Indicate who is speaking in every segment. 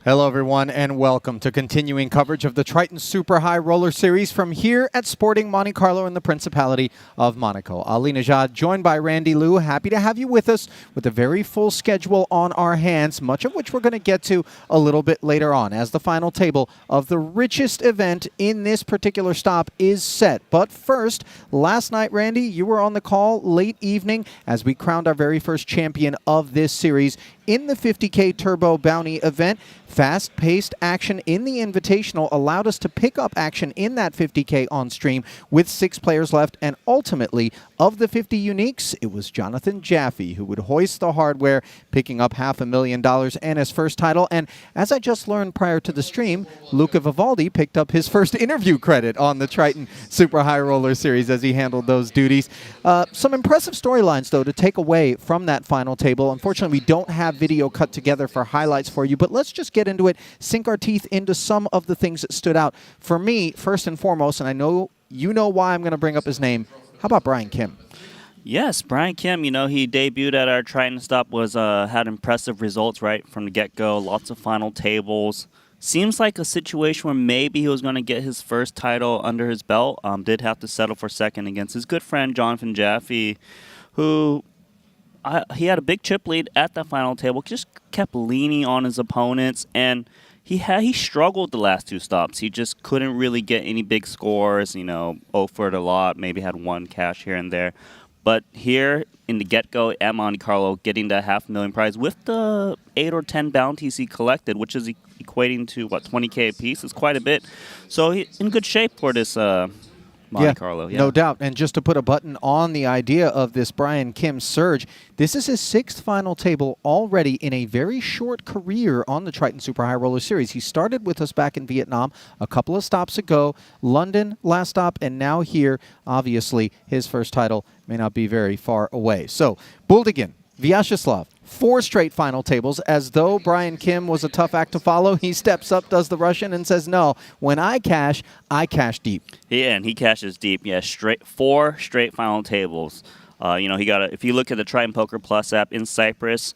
Speaker 1: Hello, everyone, and welcome to continuing coverage of the Triton Super High Roller Series from here at Sporting Monte-Carlo in the Principality of Monaco. Ali Najad, joined by Randy Liu. Happy to have you with us with a very full schedule on our hands, much of which we're going to get to a little bit later on, as the final table of the richest event in this particular stop is set. But first, last night, Randy, you were on the call late evening as we crowned our very first champion of this series in the 50K Turbo Bounty event. Fast-paced action in the Invitational allowed us to pick up action in that 50K on stream with 6 players left, and ultimately, of the 50 uniques, it was Jonathan Jaffe who would hoist the hardware, picking up $500,000 and his first title. And as I just learned prior to the stream, Luca Vivaldi picked up his first interview credit on the Triton Super High Roller Series as he handled those duties. Some impressive storylines, though, to take away from that final table. Unfortunately, we don't have video cut together for highlights for you, but let's just get into it, sink our teeth into some of the things that stood out. For me, first and foremost, and I know you know why I'm going to bring up his name, how about Brian Kim?
Speaker 2: Yes, Brian Kim, you know, he debuted at our Triton stop, had impressive results right from the get-go, lots of final tables. Seems like a situation where maybe he was going to get his first title under his belt. Did have to settle for second against his good friend Jonathan Jaffe, who he had a big chip lead at the final table, just kept leaning on his opponents, and he struggled the last 2 stops. He just couldn't really get any big scores, you know, offered a lot, maybe had 1 cash here and there. But here in the get-go at Monte-Carlo, getting that $500,000 prize with the 8 or 10 bounties he collected, which is equating to, what, 20K a piece, is quite a bit. So he's in good shape for this Monte-Carlo.
Speaker 1: No doubt. And just to put a button on the idea of this Brian Kim surge, this is his 6th final table already in a very short career on the Triton Super High Roller Series. He started with us back in Vietnam a couple of stops ago, London last stop, and now here, obviously, his first title may not be very far away. So, Buldigan, Vyacheslav, 4 straight final tables. As though Brian Kim was a tough act to follow, he steps up, does the Russian, and says, no, when I cash deep.
Speaker 2: Yeah, and he cashes deep. Yeah, 4 straight final tables. You know, he got if you look at the Triton Poker Plus app in Cyprus,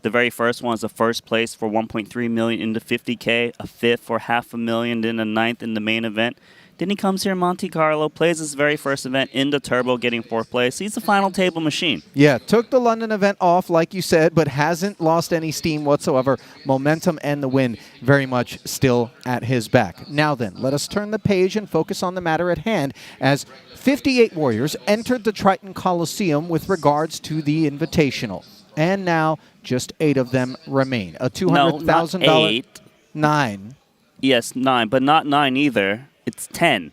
Speaker 2: the very first one is the first place for $1.3 million into 50K, a 5th for $500,000, then a 9th in the main event. Then he comes here in Monte-Carlo, plays his very first event in the Turbo, getting 4th place. He's a final table machine.
Speaker 1: Yeah, took the London event off, like you said, but hasn't lost any steam whatsoever. Momentum and the win very much still at his back. Now then, let us turn the page and focus on the matter at hand, as 58 warriors entered the Triton Coliseum with regards to the Invitational. And now just 8 of them remain. A $200,000.
Speaker 2: No, not 8.
Speaker 1: 9.
Speaker 2: Yes, 9, but not 9 either. It's 10.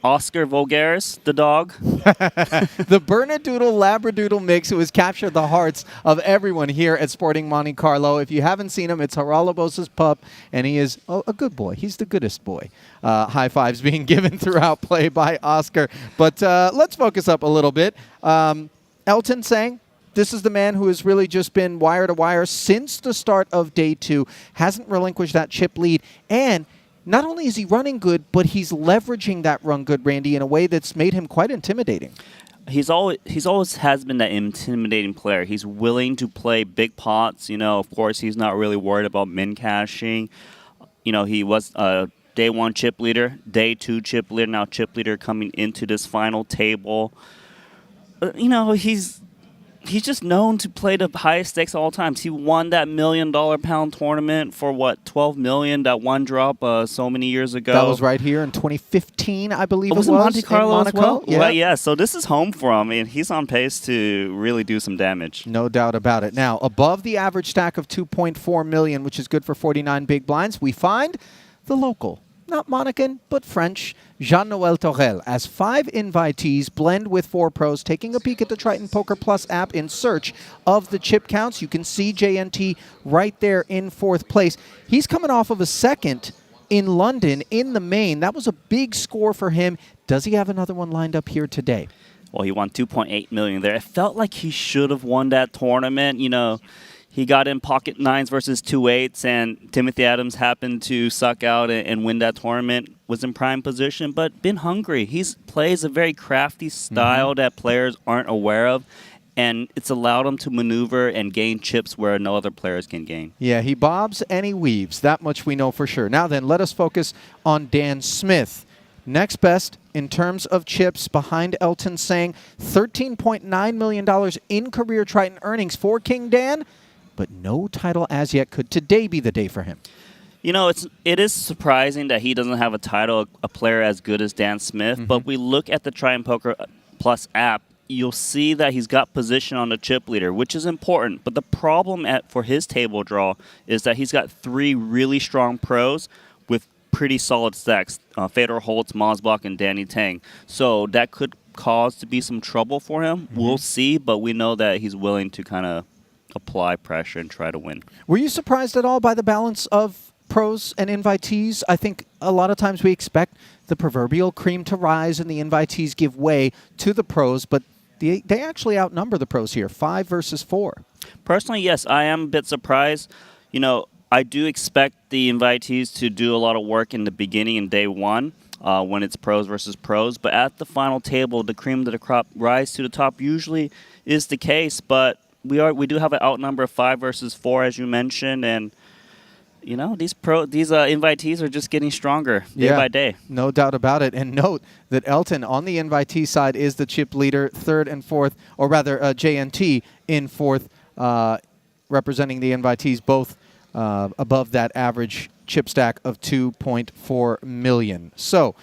Speaker 2: Oscar Vogaris, the dog.
Speaker 1: The Bernedoodle Labradoodle mix who has captured the hearts of everyone here at Sporting Monte-Carlo. If you haven't seen him, it's Haralabos' pup, and he is a good boy. He's the goodest boy. High fives being given throughout play by Oscar. But let's focus up a little bit. Elton saying, this is the man who has really just been wire to wire since the start of day 2, hasn't relinquished that chip lead, and not only is he running good, but he's leveraging that run good, Randy, in a way that's made him quite intimidating.
Speaker 2: He's always has been that intimidating player. He's willing to play big pots. You know, of course, he's not really worried about min cashing. You know, he was day 1 chip leader, day 2 chip leader, now chip leader coming into this final table. You know, he's just known to play the highest stakes at all times. He won that $1 million pound tournament for, what, $12 million, that one drop so many years ago.
Speaker 1: That was right here in 2015, I believe it was.
Speaker 2: Monte-Carlo
Speaker 1: in Monaco?
Speaker 2: as well?
Speaker 1: Yeah.
Speaker 2: Well, yeah, so this is home for him, and he's on pace to really do some damage.
Speaker 1: No doubt about it. Now, above the average stack of $2.4 million, which is good for 49 big blinds, we find the local, not Monacan, but French, Jean-Noël Torel, as 5 invitees blend with 4 pros, taking a peek at the Triton Poker Plus app in search of the chip counts. You can see JNT right there in 4th place. He's coming off of a 2nd in London in the main. That was a big score for him. Does he have another one lined up here today?
Speaker 2: Well, he won $2.8 million there. It felt like he should have won that tournament. You know, he got in pocket 9s versus 2 8s, and Timothy Adams happened to suck out and win that tournament, was in prime position, but been hungry. He plays a very crafty style that players aren't aware of, and it's allowed him to maneuver and gain chips where no other players can gain.
Speaker 1: Yeah, he bobs and he weaves. That much we know for sure. Now then, let us focus on Dan Smith. Next best in terms of chips behind Elton Sang. $13.9 million in career Triton earnings for King Dan, but no title as yet. Could today be the day for him?
Speaker 2: You know, it is surprising that he doesn't have a title, a player as good as Dan Smith, but we look at the Triton Poker Plus app, you'll see that he's got position on the chip leader, which is important. But the problem for his table draw is that he's got 3 really strong pros with pretty solid stacks, Fedor Holtz, Mosbach, and Danny Tang. So that could cause to be some trouble for him. We'll see, but we know that he's willing to kind of apply pressure and try to win.
Speaker 1: Were you surprised at all by the balance of pros and invitees? I think a lot of times we expect the proverbial cream to rise and the invitees give way to the pros, but they actually outnumber the pros here, 5 versus 4.
Speaker 2: Personally, yes, I am a bit surprised. You know, I do expect the invitees to do a lot of work in the beginning in day 1 when it's pros versus pros, but at the final table, the cream of the crop rise to the top usually is the case, but we do have an outnumber of 5 versus 4, as you mentioned, and you know, these invitees are just getting stronger day by day.
Speaker 1: No doubt about it. And note that Elton on the invitee side is the chip leader, 3rd and 4th, or rather JNT in 4th, representing the invitees, both above that average chip stack of 2.4 million. So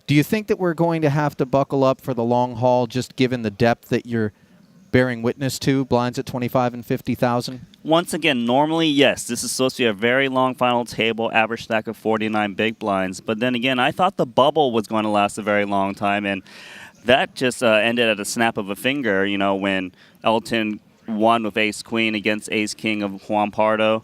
Speaker 1: do you think that we're going to have to buckle up for the long haul, just given the depth that you're bearing witness to, blinds at 25 and 50,000?
Speaker 2: Once again, normally, yes, this is supposed to be a very long final table, average stack of 49 big blinds. But then again, I thought the bubble was going to last a very long time, and that just ended at a snap of a finger, you know, when Elton won with ace-queen against ace-king of Juan Pardo.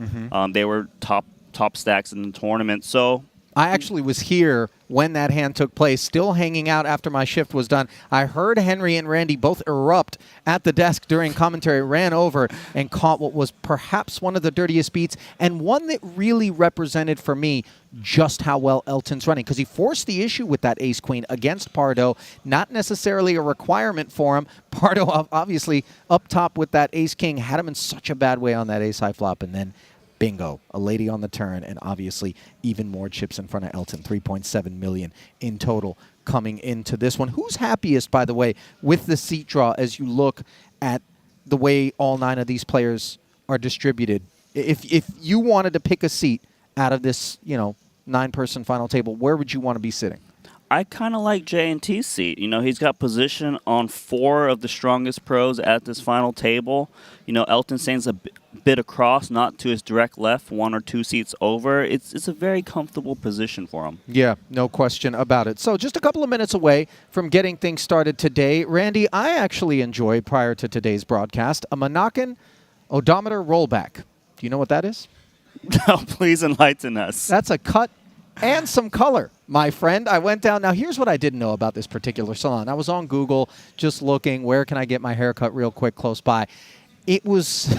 Speaker 2: They were top stacks in the tournament. So
Speaker 1: I actually was here when that hand took place, still hanging out after my shift was done. I heard Henry and Randy both erupt at the desk during commentary, ran over and caught what was perhaps one of the dirtiest beats, and one that really represented for me just how well Elton's running, because he forced the issue with that ace-queen against Pardo, not necessarily a requirement for him. Pardo, obviously, up top with that ace-king, had him in such a bad way on that ace-high flop, and then bingo, a lady on the turn, and obviously even more chips in front of Elton, 3.7 million in total coming into this one. Who's happiest, by the way, with the seat draw as you look at the way all 9 of these players are distributed? If you wanted to pick a seat out of this, 9-person final table, where would you want to be sitting?
Speaker 2: I kind of like J&T's seat. You know, he's got position on 4 of the strongest pros at this final table. You know, Elton Sang's a bit across, not to his direct left, 1 or 2 seats over. It's a very comfortable position for him. Yeah,
Speaker 1: no question about it. So just a couple of minutes away from getting things started today. Randy, I actually enjoyed, prior to today's broadcast, a Monacan odometer rollback. Do you know what that is?
Speaker 2: No, please enlighten us.
Speaker 1: That's a cut and some color, my friend. I went down. Now, here's what I didn't know about this particular salon. I was on Google just looking, where can I get my hair cut real quick close by? It was,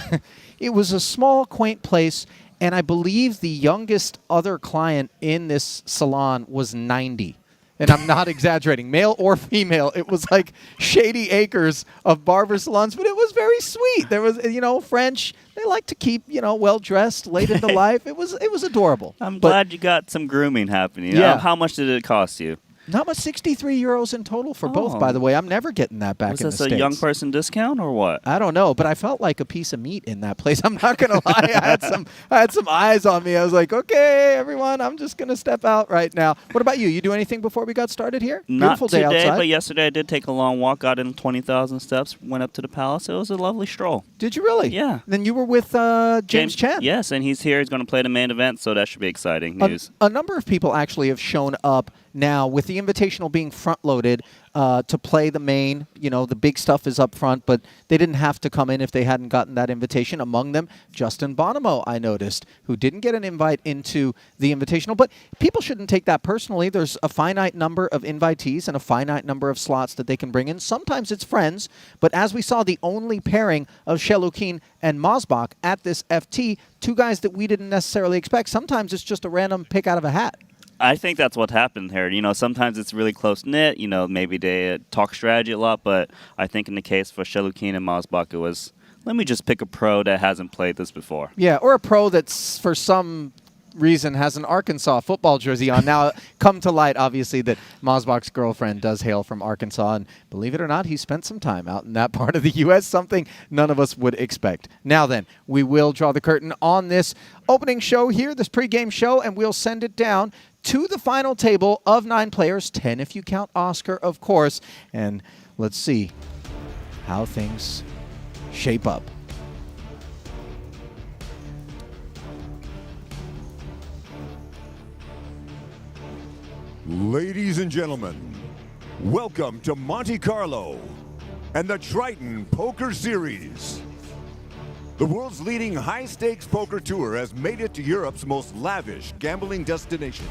Speaker 1: it was a small, quaint place, and I believe the youngest other client in this salon was 90. And I'm not exaggerating, male or female. It was like shady acres of barber salons, but it was very sweet. There was, French. They like to keep, well-dressed late into life. It was adorable.
Speaker 2: I'm glad you got some grooming happening.
Speaker 1: Yeah.
Speaker 2: How much did it cost you?
Speaker 1: Not much, 63 euros in total for both, by the way. I'm never getting that back in the States.
Speaker 2: Was this a young person discount or what?
Speaker 1: I don't know, but I felt like a piece of meat in that place. I'm not going to lie. I had some eyes on me. I was like, okay, everyone, I'm just going to step out right now. What about you? You do anything before we got started here? Beautiful day outside.
Speaker 2: Not today, but yesterday I did take a long walk, got in 20,000 steps, went up to the palace. It was a lovely stroll.
Speaker 1: Did you really?
Speaker 2: Yeah.
Speaker 1: Then you were with James Chen.
Speaker 2: Yes, and he's here. He's going to play the main event, so that should be exciting news.
Speaker 1: A number of people actually have shown up now, with the Invitational being front-loaded to play the main. The big stuff is up front, but they didn't have to come in if they hadn't gotten that invitation. Among them, Justin Bonomo, I noticed, who didn't get an invite into the Invitational. But people shouldn't take that personally. There's a finite number of invitees and a finite number of slots that they can bring in. Sometimes it's friends, but as we saw, the only pairing of Shelukin and Mosbach at this FT, 2 guys that we didn't necessarily expect. Sometimes it's just a random pick out of a hat.
Speaker 2: I think that's what happened here. You know, sometimes it's really close-knit. You know, maybe they talk strategy a lot, but I think in the case for Shelukin and Masbach, it was, let me just pick a pro that hasn't played this before.
Speaker 1: Yeah, or a pro that's for some reason has an Arkansas football jersey on. Now, come to light, obviously, that Masbach's girlfriend does hail from Arkansas, and believe it or not, he spent some time out in that part of the U.S., something none of us would expect. Now then, we will draw the curtain on this opening show here, this pregame show, and we'll send it down to the final table of 9 players, 10 if you count Oscar, of course, and let's see how things shape up.
Speaker 3: Ladies and gentlemen, welcome to Monte-Carlo and the Triton Poker Series. The world's leading high-stakes poker tour has made it to Europe's most lavish gambling destination.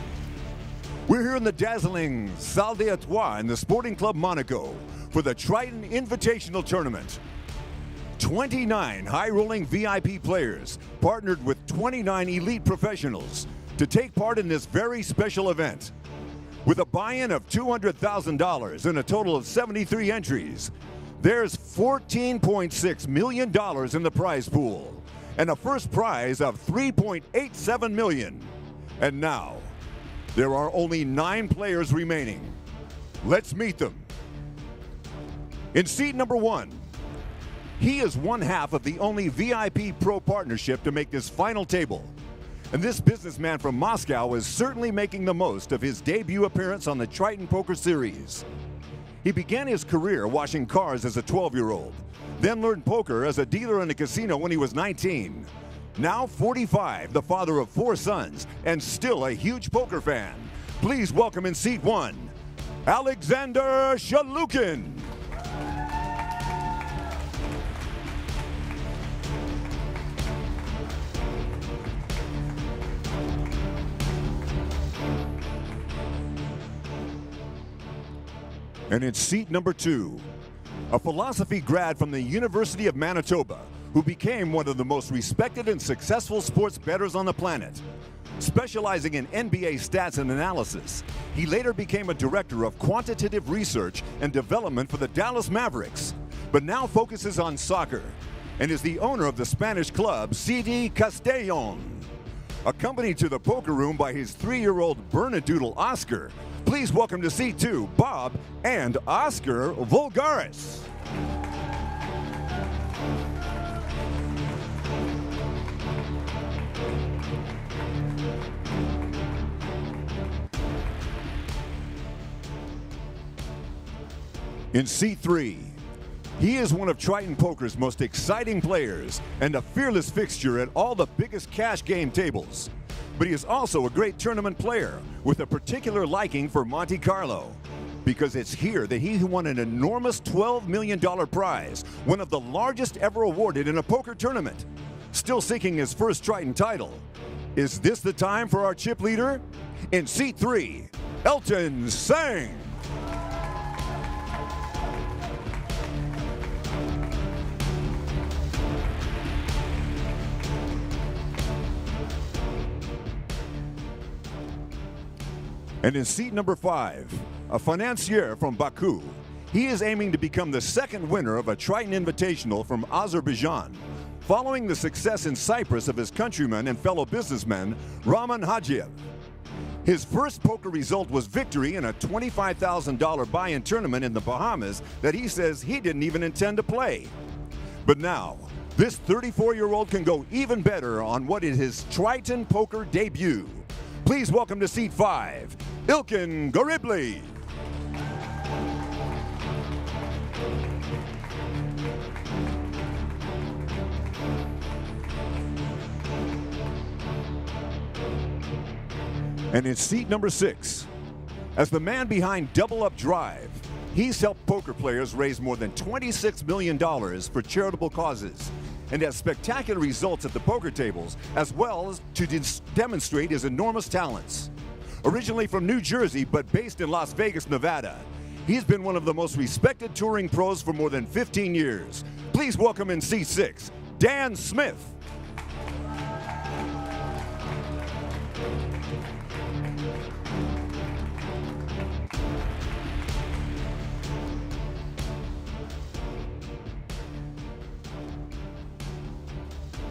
Speaker 3: We're here in the dazzling Salle d'Étoiles in the Sporting Club Monaco for the Triton Invitational Tournament. 29 high-rolling VIP players partnered with 29 elite professionals to take part in this very special event. With a buy-in of $200,000 and a total of 73 entries, there's $14.6 million in the prize pool and a first prize of $3.87 million. And now, there are only 9 players remaining. Let's meet them. In seat number 1, he is one half of the only VIP pro partnership to make this final table. And this businessman from Moscow is certainly making the most of his debut appearance on the Triton Poker Series. He began his career washing cars as a 12-year-old, then learned poker as a dealer in a casino when he was 19. Now 45, the father of 4 sons, and still a huge poker fan. Please welcome in seat 1, Alexander Shelukin. And in seat number 2, a philosophy grad from the University of Manitoba who became one of the most respected and successful sports bettors on the planet. Specializing in NBA stats and analysis, he later became a director of quantitative research and development for the Dallas Mavericks, but now focuses on soccer and is the owner of the Spanish club CD Castellón. Accompanied to the poker room by his 3-year-old Bernedoodle Oscar, please welcome to seat 2, Bob and Oscar Vulgaris. In seat 3, he is one of Triton Poker's most exciting players and a fearless fixture at all the biggest cash game tables. But he is also a great tournament player with a particular liking for Monte-Carlo, because it's here that he won an enormous $12 million prize, one of the largest ever awarded in a poker tournament. Still seeking his first Triton title. Is this the time for our chip leader? In seat 3, Elton Sang. And in seat number 5, a financier from Baku, he is aiming to become the second winner of a Triton Invitational from Azerbaijan, following the success in Cyprus of his countryman and fellow businessman, Raman Hajiev. His first poker result was victory in a $25,000 buy-in tournament in the Bahamas that he says he didn't even intend to play. But now, this 34-year-old can go even better on what is his Triton Poker debut. Please welcome to seat 5, Ilkin Garibli. And in seat number 6, as the man behind Double Up Drive, he's helped poker players raise more than $26 million for charitable causes and has spectacular results at the poker tables, as well as to demonstrate his enormous talents. Originally from New Jersey, but based in Las Vegas, Nevada, he's been one of the most respected touring pros for more than 15 years. Please welcome in seat 6, Dan Smith.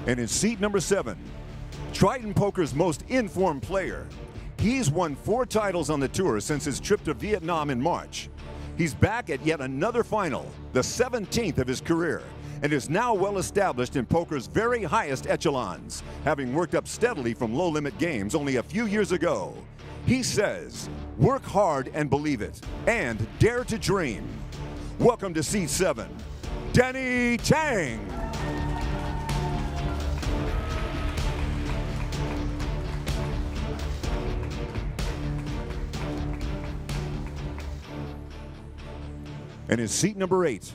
Speaker 3: And in seat number 7, Triton Poker's most informed player. He's won 4 titles on the tour since his trip to Vietnam in March. He's back at yet another final, the 17th of his career, and is now well established in poker's very highest echelons, having worked up steadily from low-limit games only a few years ago. He says, work hard and believe it, and dare to dream. Welcome to seat 7, Danny Tang. And in seat number 8,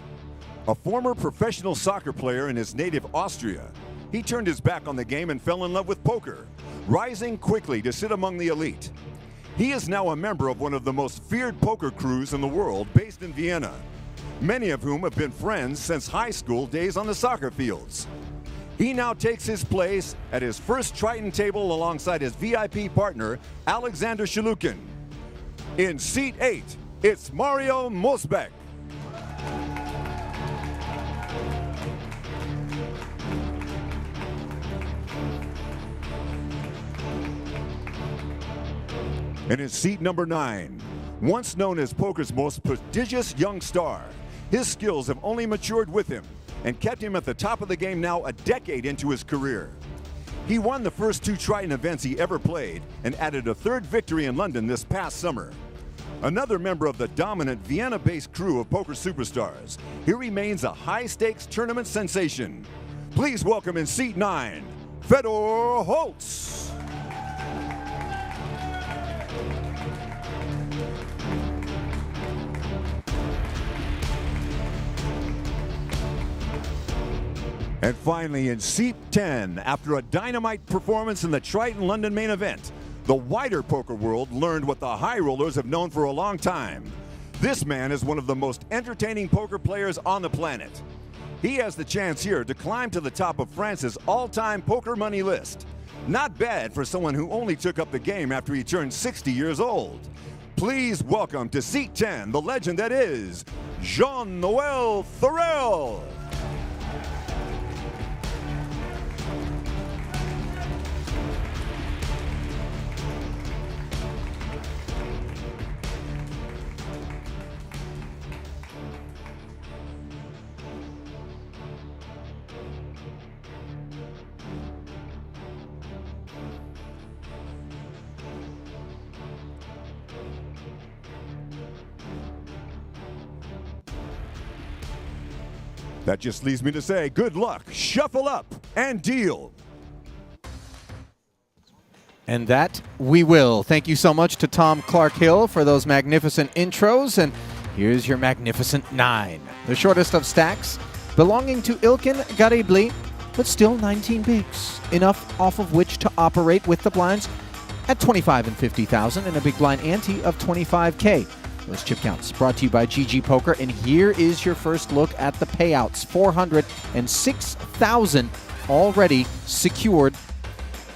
Speaker 3: a former professional soccer player in his native Austria. He turned his back on the game and fell in love with poker, rising quickly to sit among the elite. He is now a member of one of the most feared poker crews in the world, based in Vienna, many of whom have been friends since high school days on the soccer fields. He now takes his place at his first Triton table alongside his VIP partner, Alexander Shalukin. In seat 8, it's Mario Mosbeck. And in seat number 9, once known as poker's most prodigious young star, his skills have only matured with him and kept him at the top of the game now a decade into his career. He won the first 2 Triton events he ever played and added a 3rd victory in London this past summer. Another member of the dominant Vienna-based crew of poker superstars, he remains a high-stakes tournament sensation. Please welcome in seat 9, Fedor Holtz. And finally, in seat 10, after a dynamite performance in the Triton London main event, the wider poker world learned what the high rollers have known for a long time. This man is one of the most entertaining poker players on the planet. He has the chance here to climb to the top of France's all-time poker money list. Not bad for someone who only took up the game after he turned 60 years old. Please welcome to seat 10, the legend that is Jean-Noel Thorel. That just leaves me to say, good luck, shuffle up, and deal.
Speaker 1: And that we will. Thank you so much to Tom Clark-Hill for those magnificent intros. And here's your magnificent 9. The shortest of stacks, belonging to Ilkin Garibli, but still 19 bigs. Enough off of which to operate with the blinds at 25 and 50,000 and a big blind ante of 25K. Those chip counts brought to you by GG Poker, and here is your first look at the payouts. 406,000 already secured,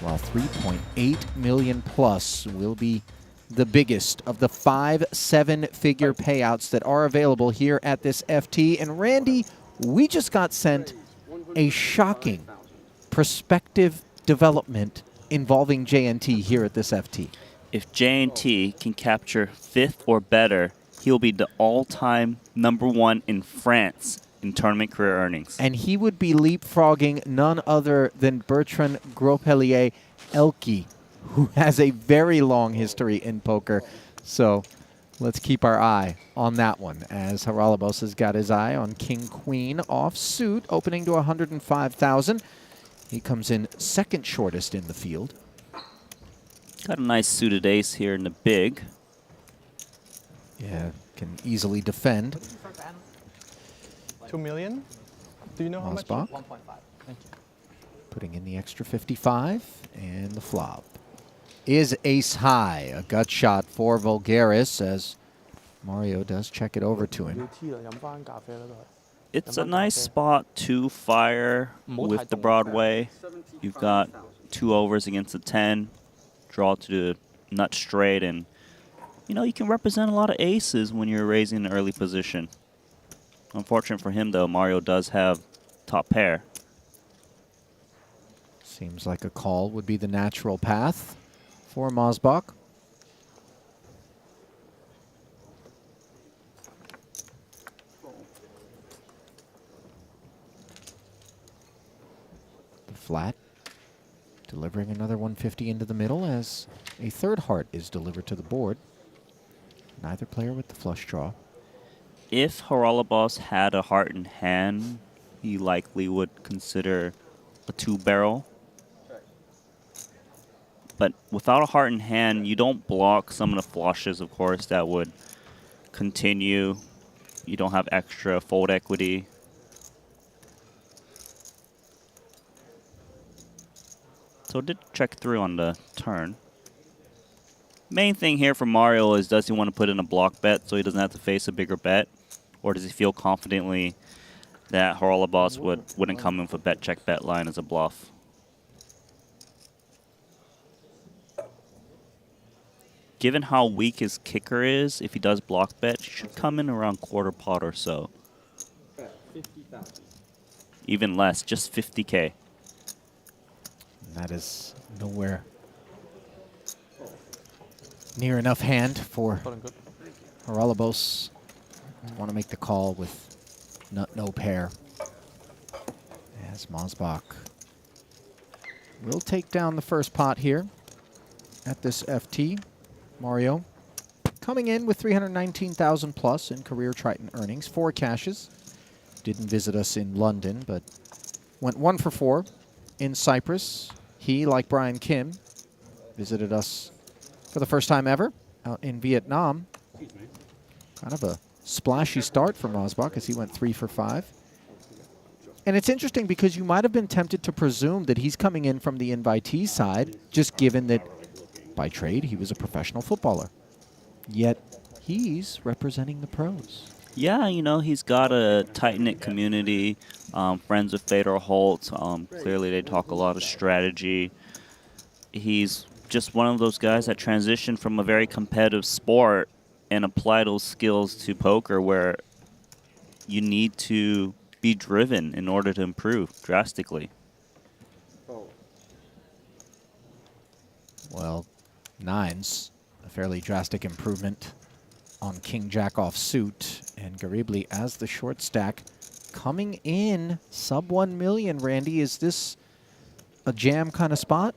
Speaker 1: while 3.8 million plus will be the biggest of the 5 7-figure payouts that are available here at this FT. And Randy, we just got sent a shocking prospective development involving JNT here at this FT.
Speaker 2: If JNT can capture 5th or better, he'll be the all-time #1 in France in tournament career earnings.
Speaker 1: And he would be leapfrogging none other than Bertrand Gropelier-Elke, who has a very long history in poker. So let's keep our eye on that one, as Haralabos has got his eye on King-Queen offsuit, opening to 105,000. He comes in second shortest in the field.
Speaker 2: Got a nice suited ace here in the big.
Speaker 1: Yeah, can easily defend.
Speaker 4: 2 million? Do you know how much?
Speaker 1: Osbach.
Speaker 4: 1.5. Thank you.
Speaker 1: Putting in the extra 55, and the flop is ace high. A gut shot for Vulgaris as Mario does check it over to him.
Speaker 2: It's a nice spot to fire with the Broadway. You've got 2 overs against the 10. Draw to the nut straight, and you know, you can represent a lot of aces when you're raising an early position. Unfortunate for him though, Mario does have top pair.
Speaker 1: Seems like a call would be the natural path for Mosbach. The flat, delivering another 150 into the middle as a third heart is delivered to the board. Neither player with the flush draw.
Speaker 2: If Haralabos had a heart in hand, he likely would consider a 2-barrel. But without a heart in hand, you don't block some of the flushes, of course, that would continue. You don't have extra fold equity. So it did check through on the turn. Main thing here for Mario is, does he want to put in a block bet so he doesn't have to face a bigger bet? Or does he feel confidently that Haralabos wouldn't come in for bet check bet line as a bluff? Given how weak his kicker is, if he does block bet, he should come in around quarter pot or so. Even less, just 50K.
Speaker 1: That is nowhere near enough hand for Haralabos to want to make the call with no pair. As Mosbach will take down the first pot here at this FT. Mario coming in with 319,000 plus in career Triton earnings, 4 cashes. Didn't visit us in London, but went 1 for 4 in Cyprus. He, like Brian Kim, visited us for the first time ever out in Vietnam. Kind of a splashy start for Mosbach as he went 3 for 5. And it's interesting because you might have been tempted to presume that he's coming in from the invitee side, just given that by trade he was a professional footballer. Yet he's representing the pros.
Speaker 2: Yeah, you know, he's got a tight-knit community, friends with Fedor Holt. Clearly they talk a lot of strategy. He's just one of those guys that transitioned from a very competitive sport and apply those skills to poker, where you need to be driven in order to improve drastically.
Speaker 1: Well, nines, a fairly drastic improvement on King Jack offsuit, and Garibli as the short stack coming in sub 1 million. Randy, is this a jam kind of spot?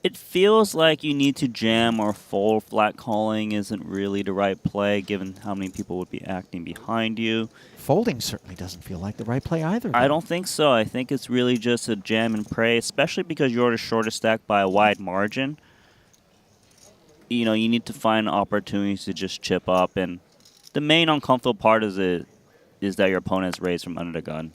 Speaker 2: It feels like you need to jam, or fold. Flat calling isn't really the right play given how many people would be acting behind you.
Speaker 1: Folding certainly doesn't feel like the right play either, though.
Speaker 2: I don't think so. I think it's really just a jam and pray, especially because you're the shortest stack by a wide margin. You know, you need to find opportunities to just chip up, and the main uncomfortable part is that your opponent's raised from under the gun.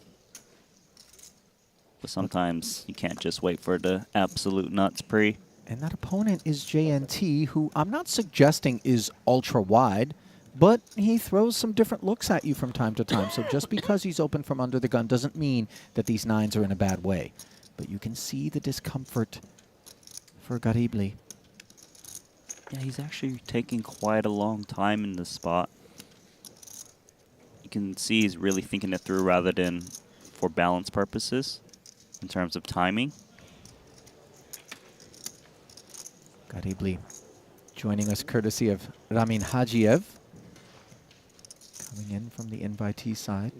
Speaker 2: But sometimes you can't just wait for the absolute nuts pre.
Speaker 1: And that opponent is JNT, who I'm not suggesting is ultra wide, but he throws some different looks at you from time to time. So just because he's open from under the gun doesn't mean that these nines are in a bad way. But you can see the discomfort for Garibli.
Speaker 2: Yeah, he's actually taking quite a long time in this spot. You can see he's really thinking it through rather than for balance purposes in terms of timing.
Speaker 1: Garibli joining us courtesy of Ramin Hajiev, coming in from the invitee side.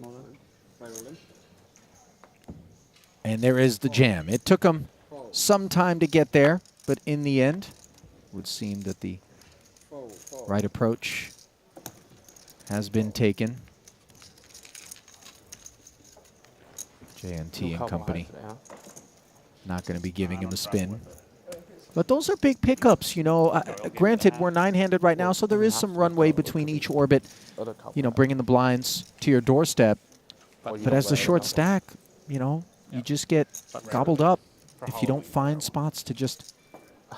Speaker 1: And there is the jam. It took him some time to get there, but in the end, it would seem that the right approach has been taken. JNT and company not going to be giving him a spin. But those are big pickups, you know. Granted, we're 9-handed right now, so there is some runway between each orbit, you know, bringing the blinds to your doorstep. But as the short stack, you know, you just get gobbled up if you don't find spots to just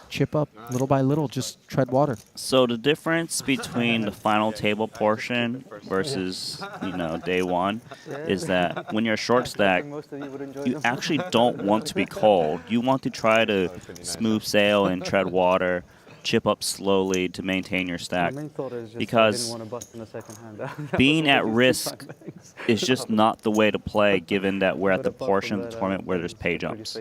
Speaker 1: chip up little by little, just tread water.
Speaker 2: So the difference between the final table portion versus, you know, day one is that when you're a short stack, you actually don't want to be called. You want to try to smooth sail and tread water, chip up slowly to maintain your stack. Because being at risk is just not the way to play, given that we're at the portion of the tournament where there's pay jumps.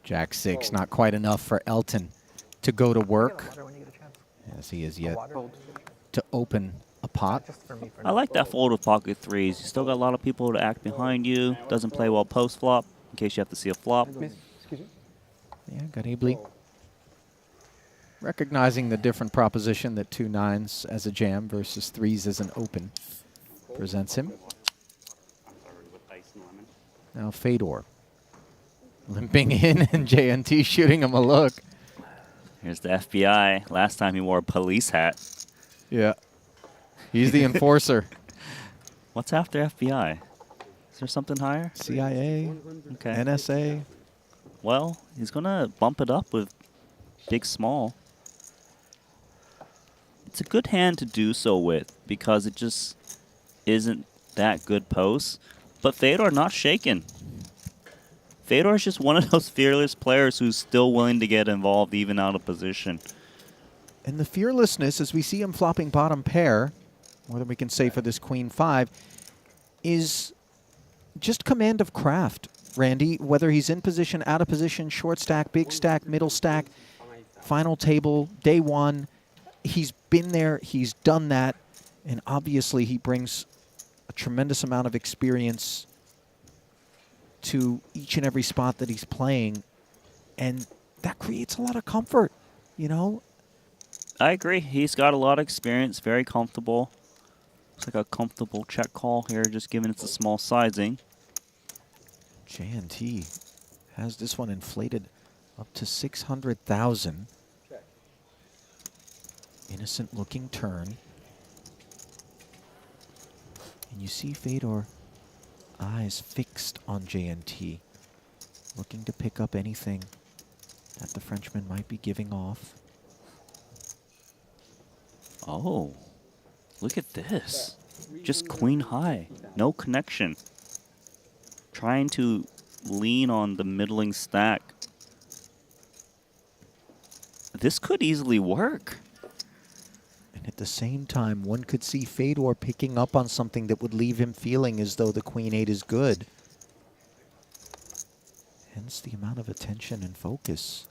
Speaker 1: Jack 6, not quite enough for Elton to go to work, as he is yet to open a pot.
Speaker 2: I like that fold of pocket threes. You still got a lot of people to act behind you. Doesn't play well post flop, in case you have to see a flop.
Speaker 1: Yeah, Garibli recognizing the different proposition that 2 9s as a jam versus 3s as an open presents him. Now Fedor limping in and JNT shooting him a look.
Speaker 2: Here's the FBI. Last time he wore a police hat.
Speaker 1: Yeah, he's the enforcer.
Speaker 2: What's after FBI? Is there something higher?
Speaker 1: CIA,
Speaker 2: Okay.
Speaker 1: NSA.
Speaker 2: Well, he's going to bump it up with big small. It's a good hand to do so with because it just isn't that good post. But Fedor not shaken. Fedor is just one of those fearless players who's still willing to get involved even out of position.
Speaker 1: And the fearlessness, as we see him flopping bottom pair, more than we can say for this Queen 5, is just command of craft, Randy. Whether he's in position, out of position, short stack, big stack, middle stack, final table, day one, he's been there, he's done that, and obviously he brings a tremendous amount of experience to each and every spot that he's playing, and that creates a lot of comfort, you know?
Speaker 2: I agree. He's got a lot of experience, very comfortable. Looks like a comfortable check call here, just given it's a small sizing.
Speaker 1: JNT has this one inflated up to 600,000. Innocent looking turn. And you see Fedor eyes fixed on JNT, looking to pick up anything that the Frenchman might be giving off.
Speaker 2: Oh, look at this. Just queen high, no connection. Trying to lean on the middling stack. This could easily work.
Speaker 1: And at the same time, one could see Fedor picking up on something that would leave him feeling as though the Queen 8 is good. Hence the amount of attention and focus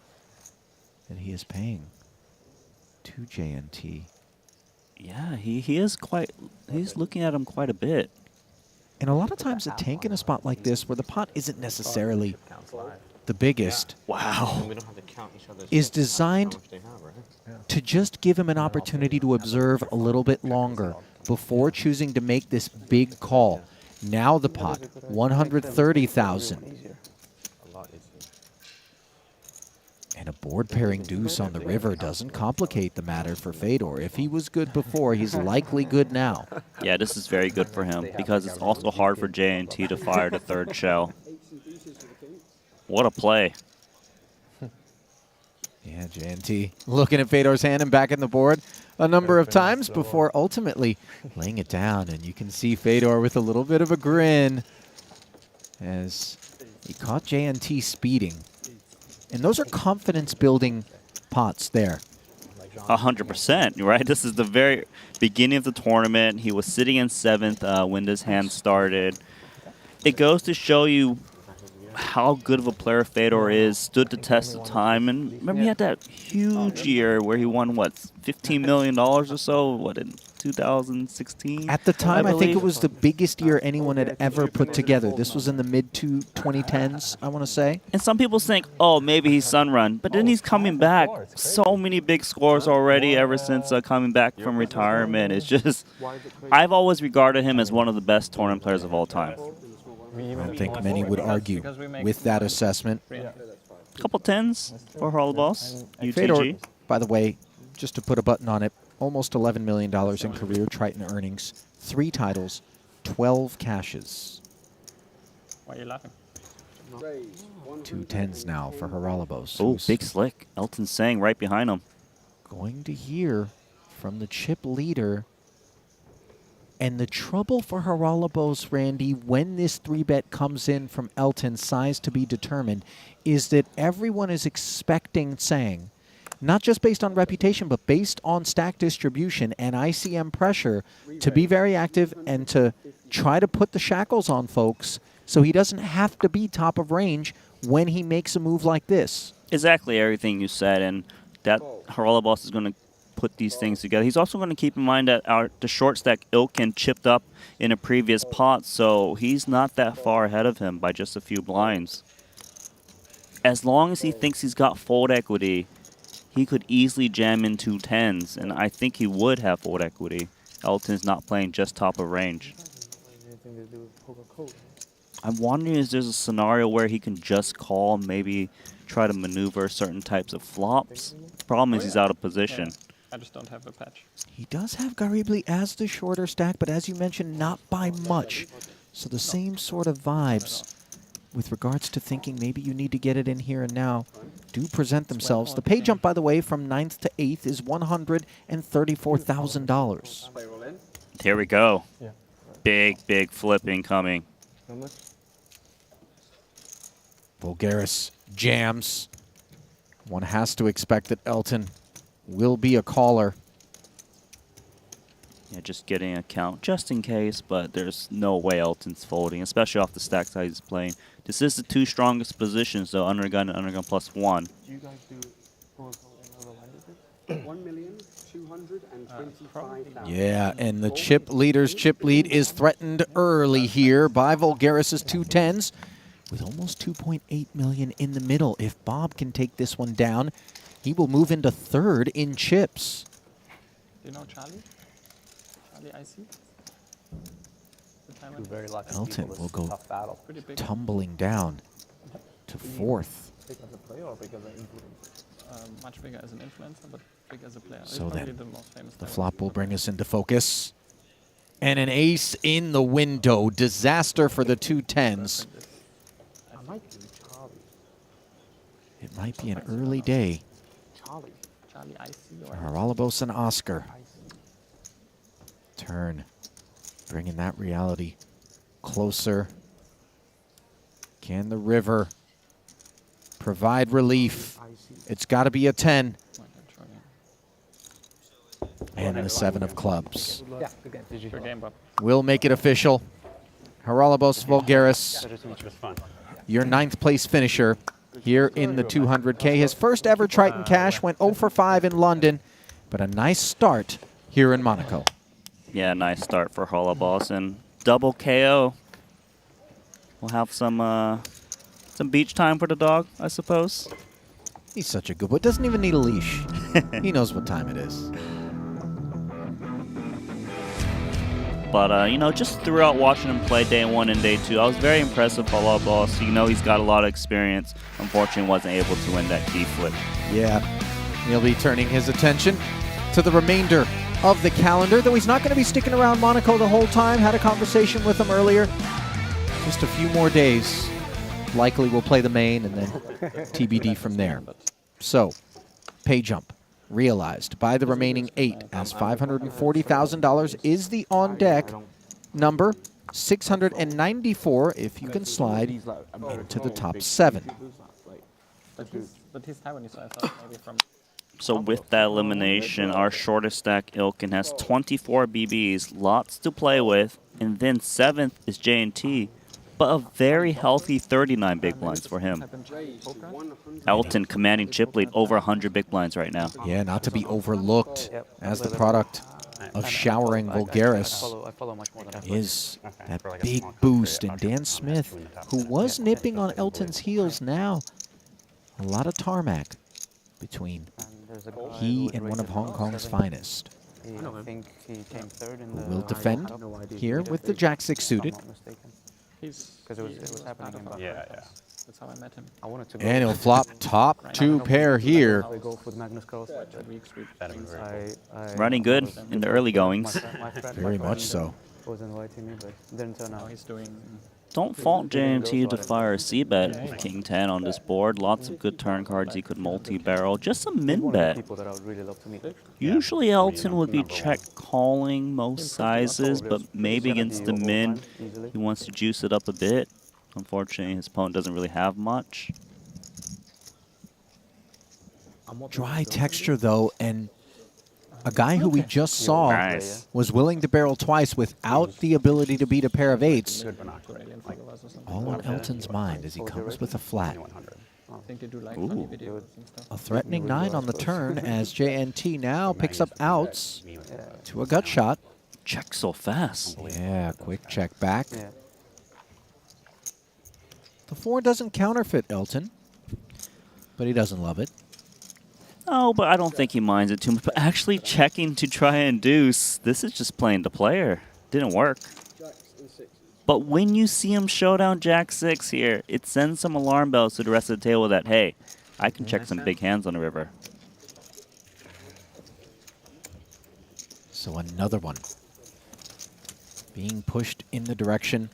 Speaker 1: that he is paying to JNT.
Speaker 2: Yeah, he is quite, he's looking at him quite a bit.
Speaker 1: And a lot of times a tank in a spot like this where the pot isn't necessarily the biggest
Speaker 2: Wow.
Speaker 1: is designed to just give him an opportunity to observe a little bit longer before choosing to make this big call. Now the pot, 130,000. And a board pairing deuce on the river doesn't complicate the matter for Fedor. If he was good before, he's likely good now.
Speaker 2: Yeah, this is very good for him because it's also hard for JNT to fire the third shell. What a play.
Speaker 1: Yeah, JNT looking at Fedor's hand and back in the board a number of times before ultimately laying it down. And you can see Fedor with a little bit of a grin as he caught JNT speeding. And those are confidence-building pots there.
Speaker 2: 100%, right? This is the very beginning of the tournament. He was sitting in 7th when this hand started. It goes to show you how good of a player Fedor is, stood the test of time. And remember, he had that huge year where he won, what, $15 million or so, what, in 2016?
Speaker 1: At the time, I think it was the biggest year anyone had ever put together. This was in the mid-2010s, I want to say.
Speaker 2: And some people think, oh, maybe he's sun-run. But then he's coming back. So many big scores already ever since coming back from retirement. It's just, I've always regarded him as one of the best tournament players of all time.
Speaker 1: I don't think many would argue with that assessment.
Speaker 2: Couple tens for Harlebos,
Speaker 1: Fedor,
Speaker 2: UTG.
Speaker 1: by the way, just to put a button on it, almost $11 million in career Triton earnings, 3 titles, 12 cashes.
Speaker 4: Why are you laughing?
Speaker 1: 2 tens now for Haralabos.
Speaker 2: Oh,
Speaker 1: who's
Speaker 2: big slick. Elton Sang right behind him.
Speaker 1: going to hear from the chip leader. And the trouble for Haralabos, Randy, when this 3-bet comes in from Elton, size to be determined, is that everyone is expecting Sang not just based on reputation, but based on stack distribution and ICM pressure, to be very active and to try to put the shackles on folks so he doesn't have to be top of range when he makes a move like this.
Speaker 2: Exactly everything you said, and that Haralabos is going to put these things together. He's also going to keep in mind that the short stack Ilkin chipped up in a previous pot, so he's not that far ahead of him by just a few blinds. As long as he thinks he's got fold equity, he could easily jam into 10s, and I think he would have fold equity. Elton's not playing just top of range. I'm wondering if there's a scenario where he can just call, maybe try to maneuver certain types of flops. Problem is he's out of position.
Speaker 4: I just don't have a patch.
Speaker 1: He does have Garibli as the shorter stack, but as you mentioned, not by much. So the same sort of vibes with regards to thinking maybe you need to get it in here and now do present themselves. The pay jump, by the way, from 9th to 8th is $134,000.
Speaker 2: Here we go. Big, big flip incoming.
Speaker 1: Voulgaris jams. One has to expect that Elton will be a caller.
Speaker 2: Yeah, just getting a count just in case, but there's no way Elton's folding, especially off the stack size he's playing. This is the two strongest positions, though, undergun and undergun +1.
Speaker 5: Do you guys do $1,225,000?
Speaker 1: Yeah, and the chip leader's chip lead is threatened early here by Voulgaris' 210s with almost 2.8 million in the middle. If Bob can take this one down, he will move into third in chips.
Speaker 4: Do you know Charlie? Charlie IC?
Speaker 5: Very lucky
Speaker 1: Elton
Speaker 5: people,
Speaker 1: will
Speaker 5: this is a
Speaker 1: go
Speaker 5: tough battle.
Speaker 4: Pretty big.
Speaker 1: tumbling down to fourth.
Speaker 5: Big as a player or big as an influencer?
Speaker 4: Much bigger as an influencer, but big as a player.
Speaker 1: So
Speaker 4: He's probably
Speaker 1: then,
Speaker 4: the most famous
Speaker 1: the
Speaker 4: player.
Speaker 1: flop will bring us into focus. And an ace in the window. Disaster for the 210s.
Speaker 5: I might do Charlie.
Speaker 1: It might be an early day
Speaker 5: Charlie.
Speaker 4: Charlie IC
Speaker 1: for
Speaker 4: or
Speaker 1: Haralabos and Oscar. Turn. Bringing that reality closer. Can the river provide relief? It's got to be a 10. And the 7 of clubs.
Speaker 5: Yeah, good game. Did you
Speaker 4: Good game, Bob.
Speaker 1: We'll make it official. Haralabos Voulgaris,
Speaker 5: It was fun.
Speaker 1: your 9th place finisher here in the 200K. His first ever Triton cash went 0 for 5 in London, but a nice start here in Monaco.
Speaker 2: Yeah, nice start for Haralabos, and double KO. We'll have some beach time for the dog, I suppose.
Speaker 1: He's such a good boy. Doesn't even need a leash. He knows what time it is.
Speaker 2: But, you know, just throughout watching him play day 1 and day 2, I was very impressed with Haralabos. You know, he's got a lot of experience. Unfortunately, wasn't able to win that key flip.
Speaker 1: Yeah, he'll be turning his attention to the remainder of the calendar, though he's not going to be sticking around Monaco the whole time. Had a conversation with him earlier. Just a few more days. Likely we'll play the main and then TBD from there. So, pay jump realized by the remaining 8 as $540,000 is the on-deck number. 694 if you can slide into the top 7.
Speaker 4: But he's Taiwanese, so I thought maybe from...
Speaker 2: So with that elimination, our shortest stack Ilkin has 24 BBs, lots to play with, and then 7th is J&T, but a very healthy 39 big blinds for him. Elton commanding chip lead over 100 big blinds right now.
Speaker 1: Yeah, not to be overlooked as the product of showering Voulgaris is that big boost. And Dan Smith, who was nipping on Elton's heels now, a lot of tarmac between he and one of Hong Kong's finest.
Speaker 5: I think he came third in the
Speaker 1: Will defend here with the Jack-6 suited.
Speaker 5: Because it was happening in
Speaker 4: That's how I met him.
Speaker 5: I wanted to go.
Speaker 1: And he'll flop top 2 pair here.
Speaker 5: I go with Magnus Carlsen.
Speaker 2: Running good in the early goings.
Speaker 1: Very much so.
Speaker 5: Was inviting me, but didn't turn out.
Speaker 4: He's doing...
Speaker 2: Don't fault JMT to fire a C-bet with King 10 on this board. Lots of good turn cards he could multi-barrel. Just a min-bet.
Speaker 5: People that I would really love to meet.
Speaker 2: Usually Elton would be check calling most sizes, but maybe against the min, he wants to juice it up a bit. Unfortunately, his opponent doesn't really have much.
Speaker 1: dry texture, though, and a guy who we just saw
Speaker 2: Nice.
Speaker 1: was willing to barrel twice without the ability to beat a pair of eights. All on Elton's mind as he comes with a flat.
Speaker 4: I think they do like funny videos and stuff.
Speaker 1: A threatening 9 on the turn as JNT now picks up outs to a gut shot.
Speaker 2: Check so fast.
Speaker 1: Yeah, quick check back.
Speaker 5: Yeah.
Speaker 1: The 4 doesn't counterfeit Elton, but he doesn't love it.
Speaker 2: Oh, but I don't think he minds it too much. But actually checking to try and deuce, this is just playing the player. Didn't work. But when you see him show down Jack 6 here, it sends some alarm bells to the rest of the table that, hey, I can check some big hands on the river.
Speaker 1: So another one being pushed in the direction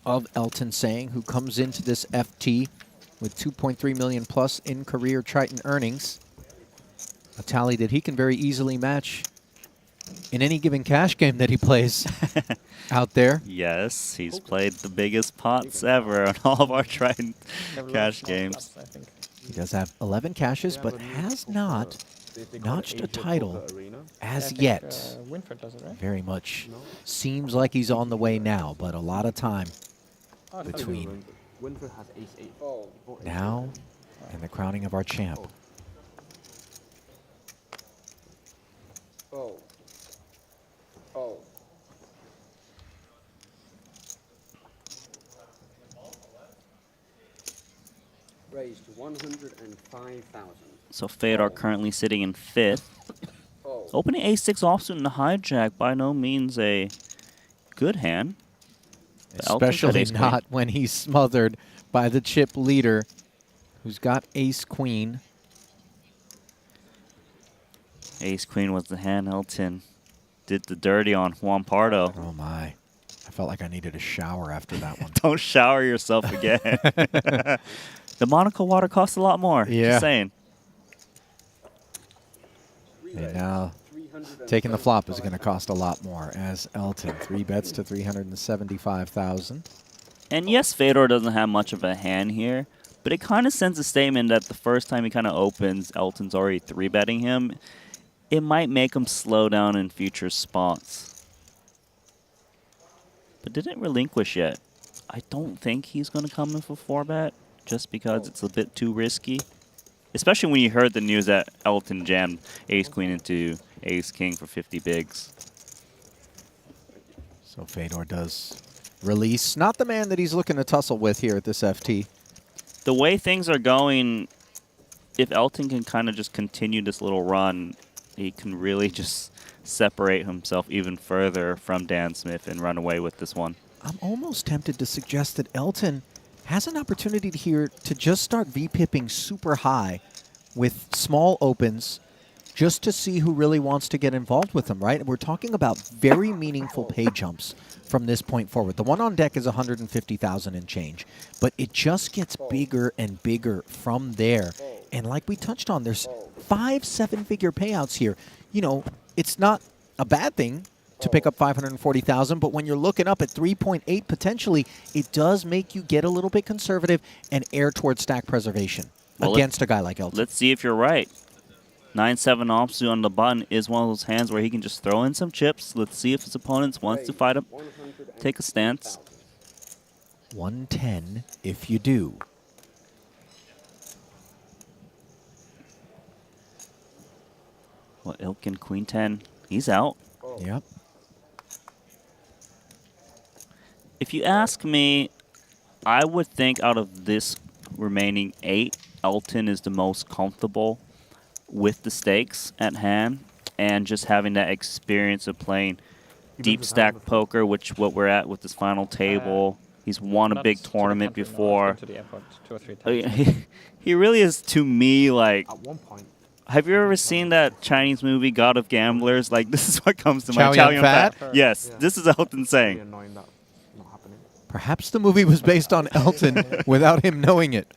Speaker 1: of Elton Sang, who comes into this FT with 2.3 million plus in career Triton earnings. A tally that he can very easily match in any given cash game that he plays out there.
Speaker 2: Yes, he's played the biggest pots ever on all of our Triton
Speaker 4: Never
Speaker 2: cash
Speaker 4: lost small
Speaker 2: games.
Speaker 4: plus, I think.
Speaker 1: He does have 11 cashes, but has not notched a title as
Speaker 4: I think,
Speaker 1: yet.
Speaker 4: Winford does it, right?
Speaker 1: Very much seems like he's on the way now, but a lot of time
Speaker 4: Oh, it's
Speaker 1: between
Speaker 5: Winford has ace-8.
Speaker 1: now and the crowning of our champ.
Speaker 6: Raised to 105,000.
Speaker 2: So Fedor currently sitting in 5th. Opening ace-6 offsuit in the hijack, by no means a good hand. But Elton's got
Speaker 1: Especially
Speaker 2: ace-queen.
Speaker 1: not when he's smothered by the chip leader, who's got ace-queen.
Speaker 2: Ace-queen was the hand Elton did the dirty on Juan Pardo.
Speaker 1: Oh my. I felt like I needed a shower after that one.
Speaker 2: Don't shower yourself again. The Monaco water costs a lot more.
Speaker 1: Yeah.
Speaker 2: Just saying.
Speaker 1: And now taking the flop is going to cost a lot more as Elton 3 bets to 375,000.
Speaker 2: And yes, Fedor doesn't have much of a hand here, but it kind of sends a statement that the first time he kind of opens, Elton's already 3-betting him. It might make him slow down in future spots. But didn't relinquish yet. I don't think he's going to come in for 4-bet just because it's a bit too risky. Especially when you heard the news that Elton jammed ace-queen into ace-king for 50 bigs.
Speaker 1: So Fedor does release. Not the man that he's looking to tussle with here at this FT.
Speaker 2: The way things are going, if Elton can kind of just continue this little run, he can really just separate himself even further from Dan Smith and run away with this one.
Speaker 1: I'm almost tempted to suggest that Elton has an opportunity here to just start V-pipping super high with small opens just to see who really wants to get involved with him, right? We're talking about very meaningful pay jumps from this point forward. The one on deck is 150,000 and change, but it just gets bigger and bigger from there. And like we touched on, there's 5 7-figure payouts here. You know, it's not a bad thing to pick up 540,000, but when you're looking up at 3.8 potentially, it does make you get a little bit conservative and err towards stack preservation against a guy like Elton.
Speaker 2: Let's see if you're right. 9-7 offsuit on the button is one of those hands where he can just throw in some chips. Let's see if his opponent wants to fight him. Take a stance.
Speaker 1: 110 if you do.
Speaker 2: Well, Ilkin, queen 10. He's out.
Speaker 1: Yep.
Speaker 2: If you ask me, I would think out of this remaining 8, Elton is the most comfortable with the stakes at hand and just having that experience of playing deep stack poker, which what we're at with this final table. He's won a big tournament before.
Speaker 4: To the airport 2 or 3 times.
Speaker 2: He really is, to me, like...
Speaker 5: At one point,
Speaker 2: Have you ever seen that Chinese movie, God of Gamblers? Like, this is what comes to
Speaker 1: Chow
Speaker 2: mind.
Speaker 1: Yun
Speaker 2: Yun
Speaker 1: Fat?
Speaker 2: Yes,
Speaker 5: Yeah.
Speaker 2: this is Elton
Speaker 5: really
Speaker 2: saying.
Speaker 5: annoying that not happening.
Speaker 1: Perhaps the movie was based on Elton without him knowing it.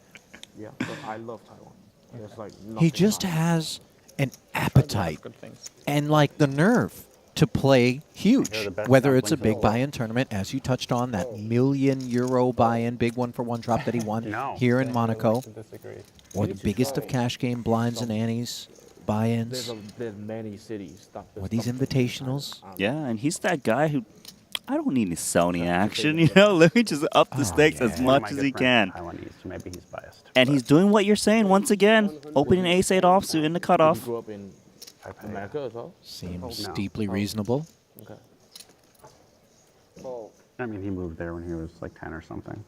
Speaker 5: Yeah, but I love Taiwan. There's like
Speaker 1: He
Speaker 5: nothing
Speaker 1: just
Speaker 5: like it.
Speaker 1: has an
Speaker 4: Tried
Speaker 1: appetite
Speaker 4: good things.
Speaker 1: and like the nerve to play huge,
Speaker 6: They're the best
Speaker 1: whether
Speaker 6: at
Speaker 1: it's a
Speaker 6: playing
Speaker 1: big
Speaker 6: football.
Speaker 1: buy-in tournament, as you touched on, that €1 million buy-in, big one for one drop that he won
Speaker 6: No.
Speaker 1: here in Monaco.
Speaker 4: To disagree.
Speaker 1: or the biggest of cash game blinds and antes, buy-ins,
Speaker 5: There's many cities that
Speaker 1: or these invitationals.
Speaker 2: Yeah, and he's that guy who, I don't need to sell any action, you know? Let me just up the stakes as much as he can.
Speaker 7: Taiwanese, so maybe he's biased.
Speaker 2: And he's doing what you're saying once again, opening ace-8 offsuit in the
Speaker 5: Did
Speaker 2: cutoff.
Speaker 5: you grow up in America as well?
Speaker 1: Seems
Speaker 7: No.
Speaker 1: deeply reasonable.
Speaker 5: Okay.
Speaker 6: Call.
Speaker 7: I mean, he moved there when he was like 10 or something.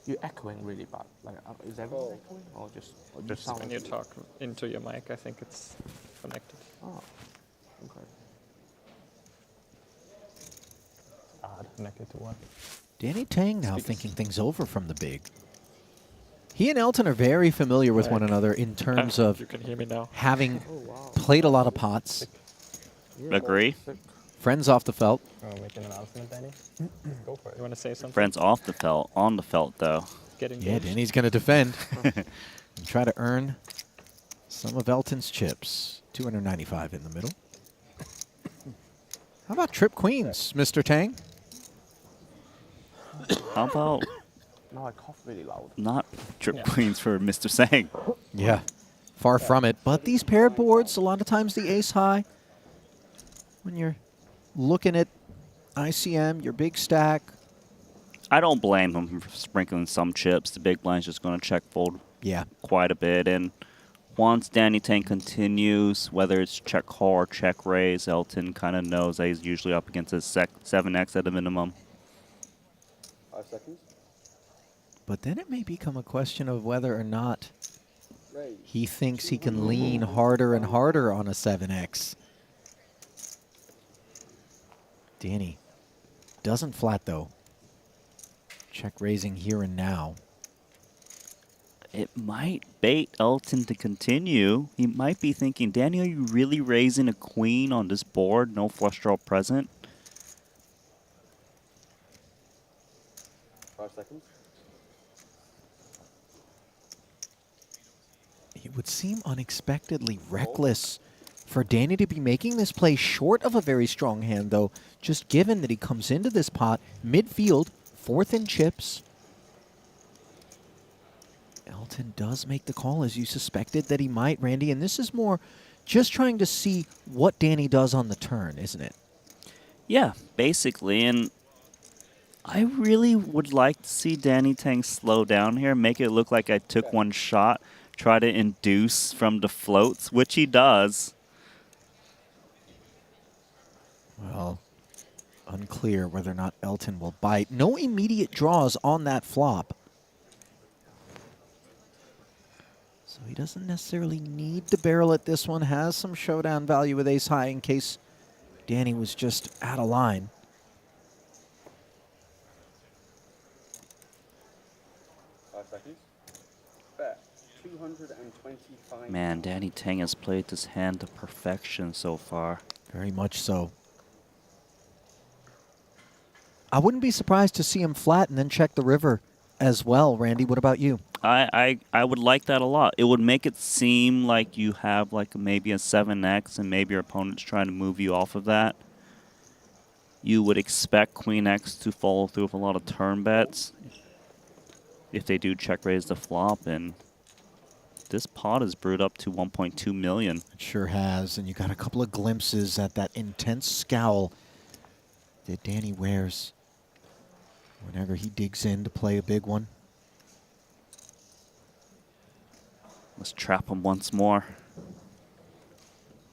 Speaker 5: You're echoing really bad. Like, is everyone echoing, or just you
Speaker 7: Just
Speaker 5: sound
Speaker 4: When
Speaker 5: like
Speaker 4: you talk into your mic, I think it's connected.
Speaker 5: Oh, okay.
Speaker 4: Odd. Connected to what?
Speaker 1: Danny Tang now
Speaker 4: Speakers.
Speaker 1: thinking things over from the big. He and Elton are very familiar with one
Speaker 4: Right.
Speaker 1: another in terms of
Speaker 4: You can hear me now.
Speaker 1: having
Speaker 5: Oh wow.
Speaker 1: played a lot of pots,
Speaker 5: Yeah,
Speaker 2: Agree.
Speaker 5: sick.
Speaker 1: friends off the felt.
Speaker 4: Oh, make an announcement, Danny. Go for it. You want to say something?
Speaker 2: Friends off the felt, on the felt though.
Speaker 4: Get
Speaker 1: Yeah,
Speaker 4: engaged.
Speaker 1: Danny's going to defend and try to earn some of Elton's chips. 295 in the middle. How about trip queens, Mr. Tang?
Speaker 2: How about
Speaker 5: Now I cough really loud.
Speaker 2: not trip
Speaker 4: Yeah.
Speaker 2: queens for Mr. Sang?
Speaker 1: Yeah, far from it. But these paired boards, a lot of times the ace high, when you're looking at ICM, your big stack.
Speaker 2: I don't blame him for sprinkling some chips. The big blind's just going to check fold
Speaker 1: Yeah,
Speaker 2: quite a bit. And once Danny Tang continues, whether it's check call or check raise, Elton kind of knows that he's usually up against his 7x at a minimum.
Speaker 6: 5 seconds.
Speaker 1: but then it may become a question of whether or not
Speaker 6: Raise.
Speaker 1: he thinks he can lean harder and harder on a 7x. Danny doesn't flat, though. Check raising here and now.
Speaker 2: It might bait Elton to continue. He might be thinking, Danny, are you really raising a queen on this board? No flush draw present?
Speaker 6: 5 seconds.
Speaker 1: It would seem unexpectedly reckless for Danny to be making this play short of a very strong hand, though, just given that he comes into this pot midfield, fourth in chips. Elton does make the call, as you suspected that he might, Randy, and this is more just trying to see what Danny does on the turn, isn't it?
Speaker 2: Yeah, basically. And I really would like to see Danny Tang slow down here, make it look like I took one shot, try to induce from the floats, which he does.
Speaker 1: Well, unclear whether or not Elton will bite. No immediate draws on that flop. So he doesn't necessarily need to barrel at this one. Has some showdown value with ace high in case Danny was just out of line.
Speaker 6: Seconds. Bet. 225.
Speaker 2: Man, Danny Tang has played this hand to perfection so far.
Speaker 1: Very much so. I wouldn't be surprised to see him flat and then check the river as well. Randy, what about you?
Speaker 2: I would like that a lot. It would make it seem like you have like maybe a 7x and maybe your opponent's trying to move you off of that. You would expect Queen X to follow through with a lot of turn bets if they do check raise the flop, and this pot is brewed up to 1.2 million.
Speaker 1: It sure has, and you got a couple of glimpses at that intense scowl that Danny wears whenever he digs in to play a big one.
Speaker 2: Let's trap him once more.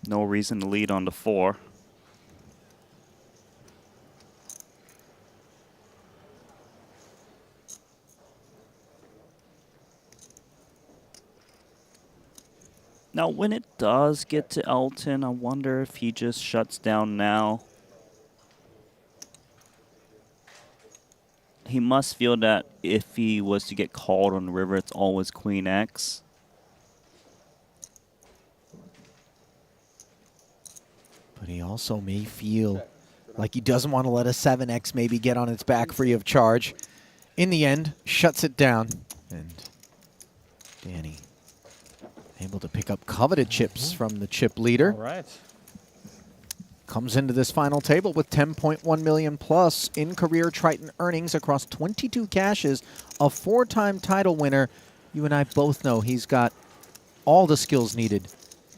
Speaker 2: No reason to lead on the 4. Now, when it does get to Elton, I wonder if he just shuts down now. He must feel that if he was to get called on the river, it's always Queen X.
Speaker 1: But he also may feel like he doesn't want to let a 7x maybe get on its back free of charge. In the end, shuts it down. And Danny able to pick up coveted chips from the chip leader.
Speaker 4: All right.
Speaker 1: Comes into this final table with 10.1 million plus in career Triton earnings across 22 cashes, a 4-time title winner. you and I both know he's got all the skills needed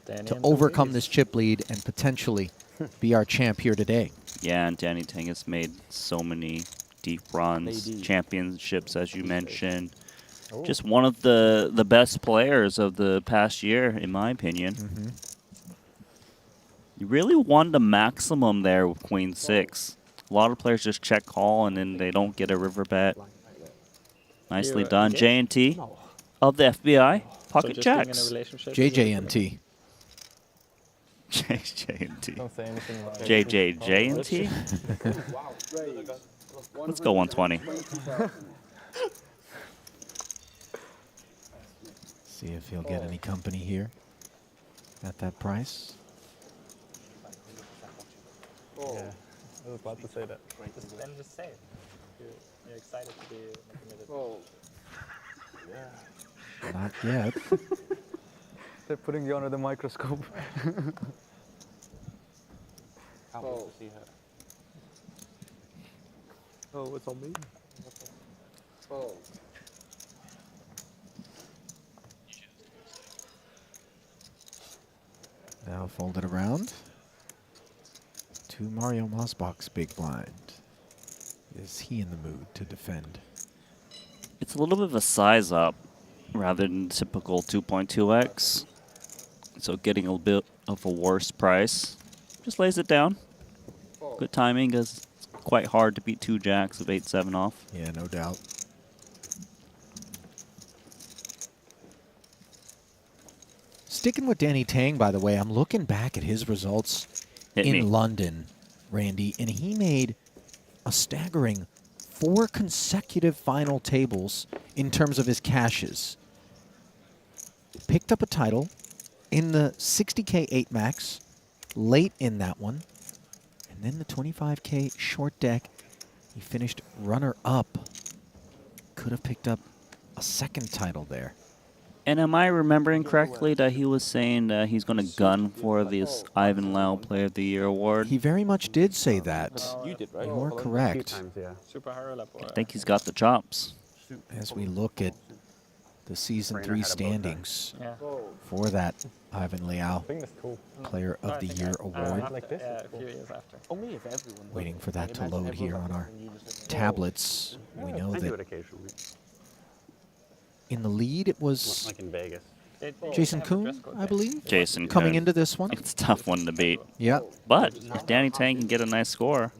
Speaker 1: to overcome this chip lead and potentially be our champ here today.
Speaker 2: Yeah, and Danny Tang has made so many deep runs, championships, as you mentioned. Just one of the best players of the past year, in my opinion. You really won the maximum there with Queen 6. A lot of players just check call and then they don't get a river bet. Nicely done. J&T of the FBI. Pocket checks.
Speaker 1: JJNT.
Speaker 2: JJNT.
Speaker 4: Don't say anything like
Speaker 2: JJJNT? Let's go 120.
Speaker 1: See if he'll get any company here at that price.
Speaker 4: Yeah, I was about to say that. Then just say it. You're excited to be committed.
Speaker 1: Not yet.
Speaker 4: They're putting you under the microscope.
Speaker 5: I'll see her. Oh, it's on me.
Speaker 1: Now fold it around to Mario Mosbach's big blind. Is he in the mood to defend?
Speaker 2: It's a little bit of a size up rather than typical 2.2x. So getting a bit of a worse price. Just lays it down. Good timing because it's quite hard to beat 2 jacks of 8-7 off.
Speaker 1: Yeah, no doubt. Sticking with Danny Tang, by the way, I'm looking back at his results in London, Randy, and he made a staggering 4 consecutive final tables in terms of his cashes. Picked up a title in the 60K 8 max, late in that one, and then the 25K short deck, he finished runner-up. Could have picked up a second title there.
Speaker 2: And am I remembering correctly that he was saying that he's going to gun for this Ivan Lau Player of the Year award?
Speaker 1: He very much did say that.
Speaker 5: You did, right?
Speaker 1: You're correct.
Speaker 7: Times, yeah.
Speaker 2: I think he's got the chops.
Speaker 1: As we look at the Season 3 standings for that Ivan Liao Player of the Year award.
Speaker 4: Like this? Yeah, a few years after.
Speaker 5: Only if everyone.
Speaker 1: Waiting for that to load here on our tablets. We know
Speaker 7: I do it
Speaker 1: that
Speaker 7: occasionally.
Speaker 1: in the lead it was
Speaker 7: Like in Vegas.
Speaker 1: Jason Kuhn, I believe,
Speaker 2: Jason
Speaker 1: coming
Speaker 2: Kuhn.
Speaker 1: into this one.
Speaker 2: It's a tough one to beat.
Speaker 1: Yeah.
Speaker 2: But if Danny Tang can get a nice score,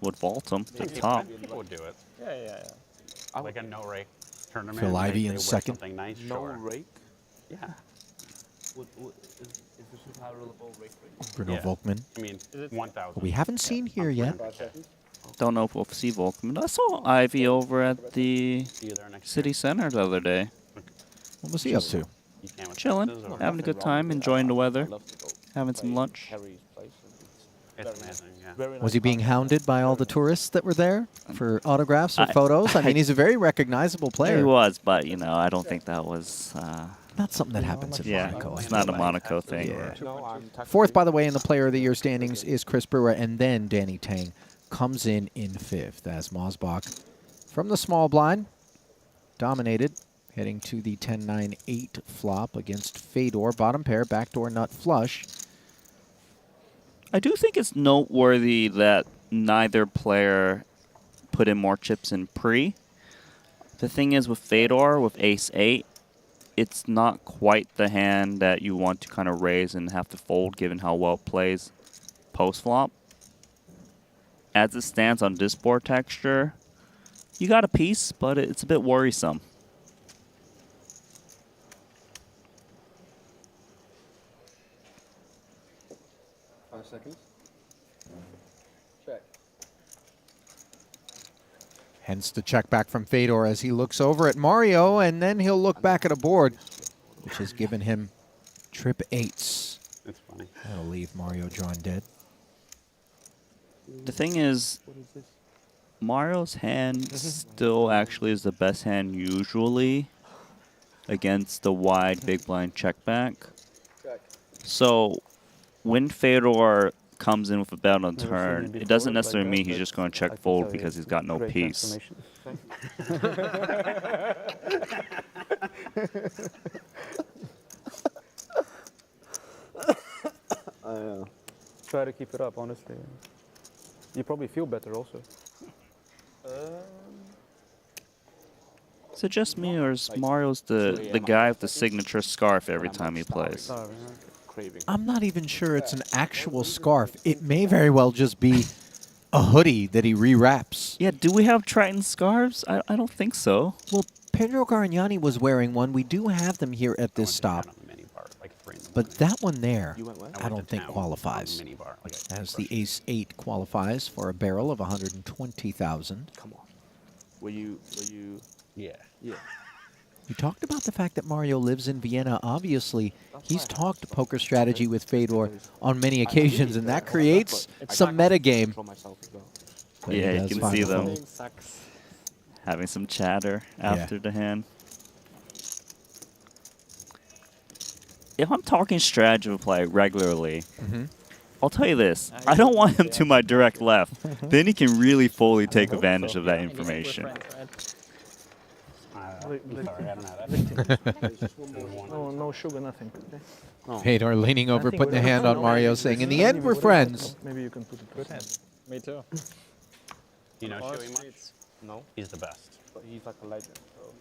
Speaker 2: would vault him to the top.
Speaker 7: People would do it.
Speaker 4: Yeah.
Speaker 7: Like a no rake tournament.
Speaker 1: Phil Ivey
Speaker 7: they
Speaker 1: in
Speaker 7: wear
Speaker 1: second.
Speaker 7: Something nice,
Speaker 5: No
Speaker 7: sure.
Speaker 5: rake?
Speaker 7: Yeah.
Speaker 5: Is the super high rollable rake rate?
Speaker 1: Bruno
Speaker 7: Yeah.
Speaker 1: Volkmann.
Speaker 7: I mean, 1,000.
Speaker 1: We haven't seen here yet.
Speaker 2: Don't know if we'll see Volkman. I saw Ivy over at the
Speaker 7: See you there next
Speaker 2: city center the other day.
Speaker 1: What was he up to?
Speaker 7: year. You can with
Speaker 2: Chilling,
Speaker 7: Texas or-
Speaker 2: having a good time, enjoying the weather, having some lunch.
Speaker 5: Harry's place.
Speaker 7: It's amazing, yeah.
Speaker 5: Very
Speaker 1: Was he
Speaker 5: nice
Speaker 1: being
Speaker 5: concept.
Speaker 1: hounded by all the tourists that were there for autographs or
Speaker 2: I-
Speaker 1: photos? I mean, he's a very recognizable
Speaker 2: He
Speaker 1: player.
Speaker 2: was, but you know, I don't think that was.
Speaker 1: Not something that happens in
Speaker 2: Yeah,
Speaker 1: Monaco.
Speaker 2: it's
Speaker 1: I
Speaker 2: not a
Speaker 1: feel like.
Speaker 2: Monaco thing.
Speaker 1: Yeah.
Speaker 5: No, I'm
Speaker 1: Fourth, by the way, in the Player of the Year standings is Chris Brewer, and then Danny Tang comes in fifth as Mosbach from the small blind, dominated, heading to the 10-9-8 flop against Fedor. Bottom pair, backdoor nut flush.
Speaker 2: I do think it's noteworthy that neither player put in more chips in pre. The thing is with Fedor, with ace-8, it's not quite the hand that you want to kind of raise and have to fold given how well it plays post-flop. As it stands on this board texture, you got a piece, but it's a bit worrisome.
Speaker 6: Seconds. Check.
Speaker 1: Hence the check back from Fedor as he looks over at Mario, and then he'll look back at a board, which has given him trip 8s.
Speaker 7: It's funny.
Speaker 1: That'll leave Mario drawn dead.
Speaker 2: The thing is, Mario's hand still actually is the best hand usually against the wide big blind check back.
Speaker 6: Check.
Speaker 2: So when Fedor comes in with a bet on turn, it doesn't necessarily mean he's just going to check fold because he's got no piece.
Speaker 5: Try to keep it up, honestly. You probably feel better also.
Speaker 2: Is it just me, or is Mario's the guy with the signature scarf every time he plays?
Speaker 5: Craving.
Speaker 1: I'm not even sure it's an actual scarf. It may very well just be a hoodie that he rewraps.
Speaker 2: Yeah, do we have Triton scarves? I don't think so.
Speaker 1: Well, Pedro Garignani was wearing one. We do have them here at this stop. But that one there,
Speaker 5: You went where?
Speaker 1: I don't think qualifies. As the Ace 8 qualifies for a barrel of 120,000.
Speaker 5: Come on. Were you?
Speaker 7: Yeah.
Speaker 5: Yeah.
Speaker 1: You talked about the fact that Mario lives in Vienna. Obviously, he's talked poker strategy with Fedor on many occasions, and that creates some metagame.
Speaker 5: Control myself as well.
Speaker 1: But he
Speaker 2: Yeah, you
Speaker 1: does
Speaker 2: can
Speaker 1: find
Speaker 2: see
Speaker 1: the
Speaker 2: them
Speaker 1: fold.
Speaker 4: Sucks.
Speaker 2: having some chatter after the hand. If I'm talking strategy with play regularly, I'll tell you this. I don't want him to my direct left. Then he can really fully take advantage of that information.
Speaker 7: Sorry, I don't know that.
Speaker 4: No sugar, nothing.
Speaker 1: Fedor leaning over, putting a hand on Mario, saying, in the end, we're friends.
Speaker 4: Maybe you can put it good hand. Me too.
Speaker 7: You know Chewy much?
Speaker 5: No,
Speaker 7: He's the best.
Speaker 5: but he's like a legend. So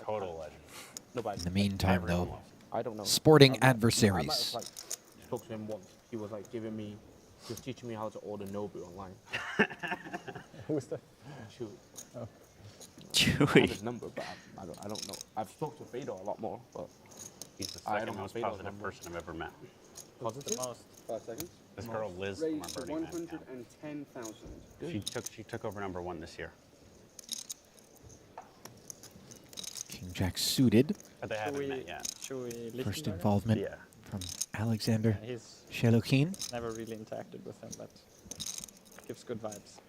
Speaker 7: Total legend.
Speaker 5: no, but
Speaker 1: In the meantime,
Speaker 7: Everyone
Speaker 1: though,
Speaker 7: loves
Speaker 5: I don't know.
Speaker 1: sporting
Speaker 5: I might have,
Speaker 1: adversaries.
Speaker 5: like, spoke to him once. He was like giving me, he was teaching me how to order Nobu online.
Speaker 4: Who's that?
Speaker 5: Shoot. I have
Speaker 2: Chewy.
Speaker 5: his number, but I don't know. I've spoken to Fedor a lot more, but
Speaker 7: He's the
Speaker 5: I
Speaker 7: second
Speaker 5: don't
Speaker 7: most
Speaker 5: know Fedor's
Speaker 7: positive
Speaker 5: number.
Speaker 7: person I've ever met.
Speaker 5: positive.
Speaker 6: 5 seconds.
Speaker 7: This girl Liz from our
Speaker 6: Raised to
Speaker 7: Burning Man camp.
Speaker 6: 110,000.
Speaker 7: She took over #1 this year.
Speaker 1: King Jack suited.
Speaker 7: But they haven't met yet.
Speaker 4: Should we listen
Speaker 1: First
Speaker 4: to him?
Speaker 1: involvement
Speaker 7: Yeah.
Speaker 1: from Alexander
Speaker 4: He's
Speaker 1: Shelukin.
Speaker 4: never really interacted with him, but gives good vibes.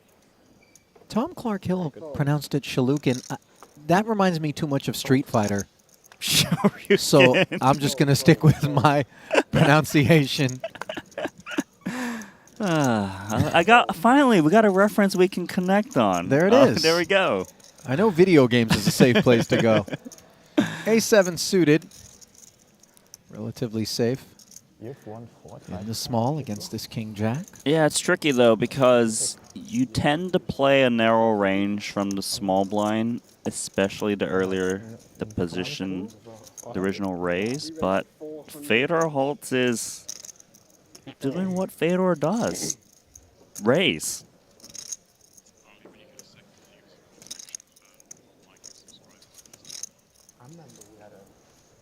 Speaker 1: Tom Clark Hill pronounced it Shelukin. That reminds me too much of Street Fighter. So I'm just going to stick with my pronunciation.
Speaker 2: Finally, we got a reference we can connect on.
Speaker 1: There it is.
Speaker 2: There we go.
Speaker 1: I know video games is a safe place to go. A7 suited. Relatively safe
Speaker 4: You've won 4
Speaker 1: in the small against this King Jack.
Speaker 2: Yeah, it's tricky though because you tend to play a narrow range from the small blind, especially the earlier the position, the original raise. But Fedor Holtz is doing what Fedor does: raise.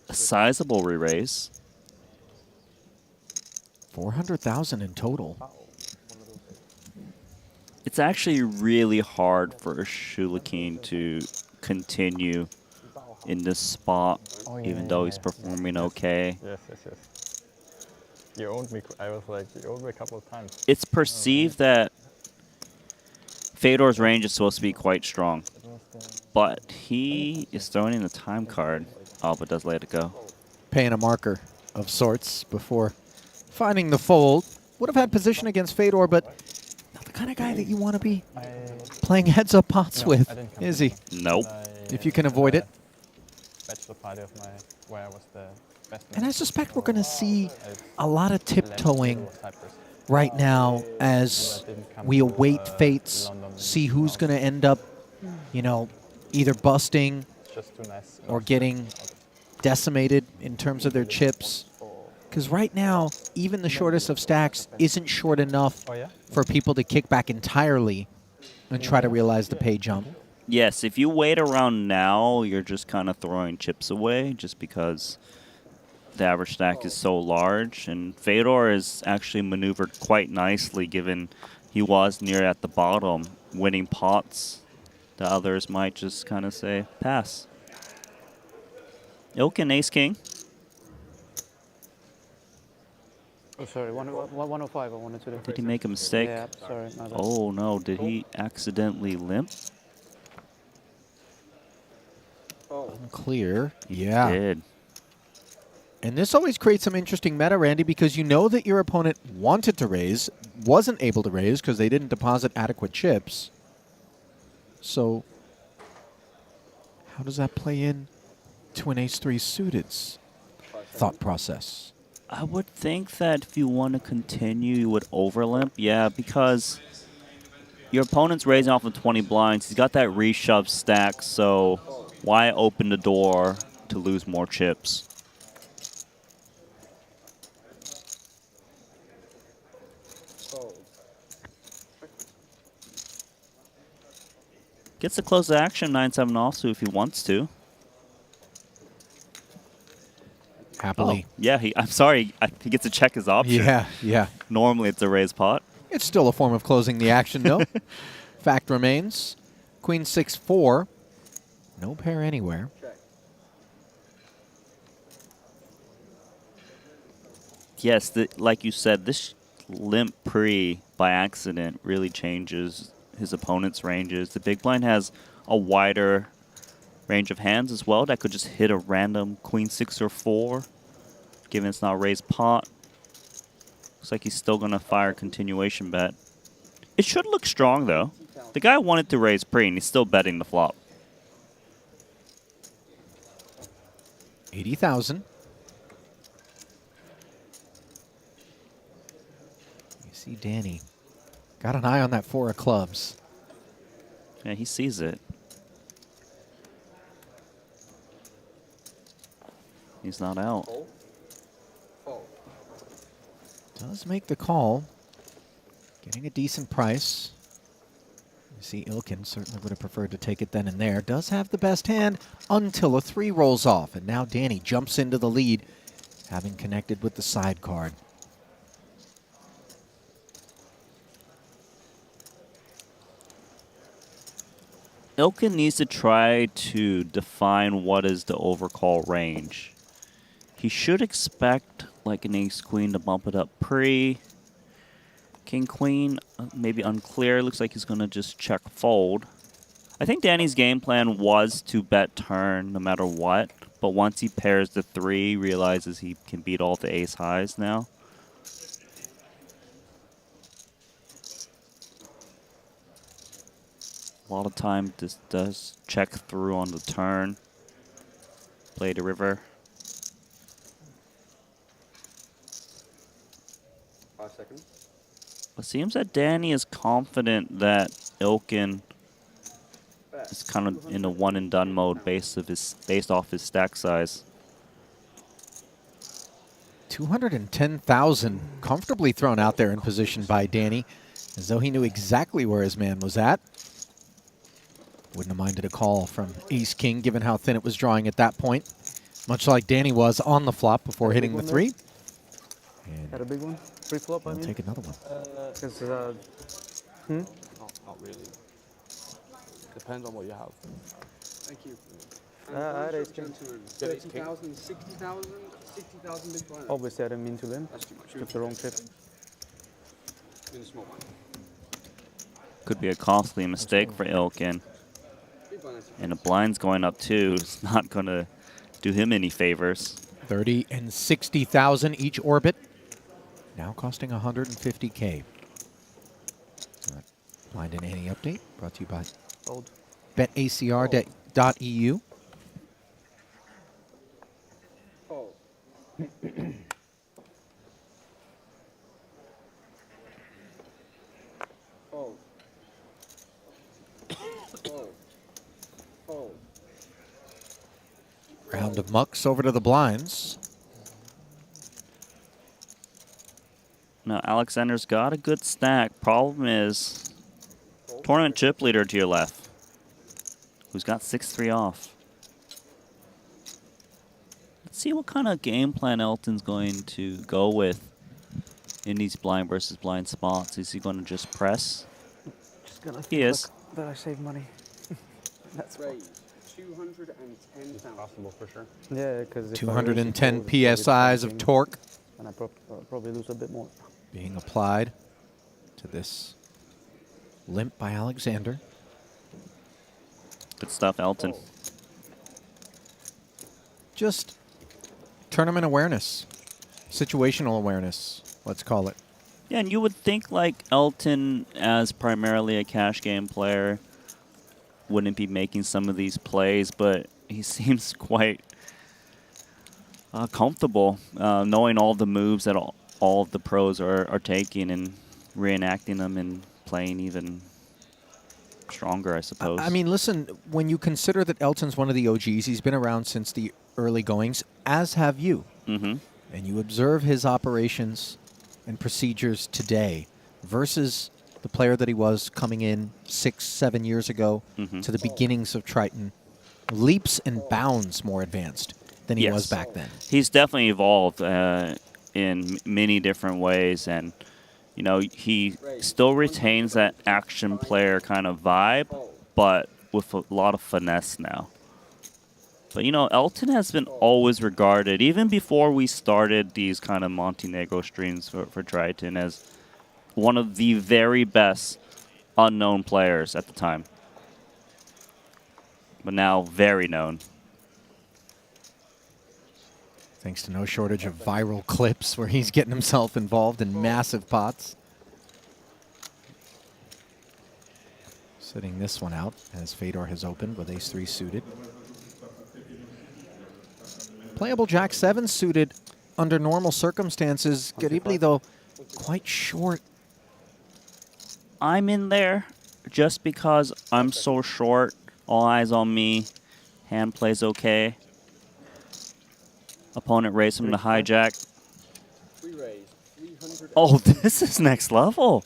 Speaker 2: A sizable re-raise.
Speaker 1: 400,000 in total.
Speaker 2: It's actually really hard for Shelukin to continue in this spot, even though he's performing okay.
Speaker 4: Yes. You owned me. I was like, you owned me a couple of times.
Speaker 2: It's perceived that Fedor's range is supposed to be quite strong, but he is throwing in the time card. Oh, but does let it go.
Speaker 1: Paying a marker of sorts before finding the fold. Would have had position against Fedor, but not the kind of guy that you want to be playing heads-up pots with, is he?
Speaker 2: Nope.
Speaker 1: If you can avoid it.
Speaker 4: Bachelor party of my, where I was the best man.
Speaker 1: And I suspect we're going to see a lot of tiptoeing right now as we await fates, see who's going to end up, you know, either busting
Speaker 4: Just too nice.
Speaker 1: or getting decimated in terms of their chips. Because right now, even the shortest of stacks isn't short enough for people to kick back entirely and try to realize the pay jump.
Speaker 2: Yes, if you wait around now, you're just kind of throwing chips away just because the average stack is so large. And Fedor is actually maneuvered quite nicely given he was near at the bottom, winning pots. The others might just kind of say, pass. Ilk and Ace-King.
Speaker 6: Oh, sorry, 105 I wanted to do.
Speaker 2: Did he make a mistake?
Speaker 6: Yeah, sorry, my bad.
Speaker 2: Oh, no. Did he accidentally limp?
Speaker 1: Unclear. Yeah.
Speaker 2: Did.
Speaker 1: And this always creates some interesting meta, Randy, because you know that your opponent wanted to raise, wasn't able to raise because they didn't deposit adequate chips. So how does that play in twin ace-3 suited's thought process?
Speaker 2: I would think that if you want to continue, you would overlimp. Yeah, because your opponent's raising off of 20 blinds. He's got that reshove stack, so why open the door to lose more chips? Gets to close the action 9-7 offsuit if he wants to.
Speaker 1: Happily.
Speaker 2: Oh, yeah, I'm sorry. He gets to check his option.
Speaker 1: Yeah, yeah.
Speaker 2: Normally it's a raise pot.
Speaker 1: It's still a form of closing the action, though. Fact remains, queen 6-4. No pair anywhere.
Speaker 2: Yes, like you said, this limp pre by accident really changes his opponent's ranges. The big blind has a wider range of hands as well that could just hit a random queen 6 or 4, given it's not a raised pot. Looks like he's still going to fire a continuation bet. It should look strong, though. The guy wanted to raise pre, and he's still betting the flop.
Speaker 1: 80,000. You see Danny. Got an eye on that 4 of clubs.
Speaker 2: Yeah, he sees it. He's not out.
Speaker 1: Does make the call. Getting a decent price. You see Ilkin certainly would have preferred to take it then and there. Does have the best hand until a 3 rolls off. And now Danny jumps into the lead, having connected with the side card.
Speaker 2: Ilkin needs to try to define what is the overcall range. He should expect like an ace-queen to bump it up pre. King-queen, maybe unclear. Looks like he's going to just check fold. I think Danny's game plan was to bet turn no matter what, but once he pairs the 3, realizes he can beat all the ace highs now. A lot of time this does check through on the turn. Play the river.
Speaker 8: 5 seconds.
Speaker 2: It seems that Danny is confident that Ilkin is kind of in a one and done mode based off his stack size.
Speaker 1: 210,000 comfortably thrown out there in position by Danny, as though he knew exactly where his man was at. Wouldn't have minded a call from ace-king, given how thin it was drawing at that point. Much like Danny was on the flop before hitting the 3. And
Speaker 6: Had a big one? Pre-flop, I
Speaker 1: we'll
Speaker 6: mean?
Speaker 1: take another one.
Speaker 5: Not really. Depends on what you have.
Speaker 8: Thank you.
Speaker 6: I had ace king.
Speaker 8: 30,000, 60,000, 60,000 big blind.
Speaker 6: Obviously, I didn't mean to limp.
Speaker 8: That's too much.
Speaker 6: Took the wrong chip.
Speaker 8: In a small one.
Speaker 2: Could be a costly mistake for Ilkin.
Speaker 8: Big blind, that's
Speaker 2: And the blind's going up too. It's not going to do him any favors.
Speaker 1: 30 and 60,000 each orbit. Now costing 150K. Blind and Annie update brought to you by
Speaker 6: Fold.
Speaker 1: betacr.eu.
Speaker 8: Oh. Oh. Oh. Oh.
Speaker 1: Round of mucks over to the blinds.
Speaker 2: Now, Alexander's got a good stack. Problem is, tournament chip leader to your left, who's got 6-3 off. Let's see what kind of game plan Elton's going to go with in these blind versus blind spots. Is he going to just press?
Speaker 6: Just gonna
Speaker 2: He is.
Speaker 6: that I save money. That's fine.
Speaker 8: Raise 210,000.
Speaker 7: Possible for sure.
Speaker 6: Yeah, because
Speaker 1: 210 PSIs of torque
Speaker 6: and I probably lose a bit more.
Speaker 1: being applied to this limp by Alexander.
Speaker 2: Good stuff, Elton.
Speaker 1: Just tournament awareness, situational awareness, let's call it.
Speaker 2: Yeah, and you would think like Elton, as primarily a cash game player, wouldn't be making some of these plays, but he seems quite Comfortable, knowing all the moves that all of the pros are taking and reenacting them and playing even stronger, I suppose.
Speaker 1: I mean, listen, when you consider that Elton's one of the OGs, he's been around since the early goings, as have you.
Speaker 2: Mm-hmm.
Speaker 1: And you observe his operations and procedures today versus the player that he was coming in 6-7 years ago to the beginnings of Triton, leaps and bounds more advanced than he was back then.
Speaker 2: He's definitely evolved in many different ways, and you know, he still retains that action player kind of vibe, but with a lot of finesse now. But you know, Elton has been always regarded, even before we started these kind of Montenegro streams for Triton, as one of the very best unknown players at the time. But now very known.
Speaker 1: Thanks to no shortage of viral clips where he's getting himself involved in massive pots. Sitting this one out as Fedor has opened with ace-3 suited. Playable Jack-7 suited under normal circumstances. Garibli, though, quite short.
Speaker 2: I'm in there just because I'm so short. All eyes on me. Hand plays okay. Opponent raised him to hijack. Oh, this is next level.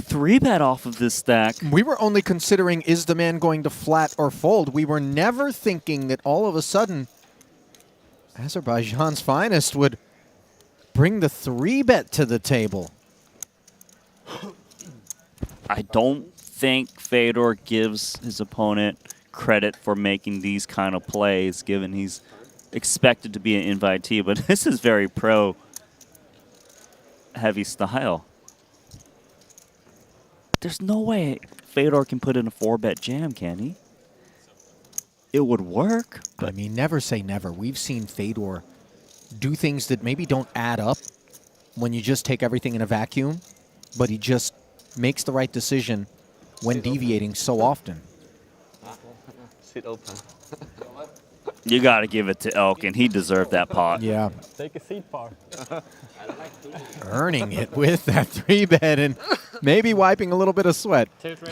Speaker 2: 3-bet off of this stack.
Speaker 1: We were only considering, is the man going to flat or fold? We were never thinking that all of a sudden Azerbaijan's finest would bring the 3-bet to the table.
Speaker 2: I don't think Fedor gives his opponent credit for making these kind of plays, given he's expected to be an invitee, but this is very pro-heavy style. There's no way Fedor can put in a 4-bet jam, can he? It would work.
Speaker 1: But I mean, never say never. We've seen Fedor do things that maybe don't add up when you just take everything in a vacuum, but he just makes the right decision when deviating so often.
Speaker 5: Sit open.
Speaker 2: You got to give it to Elkin. He deserved that pot.
Speaker 1: Yeah.
Speaker 4: Take a seat, Par.
Speaker 1: Earning it with that 3-bet and maybe wiping a little bit of sweat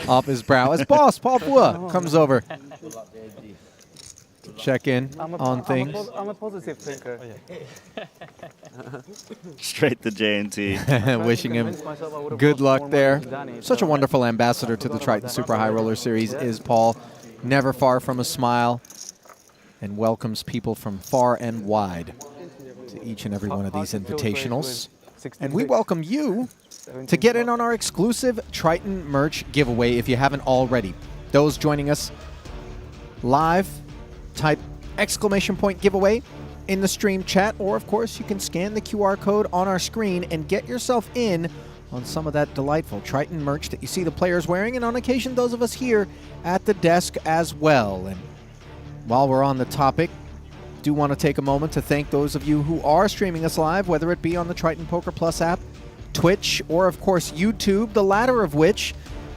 Speaker 1: off his brow as boss Paul Bua comes over to check in on things.
Speaker 6: I'm a positive thinker.
Speaker 2: Straight to J&T.
Speaker 1: Wishing him good luck there. Such a wonderful ambassador to the Triton Super High Roller Series is Paul. Never far from a smile, and welcomes people from far and wide to each and every one of these invitationals. And we welcome you to get in on our exclusive Triton merch giveaway if you haven't already. Those joining us live, type !giveaway in the stream chat, or of course you can scan the QR code on our screen and get yourself in on some of that delightful Triton merch that you see the players wearing, and on occasion those of us here at the desk as well. And while we're on the topic, do want to take a moment to thank those of you who are streaming us live, whether it be on the Triton Poker Plus app, Twitch, or of course YouTube, the latter of which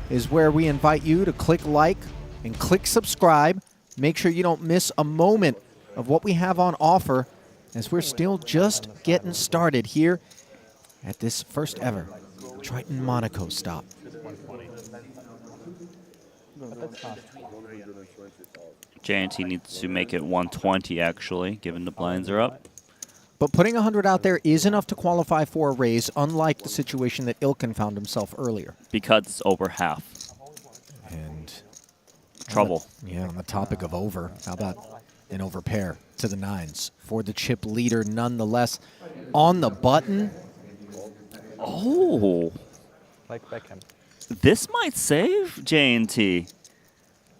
Speaker 1: is where we invite you to click like and click subscribe. Make sure you don't miss a moment of what we have on offer, as we're still just getting started here at this first ever Triton Monaco stop.
Speaker 2: J&T needs to make it 120, actually, given the blinds are up.
Speaker 1: But putting 100 out there is enough to qualify for a raise, unlike the situation that Ilkin found himself earlier.
Speaker 2: Because it's over half.
Speaker 1: And
Speaker 2: trouble.
Speaker 1: On the topic of over, how about an over pair to the 9s for the chip leader nonetheless. On the button.
Speaker 2: Oh.
Speaker 4: Like Beckham.
Speaker 2: This might save J&T.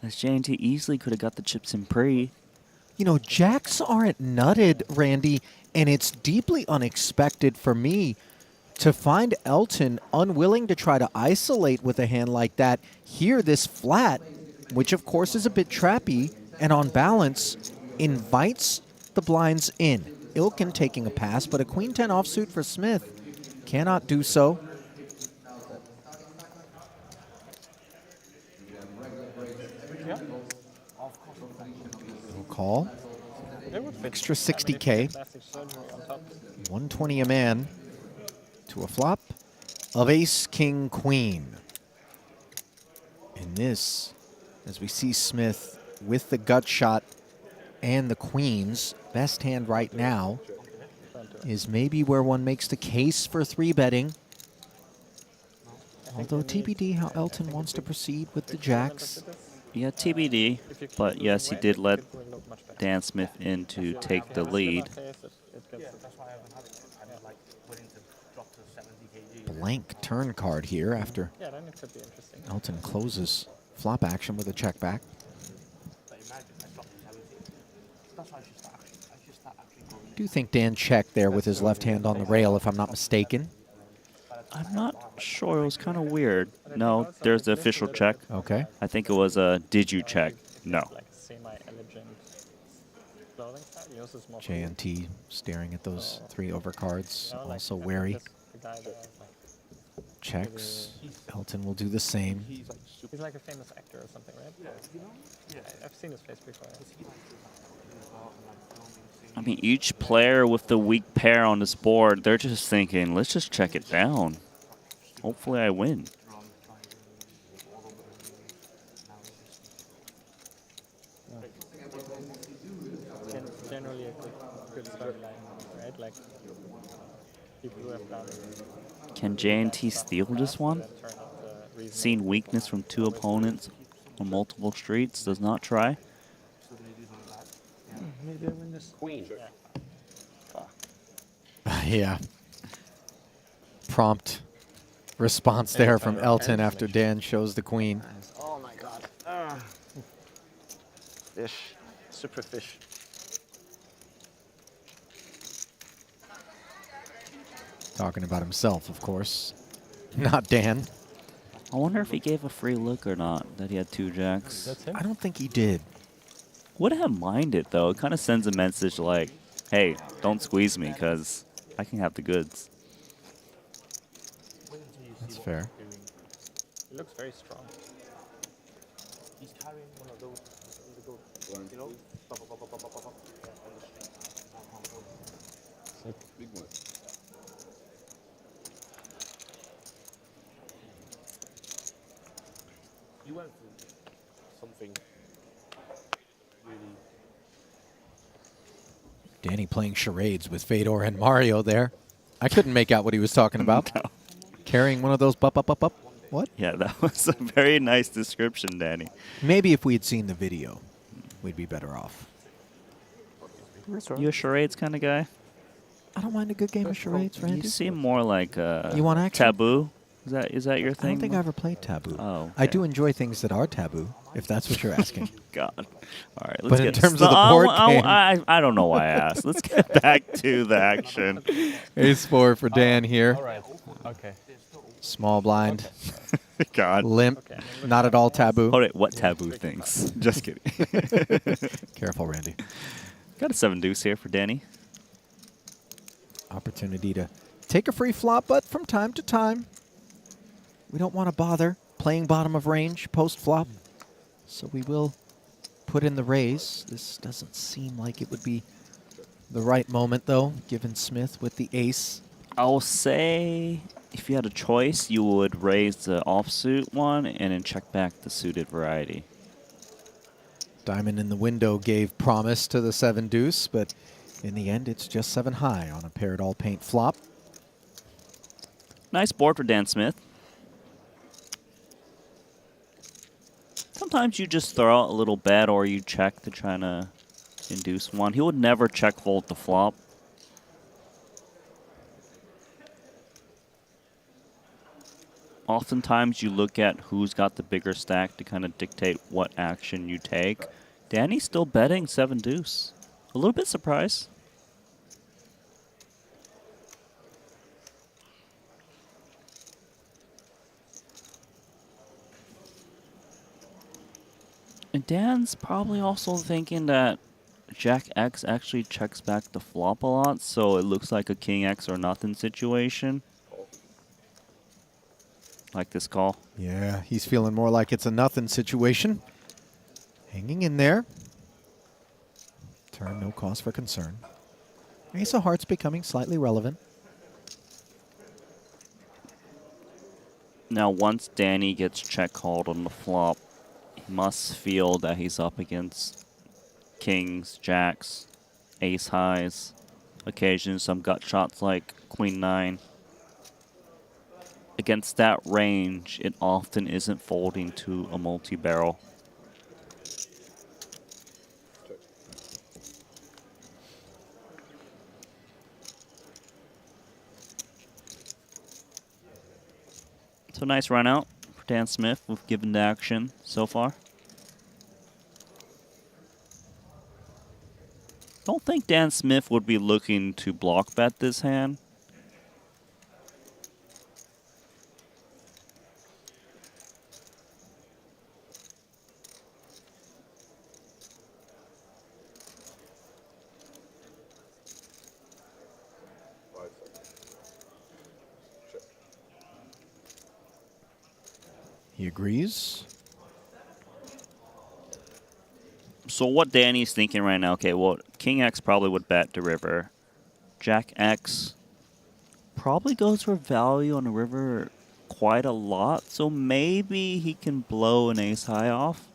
Speaker 2: As J&T easily could have got the chips in pre.
Speaker 1: You know, jacks aren't nutted, Randy, and it's deeply unexpected for me to find Elton unwilling to try to isolate with a hand like that. Here, this flat, which of course is a bit trappy, and on balance, invites the blinds in. Ilkin taking a pass, but a queen 10 offsuit for Smith cannot do so. Call. extra 60K.
Speaker 4: Plastic surgery on top.
Speaker 1: 120 a man to a flop of ace, king, queen. And this, as we see Smith with the gut shot and the queens, best hand right now is maybe where one makes the case for 3-betting. Although TBD how Elton wants to proceed with the jacks.
Speaker 2: Yeah, TBD. But yes, he did let Dan Smith in to take the lead.
Speaker 1: Blank turn card here after
Speaker 4: Yeah, then it could be interesting.
Speaker 1: Elton closes flop action with a check back. I do think Dan checked there with his left hand on the rail, if I'm not mistaken.
Speaker 2: I'm not sure. It was kind of weird. No, there's the official check.
Speaker 1: Okay.
Speaker 2: I think it was a did you check? No.
Speaker 4: Like semi-elegant clothing style. He uses more
Speaker 1: JNT staring at those 3 overcards,
Speaker 4: No, like,
Speaker 1: also
Speaker 4: I think
Speaker 1: wary.
Speaker 4: this- the guy that,
Speaker 1: Checks. Elton will do the same.
Speaker 4: he's like a famous actor or something, right? Yeah. I've seen his face before.
Speaker 2: I mean, each player with the weak pair on this board, they're just thinking, let's just check it down. Hopefully I win.
Speaker 4: Generally a good storyline, right? Like people who have done
Speaker 2: Can JNT steal this one?
Speaker 4: that turn out the reason.
Speaker 2: Seen weakness from 2 opponents on multiple streets, does not try.
Speaker 5: Maybe I win this.
Speaker 7: Queen.
Speaker 1: Yeah. Prompt response there from Elton after Dan shows the queen.
Speaker 5: Oh my god. Fish. Super fish.
Speaker 1: Talking about himself, of course. Not Dan.
Speaker 2: I wonder if he gave a free look or not, that he had 2 jacks.
Speaker 1: I don't think he did.
Speaker 2: Wouldn't have minded, though. It kind of sends a message like, hey, don't squeeze me, because I can have the goods.
Speaker 1: That's fair.
Speaker 4: He looks very strong.
Speaker 5: He's carrying one of those, you know?
Speaker 3: Big one.
Speaker 5: You went through something really.
Speaker 1: Danny playing charades with Fedor and Mario there. I couldn't make out what he was talking about.
Speaker 2: No.
Speaker 1: Carrying one of those up. What?
Speaker 2: Yeah, that was a very nice description, Danny.
Speaker 1: Maybe if we had seen the video, we'd be better off.
Speaker 2: You a charades kind of guy?
Speaker 1: I don't mind a good game of charades,
Speaker 2: You
Speaker 1: Randy.
Speaker 2: seem more like
Speaker 1: You want action?
Speaker 2: Taboo. Is that your
Speaker 1: I
Speaker 2: thing?
Speaker 1: don't think I ever played Taboo.
Speaker 2: Oh,
Speaker 1: I
Speaker 2: okay.
Speaker 1: do enjoy things that are taboo, if that's what you're asking.
Speaker 2: God. All right. Let's
Speaker 1: But in
Speaker 2: get
Speaker 1: terms of the board game-
Speaker 2: I don't know why I asked. Let's get back to the action.
Speaker 1: Ace-4 for Dan here.
Speaker 4: All right. Okay.
Speaker 1: Small blind.
Speaker 2: God.
Speaker 1: Limp.
Speaker 4: Okay.
Speaker 1: Not at all taboo.
Speaker 2: Hold it. What taboo things? Just kidding.
Speaker 1: Careful, Randy.
Speaker 2: Got a 7 deuce here for Danny.
Speaker 1: Opportunity to take a free flop, but from time to time, we don't want to bother playing bottom of range post-flop. So we will put in the raise. This doesn't seem like it would be the right moment, though, given Smith with the ace.
Speaker 2: I'll say if you had a choice, you would raise the offsuit one and then check back the suited variety.
Speaker 1: Diamond in the window gave promise to the 7 deuce, but in the end, it's just 7 high on a paired all paint flop.
Speaker 2: Nice board for Dan Smith. Sometimes you just throw out a little bet or you check to try to induce one. He would never check fold the flop. Oftentimes you look at who's got the bigger stack to kind of dictate what action you take. Danny's still betting 7 deuce. A little bit surprised. And Dan's probably also thinking that Jack X actually checks back the flop a lot, so it looks like a King X or nothing situation. Like this call.
Speaker 1: Yeah, he's feeling more like it's a nothing situation. Hanging in there. Turn, no cause for concern. Ace of Hearts becoming slightly relevant.
Speaker 2: Now, once Danny gets check called on the flop, he must feel that he's up against kings, jacks, ace highs, occasionally some gut shots like queen 9. Against that range, it often isn't folding to a multi-barrel. So nice run out for Dan Smith with given the action so far. Don't think Dan Smith would be looking to block bet this hand.
Speaker 1: He agrees.
Speaker 2: So what Danny's thinking right now, okay, well, King X probably would bet the river. Jack X probably goes for value on the river quite a lot, so maybe he can blow an ace high off.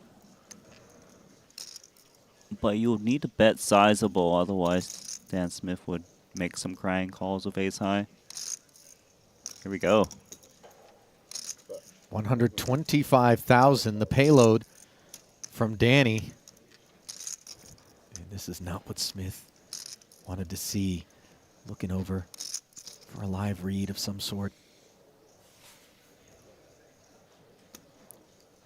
Speaker 2: But you would need to bet sizable, otherwise Dan Smith would make some crying calls with ace high. Here we go.
Speaker 1: 125,000, the payload from Danny. And this is not what Smith wanted to see. Looking over for a live read of some sort.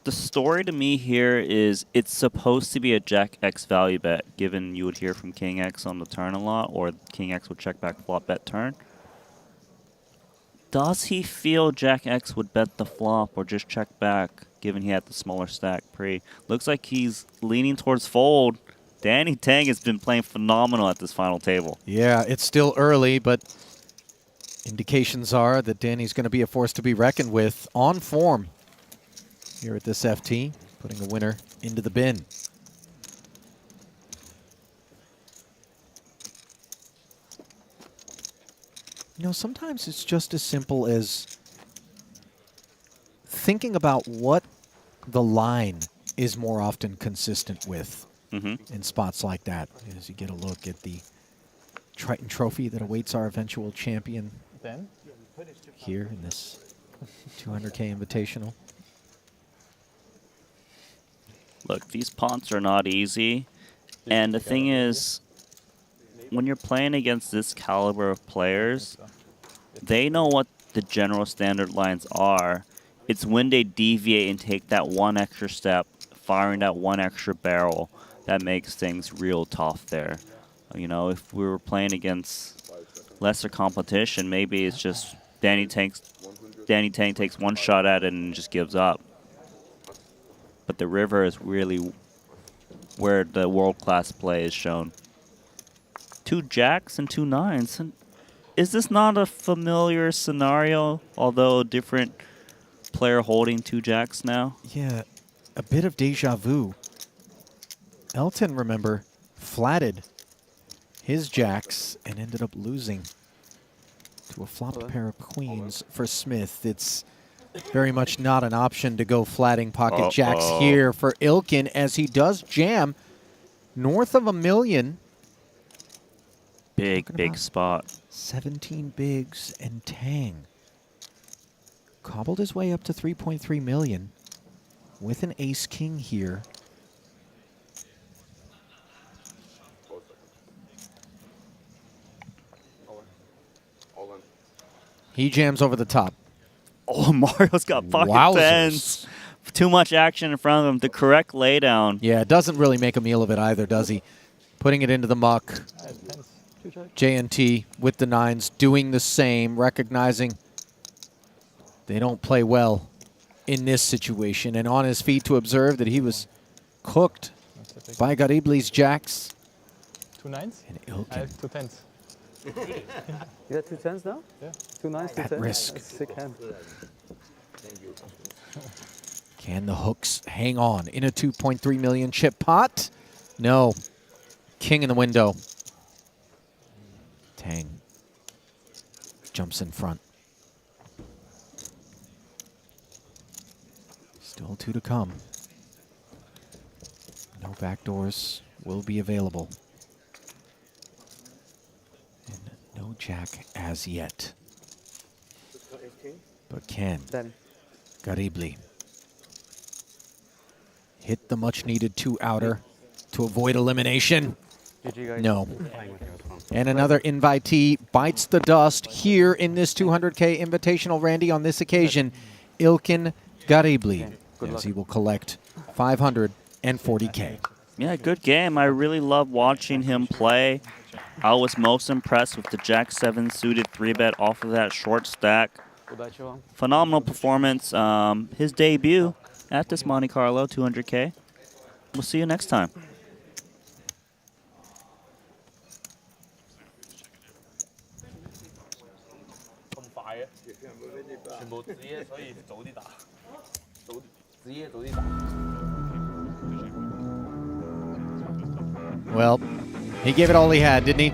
Speaker 2: The story to me here is it's supposed to be a Jack X value bet, given you would hear from King X on the turn a lot, or King X would check back flop bet turn. Does he feel Jack X would bet the flop or just check back, given he had the smaller stack pre? Looks like he's leaning towards fold. Danny Tang has been playing phenomenal at this final table.
Speaker 1: Yeah, it's still early, but indications are that Danny's going to be a force to be reckoned with on form here at this FT, putting a winner into the bin. You know, sometimes it's just as simple as thinking about what the line is more often consistent with in spots like that. As you get a look at the Triton Trophy that awaits our eventual champion here in this 200K Invitational.
Speaker 2: Look, these punts are not easy. And the thing is, when you're playing against this caliber of players, they know what the general standard lines are. It's when they deviate and take that one extra step, firing that one extra barrel, that makes things real tough there. You know, if we were playing against lesser competition, maybe it's just Danny Tang takes one shot at it and just gives up. But the river is really where the world-class play is shown. 2 jacks and 2 nines. And is this not a familiar scenario, although a different player holding 2 jacks now?
Speaker 1: Yeah, a bit of deja vu. Elton, remember, flatted his jacks and ended up losing to a flopped pair of queens for Smith. It's very much not an option to go flatting pocket jacks here for Ilkin, as he does jam north of $1 million.
Speaker 2: Big spot.
Speaker 1: 17 bigs and Tang. Cobbled his way up to 3.3 million with an ace-king here. He jams over the top.
Speaker 2: Oh, Mario's got pocket tens. Too much action in front of him. The correct laydown.
Speaker 1: Yeah, it doesn't really make a meal of it either, does he? Putting it into the muck. JNT with the nines doing the same, recognizing they don't play well in this situation, and on his feet to observe that he was cooked by Garibli's jacks.
Speaker 4: 2 nines?
Speaker 1: And Ilkin.
Speaker 4: I have 2 tens.
Speaker 6: You got 2 tens now?
Speaker 4: Yeah.
Speaker 6: 2 nines, 2
Speaker 1: At
Speaker 6: tens?
Speaker 1: risk.
Speaker 6: That's a sick hand.
Speaker 1: Can the hooks hang on in a 2.3 million chip pot? No. king in the window. Tang jumps in front. Still 2 to come. No backdoors will be available. And no jack as yet. But can
Speaker 6: Then
Speaker 1: Garibli hit the much-needed 2-outer to avoid elimination?
Speaker 6: GG guys.
Speaker 1: No.
Speaker 7: Playing with you was fun.
Speaker 1: And another invitee bites the dust here in this 200K Invitational, Randy, on this occasion. Ilkin Garibli,
Speaker 6: Good
Speaker 1: as
Speaker 6: luck.
Speaker 1: he will collect 540K.
Speaker 2: Yeah, good game. I really love watching him play. I was most impressed with the Jack 7 suited 3-bet off of that short stack.
Speaker 6: Udachio.
Speaker 2: Phenomenal performance. His debut at this Monte-Carlo 200K. We'll see you next time.
Speaker 1: Well, he gave it all he had, didn't he?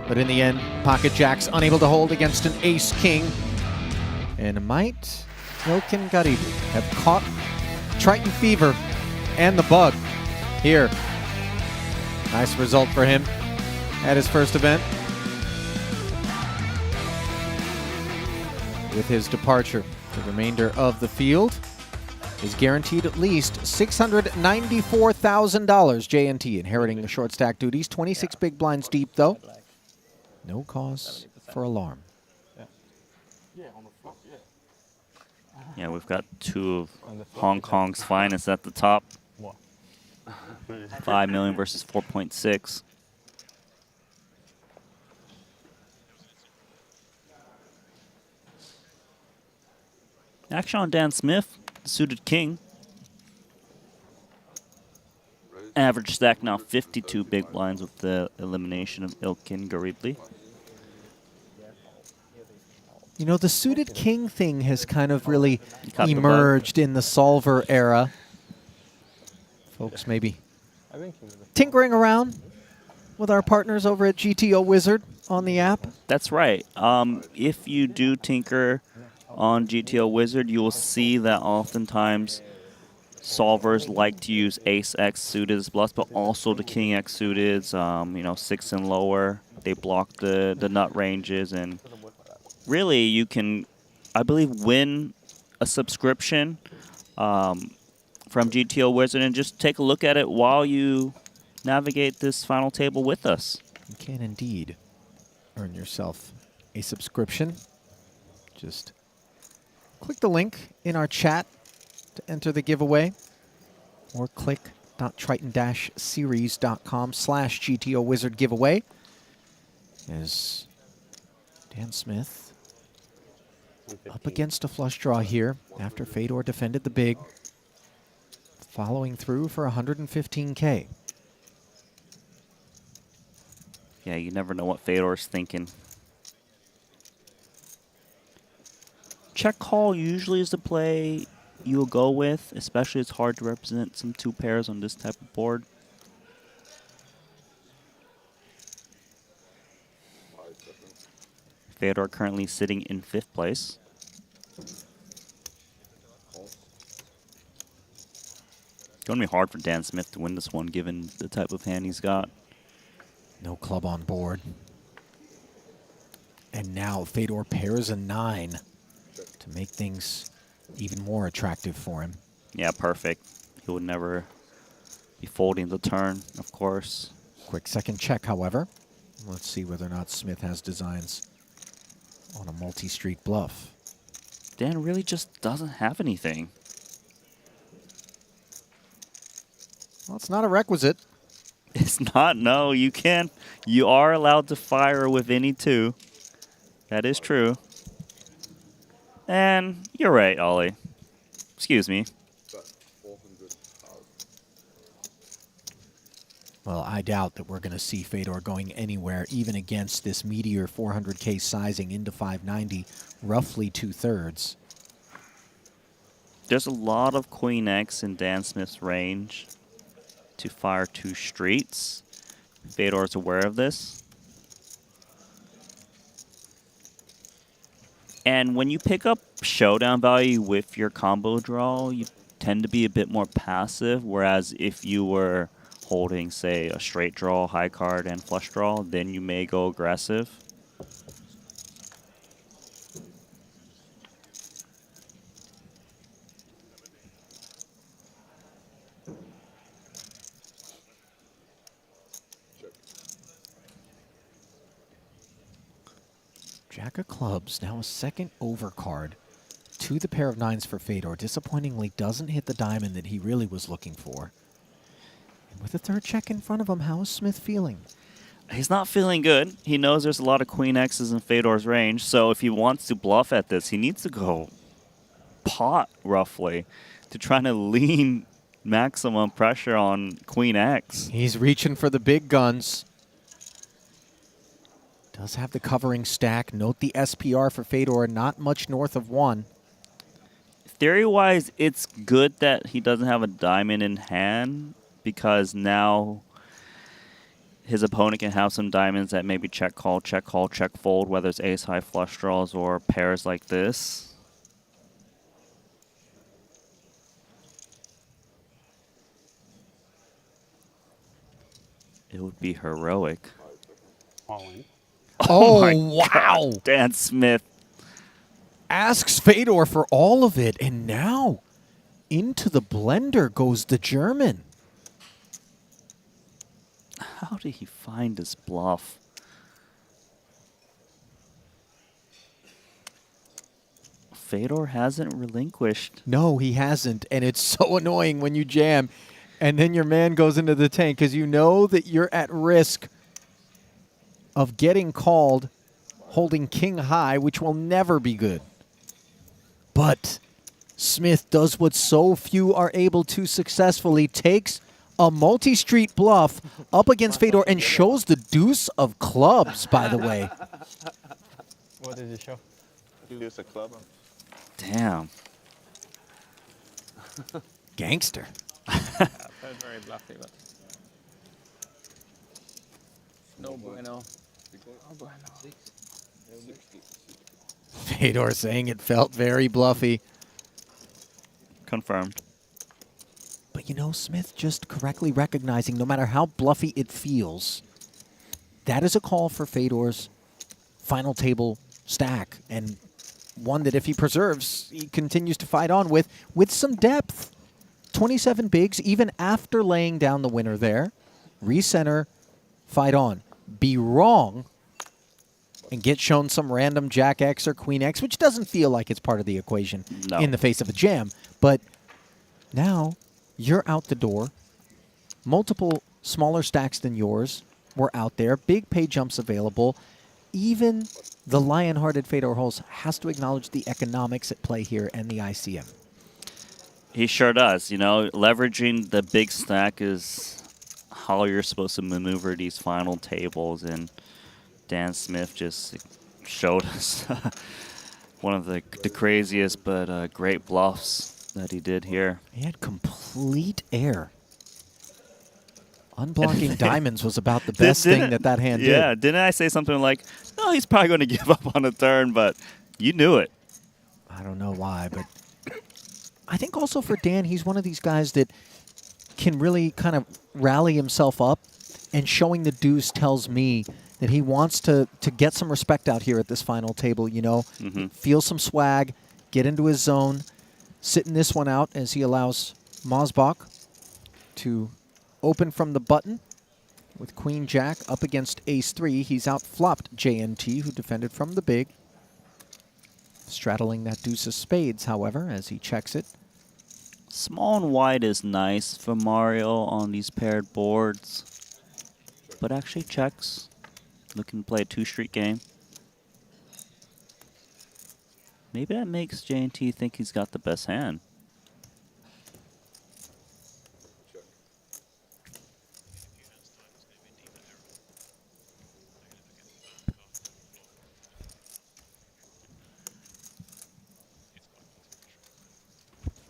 Speaker 1: But in the end, pocket jacks unable to hold against an ace-king. And might Ilkin Garibli have caught Triton fever and the bug here. Nice result for him at his first event. With his departure, the remainder of the field is guaranteed at least $694,000. JNT inheriting the short stack duties. 26 big blinds deep, though. No cause for alarm.
Speaker 2: Yeah, we've got 2 of Hong Kong's finest at the top. 5 million versus 4.6. Action on Dan Smith, the suited king. Average stack now 52 big blinds with the elimination of Ilkin Garibli.
Speaker 1: You know, the suited king thing has kind of really
Speaker 2: Caught the bug.
Speaker 1: emerged in the solver era. Folks maybe tinkering around with our partners over at GTO Wizard on the app.
Speaker 2: That's right. If you do tinker on GTO Wizard, you will see that oftentimes solvers like to use Ace X suited as bluffs, but also the King X suited, 6 and lower. They block the nut ranges, and really you can, I believe, win a subscription from GTO Wizard and just take a look at it while you navigate this final table with us.
Speaker 1: You can indeed earn yourself a subscription. Just click the link in our chat to enter the giveaway, or click triton-series.com/GTO Wizard giveaway. As Dan Smith up against a flush draw here after Fedor defended the big, following through for 115K.
Speaker 2: Yeah, you never know what Fedor's thinking. Check call usually is the play you'll go with, especially it's hard to represent some 2 pairs on this type of board. Fedor currently sitting in 5th place. It's going to be hard for Dan Smith to win this one given the type of hand he's got.
Speaker 1: No club on board. And now Fedor pairs a 9 to make things even more attractive for him.
Speaker 2: Yeah, perfect. He would never be folding the turn, of course.
Speaker 1: Quick second check, however. Let's see whether or not Smith has designs on a multi-street bluff.
Speaker 2: Dan really just doesn't have anything.
Speaker 1: Well, it's not a requisite.
Speaker 2: It's not, no. You can. You are allowed to fire with any 2. That is true. And you're right, Ollie. Excuse me.
Speaker 1: Well, I doubt that we're going to see Fedor going anywhere, even against this meteor 400K sizing into 590, roughly 2/3.
Speaker 2: There's a lot of Queen X in Dan Smith's range to fire 2 streets. Fedor's aware of this. And when you pick up showdown value with your combo draw, you tend to be a bit more passive, whereas if you were holding, say, a straight draw, high card, and flush draw, then you may go aggressive.
Speaker 1: Jack of clubs, now a second overcard to the pair of nines for Fedor. Disappointingly doesn't hit the diamond that he really was looking for. And with a third check in front of him, how is Smith feeling?
Speaker 2: He's not feeling good. He knows there's a lot of queen X's in Fedor's range, so if he wants to bluff at this, he needs to go pot, roughly, to try to lean maximum pressure on queen X.
Speaker 1: He's reaching for the big guns. Does have the covering stack. Note the SPR for Fedor, not much north of 1.
Speaker 2: Theory-wise, it's good that he doesn't have a diamond in hand, because now his opponent can have some diamonds that maybe check call, check fold, whether it's ace-high flush draws or pairs like this. It would be heroic.
Speaker 7: All in.
Speaker 1: Oh,
Speaker 2: my
Speaker 1: wow.
Speaker 2: God, Dan Smith.
Speaker 1: Asks Fedor for all of it, and now into the blender goes the German.
Speaker 2: How did he find this bluff? Fedor hasn't relinquished.
Speaker 1: No, he hasn't, and it's so annoying when you jam, and then your man goes into the tank, because you know that you're at risk of getting called holding king high, which will never be good. But Smith does what so few are able to successfully, takes a multi-street bluff up against Fedor and shows the deuce of clubs, by the way.
Speaker 4: What did you show?
Speaker 5: Deuce of club.
Speaker 2: Damn.
Speaker 1: Gangster.
Speaker 4: Very bluffy, but no bueno. No bueno.
Speaker 1: Fedor saying it felt very bluffy.
Speaker 2: Confirmed.
Speaker 1: But you know, Smith just correctly recognizing no matter how bluffy it feels, that is a call for Fedor's final table stack, and one that if he preserves, he continues to fight on with some depth. 27 bigs, even after laying down the winner there. Recenter, fight on. Be wrong, and get shown some random Jack X or Queen X, which doesn't feel like it's part of the equation in the face of a jam. But now you're out the door. Multiple smaller stacks than yours were out there. Big pay jumps available. Even the lion-hearted Fedor Holz has to acknowledge the economics at play here and the ICM.
Speaker 2: He sure does. You know, leveraging the big stack is how you're supposed to maneuver these final tables, and Dan Smith just showed us one of the craziest but great bluffs that he did here.
Speaker 1: He had complete air. Unblocking diamonds was about the best thing that hand did.
Speaker 2: Yeah, didn't I say something like, no, he's probably going to give up on a turn, but you knew it.
Speaker 1: I don't know why, but I think also for Dan, he's one of these guys that can really kind of rally himself up, and showing the deuce tells me that he wants to get some respect out here at this final table, you know, feel some swag, get into his zone, sitting this one out as he allows Mosbach to open from the button with Queen Jack up against Ace 3. He's out-flopped JNT, who defended from the big. Straddling that deuce of spades, however, as he checks it.
Speaker 2: Small and wide is nice for Mario on these paired boards, but actually checks. Looking to play a two-street game. Maybe that makes JNT think he's got the best hand.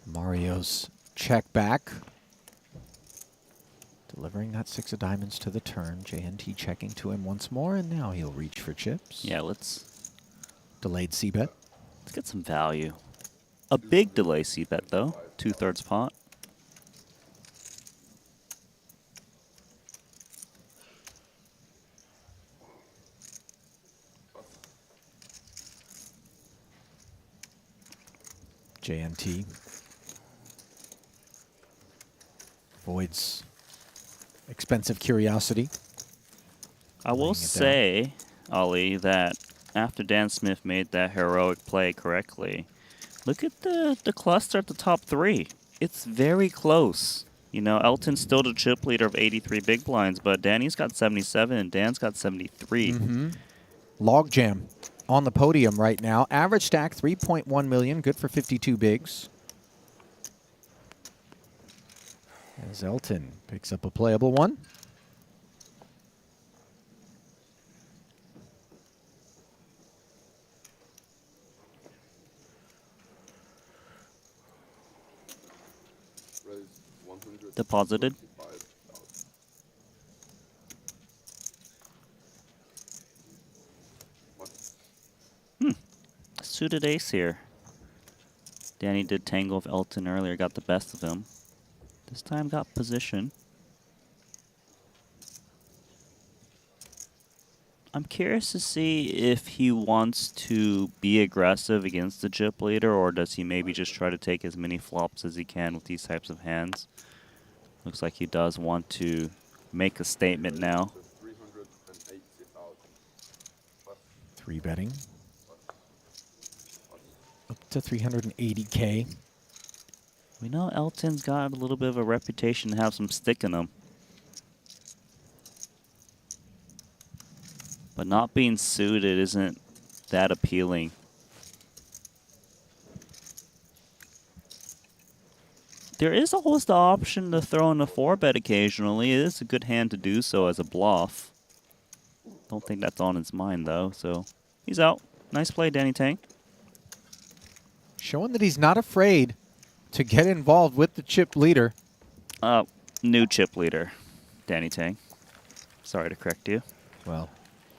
Speaker 1: Mario's check back Delivering that 6 of diamonds to the turn. JNT checking to him once more, and now he'll reach for chips.
Speaker 2: Yeah, let's
Speaker 1: Delayed c-bet.
Speaker 2: get some value. A big delay c-bet, though. 2/3 pot.
Speaker 1: JNT avoids expensive curiosity.
Speaker 2: I will say, Ollie, that after Dan Smith made that heroic play correctly, look at the cluster at the top 3. It's very close. You know, Elton's still the chip leader of 83 big blinds, but Danny's got 77 and Dan's got 73.
Speaker 1: Logjam on the podium right now. Average stack 3.1 million, good for 52 bigs. As Elton picks up a playable one.
Speaker 2: Deposited. Suited ace here. Danny did tangle with Elton earlier, got the best of him. This time got position. I'm curious to see if he wants to be aggressive against the chip leader, or does he maybe just try to take as many flops as he can with these types of hands. Looks like he does want to make a statement now.
Speaker 1: 3 betting. Up to 380K.
Speaker 2: We know Elton's got a little bit of a reputation to have some stick in him. But not being suited isn't that appealing. There is always the option to throw in a 4-bet occasionally. It is a good hand to do so as a bluff. Don't think that's on his mind, though, so he's out. Nice play, Danny Tang.
Speaker 1: Showing that he's not afraid to get involved with the chip leader.
Speaker 2: New chip leader, Danny Tang. Sorry to correct you.
Speaker 1: Well,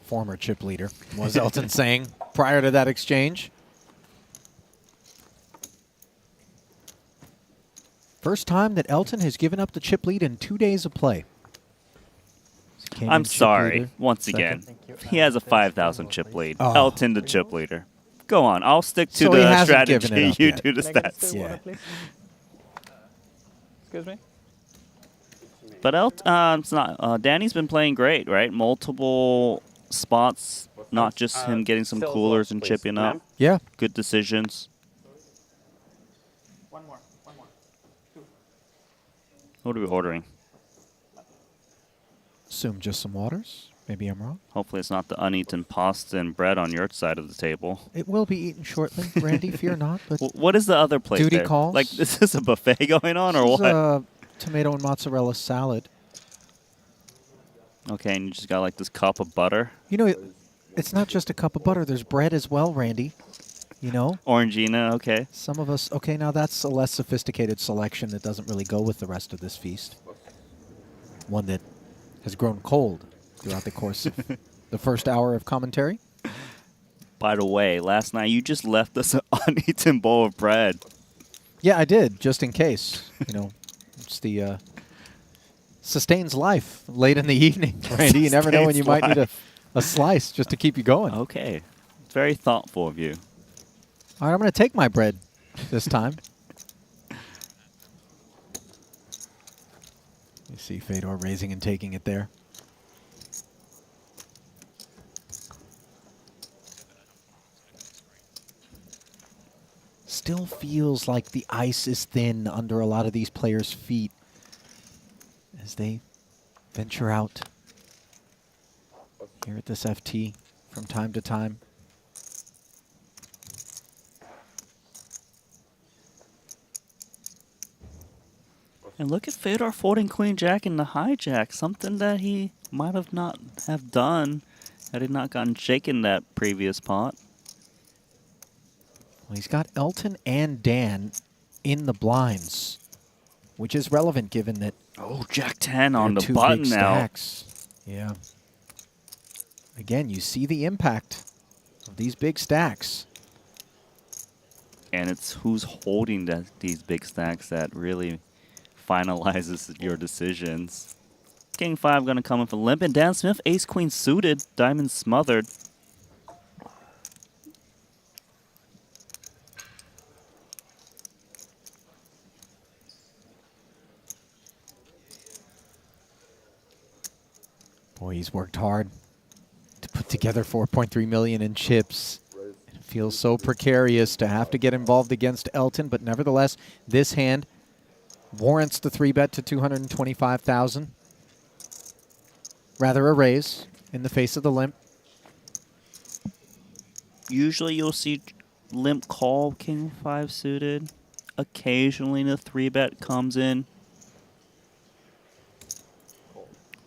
Speaker 1: former chip leader, was Elton saying prior to that exchange. First time that Elton has given up the chip lead in 2 days of play.
Speaker 2: I'm sorry, once again. He has a 5,000 chip lead.
Speaker 1: Oh.
Speaker 2: Elton the chip leader. Go on, I'll stick to
Speaker 1: So he
Speaker 2: the
Speaker 1: hasn't given it
Speaker 2: strategy.
Speaker 1: up
Speaker 2: You
Speaker 1: yet.
Speaker 2: do the
Speaker 4: Negative
Speaker 2: stats.
Speaker 4: 2
Speaker 1: Yeah.
Speaker 4: water, please. Excuse me?
Speaker 2: But it's not. Danny's been playing great, right? Multiple spots, not just him getting some
Speaker 7: Sills
Speaker 2: coolers
Speaker 7: left,
Speaker 2: and
Speaker 7: please,
Speaker 2: chipping up.
Speaker 7: ma'am.
Speaker 1: Yeah.
Speaker 2: Good decisions.
Speaker 4: One more.
Speaker 2: What are we ordering?
Speaker 1: Assume just some waters. Maybe I'm wrong.
Speaker 2: Hopefully it's not the uneaten pasta and bread on your side of the table.
Speaker 1: It will be eaten shortly, Randy, fear not. But
Speaker 2: What is the other plate
Speaker 1: Duty
Speaker 2: there?
Speaker 1: calls.
Speaker 2: Like, is this a buffet going on, or
Speaker 1: this is
Speaker 2: what?
Speaker 1: a tomato and mozzarella salad.
Speaker 2: Okay, and you just got like this cup of butter.
Speaker 1: You know, it's not just a cup of butter. There's bread as well, Randy. You know?
Speaker 2: Orangina, okay.
Speaker 1: Some of us, okay, now that's a less sophisticated selection that doesn't really go with the rest of this feast. One that has grown cold throughout the course of the first hour of commentary.
Speaker 2: By the way, last night you just left us an uneaten bowl of bread.
Speaker 1: Yeah, I did, just in case. You know, it's the sustains life late in the evening, Randy. You never know when you might need a slice just to keep you going.
Speaker 2: Okay. Very thoughtful of you.
Speaker 1: All right, I'm going to take my bread this time. You see Fedor raising and taking it there. Still feels like the ice is thin under a lot of these players' feet as they venture out here at this FT from time to time.
Speaker 2: And look at Fedor folding Queen Jack in the hijack, something that he might have not have done had he not gotten shaken that previous pot.
Speaker 1: Well, he's got Elton and Dan in the blinds, which is relevant given that
Speaker 2: Oh, Jack 10 on
Speaker 1: They're
Speaker 2: the
Speaker 1: two
Speaker 2: button
Speaker 1: big
Speaker 2: now.
Speaker 1: stacks. Yeah. Again, you see the impact of these big stacks.
Speaker 2: And it's who's holding these big stacks that really finalizes your decisions. King 5 going to come in for limp. And Dan Smith, ace queen suited, diamond smothered.
Speaker 1: Boy, he's worked hard to put together 4.3 million in chips. It feels so precarious to have to get involved against Elton, but nevertheless, this hand warrants the 3-bet to 225,000. Rather a raise in the face of the limp.
Speaker 2: Usually you'll see limp call King 5 suited. Occasionally the 3-bet comes in.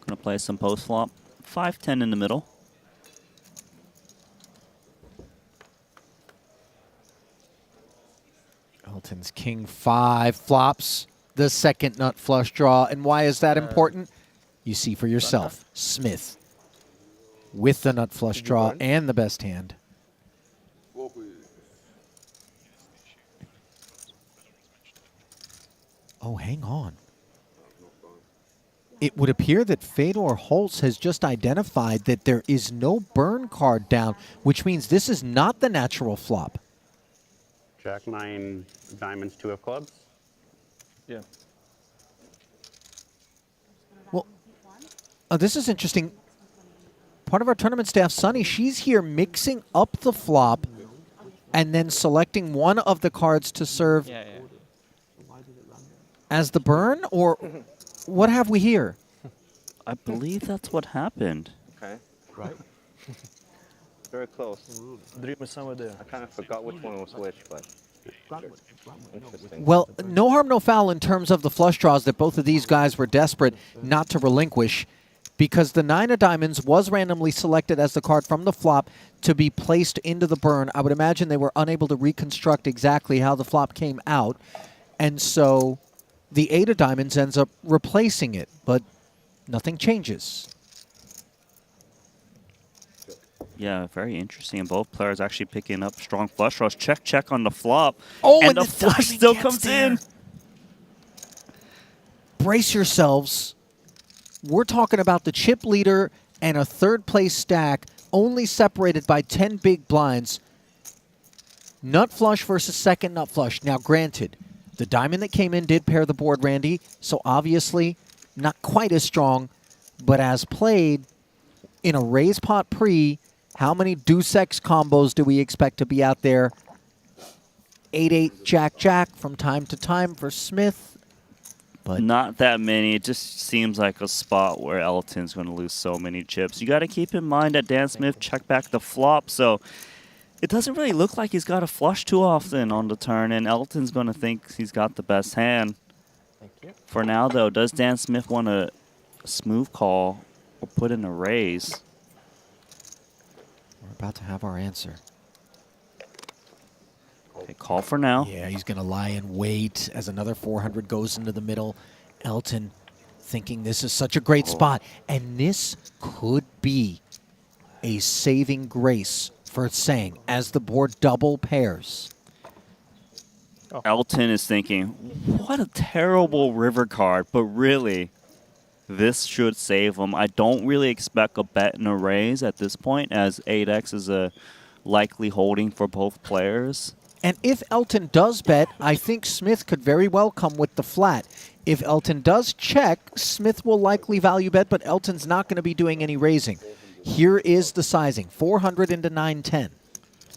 Speaker 2: Gonna play some post flop. 5-10 in the middle.
Speaker 1: Elton's King 5 flops the second nut flush draw. And why is that important? You see for yourself. Smith with the nut flush draw and the best hand. Oh, hang on. It would appear that Fedor Holtz has just identified that there is no burn card down, which means this is not the natural flop.
Speaker 7: Jack 9 diamonds, 2 of clubs.
Speaker 4: Yeah.
Speaker 1: Well, this is interesting. Part of our tournament staff, Sunny, she's here mixing up the flop and then selecting one of the cards to serve as the burn, or what have we here?
Speaker 2: I believe that's what happened.
Speaker 9: Okay. Right. Very close.
Speaker 4: Dream is somewhere there.
Speaker 9: I kind of forgot which one was which, but interesting.
Speaker 1: Well, no harm, no foul in terms of the flush draws that both of these guys were desperate not to relinquish, because the 9 of diamonds was randomly selected as the card from the flop to be placed into the burn. I would imagine they were unable to reconstruct exactly how the flop came out, and so the 8 of diamonds ends up replacing it, but nothing changes.
Speaker 2: Yeah, very interesting. And both players actually picking up strong flush draws. Check, check on the flop.
Speaker 1: Oh, and
Speaker 2: the
Speaker 1: the
Speaker 2: flush
Speaker 1: diamond
Speaker 2: still
Speaker 1: gets
Speaker 2: comes
Speaker 1: there.
Speaker 2: in.
Speaker 1: Brace yourselves. We're talking about the chip leader and a third-place stack, only separated by 10 big blinds. Nut flush versus second nut flush. Now, granted, the diamond that came in did pair the board, Randy, so obviously not quite as strong, but as played in a raise pot pre, how many deuce-X combos do we expect to be out there? 8-8 Jack-Jack from time to time for Smith. But
Speaker 2: not that many. It just seems like a spot where Elton's going to lose so many chips. You got to keep in mind that Dan Smith checked back the flop, so it doesn't really look like he's got a flush too often on the turn, and Elton's going to think he's got the best hand.
Speaker 4: Thank you.
Speaker 2: For now, though, does Dan Smith want a smooth call or put in a raise?
Speaker 1: we're about to have our answer.
Speaker 2: Okay, call for now.
Speaker 1: Yeah, he's going to lie in wait as another 400 goes into the middle. Elton thinking this is such a great spot. And this could be a saving grace for Tseng as the board double pairs.
Speaker 2: Elton is thinking, what a terrible river card, but really, this should save him. I don't really expect a bet and a raise at this point, as 8x is a likely holding for both players.
Speaker 1: And if Elton does bet, I think Smith could very well come with the flat. If Elton does check, Smith will likely value bet, but Elton's not going to be doing any raising. Here is the sizing, 400 into 910.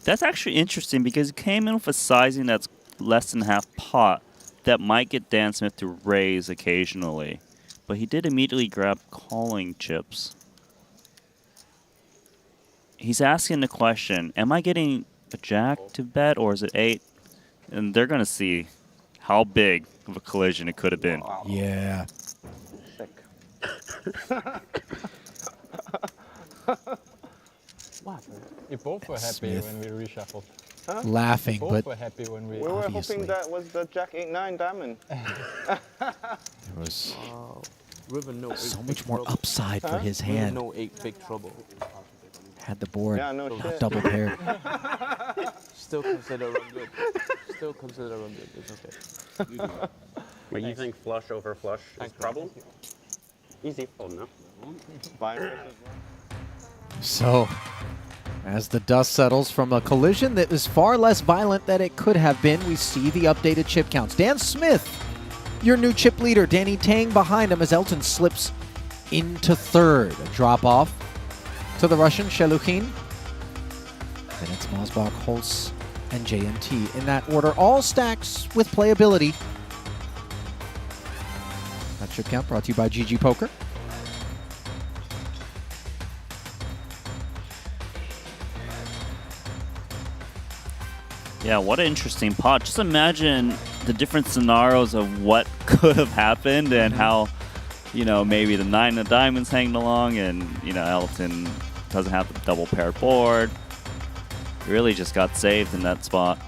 Speaker 2: That's actually interesting because he came in with a sizing that's less than half pot that might get Dan Smith to raise occasionally. But he did immediately grab calling chips. He's asking the question, am I getting a jack to bet or is it 8? And they're going to see how big of a collision it could have been.
Speaker 1: Yeah.
Speaker 4: What? You both were happy
Speaker 1: Smith.
Speaker 4: when we reshuffled.
Speaker 9: Huh?
Speaker 1: Laughing,
Speaker 4: Both
Speaker 1: but
Speaker 4: were happy when we.
Speaker 9: We were
Speaker 1: obviously.
Speaker 9: hoping that was the Jack 8-9 diamond.
Speaker 1: there There was
Speaker 5: River no
Speaker 1: so
Speaker 5: eight,
Speaker 1: much
Speaker 5: big
Speaker 1: more
Speaker 5: trouble.
Speaker 1: upside for his
Speaker 5: River
Speaker 1: hand.
Speaker 5: no eight, big trouble.
Speaker 1: Had the board
Speaker 9: Yeah, no
Speaker 1: not
Speaker 9: shit.
Speaker 1: double paired.
Speaker 5: Still consider run good. Still consider run good. It's okay.
Speaker 7: But you think flush over flush is a problem? Easy fold, no?
Speaker 1: So, as the dust settles from a collision that was far less violent than it could have been, we see the updated chip counts. Dan Smith, your new chip leader. Danny Tang behind him as Elton slips into 3rd. A drop off to the Russian, Shelukin. Then it's Mosbach, Holz, and JMT in that order. All stacks with playability. That chip count brought to you by GG Poker.
Speaker 2: Yeah, what an interesting pot. Just imagine the different scenarios of what could have happened and how, you know, maybe the 9 of diamonds hanging along and, you know, Elton doesn't have the double paired board. He really just got saved in that spot.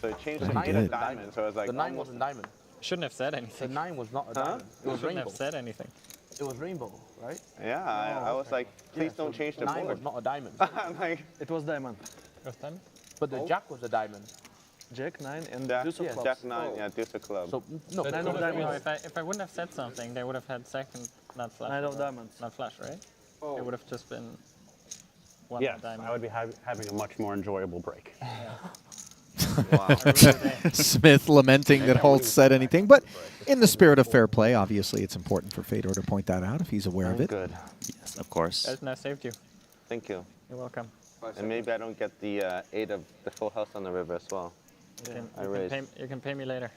Speaker 9: So it changed
Speaker 1: He
Speaker 9: the
Speaker 1: did.
Speaker 9: diamond, so it was like
Speaker 5: The 9
Speaker 9: almost
Speaker 5: wasn't diamond.
Speaker 4: Shouldn't have said
Speaker 5: The
Speaker 4: anything.
Speaker 5: 9 was not a diamond. It was
Speaker 4: Shouldn't
Speaker 5: rainbow.
Speaker 4: have said anything.
Speaker 5: It was rainbow, right?
Speaker 9: Yeah, I was like, please don't change the
Speaker 5: 9
Speaker 9: board.
Speaker 5: was not a diamond.
Speaker 9: I'm like,
Speaker 8: It was diamond.
Speaker 4: First time?
Speaker 5: But the jack was a diamond.
Speaker 8: Jack 9 and
Speaker 9: Jack,
Speaker 8: deuce of clubs.
Speaker 9: Jack 9, yeah, deuce of club.
Speaker 5: So no,
Speaker 4: But
Speaker 8: Nine of
Speaker 4: you know,
Speaker 8: diamonds.
Speaker 4: if I wouldn't have said something, they would have had second, not flush.
Speaker 8: 9 of diamonds.
Speaker 4: Not flush, right?
Speaker 8: Oh.
Speaker 4: It would have just been one
Speaker 7: Yes,
Speaker 4: diamond.
Speaker 7: I would be having a much more enjoyable break.
Speaker 9: Wow.
Speaker 1: Smith lamenting that Holtz said anything, but in the spirit of fair play, obviously it's important for Fedor to point that out if he's aware of it.
Speaker 9: Good.
Speaker 2: Yes, of course.
Speaker 4: Elton, I saved you.
Speaker 9: Thank you.
Speaker 4: You're welcome.
Speaker 9: And maybe I don't get the 8 of the full house on the river as well.
Speaker 4: You can pay me later.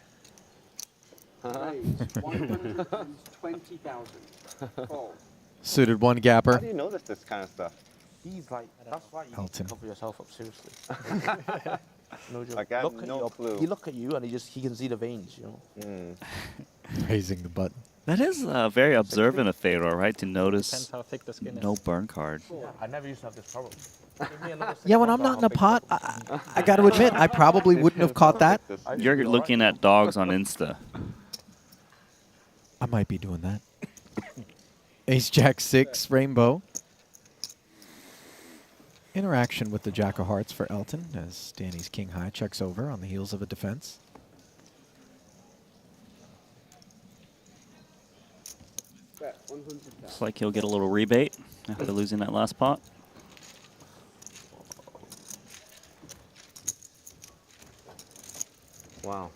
Speaker 8: Raise 120,000. Call.
Speaker 1: Suited one
Speaker 9: How
Speaker 1: gapper.
Speaker 9: do you notice this kind of stuff?
Speaker 5: he's like, that's why you need
Speaker 1: Elton.
Speaker 5: to cover yourself up seriously. No joke.
Speaker 9: Like, I have
Speaker 5: Look at
Speaker 9: no
Speaker 5: your-
Speaker 9: clue.
Speaker 5: He look at you and he can see the veins, you know.
Speaker 1: Raising the button.
Speaker 2: That is very observant of Fedor, right? To
Speaker 4: Depends
Speaker 2: notice
Speaker 4: how thick the skin is.
Speaker 2: no burn card.
Speaker 5: I never used to have this problem. Give me another
Speaker 1: Yeah, when I'm not in a pot, I got to admit, I probably wouldn't have caught that.
Speaker 2: You're looking at dogs on Insta.
Speaker 1: I might be doing that. Ace Jack 6, Rainbow. Interaction with the Jack of Hearts for Elton as Danny's King High checks over on the heels of a defense.
Speaker 8: Bet 100,000.
Speaker 2: Looks like he'll get a little rebate after losing that last pot.
Speaker 9: Wow.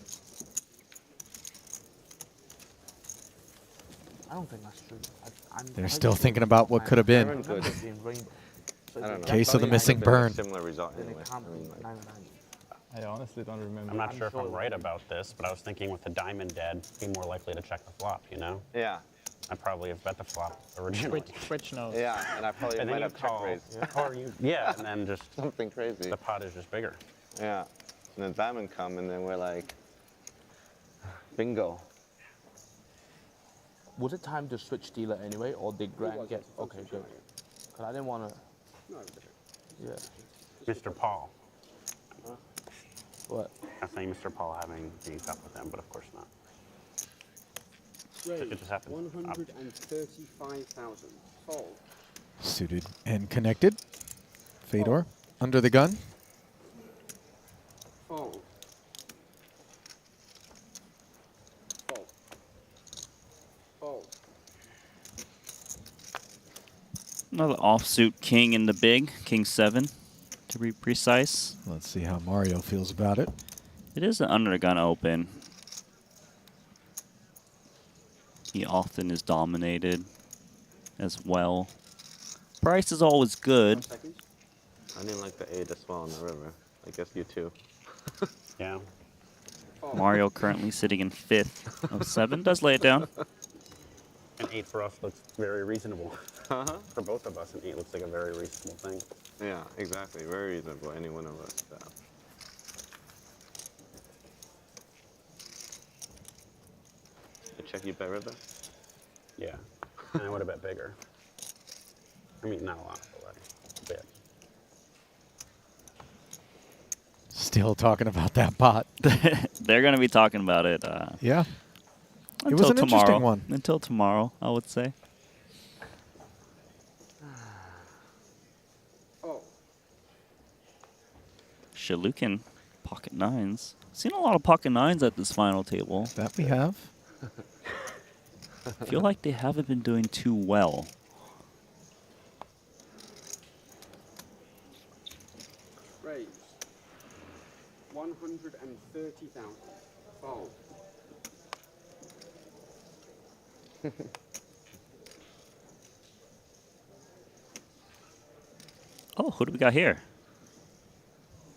Speaker 5: I don't think that's true.
Speaker 1: They're still thinking about what could have been.
Speaker 9: Very good.
Speaker 5: I
Speaker 9: I don't know.
Speaker 1: Case of the missing
Speaker 9: Very
Speaker 1: burn.
Speaker 9: Similar result
Speaker 5: Then it
Speaker 9: anyway.
Speaker 5: can't
Speaker 9: I
Speaker 5: be
Speaker 9: mean, like,
Speaker 5: 9 of diamonds.
Speaker 4: I honestly don't remember.
Speaker 7: I'm not sure if
Speaker 5: sure
Speaker 7: I'm
Speaker 5: it
Speaker 7: right about this, but I was thinking with the diamond dead, be more likely to check the flop, you know?
Speaker 9: yeah.
Speaker 7: I probably have bet the flop originally.
Speaker 4: Twitch knows.
Speaker 9: Yeah, and I probably
Speaker 7: And then
Speaker 9: might
Speaker 7: you
Speaker 9: have check
Speaker 7: call,
Speaker 9: raised.
Speaker 7: or you, yeah, and then just
Speaker 9: Something crazy.
Speaker 7: the pot is just bigger.
Speaker 9: Yeah. And then diamond come, and then we're like, bingo.
Speaker 5: Was it time to switch dealer anyway, or did Grant get? Okay, good. Because I didn't want to.
Speaker 8: No, it wasn't.
Speaker 5: Yeah.
Speaker 7: Mr. Paul.
Speaker 5: What?
Speaker 7: I'm saying Mr. Paul having being tough with them, but of course not.
Speaker 8: Raise
Speaker 7: just happened.
Speaker 8: 135,000. Fold.
Speaker 1: Suited and connected. Fedor under the gun.
Speaker 8: Fold. Fold. Fold.
Speaker 2: Another offsuit king in the big, king 7 to be precise.
Speaker 1: Let's see how Mario feels about it.
Speaker 2: It is an under the gun open. He often is dominated as well. Price is always good.
Speaker 8: 1 second.
Speaker 9: I didn't like the 8 as well on the river. I guess you too.
Speaker 7: Yeah.
Speaker 8: Fold.
Speaker 2: Mario currently sitting in 5th of 7. Does lay it down.
Speaker 7: An 8 for us looks very reasonable. For both of us, an 8 looks like a very reasonable thing.
Speaker 9: Yeah, exactly. Very reasonable. Any one of us. Check you bet river.
Speaker 7: Yeah. And I would have bet bigger. I mean, not a lot, but like a bit.
Speaker 1: Still talking about that pot.
Speaker 2: They're going to be talking about it.
Speaker 1: Yeah. It was an interesting one.
Speaker 2: Until tomorrow, I would say.
Speaker 8: Oh,
Speaker 2: Shalukin, pocket nines. Seen a lot of pocket nines at this final table.
Speaker 1: That we have.
Speaker 2: I feel like they haven't been doing too well.
Speaker 8: raise. 130,000. Fold.
Speaker 2: Oh, who do we got here?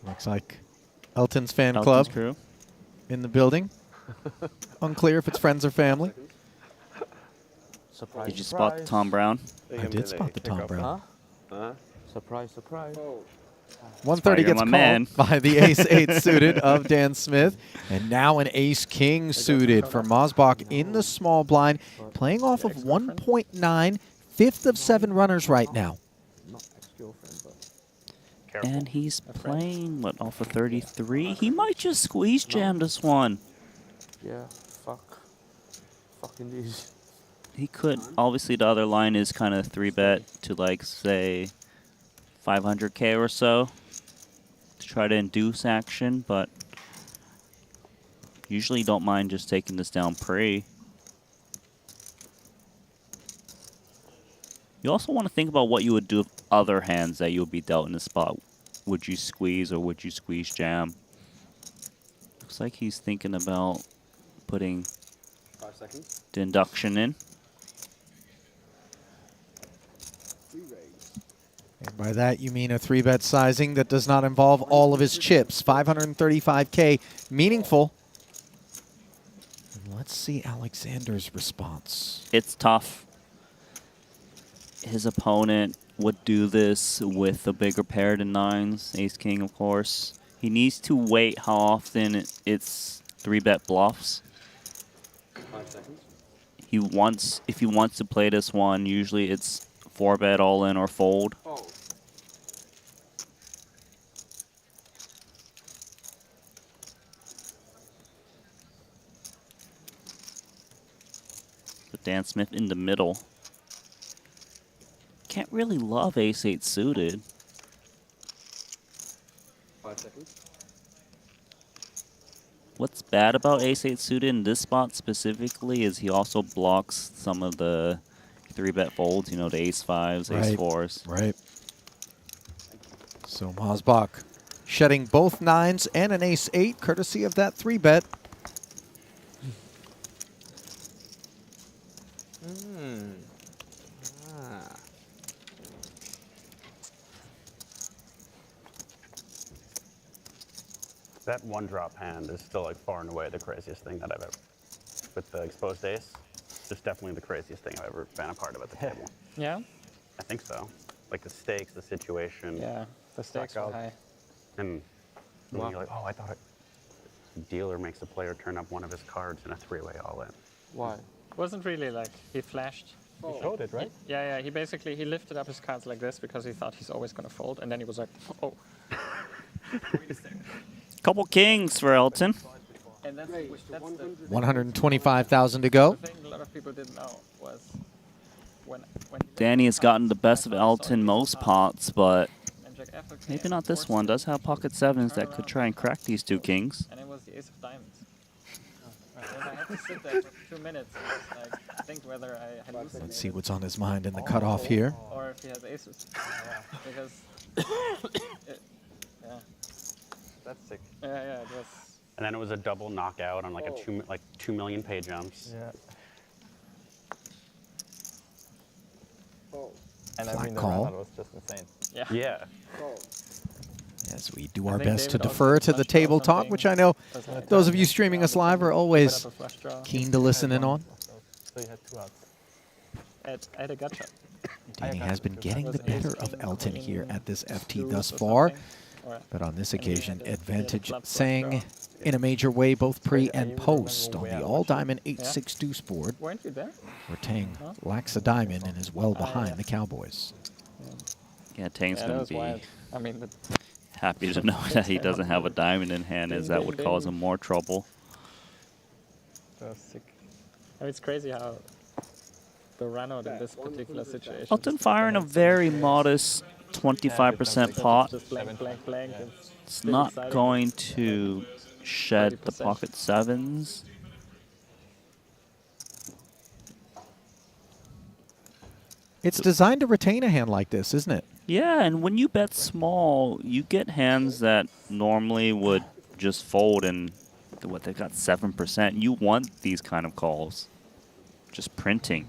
Speaker 1: Looks like Elton's fan
Speaker 2: Elton's
Speaker 1: club
Speaker 2: crew.
Speaker 1: in the building. Unclear if it's friends or family.
Speaker 5: Surprise,
Speaker 2: Did you spot the Tom Brown?
Speaker 1: I did spot the Tom Brown.
Speaker 5: Huh? Surprise, surprise.
Speaker 8: Fold.
Speaker 1: 130
Speaker 2: That's
Speaker 1: gets
Speaker 2: why you're my
Speaker 1: called by the ace-8 suited of Dan Smith. And now an ace-king suited for Mosbach in the small blind, playing off of 1.9, fifth of 7 runners right now.
Speaker 5: Not ex-girlfriend, but
Speaker 7: Careful.
Speaker 2: And he's playing, what, off of 33? He might just squeeze jam this one.
Speaker 5: yeah, fucking these.
Speaker 2: He could. Obviously, the other line is kind of 3-bet to, like, say, 500K or so to try to induce action, but usually don't mind just taking this down pre. You also want to think about what you would do with other hands that you would be dealt in this spot. Would you squeeze or would you squeeze jam? Looks like he's thinking about putting
Speaker 8: 5 seconds.
Speaker 2: the induction in.
Speaker 8: 3 raise.
Speaker 1: And by that, you mean a 3-bet sizing that does not involve all of his chips. 535K, meaningful. And let's see Alexander's response.
Speaker 2: It's tough. His opponent would do this with a bigger pair than nines, ace-king, of course. He needs to wait how often it's 3-bet bluffs.
Speaker 8: 5 seconds.
Speaker 2: If he wants to play this one, usually it's 4-bet all in or fold.
Speaker 8: Fold.
Speaker 2: But Dan Smith in the middle. Can't really love ace-8 suited.
Speaker 8: 5 seconds.
Speaker 2: What's bad about ace-8 suited in this spot specifically is he also blocks some of the 3-bet folds, you know, the ace-5s,
Speaker 1: Right.
Speaker 2: ace-4s.
Speaker 1: Right. So Mosbach shedding both 9s and an ace-8, courtesy of that 3-bet.
Speaker 7: That one drop hand is still like far and away the craziest thing that I've ever, with the exposed ace, just definitely the craziest thing I've ever been a part of at the table.
Speaker 4: Yeah?
Speaker 7: I think so. Like the stakes, the situation.
Speaker 4: Yeah, the stakes were high.
Speaker 7: And then you're like, oh, I thought the dealer makes the player turn up one of his cards in a 3-way all in.
Speaker 5: Why?
Speaker 4: It wasn't really like he flashed.
Speaker 8: Fold.
Speaker 7: Showed it, right?
Speaker 4: Yeah, he basically, he lifted up his cards like this because he thought he's always going to fold, and then he was like, oh.
Speaker 2: Couple kings for Elton.
Speaker 4: And that's,
Speaker 8: Raise to
Speaker 4: that's
Speaker 8: 100.
Speaker 1: 125,000 to go.
Speaker 4: the thing a lot of people didn't know was when he
Speaker 2: Danny has gotten the best of Elton most pots, but
Speaker 4: and Jack F came,
Speaker 2: maybe not this
Speaker 4: forced
Speaker 2: one.
Speaker 4: it,
Speaker 2: Does have pocket 7s that
Speaker 4: turn
Speaker 2: could
Speaker 4: around,
Speaker 2: try and crack these 2 kings.
Speaker 4: and it was the ace of diamonds. And I had to sit there for 2 minutes and just, like, think whether I had hallucinated
Speaker 1: Let's see what's on his mind in the cutoff here.
Speaker 4: or if he has aces. Because yeah,
Speaker 7: That's sick.
Speaker 4: yeah, it was.
Speaker 7: And then it was a double knockout on like
Speaker 8: Oh.
Speaker 7: a 2 million pay jumps.
Speaker 4: Yeah.
Speaker 8: Fold.
Speaker 4: And
Speaker 1: Flat call.
Speaker 4: was just insane. Yeah.
Speaker 7: Yeah.
Speaker 8: Fold.
Speaker 1: As we do
Speaker 4: I
Speaker 1: our
Speaker 4: think
Speaker 1: best to
Speaker 4: David
Speaker 1: defer
Speaker 4: also
Speaker 1: to the
Speaker 4: flushed draw
Speaker 1: table talk,
Speaker 4: something.
Speaker 1: which I know
Speaker 4: Was like
Speaker 1: those
Speaker 4: that.
Speaker 1: of you streaming us live are
Speaker 4: Put
Speaker 1: always
Speaker 4: up a flush draw.
Speaker 1: keen to listen in on.
Speaker 4: So you had 2 outs. I had a gut shot.
Speaker 1: Danny has been getting the
Speaker 4: Was ace
Speaker 1: better of
Speaker 4: king,
Speaker 1: Elton
Speaker 4: queen,
Speaker 1: here at this FT
Speaker 4: deuce
Speaker 1: thus
Speaker 4: or
Speaker 1: far.
Speaker 4: something. Or-
Speaker 1: But on this
Speaker 4: And he had
Speaker 1: occasion,
Speaker 4: a- he had a
Speaker 1: advantage
Speaker 4: club flush
Speaker 1: sang
Speaker 4: draw.
Speaker 1: in a major way both pre
Speaker 4: I
Speaker 1: and
Speaker 4: even
Speaker 1: post
Speaker 4: remember
Speaker 1: on
Speaker 4: where
Speaker 1: the
Speaker 4: I
Speaker 1: all-diamond
Speaker 4: watched it.
Speaker 1: 8-6 deuce board,
Speaker 4: Weren't you there?
Speaker 1: where Tang
Speaker 4: Huh?
Speaker 1: lacks a diamond and is well
Speaker 4: yeah.
Speaker 1: behind the Cowboys.
Speaker 2: Yeah, Tang's
Speaker 4: Yeah, that
Speaker 2: going
Speaker 4: was
Speaker 2: to be
Speaker 4: wild. I mean, but
Speaker 2: happy to know that he doesn't have a diamond in hand, as that would cause him more trouble.
Speaker 4: that was sick. mean, it's crazy how the run out in this particular situation.
Speaker 2: Elton firing a very modest 25% pot.
Speaker 4: Just blank, blank, blank.
Speaker 2: It's not going to shed the pocket sevens.
Speaker 1: It's designed to retain a hand like this, isn't it?
Speaker 2: Yeah, and when you bet small, you get hands that normally would just fold and what they got 7%. You want these kind of calls. Just printing.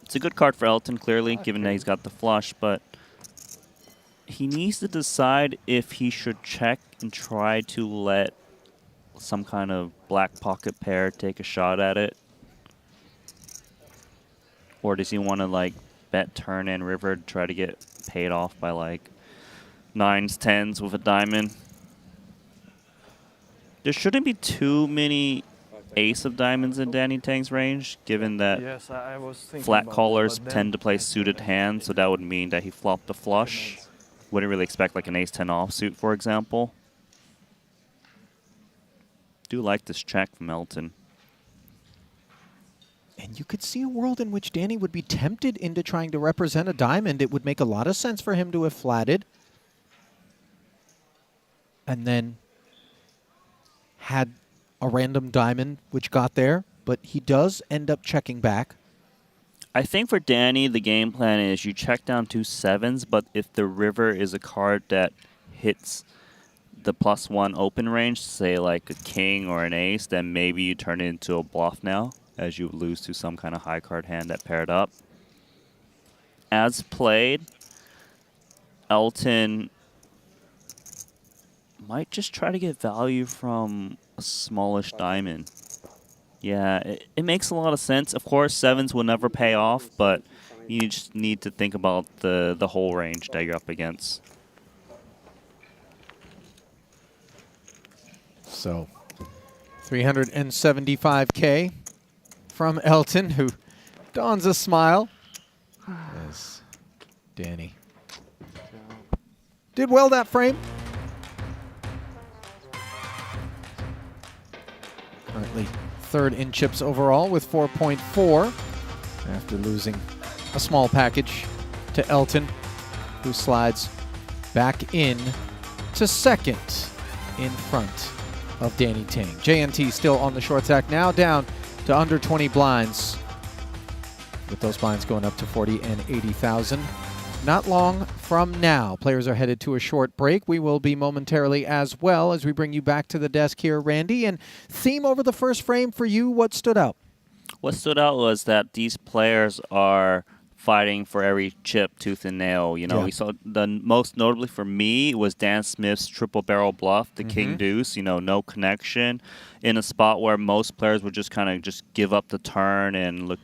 Speaker 2: It's a good card for Elton, clearly, given that he's got the flush, but he needs to decide if he should check and try to let some kind of black pocket pair take a shot at it. Or does he want to, like, bet turn and river to try to get paid off by, like, 9s, 10s with a diamond? There shouldn't be too many ace of diamonds in Danny Tang's range, given that
Speaker 5: Yes, I was thinking
Speaker 2: flat
Speaker 5: about
Speaker 2: callers
Speaker 5: that, but
Speaker 2: tend to play
Speaker 5: then-
Speaker 2: suited hands, so that would mean that he flopped a flush. Wouldn't really expect like an ace-10 offsuit, for example. Do like this check from Elton.
Speaker 1: And you could see a world in which Danny would be tempted into trying to represent a diamond. It would make a lot of sense for him to have flatted. And then had a random diamond which got there, but he does end up checking back.
Speaker 2: I think for Danny, the game plan is you check down 2 7s, but if the river is a card that hits the +1 open range, say like a king or an ace, then maybe you turn it into a bluff now, as you lose to some kind of high card hand that paired up. As played, Elton might just try to get value from a smallish diamond. Yeah, it makes a lot of sense. Of course, 7s will never pay off, but you just need to think about the whole range that you're up against.
Speaker 1: So, 375K from Elton, who dons a smile as Danny did well that frame. Currently third in chips overall with 4.4 after losing a small package to Elton, who slides back in to second in front of Danny Tang. JNT still on the short stack, now down to under 20 blinds, with those blinds going up to 40 and 80,000. Not long from now, players are headed to a short break. We will be momentarily as well as we bring you back to the desk here, Randy. And theme over the first frame for you, what stood out?
Speaker 2: What stood out was that these players are fighting for every chip, tooth and nail. You know,
Speaker 1: Yeah.
Speaker 2: we saw the most notably for me was Dan Smith's triple barrel bluff, the king deuce. You know, no connection in a spot where most players would just kind of just give up the turn and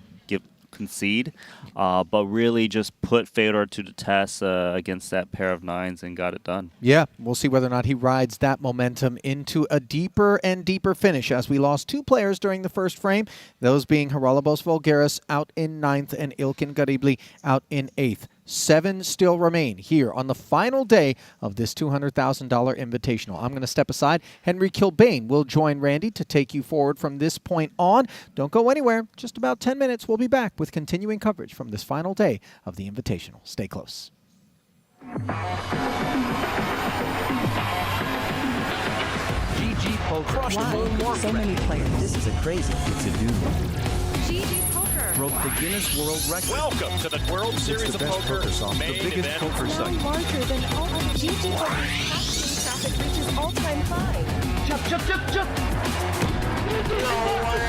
Speaker 2: concede, but really just put Fedor to the test against that pair of 9s and got it done.
Speaker 1: Yeah, we'll see whether or not he rides that momentum into a deeper and deeper finish, as we lost 2 players during the first frame, those being Haralabos Vulgaris out in 9th and Ilkin Garibli out in 8th. 7 still remain here on the final day of this $200,000 invitational. I'm going to step aside. Henry Kilbane will join Randy to take you forward from this point on. Don't go anywhere. Just about 10 minutes. We'll be back with continuing coverage from this final day of the invitational. Stay close.
Speaker 10: GG Poker.
Speaker 11: Why so many players? This is a crazy thing to do.
Speaker 10: GG Poker.
Speaker 11: Broke the Guinness World Record.
Speaker 12: Welcome to the World Series of Poker, main event.
Speaker 10: Larger than all of GG Poker's traffic reaches all-time high.
Speaker 12: Jump, jump, jump, jump! No way!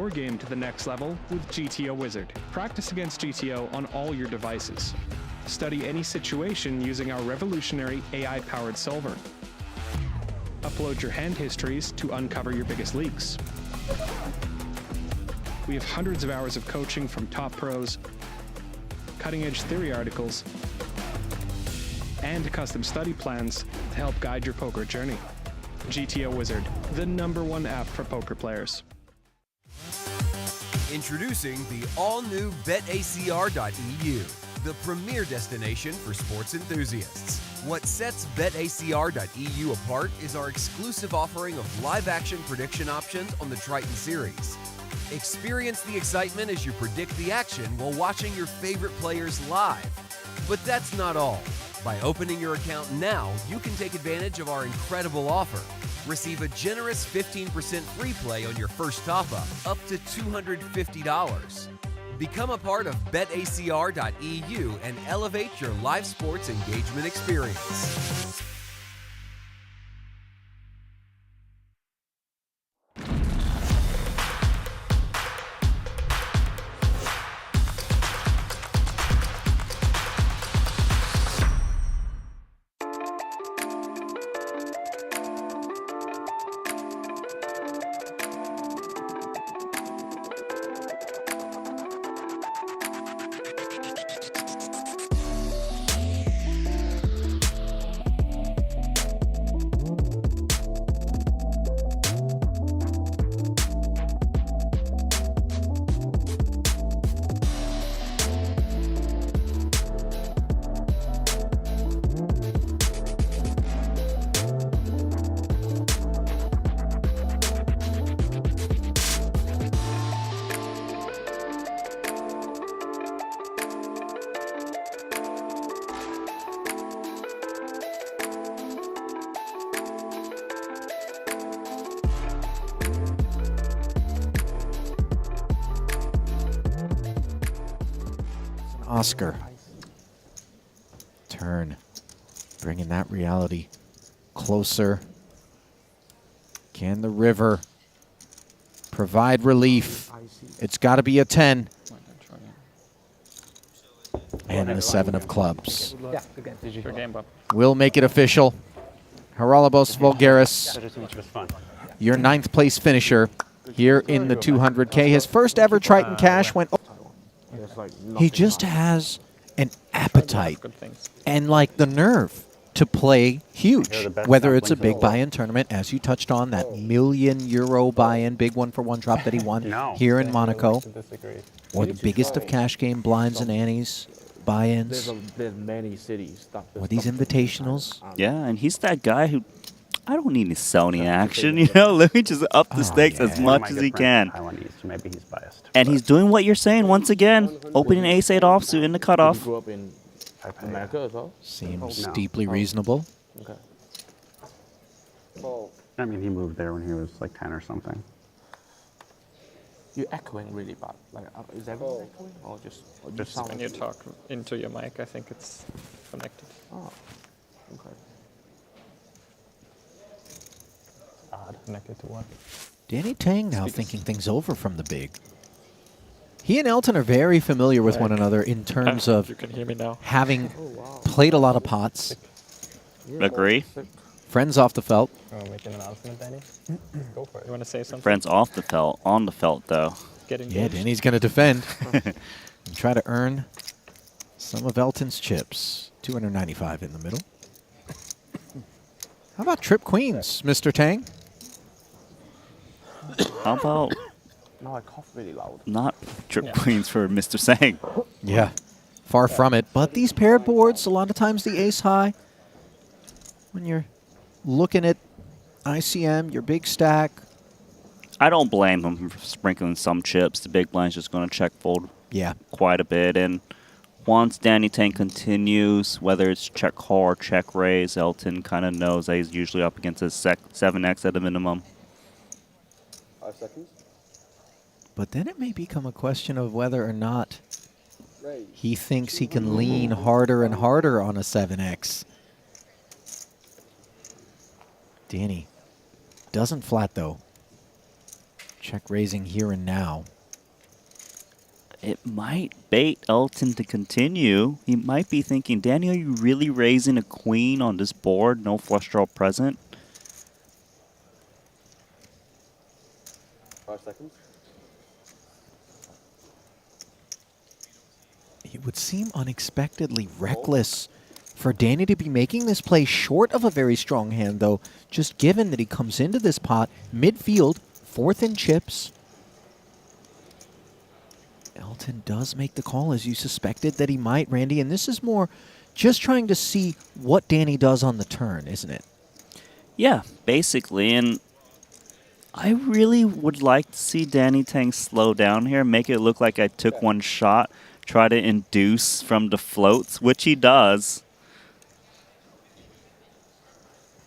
Speaker 13: your game to the next level with GTO Wizard. Practice against GTO on all your devices. Study any situation using our revolutionary AI-powered solver. Upload your hand histories to uncover your biggest leaks. We have hundreds of hours of coaching from top pros, cutting-edge theory articles, and custom study plans to help guide your poker journey. GTO Wizard, the #1 app for poker players.
Speaker 14: Introducing the all-new BetACR.eu, the premier destination for sports enthusiasts. What sets BetACR.eu apart is our exclusive offering of live-action prediction options on the Triton series. Experience the excitement as you predict the action while watching your favorite players live. But that's not all. By opening your account now, you can take advantage of our incredible offer. Receive a generous 15% free play on your first top-up, up to $250. Become a part of BetACR.eu and elevate your live sports engagement experience.
Speaker 1: Oscar. Turn. Bringing that reality closer. Can the river provide relief? It's got to be a 10. And the 7 of clubs. We'll make it official. Haralabos Voulgaris, your 9th place finisher here in the 200K. His first ever Triton cash went... He just has an appetite and like the nerve to play huge, whether it's a big buy-in tournament, as you touched on, that €1 million buy-in, big one for one drop that he won here in Monaco, or the biggest of cash game blinds and antes buy-ins,
Speaker 5: There's many cities.
Speaker 1: or these invitationals.
Speaker 2: Yeah, and he's that guy who, I don't need to sell any action, you know? Let me just up the stakes as much as he can.
Speaker 7: Maybe he's biased.
Speaker 2: And he's doing what you're saying once again, opening ace-8 offsuit in the cutoff.
Speaker 5: Grew up in America as well?
Speaker 1: Seems deeply reasonable.
Speaker 5: Okay.
Speaker 7: I mean, he moved there when he was like 10 or something.
Speaker 5: You're echoing really bad. Like, is everyone echoing, or just
Speaker 4: when you talk into your mic, I think it's connected.
Speaker 5: Oh, okay.
Speaker 4: Odd. Connected to what?
Speaker 1: Danny Tang now thinking things over from the big. He and Elton are very familiar with one another in terms of
Speaker 4: you can hear me now.
Speaker 1: having played a lot of pots.
Speaker 2: Agree.
Speaker 1: Friends off the felt.
Speaker 4: You want to make an announcement, Danny? Go for it. You want to say something?
Speaker 2: Friends off the felt, on the felt, though.
Speaker 1: Yeah, Danny's going to defend and try to earn some of Elton's chips. 295 in the middle. How about trip queens, Mr. Tang?
Speaker 2: How about
Speaker 5: No, I cough really loud.
Speaker 2: not trip queens for Mr. Sang?
Speaker 1: Yeah, far from it. But these paired boards, a lot of times the ace high, when you're looking at ICM, your big stack.
Speaker 2: I don't blame him for sprinkling some chips. The big blind's just going to check fold quite a bit. And once Danny Tang continues, whether it's check call or check raise, Elton kind of knows that he's usually up against a 7x at a minimum.
Speaker 8: 5 seconds.
Speaker 1: But then it may become a question of whether or not he thinks he can lean harder and harder on a 7x. Danny doesn't flat, though. Check raising here and now.
Speaker 2: It might bait Elton to continue. He might be thinking, Danny, are you really raising a queen on this board? No flush draw present?
Speaker 9: 5 seconds.
Speaker 1: It would seem unexpectedly reckless for Danny to be making this play short of a very strong hand, though, just given that he comes into this pot midfield, 4th in chips. Elton does make the call, as you suspected that he might, Randy, and this is more just trying to see what Danny does on the turn, isn't it?
Speaker 2: Yeah, basically, and I really would like to see Danny Tang slow down here, make it look like I took one shot, try to induce from the floats, which he does.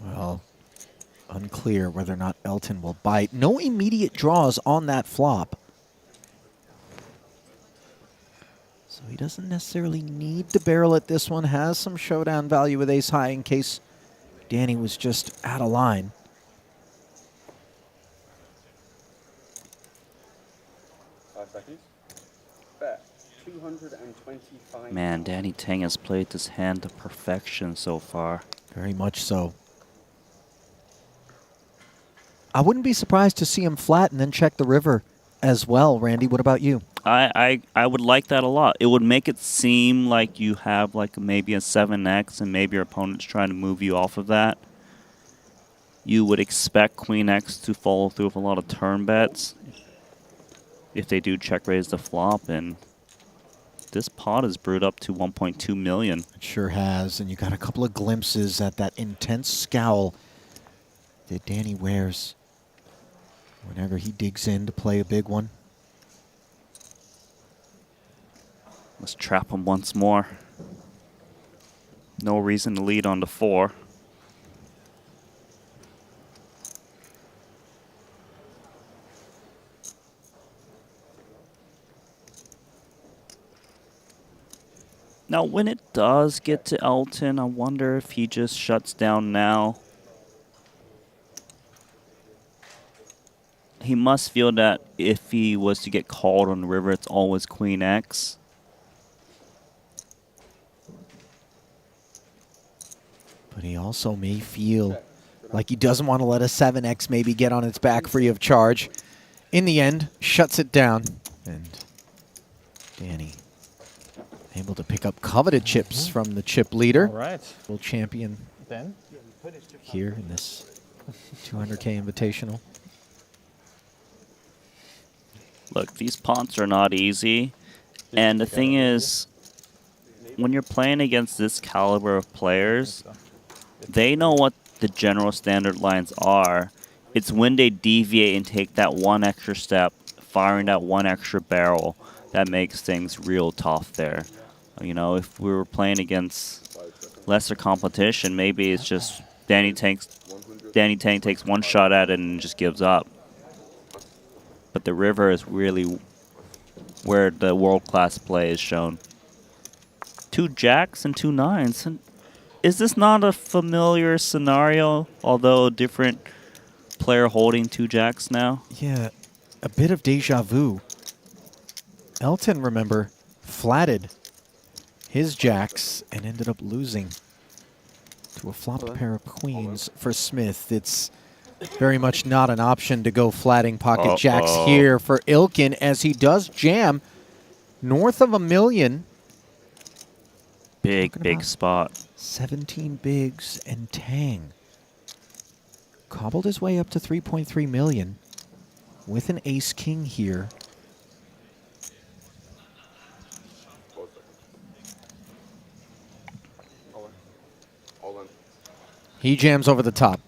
Speaker 1: Well, unclear whether or not Elton will bite. No immediate draws on that flop. So he doesn't necessarily need to barrel at this one. Has some showdown value with ace high in case Danny was just out of line.
Speaker 8: Bet 225.
Speaker 2: Man, Danny Tang has played this hand to perfection so far.
Speaker 1: Very much so. I wouldn't be surprised to see him flat and then check the river as well. Randy, what about you?
Speaker 2: I would like that a lot. It would make it seem like you have like maybe a 7x and maybe your opponent's trying to move you off of that. You would expect Queen X to follow through with a lot of turn bets if they do check raise the flop, and this pot is brewed up to 1.2 million.
Speaker 1: It sure has, and you got a couple of glimpses at that intense scowl that Danny wears whenever he digs in to play a big one.
Speaker 2: Let's trap him once more. No reason to lead on the 4. Now, when it does get to Elton, I wonder if he just shuts down now. He must feel that if he was to get called on the river, it's always Queen X.
Speaker 1: But he also may feel like he doesn't want to let a 7x maybe get on its back free of charge. In the end, shuts it down. And Danny able to pick up coveted chips from the chip leader.
Speaker 4: All right.
Speaker 1: World champion
Speaker 4: Then
Speaker 1: here in this 200K Invitational.
Speaker 2: Look, these pots are not easy. And the thing is, when you're playing against this caliber of players, they know what the general standard lines are. It's when they deviate and take that one extra step, firing that one extra barrel, that makes things real tough there. You know, if we were playing against lesser competition, maybe it's just Danny Tang takes one shot at it and just gives up. But the river is really where the world-class play is shown. 2 jacks and 2 nines. And is this not a familiar scenario, although a different player holding 2 jacks now?
Speaker 1: Yeah, a bit of deja vu. Elton, remember, flatted his jacks and ended up losing to a flopped pair of queens for Smith. It's very much not an option to go flatting pocket jacks here for Ilkin, as he does jam north of $1 million.
Speaker 2: Big spot.
Speaker 1: 17 bigs and Tang cobbled his way up to 3.3 million with an ace king here. He jams over the top.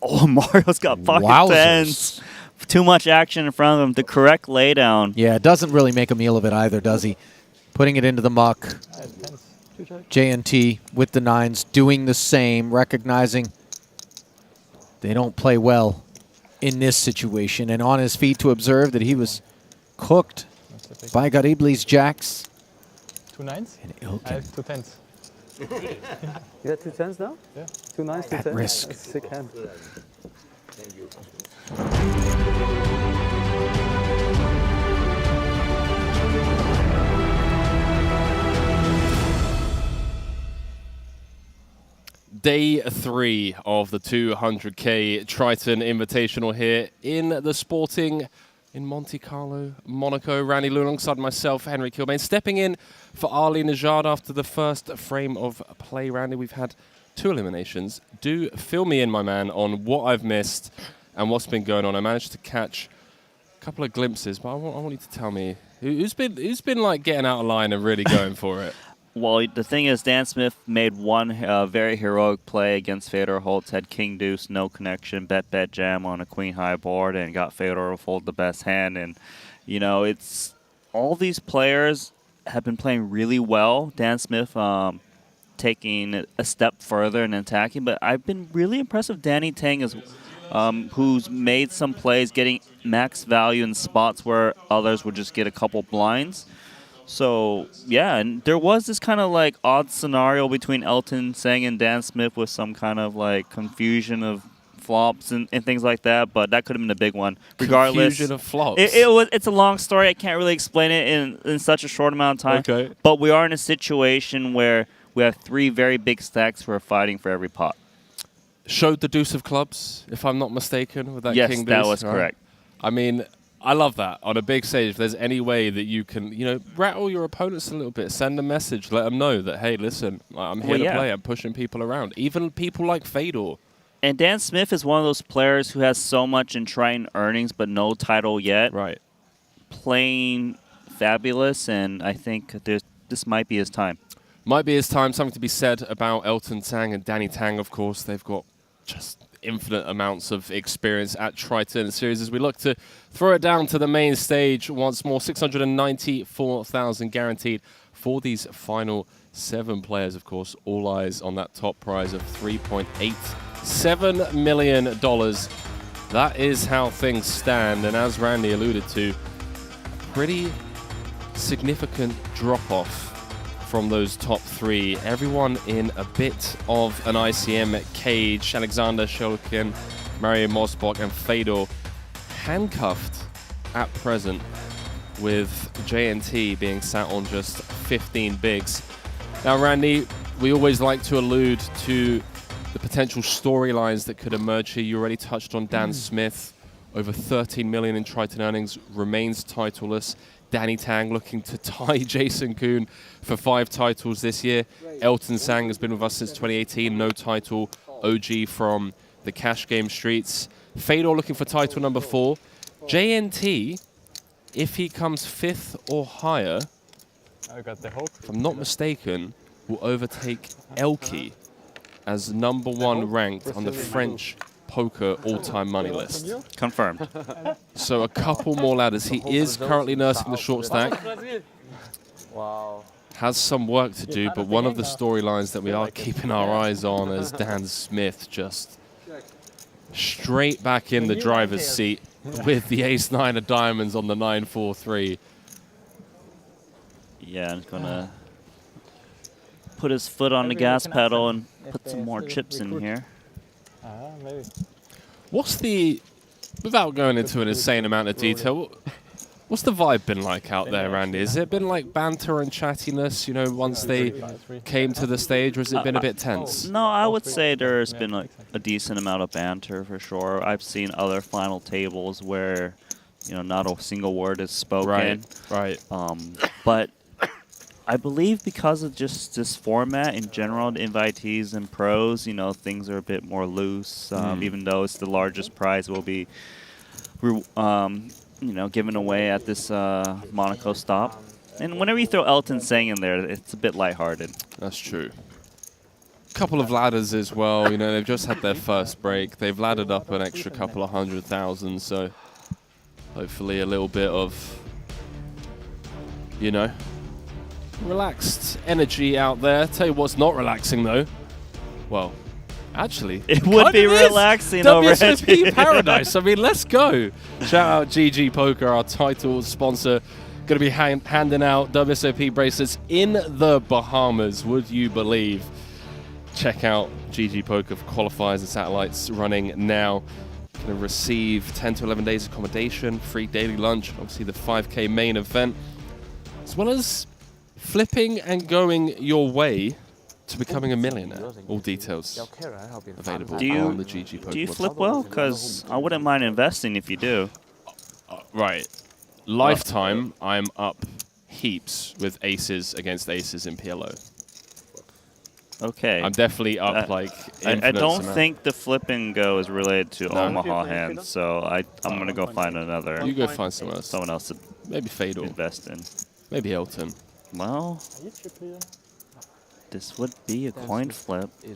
Speaker 2: Oh, Mario's got pocket tens. Too much action in front of him. The correct laydown.
Speaker 1: Yeah, it doesn't really make a meal of it either, does he? Putting it into the muck. JNT with the nines doing the same, recognizing they don't play well in this situation, and on his feet to observe that he was cooked by Garibli's jacks.
Speaker 4: 2 nines?
Speaker 1: And Ilkin.
Speaker 4: I have 2 tens.
Speaker 6: You got 2 tens now?
Speaker 4: Yeah.
Speaker 6: 2 nines, 2
Speaker 1: At
Speaker 6: tens?
Speaker 1: risk.
Speaker 6: That's a sick hand.
Speaker 15: Day 3 of the 200K Triton Invitational here in the Sporting in Monte-Carlo, Monaco. Randy Lou alongside myself, Henry Kilbane, stepping in for Ali Najad after the first frame of play. Randy, we've had 2 eliminations. Do fill me in, my man, on what I've missed and what's been going on. I managed to catch a couple of glimpses, but I want you to tell me who's been like getting out of line and really going for it.
Speaker 2: Well, the thing is, Dan Smith made one very heroic play against Fedor Holtz, had king deuce, no connection, bet jam on a queen high board, and got Fedor to fold the best hand. And, you know, it's all these players have been playing really well. Dan Smith taking a step further and attacking, but I've been really impressed with Danny Tang, who's made some plays, getting max value in spots where others would just get a couple blinds. So, yeah, and there was this kind of like odd scenario between Elton Sang and Dan Smith with some kind of like confusion of flops and things like that, but that could have been a big one. Regardless,
Speaker 15: confusion of flops.
Speaker 2: It's a long story. I can't really explain it in such a short amount of time.
Speaker 15: Okay.
Speaker 2: But we are in a situation where we have 3 very big stacks who are fighting for every pot.
Speaker 15: Showed the deuce of clubs, if I'm not mistaken, with that
Speaker 2: yes,
Speaker 15: king deuce.
Speaker 2: Yes, that was correct.
Speaker 15: I mean, I love that. On a big stage, if there's any way that you can, you know, rattle your opponents a little bit, send a message, let them know that, hey, listen, I'm here to play. I'm pushing people around. Even people like Fedor.
Speaker 2: And Dan Smith is one of those players who has so much in Triton earnings but no title yet.
Speaker 15: Right.
Speaker 2: Playing fabulous, and I think this might be his time.
Speaker 15: Might be his time. Something to be said about Elton Tang and Danny Tang, of course. They've got just infinite amounts of experience at Triton series as we look to throw it down to the main stage once more. 694,000 guaranteed for these final 7 players, of course. All eyes on that top prize of $3.87 million. That is how things stand, and as Randy alluded to, pretty significant drop-off from those top 3. Everyone in a bit of an ICM cage. Alexander Sholokin, Mario Mosbach, and Fedor handcuffed at present, with JNT being sat on just 15 bigs. Now, Randy, we always like to allude to the potential storylines that could emerge here. You already touched on Dan Smith, over 13 million in Triton earnings, remains titleless. Danny Tang looking to tie Jason Kuhn for 5 titles this year. Elton Sang has been with us since 2018, no title. OG from the cash game streets. Fedor looking for title number 4. JNT, if he comes 5th or higher, if I'm not mistaken, will overtake Elke as number 1 ranked on the French poker all-time money list.
Speaker 2: Confirmed.
Speaker 15: So a couple more ladders. He is currently nursing the short stack.
Speaker 4: Wow.
Speaker 15: Has some work to do, but one of the storylines that we are keeping our eyes on is Dan Smith just straight back in the driver's seat with the ace-9 of diamonds on the 9-4-3.
Speaker 2: Yeah, he's going to put his foot on the gas pedal and put some more chips in here.
Speaker 4: Maybe.
Speaker 15: What's the, without going into an insane amount of detail, what's the vibe been like out there, Randy? Has it been like banter and chattiness, you know, once they came to the stage, or has it been a bit tense?
Speaker 2: No, I would say there's been a decent amount of banter for sure. I've seen other final tables where, you know, not a single word is spoken.
Speaker 15: Right.
Speaker 2: But I believe because of just this format in general, the invitees and pros, you know, things are a bit more loose. Even though it's the largest prize, will be, you know, given away at this Monaco stop. And whenever you throw Elton Sang in there, it's a bit lighthearted.
Speaker 15: That's true. Couple of ladders as well. You know, they've just had their first break. They've laddered up an extra couple of 100,000. So hopefully a little bit of, you know, relaxed energy out there. Tell you what's not relaxing though. Well, actually,
Speaker 2: it would be relaxing over
Speaker 15: WSOP Paradise. I mean, let's go. Shout out GG Poker, our title sponsor. Going to be handing out WSOP bracelets in the Bahamas. Would you believe? Check out GG Poker for qualifiers and satellites running now. Going to receive 10 to 11 days accommodation, free daily lunch, obviously the 5K main event, as well as flipping and going your way to becoming a millionaire. All details available on the GG Poker.
Speaker 2: Do you flip well? Because I wouldn't mind investing if you do.
Speaker 15: Right. Lifetime, I'm up heaps with aces against aces in PLO.
Speaker 2: Okay.
Speaker 15: I'm definitely up like
Speaker 2: I don't think the flip and go is related to Omaha hands, so I'm going to go find another.
Speaker 15: You go find someone else.
Speaker 2: Someone else to
Speaker 15: maybe Fedor.
Speaker 2: Invest in.
Speaker 15: Maybe Elton.
Speaker 2: Well, this would be a coin flip.
Speaker 15: I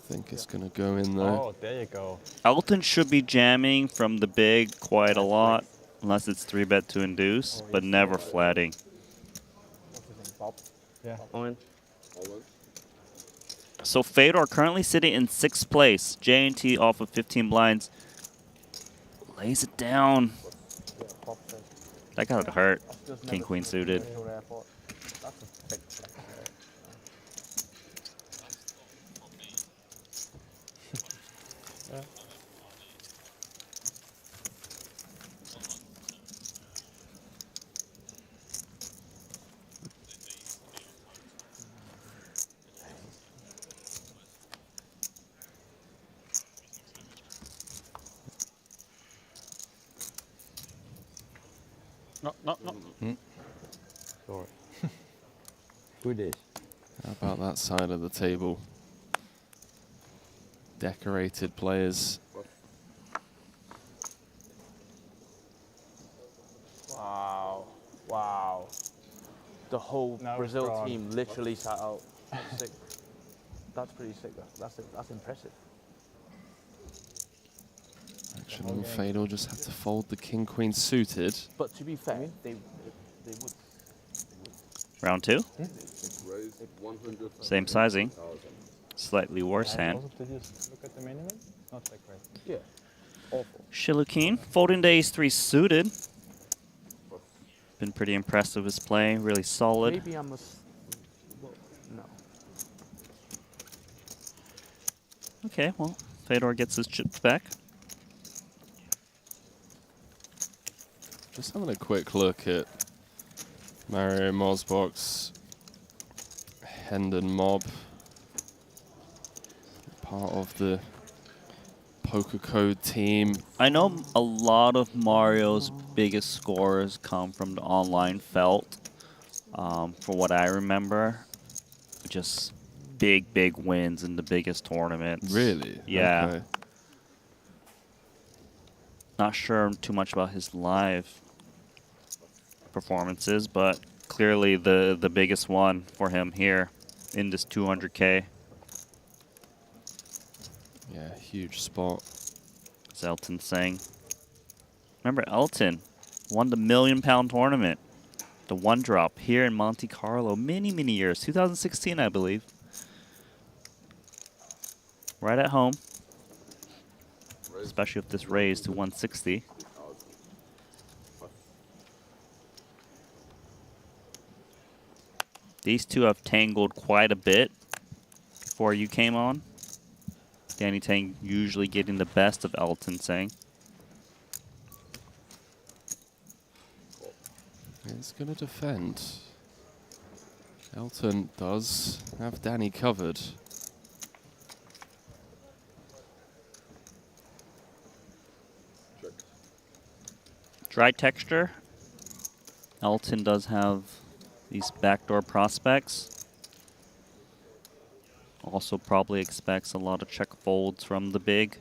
Speaker 15: think it's going to go in there.
Speaker 7: Oh, there you go.
Speaker 2: Elton should be jamming from the big quite a lot, unless it's 3-bet to induce, but never flatting.
Speaker 7: Yeah.
Speaker 2: So Fedor currently sitting in 6th place. J&T off of 15 blinds. Lays it down. That got it hurt. King Queen suited.
Speaker 4: No.
Speaker 5: Sorry.
Speaker 7: Good is.
Speaker 15: How about that side of the table? Decorated players.
Speaker 5: Wow. The whole Brazil team literally sat out. Sick. That's pretty sick. That's impressive.
Speaker 15: Actually, Fedor just have to fold the King Queen suited.
Speaker 5: But to be fair, they would.
Speaker 2: Round 2. Same sizing. Slightly worse hand.
Speaker 4: Did you look at the main event? Not that great.
Speaker 5: Yeah. Awful.
Speaker 2: Shilukeen folding to ace-3 suited. Been pretty impressed with his play. Really solid.
Speaker 5: Maybe I must. Well, no.
Speaker 2: Okay, well, Fedor gets his chips back.
Speaker 15: Just having a quick look at Mario Mosbach's Hendon Mob. Part of the Poker Code team.
Speaker 2: I know a lot of Mario's biggest scores come from the online felt. For what I remember, just big wins in the biggest tournaments.
Speaker 15: Really?
Speaker 2: Yeah.
Speaker 15: Okay.
Speaker 2: Not sure too much about his live performances, but clearly the biggest one for him here in this 200K.
Speaker 15: Yeah, huge spot.
Speaker 2: As Elton saying. Remember, Elton won the £1 million tournament, the 1-drop here in Monte-Carlo many years, 2016, I believe. Right at home, especially if this raised to 160. These two have tangled quite a bit before you came on. Danny Tang usually getting the best of Elton Sang.
Speaker 15: He's going to defend. Elton does have Danny covered.
Speaker 2: Dry texture. Elton does have these backdoor prospects. Also probably expects a lot of check folds from the big.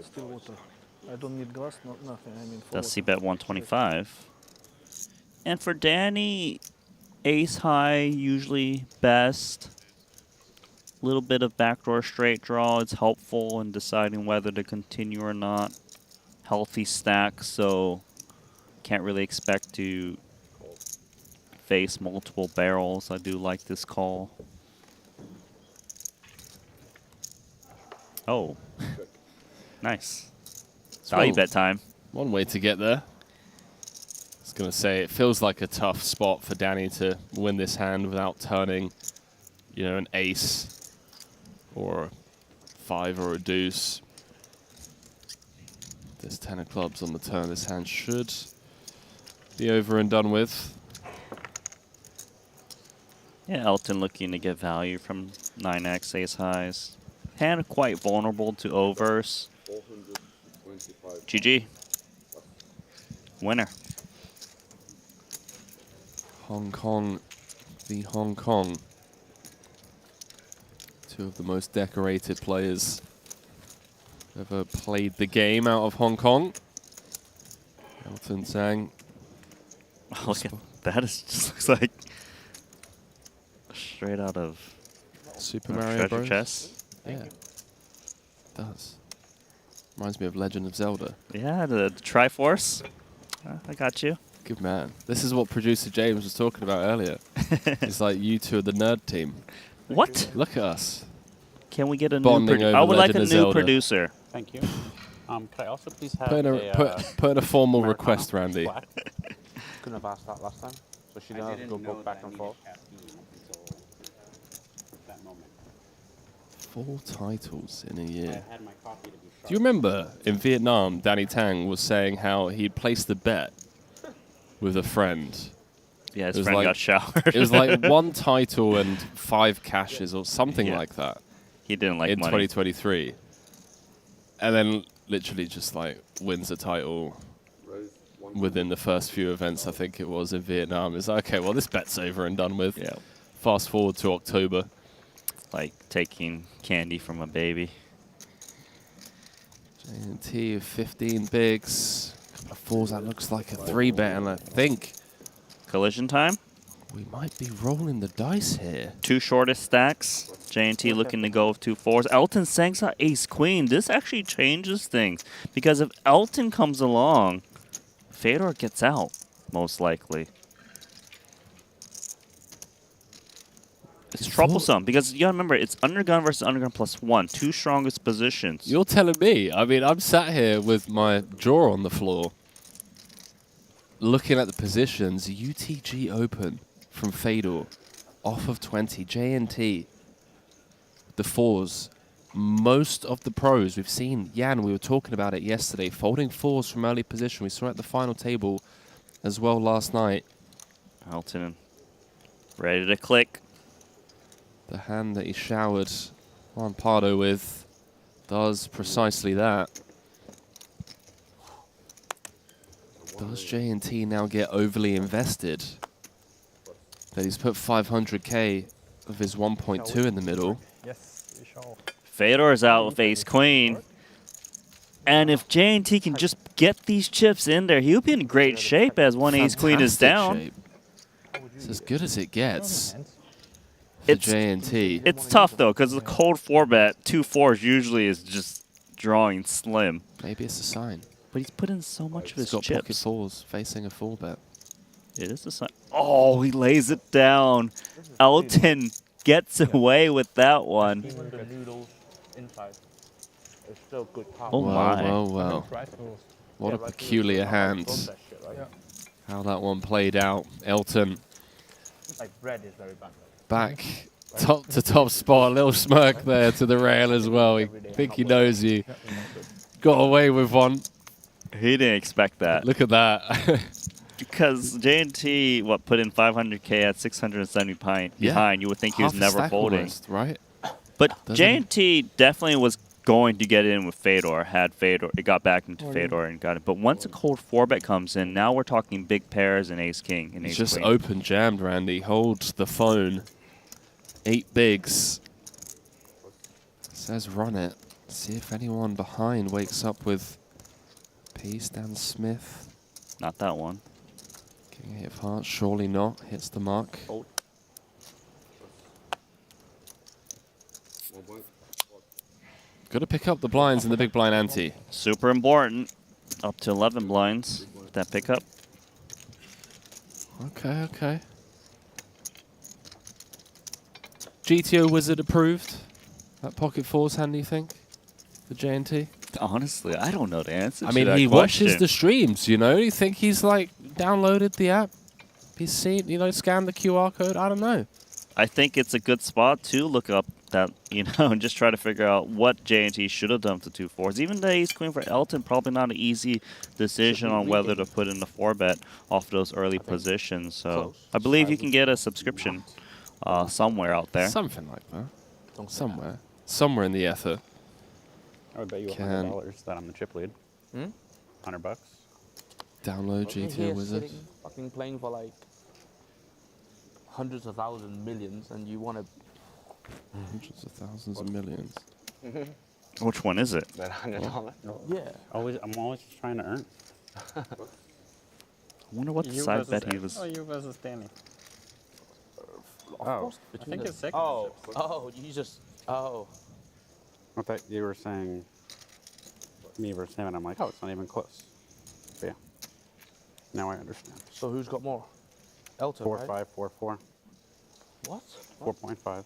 Speaker 6: Still water. I don't need glass, nothing. I mean,
Speaker 2: That's C-bet 125. And for Danny, ace high usually best. Little bit of backdoor straight draw is helpful in deciding whether to continue or not. Healthy stack, so can't really expect to face multiple barrels. I do like this call. Oh, nice. Value bet time.
Speaker 15: One way to get there. I was going to say, it feels like a tough spot for Danny to win this hand without turning, you know, an ace or a 5 or a deuce. There's 10 of clubs on the turn. This hand should be over and done with.
Speaker 2: Yeah, Elton looking to get value from 9x ace highs. Hand quite vulnerable to overs. GG. Winner.
Speaker 15: Hong Kong v Hong Kong. Two of the most decorated players ever played the game out of Hong Kong. Elton Zhang.
Speaker 2: Oh, look at that. It just looks like straight out of
Speaker 15: Super Mario
Speaker 2: Treasure
Speaker 15: Bros.
Speaker 2: Chest.
Speaker 15: Yeah, it does. Reminds me of Legend of Zelda.
Speaker 2: Yeah, the Triforce. I got you.
Speaker 15: Good man. This is what producer James was talking about earlier. It's like you two are the nerd team.
Speaker 2: What?
Speaker 15: Look at us.
Speaker 2: Can we get a
Speaker 15: Bonding
Speaker 2: new producer?
Speaker 15: over
Speaker 2: I would like
Speaker 15: Legend
Speaker 2: a
Speaker 15: of
Speaker 2: new
Speaker 15: Zelda.
Speaker 2: producer.
Speaker 4: Thank you. Could I also please have
Speaker 15: Put in a formal request, Randy.
Speaker 5: Couldn't have asked that last time, so she didn't have to go back and forth.
Speaker 15: 4 titles in a year. Do you remember in Vietnam, Danny Tang was saying how he'd placed a bet with a friend?
Speaker 2: Yeah, his friend got showered.
Speaker 15: It was like 1 title and 5 cashes or something like that.
Speaker 2: He didn't like
Speaker 15: in
Speaker 2: money.
Speaker 15: 2023. And then literally just like wins a title within the first few events, I think it was, in Vietnam. It's like, okay, well, this bet's over and done with.
Speaker 2: Yeah.
Speaker 15: Fast forward to October.
Speaker 2: Like taking candy from a baby.
Speaker 15: J&T of 15 bigs. Couple of 4s, that looks like a 3-bet, and I think
Speaker 2: Collision time.
Speaker 15: we might be rolling the dice here.
Speaker 2: 2 shortest stacks. J&T looking to go with 2 4s. Elton Sang's got ace queen. This actually changes things because if Elton comes along, Fedor gets out most likely. It's troublesome because you gotta remember it's undergun versus undergun +1, 2 strongest positions.
Speaker 15: You're telling me. I mean, I'm sat here with my jaw on the floor, looking at the positions. UTG open from Fedor, off of 20. J&T, the 4s. Most of the pros we've seen, Jan, we were talking about it yesterday, folding 4s from early position. We saw it at the final table as well last night.
Speaker 2: Elton ready to click.
Speaker 15: The hand that he showered Juan Pardo with does precisely that. Does J&T now get overly invested? That he's put 500K of his 1.2 in the middle.
Speaker 4: Yes, we shall.
Speaker 2: Fedor's out with ace queen. And if J&T can just get these chips in there, he'll be in great shape as one ace queen is down.
Speaker 15: Shape. It's as good as it gets.
Speaker 2: It's
Speaker 15: J&T.
Speaker 2: It's tough though, because the cold 4-bet, 2 4s usually is just drawing slim.
Speaker 15: Maybe it's a sign.
Speaker 2: But he's put in so much of his
Speaker 15: He's got
Speaker 2: chips.
Speaker 15: pocket 4s facing a 4-bet.
Speaker 2: It is a sign. Oh, he lays it down. Elton gets away with that one.
Speaker 5: Even the noodles inside. It's still good power.
Speaker 2: Oh my.
Speaker 15: Well. What a peculiar hand. How that one played out. Elton.
Speaker 5: Like bread is very bad.
Speaker 15: Back top to top spot. A little smirk there to the rail as well. I think he knows you. Got away with one.
Speaker 2: He didn't expect that.
Speaker 15: Look at that.
Speaker 2: Because J&T, put in 500K at 670 behind. You would think he was never folding.
Speaker 15: Almost, right?
Speaker 2: But J&T definitely was going to get in with Fedor, had Fedor. It got back into Fedor and got it. But once a cold 4-bet comes in, now we're talking big pairs and ace-king and ace-queen.
Speaker 15: It's just open jammed, Randy. Holds the phone. 8 bigs. Says run it. See if anyone behind wakes up with P. Stan Smith.
Speaker 2: Not that one.
Speaker 15: King 8 of hearts. Surely not. Hits the mark. Got to pick up the blinds in the big blind ante.
Speaker 2: Super important. Up to 11 blinds. That pickup.
Speaker 15: Okay. GTO Wizard approved. That pocket 4's hand, do you think? The J&T?
Speaker 2: Honestly, I don't know the answer
Speaker 15: I mean, he watches the streams, you know? You think he's, like, downloaded the app? He's seen, scanned the QR code? I don't know.
Speaker 2: I think it's a good spot to look up that, you know, and just try to figure out what J&T should have done to 2-4s. Even the ace queen for Elton, probably not an easy decision on whether to put in the 4-bet off those early positions. So I believe you can get a subscription somewhere out there.
Speaker 15: Something like that. Somewhere in the ether.
Speaker 7: I would bet you $100 that I'm the chip lead. $100.
Speaker 15: Download GTA Wizard.
Speaker 5: Fucking playing for like hundreds of thousands, millions, and you want to.
Speaker 15: Hundreds of thousands of millions.
Speaker 2: Which one is it?
Speaker 9: That $100?
Speaker 5: Yeah.
Speaker 7: I'm always just trying to earn.
Speaker 2: I wonder what the side bet he was.
Speaker 4: Oh, you versus Danny.
Speaker 5: Oh,
Speaker 4: I think it's second.
Speaker 5: Oh, you just. Oh.
Speaker 7: I thought you were saying me versus him, and I'm like, oh, it's not even close. But yeah. Now I understand.
Speaker 5: So who's got more? Elton,
Speaker 7: 4.5,
Speaker 5: right?
Speaker 7: 4.4.
Speaker 5: What?
Speaker 7: 4.5.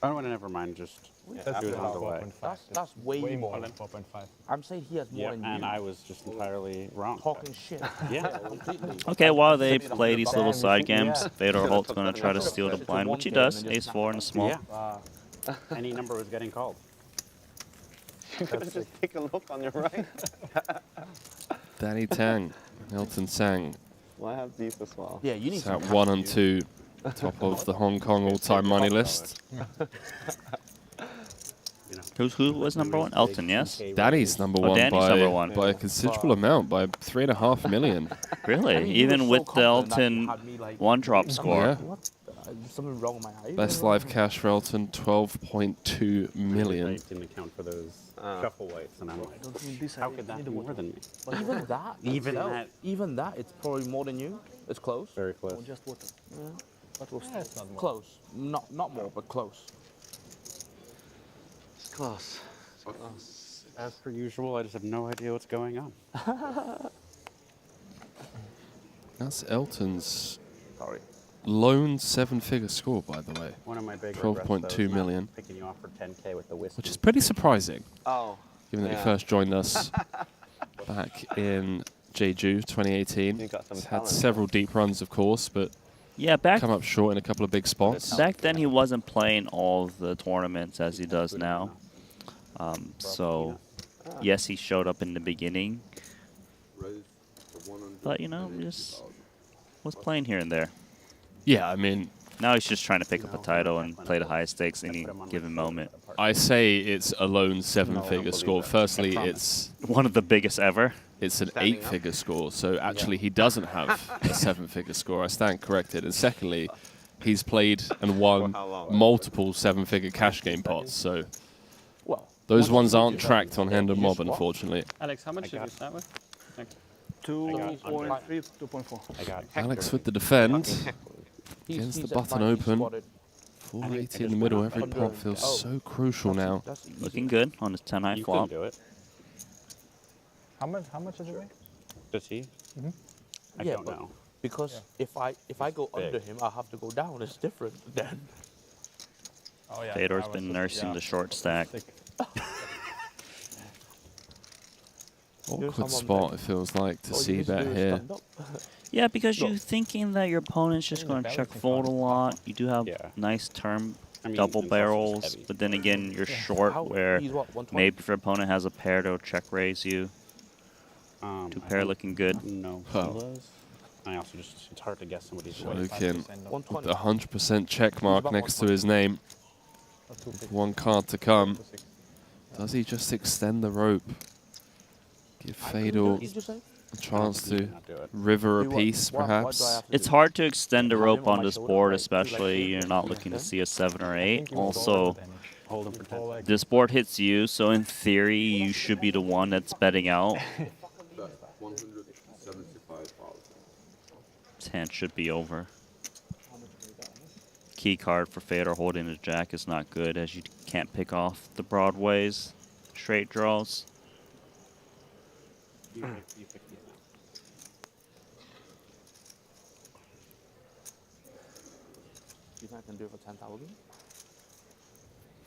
Speaker 7: Oh, never mind. Just do it on the way.
Speaker 5: That's way more
Speaker 4: than 4.5.
Speaker 5: I'm saying he has more than
Speaker 7: and
Speaker 5: you.
Speaker 7: I was just entirely wrong.
Speaker 5: Talking shit.
Speaker 7: Yeah.
Speaker 5: Completely.
Speaker 2: Okay, while they play these little side games, Fedor Holt's going to try to steal the blind, which he does. Ace-4 in the small.
Speaker 7: Yeah. Any number was getting called.
Speaker 9: You could just take a look on your right.
Speaker 15: Danny Tang, Elton Sang.
Speaker 9: Well, I have these as well.
Speaker 5: Yeah, you need
Speaker 15: It's at 1 and 2, top of the Hong Kong all-time money list.
Speaker 2: Who was number 1? Elton, yes?
Speaker 15: Danny's number one
Speaker 2: Danny's number 1.
Speaker 15: by a considerable amount, by 3.5 million.
Speaker 2: Really? Even with the Elton 1-drop score?
Speaker 15: Yeah.
Speaker 5: Something wrong with my eye.
Speaker 15: Best live cash for Elton, 12.2 million.
Speaker 7: I didn't account for those shuffle whites, and I'm like, how could that be more than me?
Speaker 5: But even that, even that, it's probably more than you. It's close.
Speaker 7: Very close.
Speaker 5: Just water. Yeah. But we'll close. Not more, but close.
Speaker 9: It's close. It's close.
Speaker 7: As per usual, I just have no idea what's going on.
Speaker 15: That's Elton's lone 7-figure score, by the way.
Speaker 7: One of my big
Speaker 15: 12.2 million.
Speaker 7: Picking you off for 10K with the whiskey.
Speaker 15: Which is pretty surprising.
Speaker 9: Oh.
Speaker 15: Given that he first joined us back in Jeju 2018. He's had several deep runs, of course, but
Speaker 2: yeah,
Speaker 15: come up short in a couple of big spots.
Speaker 2: Back then, he wasn't playing all of the tournaments as he does now. So, yes, he showed up in the beginning. But, you know, just was playing here and there.
Speaker 15: Yeah, I mean,
Speaker 2: now he's just trying to pick up a title and play the highest stakes any given moment.
Speaker 15: I say it's a lone 7-figure score. Firstly, it's
Speaker 2: one of the biggest ever.
Speaker 15: It's an 8-figure score, so actually he doesn't have a 7-figure score. I stand corrected. And secondly, he's played and won multiple 7-figure cash game pots, so those ones aren't tracked on Hand and Mob, unfortunately.
Speaker 4: Alex, how much did you start with?
Speaker 8: 2.3, 2.4.
Speaker 15: Alex with the defend. Against the button open. 480 in the middle. Every pot feels so crucial now.
Speaker 2: Looking good on his 10-high flop.
Speaker 7: Do it.
Speaker 4: How much is it weigh?
Speaker 7: Does he? I don't know.
Speaker 5: Because if I go under him, I have to go down. It's different then.
Speaker 4: Oh, yeah.
Speaker 2: Fedor's been nursing the short stack.
Speaker 15: Awkward spot, it feels like, to see bet here.
Speaker 2: Yeah, because you're thinking that your opponent's just going to check fold a lot. You do have nice turn double barrels, but then again, you're short where maybe if your opponent has a pair, they'll check raise you. 2 pair looking good.
Speaker 7: No. I also just, it's hard to guess somebody's
Speaker 15: Joking with the 100% check mark next to his name. With 1 card to come. Does he just extend the rope? Give Fedor a chance to river a piece, perhaps?
Speaker 2: It's hard to extend the rope on this board, especially you're not looking to see a 7 or 8. Also, this board hits you, so in theory, you should be the one that's betting out. This hand should be over. Key card for Fedor holding the jack is not good, as you can't pick off the broadways, straight draws.
Speaker 5: You think I can do it for 10,000?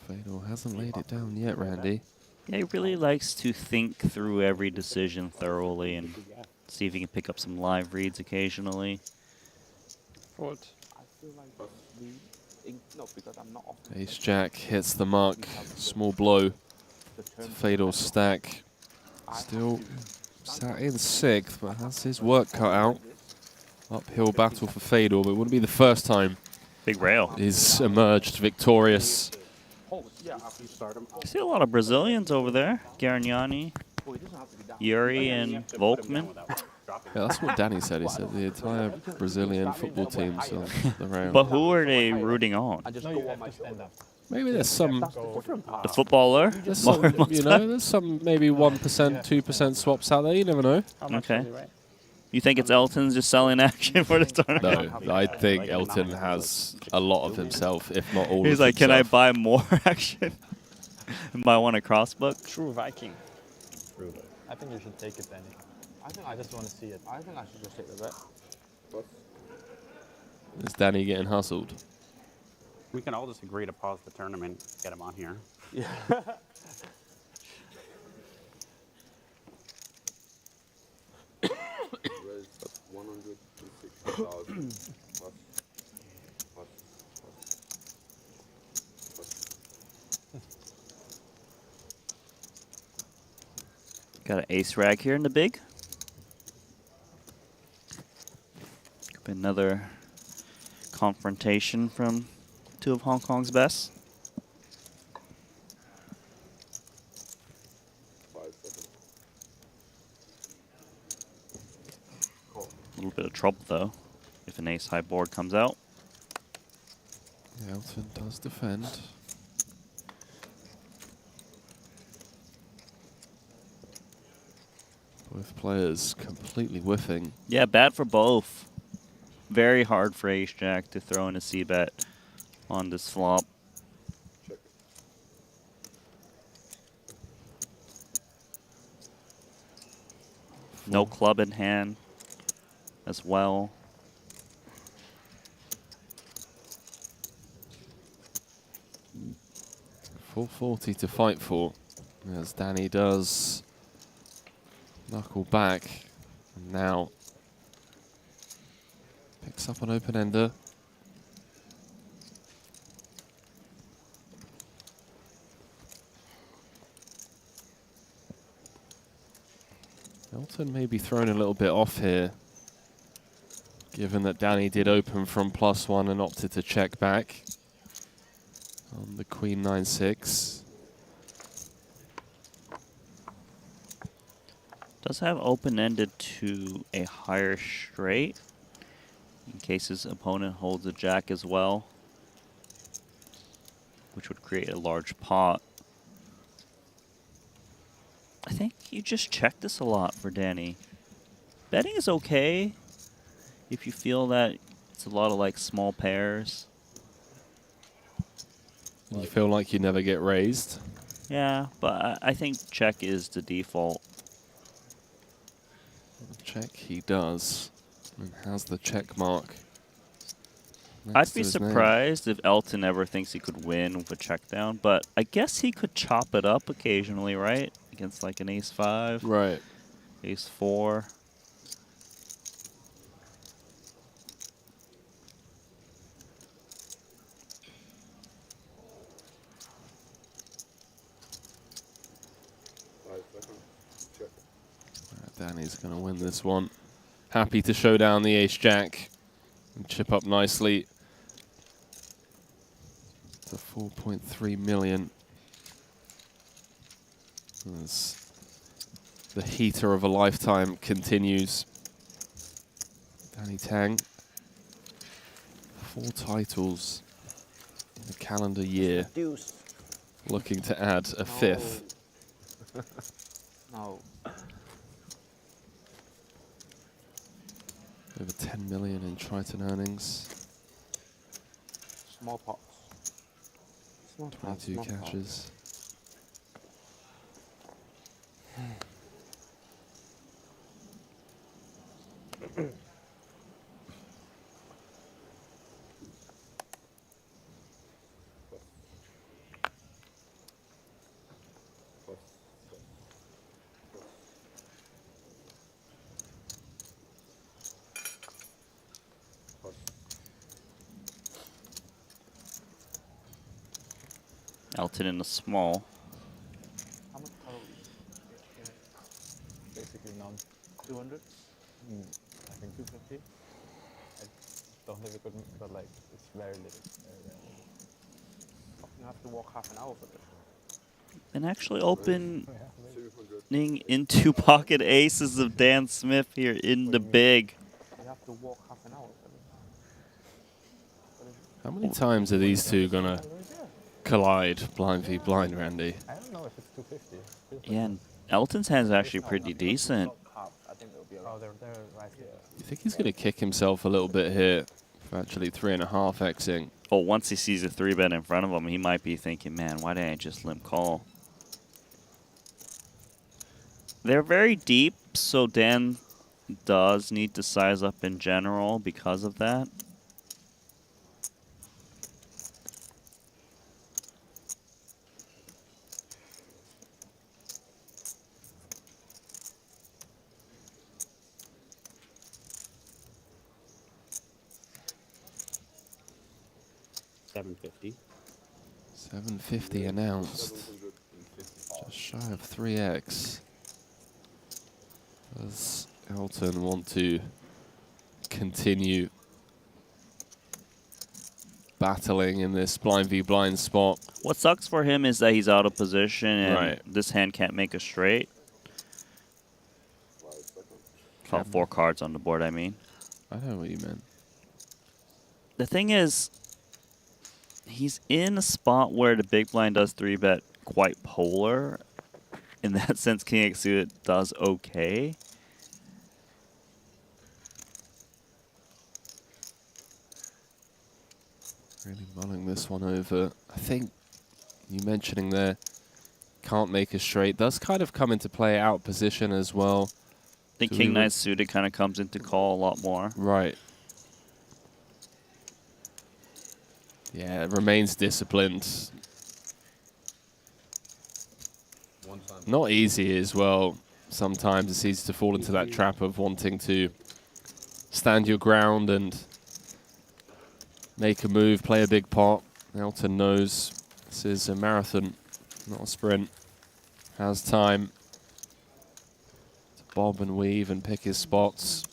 Speaker 15: Fedor hasn't laid it down yet, Randy.
Speaker 2: Yeah, he really likes to think through every decision thoroughly and see if he can pick up some live reads occasionally.
Speaker 4: Fold.
Speaker 5: I feel like No, because I'm not off.
Speaker 15: Ace Jack hits the mark. Small blow to Fedor's stack. Still sat in 6th, but has his work cut out. Uphill battle for Fedor, but it wouldn't be the first time
Speaker 2: Big rail.
Speaker 15: he's emerged victorious.
Speaker 2: I see a lot of Brazilians over there. Garignani, Yuri, and Volkman.
Speaker 15: Yeah, that's what Danny said. He said the entire Brazilian football team's on the round.
Speaker 2: But who are they rooting on?
Speaker 15: Maybe there's some...
Speaker 2: The footballer?
Speaker 15: There's some, you know, there's some maybe 1%, 2% swaps out there. You never know.
Speaker 2: Okay. You think it's Elton's just selling action for the tournament?
Speaker 15: No, I think Elton has a lot of himself, if not all
Speaker 2: He's
Speaker 15: of
Speaker 2: like,
Speaker 15: himself.
Speaker 2: can I buy more action? Might want a crossbook?
Speaker 4: True Viking. I think you should take it, Danny. I just want to see it.
Speaker 5: I think I should just take the bet.
Speaker 15: Is Danny getting hustled?
Speaker 7: We can all just agree to pause the tournament, get him on here.
Speaker 5: Yeah.
Speaker 9: Raise 160,000 plus.
Speaker 2: Got an ace rag here in the big. Could be another confrontation from two of Hong Kong's best.
Speaker 9: 5 seconds.
Speaker 2: A little bit of trouble though, if an ace high board comes out.
Speaker 15: Elton does defend. Both players completely whiffing.
Speaker 2: Yeah, bad for both. Very hard for ace jack to throw in a c-bet on this flop.
Speaker 9: Check.
Speaker 2: No club in hand as well.
Speaker 15: .440 to fight for, as Danny does knuckle back, and now picks up an open-ender. Elton may be thrown a little bit off here, given that Danny did open from +1 and opted to check back on the Queen 9-6.
Speaker 2: Does have open-ended to a higher straight in case his opponent holds a jack as well, which would create a large pot. I think you just check this a lot for Danny. Betting is okay if you feel that it's a lot of like small pairs.
Speaker 15: You feel like you never get raised?
Speaker 2: Yeah, but I think check is the default.
Speaker 15: Check he does, and has the check mark.
Speaker 2: I'd be surprised if Elton ever thinks he could win with a check down, but I guess he could chop it up occasionally, right? Against like an ace-5.
Speaker 15: Right.
Speaker 2: Ace-4.
Speaker 15: Danny's going to win this one. Happy to show down the ace-jack and chip up nicely to 4.3 million. As the heater of a lifetime continues. Danny Tang, 4 titles in a calendar year. Looking to add a 5th.
Speaker 5: No.
Speaker 15: Over 10 million in Triton earnings.
Speaker 5: Small pots. Small pots.
Speaker 15: 22 catches.
Speaker 2: Elton in the small.
Speaker 5: How much calories?
Speaker 4: Basically none.
Speaker 5: 200?
Speaker 4: I think 250. I don't think it could, but like it's very little.
Speaker 5: You have to walk half an hour for this.
Speaker 2: And actually opening into pocket aces of Dan Smith here in the big.
Speaker 5: You have to walk half an hour for this.
Speaker 15: How many times are these two going to collide blind v blind, Randy?
Speaker 4: I don't know if it's 250.
Speaker 2: Yeah, and Elton's hand's actually pretty decent.
Speaker 4: Oh, they're right here.
Speaker 15: You think he's going to kick himself a little bit here for actually 3.5xing?
Speaker 2: Oh, once he sees a 3-bet in front of him, he might be thinking, man, why didn't I just limp call? They're very deep, so Dan does need to size up in general because of that.
Speaker 7: $750.
Speaker 15: 750 announced. Just shy of 3x. Does Elton want to continue battling in this blind v blind spot?
Speaker 2: What sucks for him is that he's out of position and
Speaker 15: Right.
Speaker 2: this hand can't make a straight. About 4 cards on the board, I mean.
Speaker 15: I know what you meant.
Speaker 2: The thing is, he's in a spot where the big blind does 3-bet quite polar. In that sense, King X suited does okay.
Speaker 15: Really mulling this one over. I think you mentioning there, can't make a straight, does kind of come into play out of position as well.
Speaker 2: I think King Knight suited kind of comes into call a lot more.
Speaker 15: Right. Yeah, it remains disciplined. Not easy as well. Sometimes it's easy to fall into that trap of wanting to stand your ground and make a move, play a big pot. Elton knows this is a marathon, not a sprint. Has time to bob and weave and pick his spots.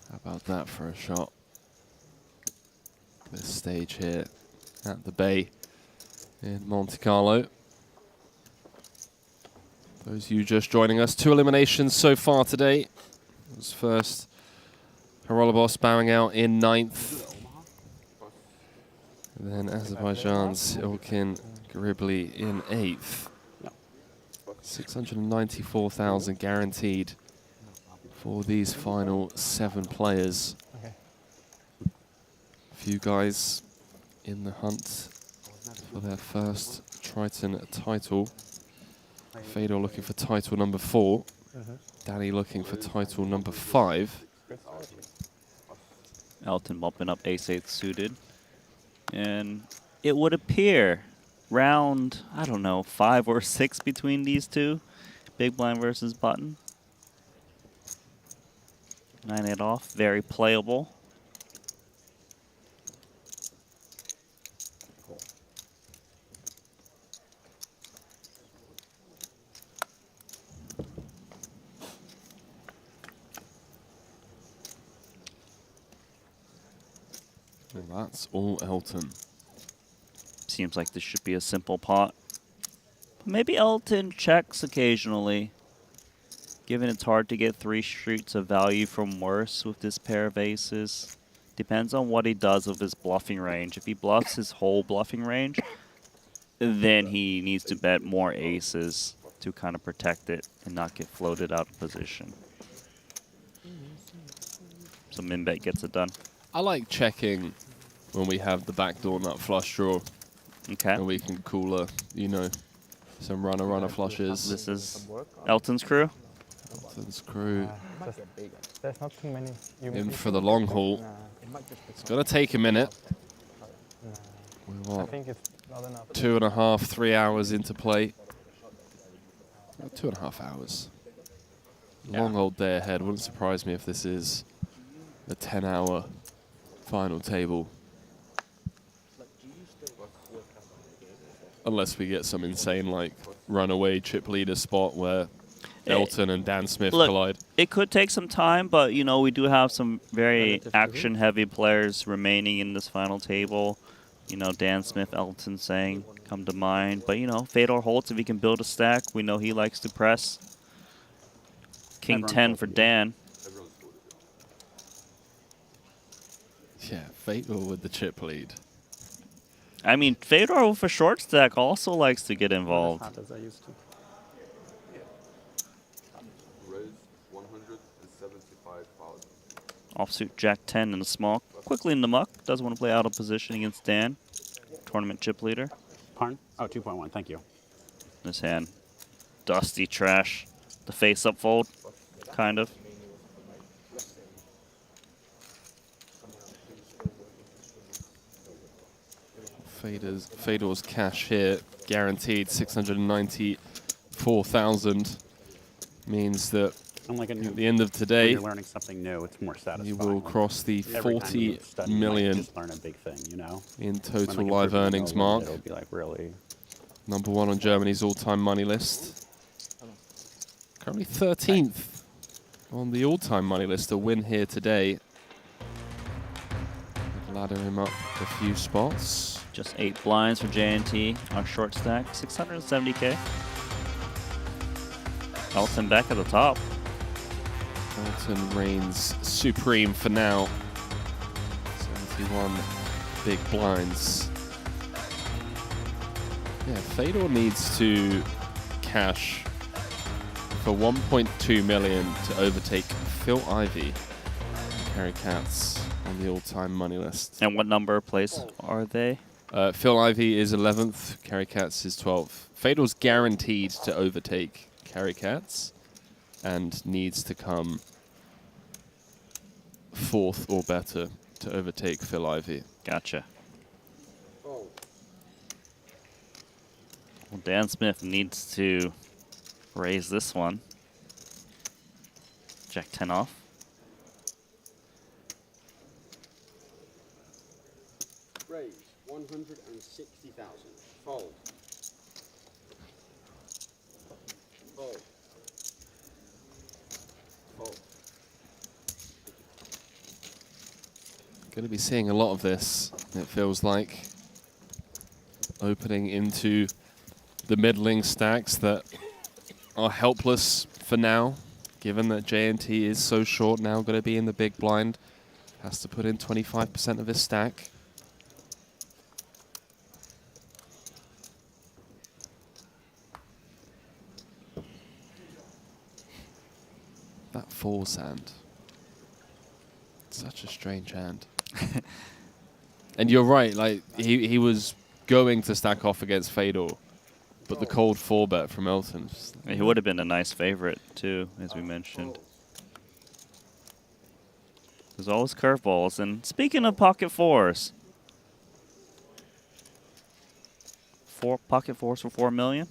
Speaker 15: How about that for a shot? This stage here at the Bay in Monte-Carlo. Those of you just joining us, 2 eliminations so far today. It was first Haralabos bowing out in 9th. And then Azerbaijan's Ilkin Garibli in 8th. 694,000 guaranteed for these final 7 players. A few guys in the hunt for their first Triton title. Fedor looking for title number 4. Danny looking for title number 5.
Speaker 2: Elton bumping up ace-8 suited. And it would appear round, I don't know, 5 or 6 between these two. Big blind versus button. 9-8 off, very playable.
Speaker 15: And that's all Elton.
Speaker 2: Seems like this should be a simple pot. Maybe Elton checks occasionally, given it's hard to get 3 streets of value from worse with this pair of aces. Depends on what he does with his bluffing range. If he bluffs his whole bluffing range, then he needs to bet more aces to kind of protect it and not get floated out of position. So min bet gets it done.
Speaker 15: I like checking when we have the backdoor nut flush draw.
Speaker 2: Okay.
Speaker 15: And we can cooler, you know, some runner flushes.
Speaker 2: This is Elton's crew.
Speaker 15: Elton's crew.
Speaker 4: There's not too many.
Speaker 15: In for the long haul. It's going to take a minute.
Speaker 4: I think it's not enough.
Speaker 15: 2.5, 3 hours into play. 2.5 hours. Long old day ahead. Wouldn't surprise me if this is a 10-hour final table. Unless we get some insane, like, runaway chip leader spot where Elton and Dan Smith collide.
Speaker 2: It could take some time, but, you know, we do have some very action-heavy players remaining in this final table. You know, Dan Smith, Elton Sang come to mind. But, you know, Fedor Holtz, if he can build a stack, we know he likes to press. King 10 for Dan.
Speaker 15: Yeah, Fedor with the chip lead.
Speaker 2: I mean, Fedor with a short stack also likes to get involved.
Speaker 4: Not as I used to.
Speaker 2: Offsuit Jack 10 in the small. Quickly in the muck. Doesn't want to play out of position against Dan. Tournament chip leader.
Speaker 7: Pardon? Oh, 2.1. Thank you.
Speaker 2: This hand. Dusty trash. The face-up fold, kind of.
Speaker 15: Fedor's cash here, guaranteed 694,000, means that at the end of today,
Speaker 7: you're learning something new, it's more satisfying.
Speaker 15: You will cross the 40 million
Speaker 7: just learn a big thing, you know?
Speaker 15: in total live earnings mark.
Speaker 7: It'll be like really
Speaker 15: Number 1 on Germany's all-time money list. Currently 13th on the all-time money list. A win here today. Ladder him up a few spots.
Speaker 2: Just 8 blinds for J&T on short stack. 670K. Elton back at the top.
Speaker 15: Elton reigns supreme for now. 71 big blinds. Yeah, Fedor needs to cash for 1.2 million to overtake Phil Ivey and Carrie Katz on the all-time money list.
Speaker 2: And what number place are they?
Speaker 15: Phil Ivey is 11th, Carrie Katz is 12th. Fedor's guaranteed to overtake Carrie Katz and needs to come 4th or better to overtake Phil Ivey.
Speaker 2: Gotcha. Well, Dan Smith needs to raise this one. Jack 10 off.
Speaker 8: Raise 160,000. Fold. Fold. Fold.
Speaker 15: Going to be seeing a lot of this, it feels like. Opening into the middling stacks that are helpless for now, given that J&T is so short now, going to be in the big blind. Has to put in 25% of his stack. That falls hand. Such a strange hand. And you're right, like he was going to stack off against Fedor, but the cold 4-bet from Elton.
Speaker 2: He would have been a nice favorite too, as we mentioned. There's always curveballs. And speaking of pocket 4s, pocket 4s for 4 million.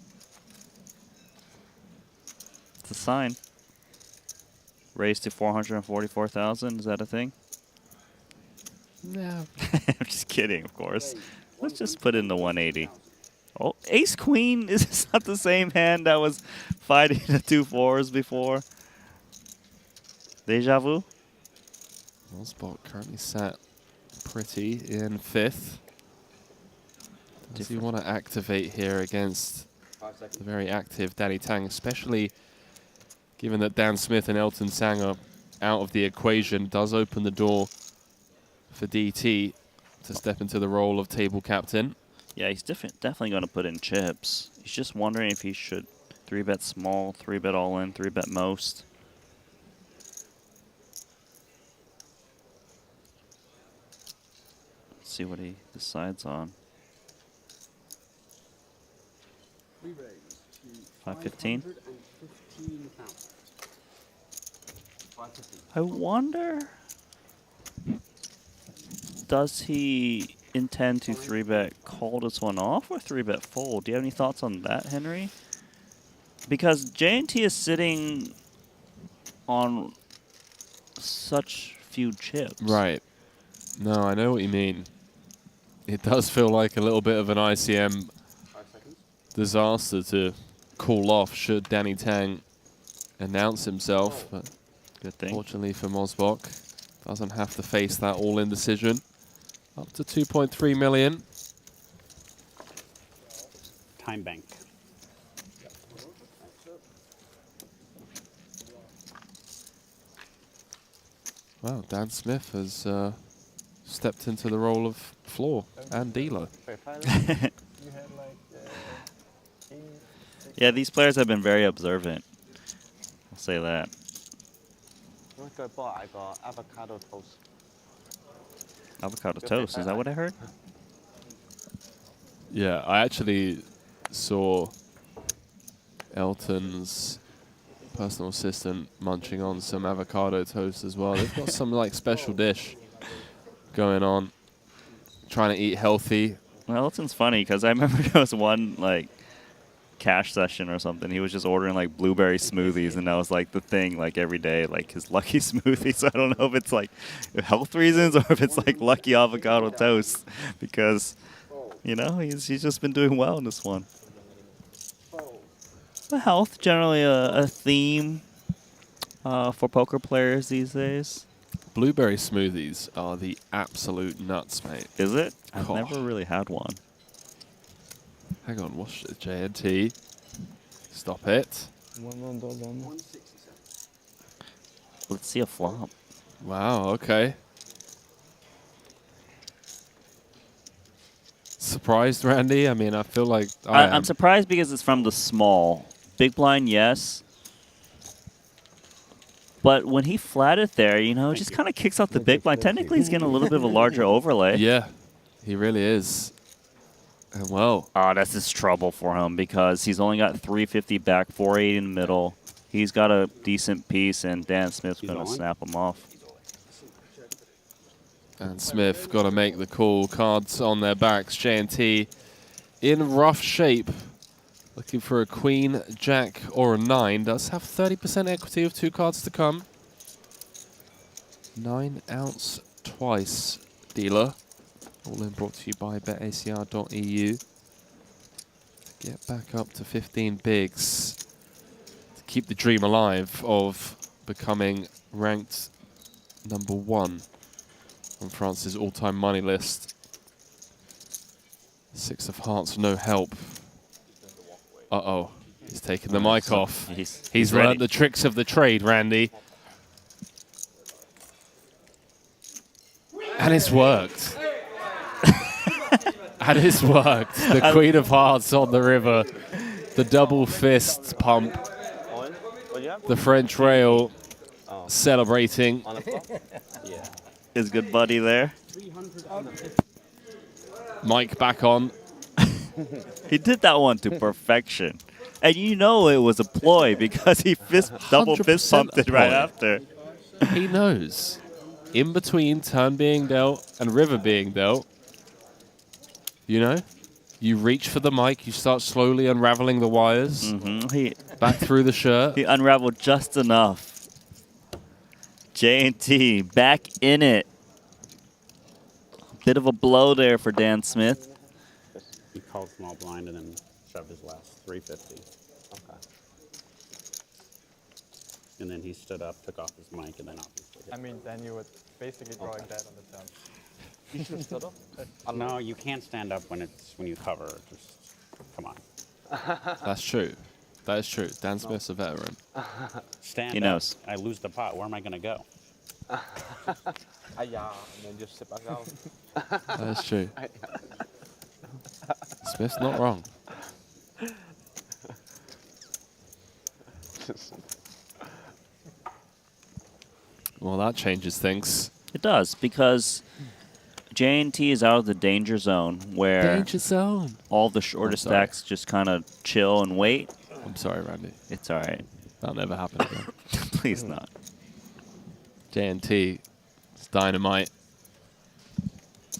Speaker 2: It's a sign. Raised to 444,000. Is that a thing?
Speaker 15: No.
Speaker 2: I'm just kidding, of course. Let's just put in the 180. Oh, Ace Queen. Is this not the same hand that was fighting the 2 4s before? Deja vu?
Speaker 15: Spot currently sat pretty in 5th. Does he want to activate here against the very active Danny Tang, especially given that Dan Smith and Elton Sang are out of the equation? Does open the door for DT to step into the role of table captain.
Speaker 2: Yeah, he's definitely going to put in chips. He's just wondering if he should 3-bet small, 3-bet all in, 3-bet most. Let's see what he decides on. 515. I wonder, does he intend to 3-bet call this one off or 3-bet fold? Do you have any thoughts on that, Henry? Because J&T is sitting on such few chips.
Speaker 15: Right. No, I know what you mean. It does feel like a little bit of an ICM disaster to call off should Danny Tang announce himself. But
Speaker 2: good thing.
Speaker 15: Fortunately for Mosbach, doesn't have to face that all-in decision. Up to 2.3 million.
Speaker 7: Time bank.
Speaker 15: Wow, Dan Smith has stepped into the role of floor and dealer.
Speaker 2: Yeah, these players have been very observant. I'll say that.
Speaker 9: I got avocado toast.
Speaker 2: Avocado toast, is that what I heard?
Speaker 15: Yeah, I actually saw Elton's personal assistant munching on some avocado toast as well. They've got some like special dish going on, trying to eat healthy.
Speaker 2: Well, Elton's funny because I remember there was one like cash session or something. He was just ordering like blueberry smoothies, and that was like the thing, like every day, like his lucky smoothie. So I don't know if it's like health reasons or if it's like lucky avocado toast, because you know he's just been doing well in this one. Health, generally a theme for poker players these days.
Speaker 15: Blueberry smoothies are the absolute nuts, mate.
Speaker 2: Is it? I've
Speaker 15: Oh.
Speaker 2: never really had one.
Speaker 15: Hang on, what's the JNT? Stop it.
Speaker 2: Let's see a flop.
Speaker 15: Wow, okay. Surprised, Randy? I mean, I feel like
Speaker 2: I'm surprised because it's from the small. Big blind, yes. But when he flatted there, you know, it just kind of kicks out the big blind. Technically, he's getting a little bit of a larger overlay.
Speaker 15: Yeah, he really is. And well.
Speaker 2: Oh, that's just trouble for him because he's only got 350 back, 480 in the middle. He's got a decent piece, and Dan Smith's going to snap him off.
Speaker 15: And Smith got to make the call. Cards on their backs. J&T in rough shape. Looking for a queen, jack, or a 9. Does have 30% equity with 2 cards to come. 9 ounce twice, dealer. All in brought to you by betacr.eu. To get back up to 15 bigs. To keep the dream alive of becoming ranked #1 on France's all-time money list. 6 of hearts, no help. Uh-oh. He's taken the mic off. He's learned the tricks of the trade, Randy. And it's worked. And it's worked. The Queen of Hearts on the river. The double fist pump. The French rail celebrating.
Speaker 2: His good buddy there.
Speaker 15: Mike back on.
Speaker 2: He did that one to perfection. And you know it was a ploy because he double fist pumped it right after.
Speaker 15: He knows. In between turn being dealt and river being dealt, you know, you reach for the mic, you start slowly unraveling the wires. Back through the shirt.
Speaker 2: He unraveled just enough. J&T back in it. Bit of a blow there for Dan Smith.
Speaker 7: He called small blind and then shoved his last 350. Okay. And then he stood up, took off his mic, and then obviously hit.
Speaker 4: I mean, then you were basically drawing that on the turn. You should have stood up.
Speaker 7: No, you can't stand up when you cover. Just come on.
Speaker 15: That's true. That is true. Dan Smith's a veteran.
Speaker 7: Stand
Speaker 2: He
Speaker 7: up.
Speaker 2: knows.
Speaker 7: I lose the pot. Where am I going to go?
Speaker 5: And then just sit back down.
Speaker 15: That's true. Smith's not wrong. Well, that changes things.
Speaker 2: It does, because J&T is out of the danger zone where
Speaker 15: Danger zone.
Speaker 2: all the shorter stacks just kind of chill and wait.
Speaker 15: I'm sorry, Randy.
Speaker 2: It's all right.
Speaker 15: That'll never happen again.
Speaker 2: Please not.
Speaker 15: J&T is dynamite.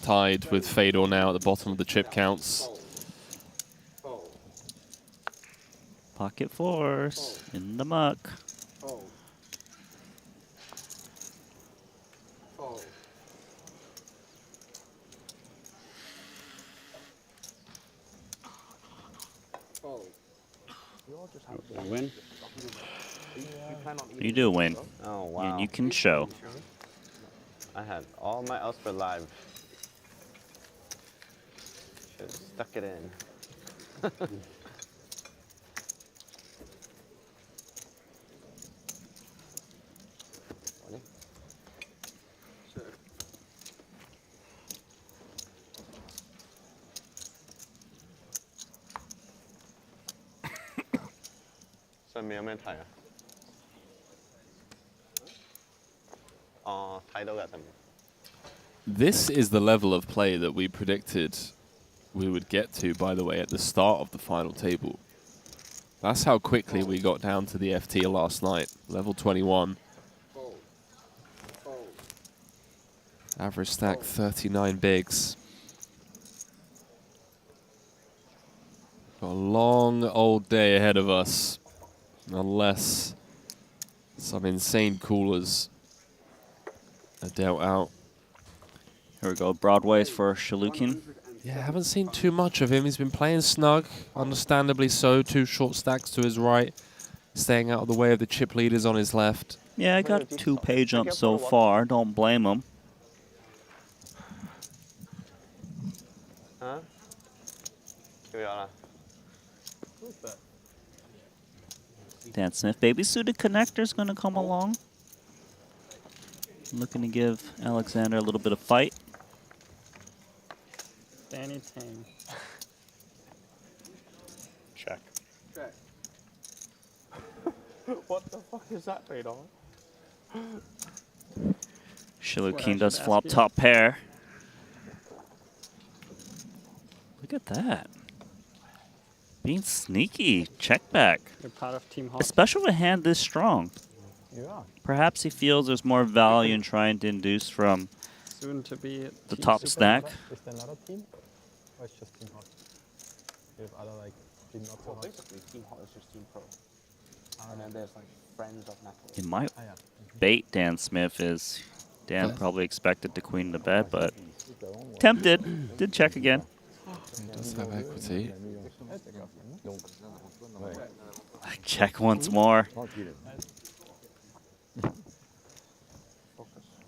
Speaker 15: Tied with Fedor now at the bottom of the chip counts.
Speaker 2: Pocket force in the muck.
Speaker 7: I win.
Speaker 2: You do win.
Speaker 9: Oh, wow.
Speaker 2: And you can show.
Speaker 9: I had all my outs for live. Should have stuck it in.
Speaker 15: This is the level of play that we predicted we would get to, by the way, at the start of the final table. That's how quickly we got down to the FT last night. Level 21. Average stack 39 bigs. Got a long old day ahead of us, unless some insane coolers are dealt out.
Speaker 2: Here we go, Broadways for Shalukin.
Speaker 15: Yeah, I haven't seen too much of him. He's been playing snug, understandably so. 2 short stacks to his right, staying out of the way of the chip leaders on his left.
Speaker 2: Yeah, I got 2 pay jumps so far. Don't blame him.
Speaker 9: Huh?
Speaker 2: Dan Smith, baby suited connector's gonna come along. Looking to give Alexander a little bit of fight.
Speaker 4: Danny Tang.
Speaker 7: Check.
Speaker 8: Check.
Speaker 5: What the fuck is that made on?
Speaker 2: Shalukin does flop top pair. Look at that. Being sneaky. Check back.
Speaker 4: You're part of Team Hawk.
Speaker 2: Especially with a hand this strong.
Speaker 4: Yeah.
Speaker 2: Perhaps he feels there's more value in trying to induce from
Speaker 4: Soon to be
Speaker 2: the
Speaker 4: Team
Speaker 2: top
Speaker 4: Super
Speaker 2: stack.
Speaker 4: Is there another team? Or it's just Team Hawk? You have other like Team Not So Hot?
Speaker 5: Basically, Team Hawk is just Team Pro. And then there's like friends of Knuckles.
Speaker 2: It might bait Dan Smith is Dan probably expected to queen the bet, but tempted. Did check again.
Speaker 15: He does have equity.
Speaker 2: Check once more.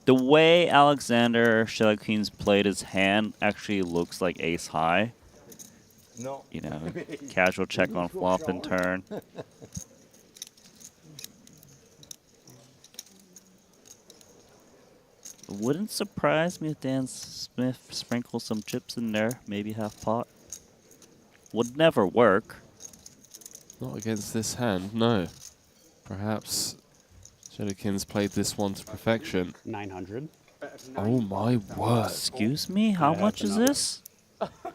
Speaker 2: The way Alexander Shalukin's played his hand actually looks like ace high.
Speaker 9: No.
Speaker 2: You know, casual check on flop and turn. Wouldn't surprise me if Dan Smith sprinkles some chips in there, maybe half pot. Would never work.
Speaker 15: Not against this hand, no. Perhaps Shalukin's played this one to perfection.
Speaker 7: 900.
Speaker 15: Oh my word.
Speaker 2: Excuse me, how much is this?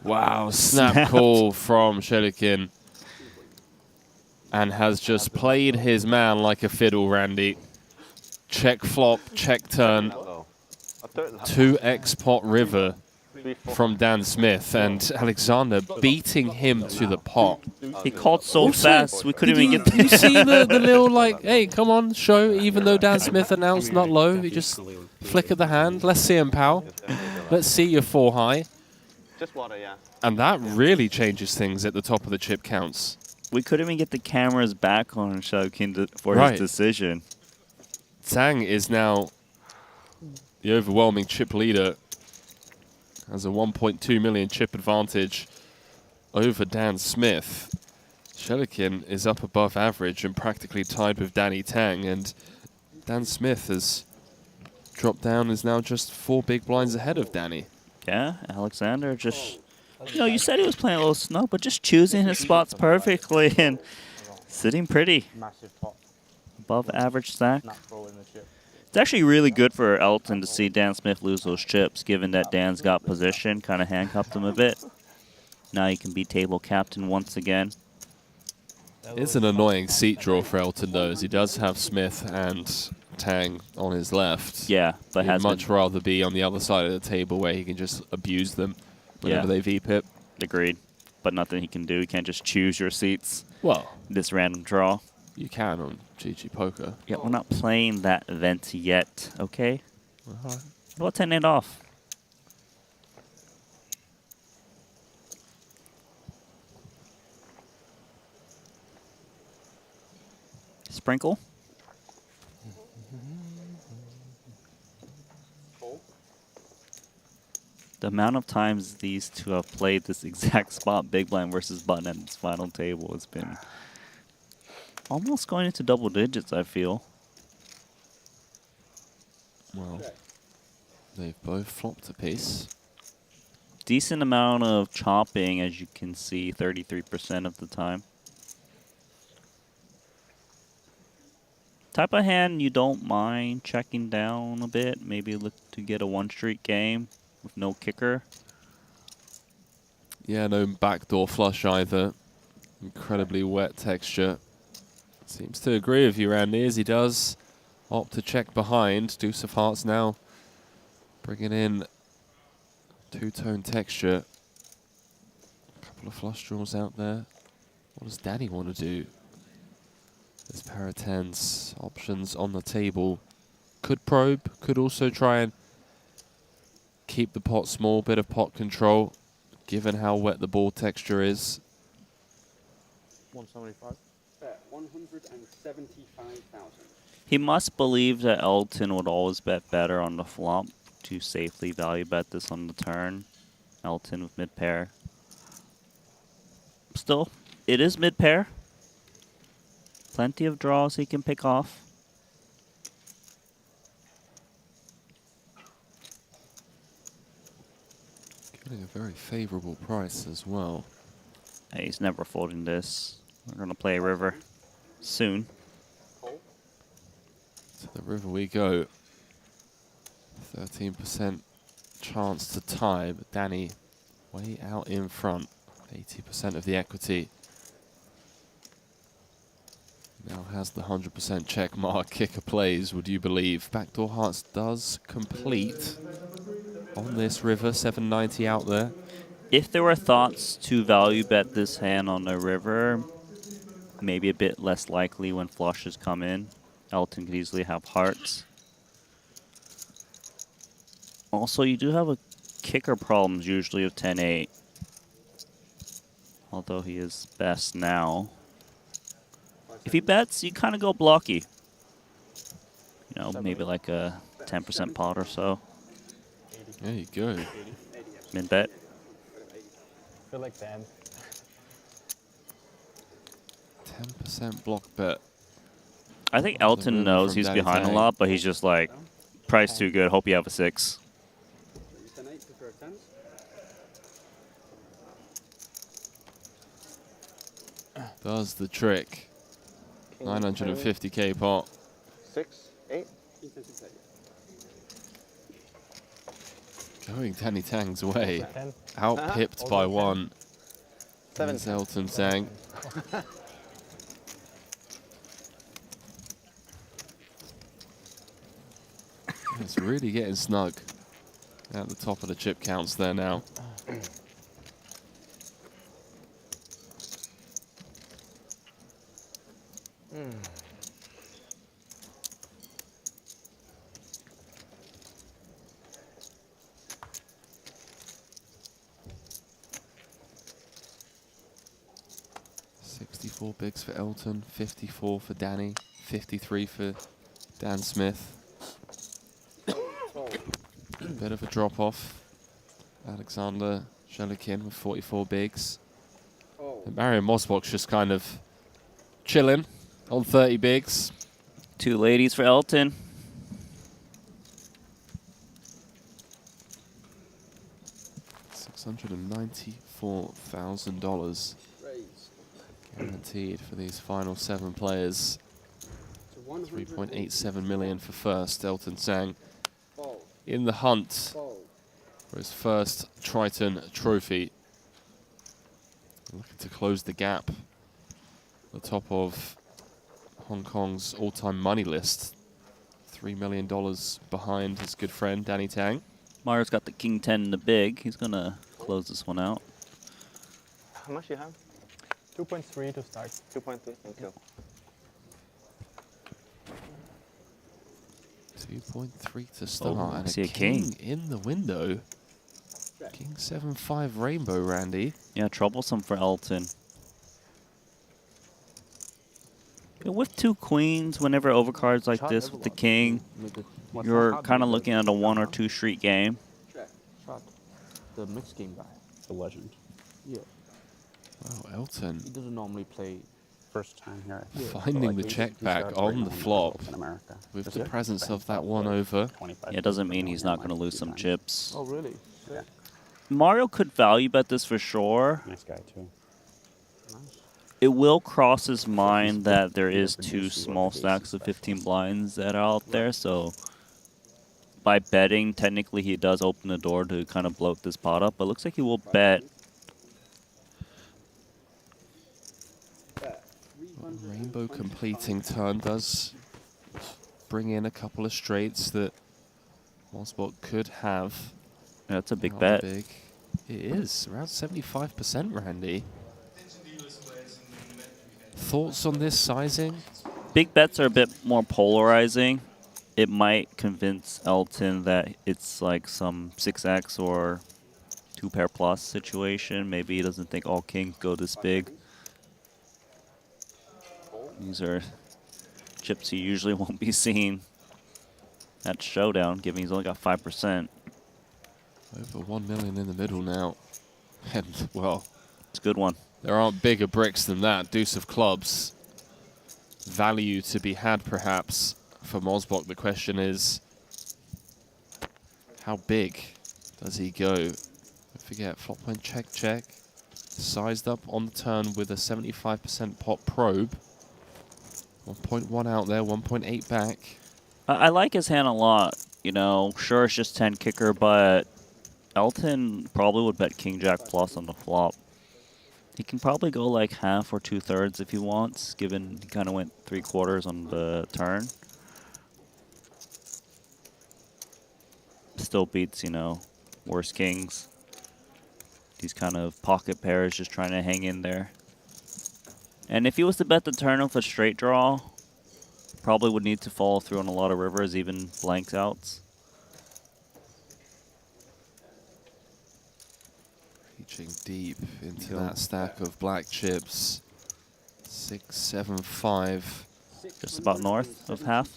Speaker 15: Wow, snap call from Shalukin. And has just played his man like a fiddle, Randy. Check flop, check turn. 2x pot river from Dan Smith, and Alexander beating him to the pot.
Speaker 2: He called so fast, we couldn't even get
Speaker 15: Did you see the little, like, hey, come on, show, even though Dan Smith announced not low, he just flick of the hand. Let's see him, pal. Let's see your 4 high.
Speaker 9: Just water, yeah.
Speaker 15: And that really changes things at the top of the chip counts.
Speaker 2: We couldn't even get the cameras back on Shalukin for his decision.
Speaker 15: Tang is now the overwhelming chip leader. Has a 1.2 million chip advantage over Dan Smith. Shalukin is up above average and practically tied with Danny Tang, and Dan Smith has dropped down, is now just 4 big blinds ahead of Danny.
Speaker 2: Yeah, Alexander just, you know, you said he was playing a little snug, but just choosing his spots perfectly and sitting pretty.
Speaker 5: Massive pot.
Speaker 2: Above average stack.
Speaker 5: Not throwing the chip.
Speaker 2: It's actually really good for Elton to see Dan Smith lose those chips, given that Dan's got position, kind of handcuffed him a bit. Now he can be table captain once again.
Speaker 15: It's an annoying seat draw for Elton, though, as he does have Smith and Tang on his left.
Speaker 2: Yeah, but
Speaker 15: He'd much rather be on the other side of the table where he can just abuse them whenever they VPip.
Speaker 2: Agreed. But nothing he can do. He can't just choose your seats.
Speaker 15: Well,
Speaker 2: this random draw.
Speaker 15: You can on GG Poker.
Speaker 2: Yeah, we're not playing that event yet, okay?
Speaker 15: Uh-huh.
Speaker 2: How about 10-8 off? Sprinkle. The amount of times these two have played this exact spot, big blind versus button at this final table, has been almost going into double digits, I feel.
Speaker 15: Well, they've both flopped a piece.
Speaker 2: Decent amount of chopping, as you can see, 33% of the time. Type of hand you don't mind checking down a bit. Maybe look to get a one-street game with no kicker.
Speaker 15: Yeah, no backdoor flush either. Incredibly wet texture. Seems to agree with you, Randy, as he does opt to check behind. Deuce of Hearts now bringing in two-tone texture. A couple of flush draws out there. What does Danny want to do? There's pair of tens, options on the table. Could probe, could also try and keep the pot small, bit of pot control, given how wet the ball texture is.
Speaker 5: 175.
Speaker 8: 175,000.
Speaker 2: He must believe that Elton would always bet better on the flop to safely value bet this on the turn. Elton with mid-pair. Still, it is mid-pair. Plenty of draws he can pick off.
Speaker 15: Getting a very favorable price as well.
Speaker 2: Hey, he's never folding this. We're going to play river soon.
Speaker 15: To the river we go. 13% chance to tie, but Danny way out in front. 80% of the equity. Now has the 100% check mark. Kicker plays, would you believe? Backdoor Hearts does complete on this river. 790 out there.
Speaker 2: If there were thoughts to value bet this hand on the river, maybe a bit less likely when flushes come in. Elton could easily have hearts. Also, you do have a kicker problems usually of 10-8. Although he is best now. If he bets, you kind of go blocky. You know, maybe like a 10% pot or so.
Speaker 15: There you go.
Speaker 2: Min bet.
Speaker 4: I feel like Dan.
Speaker 15: 10% block bet.
Speaker 2: I think Elton knows he's behind a lot, but he's just like, price too good, hope you have a 6.
Speaker 15: Does the trick. 950k pot.
Speaker 9: 6, 8.
Speaker 15: Going Danny Tang's way. Out-pipped by 1.
Speaker 9: 7.
Speaker 15: There's Elton Tang. It's really getting snug at the top of the chip counts there now. $64 bigs for Elton, 54 for Danny, 53 for Dan Smith. Bit of a drop off. Alexander Shelikin with 44 bigs. And Marion Mosbach just kind of chilling on 30 bigs.
Speaker 2: 2 ladies for Elton.
Speaker 15: $694,000 guaranteed for these final 7 players. 3.87 million for first. Elton Tang in the hunt for his first Triton trophy. Looking to close the gap. The top of Hong Kong's all-time money list. $3 million behind his good friend Danny Tang.
Speaker 2: Mario's got the King 10 in the big. He's going to close this one out.
Speaker 9: How much you have?
Speaker 4: 2.3 to start.
Speaker 9: 2.3, thank you.
Speaker 15: 2.3 to start, and
Speaker 2: see
Speaker 15: a
Speaker 2: a king
Speaker 15: in the window. King 7-5 rainbow, Randy.
Speaker 2: Yeah, troublesome for Elton. With two queens, whenever overcards like this with the king, you're kind of looking at a 1 or 2 street game.
Speaker 5: The mixed game guy.
Speaker 7: The legend.
Speaker 5: Yeah.
Speaker 15: Wow, Elton.
Speaker 5: He doesn't normally play.
Speaker 7: First time here.
Speaker 15: Finding the check back on the flop with the presence of that 1 over.
Speaker 2: It doesn't mean he's not going to lose some chips.
Speaker 5: Oh, really?
Speaker 7: Yeah.
Speaker 2: Mario could value bet this for sure.
Speaker 7: Nice guy, too.
Speaker 2: It will cross his mind that there is 2 small stacks of 15 blinds that are out there, so by betting, technically he does open the door to kind of bloat this pot up, but it looks like he will bet.
Speaker 15: Rainbow completing turn does bring in a couple of straights that Mosbot could have.
Speaker 2: Yeah, that's a big
Speaker 15: Not
Speaker 2: bet.
Speaker 15: Big. It is, around 75%, Randy. Thoughts on this sizing?
Speaker 2: Big bets are a bit more polarizing. It might convince Elton that it's like some 6x or 2 pair plus situation. Maybe he doesn't think all kings go this big. These are chips he usually won't be seeing at Showdown, given he's only got 5%.
Speaker 15: Over 1 million in the middle now. And, well,
Speaker 2: it's a good one.
Speaker 15: There aren't bigger bricks than that. Deuce of clubs. Value to be had, perhaps, for Mosbot. The question is, how big does he go? Don't forget, flop went check, check. Sized up on the turn with a 75% pot probe. 1.1 out there, 1.8 back.
Speaker 2: I like his hand a lot. You know, sure, it's just 10 kicker, but Elton probably would bet King Jack plus on the flop. He can probably go like half or 2/3 if he wants, given he kind of went 3/4 on the turn. Still beats, you know, worse kings. These kind of pocket pairs just trying to hang in there. And if he was to bet the turn with a straight draw, probably would need to follow through on a lot of rivers, even blanks outs.
Speaker 15: Reaching deep into that stack of black chips. 6, 7, 5.
Speaker 2: Just about north of half.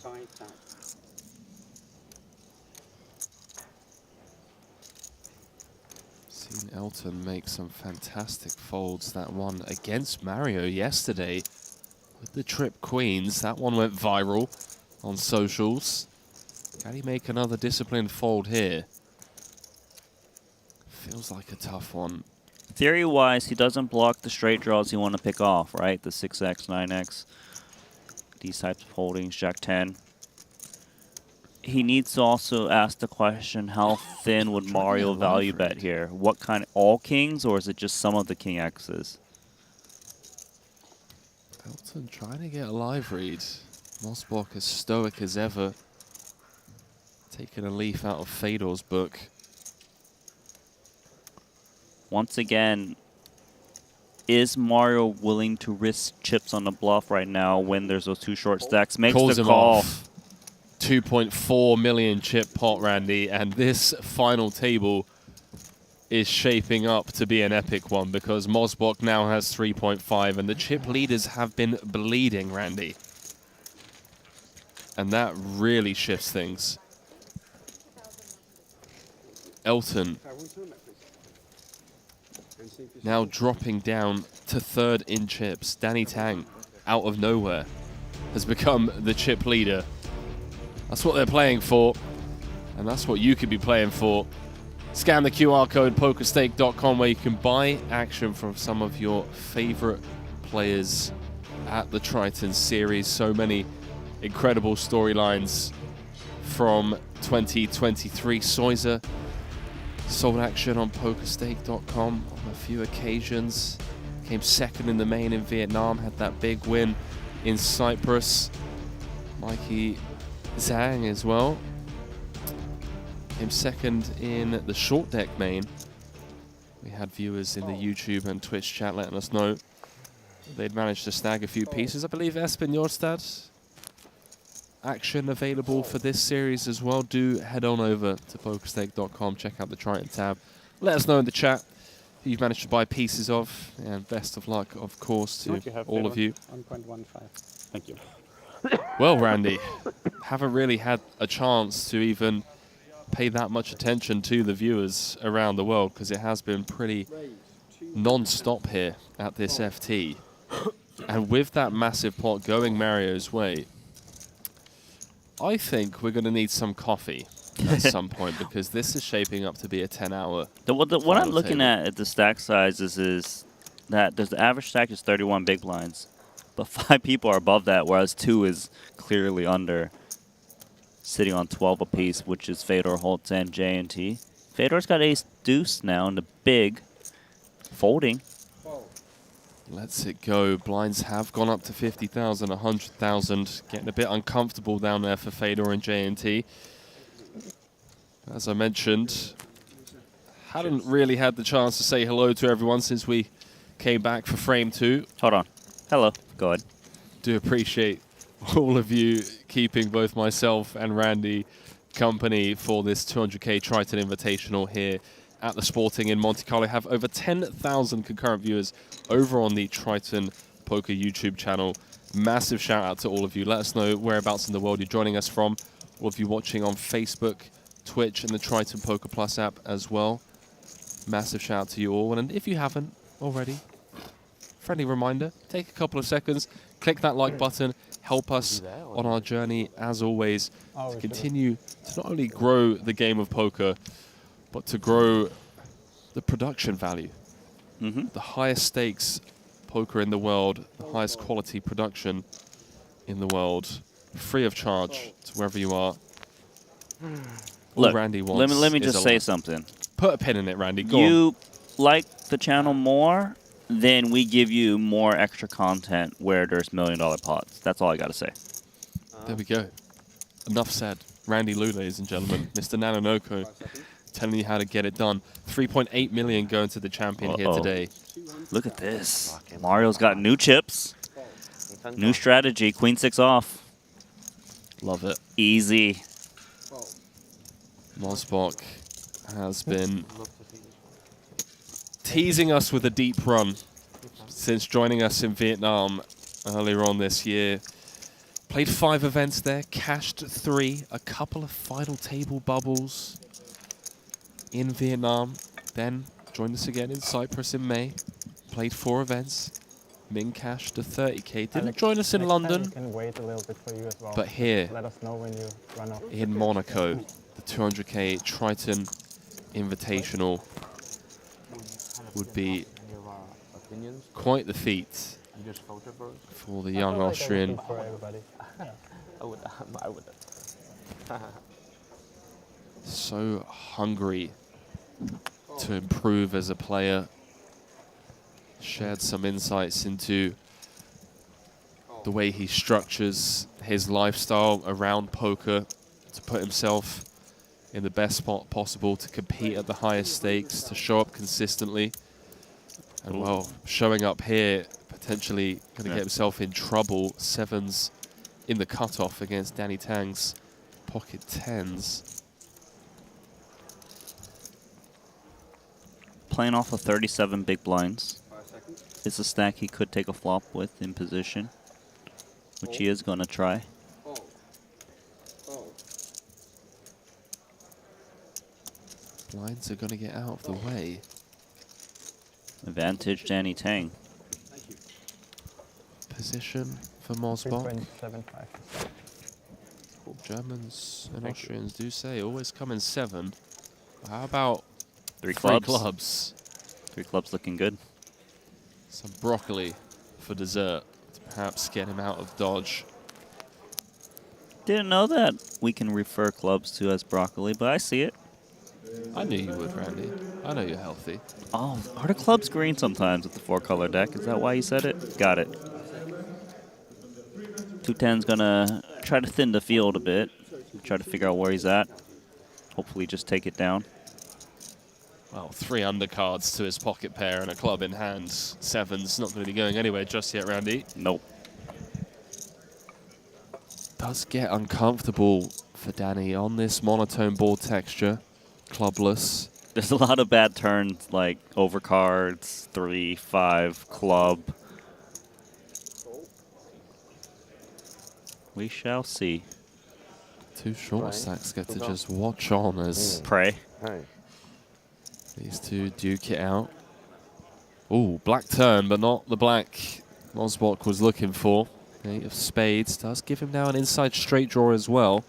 Speaker 15: Seen Elton make some fantastic folds. That one against Mario yesterday with the trip queens. That one went viral on socials. Can he make another disciplined fold here? Feels like a tough one.
Speaker 2: Theory-wise, he doesn't block the straight draws you want to pick off, right? The 6x, 9x, these types of holdings, Jack 10. He needs to also ask the question, how thin would Mario value bet here? What kind, all kings, or is it just some of the king X's?
Speaker 15: Elton trying to get a live read. Mosbot as stoic as ever. Taking a leaf out of Fedor's book.
Speaker 2: Once again, is Mario willing to risk chips on the bluff right now when there's those 2 short stacks? Makes
Speaker 15: Calls
Speaker 2: the
Speaker 15: him
Speaker 2: call.
Speaker 15: off. 2.4 million chip pot, Randy, and this final table is shaping up to be an epic one because Mosbot now has 3.5 and the chip leaders have been bleeding, Randy. And that really shifts things. Elton now dropping down to 3rd in chips. Danny Tang, out of nowhere, has become the chip leader. That's what they're playing for, and that's what you could be playing for. Scan the QR code, pokerstake.com, where you can buy action from some of your favorite players at the Triton series. So many incredible storylines from 2023. Soiser sold action on pokerstake.com on a few occasions. Came 2nd in the main in Vietnam, had that big win in Cyprus. Mikey Zhang as well. Came 2nd in the short deck main. We had viewers in the YouTube and Twitch chat letting us know they'd managed to snag a few pieces. I believe Espen Jorstad action available for this series as well. Do head on over to pokerstake.com, check out the Triton tab. Let us know in the chat you've managed to buy pieces of. And best of luck, of course, to all of you.
Speaker 4: 1.15. Thank you.
Speaker 15: Well, Randy, haven't really had a chance to even pay that much attention to the viewers around the world because it has been pretty non-stop here at this FT. And with that massive pot going Mario's way, I think we're going to need some coffee at some point because this is shaping up to be a 10-hour.
Speaker 2: What I'm looking at the stack sizes is that the average stack is 31 big blinds, but 5 people are above that, whereas 2 is clearly under, sitting on 12 apiece, which is Fedor, Holtz, and J&T. Fedor's got ace deuce now in the big, folding.
Speaker 15: Let's it go. Blinds have gone up to 50,000, 100,000. Getting a bit uncomfortable down there for Fedor and J&T. As I mentioned, hadn't really had the chance to say hello to everyone since we came back for frame 2.
Speaker 2: Hold on. Hello. Go ahead.
Speaker 15: Do appreciate all of you keeping both myself and Randy company for this 200K Triton Invitational here at the Sporting in Monte-Carlo. Have over 10,000 concurrent viewers over on the Triton Poker YouTube channel. Massive shout out to all of you. Let us know whereabouts in the world you're joining us from. All of you watching on Facebook, Twitch, and the Triton Poker Plus app as well. Massive shout out to you all. And if you haven't already, friendly reminder, take a couple of seconds, click that like button, help us on our journey, as always, to continue to not only grow the game of poker, but to grow the production value. The highest stakes poker in the world, the highest quality production in the world, free of charge to wherever you are.
Speaker 2: Look,
Speaker 15: Randy wants
Speaker 2: let me just say something.
Speaker 15: Put a pin in it, Randy. Go
Speaker 2: you
Speaker 15: on.
Speaker 2: like the channel more, then we give you more extra content where there's $1 million pots. That's all I got to say.
Speaker 15: There we go. Enough said. Randy Liu, ladies and gentlemen. Mr. Nanonoko telling you how to get it done. 3.8 million going to the champion here today.
Speaker 2: Look at this. Mario's got new chips. New strategy. Queen 6 off.
Speaker 15: Love it.
Speaker 2: Easy.
Speaker 15: Mosbach has been teasing us with a deep run since joining us in Vietnam earlier on this year. Played 5 events there, cashed 3, a couple of final table bubbles in Vietnam. Then joined us again in Cyprus in May. Played 4 events. Min cashed to 30K. Didn't join us in London,
Speaker 4: Can wait a little bit for you as well.
Speaker 15: but here
Speaker 4: Let us know when you run off.
Speaker 15: in Monaco, the 200K Triton Invitational would be quite the feat for the young Austrian. So hungry to improve as a player. Shared some insights into the way he structures his lifestyle around poker to put himself in the best spot possible to compete at the highest stakes, to show up consistently. And well, showing up here, potentially going to get himself in trouble. 7s in the cutoff against Danny Tang's pocket 10s.
Speaker 2: Playing off of 37 big blinds. It's a stack he could take a flop with in position, which he is going to try.
Speaker 15: Blinds are going to get out of the way.
Speaker 2: Advantage Danny Tang.
Speaker 15: Position for Mosbach.
Speaker 4: 3.75.
Speaker 15: Germans and Austrians do say always come in 7. How about
Speaker 2: 3
Speaker 15: clubs?
Speaker 2: clubs? 3 clubs looking good.
Speaker 15: Some broccoli for dessert to perhaps get him out of dodge.
Speaker 2: Didn't know that we can refer clubs to as broccoli, but I see it.
Speaker 15: I knew you would, Randy. I know you're healthy.
Speaker 2: Oh, are the clubs green sometimes with the 4-color deck? Is that why you said it? Got it. 210's gonna try to thin the field a bit. Try to figure out where he's at. Hopefully just take it down.
Speaker 15: Well, 3 undercards to his pocket pair and a club in hand. 7's not going to be going anywhere just yet, Randy.
Speaker 2: Nope.
Speaker 15: Does get uncomfortable for Danny on this monotone board texture. Clubless.
Speaker 2: There's a lot of bad turns, like overcards, 3, 5, club. We shall see.
Speaker 15: Two short stacks get to just watch on as
Speaker 2: pray.
Speaker 15: These two duke it out. Ooh, black turn, but not the black Mosbok was looking for. 8 of spades does give him now an inside straight draw as well.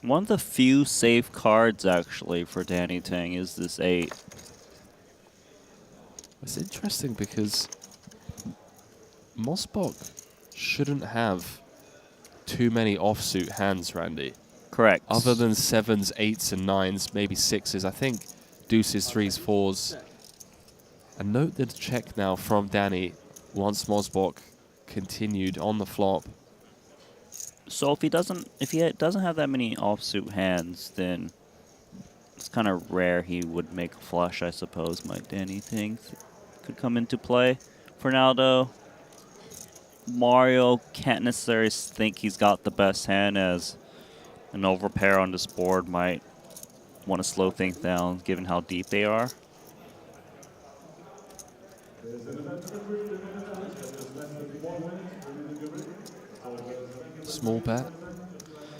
Speaker 2: One of the few safe cards, actually, for Danny Tang is this 8.
Speaker 15: It's interesting because Mosbok shouldn't have too many offsuit hands, Randy.
Speaker 2: Correct.
Speaker 15: Other than 7s, 8s, and 9s, maybe 6s. I think deuces, 3s, 4s. And note the check now from Danny once Mosbok continued on the flop.
Speaker 2: So if he doesn't have that many offsuit hands, then it's kind of rare he would make a flush, I suppose. Might Danny think could come into play. For now, though, Mario can't necessarily think he's got the best hand, as an overpair on this board might want to slow things down given how deep they are.
Speaker 15: Small bet.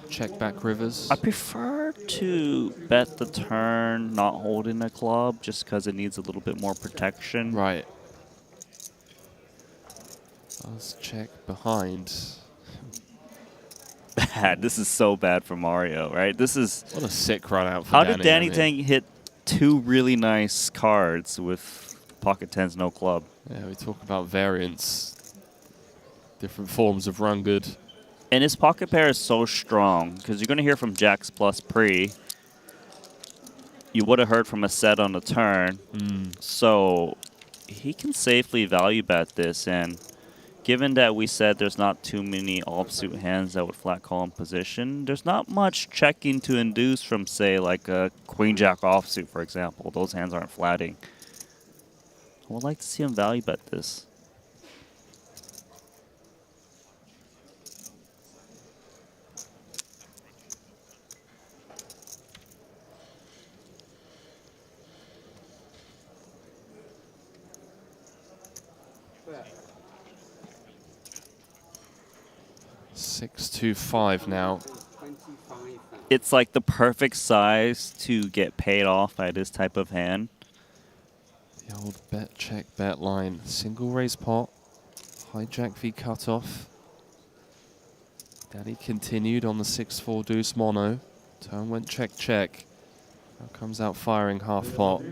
Speaker 15: Check back rivers.
Speaker 2: I prefer to bet the turn, not holding a club, just because it needs a little bit more protection.
Speaker 15: Right. Let's check behind.
Speaker 2: Bad. This is so bad for Mario, right? This is...
Speaker 15: What a sick run out for
Speaker 2: How
Speaker 15: Danny.
Speaker 2: did Danny Tang hit 2 really nice cards with pocket 10s, no club?
Speaker 15: Yeah, we talk about variants. Different forms of run good.
Speaker 2: And his pocket pair is so strong, because you're going to hear from jacks plus pre. You would have heard from a set on the turn. So he can safely value bet this. And given that we said there's not too many offsuit hands that would flat call in position, there's not much checking to induce from, say, like a queen-jack offsuit, for example. Those hands aren't flatting. I would like to see him value bet this.
Speaker 8: Yeah.
Speaker 15: 6-2-5 now.
Speaker 2: It's like the perfect size to get paid off by this type of hand.
Speaker 15: The old bet, check, bet line. Single raise pot. Hijack v cutoff. Danny continued on the 6-4 deuce mono. Turn went check, check. Now comes out firing half pot.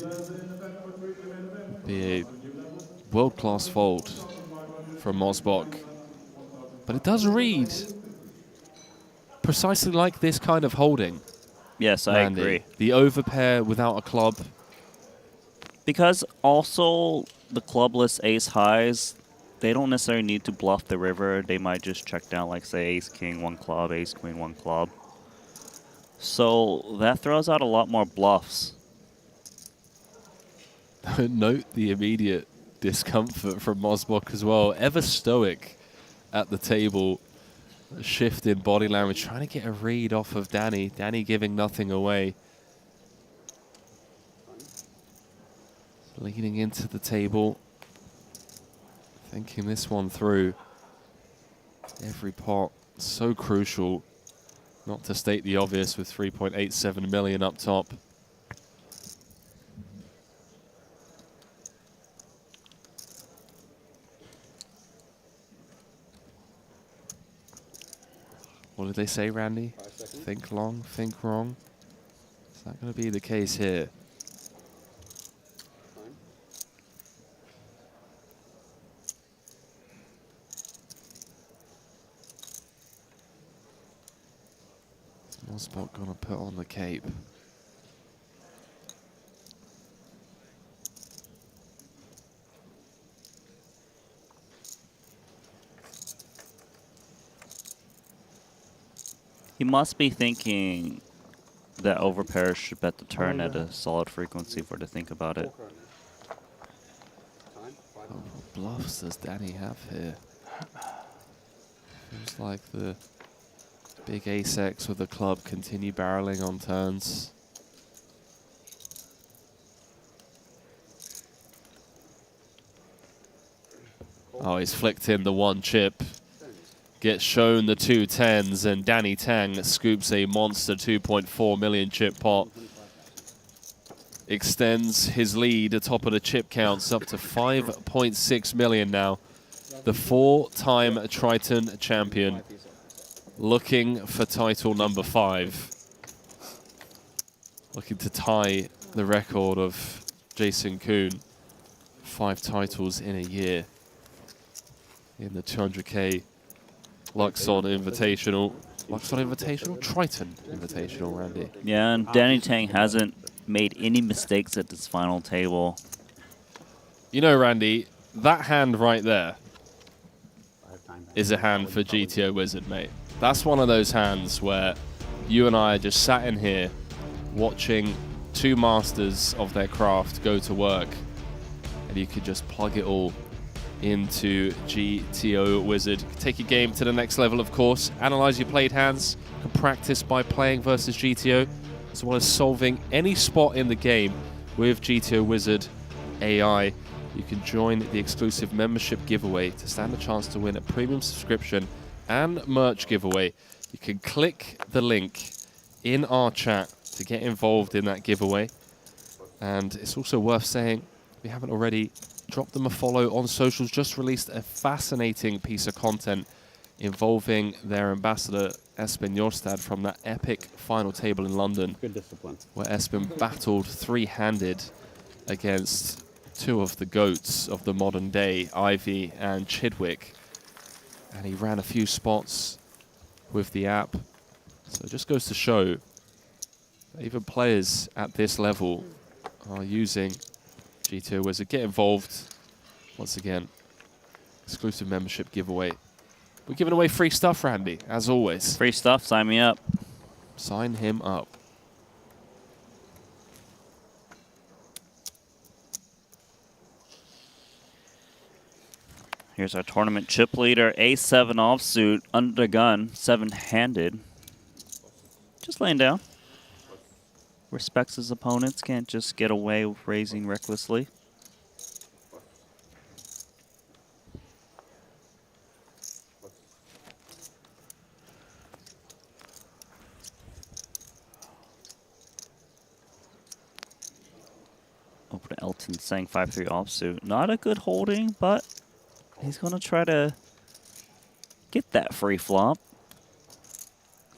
Speaker 15: Be a world-class fold from Mosbok. But it does read precisely like this kind of holding.
Speaker 2: Yes, I agree.
Speaker 15: The overpair without a club.
Speaker 2: Because also the clubless ace highs, they don't necessarily need to bluff the river. They might just check down, like, say, ace king, 1 club, ace queen, 1 club. So that throws out a lot more bluffs.
Speaker 15: Note the immediate discomfort from Mosbok as well. Ever stoic at the table. A shift in body language, trying to get a read off of Danny. Danny giving nothing away. Leaning into the table. Thinking this one through. Every pot so crucial. Not to state the obvious with 3.87 million up top. What did they say, Randy? Think long, think wrong. Is that going to be the case here? Mosbok going to put on the cape.
Speaker 2: He must be thinking that overpairs should bet the turn at a solid frequency for to think about it.
Speaker 15: Oh, what bluffs does Danny have here? Feels like the big ace-X with the club continue barreling on turns. Oh, he's flicked in the one chip. Gets shown the 2 10s, and Danny Tang scoops a monster 2.4 million chip pot. Extends his lead atop of the chip counts up to 5.6 million now. The 4-time Triton champion looking for title number 5. Looking to tie the record of Jason Kuhn. 5 titles in a year in the 200K Luxon Invitational. Luxon Invitational? Triton Invitational, Randy.
Speaker 2: Yeah, and Danny Tang hasn't made any mistakes at this final table.
Speaker 15: You know, Randy, that hand right there is a hand for GTO Wizard, mate. That's one of those hands where you and I just sat in here watching 2 masters of their craft go to work, and you could just plug it all into GTO Wizard. Take your game to the next level, of course. Analyze your played hands. You can practice by playing versus GTO, as well as solving any spot in the game with GTO Wizard AI. You can join the exclusive membership giveaway to stand a chance to win a premium subscription and merch giveaway. You can click the link in our chat to get involved in that giveaway. And it's also worth saying, if you haven't already, drop them a follow on socials. Just released a fascinating piece of content involving their ambassador, Espen Jorstad, from that epic final table in London.
Speaker 7: Good discipline.
Speaker 15: Where Espen battled 3-handed against 2 of the GOATs of the modern day, Ivy and Chidwick. And he ran a few spots with the app. So it just goes to show that even players at this level are using GTO Wizard. Get involved. Once again, exclusive membership giveaway. We're giving away free stuff, Randy, as always.
Speaker 2: Free stuff, sign me up.
Speaker 15: Sign him up.
Speaker 2: Here's our tournament chip leader, A7 offsuit, under the gun, 7-handed. Just laying down. Respects his opponents, can't just get away with raising recklessly. Over to Elton saying 5-3 offsuit. Not a good holding, but he's going to try to get that free flop.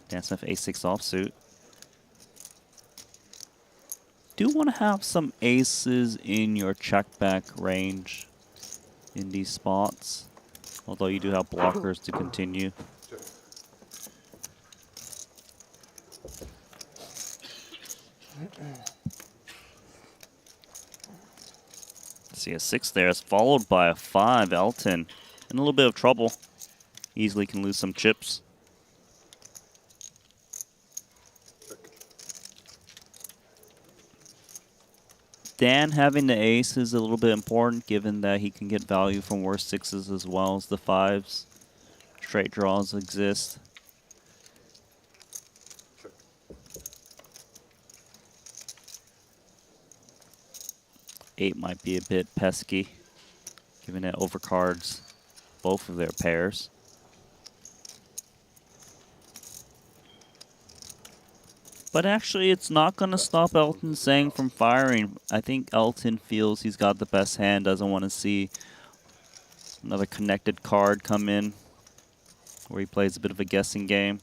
Speaker 2: Dan Smith A6 offsuit. Do want to have some aces in your check back range in these spots, although you do have blockers to continue. See a 6 there is followed by a 5, Elton. In a little bit of trouble. Easily can lose some chips. Dan having the ace is a little bit important, given that he can get value from worse 6s as well as the 5s. Straight draws exist. Eight might be a bit pesky, given it overcards both of their pairs. But actually, it's not going to stop Elton Sang from firing. I think Elton feels he's got the best hand, doesn't want to see another connected card come in, where he plays a bit of a guessing game.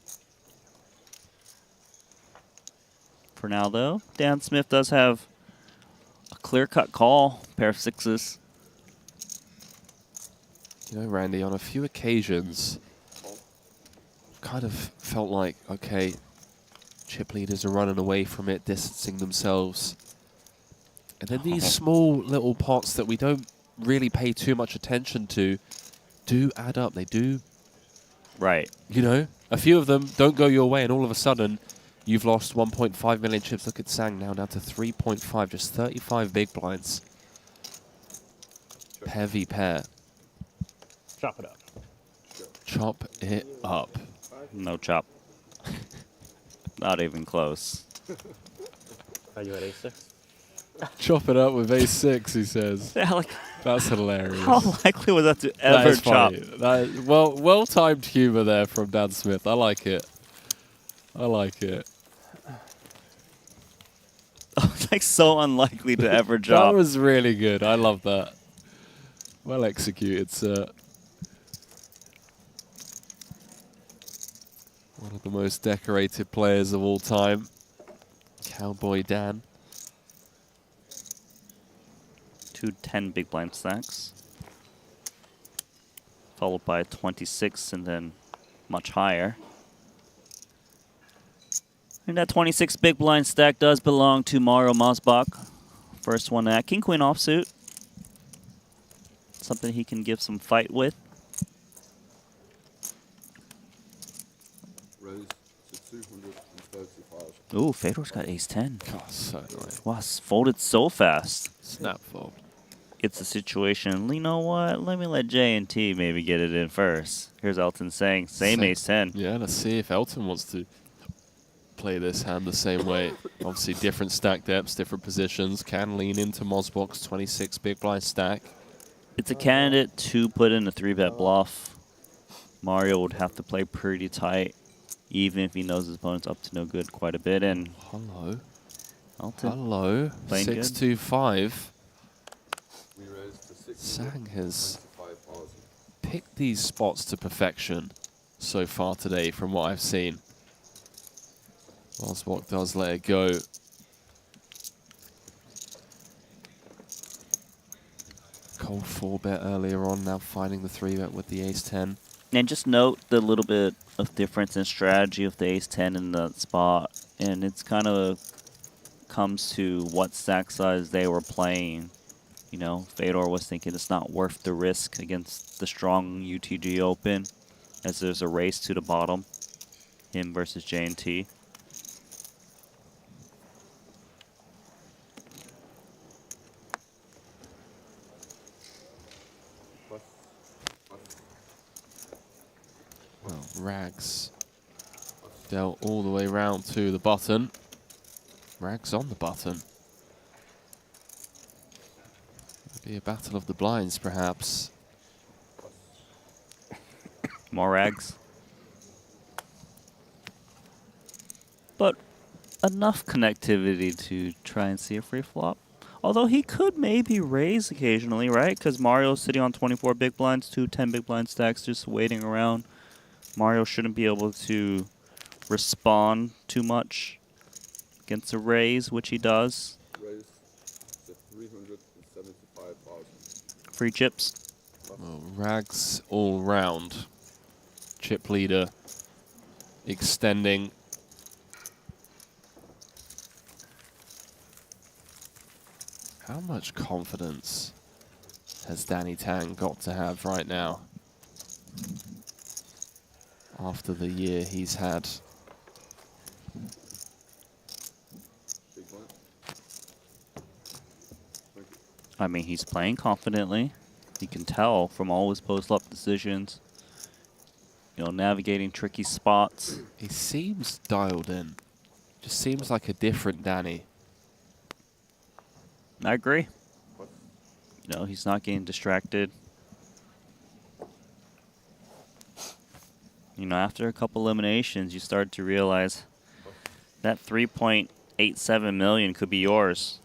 Speaker 2: For now, though, Dan Smith does have a clear-cut call, pair of 6s.
Speaker 15: You know, Randy, on a few occasions, kind of felt like, okay, chip leaders are running away from it, distancing themselves. And then these small little pots that we don't really pay too much attention to do add up. They do.
Speaker 2: Right.
Speaker 15: You know, a few of them don't go your way, and all of a sudden, you've lost 1.5 million chips. Look at Sang now down to 3.5, just 35 big blinds. Heavy pair.
Speaker 7: Chop it up.
Speaker 15: Chop it up.
Speaker 2: No chop. Not even close.
Speaker 7: Are you at A6?
Speaker 15: Chop it up with A6, he says.
Speaker 2: Yeah, like
Speaker 15: That's hilarious.
Speaker 2: How likely was that to ever chop?
Speaker 15: That is, well-timed humor there from Dan Smith. I like it. I like it.
Speaker 2: It's like so unlikely to ever chop.
Speaker 15: That was really good. I love that. Well executed, sir. One of the most decorated players of all time, Cowboy Dan.
Speaker 2: 2 10 big blind stacks, followed by 26 and then much higher. And that 26 big blind stack does belong to Mario Mosbach. First one at King Queen offsuit. Something he can give some fight with.
Speaker 16: Raise to 235.
Speaker 2: Ooh, Fedor's got ace 10.
Speaker 15: God, so annoying.
Speaker 2: Wow, folded so fast.
Speaker 15: Snap fold.
Speaker 2: It's a situation, you know what, let me let J&T maybe get it in first. Here's Elton saying, same ace 10.
Speaker 15: Yeah, let's see if Elton wants to play this hand the same way. Obviously different stack depths, different positions. Can lean into Mosbach's 26 big blind stack.
Speaker 2: It's a candidate to put in a 3-bet bluff. Mario would have to play pretty tight, even if he knows his opponent's up to no good quite a bit. And
Speaker 15: hello.
Speaker 2: Elton.
Speaker 15: Hello.
Speaker 2: Playing
Speaker 15: 625.
Speaker 16: We raise to
Speaker 15: Sang has
Speaker 16: 625,000.
Speaker 15: picked these spots to perfection so far today from what I've seen. Mosbach does let it go. Cold 4-bet earlier on, now finding the 3-bet with the ace 10.
Speaker 2: And just note the little bit of difference in strategy of the ace 10 in the spot. And it's kind of comes to what stack size they were playing. You know, Fedor was thinking it's not worth the risk against the strong UTG Open, as there's a race to the bottom, him versus J&T.
Speaker 15: Well, Rags dealt all the way round to the button. Rags on the button. Be a battle of the blinds, perhaps.
Speaker 2: More Rags. But enough connectivity to try and see a free flop. Although he could maybe raise occasionally, right? Because Mario's sitting on 24 big blinds, 2 10 big blind stacks, just waiting around. Mario shouldn't be able to respond too much against a raise, which he does.
Speaker 16: Raise to 375,000.
Speaker 2: Free chips.
Speaker 15: Well, Rags all round. Chip leader extending. How much confidence has Danny Tang got to have right now? After the year he's had.
Speaker 2: I mean, he's playing confidently. You can tell from all his post-flop decisions. You know, navigating tricky spots.
Speaker 15: He seems dialed in. Just seems like a different Danny.
Speaker 2: I agree. You know, he's not getting distracted. You know, after a couple eliminations, you start to realize that 3.87 million could be yours.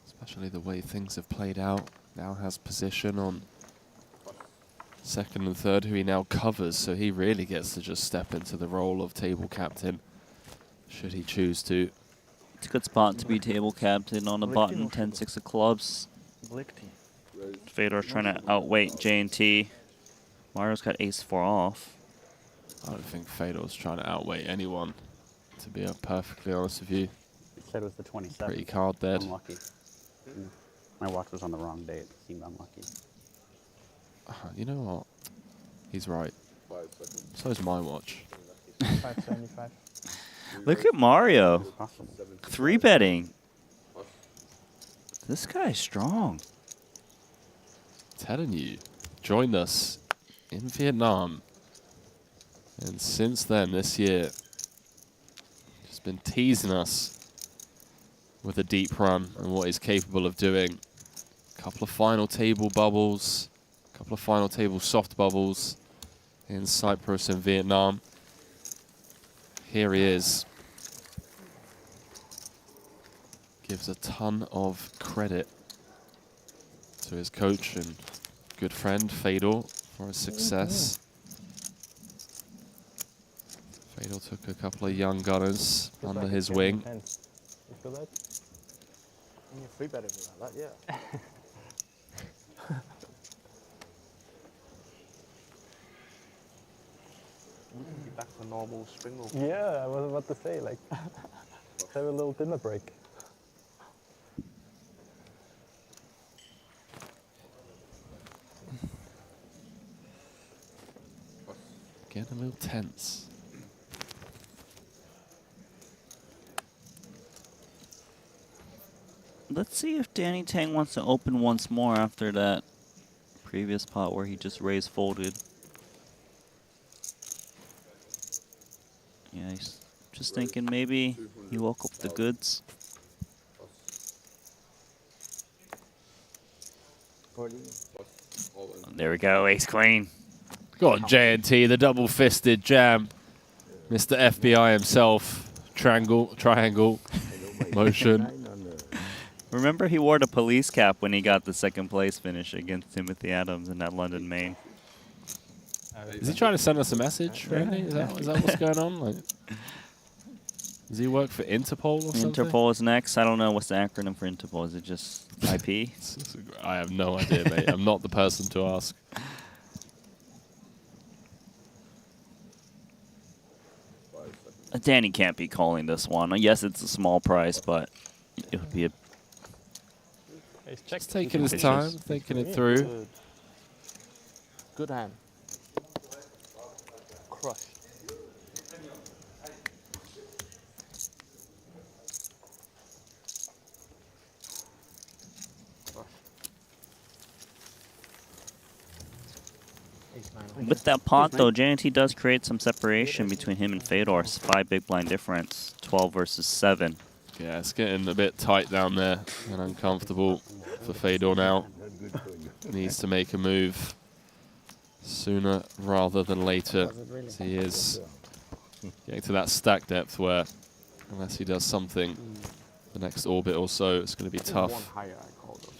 Speaker 15: Especially the way things have played out. Now has position on second and third, who he now covers, so he really gets to just step into the role of table captain, should he choose to.
Speaker 2: It's a good spot to be table captain on the button, 10-6 of clubs. Fedor's trying to outweight J&T. Mario's got ace-4 off.
Speaker 15: I don't think Fedor's trying to outweigh anyone, to be perfectly honest with you.
Speaker 7: He said it was the 27th.
Speaker 15: Pretty card dead.
Speaker 7: Unlucky. My watch was on the wrong date. It seemed unlucky.
Speaker 15: You know what? He's right.
Speaker 16: 5 seconds.
Speaker 15: So is my watch.
Speaker 5: 575.
Speaker 2: Look at Mario. 3-betting. This guy's strong.
Speaker 15: Telling you, joined us in Vietnam. And since then, this year, just been teasing us with a deep run and what he's capable of doing. A couple of final table bubbles, a couple of final table soft bubbles in Cyprus and Vietnam. Here he is. Gives a ton of credit to his coach and good friend Fedor for his success. Fedor took a couple of young gunners under his wing.
Speaker 4: You feel that?
Speaker 5: You're free betting me like that, yeah. We can be back to normal spring roll.
Speaker 4: Yeah, I was about to say, like, let's have a little dinner break.
Speaker 15: Getting a little tense.
Speaker 2: Let's see if Danny Tang wants to open once more after that previous pot where he just raised folded. Yeah, he's just thinking maybe he woke up the goods. There we go, ace queen.
Speaker 15: Go on, JNT, the double-fisted jam. Mr. FBI himself. Triangle, motion.
Speaker 2: Remember he wore the police cap when he got the second place finish against Timothy Adams in that London main.
Speaker 15: Is he trying to send us a message, Randy? Is that what's going on? Like, does he work for Interpol or something?
Speaker 2: Interpol is next. I don't know what's the acronym for Interpol. Is it just IP?
Speaker 15: I have no idea, mate. I'm not the person to ask.
Speaker 2: Danny can't be calling this one. Yes, it's a small price, but it would be a...
Speaker 15: He's taking his time, thinking it through.
Speaker 5: Good hand. Crush.
Speaker 2: With that pot, though, JNT does create some separation between him and Fedor. 5 big blind difference, 12 versus 7.
Speaker 15: Yeah, it's getting a bit tight down there and uncomfortable for Fedor now. Needs to make a move sooner rather than later. As he is getting to that stack depth where, unless he does something the next orbit or so, it's going to be tough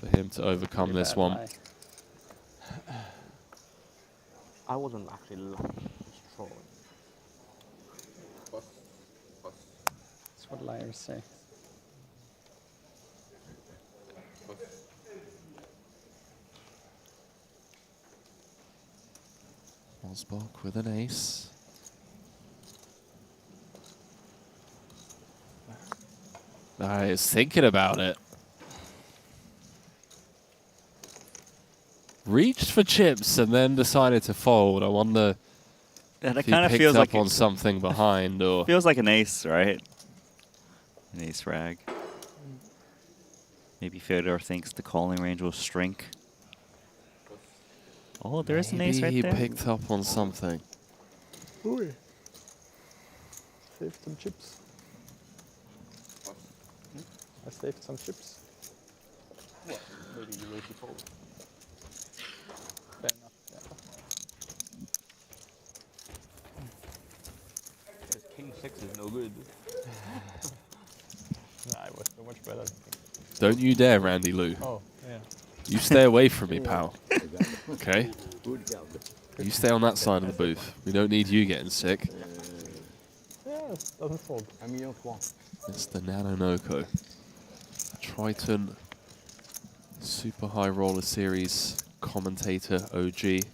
Speaker 15: for him to overcome this one.
Speaker 5: I wasn't actually destroyed.
Speaker 6: That's what liars say.
Speaker 15: Osbach with an ace. I was thinking about it. Reached for chips and then decided to fold. I wonder if he picked
Speaker 2: feels
Speaker 15: up
Speaker 2: like
Speaker 15: on something behind, or
Speaker 2: feels like an ace, right? An ace rag. Maybe Fedor thinks the calling range will shrink. Oh, there is an ace right
Speaker 15: he
Speaker 2: there.
Speaker 15: picked up on something.
Speaker 4: Ooh. Saved some chips. I saved some chips.
Speaker 5: What? Maybe you raise your fold.
Speaker 4: Fair enough, yeah.
Speaker 5: King 6 is no good.
Speaker 4: Nah, it was so much better.
Speaker 15: Don't you dare, Randy Lou.
Speaker 4: Oh, yeah.
Speaker 15: You stay away from me, pal. Okay? You stay on that side of the booth. We don't need you getting sick.
Speaker 4: Yeah, it doesn't fold.
Speaker 15: It's the Nano Noco. Triton Super High Roller Series commentator OG.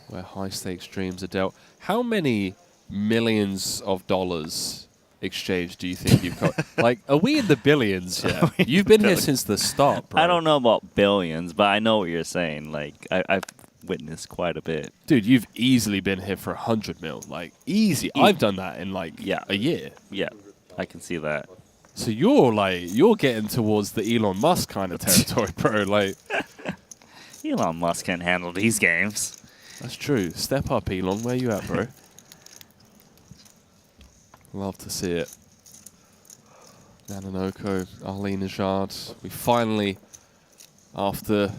Speaker 15: Where high stakes dreams are dealt. How many millions of dollars exchange do you think you've got? Like, are we in the billions yet? You've been here since the start, bro.
Speaker 2: I don't know about billions, but I know what you're saying. Like, I've witnessed quite a bit.
Speaker 15: Dude, you've easily been here for 100 mil. Like, easy. I've done that in, like, a year.
Speaker 2: Yeah, I can see that.
Speaker 15: So you're getting towards the Elon Musk kind of territory, bro. Like,
Speaker 2: Elon Musk can handle these games.
Speaker 15: That's true. Step up, Elon. Where you at, bro? Love to see it. Nanonoko, Ali Najad. We finally, after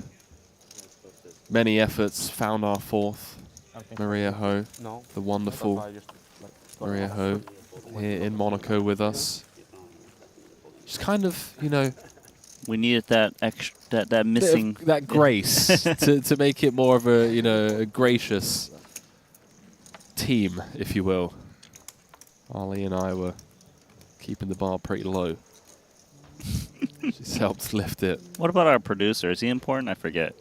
Speaker 15: many efforts, found our fourth. Maria Ho, the wonderful Maria Ho, here in Monaco with us. Just kind of, you know,
Speaker 2: we needed that extra, that missing
Speaker 15: that grace to make it more of a, you know, a gracious team, if you will. Ali and I were keeping the bar pretty low. She's helped lift it.
Speaker 2: What about our producer? Is he important? I forget.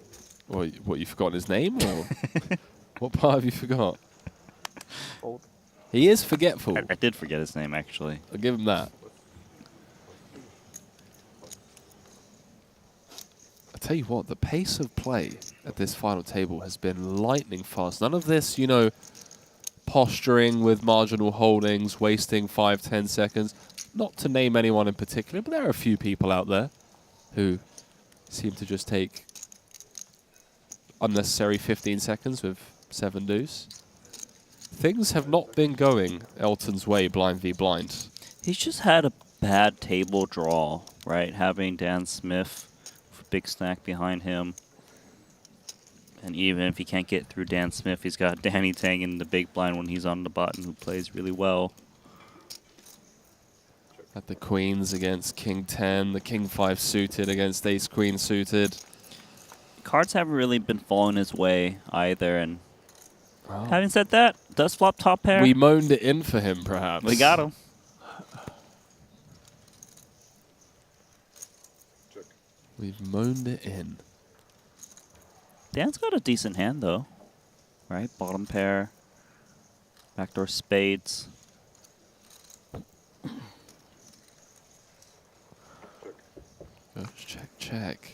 Speaker 15: Well, what, you forgotten his name, or what part have you forgot? He is forgetful.
Speaker 2: I did forget his name, actually.
Speaker 15: I'll give him that. I tell you what, the pace of play at this final table has been lightning fast. None of this, you know, posturing with marginal holdings, wasting 5-10 seconds. Not to name anyone in particular, but there are a few people out there who seem to just take unnecessary 15 seconds with 7 deuce. Things have not been going Elton's way, blind v blind.
Speaker 2: He's just had a bad table draw, right? Having Dan Smith, big stack behind him. And even if he can't get through Dan Smith, he's got Danny Tang in the big blind when he's on the button, who plays really well.
Speaker 15: At the queens against King 10, the King 5 suited against Ace Queen suited.
Speaker 2: Cards haven't really been falling his way either, and having said that, does flop top pair.
Speaker 15: We moaned it in for him, perhaps.
Speaker 2: We got him.
Speaker 15: We've moaned it in.
Speaker 2: Dan's got a decent hand, though. Right? Bottom pair. Backdoor spades.
Speaker 15: Check, check.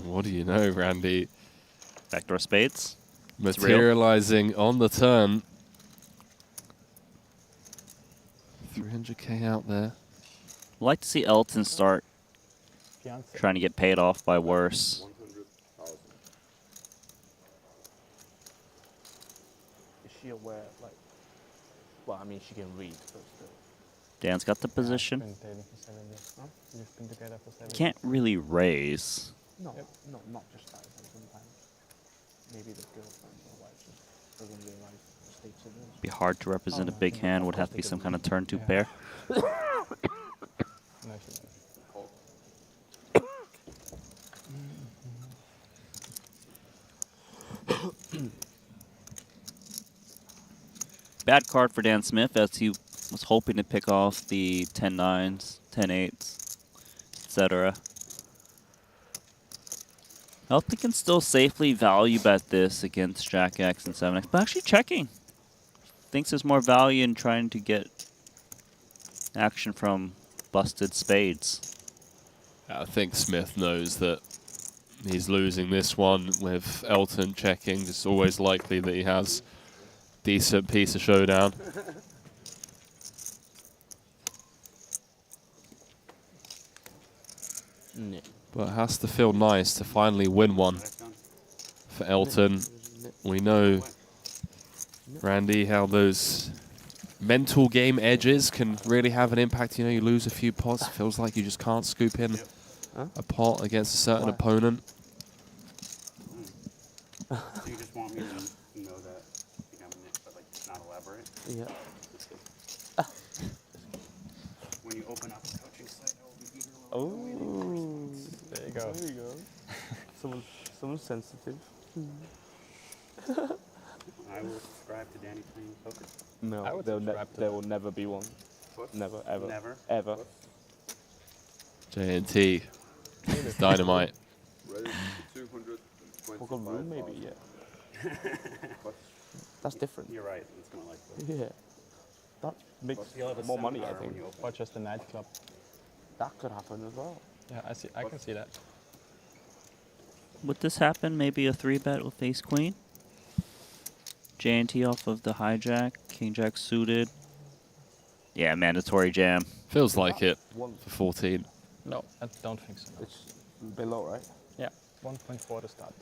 Speaker 15: What do you know, Randy?
Speaker 2: Backdoor spades.
Speaker 15: Materializing on the turn. 300K out there.
Speaker 2: I'd like to see Elton start trying to get paid off by worse.
Speaker 5: Is she aware, like, well, I mean, she can read, but still.
Speaker 2: Dan's got the position. Can't really raise.
Speaker 5: No, not just that. Sometimes maybe the girlfriend or wife just doesn't realize the stakes of it.
Speaker 2: Be hard to represent a big hand. Would have to be some kind of turn 2 pair. Bad card for Dan Smith, as he was hoping to pick off the 10-9s, 10-8s, etc. Elton can still safely value bet this against Jack X and 7X, but actually checking. Thinks there's more value in trying to get action from busted spades.
Speaker 15: I think Smith knows that he's losing this one with Elton checking. It's always likely that he has decent piece of showdown. But it has to feel nice to finally win one for Elton. We know, Randy, how those mental game edges can really have an impact. You know, you lose a few pots, it feels like you just can't scoop in a pot against a certain opponent.
Speaker 7: So you just want me to know that you think I'm in it, but like not elaborate?
Speaker 5: Yeah.
Speaker 7: When you open up the coaching site, I will be eager.
Speaker 5: Oh,
Speaker 4: there you go.
Speaker 5: There you go. Someone's sensitive.
Speaker 7: I will subscribe to Danny playing poker.
Speaker 5: No, there will never be one.
Speaker 7: What?
Speaker 5: Never, ever.
Speaker 7: Never?
Speaker 5: Ever.
Speaker 15: JNT. It's dynamite.
Speaker 5: Poker room, maybe, yeah. That's different.
Speaker 7: You're right. It's going to like this.
Speaker 5: Yeah. That makes more money, I think.
Speaker 4: Or just a nightclub.
Speaker 5: That could happen as well.
Speaker 4: Yeah, I can see that.
Speaker 2: Would this happen? Maybe a 3-bet with ace queen? JNT off of the hijack, king jack suited. Yeah, mandatory jam.
Speaker 15: Feels like it for 14.
Speaker 4: No, I don't think so. No.
Speaker 5: It's below, right?
Speaker 4: Yeah, 1.4 to start.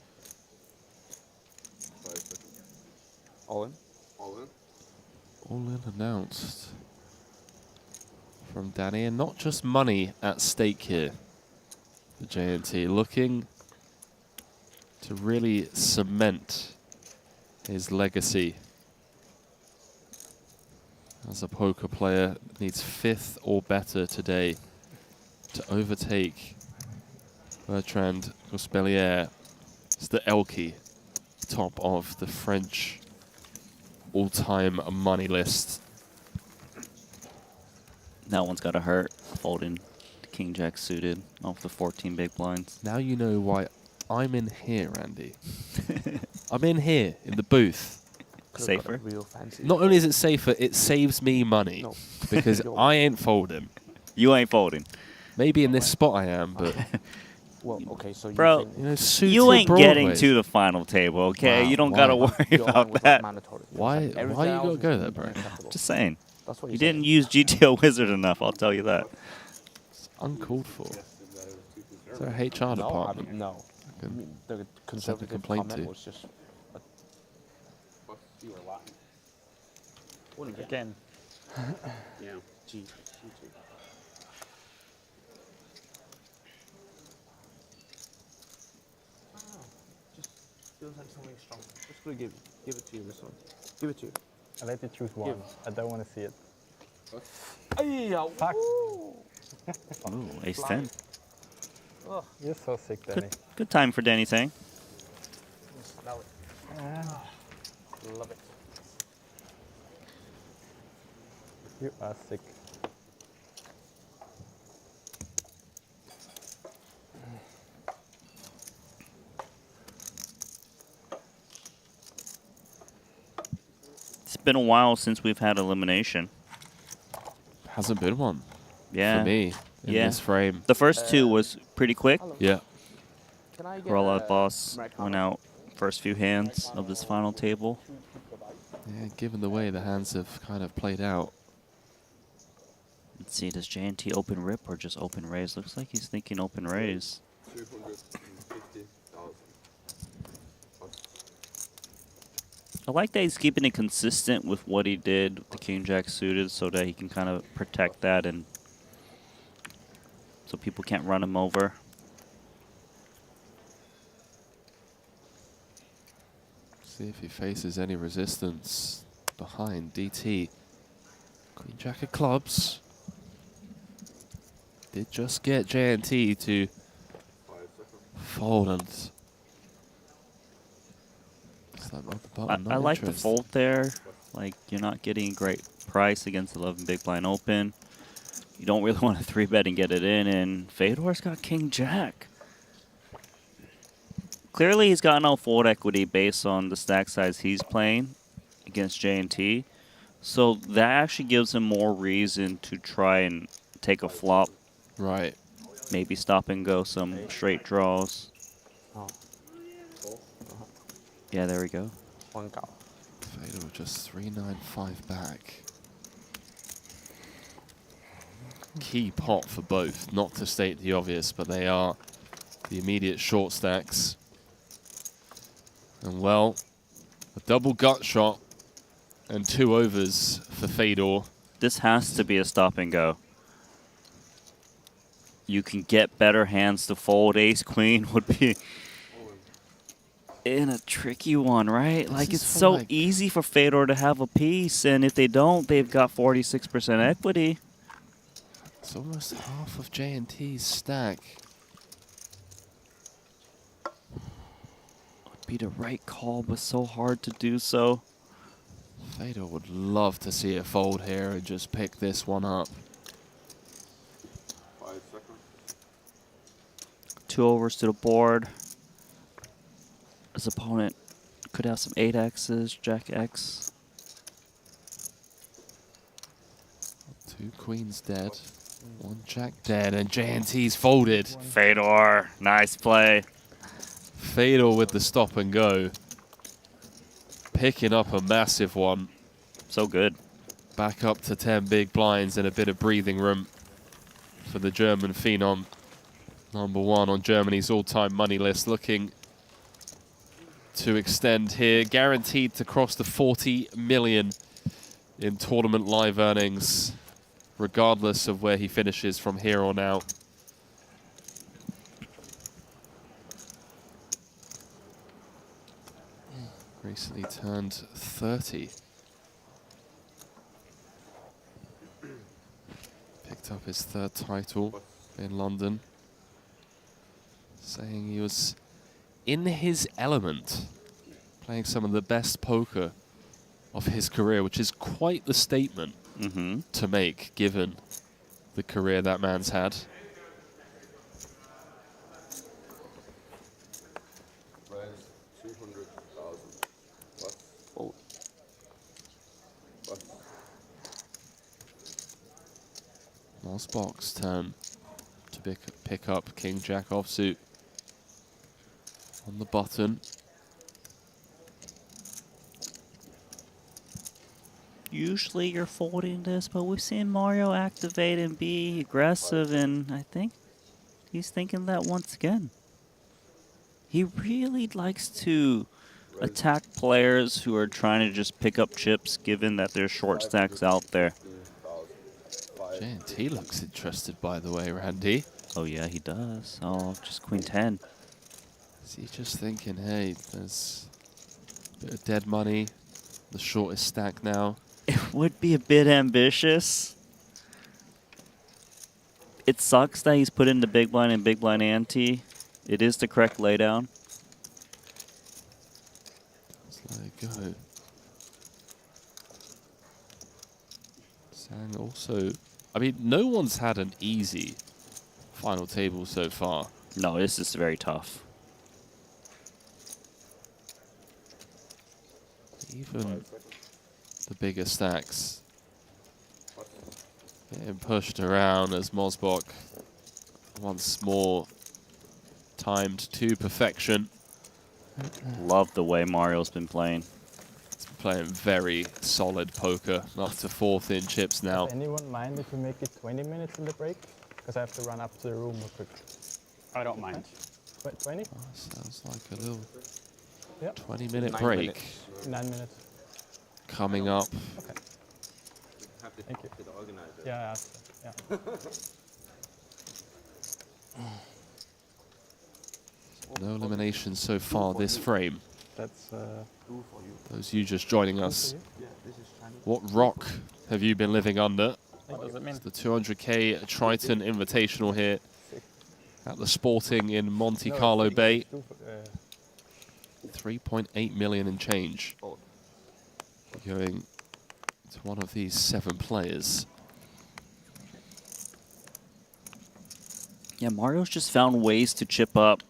Speaker 5: All in?
Speaker 16: All in?
Speaker 15: All in announced. from Danny, and not just money at stake here for JNT, looking to really cement his legacy as a poker player. Needs 5th or better today to overtake Bertrand Cospellier. It's the Elky, top of the French all-time money list.
Speaker 2: That one's got to hurt, folding the King Jack suited off the 14 big blinds.
Speaker 15: Now you know why I'm in here, Andy. I'm in here, in the booth.
Speaker 2: Safer?
Speaker 15: Not only is it safer, it saves me money.
Speaker 5: No.
Speaker 15: Because I ain't folding.
Speaker 2: You ain't folding.
Speaker 15: Maybe in this spot I am, but...
Speaker 5: Well, okay, so
Speaker 2: Bro, you ain't getting to the final table, okay?
Speaker 15: Wow,
Speaker 2: You don't
Speaker 15: why?
Speaker 2: got to worry about that.
Speaker 15: Why you gotta go there, bro?
Speaker 2: Just saying.
Speaker 5: That's what
Speaker 2: You didn't use GTO Wizard enough, I'll tell you that.
Speaker 15: It's uncalled for. Is there a HR department?
Speaker 5: No.
Speaker 15: I can
Speaker 5: The
Speaker 15: send a
Speaker 5: conservative
Speaker 15: complaint
Speaker 5: comment
Speaker 15: to.
Speaker 5: was just...
Speaker 16: You were lying.
Speaker 4: Again.
Speaker 16: Yeah.
Speaker 5: G. Just feels like something strong. Just gonna give it to you, this one. Give it to you.
Speaker 4: I let you choose one. I don't want to see it.
Speaker 5: Fuck.
Speaker 2: Ooh, ace 10.
Speaker 4: Oh, you're so sick, Danny.
Speaker 2: Good time for Danny Tang.
Speaker 5: Smell it. Love it.
Speaker 4: You are sick.
Speaker 2: It's been a while since we've had elimination.
Speaker 15: Hasn't been one.
Speaker 2: Yeah.
Speaker 15: For me, in this frame.
Speaker 2: The first two was pretty quick.
Speaker 15: Yeah.
Speaker 2: Rollout boss went out first few hands of this final table.
Speaker 15: Yeah, given the way the hands have kind of played out.
Speaker 2: Let's see, does JNT open rip or just open raise? Looks like he's thinking open raise.
Speaker 16: 250,000.
Speaker 2: I like that he's keeping it consistent with what he did with the King Jack suited so that he can kind of protect that and so people can't run him over.
Speaker 15: See if he faces any resistance behind DT. Queen Jack of clubs. Did just get JNT to fold and slap up the button.
Speaker 2: I like the fold there. Like, you're not getting a great price against 11 big blind open. You don't really want to 3-bet and get it in, and Fedor's got King Jack. Clearly, he's got no fold equity based on the stack size he's playing against JNT. So that actually gives him more reason to try and take a flop.
Speaker 15: Right.
Speaker 2: Maybe stop and go some straight draws. Yeah, there we go.
Speaker 15: Fedor just 395 back. Key pot for both, not to state the obvious, but they are the immediate short stacks. And well, a double gut shot and 2 overs for Fedor.
Speaker 2: This has to be a stop and go. You can get better hands to fold. Ace Queen would be in a tricky one, right? Like, it's so easy for Fedor to have a piece, and if they don't, they've got 46% equity.
Speaker 15: It's almost half of JNT's stack.
Speaker 2: Would be the right call, but so hard to do so.
Speaker 15: Fedor would love to see it fold here and just pick this one up.
Speaker 16: 5 seconds.
Speaker 2: 2 overs to the board. His opponent could have some 8X's, Jack X.
Speaker 15: 2 queens dead, 1 jack dead, and JNT's folded.
Speaker 2: Fedor, nice play.
Speaker 15: Fedor with the stop and go. Picking up a massive one.
Speaker 2: So good.
Speaker 15: Back up to 10 big blinds and a bit of breathing room for the German phenom. #1 on Germany's all-time money list, looking to extend here. Guaranteed to cross the 40 million in tournament live earnings regardless of where he finishes from here on out. Recently turned 30. Picked up his 3rd title in London, saying he was in his element, playing some of the best poker of his career, which is quite the statement to make, given the career that man's had. Last box turn to pick up King Jack offsuit on the button.
Speaker 2: Usually you're folding this, but we've seen Mario activate and be aggressive, and I think he's thinking that once again. He really likes to attack players who are trying to just pick up chips, given that there's short stacks out there.
Speaker 15: J&T looks interested, by the way, Randy.
Speaker 2: Oh yeah, he does. Oh, just Queen 10.
Speaker 15: Is he just thinking, hey, there's a bit of dead money, the shortest stack now?
Speaker 2: It would be a bit ambitious. It sucks that he's put in the big blind and big blind ante. It is the correct laydown.
Speaker 15: Let's let it go. Sang also, I mean, no one's had an easy final table so far.
Speaker 2: No, this is very tough.
Speaker 15: Even the bigger stacks getting pushed around as Mosbok once more timed to perfection.
Speaker 2: Love the way Mario's been playing.
Speaker 15: He's been playing very solid poker, up to 4th in chips now.
Speaker 4: Does anyone mind if we make it 20 minutes in the break? Because I have to run up to the room real quick.
Speaker 7: I don't mind.
Speaker 4: 20?
Speaker 15: Oh, sounds like a little 20-minute
Speaker 4: 9
Speaker 15: break.
Speaker 4: minutes. 9 minutes.
Speaker 15: Coming up.
Speaker 4: Okay.
Speaker 9: Thank you. To the organizer.
Speaker 4: Yeah, I asked. Yeah.
Speaker 15: No eliminations so far this frame.
Speaker 4: That's
Speaker 15: Those you just joining us. What rock have you been living under?
Speaker 4: What does it mean?
Speaker 15: It's the 200K Triton Invitational here at the Sporting in Monte-Carlo Bay. 3.8 million in change. Going to one of these 7 players.
Speaker 2: Yeah, Mario's just found ways to chip up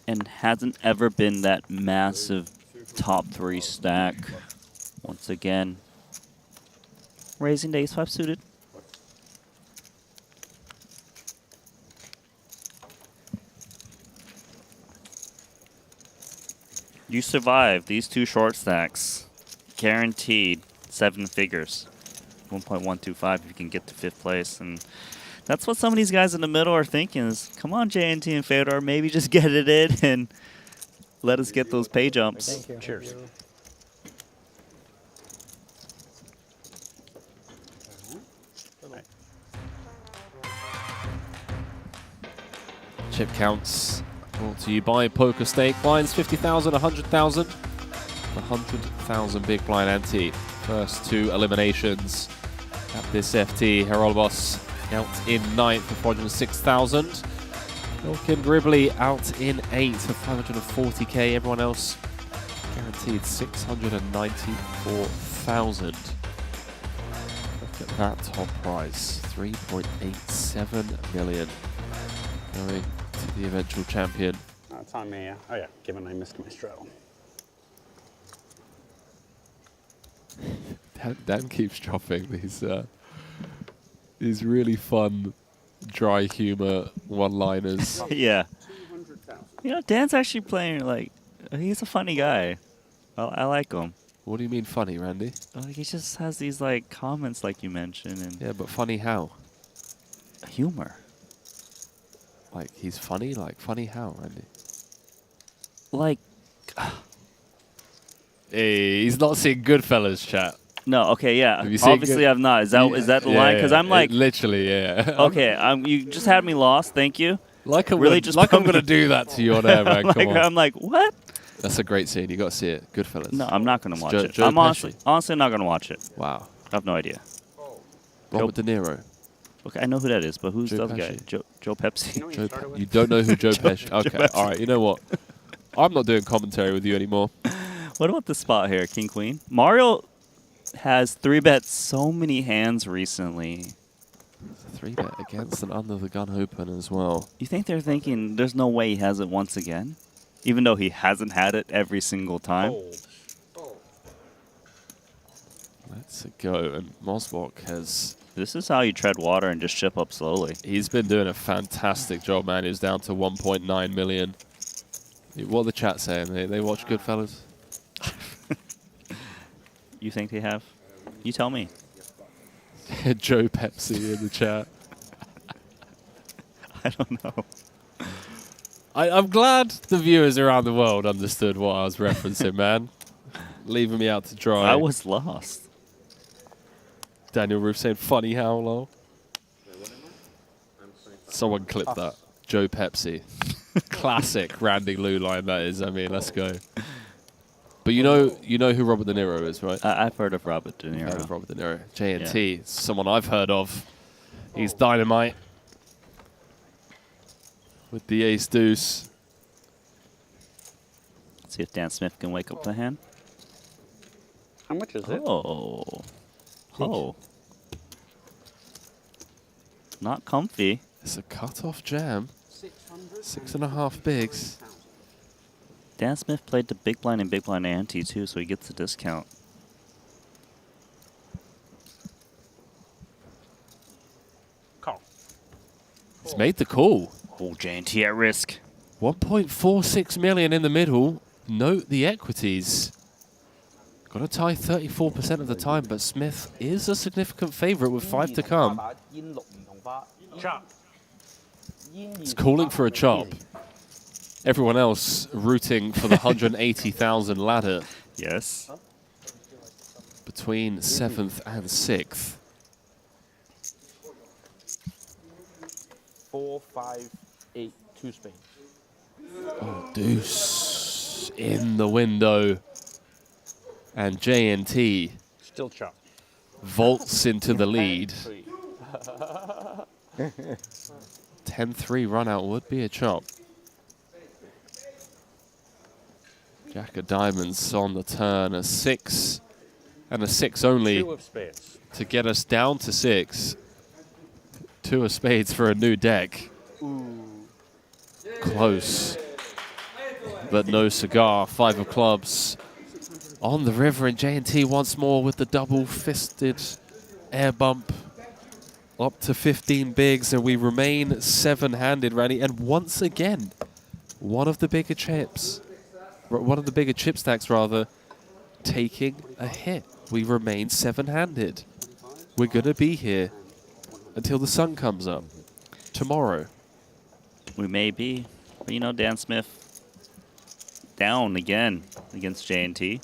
Speaker 2: and hasn't ever been that massive top 3 stack. Once again, raising the ace-5 suited. You survive these 2 short stacks. Guaranteed 7 figures. 1.125 if you can get to 5th place. And that's what some of these guys in the middle are thinking is, come on, JNT and Fedor, maybe just get it in and let us get those pay jumps.
Speaker 4: Thank you.
Speaker 7: Cheers.
Speaker 15: Chip counts brought to you by Poker Stake. Blinds 50,000, 100,000. 100,000 big blind ante. First 2 eliminations at this FT. Herolbos out in 9th for 406,000. Milkin Gribbly out in 8th for 540k. Everyone else guaranteed 694,000. Look at that top prize, 3.87 million. Going to the eventual champion.
Speaker 7: It's on me. Oh yeah, given I missed my straddle.
Speaker 15: Dan keeps dropping these really fun, dry humor one-liners.
Speaker 2: Yeah. You know, Dan's actually playing, like, he's a funny guy. I like him.
Speaker 15: What do you mean funny, Randy?
Speaker 2: He just has these, like, comments like you mentioned. And
Speaker 15: yeah, but funny how?
Speaker 2: Humor.
Speaker 15: Like, he's funny? Like, funny how, Randy?
Speaker 2: Like...
Speaker 15: Hey, he's not seeing Goodfellas, chat.
Speaker 2: No, okay, yeah.
Speaker 15: Have you seen
Speaker 2: Obviously, I've not. Is that the line? Because I'm like,
Speaker 15: literally, yeah.
Speaker 2: okay, you just had me lost. Thank you.
Speaker 15: Like I'm
Speaker 2: really
Speaker 15: gonna,
Speaker 2: just
Speaker 15: like I'm gonna do that to you on air, man. Come on.
Speaker 2: I'm like, what?
Speaker 15: That's a great scene. You got to see it. Goodfellas.
Speaker 2: No, I'm not gonna watch it.
Speaker 15: Joe
Speaker 2: I'm
Speaker 15: Pesci.
Speaker 2: honestly not gonna watch it.
Speaker 15: Wow.
Speaker 2: I have no idea.
Speaker 15: Robert De Niro.
Speaker 2: Okay, I know who that is, but who's
Speaker 15: Joe
Speaker 2: the other guy?
Speaker 15: Pesci.
Speaker 2: Joe Pepsi.
Speaker 15: You don't know who Joe Pesci? Okay, all right. You know what? I'm not doing commentary with you anymore.
Speaker 2: What about this spot here, King Queen? Mario has 3-bet so many hands recently.
Speaker 15: 3-bet against an under the gun open as well.
Speaker 2: You think they're thinking there's no way he has it once again? Even though he hasn't had it every single time?
Speaker 15: Let's go. And Mosbok has...
Speaker 2: This is how you tread water and just chip up slowly.
Speaker 15: He's been doing a fantastic job, man. He's down to 1.9 million. What are the chat saying? They watch Goodfellas?
Speaker 2: You think they have? You tell me.
Speaker 15: Joe Pepsi in the chat.
Speaker 2: I don't know.
Speaker 15: I'm glad the viewers around the world understood what I was referencing, man. Leaving me out to dry.
Speaker 2: I was lost.
Speaker 15: Daniel Roof saying, funny how low. Someone clip that. Joe Pepsi. Classic Randy Lou line that is. I mean, let's go. But you know who Robert De Niro is, right?
Speaker 2: I've heard of Robert De Niro.
Speaker 15: Heard of Robert De Niro. J&T, someone I've heard of. He's dynamite. With the ace deuce.
Speaker 2: Let's see if Dan Smith can wake up the hand.
Speaker 7: How much is it?
Speaker 2: Oh. Oh. Not comfy.
Speaker 15: It's a cut-off jam. 6.5 bigs.
Speaker 2: Dan Smith played the big blind and big blind ante too, so he gets a discount.
Speaker 7: Call.
Speaker 15: He's made the call.
Speaker 2: Oh, J&T at risk.
Speaker 15: 1.46 million in the middle. Note the equities. Got to tie 34% of the time, but Smith is a significant favorite with 5 to come.
Speaker 7: Chop.
Speaker 15: It's calling for a chop. Everyone else rooting for the 180,000 ladder.
Speaker 2: Yes.
Speaker 15: Between 7th and 6th.
Speaker 5: 4, 5, 8, 2 spades.
Speaker 15: Oh, deuce in the window. And J&T
Speaker 7: Still chop.
Speaker 15: vaults into the lead. 10-3 run out would be a chop. Jack of diamonds on the turn. A 6 and a 6 only
Speaker 7: 2 of spades.
Speaker 15: to get us down to 6. 2 of spades for a new deck. Close. But no cigar. 5 of clubs on the river, and J&T once more with the double-fisted air bump. Up to 15 bigs, and we remain 7-handed, Randy. And once again, one of the bigger chips, one of the bigger chip stacks, rather, taking a hit. We remain 7-handed. We're going to be here until the sun comes up tomorrow.
Speaker 2: We may be. But you know, Dan Smith down again against J&T.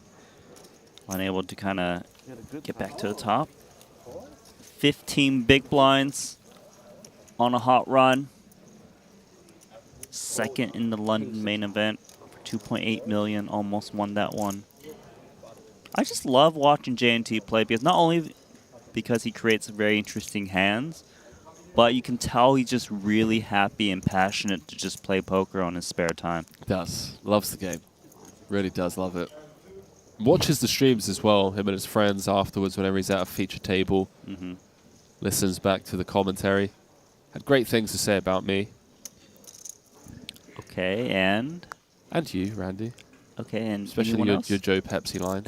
Speaker 2: Unable to kind of get back to the top. 15 big blinds on a hot run. Second in the London main event for 2.8 million. Almost won that one. I just love watching J&T play because not only because he creates very interesting hands, but you can tell he's just really happy and passionate to just play poker on his spare time.
Speaker 15: Does. Loves the game. Really does love it. Watches the streams as well, him and his friends afterwards whenever he's at a feature table. Listens back to the commentary. Had great things to say about me.
Speaker 2: Okay, and?
Speaker 15: And you, Randy.
Speaker 2: Okay, and
Speaker 15: especially your Joe Pepsi line.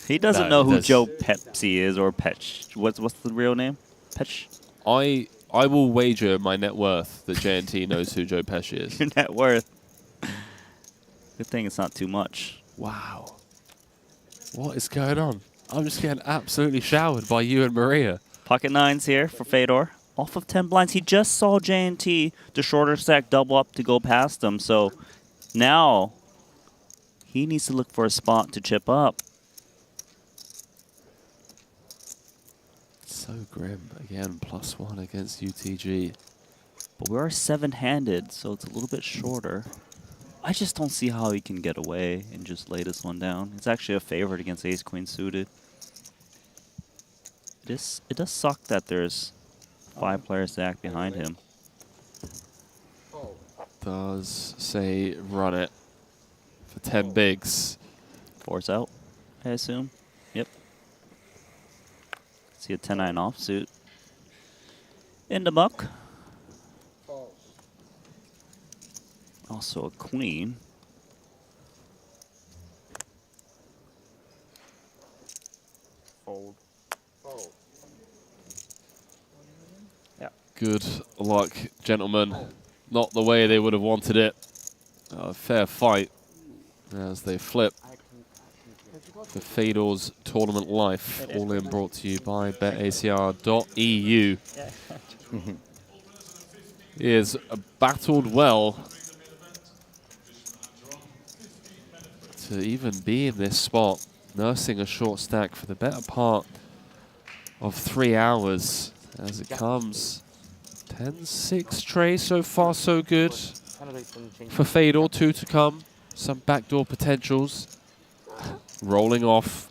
Speaker 2: He doesn't know who Joe Pepsi is or Petch. What's the real name? Petch?
Speaker 15: I will wager my net worth that J&T knows who Joe Pesci is.
Speaker 2: Your net worth. Good thing it's not too much.
Speaker 15: Wow. What is going on? I'm just getting absolutely showered by you and Maria.
Speaker 2: Pocket nines here for Fedor. Off of 10 blinds. He just saw J&T, the shorter stack, double up to go past him. So now he needs to look for a spot to chip up.
Speaker 15: So grim. Again, +1 against UTG.
Speaker 2: But we are 7-handed, so it's a little bit shorter. I just don't see how he can get away and just lay this one down. It's actually a favorite against ace-queen suited. It does suck that there's 5 players to act behind him.
Speaker 15: Does say run it for 10 bigs.
Speaker 2: 4's out, I assume. Yep. See a 10-9 offsuit. In the muck. Also a queen.
Speaker 4: Fold.
Speaker 15: Yeah. Good luck, gentlemen. Not the way they would have wanted it. A fair fight as they flip. The Fedor's Tournament Life, all in brought to you by betacr.eu. He has battled well to even be in this spot, nursing a short stack for the better part of 3 hours as it comes. 10-6 tray, so far so good for Fedor. 2 to come, some backdoor potentials. Rolling off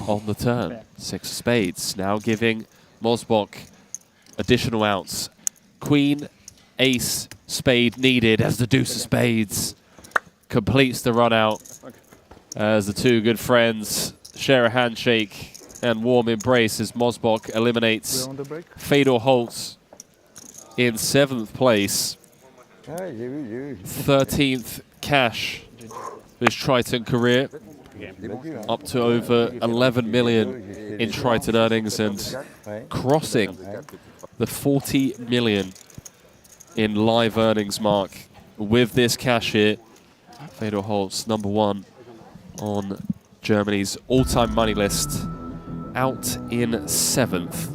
Speaker 15: on the turn. 6 of spades, now giving Mosbok additional outs. Queen, ace, spade needed as the deuce of spades completes the run out as the 2 good friends share a handshake and warm embrace as Mosbok eliminates Fedor Holtz in 7th place. 13th cash for his Triton career. Up to over 11 million in Triton earnings and crossing the 40 million in live earnings mark with this cash here. Fedor Holtz, #1 on Germany's all-time money list, out in 7th.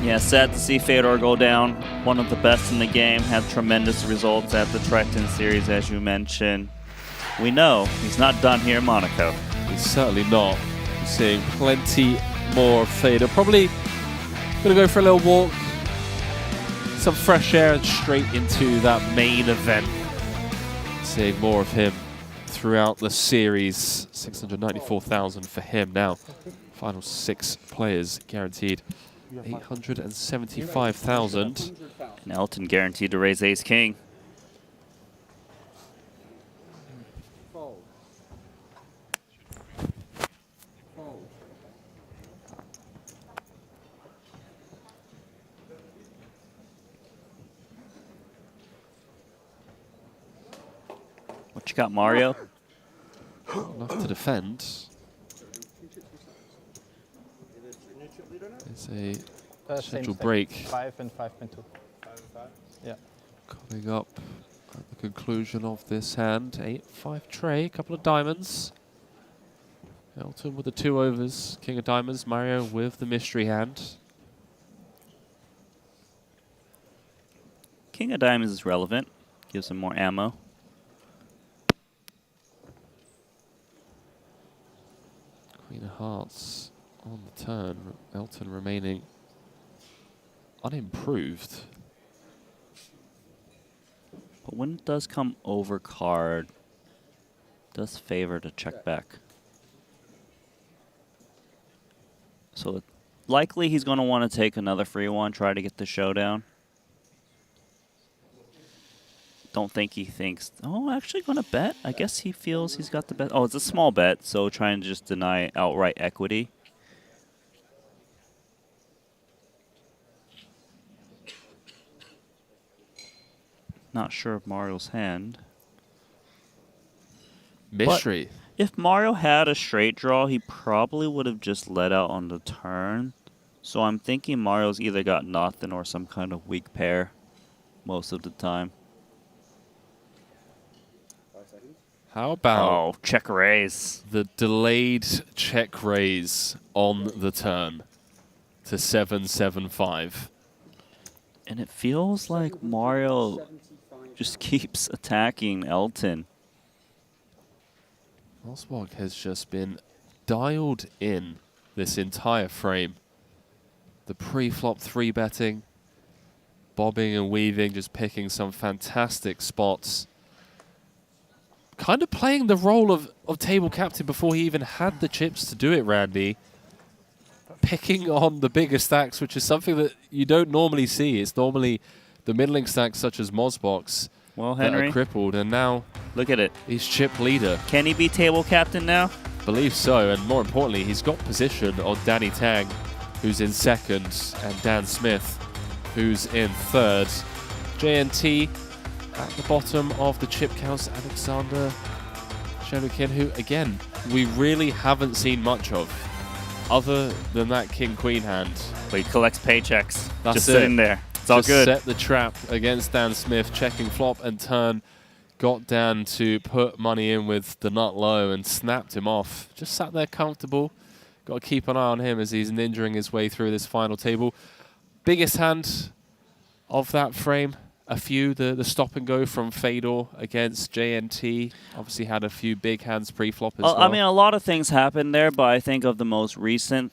Speaker 2: Yeah, sad to see Fedor go down. One of the best in the game, had tremendous results at the Triton series, as you mentioned. We know he's not done here in Monaco.
Speaker 15: He's certainly not. We're seeing plenty more of Fedor. Probably going to go for a little walk, some fresh air, and straight into that main event. Seeing more of him throughout the series. 694,000 for him now. Final 6 players guaranteed 875,000.
Speaker 2: And Elton guaranteed to raise ace-king. What you got, Mario?
Speaker 15: Enough to defend. It's a scheduled break.
Speaker 4: 5 and 5.2. Yeah.
Speaker 15: Coming up at the conclusion of this hand. 8-5 tray, a couple of diamonds. Elton with the 2 overs. King of diamonds. Mario with the mystery hand.
Speaker 2: King of diamonds is relevant. Gives him more ammo.
Speaker 15: Queen of hearts on the turn. Elton remaining unimproved.
Speaker 2: But when it does come over card, it does favor to check back. So likely he's going to want to take another free one, try to get the showdown. Don't think he thinks, oh, actually going to bet? I guess he feels he's got the bet. Oh, it's a small bet, so trying to just deny outright equity. Not sure of Mario's hand.
Speaker 15: Mystery.
Speaker 2: But if Mario had a straight draw, he probably would have just let out on the turn. So I'm thinking Mario's either got nothing or some kind of weak pair most of the time.
Speaker 15: How about
Speaker 2: check raise?
Speaker 15: The delayed check raise on the turn to 7-7-5.
Speaker 2: And it feels like Mario just keeps attacking Elton.
Speaker 15: Mosbok has just been dialed in this entire frame. the pre-flop 3-betting, bobbing and weaving, just picking some fantastic spots. Kind of playing the role of table captain before he even had the chips to do it, Randy. Picking on the bigger stacks, which is something that you don't normally see. It's normally the middling stacks such as Mozbox
Speaker 2: well,
Speaker 15: that
Speaker 2: Henry,
Speaker 15: are crippled, and now
Speaker 2: look at it.
Speaker 15: He's chip leader.
Speaker 2: Can he be table captain now?
Speaker 15: Believe so, and more importantly, he's got position on Danny Tang, who's in second, and Dan Smith, who's in third. JNT at the bottom of the chip counts, Alexander Shenukin, who, again, we really haven't seen much of, other than that King-Queen hand.
Speaker 2: But he collects paychecks.
Speaker 15: That's
Speaker 2: just sitting there. It's all good.
Speaker 15: Set the trap against Dan Smith, checking flop and turn. Got Dan to put money in with the nut low and snapped him off. Just sat there comfortable. Got to keep an eye on him as he's ninjaing his way through this final table. Biggest hand of that frame, a few, the stop and go from Fedor against JNT. Obviously had a few big hands pre-flop as well.
Speaker 2: I mean, a lot of things happened there, but I think of the most recent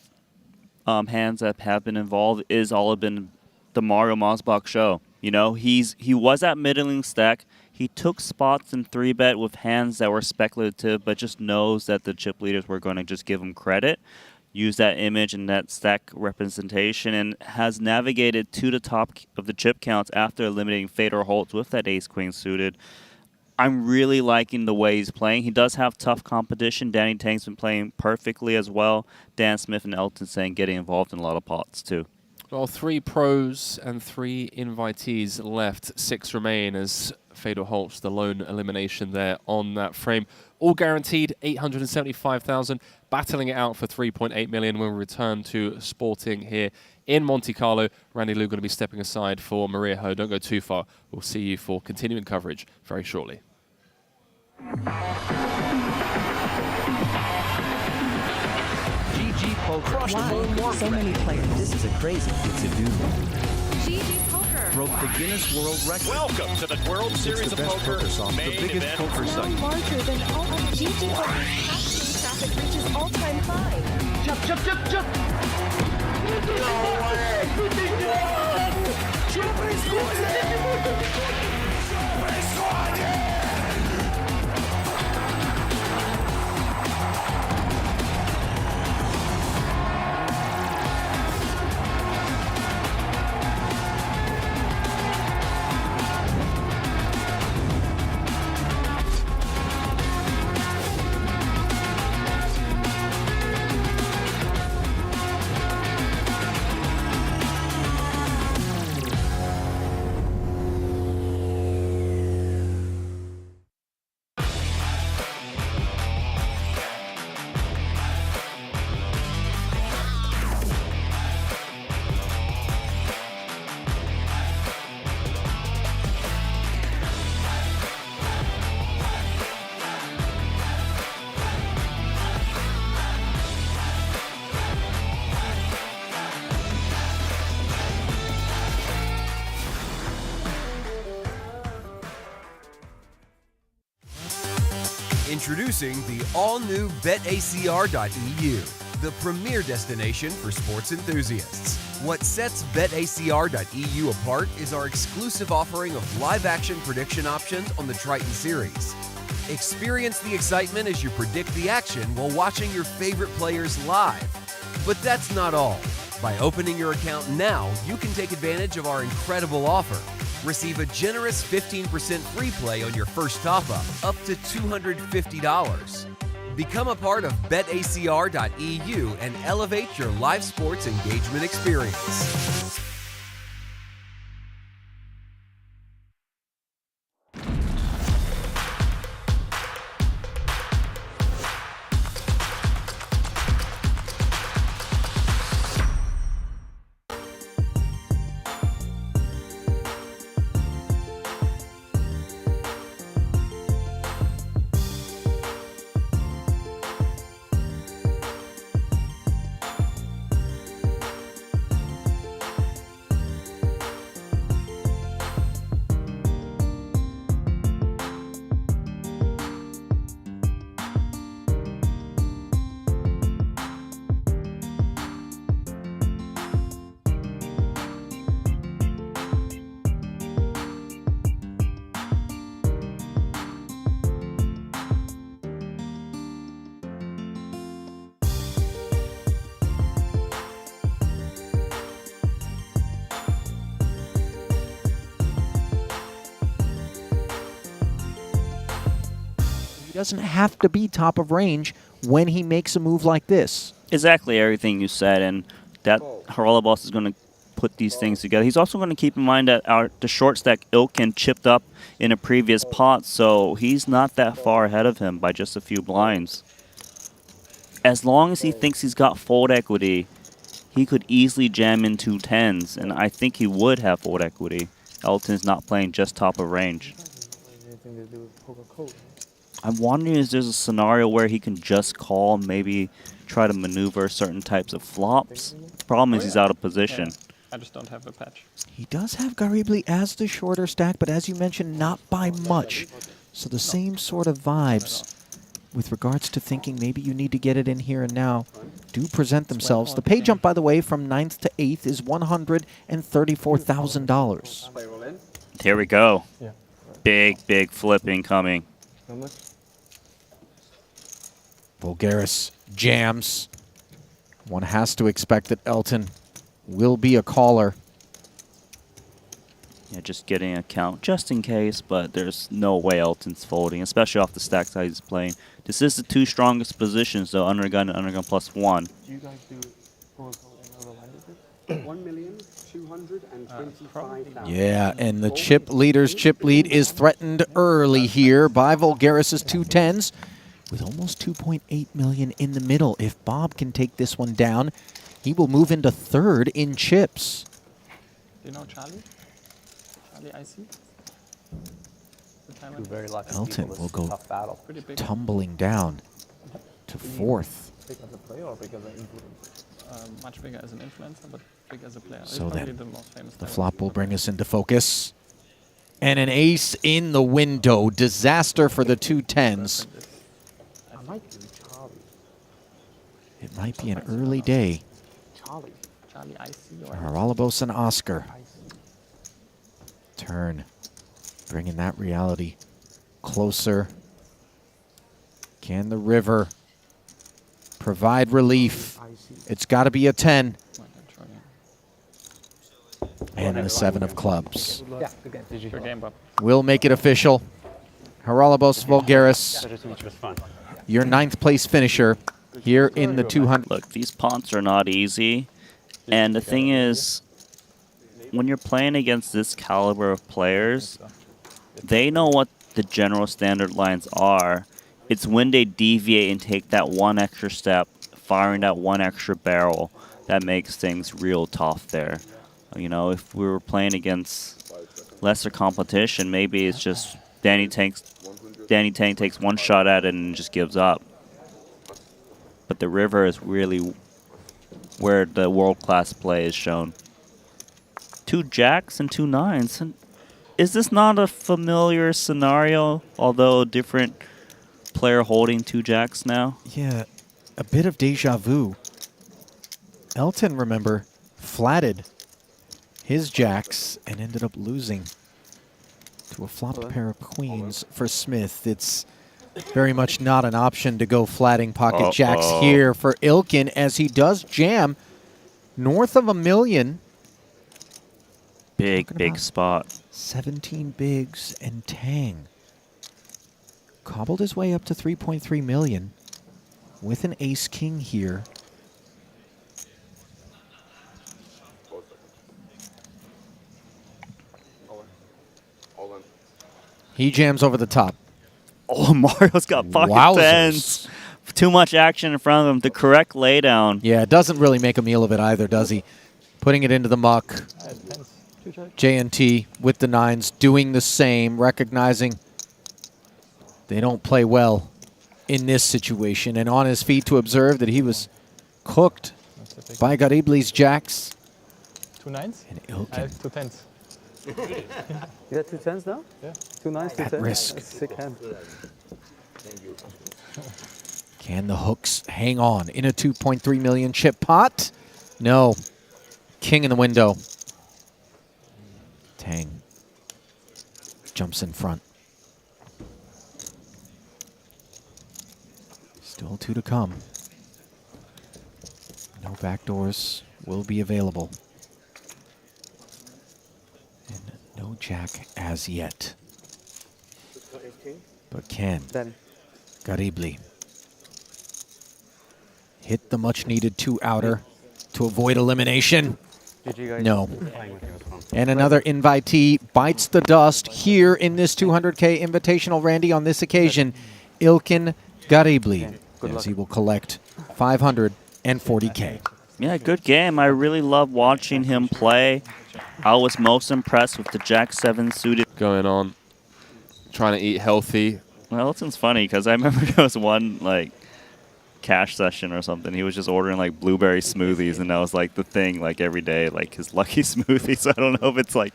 Speaker 2: hands that have been involved is all have been the Mario Mosbach show. You know, he was at middling stack. He took spots in 3-bet with hands that were speculative, but just knows that the chip leaders were going to just give him credit. Use that image and that stack representation, and has navigated to the top of the chip counts after eliminating Fedor Holtz with that ace-queen suited. I'm really liking the way he's playing. He does have tough competition. Danny Tang's been playing perfectly as well. Dan Smith and Elton Sang getting involved in a lot of pots too.
Speaker 15: Well, 3 pros and 3 invitees left. 6 remain as Fedor Holtz, the lone elimination there on that frame. All guaranteed, 875,000. Battling it out for 3.8 million when we return to sporting here in Monte-Carlo. Randy Lou going to be stepping aside for Maria Ho. Don't go too far. We'll see you for continuing coverage very shortly.
Speaker 11: GG Poker. Wow, so many players. This is a crazy thing to do.
Speaker 10: GG Poker
Speaker 11: Broke the Guinness World Record.
Speaker 17: Welcome to the World Series of Poker,
Speaker 11: the biggest poker
Speaker 10: now
Speaker 11: site.
Speaker 10: larger than all of GG Poker's casting traffic reaches all-time high.
Speaker 12: Jump, jump, jump, jump! No way!
Speaker 14: Introducing the all-new BetACR.eu, the premier destination for sports enthusiasts. What sets BetACR.eu apart is our exclusive offering of live-action prediction options on the Triton series. Experience the excitement as you predict the action while watching your favorite players live. But that's not all. By opening your account now, you can take advantage of our incredible offer. Receive a generous 15% free play on your first top-up, up to $250. Become a part of BetACR.eu and elevate your live sports engagement experience.
Speaker 1: doesn't have to be top of range when he makes a move like this.
Speaker 2: Exactly everything you said, and that Haralabos is going to put these things together. He's also going to keep in mind that the short stack Ilkin chipped up in a previous pot, so he's not that far ahead of him by just a few blinds. As long as he thinks he's got fold equity, he could easily jam in 2 10s, and I think he would have fold equity. Elton's not playing just top of range. I'm wondering if there's a scenario where he can just call, maybe try to maneuver certain types of flops. Problem is he's out of position.
Speaker 4: Yeah. I just don't have the patch.
Speaker 1: He does have Garibli as the shorter stack, but as you mentioned, not by much. So the same sort of vibes with regards to thinking maybe you need to get it in here and now do present themselves. The pay jump, by the way, from 9th to 8th is $134,000.
Speaker 2: Here we go. Big, big flip incoming.
Speaker 1: Voulgaris jams. One has to expect that Elton will be a caller.
Speaker 2: Yeah, just getting a count just in case, but there's no way Elton's folding, especially off the stack size he's playing. This is the 2 strongest positions, though, undergun and undergun +1.
Speaker 8: Do you guys do $1,225,000.
Speaker 1: Yeah, and the chip leader's chip lead is threatened early here by Voulgaris' 2 10s with almost 2.8 million in the middle. If Bob can take this one down, he will move into 3rd in chips.
Speaker 4: Do you know Charlie? Charlie IC?
Speaker 1: Elton will go tumbling down to 4th.
Speaker 4: Much bigger as an influencer, but big as a player.
Speaker 1: So
Speaker 4: He's
Speaker 1: then,
Speaker 4: probably the most famous
Speaker 1: the
Speaker 4: player.
Speaker 1: flop will bring us into focus. And an ace in the window. Disaster for the 2 10s. It might be an early day
Speaker 4: Charlie IC
Speaker 1: for Haralabos and Oscar. Turn, bringing that reality closer. Can the river provide relief? It's got to be a 10. And the 7 of clubs.
Speaker 4: Good game, Bob.
Speaker 1: Will make it official. Haralabos Voulgaris,
Speaker 7: fun.
Speaker 1: your 9th place finisher here in the 200.
Speaker 2: Look, these pots are not easy. And the thing is, when you're playing against this caliber of players, they know what the general standard lines are. It's when they deviate and take that one extra step, firing that one extra barrel, that makes things real tough there. You know, if we were playing against lesser competition, maybe it's just Danny Tang takes one shot at it and just gives up. But the river is really where the world-class play is shown. 2 jacks and 2 9s. And is this not a familiar scenario, although a different player holding 2 jacks now?
Speaker 1: Yeah, a bit of deja vu. Elton, remember, flatted his jacks and ended up losing to a flopped pair of queens for Smith. It's very much not an option to go flatting pocket jacks here for Ilkin, as he does jam north of $1 million.
Speaker 2: Big spot.
Speaker 1: 17 bigs and Tang. Cobbled his way up to 3.3 million with an ace-king here. He jams over the top.
Speaker 2: Oh, Mario's got pocket
Speaker 1: Wowzers.
Speaker 2: 10s. Too much action in front of him. The correct laydown.
Speaker 1: Yeah, it doesn't really make a meal of it either, does he? Putting it into the muck. J&T with the 9s doing the same, recognizing they don't play well in this situation, and on his feet to observe that he was cooked by Garibli's jacks.
Speaker 4: 2 9s?
Speaker 1: And
Speaker 4: I
Speaker 1: Ilkin
Speaker 4: have 2 10s.
Speaker 6: You got 2 10s now?
Speaker 4: Yeah.
Speaker 6: 2 9s, 2
Speaker 1: At
Speaker 6: 10s?
Speaker 1: risk.
Speaker 6: That's a sick hand.
Speaker 1: Can the hooks hang on in a 2.3 million chip pot? No. King in the window. Tang jumps in front. Still 2 to come. No backdoors will be available. And no jack as yet. But can
Speaker 6: Danny.
Speaker 1: Garibli. Hit the much-needed 2-outer to avoid elimination. No. And another invitee bites the dust here in this 200K Invitational, Randy, on this occasion. Ilkin Garibli, as he will collect 540K.
Speaker 2: Yeah, good game. I really love watching him play. I was most impressed with the Jack 7 suited.
Speaker 15: Going on, trying to eat healthy.
Speaker 2: Well, it's funny because I remember there was one like cash session or something. He was just ordering like blueberry smoothies, and that was like the thing, like every day, like his lucky smoothie. So I don't know if it's like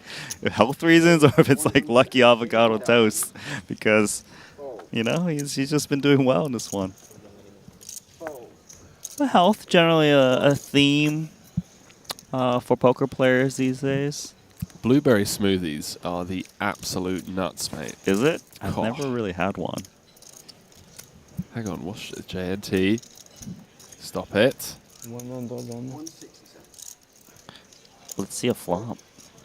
Speaker 2: health reasons or if it's like lucky avocado toast, because you know he's just been doing well in this one. But health generally a theme for poker players these days.
Speaker 15: Blueberry smoothies are the absolute nuts, mate.
Speaker 2: Is it? I've never really had one.
Speaker 15: Hang on, what's the JNT? Stop it.
Speaker 2: Let's see a flop.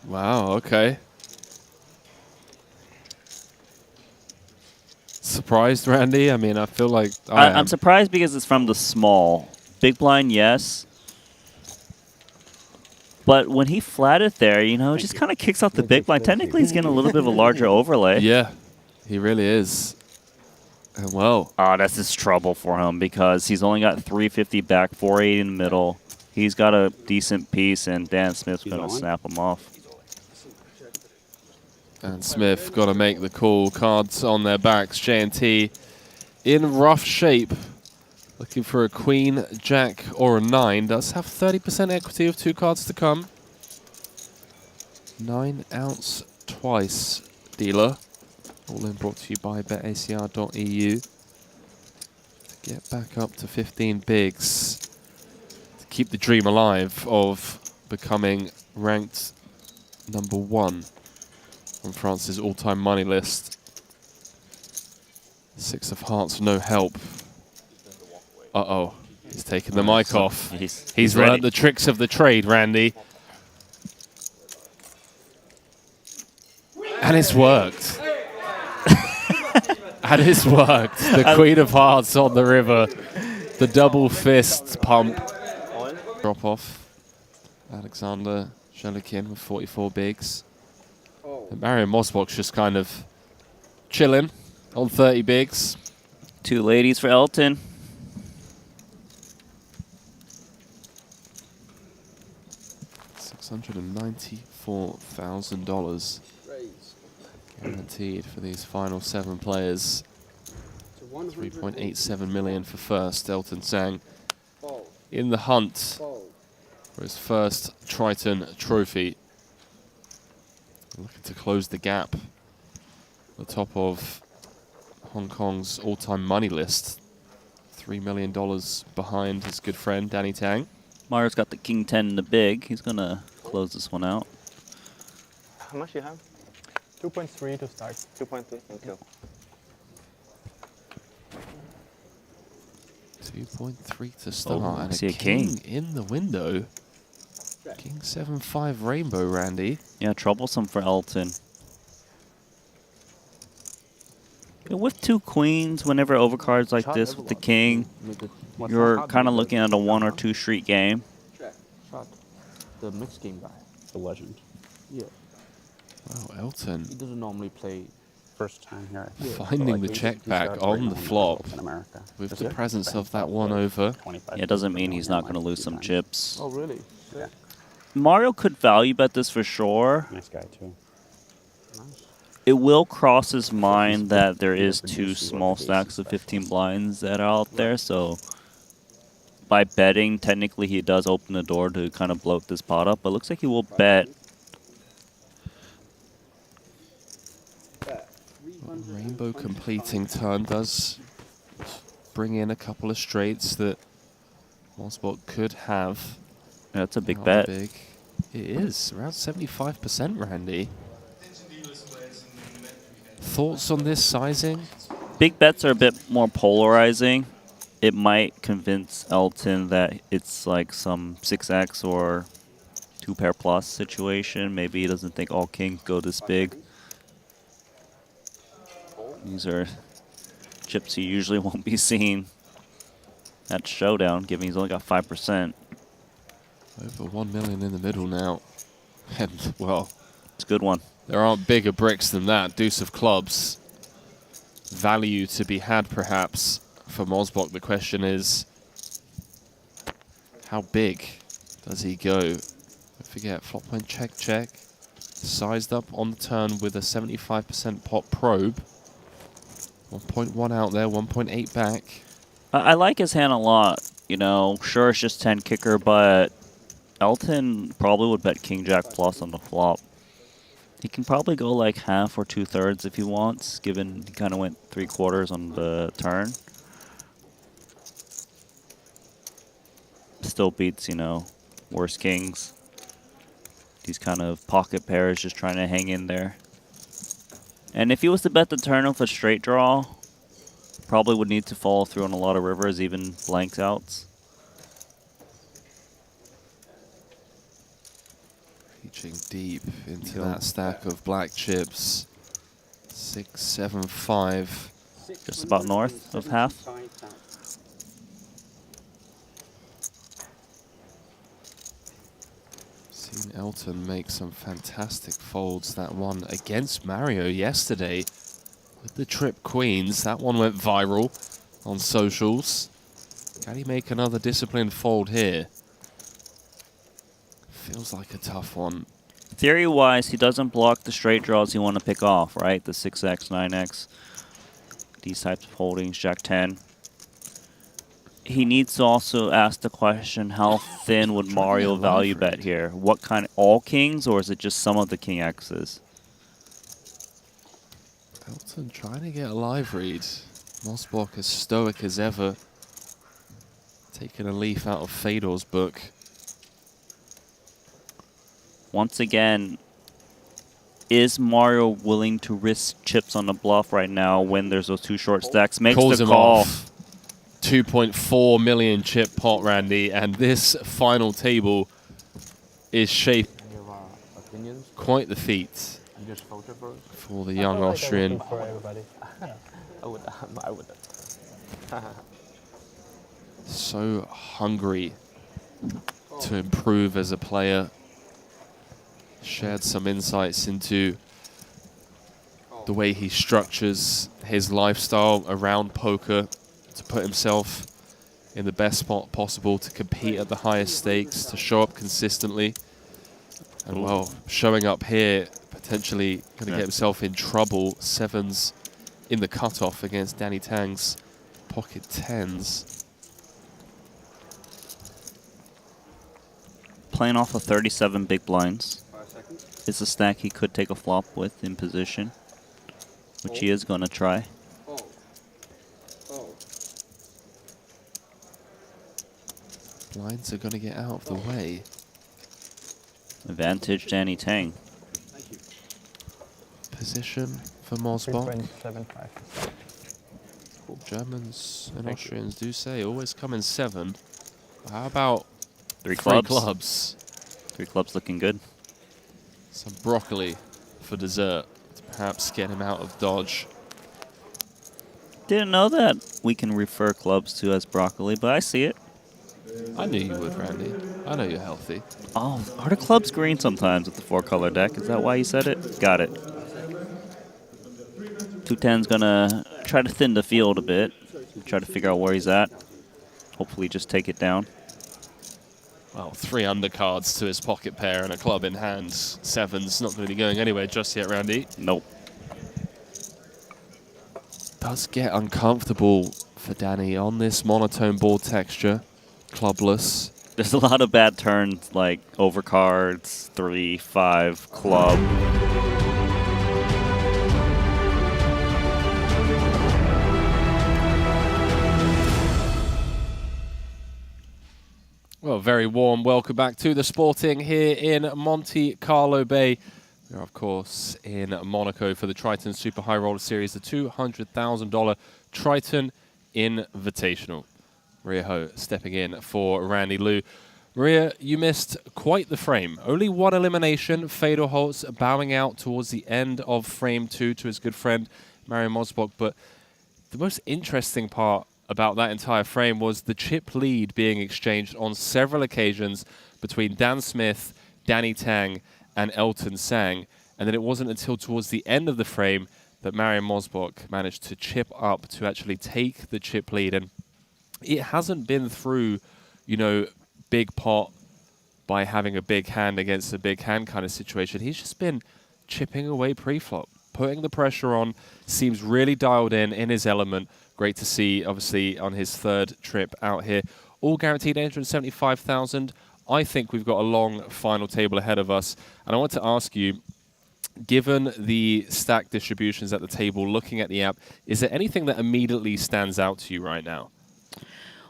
Speaker 15: Wow, okay. Surprised, Randy? I mean, I feel like
Speaker 2: I'm surprised because it's from the small. Big blind, yes. But when he flatted there, you know, it just kind of kicks out the big blind. Technically, he's getting a little bit of a larger overlay.
Speaker 15: Yeah, he really is. And well.
Speaker 2: Oh, that's just trouble for him because he's only got 350 back, 480 in the middle. He's got a decent piece, and Dan Smith's going to snap him off.
Speaker 15: And Smith got to make the call. Cards on their backs. JNT in rough shape. Looking for a queen, jack, or a 9. Does have 30% equity of 2 cards to come. 9 ounce twice, dealer. All in brought to you by betacr.eu. To get back up to 15 bigs. To keep the dream alive of becoming ranked number 1 on France's all-time money list. 6 of hearts, no help. Uh-oh, he's taken the mic off. He's learned the tricks of the trade, Randy. And it's worked. And it's worked. The Queen of Hearts on the river. The double fist pump. Drop off. Alexander Shelikin with 44 bigs. And Marion Mosbach's just kind of chilling on 30 bigs.
Speaker 2: 2 ladies for Elton.
Speaker 15: $694,000 guaranteed for these final 7 players. 3.87 million for first. Elton Sang in the hunt for his first Triton trophy. Looking to close the gap. The top of Hong Kong's all-time money list. $3 million behind his good friend Danny Tang.
Speaker 2: Mario's got the king 10 in the big. He's going to close this one out.
Speaker 9: How much you have?
Speaker 4: 2.3 to start.
Speaker 9: 2.3, thank you.
Speaker 15: 2.3 to start, and
Speaker 2: see
Speaker 15: a
Speaker 2: a king
Speaker 15: in the window. King 7-5 rainbow, Randy.
Speaker 2: Yeah, troublesome for Elton. With 2 queens, whenever overcards like this with the king, you're kind of looking at a 1 or 2 street game.
Speaker 5: The mixed game guy.
Speaker 7: The legend.
Speaker 5: Yeah.
Speaker 15: Wow, Elton.
Speaker 5: He doesn't normally play.
Speaker 7: First time here.
Speaker 5: Yeah.
Speaker 15: Finding the check back on the flop
Speaker 7: in America.
Speaker 15: with the presence of that 1 over.
Speaker 2: Yeah, it doesn't mean he's not going to lose some chips.
Speaker 5: Oh, really?
Speaker 7: Yeah.
Speaker 2: Mario could value bet this for sure.
Speaker 7: Nice guy, too.
Speaker 2: It will cross his mind that there is 2 small stacks of 15 blinds that are out there, so by betting, technically he does open the door to kind of bloat this pot up, but it looks like he will bet.
Speaker 15: Rainbow completing turn does bring in a couple of straights that Mosbach could have.
Speaker 2: Yeah, that's a big
Speaker 15: How
Speaker 2: bet.
Speaker 15: Big. It is, around 75%, Randy. Thoughts on this sizing?
Speaker 2: Big bets are a bit more polarizing. It might convince Elton that it's like some 6x or 2 pair plus situation. Maybe he doesn't think all kings go this big. These are Chips he usually won't be seeing at Showdown, given he's only got 5%.
Speaker 15: Over 1 million in the middle now. And, well,
Speaker 2: it's a good one.
Speaker 15: There aren't bigger bricks than that. Deuce of clubs. Value to be had, perhaps, for Mosbok. The question is, how big does he go? Don't forget, flop point check, check. Sized up on the turn with a 75% pot probe. 1.1 out there, 1.8 back.
Speaker 2: I like his hand a lot. You know, sure, it's just 10 kicker, but Elton probably would bet King Jack plus on the flop. He can probably go like half or 2/3 if he wants, given he kind of went 3/4 on the turn. Still beats, you know, worse kings. These kind of pocket pairs just trying to hang in there. And if he was to bet the turn with a straight draw, probably would need to follow through on a lot of rivers, even blanks outs.
Speaker 15: Reaching deep into that stack of black chips. 6, 7, 5.
Speaker 2: Just about north of half.
Speaker 15: Seen Elton make some fantastic folds. That one against Mario yesterday with the trip queens. That one went viral on socials. Can he make another disciplined fold here? Feels like a tough one.
Speaker 2: Theory-wise, he doesn't block the straight draws you want to pick off, right? The 6x, 9x, these types of holdings, Jack 10. He needs to also ask the question, how thin would Mario value bet here? What kind of, all kings, or is it just some of the king X's?
Speaker 15: Elton trying to get a live read. Mosbok as stoic as ever. Taking a leaf out of Fedor's book.
Speaker 2: Once again, is Mario willing to risk chips on the bluff right now when there's those two short stacks? Makes
Speaker 15: Calls
Speaker 2: the
Speaker 15: him
Speaker 2: call.
Speaker 15: off. 2.4 million chip pot, Randy, and this final table is shaped quite the feat for the young Austrian.
Speaker 4: For everybody.
Speaker 5: I would.
Speaker 15: So hungry to improve as a player. Shared some insights into the way he structures his lifestyle around poker to put himself in the best spot possible to compete at the highest stakes, to show up consistently. And, well, showing up here, potentially going to get himself in trouble. Sevens in the cutoff against Danny Tang's pocket tens.
Speaker 2: Playing off of 37 big blinds. It's a stack he could take a flop with in position, which he is going to try.
Speaker 15: Blinds are going to get out of the way.
Speaker 2: Advantage Danny Tang.
Speaker 15: Position for Mosbok.
Speaker 4: 3.75.
Speaker 15: Germans and Austrians do say always come in 7. How about
Speaker 2: three
Speaker 15: clubs?
Speaker 2: clubs. 3 clubs looking good.
Speaker 15: Some broccoli for dessert to perhaps get him out of dodge.
Speaker 2: Didn't know that we can refer clubs to as broccoli, but I see it.
Speaker 15: I knew you would, Randy. I know you're healthy.
Speaker 2: Oh, are the clubs green sometimes with the 4-color deck? Is that why you said it? Got it. 210's gonna try to thin the field a bit. Try to figure out where he's at. Hopefully just take it down.
Speaker 15: Well, 3 undercards to his pocket pair and a club in hand. 7's not going to be going anywhere just yet, Randy.
Speaker 2: Nope.
Speaker 15: Does get uncomfortable for Danny on this monotone board texture. Clubless.
Speaker 2: There's a lot of bad turns, like overcards, 3, 5, club.
Speaker 15: Well, very warm welcome back to the Sporting here in Monte-Carlo Bay. We are, of course, in Monaco for the Triton Super High Roller Series, the $200,000 Triton Invitational. Maria Ho stepping in for Randy Liu. Maria, you missed quite the frame. Only one elimination. Fedor Holtz bowing out towards the end of frame 2 to his good friend Mario Mosbok. But the most interesting part about that entire frame was the chip lead being exchanged on several occasions between Dan Smith, Danny Tang, and Elton Sang. And then it wasn't until towards the end of the frame that Marian Mosbok managed to chip up to actually take the chip lead. And it hasn't been through, you know, big pot by having a big hand against a big hand kind of situation. He's just been chipping away pre-flop, putting the pressure on, seems really dialed in his element. Great to see, obviously, on his third trip out here. All guaranteed 875,000. I think we've got a long final table ahead of us. And I want to ask you, given the stack distributions at the table, looking at the app, is there anything that immediately stands out to you right now?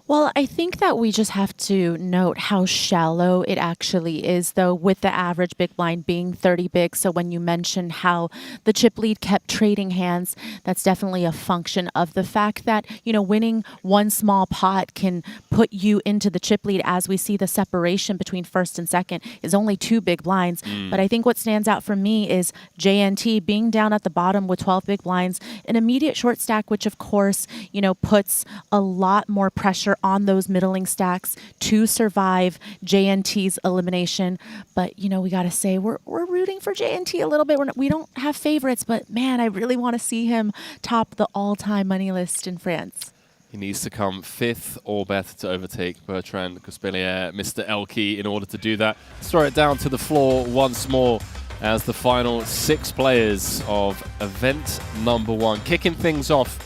Speaker 18: Well, I think that we just have to note how shallow it actually is, though, with the average big blind being 30 big. So when you mention how the chip lead kept trading hands, that's definitely a function of the fact that, you know, winning one small pot can put you into the chip lead, as we see the separation between first and second is only 2 big blinds. But I think what stands out for me is JNT being down at the bottom with 12 big blinds, an immediate short stack, which of course, you know, puts a lot more pressure on those middling stacks to survive JNT's elimination. But, you know, we got to say we're rooting for JNT a little bit. We don't have favorites, but man, I really want to see him top the all-time money list in France.
Speaker 15: He needs to come 5th or better to overtake Bertrand Cospelier, Mr. Elke, in order to do that. Let's throw it down to the floor once more as the final 6 players of event number 1, kicking things off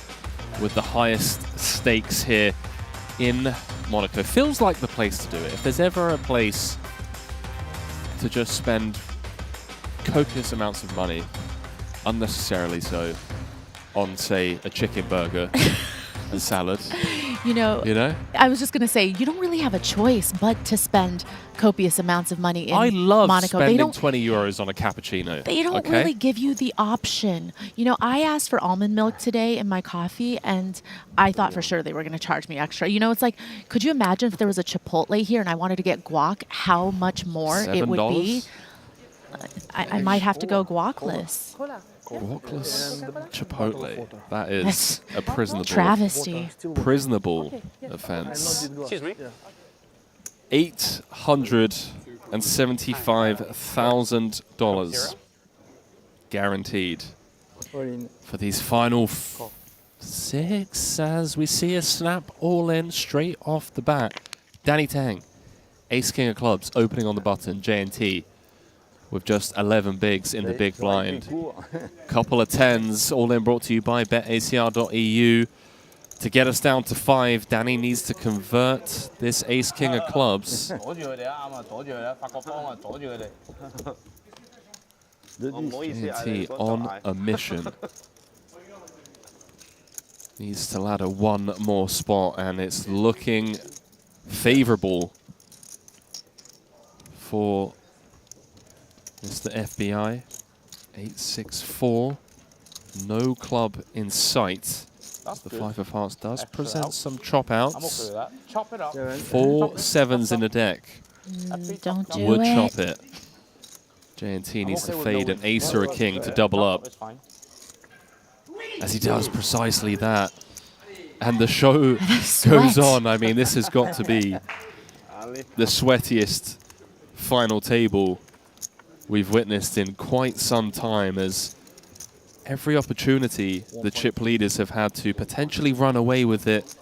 Speaker 15: with the highest stakes here in Monaco. Feels like the place to do it. If there's ever a place to just spend copious amounts of money, unnecessarily so, on, say, a chicken burger and salad.
Speaker 18: You know, I was just going to say, you don't really have a choice but to spend copious amounts of money in Monaco.
Speaker 15: I love spending 20 euros on a cappuccino.
Speaker 18: They don't really give you the option. You know, I asked for almond milk today in my coffee, and I thought for sure they were going to charge me extra. You know, it's like, could you imagine if there was a Chipotle here and I wanted to get guac, how much more it would be? I might have to go guacless.
Speaker 15: Guacless Chipotle. That is a prisonable
Speaker 18: travesty.
Speaker 15: Prisonable offense.
Speaker 16: Excuse me.
Speaker 15: $875,000 guaranteed for these final 6, as we see a snap all in straight off the bat. Danny Tang, Ace King of Clubs, opening on the button. JNT with just 11 bigs in the big blind. Couple of 10s, all in, brought to you by betacr.eu. To get us down to 5, Danny needs to convert this Ace King of Clubs. JNT on a mission. Needs to ladder one more spot, and it's looking favorable for Mr. FBI. 864. No club in sight. The 5 of Hearts does present some chop outs. 4 7s in the deck.
Speaker 18: Don't do
Speaker 15: Would
Speaker 18: it.
Speaker 15: chop it. JNT needs to fade an ace or a king to double up. As he does precisely that. And the show goes on. I mean, this has got to be the sweatiest final table we've witnessed in quite some time, as every opportunity the chip leaders have had to potentially run away with it.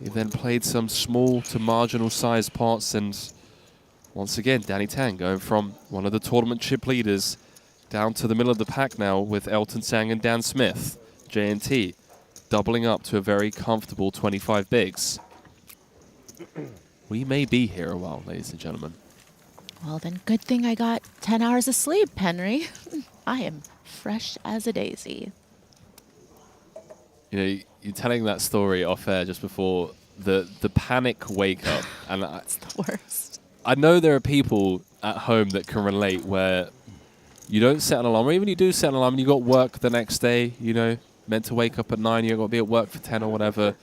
Speaker 15: He then played some small to marginal sized pots, and once again, Danny Tang going from one of the tournament chip leaders down to the middle of the pack now with Elton Sang and Dan Smith. JNT doubling up to a very comfortable 25 bigs. We may be here a while, ladies and gentlemen.
Speaker 18: Well, then good thing I got 10 hours of sleep, Henry. I am fresh as a daisy.
Speaker 15: You know, you're telling that story off air just before the panic wake up. And
Speaker 18: it's the worst.
Speaker 15: I know there are people at home that can relate where you don't set an alarm, or even you do set an alarm and you got work the next day, you know, meant to wake up at 9, you've got to be at work for 10 or whatever.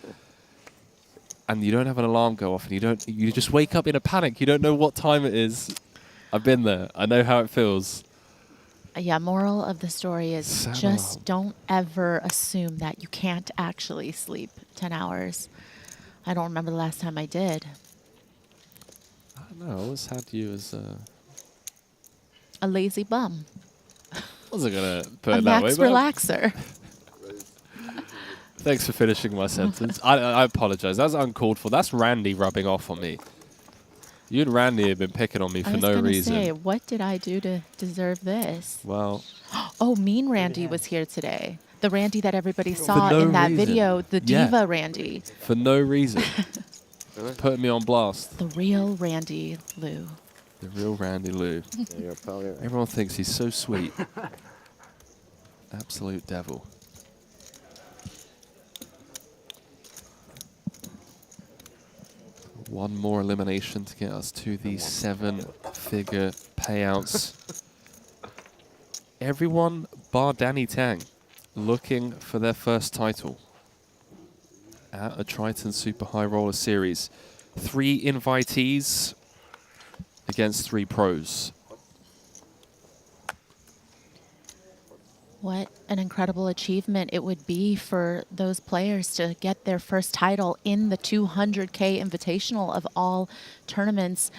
Speaker 15: And you don't have an alarm go off, and you just wake up in a panic. You don't know what time it is. I've been there. I know how it feels.
Speaker 18: Yeah, moral of the story is
Speaker 15: Saddle
Speaker 18: just
Speaker 15: up.
Speaker 18: don't ever assume that you can't actually sleep 10 hours. I don't remember the last time I did.
Speaker 15: I don't know. I always had you as
Speaker 18: A lazy bum.
Speaker 15: wasn't going to put
Speaker 18: A
Speaker 15: it that way.
Speaker 18: max
Speaker 15: but
Speaker 18: relaxer.
Speaker 15: Thanks for finishing my sentence. I apologize. That's uncalled for. That's Randy rubbing off on me. You and Randy have been picking on me
Speaker 18: I
Speaker 15: for
Speaker 18: was
Speaker 15: no
Speaker 18: gonna
Speaker 15: reason.
Speaker 18: say, what did I do to deserve this?
Speaker 15: Well,
Speaker 18: Oh, Mean Randy was here today. The Randy that everybody saw
Speaker 15: no
Speaker 18: in that
Speaker 15: reason.
Speaker 18: video, the
Speaker 15: Yeah.
Speaker 18: diva Randy.
Speaker 15: for no reason. Putting me on blast.
Speaker 18: The real Randy Lou.
Speaker 15: The real Randy Lou. Everyone thinks he's so sweet. Absolute devil. One more elimination to get us to the 7-figure payouts. Everyone bar Danny Tang looking for their first title at a Triton Super High Roller Series. 3 invitees against 3 pros.
Speaker 18: What an incredible achievement it would be for those players to get their first title in the 200K Invitational of all tournaments.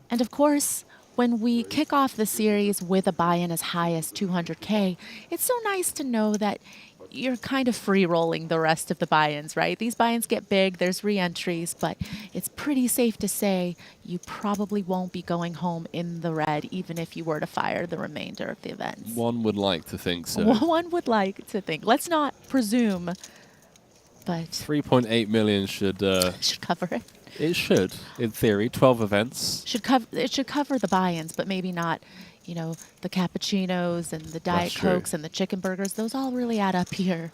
Speaker 18: And of course, when we kick off the series with a buy-in as high as 200K, it's so nice to know that you're kind of free rolling the rest of the buy-ins, right? These buy-ins get big, there's re-entries, but it's pretty safe to say you probably won't be going home in the red, even if you were to fire the remainder of the events.
Speaker 15: One would like to think so.
Speaker 18: One would like to think. Let's not presume, but
Speaker 15: 3.8 million should
Speaker 18: cover it.
Speaker 15: It should, in theory. 12 events.
Speaker 18: It should cover the buy-ins, but maybe not, you know, the cappuccinos and the Diet Cokes and the chicken burgers. Those all really add up here.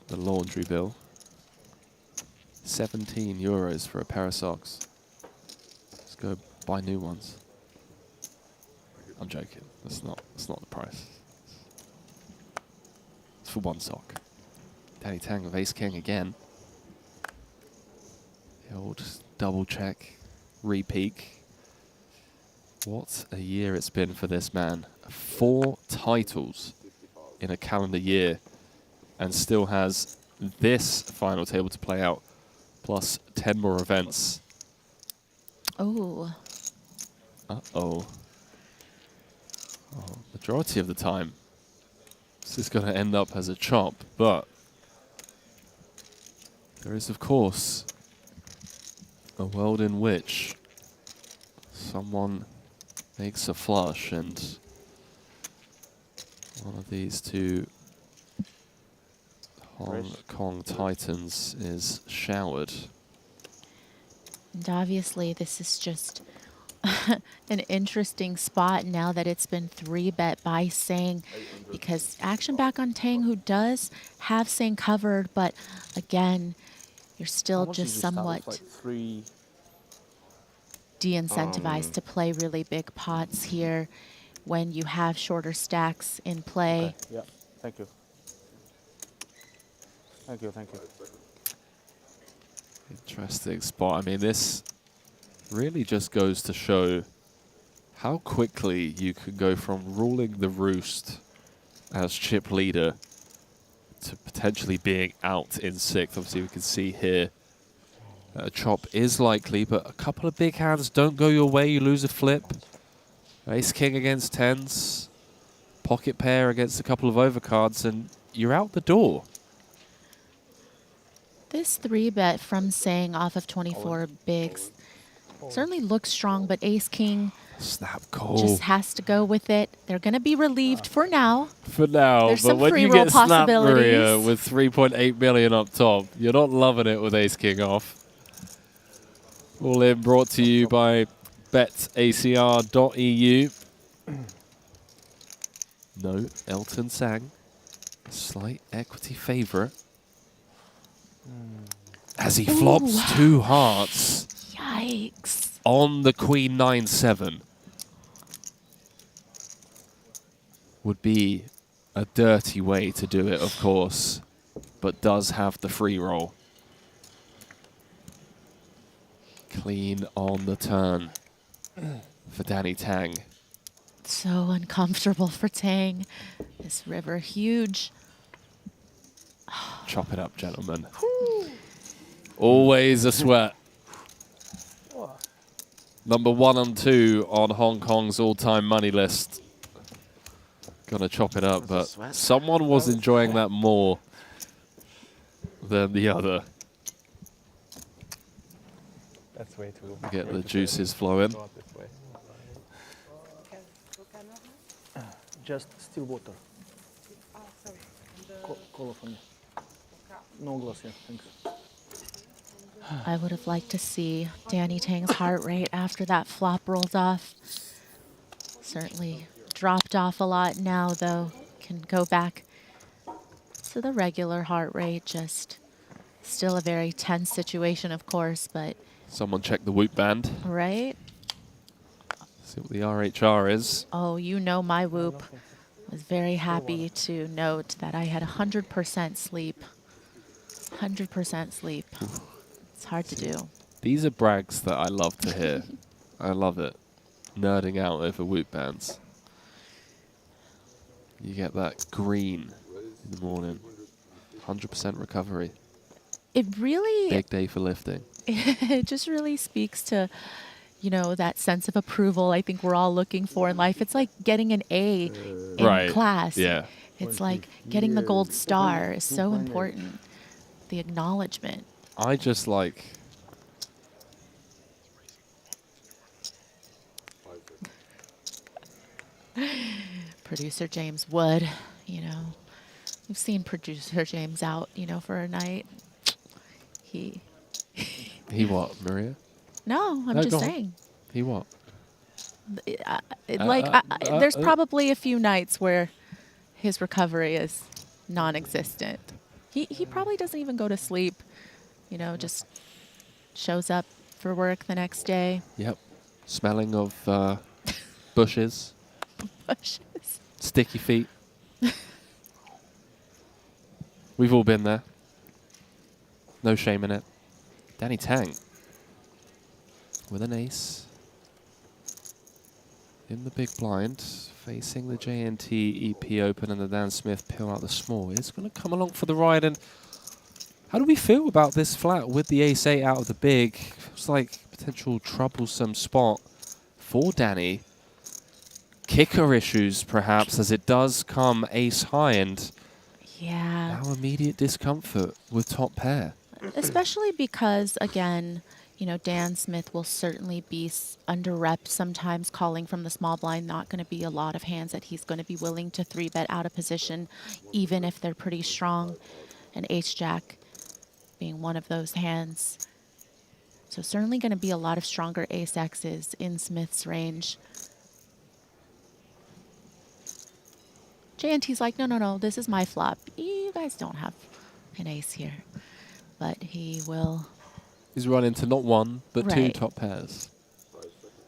Speaker 15: The laundry bill. 17 euros for a pair of socks. Let's go buy new ones. I'm joking. That's not the price. It's for one sock. Danny Tang with Ace King again. The old double check, re-peak. What a year it's been for this man. 4 titles in a calendar year and still has this final table to play out, plus 10 more events.
Speaker 18: Oh.
Speaker 15: Uh-oh. Oh, majority of the time, this is going to end up as a chop, but there is, of course, a world in which someone makes a flush and one of these 2 Hong Kong Titans is showered.
Speaker 18: And obviously, this is just an interesting spot now that it's been 3-bet by Sang, because action back on Tang, who does have Sang covered, but again, you're still just somewhat de-incentivized to play really big pots here when you have shorter stacks in play.
Speaker 5: Okay. Yeah, thank you. Thank you, thank you.
Speaker 15: Interesting spot. I mean, this really just goes to show how quickly you can go from ruling the roost as chip leader to potentially being out in 6th. Obviously, we can see here a chop is likely, but a couple of big hands don't go your way. You lose a flip. Ace King against 10s. Pocket pair against a couple of overcards, and you're out the door.
Speaker 18: This 3-bet from Sang off of 24 bigs certainly looks strong, but Ace King
Speaker 15: snap call
Speaker 18: just has to go with it. They're going to be relieved for now.
Speaker 15: For now,
Speaker 18: There's
Speaker 15: but
Speaker 18: some
Speaker 15: when
Speaker 18: free
Speaker 15: you
Speaker 18: roll
Speaker 15: get Snap Maria
Speaker 18: possibilities.
Speaker 15: with 3.8 million up top, you're not loving it with Ace King off. All in brought to you by betacr.eu. No, Elton Sang, slight equity favourite. As he flops 2 hearts.
Speaker 18: Yikes.
Speaker 15: On the Queen 9-7. Would be a dirty way to do it, of course, but does have the free roll. Clean on the turn for Danny Tang.
Speaker 18: So uncomfortable for Tang. This river huge.
Speaker 15: Chop it up, gentlemen. Always a sweat. Number 1 and 2 on Hong Kong's all-time money list. Gonna chop it up, but someone was enjoying that more than the other.
Speaker 4: That's way too.
Speaker 15: Get the juices flowing.
Speaker 6: Just still water. Cola for me. No glass here, thanks.
Speaker 18: I would have liked to see Danny Tang's heart rate after that flop rolled off. Certainly dropped off a lot now, though. Can go back to the regular heart rate. Just still a very tense situation, of course, but...
Speaker 15: Someone check the Whoop band.
Speaker 18: Right?
Speaker 15: See what the RHR is.
Speaker 18: Oh, you know my Whoop. Was very happy to note that I had 100% sleep. 100% sleep. It's hard to do.
Speaker 15: These are brags that I love to hear. I love it. Nerding out over Whoop bands. You get that green in the morning. 100% recovery.
Speaker 18: It really...
Speaker 15: Big day for lifting.
Speaker 18: It just really speaks to, you know, that sense of approval I think we're all looking for in life. It's like getting an A in class.
Speaker 15: Yeah.
Speaker 18: It's like getting the gold star is so important. The acknowledgement.
Speaker 15: I just like...
Speaker 18: Producer James Wood, you know. We've seen Producer James out, you know, for a night. He
Speaker 15: what, Maria?
Speaker 18: No, I'm just saying.
Speaker 15: He what?
Speaker 18: There's probably a few nights where his recovery is non-existent. He probably doesn't even go to sleep, you know, just shows up for work the next day.
Speaker 15: Yep. Smelling of bushes.
Speaker 18: Bushes.
Speaker 15: Sticky feet. We've all been there. No shame in it. Danny Tang with an ace in the big blind, facing the JNT EP Open and the Dan Smith Pill out the small. It's going to come along for the ride. And how do we feel about this flat with the ace-8 out of the big? It's like potential troublesome spot for Danny. Kicker issues, perhaps, as it does come ace-high, and
Speaker 18: yeah,
Speaker 15: now immediate discomfort with top pair.
Speaker 18: Especially because, again, you know, Dan Smith will certainly be under rep sometimes, calling from the small blind. Not going to be a lot of hands that he's going to be willing to 3-bet out of position, even if they're pretty strong. And ace-jack being one of those hands. So certainly going to be a lot of stronger ace-X's in Smith's range. JNT's like, no, this is my flop. You guys don't have an ace here. But he will...
Speaker 15: He's run into not one, but two
Speaker 18: Right.
Speaker 15: top pairs.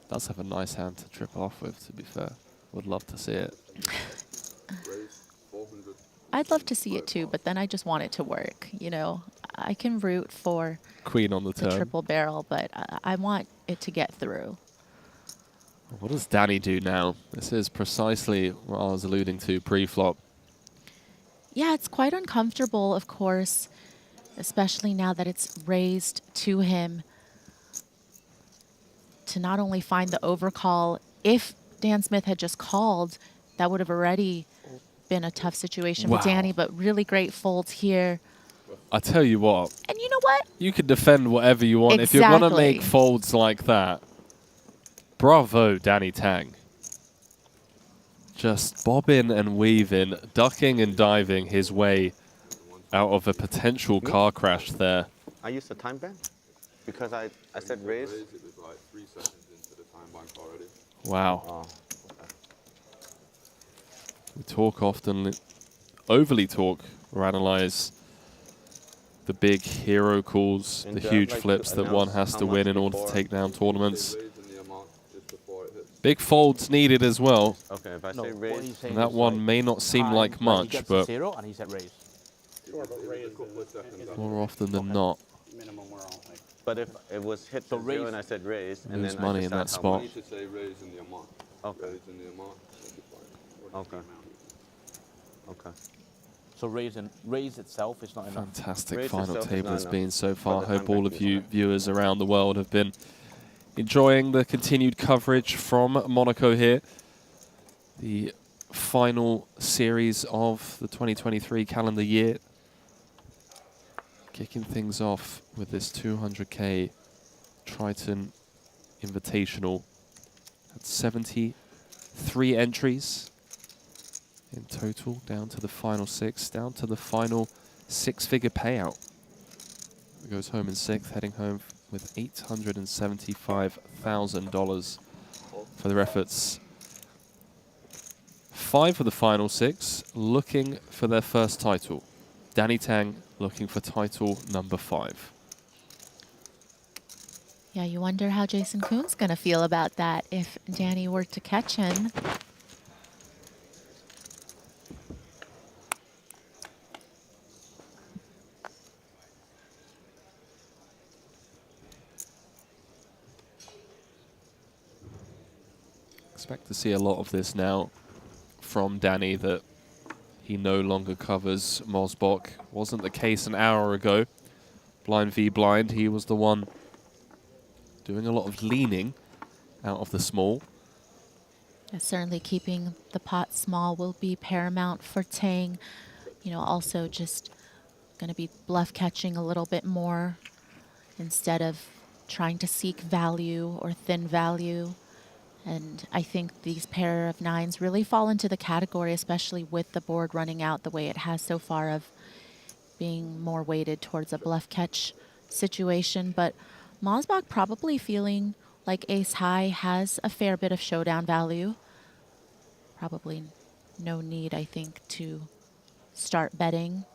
Speaker 15: Does have a nice hand to trip off with, to be fair. Would love to see it.
Speaker 18: I'd love to see it too, but then I just want it to work, you know. I can root for
Speaker 15: Queen on the turn.
Speaker 18: triple barrel, but I want it to get through.
Speaker 15: What does Danny do now? This is precisely what I was alluding to pre-flop.
Speaker 18: Yeah, it's quite uncomfortable, of course, especially now that it's raised to him to not only find the overcall. If Dan Smith had just called, that would have already been a tough situation
Speaker 15: Wow.
Speaker 18: for Danny, but really great folds here.
Speaker 15: I tell you what.
Speaker 18: And you know what?
Speaker 15: You can defend whatever you want. If you're going to
Speaker 18: Exactly.
Speaker 15: make folds like that, bravo, Danny Tang. Just bobbing and weaving, ducking and diving his way out of a potential car crash there.
Speaker 9: I used the time ban because I said raise.
Speaker 15: Wow.
Speaker 9: Oh.
Speaker 15: We talk often, overly talk or analyze the big hero calls,
Speaker 9: And
Speaker 15: the
Speaker 9: I'd
Speaker 15: huge
Speaker 9: like to
Speaker 15: flips that one
Speaker 9: announce
Speaker 15: has
Speaker 9: how
Speaker 15: to win
Speaker 9: much
Speaker 15: in order to
Speaker 9: before-
Speaker 15: take down tournaments. Big folds needed as well.
Speaker 9: Okay, if I
Speaker 5: No,
Speaker 9: say
Speaker 5: what
Speaker 9: raise.
Speaker 5: he's saying
Speaker 15: And that
Speaker 5: is
Speaker 15: one
Speaker 5: like
Speaker 15: may not seem
Speaker 5: time
Speaker 15: like
Speaker 5: when he
Speaker 15: much,
Speaker 5: gets
Speaker 15: but
Speaker 5: to 0 and he said raise.
Speaker 15: more often than not.
Speaker 16: Minimum we're all like.
Speaker 9: But if it was hit
Speaker 5: So
Speaker 9: to 0
Speaker 5: raise.
Speaker 9: and I said raise, and
Speaker 15: Lose
Speaker 9: then
Speaker 15: money
Speaker 9: I
Speaker 15: in that
Speaker 9: decide how
Speaker 15: spot.
Speaker 9: much.
Speaker 16: You should say raise in the amount.
Speaker 9: Okay.
Speaker 16: Raise in the amount, it'll be fine.
Speaker 9: Okay. Okay.
Speaker 5: So raise itself is not enough.
Speaker 15: Fantastic
Speaker 9: Raise
Speaker 15: final
Speaker 9: itself is
Speaker 15: table
Speaker 9: not
Speaker 15: it's
Speaker 9: enough,
Speaker 15: been so
Speaker 9: but
Speaker 15: far.
Speaker 9: the
Speaker 15: Hope
Speaker 9: handbag
Speaker 15: all of
Speaker 9: is
Speaker 15: you
Speaker 9: fine.
Speaker 15: viewers around the world have been enjoying the continued coverage from Monaco here. The final series of the 2023 calendar year. Kicking things off with this 200K Triton Invitational. At 73 entries in total, down to the final 6, down to the final 6-figure payout. Goes home in 6th, heading home with $875,000 for their efforts. 5 of the final 6 looking for their first title. Danny Tang looking for title number 5.
Speaker 18: Yeah, you wonder how Jason Kuhn's going to feel about that if Danny were to catch him.
Speaker 15: Expect to see a lot of this now from Danny, that he no longer covers Mosbach. Wasn't the case an hour ago. Blind v blind, he was the one doing a lot of leaning out of the small.
Speaker 18: Yeah, certainly keeping the pot small will be paramount for Tang. You know, also just going to be bluff catching a little bit more instead of trying to seek value or thin value. And I think these pair of 9s really fall into the category, especially with the board running out the way it has so far, of being more weighted towards a bluff catch situation. But Mosbach probably feeling like ace high has a fair bit of showdown value. Probably no need, I think, to start betting.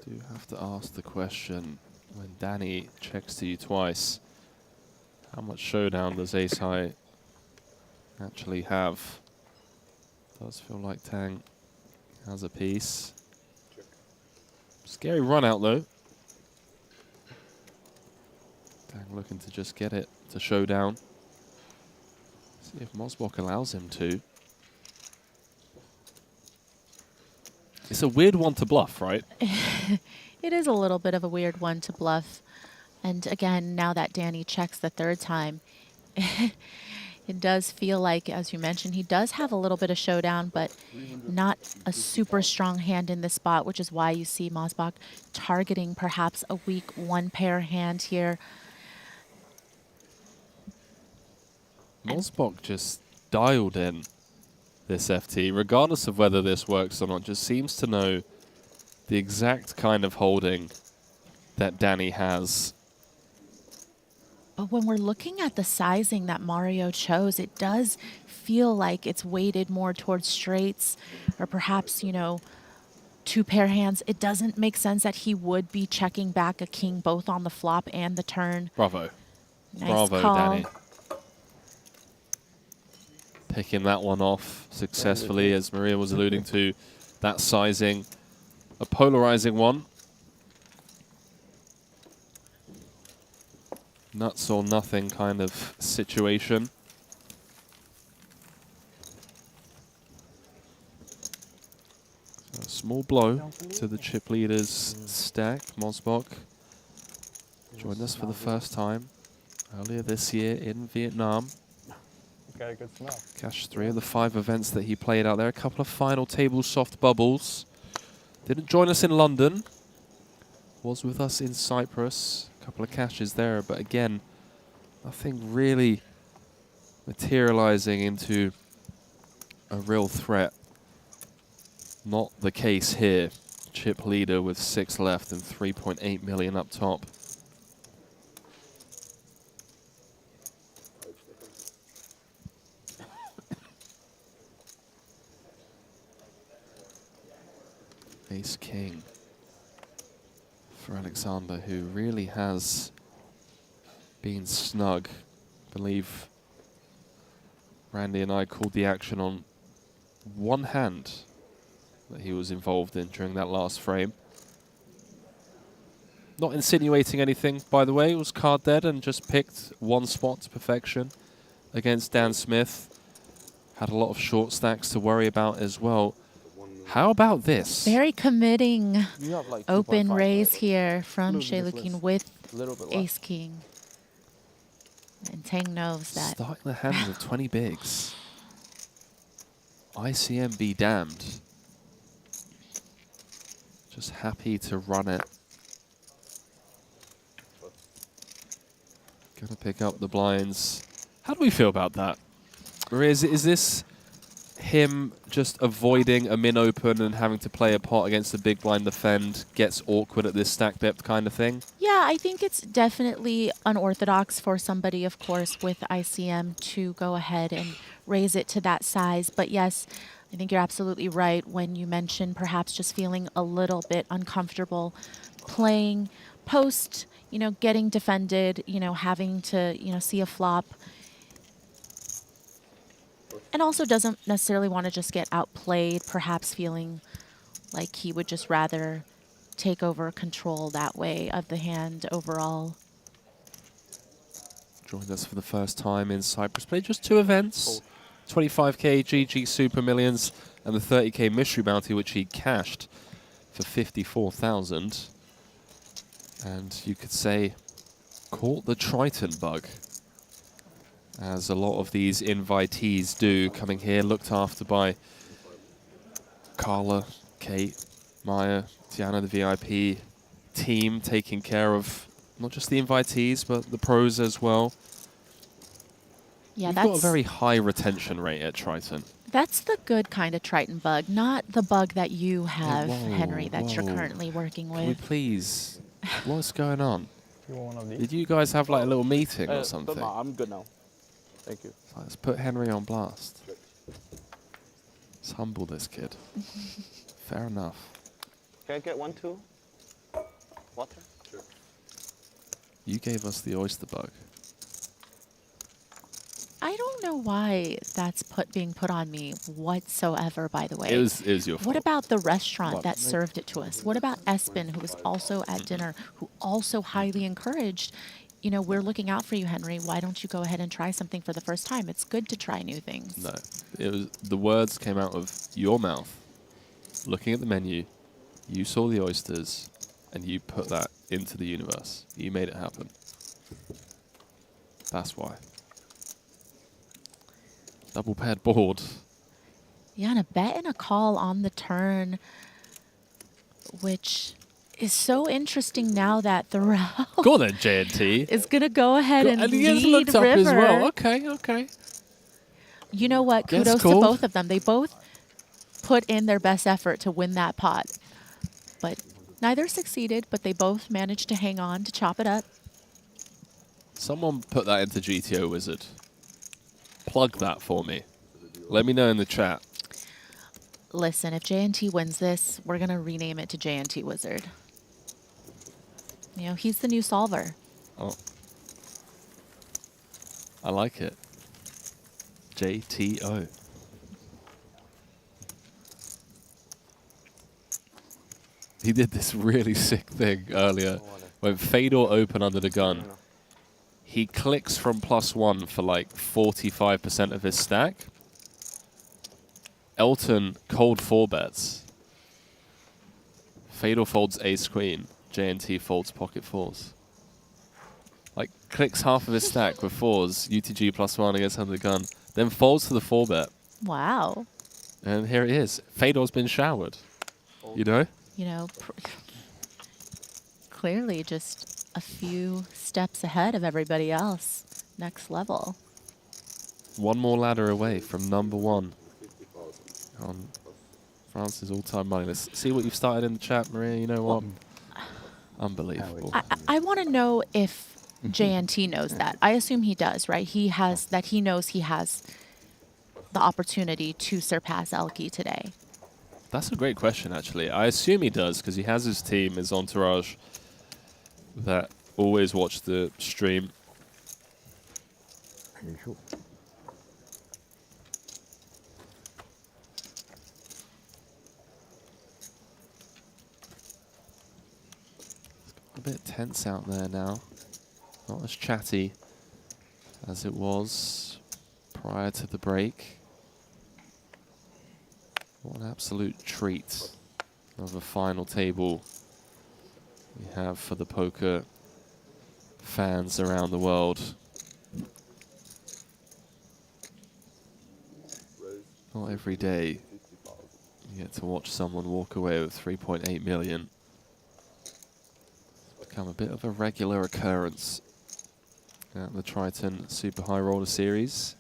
Speaker 15: Do have to ask the question, when Danny checks to you twice, how much showdown does ace high actually have? Does feel like Tang has a piece. Scary run out though. Tang looking to just get it to showdown. See if Mosbach allows him to. It's a weird one to bluff, right?
Speaker 18: It is a little bit of a weird one to bluff. And again, now that Danny checks the 3rd time, it does feel like, as you mentioned, he does have a little bit of showdown, but not a super strong hand in this spot, which is why you see Mosbach targeting perhaps a weak 1-pair hand here.
Speaker 15: Mosbach just dialed in this FT, regardless of whether this works or not, just seems to know the exact kind of holding that Danny has.
Speaker 18: But when we're looking at the sizing that Mario chose, it does feel like it's weighted more towards straights, or perhaps, you know, 2-pair hands. It doesn't make sense that he would be checking back a king both on the flop and the turn.
Speaker 15: Bravo.
Speaker 18: Nice
Speaker 15: Bravo,
Speaker 18: call.
Speaker 15: Danny. Picking that one off successfully, as Maria was alluding to. That sizing, a polarizing one. Nuts or nothing kind of situation. So a small blow to the chip leader's stack. Mosbach joined us for the first time earlier this year in Vietnam.
Speaker 4: Got a good smell.
Speaker 15: Cashed 3 of the 5 events that he played out there. A couple of final table soft bubbles. Didn't join us in London. Was with us in Cyprus. A couple of cashes there, but again, nothing really materializing into a real threat. Not the case here. Chip leader with 6 left and 3.8 million up top. Ace King for Alexander, who really has been snug. I believe Randy and I called the action on one hand that he was involved in during that last frame. Not insinuating anything, by the way. It was card dead and just picked one spot to perfection against Dan Smith. Had a lot of short stacks to worry about as well. How about this?
Speaker 18: Very committing
Speaker 5: like
Speaker 18: open
Speaker 5: 2.5,
Speaker 18: raise
Speaker 5: right?
Speaker 18: here from
Speaker 5: Little bit
Speaker 18: Shaylukin
Speaker 5: less.
Speaker 18: with
Speaker 5: Little bit less.
Speaker 18: Ace King. And Tang knows that.
Speaker 15: Starting the hand with 20 bigs. ICM be damned. Just happy to run it. Gonna pick up the blinds. How do we feel about that? Or is this him just avoiding a min open and having to play a pot against a big blind defend, gets awkward at this stack depth kind of thing?
Speaker 18: Yeah, I think it's definitely unorthodox for somebody, of course, with ICM to go ahead and raise it to that size. But yes, I think you're absolutely right when you mention perhaps just feeling a little bit uncomfortable playing post, you know, getting defended, you know, having to, you know, see a flop. And also doesn't necessarily want to just get outplayed, perhaps feeling like he would just rather take over control that way of the hand overall.
Speaker 15: Joined us for the first time in Cyprus. Played just 2 events. 25k GG Super Millions and the 30k Mystery Bounty, which he cashed for 54,000. And you could say, caught the Triton bug, as a lot of these invitees do, coming here, looked after by Carla, Kate, Maya, Tiana, the VIP team, taking care of not just the invitees, but the pros as well.
Speaker 18: Yeah,
Speaker 15: We've
Speaker 18: that's
Speaker 15: got a very high retention rate at Triton.
Speaker 18: That's the good kind of Triton bug, not the bug that you have,
Speaker 15: whoa,
Speaker 18: Henry, that you're
Speaker 15: whoa.
Speaker 18: currently working
Speaker 15: Can we
Speaker 18: with.
Speaker 15: please? What's going on?
Speaker 4: You want one of these?
Speaker 15: Did you guys have like a little meeting or something?
Speaker 5: No, I'm good now. Thank you.
Speaker 15: Let's put Henry on blast. Let's humble this kid. Fair enough.
Speaker 9: Can I get one too? Water? Sure.
Speaker 15: You gave us the oyster bug.
Speaker 18: I don't know why that's being put on me whatsoever, by the way.
Speaker 15: It was your fault.
Speaker 18: What about the restaurant
Speaker 15: What?
Speaker 18: that served it to us? What about Espen, who was also at dinner, who also highly encouraged, you know, we're looking out for you, Henry. Why don't you go ahead and try something for the first time? It's good to try new things.
Speaker 15: No, it was the words came out of your mouth. Looking at the menu, you saw the oysters, and you put that into the universe. You made it happen. That's why. Double paired board.
Speaker 18: Yeah, and a bet and a call on the turn, which is so interesting now that Thoreau
Speaker 15: Go on then, JNT.
Speaker 18: is going to go ahead and
Speaker 15: he gets
Speaker 18: lead
Speaker 15: looked up
Speaker 18: river.
Speaker 15: as well. Okay, okay.
Speaker 18: You know what?
Speaker 15: Gets
Speaker 18: Kudos to
Speaker 15: called.
Speaker 18: both of them. They both put in their best effort to win that pot. But neither succeeded, but they both managed to hang on to chop it up.
Speaker 15: Someone put that into GTO Wizard. Plug that for me. Let me know in the chat.
Speaker 18: Listen, if JNT wins this, we're going to rename it to JNT Wizard. You know, he's the new solver.
Speaker 15: Oh. I like it. JTO. He did this really sick thing earlier. When Fedor open under the gun, he clicks from +1 for like 45% of his stack. Elton cold 4-bets. Fedor folds ace-queen. JNT folds pocket 4s. Like, clicks half of his stack with 4s, UTG +1 against under the gun, then folds to the 4-bet.
Speaker 18: Wow.
Speaker 15: And here it is. Fedor's been showered. You know?
Speaker 18: You know, clearly just a few steps ahead of everybody else. Next level.
Speaker 15: One more ladder away from #1 on France's all-time money. Let's see what you've started in the chat, Maria. You know what? Unbelievable.
Speaker 18: I want to know if JNT knows that. I assume he does, right? He knows he has the opportunity to surpass Elke today.
Speaker 15: That's a great question, actually. I assume he does, because he has his team, his entourage, that always watch the stream. bit tense out there now. Not as chatty as it was prior to the break. What an absolute treat of a final table we have for the poker fans around the world. Not every day you get to watch someone walk away with 3.8 million. It's become a bit of a regular occurrence at the Triton Super High Roller Series.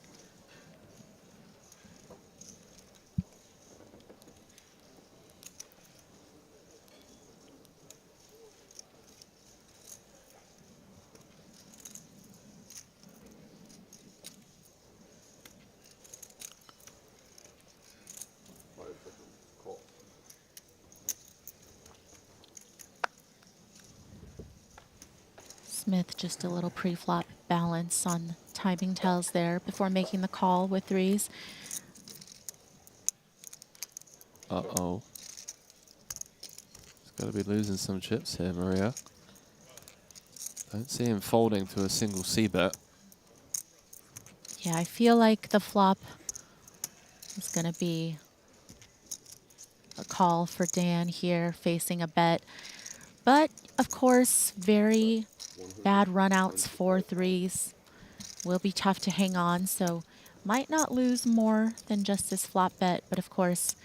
Speaker 18: Smith just a little pre-flop balance on timing tells there before making the call with threes.
Speaker 15: Uh-oh. He's got to be losing some chips here, Maria. Don't see him folding to a single C-bet.
Speaker 18: Yeah, I feel like the flop is going to be a call for Dan here, facing a bet. But, of course, very bad runouts for threes. Will be tough to hang on, so might not lose more than just this flop bet. But, of course,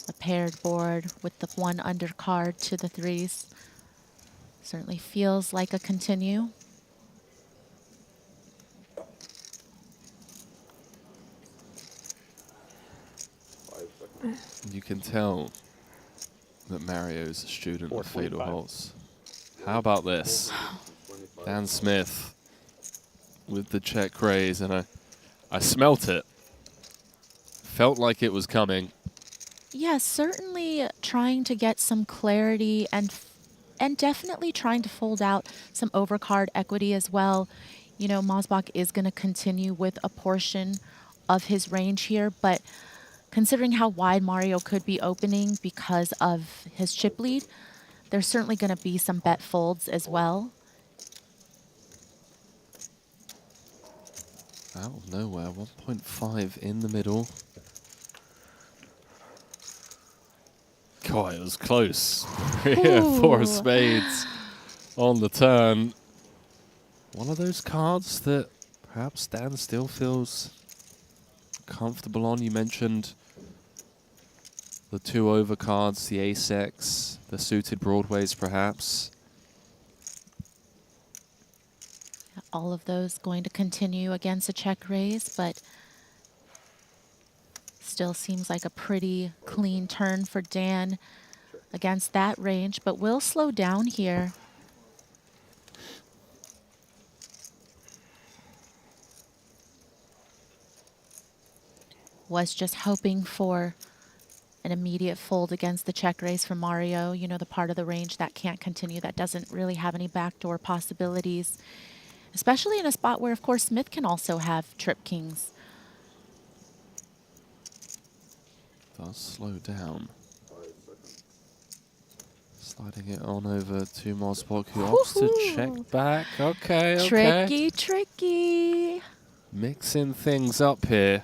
Speaker 18: a paired board with the one undercard to the threes certainly feels like a continue.
Speaker 15: You can tell that Mario's a student of fatal holes. How about this? Dan Smith with the check raise, and I smelt it. Felt like it was coming.
Speaker 18: Yeah, certainly trying to get some clarity and definitely trying to fold out some overcard equity as well. You know, Mosbach is going to continue with a portion of his range here, but considering how wide Mario could be opening because of his chip lead, there's certainly going to be some bet folds as well.
Speaker 15: Out of nowhere, 1.5 in the middle. God, it was close. Yeah, 4 of spades on the turn. One of those cards that perhaps Dan still feels comfortable on. You mentioned the 2 overcards, the ace-x, the suited broadways perhaps.
Speaker 18: All of those going to continue against a check raise, but still seems like a pretty clean turn for Dan against that range, but will slow down here. Was just hoping for an immediate fold against the check raise from Mario, you know, the part of the range that can't continue, that doesn't really have any backdoor possibilities, especially in a spot where, of course, Smith can also have trip kings.
Speaker 15: Does slow down. Sliding it on over to Mosbach, who opts to check back. Okay, okay.
Speaker 18: Tricky, tricky.
Speaker 15: Mixing things up here,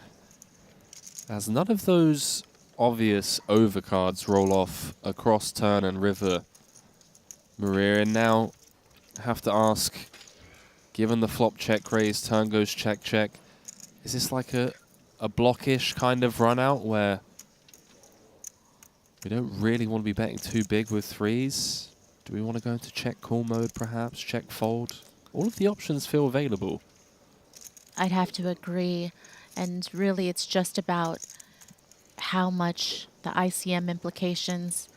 Speaker 15: as none of those obvious overcards roll off across turn and river. Maria, and now have to ask, given the flop check raise, turn goes check check, is this like a blockish kind of run out where we don't really want to be betting too big with threes? Do we want to go into check call mode perhaps, check fold? All of the options feel available.
Speaker 18: I'd have to agree, and really it's just about how much the ICM implications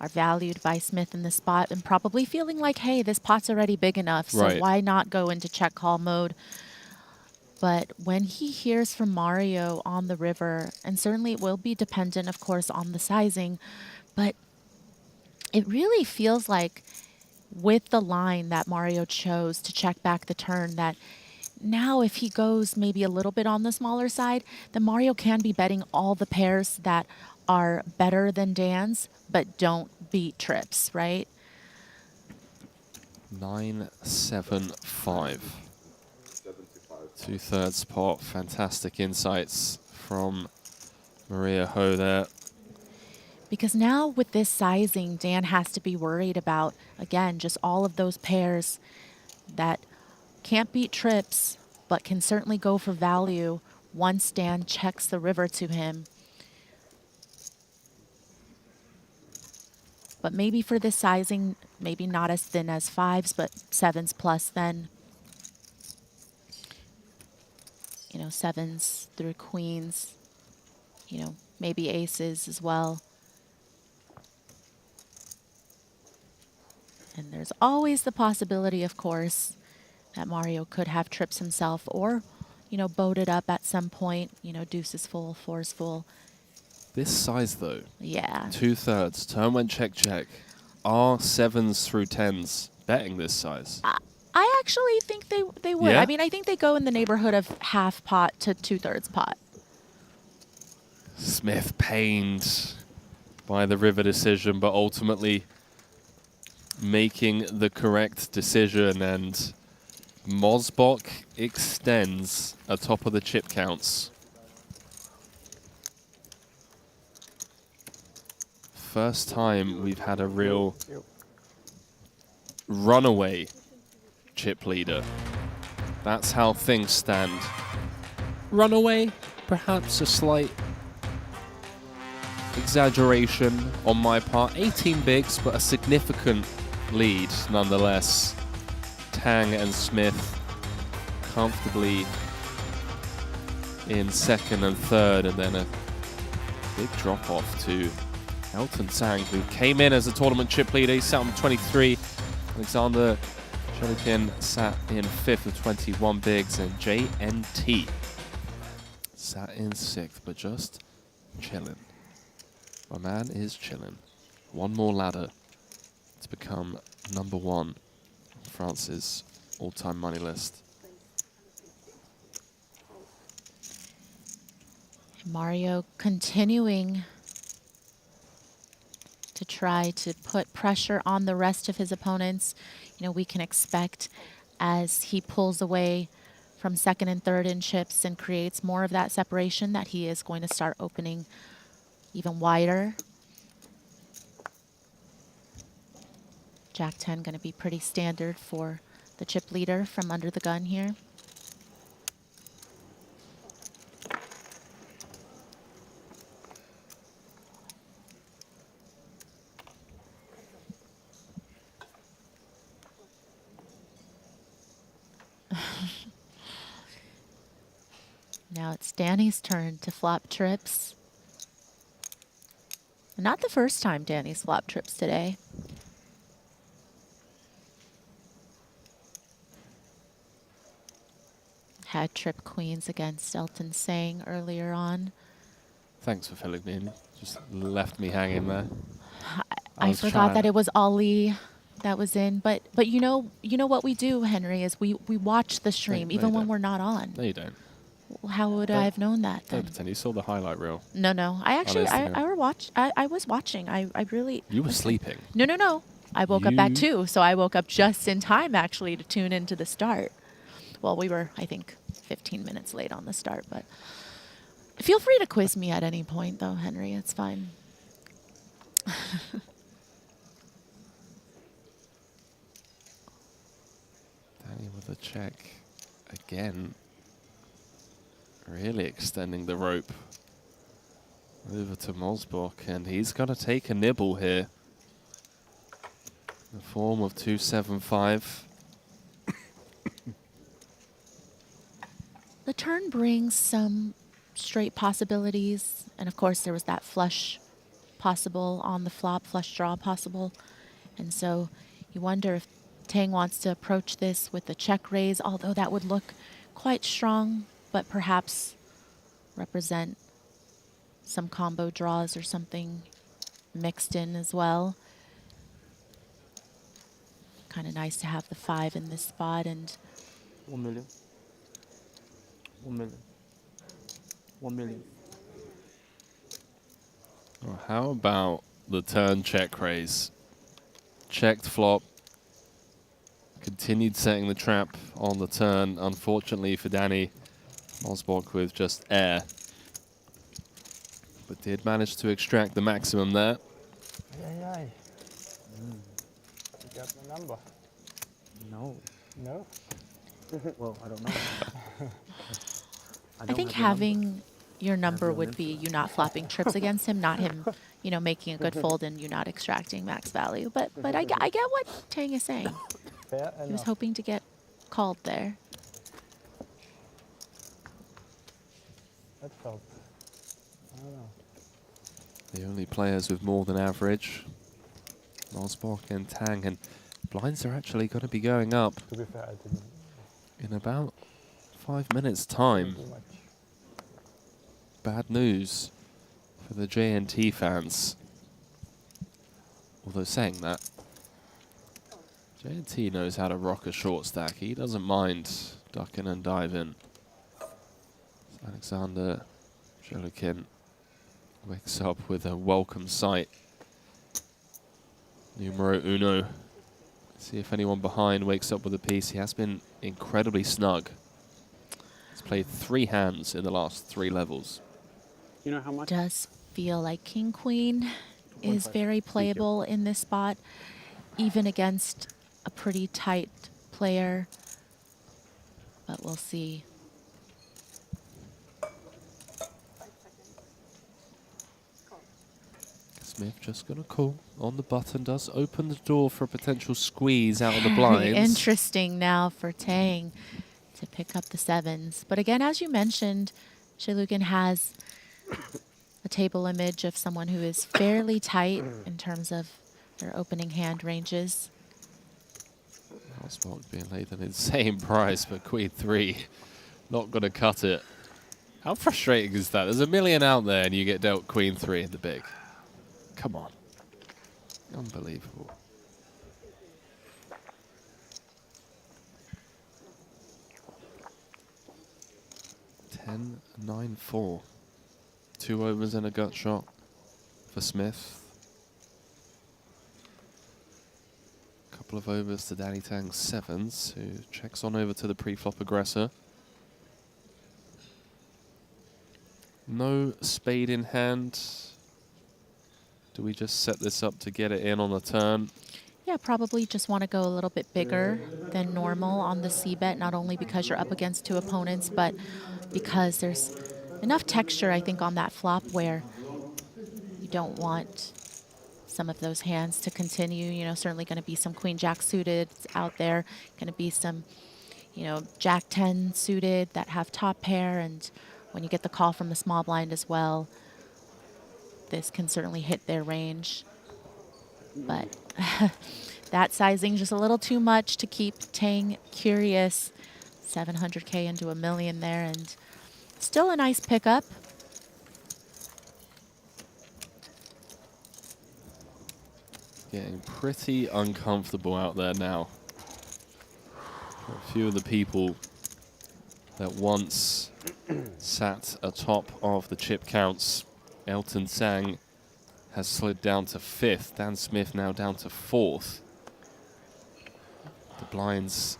Speaker 18: are valued by Smith in the spot, and probably feeling like, hey, this pot's already big enough, so why not go into check call mode? But when he hears from Mario on the river, and certainly it will be dependent, of course, on the sizing, but it really feels like with the line that Mario chose to check back the turn, that now if he goes maybe a little bit on the smaller side, then Mario can be betting all the pairs that are better than Dan's, but don't beat trips, right?
Speaker 15: 975. 2/3 pot. Fantastic insights from Maria Ho there.
Speaker 18: Because now with this sizing, Dan has to be worried about, again, just all of those pairs that can't beat trips, but can certainly go for value once Dan checks the river to him. But maybe for this sizing, maybe not as thin as 5s, but 7s plus then. You know, 7s through queens, you know, maybe aces as well. And there's always the possibility, of course, that Mario could have trips himself or, you know, boat it up at some point, you know, deuces full, fours full.
Speaker 15: This size, though.
Speaker 18: Yeah.
Speaker 15: 2/3. Turn when check, check. Are 7s through 10s betting this size?
Speaker 18: I actually think they would.
Speaker 15: Yeah?
Speaker 18: I mean, I think they go in the neighborhood of half pot to 2/3 pot.
Speaker 15: Smith pained by the river decision, but ultimately making the correct decision, and Mosbok extends atop of the chip counts. First time we've had a real runaway chip leader. That's how things stand. Runaway, perhaps a slight exaggeration on my part. 18 bigs, but a significant lead nonetheless. Tang and Smith comfortably in second and third, and then a big drop off to Elton Tang, who came in as a tournament chip leader. He sat on 23. Alexander Cholikin sat in 5th with 21 bigs, and JNT sat in 6th, but just chilling. My man is chilling. One more ladder to become number 1 on France's all-time money list.
Speaker 18: Mario continuing to try to put pressure on the rest of his opponents. You know, we can expect as he pulls away from second and third in chips and creates more of that separation that he is going to start opening even wider. Jack 10 going to be pretty standard for the chip leader from under the gun here. Now it's Danny's turn to flop trips. Not the first time Danny's flopped trips today. Had trip queens against Elton Sang earlier on.
Speaker 15: Thanks for filling me in. Just left me hanging there.
Speaker 18: I forgot that it was Ali that was in, but you know what we do, Henry, is we watch the stream even when we're not on.
Speaker 15: No, you don't.
Speaker 18: How would I have known that then?
Speaker 15: Don't pretend you saw the highlight reel.
Speaker 18: No. I actually, I was watching. I really...
Speaker 15: You were sleeping.
Speaker 18: No. I woke up at 2, so I woke up just in time, actually, to tune into the start. Well, we were, I think, 15 minutes late on the start, but feel free to quiz me at any point, though, Henry. It's fine.
Speaker 15: Danny with a check again. Really extending the rope over to Mosbok, and he's going to take a nibble here in the form of 275.
Speaker 18: The turn brings some straight possibilities, and of course there was that flush possible on the flop, flush draw possible, and so you wonder if Tang wants to approach this with a check raise, although that would look quite strong, but perhaps represent some combo draws or something mixed in as well. Kind of nice to have the 5 in this spot. And
Speaker 5: 1 million. 1 million. 1 million.
Speaker 15: Well, how about the turn check raise? Checked flop, continued setting the trap on the turn. Unfortunately for Danny, Mosbach with just air. But did manage to extract the maximum there.
Speaker 4: You got the number.
Speaker 6: No.
Speaker 4: No?
Speaker 6: Well, I don't know.
Speaker 18: I think having your number would be you not flopping trips against him, not him, you know, making a good fold and you not extracting max value. But I get what Tang is saying.
Speaker 4: Fair
Speaker 18: He was
Speaker 4: enough.
Speaker 18: hoping to get called there.
Speaker 4: That felt, I don't know.
Speaker 15: The only players with more than average, Mosbach and Tang, and blinds are actually going to be going up
Speaker 4: To be fair, I didn't
Speaker 15: in about 5 minutes' time.
Speaker 4: do much.
Speaker 15: Bad news for the JNT fans. Although saying that, JNT knows how to rock a short stack. He doesn't mind ducking and diving. Alexander Jelikin wakes up with a welcome sight. Numero uno. See if anyone behind wakes up with a piece. He has been incredibly snug. He's played 3 hands in the last 3 levels.
Speaker 7: You know how much?
Speaker 18: Does feel like King Queen is very playable in this spot, even against a pretty tight player. But we'll see.
Speaker 15: Smith just going to call on the button, does open the door for a potential squeeze out of the blinds.
Speaker 18: Interesting now for Tang to pick up the 7s. But again, as you mentioned, Shalukin has a table image of someone who is fairly tight in terms of their opening hand ranges.
Speaker 15: Mosbach being laid an insane price, but Queen 3 not going to cut it. How frustrating is that? There's a million out there and you get dealt Queen 3 in the big. Come on. Unbelievable. Ten, 9-4. 2 overs and a gut shot for Smith. Couple of overs to Danny Tang's 7s, who checks on over to the pre-flop aggressor. No spade in hand. Do we just set this up to get it in on the turn?
Speaker 18: Yeah, probably just want to go a little bit bigger than normal on the C-bet, not only because you're up against 2 opponents, but because there's enough texture, I think, on that flop where you don't want some of those hands to continue. You know, certainly going to be some Queen-Jack suited out there, going to be some, you know, Jack-10 suited that have top pair, and when you get the call from the small blind as well, this can certainly hit their range. But that sizing just a little too much to keep Tang curious. 700K into $1 million there, and still a nice pickup.
Speaker 15: Getting pretty uncomfortable out there now. For a few of the people that once sat atop of the chip counts, Elton Sang has slid down to 5th. Dan Smith now down to 4th. The blinds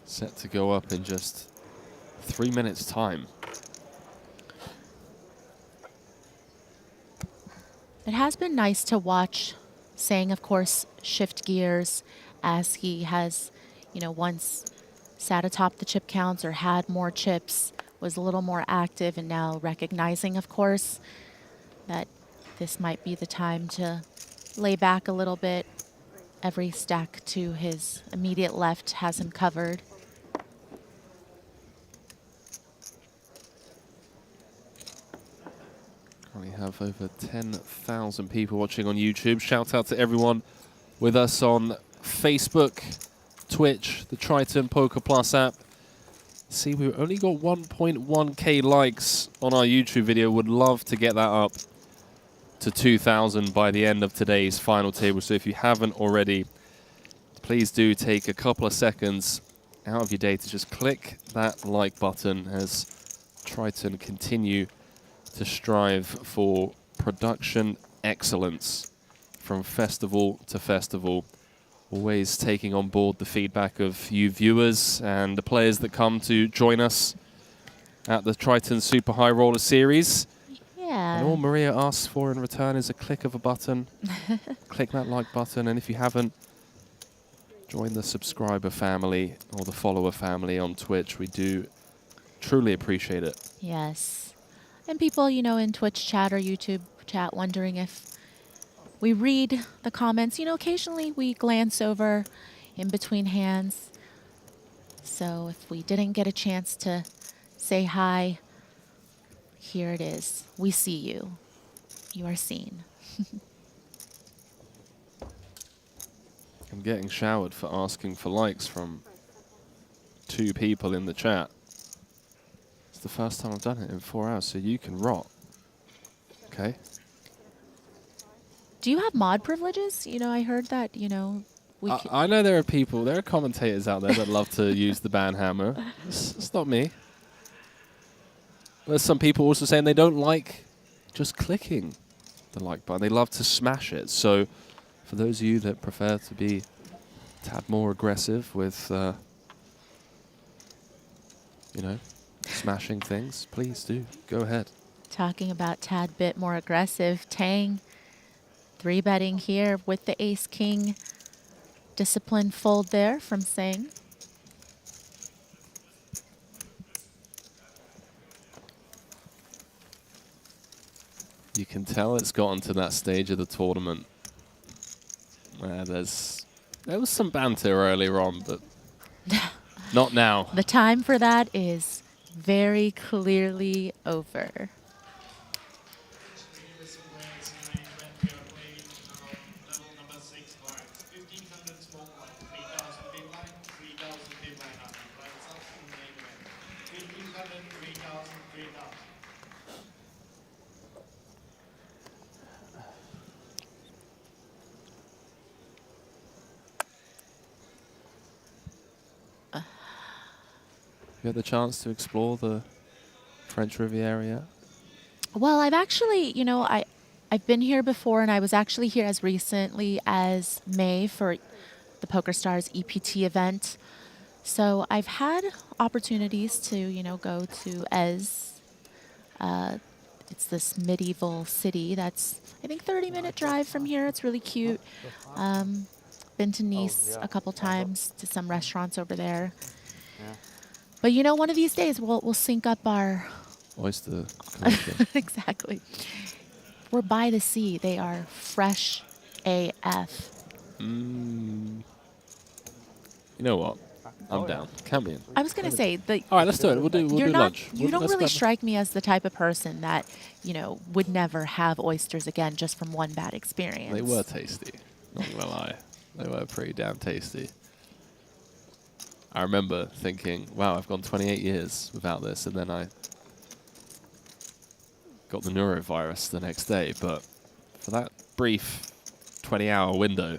Speaker 15: set to go up in just 3 minutes' time.
Speaker 18: It has been nice to watch Sang, of course, shift gears as he has, you know, once sat atop the chip counts or had more chips, was a little more active, and now recognizing, of course, that this might be the time to lay back a little bit. Every stack to his immediate left has him covered.
Speaker 15: We have over 10,000 people watching on YouTube. Shout out to everyone with us on Facebook, Twitch, the Triton Poker Plus app. See, we've only got 1.1k likes on our YouTube video. Would love to get that up to 2,000 by the end of today's final table. So if you haven't already, please do take a couple of seconds out of your day to just click that like button as Triton continue to strive for production excellence from festival to festival, Always taking on board the feedback of you viewers and the players that come to join us at the Triton Super High Roller Series.
Speaker 18: Yeah.
Speaker 15: And all Maria asks for in return is a click of a button. Click that like button, and if you haven't, join the subscriber family or the follower family on Twitch. We do truly appreciate it.
Speaker 18: Yes. And people, you know, in Twitch chat or YouTube chat wondering if we read the comments. You know, occasionally we glance over in between hands. So if we didn't get a chance to say hi, here it is. We see you. You are seen.
Speaker 15: I'm getting showered for asking for likes from 2 people in the chat. It's the first time I've done it in 4 hours, so you can rot. Okay.
Speaker 18: Do you have mod privileges? You know, I heard that, you know,
Speaker 15: I know there are commentators out there that love to use the ban hammer. It's not me. There's some people also saying they don't like just clicking the like button. They love to smash it. So for those of you that prefer to be a tad more aggressive with, you know, smashing things, please do. Go ahead.
Speaker 18: Talking about tad bit more aggressive, Tang 3-betting here with the ace-king discipline fold there from Sang.
Speaker 15: You can tell it's gotten to that stage of the tournament where there was some banter earlier on, but not now.
Speaker 18: The time for that is very clearly over.
Speaker 15: You had the chance to explore the French Riviera yet?
Speaker 18: Well, I've actually, you know, I've been here before, and I was actually here as recently as May for the PokerStars EPT event. So I've had opportunities to, you know, go to Ez. It's this medieval city that's, I think, 30-minute drive from here. It's really cute. Been to Nice a couple times, to some restaurants over there. But you know, one of these days we'll sync up our
Speaker 15: oyster collection.
Speaker 18: Exactly. We're by the sea. They are fresh AF.
Speaker 15: You know what? I'm down. Count me in.
Speaker 18: I was going to say that.
Speaker 15: All right, let's do it. We'll do lunch.
Speaker 18: You don't really strike me as the type of person that, you know, would never have oysters again just from one bad experience.
Speaker 15: They were tasty. Not gonna lie, they were pretty damn tasty. I remember thinking, wow, I've gone 28 years without this, and then I got the neurovirus the next day. But for that brief 20-hour window,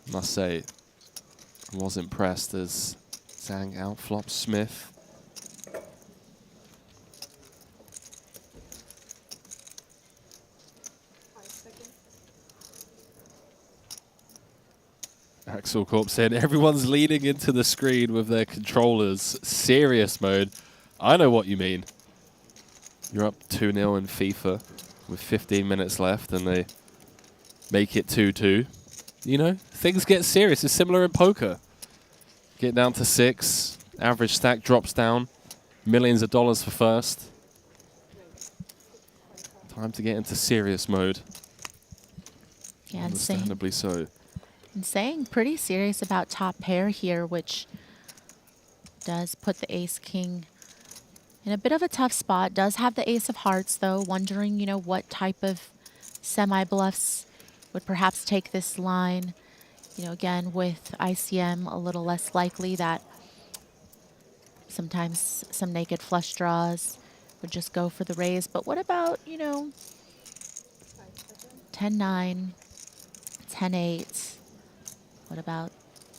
Speaker 15: I must say, I was impressed as Zhang outflops Smith. Axel Corp said, everyone's leaning into the screen with their controllers. Serious mode. I know what you mean. You're up 2-0 in FIFA with 15 minutes left and they make it 2-2. You know, things get serious. It's similar in poker. Get down to 6. Average stack drops down. Millions of dollars for first. Time to get into serious mode.
Speaker 18: Yeah,
Speaker 15: understandably so.
Speaker 18: And saying pretty serious about top pair here, which does put the ace-king in a bit of a tough spot. Does have the ace of hearts, though. Wondering, you know, what type of semi-bluffs would perhaps take this line. You know, again, with ICM, a little less likely that sometimes some naked flush draws would just go for the raise. But what about, you know, 10-9, 10-8? What about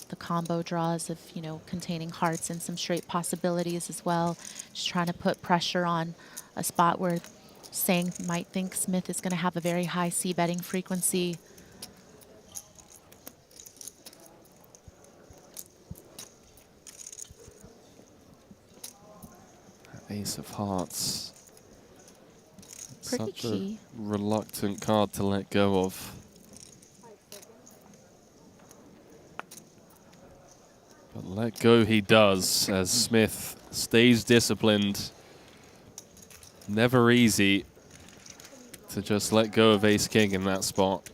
Speaker 18: the combo draws of, you know, containing hearts and some straight possibilities as well? Just trying to put pressure on a spot where Sang might think Smith is going to have a very high C betting frequency.
Speaker 15: Ace of Hearts.
Speaker 18: Pretty
Speaker 15: Such
Speaker 18: key.
Speaker 15: a reluctant card to let go of. But let go he does as Smith stays disciplined. Never easy to just let go of Ace-King in that spot.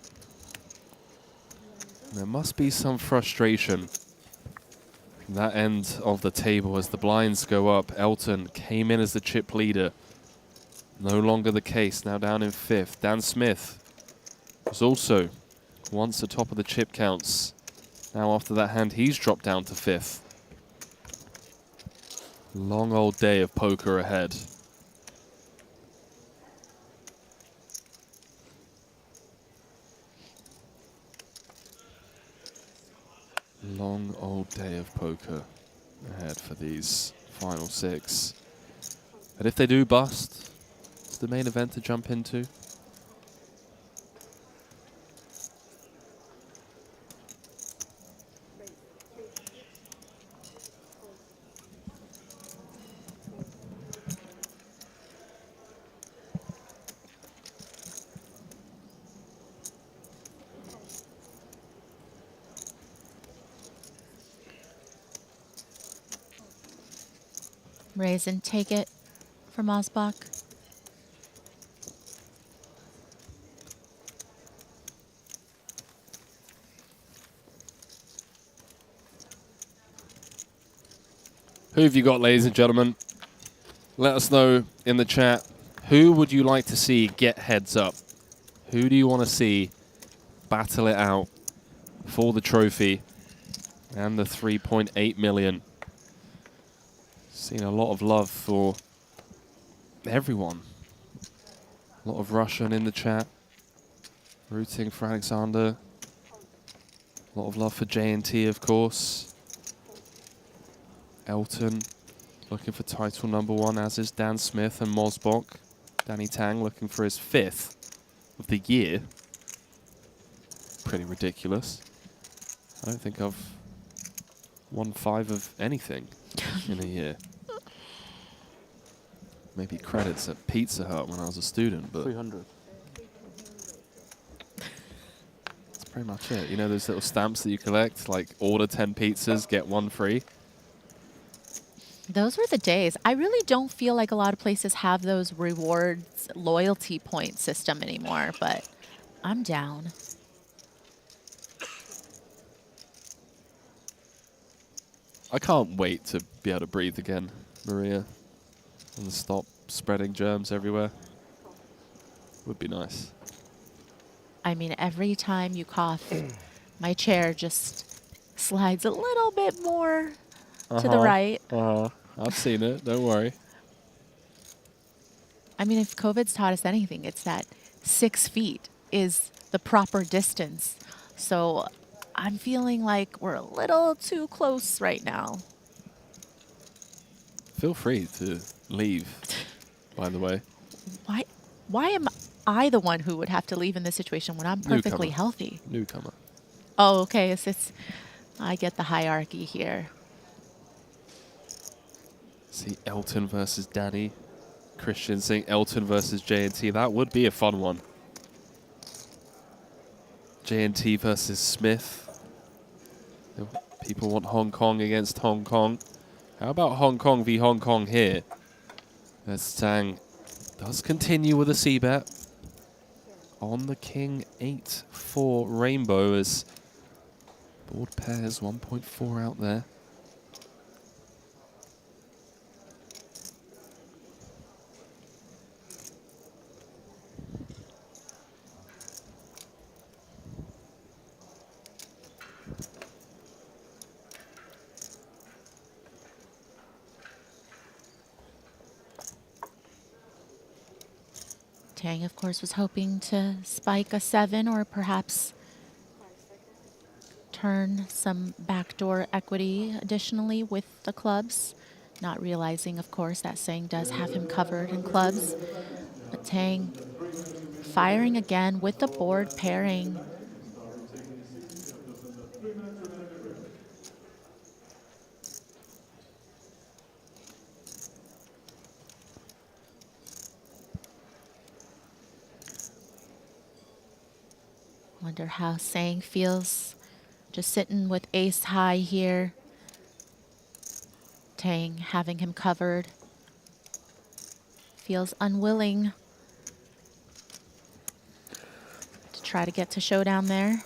Speaker 15: There must be some frustration from that end of the table as the blinds go up. Elton came in as the chip leader. No longer the case, now down in 5th. Dan Smith was also once the top of the chip counts. Now after that hand, he's dropped down to 5th. Long old day of poker ahead. Long old day of poker ahead for these final 6. And if they do bust, it's the main event to jump into.
Speaker 18: Raise and take it from Osbach.
Speaker 15: Who have you got, ladies and gentlemen? Let us know in the chat. Who would you like to see get heads up? Who do you want to see battle it out for the trophy and the 3.8 million? Seen a lot of love for everyone. A lot of Russian in the chat. Rooting for Alexander. A lot of love for J&T, of course. Elton looking for title #1, as is Dan Smith and Mosbach. Danny Tang looking for his 5th of the year. Pretty ridiculous. I don't think I've won 5 of anything in a year. Maybe credits at Pizza Hut when I was a student, but
Speaker 5: 300.
Speaker 15: that's pretty much it. You know those little stamps that you collect, like order 10 pizzas, get 1 free?
Speaker 18: Those were the days. I really don't feel like a lot of places have those rewards loyalty point system anymore, but I'm down.
Speaker 15: I can't wait to be able to breathe again, Maria, and stop spreading germs everywhere. Would be nice.
Speaker 18: I mean, every time you cough, my chair just slides a little bit more to the right.
Speaker 15: I've seen it, don't worry.
Speaker 18: I mean, if COVID's taught us anything, it's that 6 feet is the proper distance. So I'm feeling like we're a little too close right now.
Speaker 15: Feel free to leave, by the way.
Speaker 18: Why am I the one who would have to leave in this situation when I'm perfectly healthy?
Speaker 15: Newcomer.
Speaker 18: Oh, okay. I get the hierarchy here.
Speaker 15: See Elton versus Danny. Christian saying Elton versus J&T. That would be a fun one. J&T versus Smith. People want Hong Kong against Hong Kong. How about Hong Kong v Hong Kong here? As Tang does continue with a C-bet on the King 8-4 Rainbow as board pairs 1.4 out there.
Speaker 18: Tang, of course, was hoping to spike a 7 or perhaps turn some backdoor equity additionally with the clubs. Not realizing, of course, that Sang does have him covered in clubs. But Tang firing again with the board pairing. Wonder how Sang feels just sitting with ace high here. Tang having him covered. Feels unwilling to try to get to showdown there.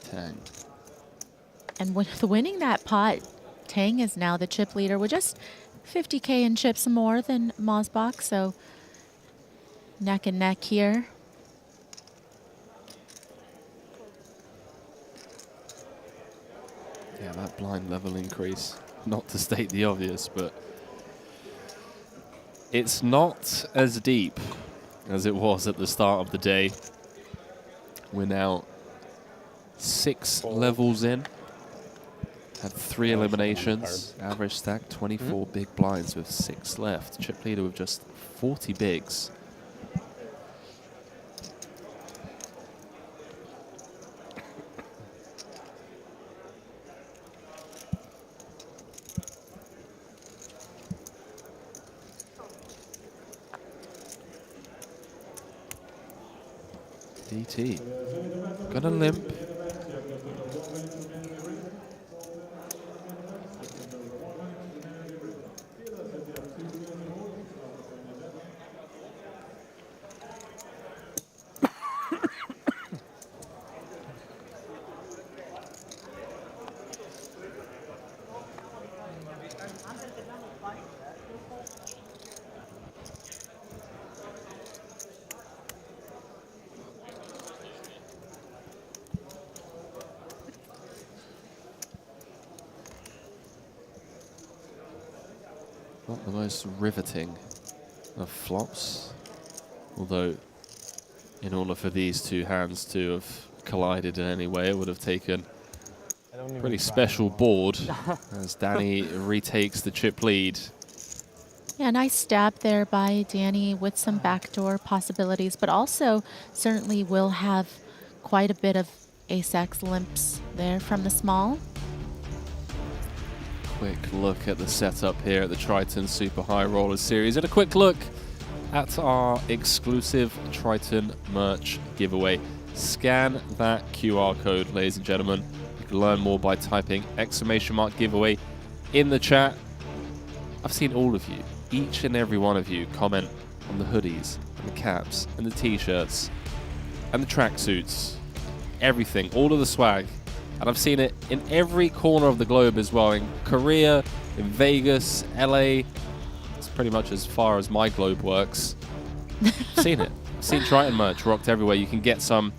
Speaker 15: Tang.
Speaker 18: And with winning that pot, Tang is now the chip leader with just 50K in chips more than Mosbach, so neck and neck here.
Speaker 15: Yeah, that blind level increase, not to state the obvious, but it's not as deep as it was at the start of the day. We're now 6 levels in. Had 3 eliminations. Average stack 24 big blinds with 6 left. Chip leader with just 40 bigs. DT. Gonna limp. Not the most riveting of flops, although in order for these two hands to have collided in any way, it would have taken a pretty special board as Danny retakes the chip lead.
Speaker 18: Yeah, nice stab there by Danny with some backdoor possibilities, but also certainly will have quite a bit of ace-x limps there from the small.
Speaker 15: Quick look at the setup here at the Triton Super High Roller Series and a quick look at our exclusive Triton merch giveaway. Scan that QR code, ladies and gentlemen. You can learn more by typing !giveaway in the chat. I've seen all of you, each and every one of you, comment on the hoodies and the caps and the t-shirts and the tracksuits, everything, all of the swag. And I've seen it in every corner of the globe as well, in Korea, in Vegas, LA. It's pretty much as far as my globe works. I've seen it. I've seen Triton merch rocked everywhere. You can get some.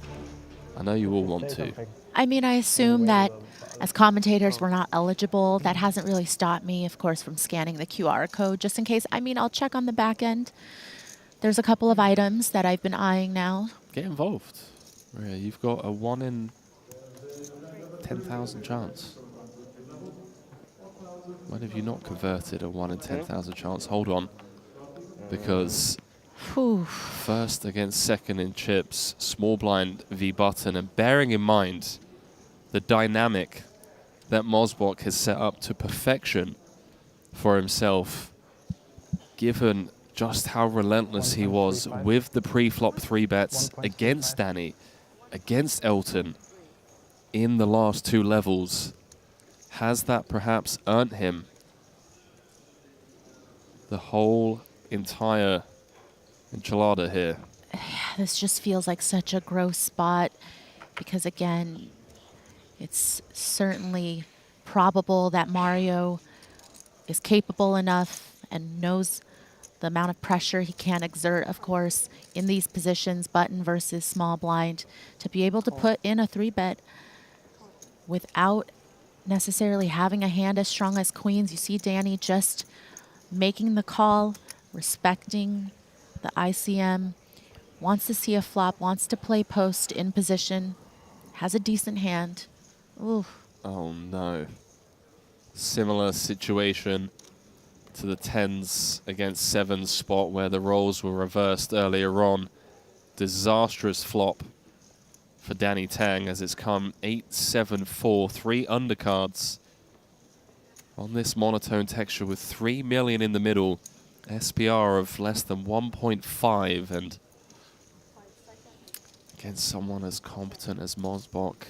Speaker 15: I know you all want to.
Speaker 18: I mean, I assume that as commentators we're not eligible. That hasn't really stopped me, of course, from scanning the QR code just in case. I mean, I'll check on the back end. There's a couple of items that I've been eyeing now.
Speaker 15: Get involved. Maria, you've got a 1 in 10,000 chance. When have you not converted a 1 in 10,000 chance? Hold on. Because first against second in chips, small blind v button, and bearing in mind the dynamic that Mosbach has set up to perfection for himself, given just how relentless he was with the pre-flop 3-bets against Danny, against Elton, in the last 2 levels, has that perhaps earned him the whole entire enchilada here?
Speaker 18: This just feels like such a gross spot because, again, it's certainly probable that Mario is capable enough and knows the amount of pressure he can exert, of course, in these positions, button versus small blind, to be able to put in a 3-bet without necessarily having a hand as strong as queens. You see Danny just making the call, respecting the ICM, wants to see a flop, wants to play post in position, has a decent hand. Ooh.
Speaker 15: Oh no. Similar situation to the 10s against 7s spot where the roles were reversed earlier on. Disastrous flop for Danny Tang as it's come 8-7-4, 3 undercards on this monotone texture with 3 million in the middle, SPR of less than 1.5, and against someone as competent as Mosbach,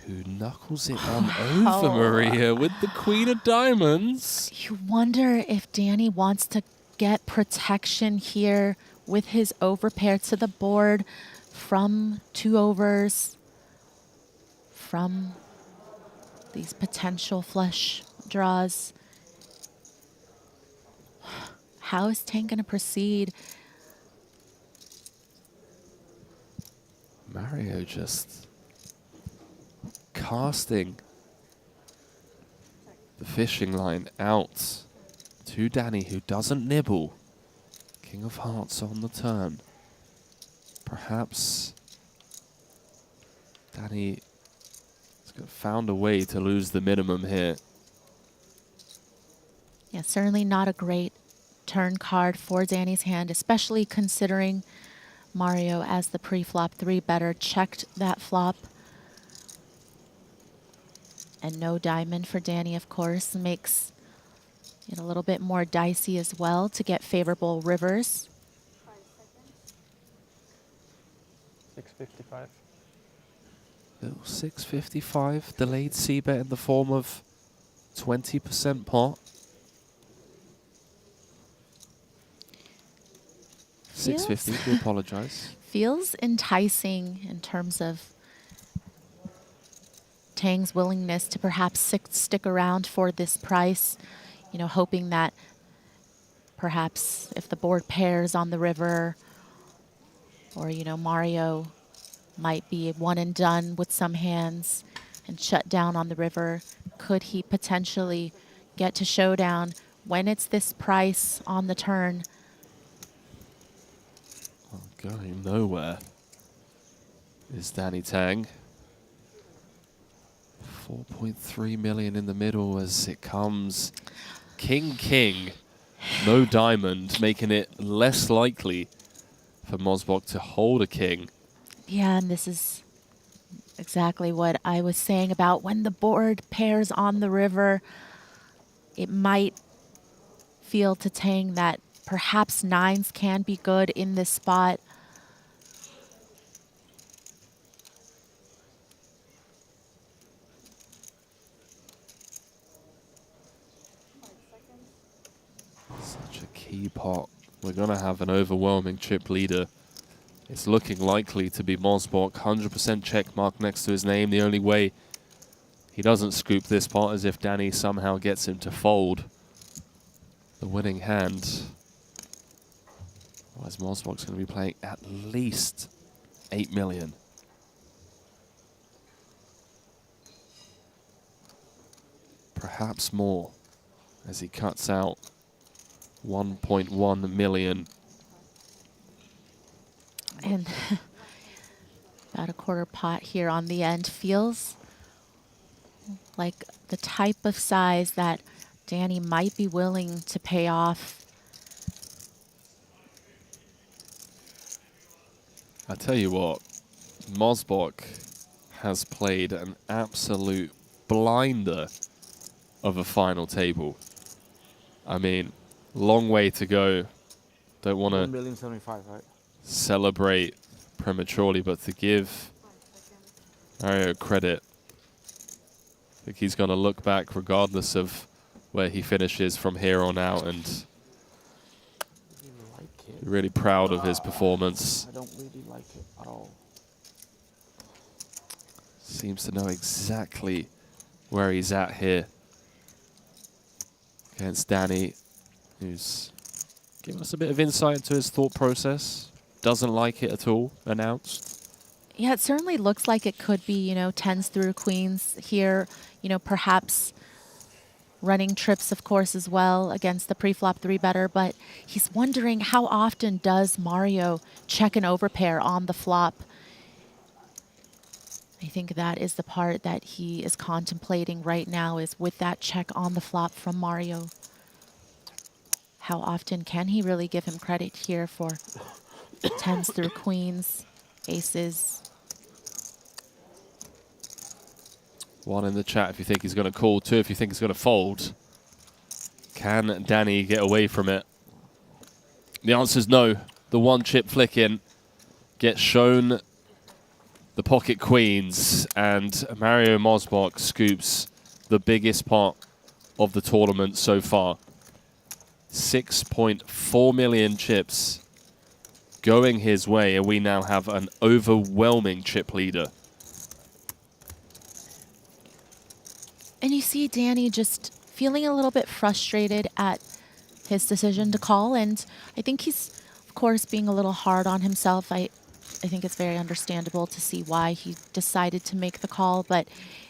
Speaker 15: who knuckles it on over Maria with the Queen of Diamonds.
Speaker 18: You wonder if Danny wants to get protection here with his overpair to the board from 2 overs, from these potential flush draws. How is Tang going to proceed?
Speaker 15: Mario just casting the fishing line out to Danny, who doesn't nibble. King of Hearts on the turn. Perhaps Danny has found a way to lose the minimum here.
Speaker 18: Yeah, certainly not a great turn card for Danny's hand, especially considering Mario as the pre-flop 3-better checked that flop. And no diamond for Danny, of course, makes it a little bit more dicey as well to get favorable rivers.
Speaker 4: 655.
Speaker 15: Little 655, delayed c-bet in the form of 20% pot. 650, we apologize.
Speaker 18: Feels enticing in terms of Tang's willingness to perhaps stick around for this price, you know, hoping that perhaps if the board pairs on the river, or, you know, Mario might be one and done with some hands and shut down on the river, could he potentially get to showdown when it's this price on the turn?
Speaker 15: Going nowhere is Danny Tang. 4.3 million in the middle as it comes. King, king, no diamond, making it less likely for Mosbach to hold a king.
Speaker 18: Yeah, and this is exactly what I was saying about when the board pairs on the river. It might feel to Tang that perhaps 9s can be good in this spot.
Speaker 15: Such a key pot. We're going to have an overwhelming chip leader. It's looking likely to be Mosbach. 100% check mark next to his name. The only way he doesn't scoop this pot is if Danny somehow gets him to fold the winning hand. Otherwise, Mosbach's going to be playing at least 8 million. Perhaps more as he cuts out 1.1 million.
Speaker 18: And about a quarter pot here on the end feels like the type of size that Danny might be willing to pay off.
Speaker 15: I tell you what, Mosbach has played an absolute blinder of a final table. I mean, long way to go. Don't want to
Speaker 5: 1,075,000, right?
Speaker 15: Celebrate prematurely, but to give Mario credit, I think he's going to look back regardless of where he finishes from here on out and be really proud of his performance.
Speaker 5: I don't really like it at all.
Speaker 15: Seems to know exactly where he's at here against Danny, who's given us a bit of insight into his thought process. Doesn't like it at all, announced.
Speaker 18: Yeah, it certainly looks like it could be, you know, 10s through queens here, you know, perhaps running trips, of course, as well against the pre-flop 3-better, but he's wondering how often does Mario check an overpair on the flop? I think that is the part that he is contemplating right now, is with that check on the flop from Mario. How often can he really give him credit here for tens through queens, aces?
Speaker 15: One in the chat if you think he's going to call, two if you think he's going to fold. Can Danny get away from it? The answer is no. The one chip flick in gets shown the pocket queens, and Mario Mosbach scoops the biggest pot of the tournament so far. 6.4 million chips going his way, and we now have an overwhelming chip leader.
Speaker 18: And you see Danny just feeling a little bit frustrated at his decision to call, and I think he's, of course, being a little hard on himself. I think it's very understandable to see why he decided to make the call, but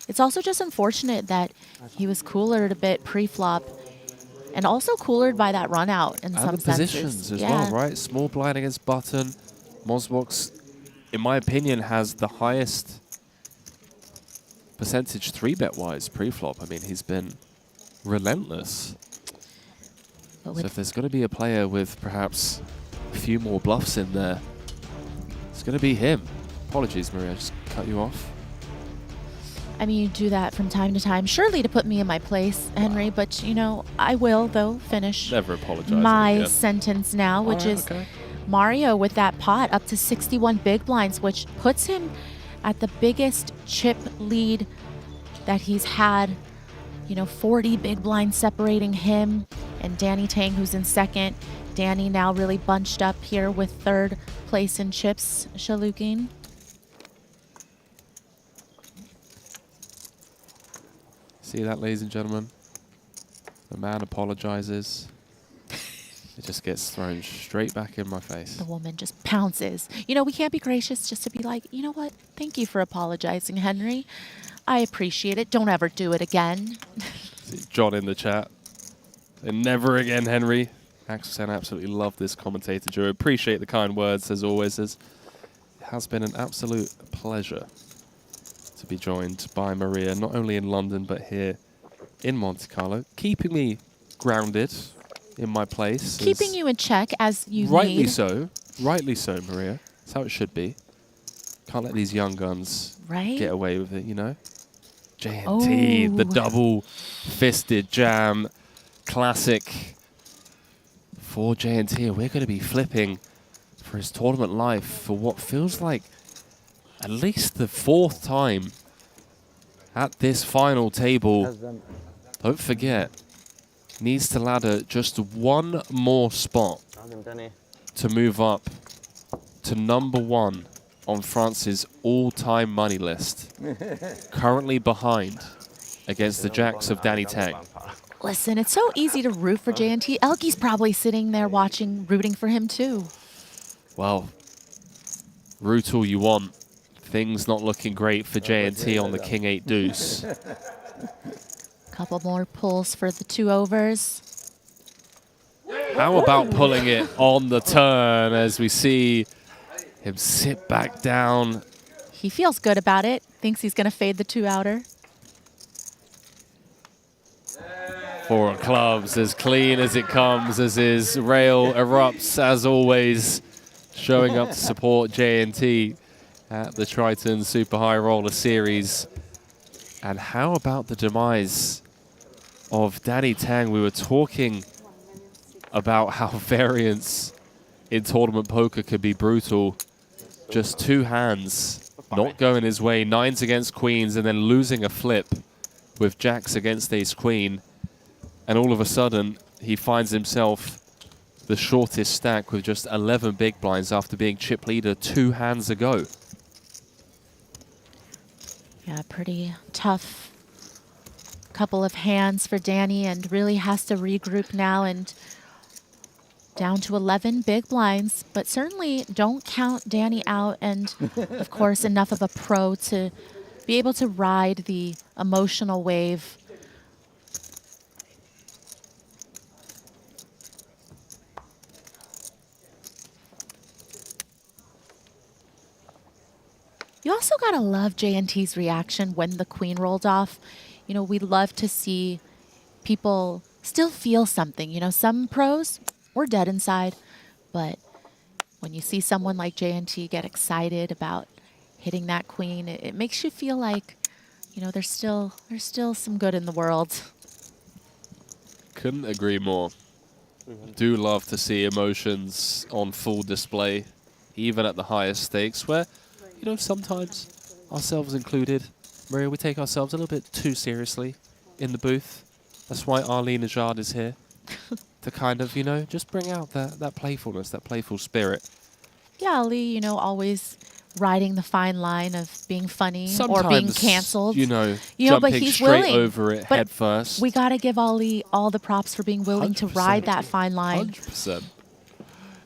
Speaker 18: it's also just unfortunate that he was coolered a bit pre-flop, and also coolered by that run out in some
Speaker 15: and the
Speaker 18: senses.
Speaker 15: positions as well, right? Small blind against button. Mosbach, in my opinion, has the highest percentage 3-bet wise pre-flop. I mean, he's been relentless. So if there's going to be a player with perhaps a few more bluffs in there, it's going to be him. Apologies, Maria, I just cut you off.
Speaker 18: I mean, you do that from time to time, surely to put me in my place, Henry, but, you know, I will, though, finish
Speaker 15: Never apologize
Speaker 18: my
Speaker 15: again.
Speaker 18: sentence now, which is Mario with that pot up to 61 big blinds, which puts him at the biggest chip lead that he's had. You know, 40 big blinds separating him and Danny Tang, who's in second. Danny now really bunched up here with third place in chips, Shalukin.
Speaker 15: See that, ladies and gentlemen? The man apologizes. It just gets thrown straight back in my face.
Speaker 18: The woman just pounces. You know, we can't be gracious just to be like, you know what? Thank you for apologizing, Henry. I appreciate it. Don't ever do it again.
Speaker 15: See John in the chat. And never again, Henry. Axel absolutely love this commentator duo. Appreciate the kind words, as always. It has been an absolute pleasure to be joined by Maria, not only in London, but here in Monte-Carlo, keeping me grounded in my place.
Speaker 18: Keeping you in check as you
Speaker 15: rightly
Speaker 18: need.
Speaker 15: so. Rightly so, Maria. That's how it should be. Can't let these young guns get away with it, you know? JNT, the double-fisted jam, classic for JNT. We're going to be flipping for his tournament life for what feels like at least the fourth time at this final table. Don't forget, needs to ladder just one more spot to move up to #1 on France's all-time money list. Currently behind against the jacks of Danny Tang.
Speaker 18: Listen, it's so easy to root for JNT. Elke's probably sitting there watching, rooting for him too.
Speaker 15: Well, root all you want. Things not looking great for JNT on the King-8 deuce.
Speaker 18: Couple more pulls for the 2 overs.
Speaker 15: How about pulling it on the turn as we see him sit back down?
Speaker 18: He feels good about it. Thinks he's going to fade the 2-outer.
Speaker 15: 4 of clubs, as clean as it comes, as his rail erupts, as always, showing up to support JNT at the Triton Super High Roller Series. And how about the demise of Danny Tang? We were talking about how variance in tournament poker could be brutal. Just 2 hands, not going his way, 9s against queens, and then losing a flip with jacks against ace queen. And all of a sudden, he finds himself the shortest stack with just 11 big blinds after being chip leader 2 hands ago.
Speaker 18: Yeah, pretty tough couple of hands for Danny, and really has to regroup now, and down to 11 big blinds, but certainly don't count Danny out, and of course enough of a pro to be able to ride the emotional wave. You also gotta love JNT's reaction when the queen rolled off. You know, we love to see people still feel something. You know, some pros, we're dead inside, but when you see someone like JNT get excited about hitting that queen, it makes you feel like, you know, there's still some good in the world.
Speaker 15: Couldn't agree more. Do love to see emotions on full display, even at the highest stakes, where, you know, sometimes, ourselves included, Maria, we take ourselves a little bit too seriously in the booth. That's why Arlene Najad is here, to kind of, you know, just bring out that playfulness, that playful spirit.
Speaker 18: Yeah, Ali, you know, always riding the fine line of being funny
Speaker 15: Sometimes,
Speaker 18: or being canceled.
Speaker 15: you know,
Speaker 18: but
Speaker 15: jumping
Speaker 18: he's
Speaker 15: straight
Speaker 18: willing.
Speaker 15: over it
Speaker 18: But
Speaker 15: head first.
Speaker 18: we got to give Ali all the props for being willing to ride that fine line.
Speaker 15: 100%.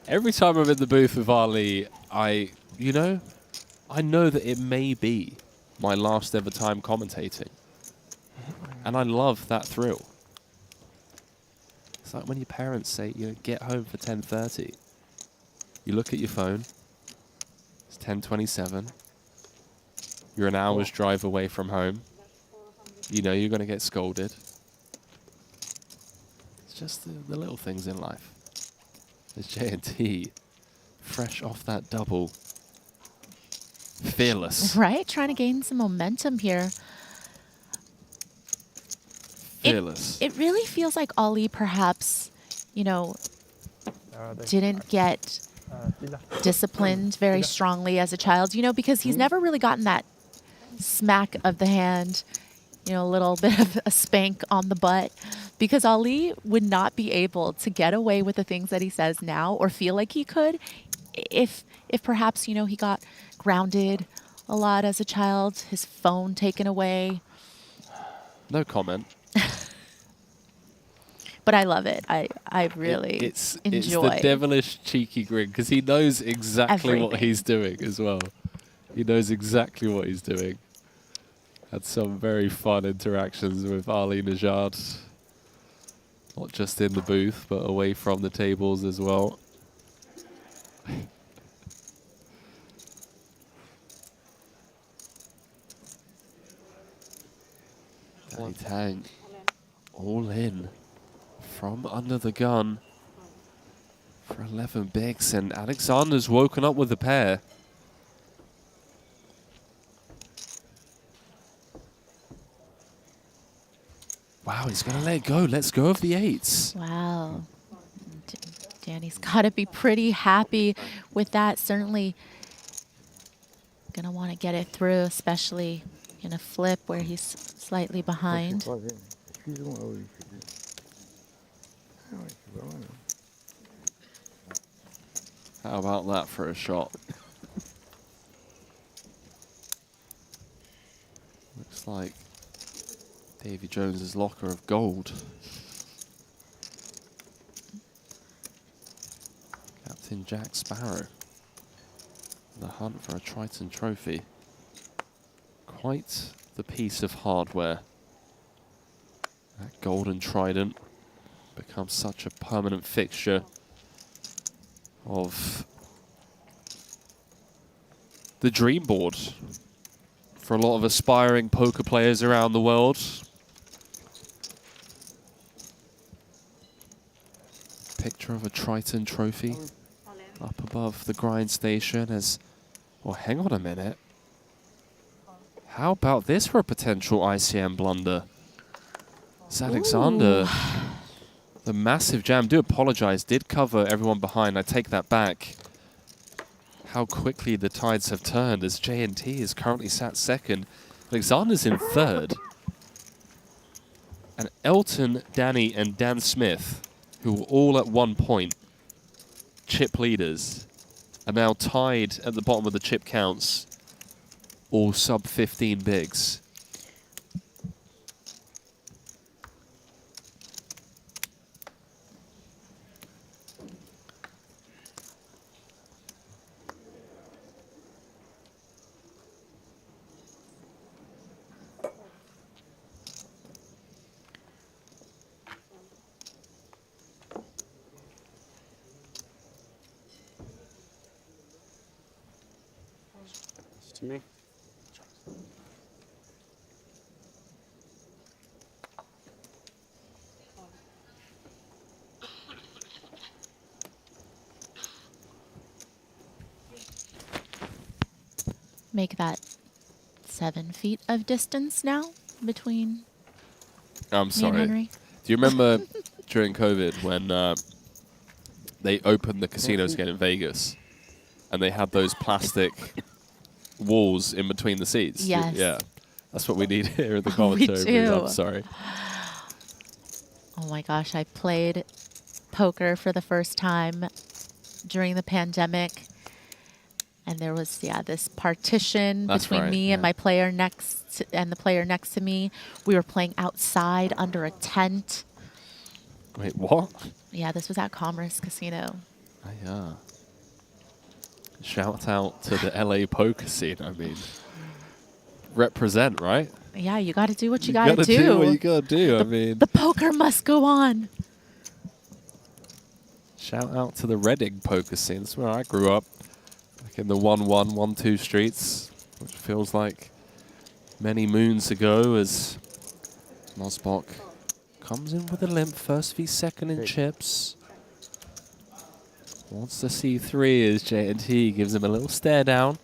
Speaker 15: Every time I'm in the booth with Ali, I know that it may be my last ever time commentating. And I love that thrill. It's like when your parents say, you know, get home for 10:30. You look at your phone. It's 10:27. You're an hour's drive away from home. You know you're going to get scolded. It's just the little things in life. There's JNT, fresh off that double. Fearless.
Speaker 18: Right? Trying to gain some momentum here.
Speaker 15: Fearless.
Speaker 18: It really feels like Ali perhaps, you know, didn't get disciplined very strongly as a child, you know, because he's never really gotten that smack of the hand, you know, a little bit of a spank on the butt, because Ali would not be able to get away with the things that he says now or feel like he could if perhaps, you know, he got grounded a lot as a child, his phone taken away.
Speaker 15: No comment.
Speaker 18: But I love it. I really
Speaker 15: It's
Speaker 18: enjoy.
Speaker 15: the devilish cheeky grin, because he knows exactly what he's doing as well. He knows exactly what he's doing. Had some very fun interactions with Ali Najad. Not just in the booth, but away from the tables as well. Danny Tang, all in from under the gun for 11 bigs, and Alexander's woken up with a pair. Wow, he's going to let it go. Let's go of the eights.
Speaker 18: Wow. Danny's got to be pretty happy with that. Certainly going to want to get it through, especially in a flip where he's slightly behind.
Speaker 15: How about that for a shot? Looks like Davy Jones's locker of gold. Captain Jack Sparrow. The hunt for a Triton trophy. Quite the piece of hardware. That golden trident becomes such a permanent fixture of the dream board for a lot of aspiring poker players around the world. Picture of a Triton trophy up above the grind station as, well, hang on a minute. How about this for a potential ICM blunder? It's Alexander. The massive jam. Do apologize. Did cover everyone behind. I take that back. How quickly the tides have turned as JNT is currently sat second. Alexander's in third. And Elton, Danny, and Dan Smith, who were all at one point chip leaders, are now tied at the bottom of the chip counts, all sub 15 bigs.
Speaker 7: To me.
Speaker 18: make that 7 feet of distance now between
Speaker 15: I'm
Speaker 18: me
Speaker 15: sorry.
Speaker 18: and Henry.
Speaker 15: Do you remember during COVID when they opened the casinos again in Vegas and they had those plastic walls in between the seats?
Speaker 18: Yes.
Speaker 15: Yeah. That's what we need here in the commentary
Speaker 18: do.
Speaker 15: booth. I'm sorry.
Speaker 18: Oh my gosh, I played poker for the first time during the pandemic. And there was, this partition between me and my player and the player next to me. We were playing outside under a tent.
Speaker 15: Wait, what?
Speaker 18: Yeah, this was at Commerce Casino.
Speaker 15: Oh, yeah. Shout out to the LA poker scene. I mean, represent, right?
Speaker 18: Yeah, you got to do what you got to do.
Speaker 15: do what you got to do. I mean,
Speaker 18: the poker must go on.
Speaker 15: Shout out to the Reading poker scene. That's where I grew up. Like in the 1-1-1-2 streets, which feels like many moons ago as Mosbach comes in with a limp. First v second in chips. Wants to see 3 as J&T gives him a little stare down.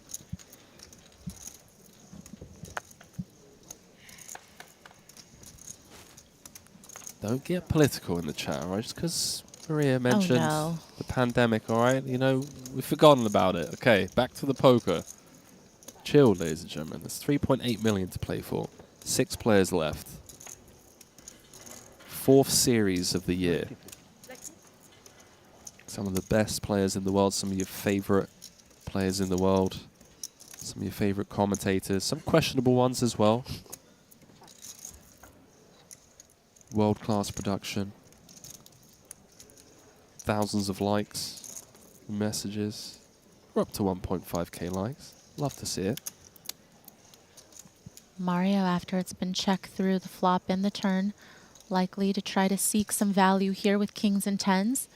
Speaker 15: Don't get political in the chat, right? Just because Maria mentioned the pandemic, all right? You know, we've forgotten about it. Okay, back to the poker. Chill, ladies and gentlemen. There's 3.8 million to play for. 6 players left. 4th series of the year. Some of the best players in the world, some of your favorite players in the world, some of your favorite commentators, some questionable ones as well. World-class production. Thousands of likes, messages. We're up to 1.5k likes. Love to see it.
Speaker 18: Mario, after it's been checked through the flop and the turn, likely to try to seek some value here with kings and tens.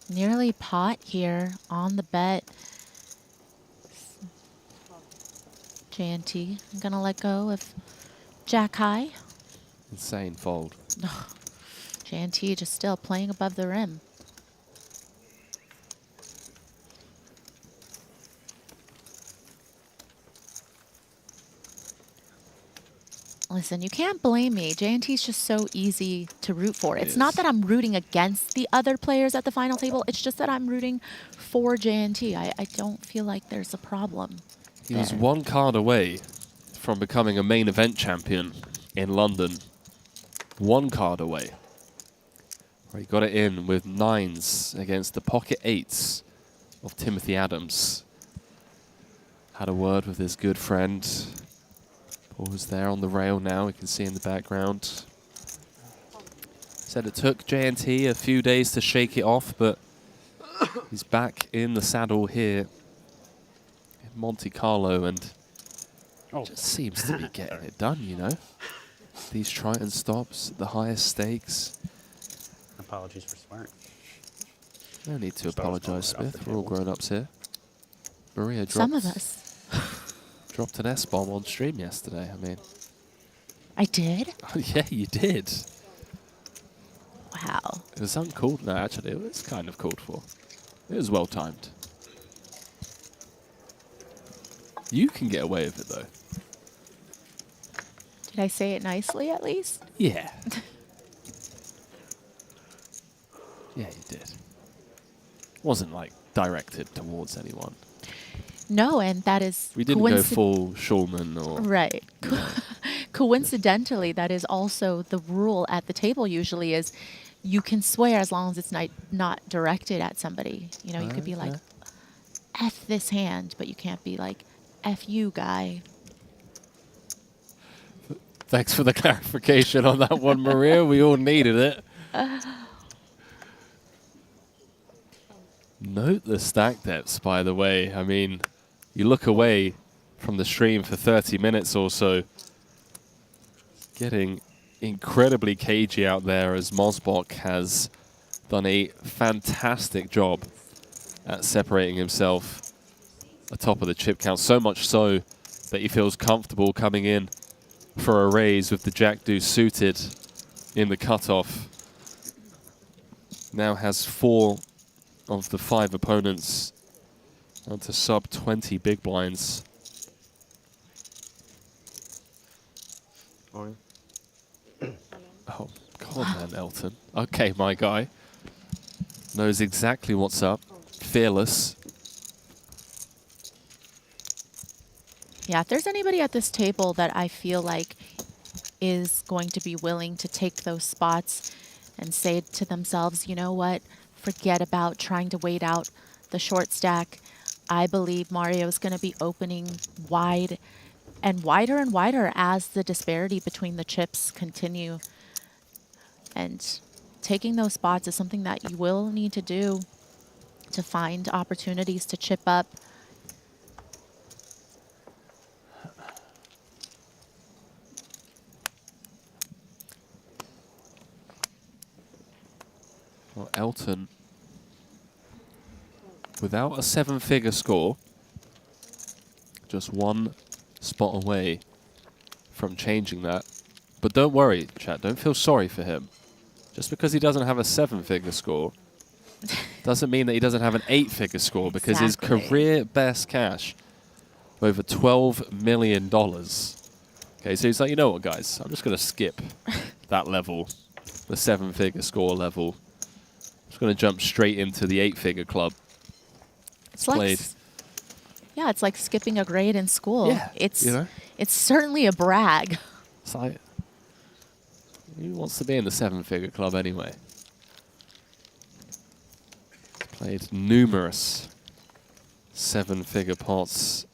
Speaker 18: Nearly pot here on the bet. J&T, I'm gonna let go of Jack High.
Speaker 15: Insane fold.
Speaker 18: J&T just still playing above the rim. Listen, you can't blame me. J&T's just so easy to root for. It's not that I'm rooting against the other players at the final table. It's just that I'm rooting for J&T. I don't feel like there's a problem.
Speaker 15: He was 1 card away from becoming a main event champion in London. 1 card away. He got it in with 9s against the pocket 8s of Timothy Adams. Had a word with his good friend. Paul's there on the rail now, we can see in the background. Said it took J&T a few days to shake it off, but he's back in the saddle here in Monte-Carlo and just seems to be getting it done, you know. These Triton stops, the highest stakes.
Speaker 7: Apologies for swearing.
Speaker 15: No need to apologize, Smith. We're all grown-ups here. Maria dropped...
Speaker 18: Some of us.
Speaker 15: Dropped an S-bomb on stream yesterday, I mean.
Speaker 18: I did?
Speaker 15: Oh, yeah, you did.
Speaker 18: Wow.
Speaker 15: It was uncalled. No, actually, it was kind of called for. It was well-timed. You can get away with it, though.
Speaker 18: Did I say it nicely, at least?
Speaker 15: Yeah. Yeah, you did. Wasn't, like, directed towards anyone.
Speaker 18: No, and that is...
Speaker 15: We didn't go full Schulman or...
Speaker 18: Right. Coincidentally, that is also the rule at the table usually is you can swear as long as it's not directed at somebody. You know, you could be like, F this hand, but you can't be like, F you, guy.
Speaker 15: Thanks for the clarification on that one, Maria. We all needed it. Note the stack depths, by the way. I mean, you look away from the stream for 30 minutes or so, getting incredibly cagey out there as Mosbach has done a fantastic job at separating himself atop of the chip count. So much so that he feels comfortable coming in for a raise with the Jack-Deuce suited in the cutoff. Now has 4 of the 5 opponents onto sub 20 big blinds.
Speaker 9: Morning.
Speaker 15: Oh, God, man, Elton. Okay, my guy. Knows exactly what's up. Fearless.
Speaker 18: Yeah, if there's anybody at this table that I feel like is going to be willing to take those spots and say to themselves, you know what, forget about trying to wait out the short stack. I believe Mario is going to be opening wide and wider as the disparity between the chips continue. And taking those spots is something that you will need to do to find opportunities to chip up.
Speaker 15: Well, Elton, without a 7-figure score, just 1 spot away from changing that. But don't worry, chat, don't feel sorry for him. Just because he doesn't have a 7-figure score doesn't mean that he doesn't have an 8-figure score, because his career best cash, over $12 million. Okay, so he's like, you know what, guys, I'm just going to skip that level, the 7-figure score level. Just going to jump straight into the 8-figure club. It's played.
Speaker 18: Yeah, it's like skipping a grade in school.
Speaker 15: Yeah,
Speaker 18: it's,
Speaker 15: you know?
Speaker 18: It's certainly a brag.
Speaker 15: It's like, who wants to be in the 7-figure club anyway? Played numerous 7-figure pots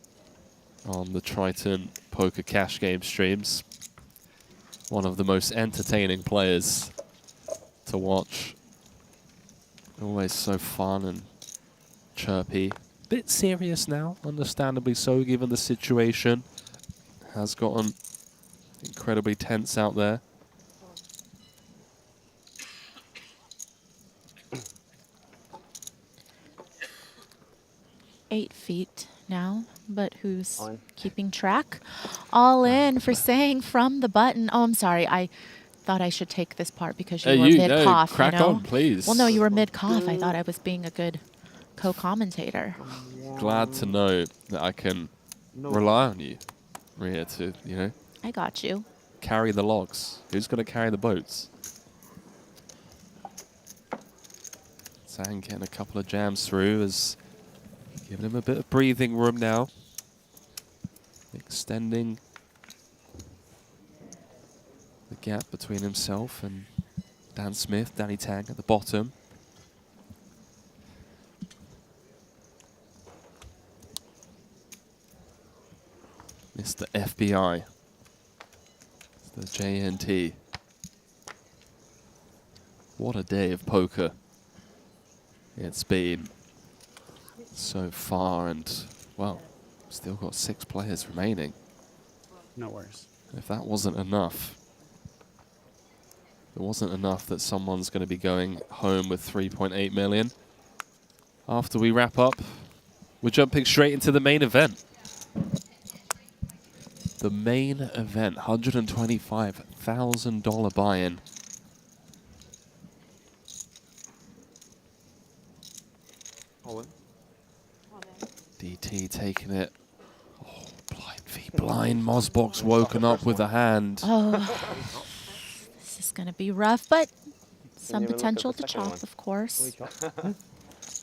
Speaker 15: on the Triton Poker Cash Game streams. One of the most entertaining players to watch. Always so fun and chirpy. Bit serious now, understandably so, given the situation. Has gotten incredibly tense out there.
Speaker 18: $8 feet now, but who's keeping track? All in for saying from the button. Oh, I'm sorry. I thought I should take this part because you were mid-cough.
Speaker 15: Crack
Speaker 18: you know?
Speaker 15: on, please.
Speaker 18: Well, no, you were mid-cough. I thought I was being a good co-commentator.
Speaker 15: Glad to know that I can rely on you, Rhea, to, you know.
Speaker 18: I got you.
Speaker 15: Carry the logs. Who's going to carry the boats? Sang getting a couple of jams through, is giving him a bit of breathing room now. Extending the gap between himself and Dan Smith, Danny Tang at the bottom. Mr. FBI. The JNT. What a day of poker it's been so far, and, well, still got 6 players remaining.
Speaker 7: No worries.
Speaker 15: If that wasn't enough, it wasn't enough that someone's going to be going home with 3.8 million. After we wrap up, we're jumping straight into the main event. The main event, $125,000 buy-in. DT taking it. Oh, blind v blind. Mosbox woken up with a hand.
Speaker 18: Oh, this is going to be rough, but some potential to chop, of course.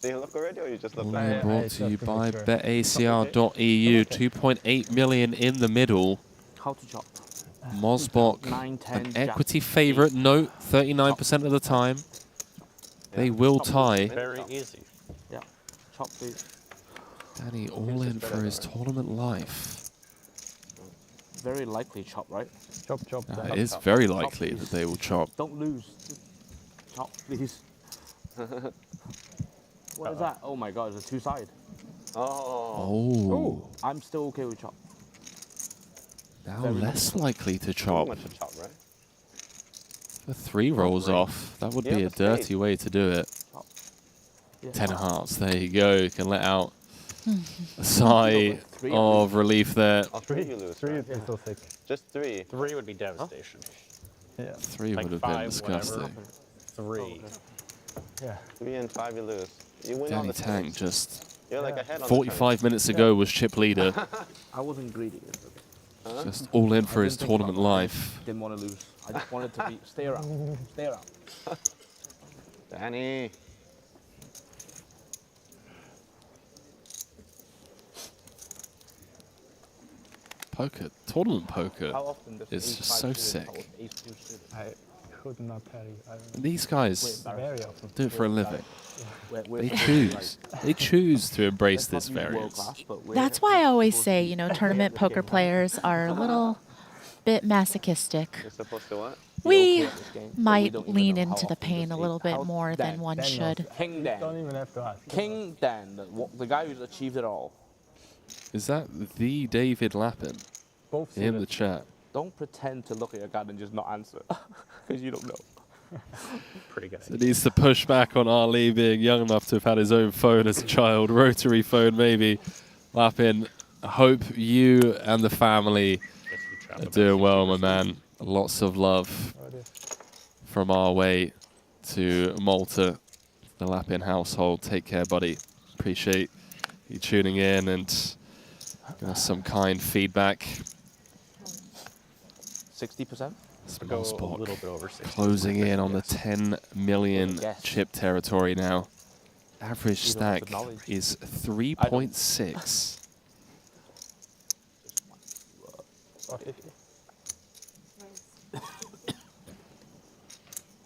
Speaker 9: Do you look already, or you just look?
Speaker 15: All brought to you by betacr.eu. 2.8 million in the middle.
Speaker 5: How to chop?
Speaker 15: Mosbok,
Speaker 5: 9, 10,
Speaker 15: an equity favorite. Note, 39% of the time. They will tie.
Speaker 7: Very easy.
Speaker 5: Yeah, chop please.
Speaker 15: Danny all in for his tournament life.
Speaker 5: Very likely chop, right?
Speaker 7: Chop, chop.
Speaker 15: It is very likely that they will chop.
Speaker 5: Don't lose. Just chop, please. What is that? Oh my god, it's a 2-side.
Speaker 15: Oh.
Speaker 5: I'm still okay with chop.
Speaker 15: Now less likely to chop.
Speaker 9: Much to chop, right?
Speaker 15: The 3 rolls off. That would be a dirty way to do it.
Speaker 5: Yeah.
Speaker 15: 10 of hearts. There you go. You can let out a sigh of relief there.
Speaker 9: Three you lose.
Speaker 4: Three is still sick.
Speaker 9: Just three.
Speaker 7: 3 would be devastation.
Speaker 4: Yeah.
Speaker 15: 3
Speaker 7: Like
Speaker 15: would have
Speaker 7: 5,
Speaker 15: been disgusting.
Speaker 7: whatever. 3.
Speaker 4: Yeah.
Speaker 9: 3 and 5 you lose. You win all
Speaker 15: Danny
Speaker 9: the
Speaker 15: Tang
Speaker 9: points.
Speaker 15: just
Speaker 9: You're like ahead on
Speaker 15: 45 minutes ago was chip leader.
Speaker 5: I wasn't greedy.
Speaker 9: Huh?
Speaker 15: Just all in for
Speaker 5: I
Speaker 15: his
Speaker 5: didn't think
Speaker 15: tournament
Speaker 5: about it.
Speaker 15: life.
Speaker 5: Didn't want to lose. I just wanted to stay around. Stay around.
Speaker 9: Danny.
Speaker 15: Poker, tournament poker
Speaker 5: How often does
Speaker 15: is
Speaker 5: ace
Speaker 15: just
Speaker 5: five
Speaker 15: so
Speaker 5: suited
Speaker 15: sick.
Speaker 5: hold ace two suited?
Speaker 4: I could not tell you. I don't know.
Speaker 15: These guys
Speaker 4: Very often.
Speaker 15: do it for a living.
Speaker 5: We're
Speaker 15: They
Speaker 5: supposed to,
Speaker 15: choose. They choose to embrace
Speaker 5: let's
Speaker 15: this
Speaker 5: not use world
Speaker 15: variance.
Speaker 5: class, but we're
Speaker 18: That's why I always say, you know, tournament poker players are a little bit masochistic.
Speaker 9: You're supposed to what?
Speaker 18: We
Speaker 5: at this game, but we
Speaker 18: might
Speaker 5: don't even
Speaker 18: lean
Speaker 5: know how
Speaker 18: into the
Speaker 5: often
Speaker 18: pain
Speaker 5: does
Speaker 18: a little
Speaker 5: ace-
Speaker 18: bit
Speaker 5: how-
Speaker 18: more than
Speaker 5: Dan-
Speaker 18: one
Speaker 4: Dan
Speaker 18: should.
Speaker 4: knows.
Speaker 5: King
Speaker 4: Don't
Speaker 5: Dan.
Speaker 4: even have to ask.
Speaker 5: King Dan, the guy who's achieved it all.
Speaker 15: Is that the David Lappin
Speaker 4: Both
Speaker 15: in the
Speaker 4: suited.
Speaker 15: chat?
Speaker 5: Don't pretend to look at your card and just not answer, because you don't know.
Speaker 7: Pretty good.
Speaker 15: So it needs to push back on Ali being young enough to have had his own phone as a child, rotary phone maybe. Lappin, I hope you and the family are doing well, my man. Lots of love from our way to Malta, the Lappin household. Take care, buddy. Appreciate you tuning in and giving us some kind feedback.
Speaker 5: 60%.
Speaker 7: Go a
Speaker 15: Spot
Speaker 7: little bit over 60.
Speaker 15: closing in on the 10 million
Speaker 5: Yes.
Speaker 15: chip territory now. Average
Speaker 5: Even
Speaker 15: stack
Speaker 5: with the knowledge.
Speaker 15: is 3.6.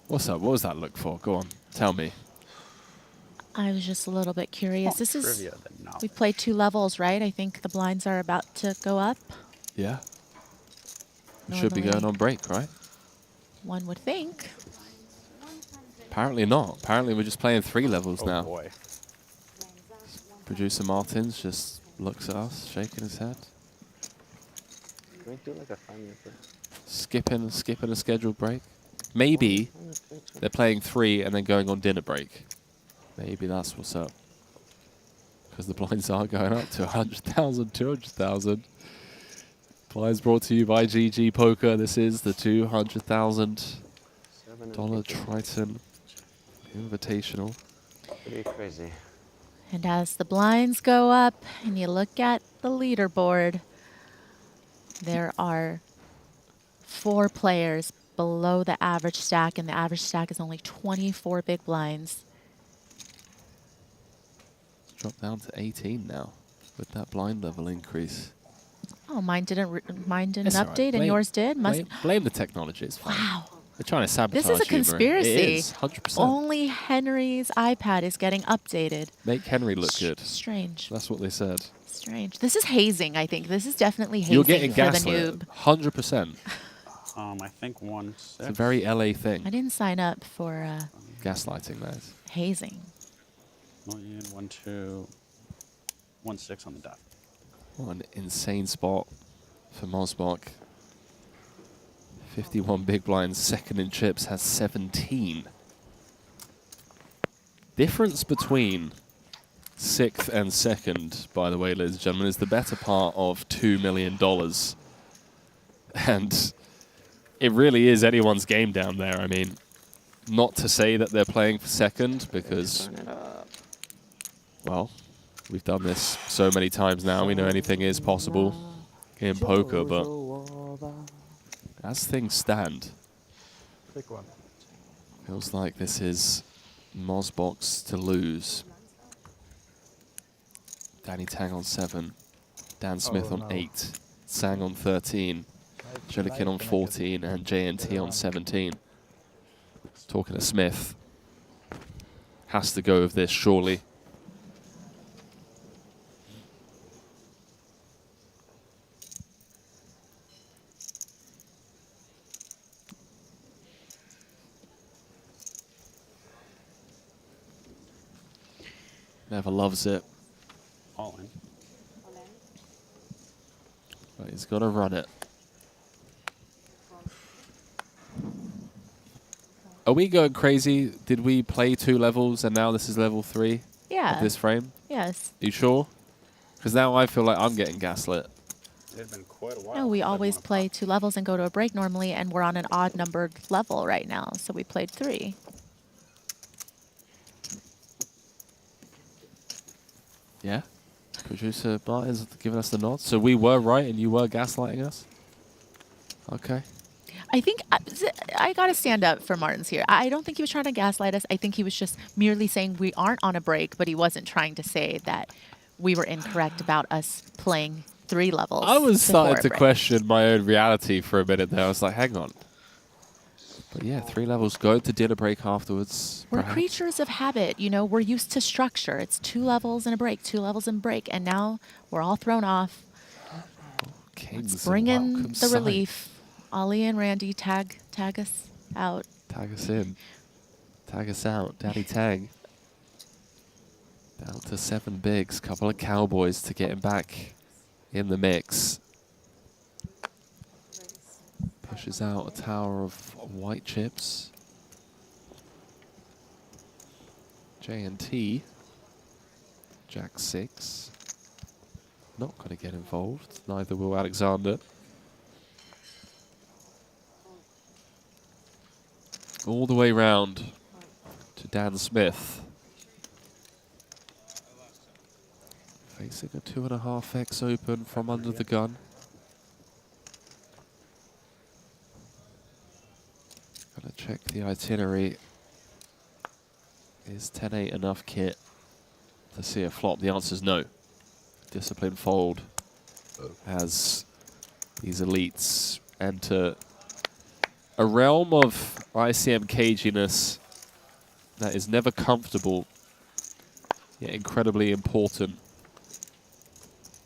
Speaker 15: What's up? What was that look for? Go on, tell me.
Speaker 18: I was just a little bit curious. This is
Speaker 7: Trivia than knowledge.
Speaker 18: we've played 2 levels, right? I think the blinds are about to go up.
Speaker 15: Yeah. We should be going on break, right?
Speaker 18: One would think.
Speaker 15: Apparently not. Apparently we're just playing 3 levels
Speaker 7: Oh
Speaker 15: now.
Speaker 7: boy.
Speaker 15: Producer Martins just looks at us, shaking his head.
Speaker 9: Can we do like a 5-minute break?
Speaker 15: Skipping a scheduled break. Maybe they're playing 3 and then going on dinner break. Maybe that's what's up. Because the blinds are going up to 100,000, 200,000. Blinds brought to you by GG Poker. This is the $200,000 Triton Invitational.
Speaker 9: Pretty crazy.
Speaker 18: And as the blinds go up and you look at the leaderboard, there are 4 players below the average stack, and the average stack is only 24 big blinds.
Speaker 15: It's dropped down to 18 now with that blind level increase.
Speaker 18: Oh, mine didn't
Speaker 15: It's all right.
Speaker 18: update, and
Speaker 15: Blame-
Speaker 18: yours did.
Speaker 15: Blame the technology. It's fine.
Speaker 18: Wow.
Speaker 15: They're trying to sabotage
Speaker 18: This is a
Speaker 15: you, Marie.
Speaker 18: conspiracy.
Speaker 15: It is, 100%.
Speaker 18: Only Henry's iPad is getting updated.
Speaker 15: Make Henry look good.
Speaker 18: Strange.
Speaker 15: That's what they said.
Speaker 18: Strange. This is hazing, I think. This is definitely hazing
Speaker 15: You're getting
Speaker 18: for the
Speaker 15: gaslit.
Speaker 18: noob.
Speaker 15: 100%.
Speaker 7: I think 1-6.
Speaker 15: It's a very LA thing.
Speaker 18: I didn't sign up for
Speaker 15: Gaslighting, that is.
Speaker 18: hazing.
Speaker 7: 1, 2, 1-6 on the dot.
Speaker 15: What an insane spot for Mosbach. 51 big blinds, second in chips, has 17. Difference between 6th and 2nd, by the way, ladies and gentlemen, is the better part of $2 million. And it really is anyone's game down there. I mean, not to say that they're playing for 2nd, because, well, we've done this so many times now. We know anything is possible in poker, but as things stand,
Speaker 4: Pick one.
Speaker 15: feels like this is Mosbach's to lose. Danny Tang on 7, Dan Smith on 8, Sang on 13, Jellikin on 14, and JNT on 17. Talking to Smith, has to go with this surely. Never loves it.
Speaker 7: All in.
Speaker 15: But he's got to run it. Are we going crazy? Did we play 2 levels and now this is level 3
Speaker 18: Yeah.
Speaker 15: of this frame?
Speaker 18: Yes.
Speaker 15: You sure? Because now I feel like I'm getting gaslit.
Speaker 7: It's been quite a while.
Speaker 18: No, we always play 2 levels and go to a break normally, and we're on an odd-numbered level right now, so we played 3.
Speaker 15: Yeah? Producer Martin's giving us the nod. So we were right and you were gaslighting us? Okay.
Speaker 18: I think I got to stand up for Martins here. I don't think he was trying to gaslight us. I think he was just merely saying we aren't on a break, but he wasn't trying to say that we were incorrect about us playing 3 levels.
Speaker 15: I was starting
Speaker 18: before a
Speaker 15: to
Speaker 18: break.
Speaker 15: question my own reality for a minute there. I was like, hang on. But yeah, 3 levels, go to dinner break afterwards.
Speaker 18: We're
Speaker 15: perhaps.
Speaker 18: creatures of habit, you know. We're used to structure. It's 2 levels and a break, 2 levels and break, and now we're all thrown off.
Speaker 15: Kings
Speaker 18: Bring in
Speaker 15: welcome
Speaker 18: the
Speaker 15: sight.
Speaker 18: relief. Ollie and Randy, tag us out.
Speaker 15: Tag us in. Tag us out. Daddy tag. Down to 7 bigs. Couple of cowboys to get him back in the mix. Pushes out a tower of white chips. J&T. Jack 6. Not going to get involved. Neither will Alexander. All the way round to Dan Smith. Facing a 2.5x open from under the gun. Gonna check the itinerary. Is 10-8 enough kit to see a flop? The answer is no. Discipline fold as these elites enter a realm of ICM caginess that is never comfortable, yet incredibly important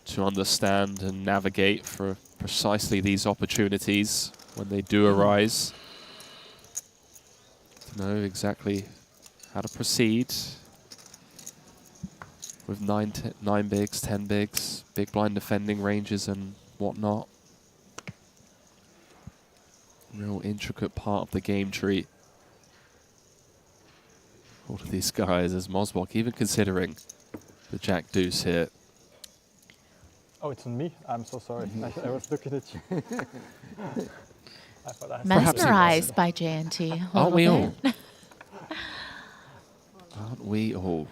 Speaker 15: to understand and navigate for precisely these opportunities when they do arise. To know exactly how to proceed with 9 bigs, 10 bigs, big blind defending ranges and whatnot. Real intricate part of the game tree. All of these guys, as Mosbach, even considering the Jack Deuce here.
Speaker 4: Oh, it's on me. I'm so sorry. I was looking at you. I thought I had
Speaker 18: Mesmerized by J&T.
Speaker 15: Aren't we all? Aren't we all?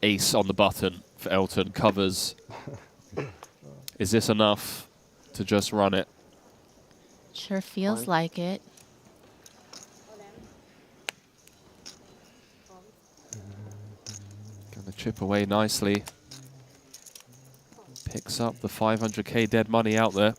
Speaker 15: Ace on the button for Elton. Covers. Is this enough to just run it?
Speaker 18: Sure feels like it.
Speaker 15: Gonna chip away nicely. Picks up the 500k dead money out there.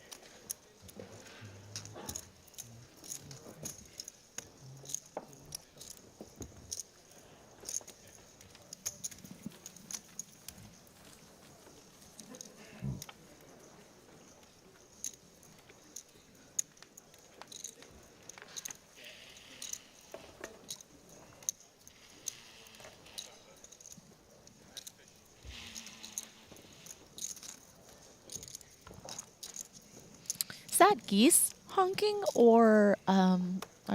Speaker 18: Is that geese honking, or are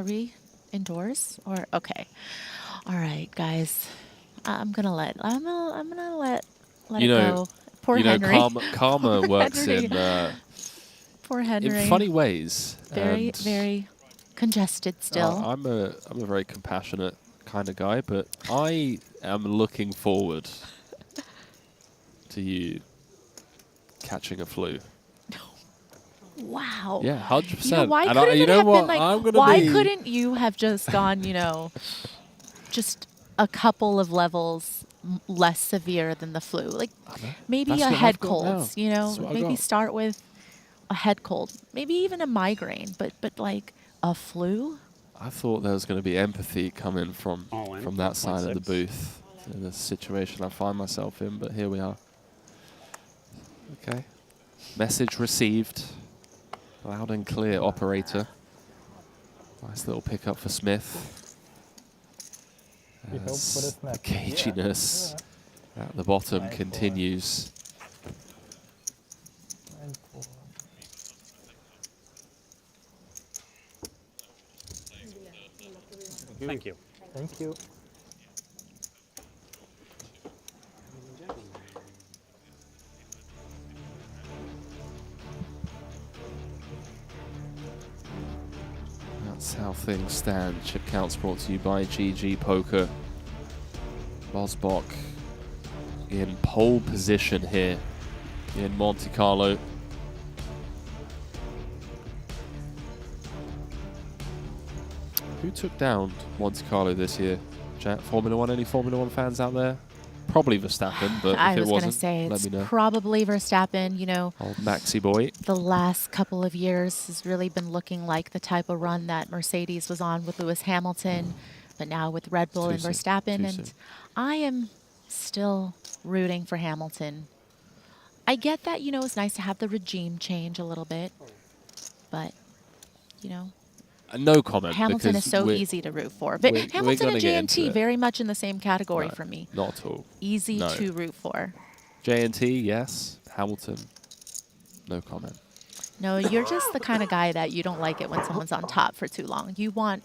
Speaker 18: we indoors? Or okay, all right, guys. I'm gonna let
Speaker 15: You
Speaker 18: it
Speaker 15: know,
Speaker 18: go. Poor Henry.
Speaker 15: Karma works
Speaker 18: Henry.
Speaker 15: in
Speaker 18: Poor Henry.
Speaker 15: funny ways.
Speaker 18: Very,
Speaker 15: and
Speaker 18: very congested still.
Speaker 15: I'm a very compassionate kind of guy, but I am looking forward to you catching a flu.
Speaker 18: Wow.
Speaker 15: Yeah, 100%.
Speaker 18: You know, why
Speaker 15: And
Speaker 18: couldn't
Speaker 15: you
Speaker 18: it
Speaker 15: know
Speaker 18: have
Speaker 15: what?
Speaker 18: been like?
Speaker 15: I'm gonna
Speaker 18: Why
Speaker 15: be-
Speaker 18: couldn't you have just gone? You know, just a couple of levels less severe than the flu. Like maybe
Speaker 15: That's
Speaker 18: a
Speaker 15: what
Speaker 18: head
Speaker 15: I've got
Speaker 18: cold.
Speaker 15: now.
Speaker 18: You know,
Speaker 15: That's what I
Speaker 18: maybe
Speaker 15: got.
Speaker 18: start with a head cold. Maybe even a migraine. But like a flu.
Speaker 15: I thought there was going to be empathy coming from that side of the
Speaker 7: 1.6.
Speaker 15: booth in the situation I find myself in, but here we are. Okay. Message received. Loud and clear, operator. Nice little pickup for Smith.
Speaker 4: We hope for
Speaker 15: As
Speaker 4: the
Speaker 15: the
Speaker 4: snap.
Speaker 15: caginess at the bottom continues.
Speaker 7: Thank you.
Speaker 4: Thank you.
Speaker 15: That's how things stand. Chip counts brought to you by GG Poker. Bosbok in pole position here in Monte-Carlo. Who took down Monte-Carlo this year? Chat, Formula One, any Formula One fans out there? Probably Verstappen, but
Speaker 18: I
Speaker 15: if it
Speaker 18: was going to
Speaker 15: wasn't,
Speaker 18: say
Speaker 15: let
Speaker 18: it's
Speaker 15: me know.
Speaker 18: probably Verstappen. You know,
Speaker 15: Old Maxi boy.
Speaker 18: the last couple of years has really been looking like the type of run that Mercedes was on with Lewis Hamilton, but now with Red Bull and Verstappen. And I am still rooting for Hamilton. I get that, you know, it's nice to have the regime change a little bit, but, you know,
Speaker 15: No comment.
Speaker 18: Hamilton is so easy to root for. But Hamilton and JNT very much in the same category for me.
Speaker 15: Not at all.
Speaker 18: Easy to root for.
Speaker 15: JNT, yes. Hamilton, no comment.
Speaker 18: No, you're just the kind of guy that you don't like it when someone's on top for too long. You want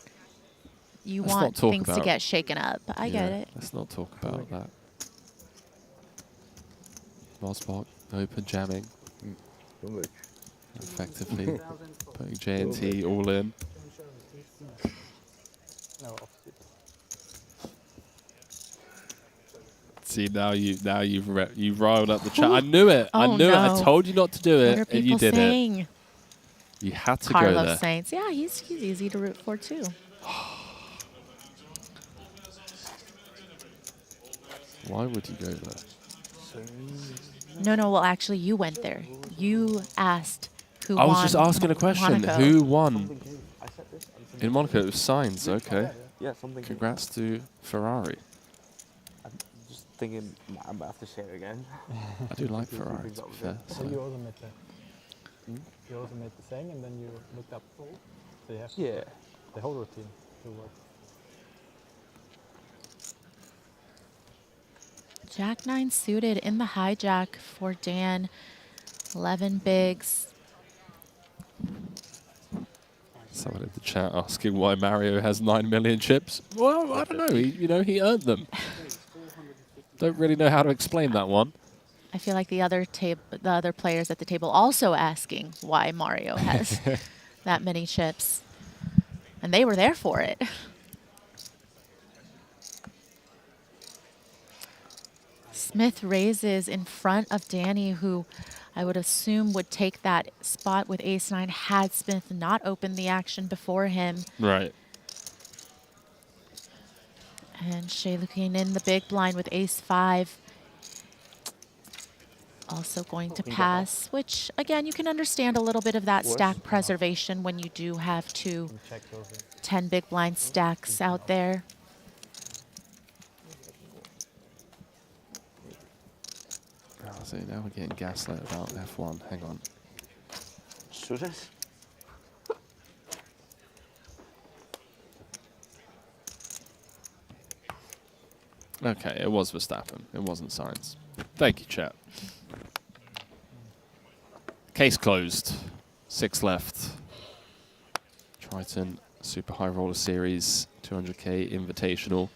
Speaker 18: things to get shaken up. I get it.
Speaker 15: Let's not talk about that. Bosbok, open jamming. Effectively putting JNT all in. See, now you've riled up the chat. I knew it.
Speaker 18: Oh,
Speaker 15: I knew it. I told you not to do
Speaker 18: What are
Speaker 15: it, and you
Speaker 18: people
Speaker 15: did
Speaker 18: saying?
Speaker 15: it. You had to
Speaker 18: Carlos
Speaker 15: go there.
Speaker 18: Sainz. Yeah, he's easy to root for too.
Speaker 15: Why would you go there?
Speaker 18: No. Well, actually, you went there. You asked who
Speaker 15: I
Speaker 18: won.
Speaker 15: was just asking a question.
Speaker 18: Monaco.
Speaker 15: Who won? In Monaco, it was Sainz. Okay.
Speaker 5: Yeah, something.
Speaker 15: Congrats to Ferrari.
Speaker 5: I'm just thinking I'm about to say it again.
Speaker 15: I do like Ferrari, to be fair.
Speaker 4: So you also made you also made the thing, and then you looked up. So you have the whole routine to work.
Speaker 18: Jack 9 suited in the hijack for Dan. 11 bigs.
Speaker 15: Someone in the chat asking why Mario has 9 million chips. Well, I don't know. He earned them. Don't really know how to explain that one.
Speaker 18: I feel like the other players at the table also asking why Mario has that many chips. And they were there for it. Smith raises in front of Danny, who I would assume would take that spot with ace-9 had Smith not opened the action before him.
Speaker 15: Right.
Speaker 18: And Shea looking in the big blind with ace-5. Also going to pass, which, again, you can understand a little bit of that stack preservation when you do have 2 10 big blind stacks out there.
Speaker 15: So now we're getting gaslit about F1. Hang on. Okay, it was Verstappen. It wasn't Sainz. Thank you, chat. Case closed. 6 left. Triton Super High Roller Series 200K Invitational.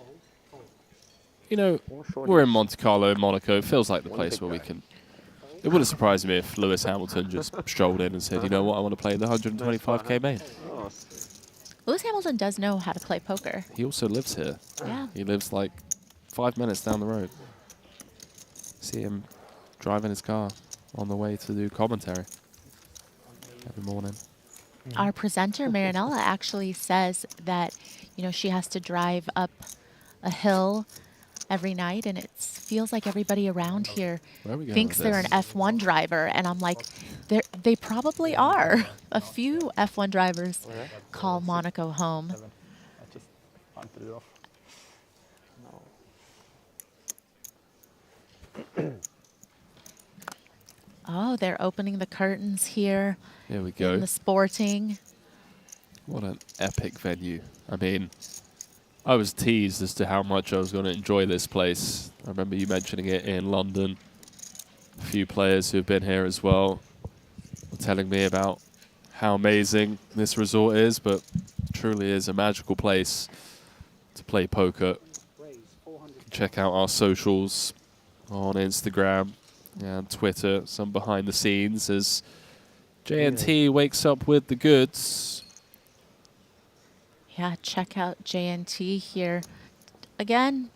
Speaker 15: You know, we're in Monte-Carlo, Monaco. It feels like the place where we can... It wouldn't surprise me if Lewis Hamilton just strolled in and said, you know what, I want to play the 125K main.
Speaker 18: Lewis Hamilton does know how to play poker.
Speaker 15: He also lives here.
Speaker 18: Yeah.
Speaker 15: He lives like 5 minutes down the road. See him driving his car on the way to do commentary every morning.
Speaker 18: Our presenter, Marinella, actually says that, you know, she has to drive up a hill every night, and it feels like everybody around here thinks they're an F1 driver, and I'm like, they probably are. A few F1 drivers call Monaco home.
Speaker 4: I just punted it off.
Speaker 18: Oh, they're opening the curtains here.
Speaker 15: Here we go.
Speaker 18: In the Sporting.
Speaker 15: What an epic venue. I mean, I was teased as to how much I was going to enjoy this place. I remember you mentioning it in London. A few players who've been here as well were telling me about how amazing this resort is, but truly is a magical place to play poker. Check out our socials on Instagram and Twitter, some behind the scenes as JNT wakes up with the goods.
Speaker 18: Yeah, check out JNT here. Again,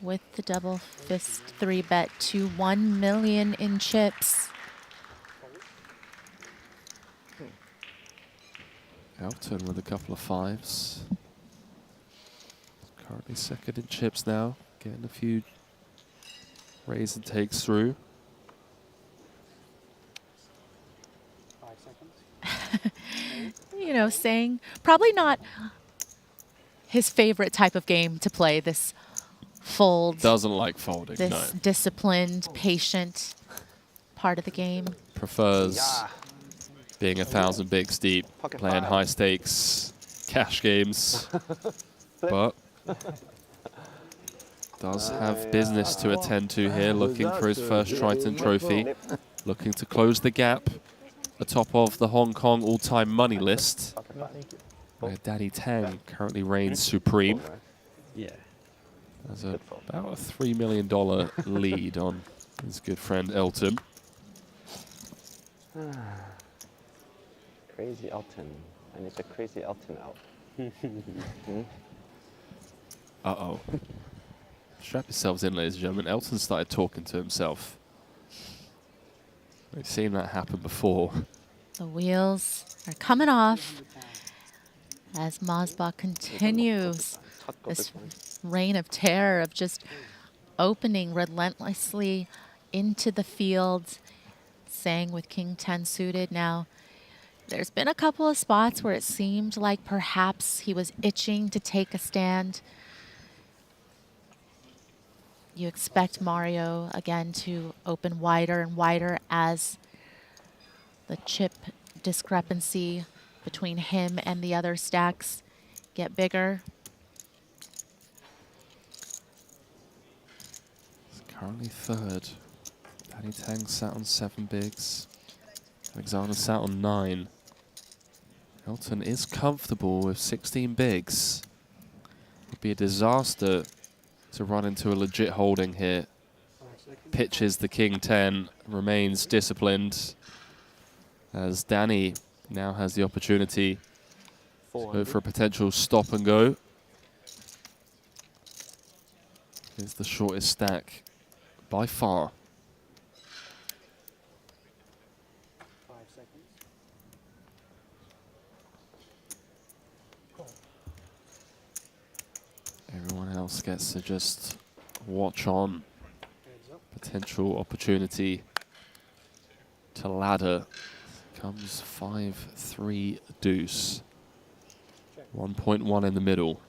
Speaker 18: with the double fist 3-bet to 1 million in chips.
Speaker 15: Elton with a couple of 5s. Currently second in chips now. Getting a few raise and takes through.
Speaker 4: 5 seconds.
Speaker 18: You know, saying probably not his favorite type of game to play, this fold.
Speaker 15: Doesn't like folding,
Speaker 18: this
Speaker 15: no.
Speaker 18: disciplined, patient part of the game.
Speaker 15: Prefers being 1,000 bigs deep, playing high stakes cash games, but does have business to attend to here, looking for his first Triton trophy, looking to close the gap atop of the Hong Kong all-time money list, where Danny Tang currently reigns supreme.
Speaker 7: Yeah.
Speaker 15: There's about a $3 million lead on his good friend Elton.
Speaker 9: Crazy Elton. I need the crazy Elton out.
Speaker 15: Uh-oh. Strap yourselves in, ladies and gentlemen. Elton started talking to himself. We've seen that happen before.
Speaker 18: The wheels are coming off as Mosbach continues this reign of terror of just opening relentlessly into the field, saying with King 10 suited. Now, there's been a couple of spots where it seemed like perhaps he was itching to take a stand. You expect Mario, again, to open wider and wider as the chip discrepancy between him and the other stacks get bigger.
Speaker 15: He's currently third. Danny Tang sat on 7 bigs. Alexander sat on 9. Elton is comfortable with 16 bigs. Would be a disaster to run into a legit holding here. Pitches the King 10, remains disciplined, as Danny now has the opportunity to go for a potential stop and go. It's the shortest stack by far.
Speaker 4: 5 seconds.
Speaker 15: Everyone else gets to just watch on. Potential opportunity to ladder. Comes 5-3 deuce. 1.1 in the middle.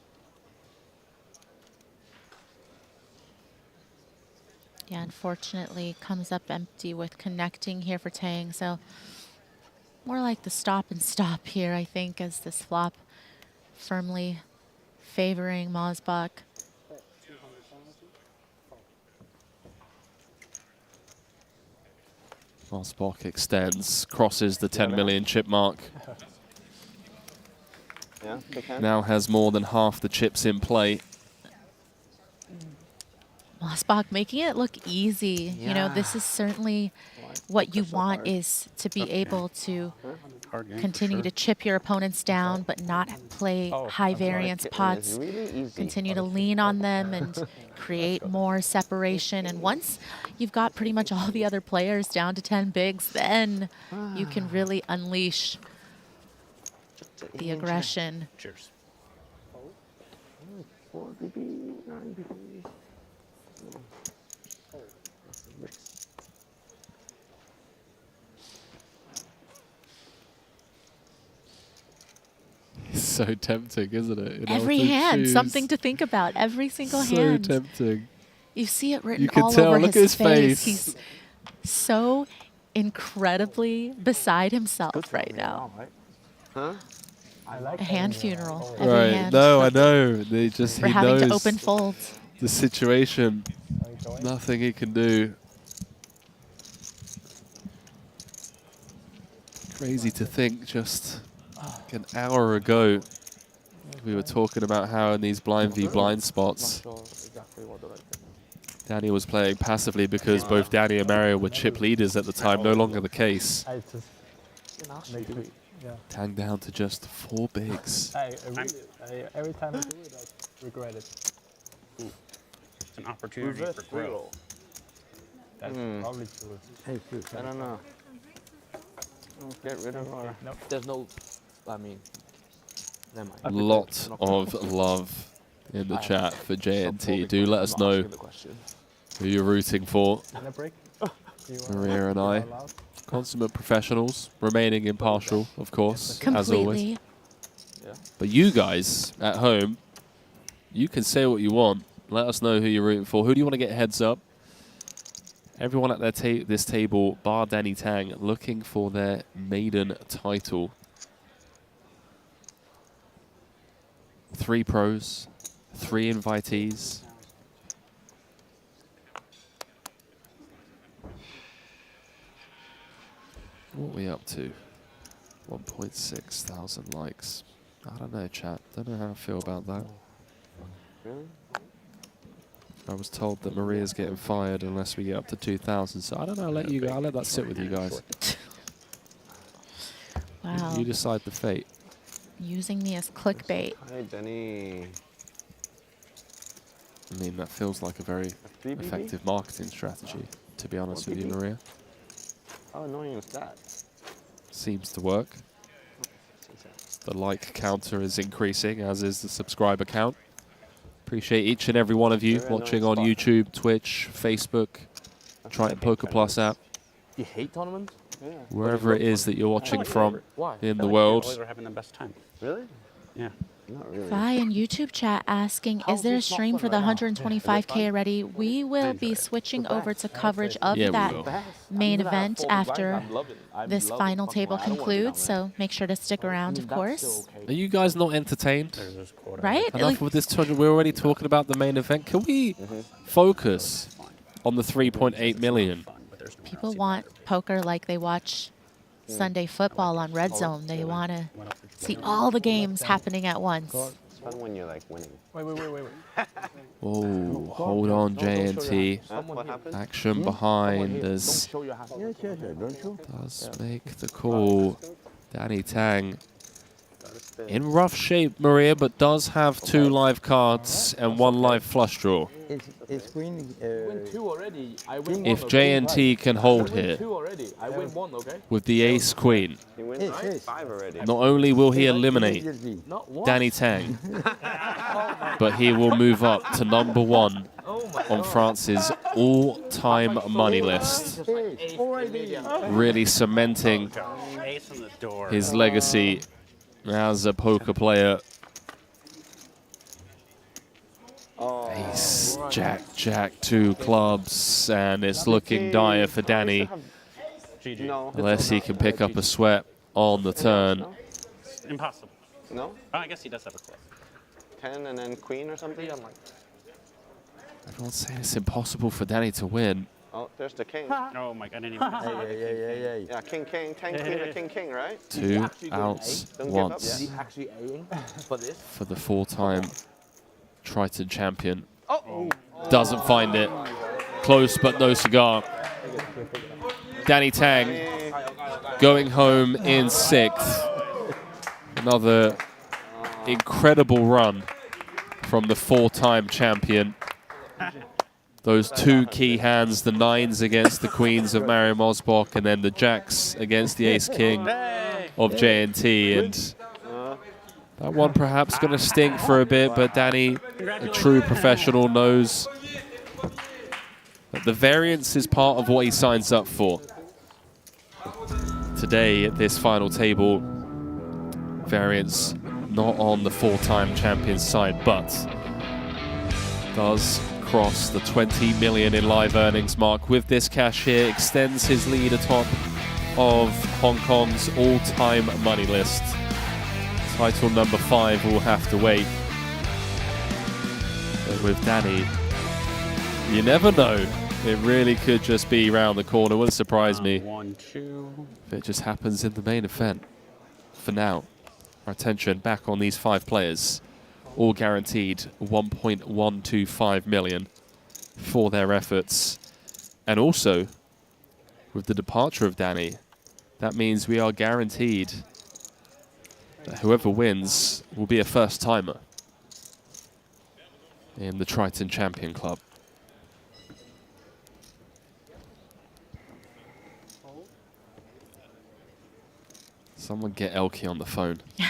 Speaker 18: Yeah, unfortunately, comes up empty with connecting here for Tang. So more like the stop and stop here, I think, as this flop firmly favoring Mosbach.
Speaker 15: Mosbach extends, crosses the 10 million chip mark.
Speaker 9: Yeah,
Speaker 15: now has more than half the chips in play.
Speaker 18: Mosbach making it look easy. You know, this is certainly what you want, is to be able to continue to chip your opponents down, but not play high variance pots. Continue to lean on them and create more separation. And once you've got pretty much all the other players down to 10 bigs, then you can really unleash the aggression.
Speaker 7: Cheers.
Speaker 15: It's so tempting, isn't it? In
Speaker 18: Every
Speaker 15: Elton's
Speaker 18: hand,
Speaker 15: shoes.
Speaker 18: something to think about. Every single
Speaker 15: So
Speaker 18: hand.
Speaker 15: tempting.
Speaker 18: You see it written
Speaker 15: You can
Speaker 18: all
Speaker 15: tell.
Speaker 18: over
Speaker 15: Look
Speaker 18: his
Speaker 15: at his face.
Speaker 18: He's so incredibly beside himself right now.
Speaker 9: Huh?
Speaker 4: I like
Speaker 18: A hand funeral. Every
Speaker 15: Right.
Speaker 18: hand
Speaker 15: No, I know. They just
Speaker 18: for
Speaker 15: he
Speaker 18: having
Speaker 15: knows
Speaker 18: to open folds.
Speaker 15: the situation. Nothing he can do. Crazy to think just like an hour ago we were talking about how in these blind v blind spots Danny was playing passively because both Danny and Mario were chip leaders at the time, no longer the case.
Speaker 4: Yeah.
Speaker 15: Tang down to just 4 bigs.
Speaker 4: Every time I do it, I regret it.
Speaker 7: Ooh. It's an opportunity for growth.
Speaker 4: That's probably true.
Speaker 5: Hey, I don't know. Get rid of our...
Speaker 4: Nope.
Speaker 5: There's no... I mean... Never mind.
Speaker 15: Lot of love in the chat for JNT. Do let us know who you're rooting for. Maria and I, consummate professionals, remaining impartial, of course, as always. But you guys at home, you can say what you want. Let us know who you're rooting for. Who do you want to get heads up? Everyone at this table, bar Danny Tang, looking for their maiden title. 3 pros, 3 invitees. What are we up to? 1.6 thousand likes. I don't know, chat. Don't know how I feel about that.
Speaker 9: Really?
Speaker 15: I was told that Maria's getting fired unless we get up to 2,000. So I don't know. I'll let that sit with you guys.
Speaker 18: Wow.
Speaker 15: You decide the fate.
Speaker 18: Using me as clickbait.
Speaker 9: Hi, Danny.
Speaker 15: I mean, that feels like a very effective marketing strategy, to be honest with you, Maria.
Speaker 9: How annoying is that?
Speaker 15: Seems to work. The like counter is increasing, as is the subscriber count. Appreciate each and every one of you watching on YouTube, Twitch, Facebook, Triton Poker Plus app.
Speaker 5: You hate tournaments?
Speaker 9: Yeah.
Speaker 15: Wherever it is that you're watching from in the
Speaker 7: Boys
Speaker 15: world.
Speaker 7: are having the best time.
Speaker 9: Really?
Speaker 7: Yeah.
Speaker 9: Not really.
Speaker 18: Vi in YouTube chat asking, is there a stream for the 125K already? We will be switching over to coverage of that main event after this final table concludes, so make sure to stick around, of course.
Speaker 15: Are you guys not entertained?
Speaker 18: Right?
Speaker 15: Enough with this 200. We're already talking about the main event. Can we focus on the 3.8 million?
Speaker 18: People want poker like they watch Sunday football on Red Zone. They want to see all the games happening at once.
Speaker 9: It's fun when you're like winning.
Speaker 4: Wait.
Speaker 15: Oh, hold on, JNT.
Speaker 9: What happened?
Speaker 15: Action behind as does make the call. Danny Tang in rough shape, Maria, but does have 2 live cards and 1 live flush draw.
Speaker 19: It's queen.
Speaker 5: Win 2 already. I win 1.
Speaker 15: If JNT can hold here
Speaker 5: I win 1, okay?
Speaker 15: with the ace queen,
Speaker 9: He wins 5 already.
Speaker 15: not only will he eliminate Danny Tang, but he will move up to number 1 on France's all-time money list, really cementing his legacy as a poker player. Ace, Jack, 2 clubs, and it's looking dire for Danny. Unless he can pick up a sweat on the turn.
Speaker 7: Impossible.
Speaker 9: No?
Speaker 7: Oh, I guess he does have a club.
Speaker 9: 10 and then queen or something?
Speaker 15: Everyone's saying it's impossible for Danny to win.
Speaker 9: Oh, there's the king.
Speaker 7: Oh my god, I didn't even
Speaker 9: Yeah, king, 10, queen, king, right?
Speaker 15: 2 outs once
Speaker 5: Is he actually aiming for this?
Speaker 15: for the 4-time Triton champion. Doesn't find it. Close but no cigar. Danny Tang going home in 6th. Another incredible run from the 4-time champion. Those 2 key hands, the 9s against the queens of Mario Mosbach, and then the jacks against the ace-king of JNT. And that one perhaps going to stink for a bit, but Danny, a true professional, knows that the variance is part of what he signs up for. Today at this final table, variance not on the 4-time champion's side, but does cross the 20 million in live earnings mark. With this cash here, extends his lead atop of Hong Kong's all-time money list. Title number 5 will have to wait. But with Danny, you never know. It really could just be round the corner. Wouldn't surprise me
Speaker 7: 1, 2.
Speaker 15: if it just happens in the main event. For now, our attention back on these 5 players. All guaranteed 1.125 million for their efforts. And also, with the departure of Danny, that means we are guaranteed that whoever wins will be a first-timer in the Triton Champion Club. Someone get Elke on the phone.
Speaker 18: I'm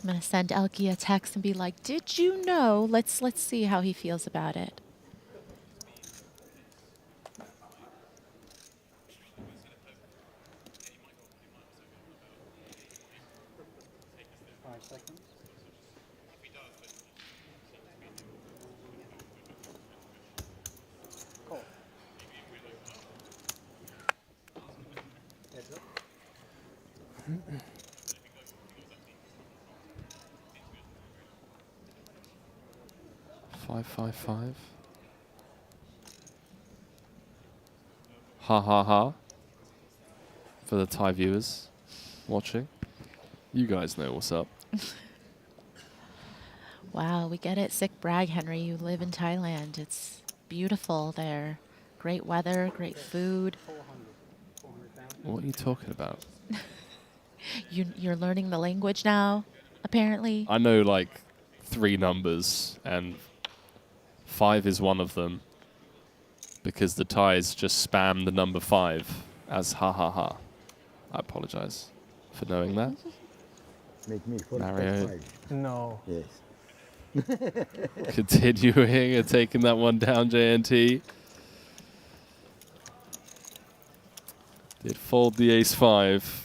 Speaker 18: gonna send Elke a text and be like, "Did you know?" Let's see how he feels about it.
Speaker 15: Five, 5-5. Ha ha ha. For the Thai viewers watching, you guys know what's up.
Speaker 18: Wow, we get it. Sick brag, Henry. You live in Thailand. It's beautiful there. Great weather, great food.
Speaker 15: What are you talking about?
Speaker 18: You're learning the language now, apparently.
Speaker 15: I know like 3 numbers, and 5 is one of them because the Thais just spam the number 5 as ha ha ha. I apologize for knowing that.
Speaker 19: Make me
Speaker 15: Mario.
Speaker 4: No.
Speaker 19: Yes.
Speaker 15: Continuing and taking that one down, JNT. Did fold the ace-5.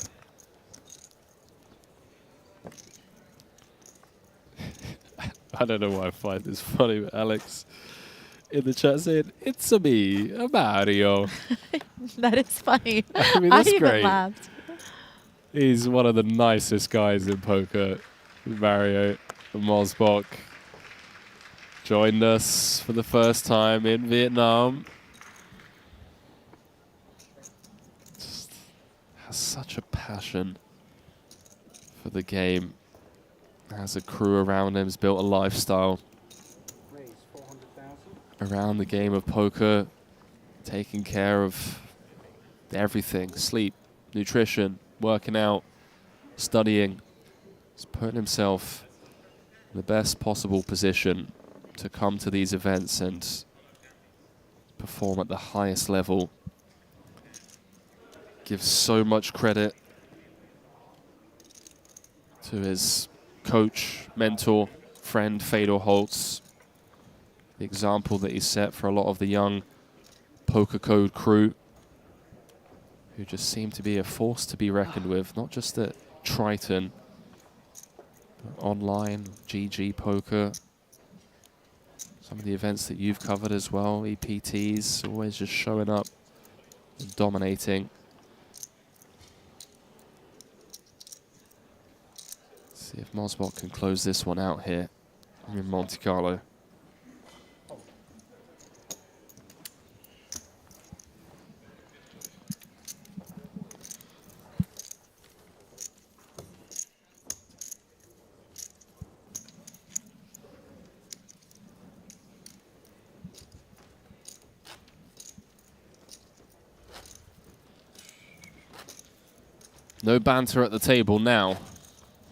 Speaker 15: I don't know why I find this funny, but Alex in the chat said, "It's a me, a Mario."
Speaker 18: That is funny.
Speaker 15: I mean, that's
Speaker 18: even
Speaker 15: great.
Speaker 18: laughed.
Speaker 15: He's one of the nicest guys in poker. Mario Mosbach joined us for the first time in Vietnam. Just has such a passion for the game. Has a crew around him. Has built a lifestyle around the game of poker, taking care of everything: sleep, nutrition, working out, studying. He's putting himself in the best possible position to come to these events and perform at the highest level. Gives so much credit to his coach, mentor, friend, Fedor Holtz. The example that he set for a lot of the young Poker Code crew, who just seem to be a force to be reckoned with, not just at Triton, but online, GG Poker. Some of the events that you've covered as well, EPTs, always just showing up and dominating. Let's see if Mosbach can close this one out here in Monte-Carlo. No banter at the table now.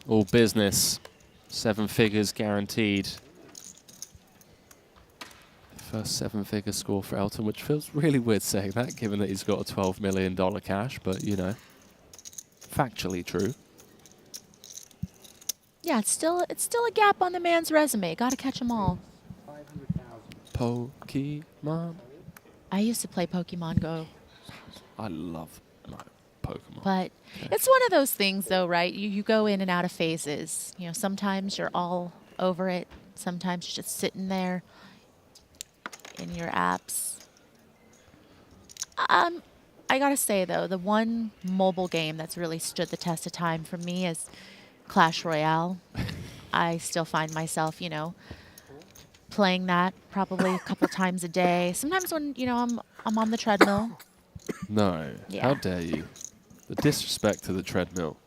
Speaker 15: All business. 7 figures guaranteed. First 7-figure score for Elton, which feels really weird saying that, given that he's got a $12 million cash, but, you know, factually true.
Speaker 18: Yeah, it's still a gap on the man's resume. Got to catch them all.
Speaker 15: Pokemon.
Speaker 18: I used to play Pokemon Go.
Speaker 15: I love my Pokemon.
Speaker 18: But it's one of those things, though, right? You go in and out of phases. You know, sometimes you're all over it. Sometimes you're just sitting there in your apps. I gotta say, though, the one mobile game that's really stood the test of time for me is Clash Royale. I still find myself, you know, playing that probably a couple times a day. Sometimes when, you know, I'm on the treadmill.
Speaker 15: No.
Speaker 18: Yeah.
Speaker 15: How dare you? The disrespect to the treadmill.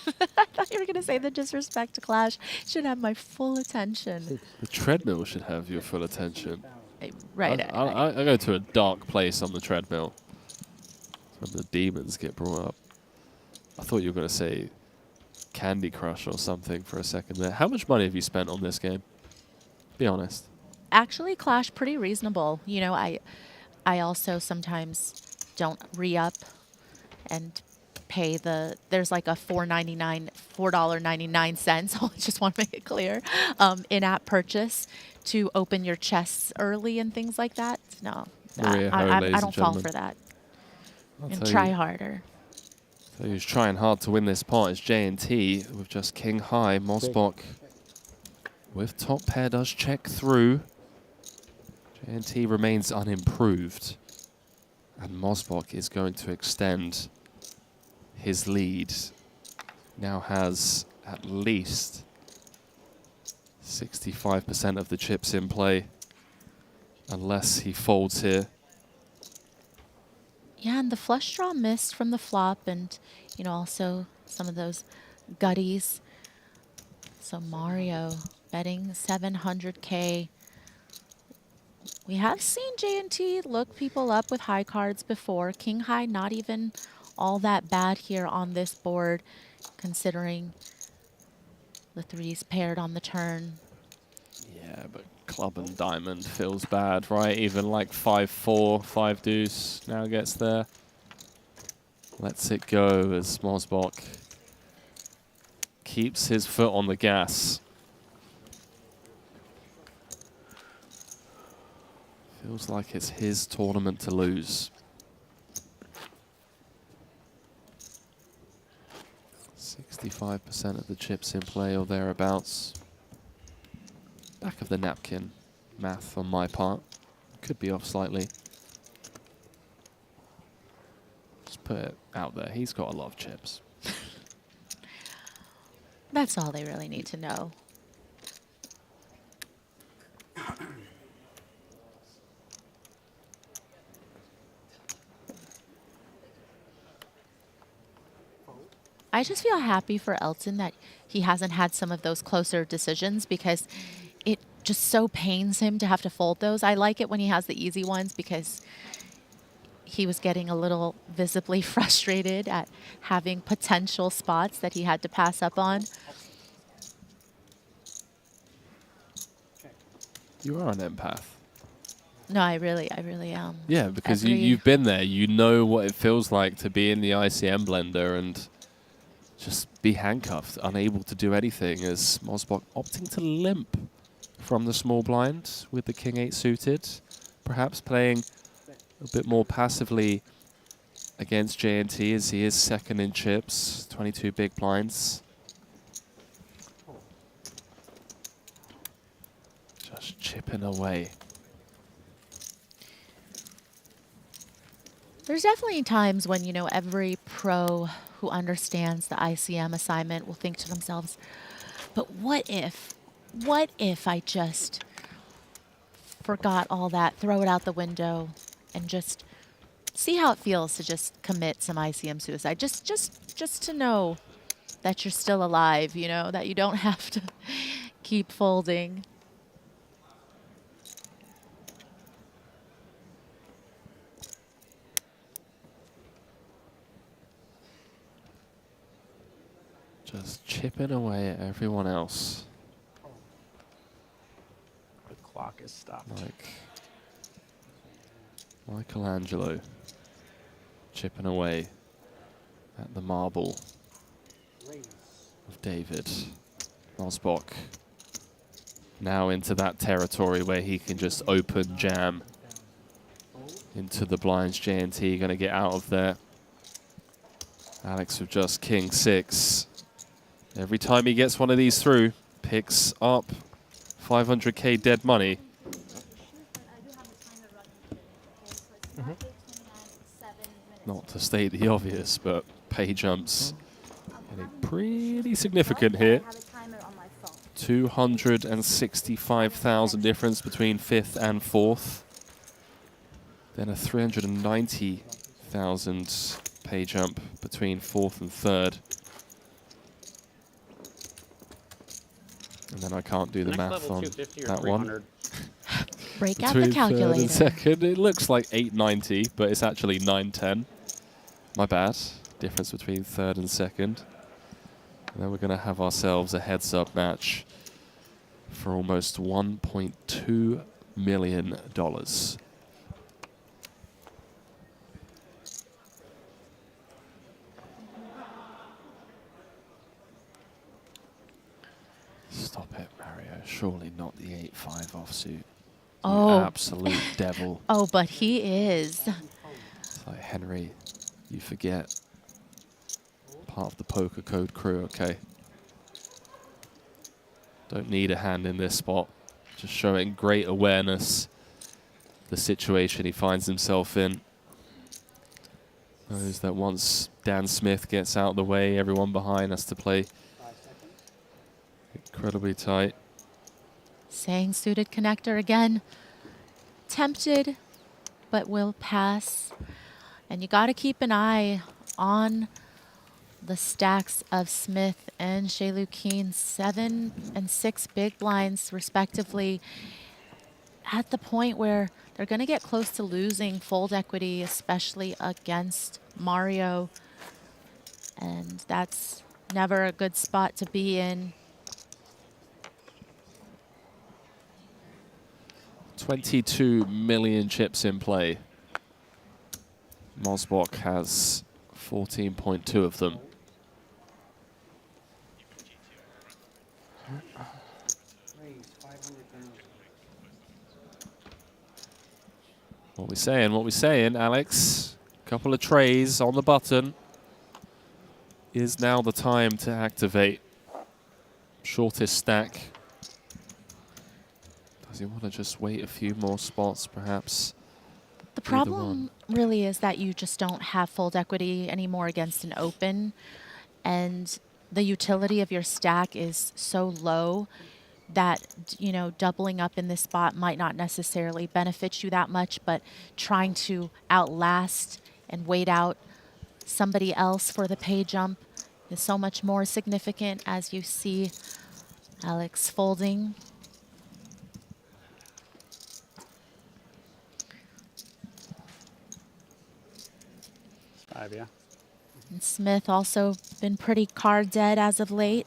Speaker 18: I thought you were going to say the disrespect to Clash should have my full attention.
Speaker 15: The treadmill should have your full attention.
Speaker 18: Right.
Speaker 15: I go to a dark place on the treadmill. When the demons get brought up. I thought you were going to say Candy Crush or something for a second there. How much money have you spent on this game? Be honest.
Speaker 18: Actually, Clash pretty reasonable. You know, I also sometimes don't re-up and pay the, there's like a $4.99, I just want to make it clear, in-app purchase to open your chests early and things like that. No, I don't fall for that. And try harder.
Speaker 15: So who's trying hard to win this pot is J&T with just king high. Mosbok with top pair does check through. J&T remains unimproved. And Mosbok is going to extend his lead. Now has at least 65% of the chips in play, unless he folds here.
Speaker 18: Yeah, and the flush draw missed from the flop, and you know, also some of those gutties. So Mario betting 700K. We have seen J&T look people up with high cards before. King high not even all that bad here on this board, considering the threes paired on the turn.
Speaker 15: Yeah, but club and diamond feels bad, right? Even like 5-4, 5 deuce now gets there. Lets it go as Mosbok keeps his foot on the gas. Feels like it's his tournament to lose. 65% of the chips in play or thereabouts. Back of the napkin math on my part. Could be off slightly. Just put it out there. He's got a lot of chips.
Speaker 18: That's all they really need to know. I just feel happy for Elton that he hasn't had some of those closer decisions, because it just so pains him to have to fold those. I like it when he has the easy ones, because he was getting a little visibly frustrated at having potential spots that he had to pass up on.
Speaker 15: You are an empath.
Speaker 18: No, I really am.
Speaker 15: Yeah, because you've been there. You know what it feels like to be in the ICM blender and just be handcuffed, unable to do anything, as Mosbok opting to limp from the small blind with the king 8 suited, perhaps playing a bit more passively against J&T as he is second in chips, 22 big blinds. Just chipping away.
Speaker 18: There's definitely times when, you know, every pro who understands the ICM assignment will think to themselves, but what if I just forgot all that, throw it out the window, and just see how it feels to just commit some ICM suicide. Just to know that you're still alive, you know, that you don't have to keep folding.
Speaker 15: Just chipping away at everyone else.
Speaker 7: The clock is stopped.
Speaker 15: Like Michelangelo chipping away at the marble of David. Mosbok now into that territory where he can just open jam into the blinds. J&T going to get out of there. Alex with just king 6. Every time he gets one of these through, picks up 500K dead money. Not to state the obvious, but pay jumps getting pretty significant here. 265,000 difference between 5th and 4th. Then a 390,000 pay jump between 4th and 3rd. And then I can't do the math on that one.
Speaker 18: Break out the calculator.
Speaker 15: Between 3rd and 2nd, it looks like 890, but it's actually 910. My bad. difference between third and second. And then we're going to have ourselves a heads-up match for almost $1.2 million. Stop it, Mario. Surely not the 8-5 offsuit.
Speaker 18: Oh.
Speaker 15: You absolute devil.
Speaker 18: Oh, but he is.
Speaker 15: It's like, Henry, you forget. Part of the poker code crew, okay? Don't need a hand in this spot. Just showing great awareness. The situation he finds himself in. Knows that once Dan Smith gets out of the way, everyone behind has to play incredibly tight.
Speaker 18: Saying suited connector again. Tempted, but will pass. And you got to keep an eye on the stacks of Smith and Shaylu-Keen, 7 and 6 big blinds respectively, at the point where they're going to get close to losing fold equity, especially against Mario. And that's never a good spot to be in.
Speaker 15: 22 million chips in play. Mosbok has 14.2 of them. What we saying, Alex? Couple of trays on the button. Is now the time to activate. Shortest stack. Does he want to just wait a few more spots, perhaps?
Speaker 18: The problem really is that you just don't have fold equity anymore against an open, and the utility of your stack is so low that, you know, doubling up in this spot might not necessarily benefit you that much, but trying to outlast and wait out somebody else for the pay jump is so much more significant, as you see Alex folding.
Speaker 7: Yeah.
Speaker 18: And Smith also been pretty card dead as of late.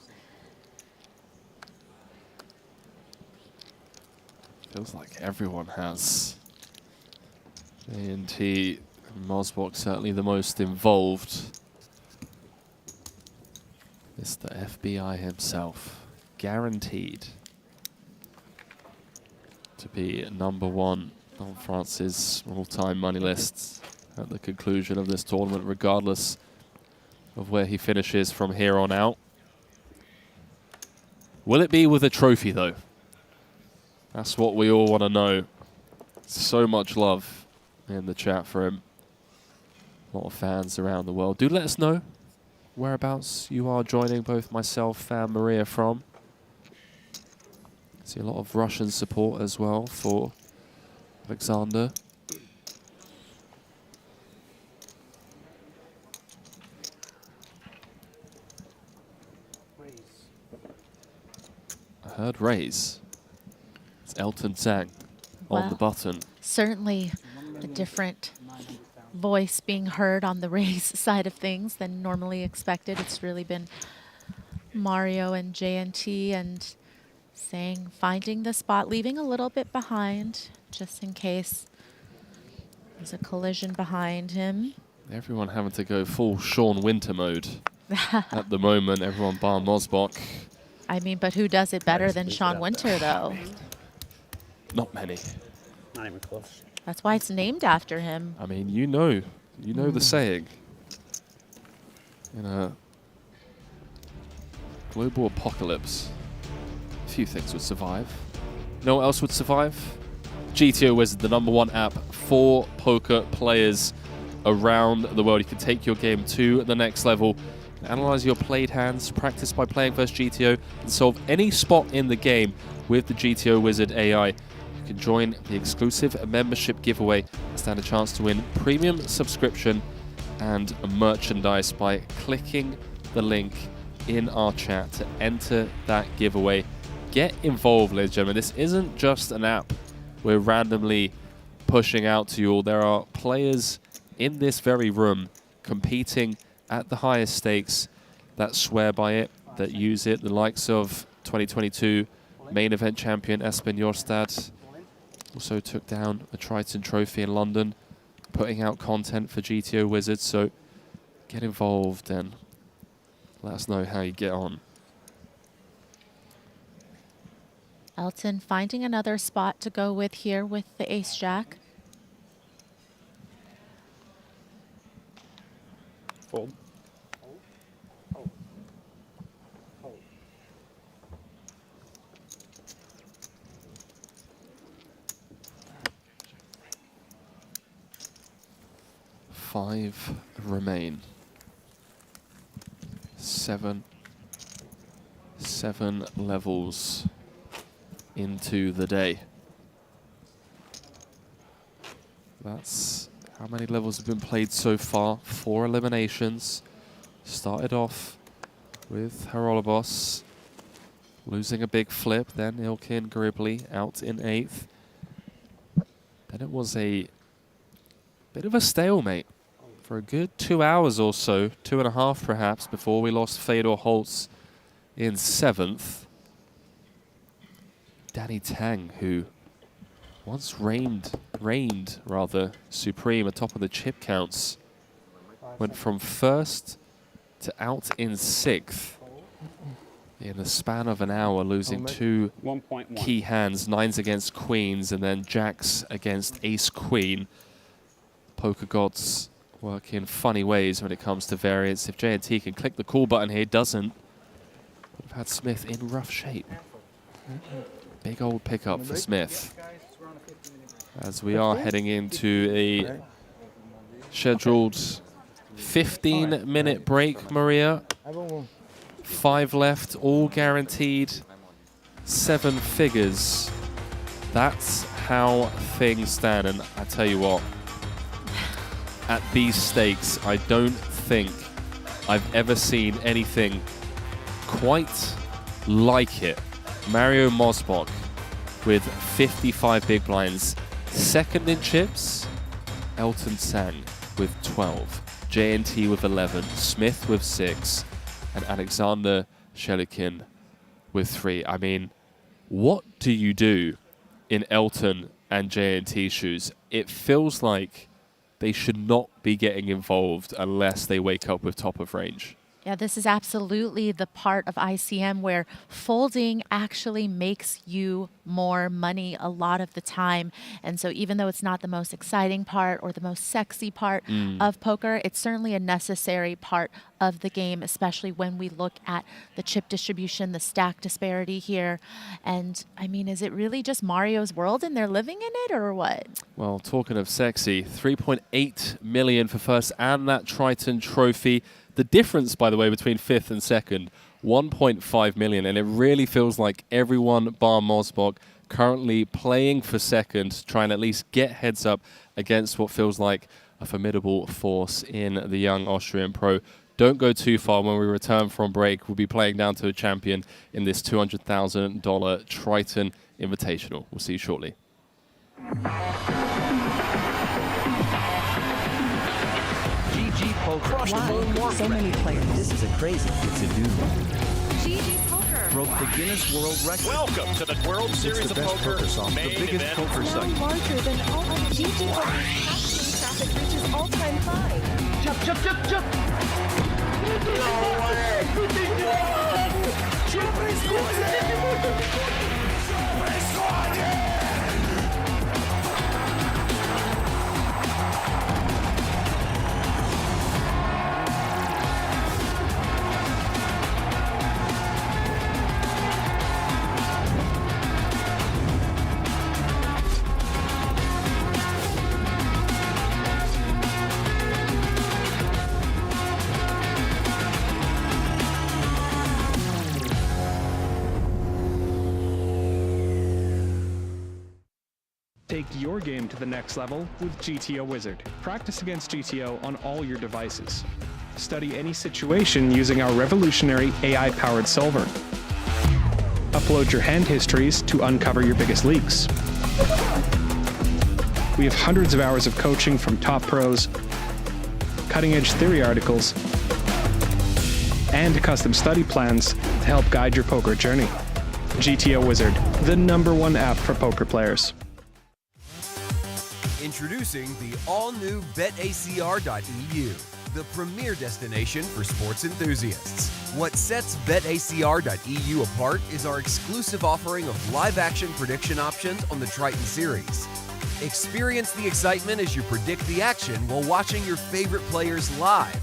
Speaker 15: Feels like everyone has. A&T and Mosbok certainly the most involved. Mr. FBI himself, guaranteed to be #1 on France's all-time money lists at the conclusion of this tournament, regardless of where he finishes from here on out. Will it be with a trophy, though? That's what we all want to know. So much love in the chat for him. A lot of fans around the world. Do let us know whereabouts you are joining both myself and Maria from. See a lot of Russian support as well for Alexander. I heard raise. It's Elton Zhang on the button.
Speaker 18: Certainly a different voice being heard on the raise side of things than normally expected. It's really been Mario and JNT, and saying finding the spot, leaving a little bit behind just in case there's a collision behind him.
Speaker 15: Everyone having to go full Sean Winter mode at the moment. Everyone bar Mosbok.
Speaker 18: I mean, but who does it better than Sean Winter, though?
Speaker 15: Not many.
Speaker 7: Not even close.
Speaker 18: That's why it's named after him.
Speaker 15: I mean, you know the saying. In a global apocalypse, a few things would survive. You know what else would survive? GTO Wizard, the #1 app for poker players around the world. You can take your game to the next level, analyze your played hands, practice by playing first GTO, and solve any spot in the game with the GTO Wizard AI. You can join the exclusive membership giveaway and stand a chance to win premium subscription and merchandise by clicking the link in our chat to enter that giveaway. Get involved, ladies and gentlemen. This isn't just an app we're randomly pushing out to you all. There are players in this very room competing at the highest stakes that swear by it, that use it. The likes of 2022 main event champion Espen Jorstad also took down a Triton trophy in London, putting out content for GTO Wizards. So get involved and let us know how you get on.
Speaker 18: Elton finding another spot to go with here with the ace-jack.
Speaker 7: Fold.
Speaker 15: Five remain. Seven levels into the day. That's how many levels have been played so far. 4 eliminations. Started off with Harolobos losing a big flip, then Ilkin Gribbly out in 8th. Then it was a bit of a stalemate for a good 2 hours or so, 2.5 perhaps, before we lost Fedor Holtz in 7th. Danny Tang, who once reigned supreme atop of the chip counts, went from 1st to out in 6th in the span of an hour, losing 2 key hands, 9s against queens and then jacks against ace queen. Poker gods work in funny ways when it comes to variance. If J&T can click the call button here, doesn't. We've had Smith in rough shape. Big old pickup for Smith. As we are heading into a scheduled 15-minute break, Maria. 5 left, all guaranteed 7 figures. That's how things stand. And I tell you what, at these stakes, I don't think I've ever seen anything quite like it. Mario Mosbok with 55 big blinds. 2nd in chips, Elton Sang with 12. J&T with 11. Smith with 6. And Alexander Shelikin with 3. I mean, what do you do in Elton and J&T shoes? It feels like they should not be getting involved unless they wake up with top of range.
Speaker 18: Yeah, this is absolutely the part of ICM where folding actually makes you more money a lot of the time. And so even though it's not the most exciting part or the most sexy part of poker, it's certainly a necessary part of the game, especially when we look at the chip distribution, the stack disparity here. And I mean, is it really just Mario's world and they're living in it, or what?
Speaker 15: Well, talking of sexy, 3.8 million for first and that Triton trophy. The difference, by the way, between 5th and 2nd, 1.5 million. And it really feels like everyone bar Mosbok currently playing for 2nd, trying to at least get heads up against what feels like a formidable force in the young Austrian pro. Don't go too far. When we return from break, we'll be playing down to a champion in this $200,000 Triton Invitational. We'll see you shortly.
Speaker 11: Poker. So many players. This is a crazy to-do.
Speaker 10: GG Poker
Speaker 11: Broke the Guinness World Record.
Speaker 17: Welcome to the World Series of Poker main
Speaker 11: the biggest
Speaker 17: event.
Speaker 11: poker site.
Speaker 10: larger than all of GG Poker's traffic reaches all-time high.
Speaker 12: Chop, chop, chop, chop! No way!
Speaker 13: Take your game to the next level with GTO Wizard. Practice against GTO on all your devices. Study any situation using our revolutionary AI-powered solver. Upload your hand histories to uncover your biggest leaks. We have hundreds of hours of coaching from top pros, cutting-edge theory articles, and custom study plans to help guide your poker journey. GTO Wizard, the #1 app for poker players.
Speaker 14: Introducing the all-new BetACR.eu, the premier destination for sports enthusiasts. What sets BetACR.eu apart is our exclusive offering of live-action prediction options on the Triton series. Experience the excitement as you predict the action while watching your favorite players live.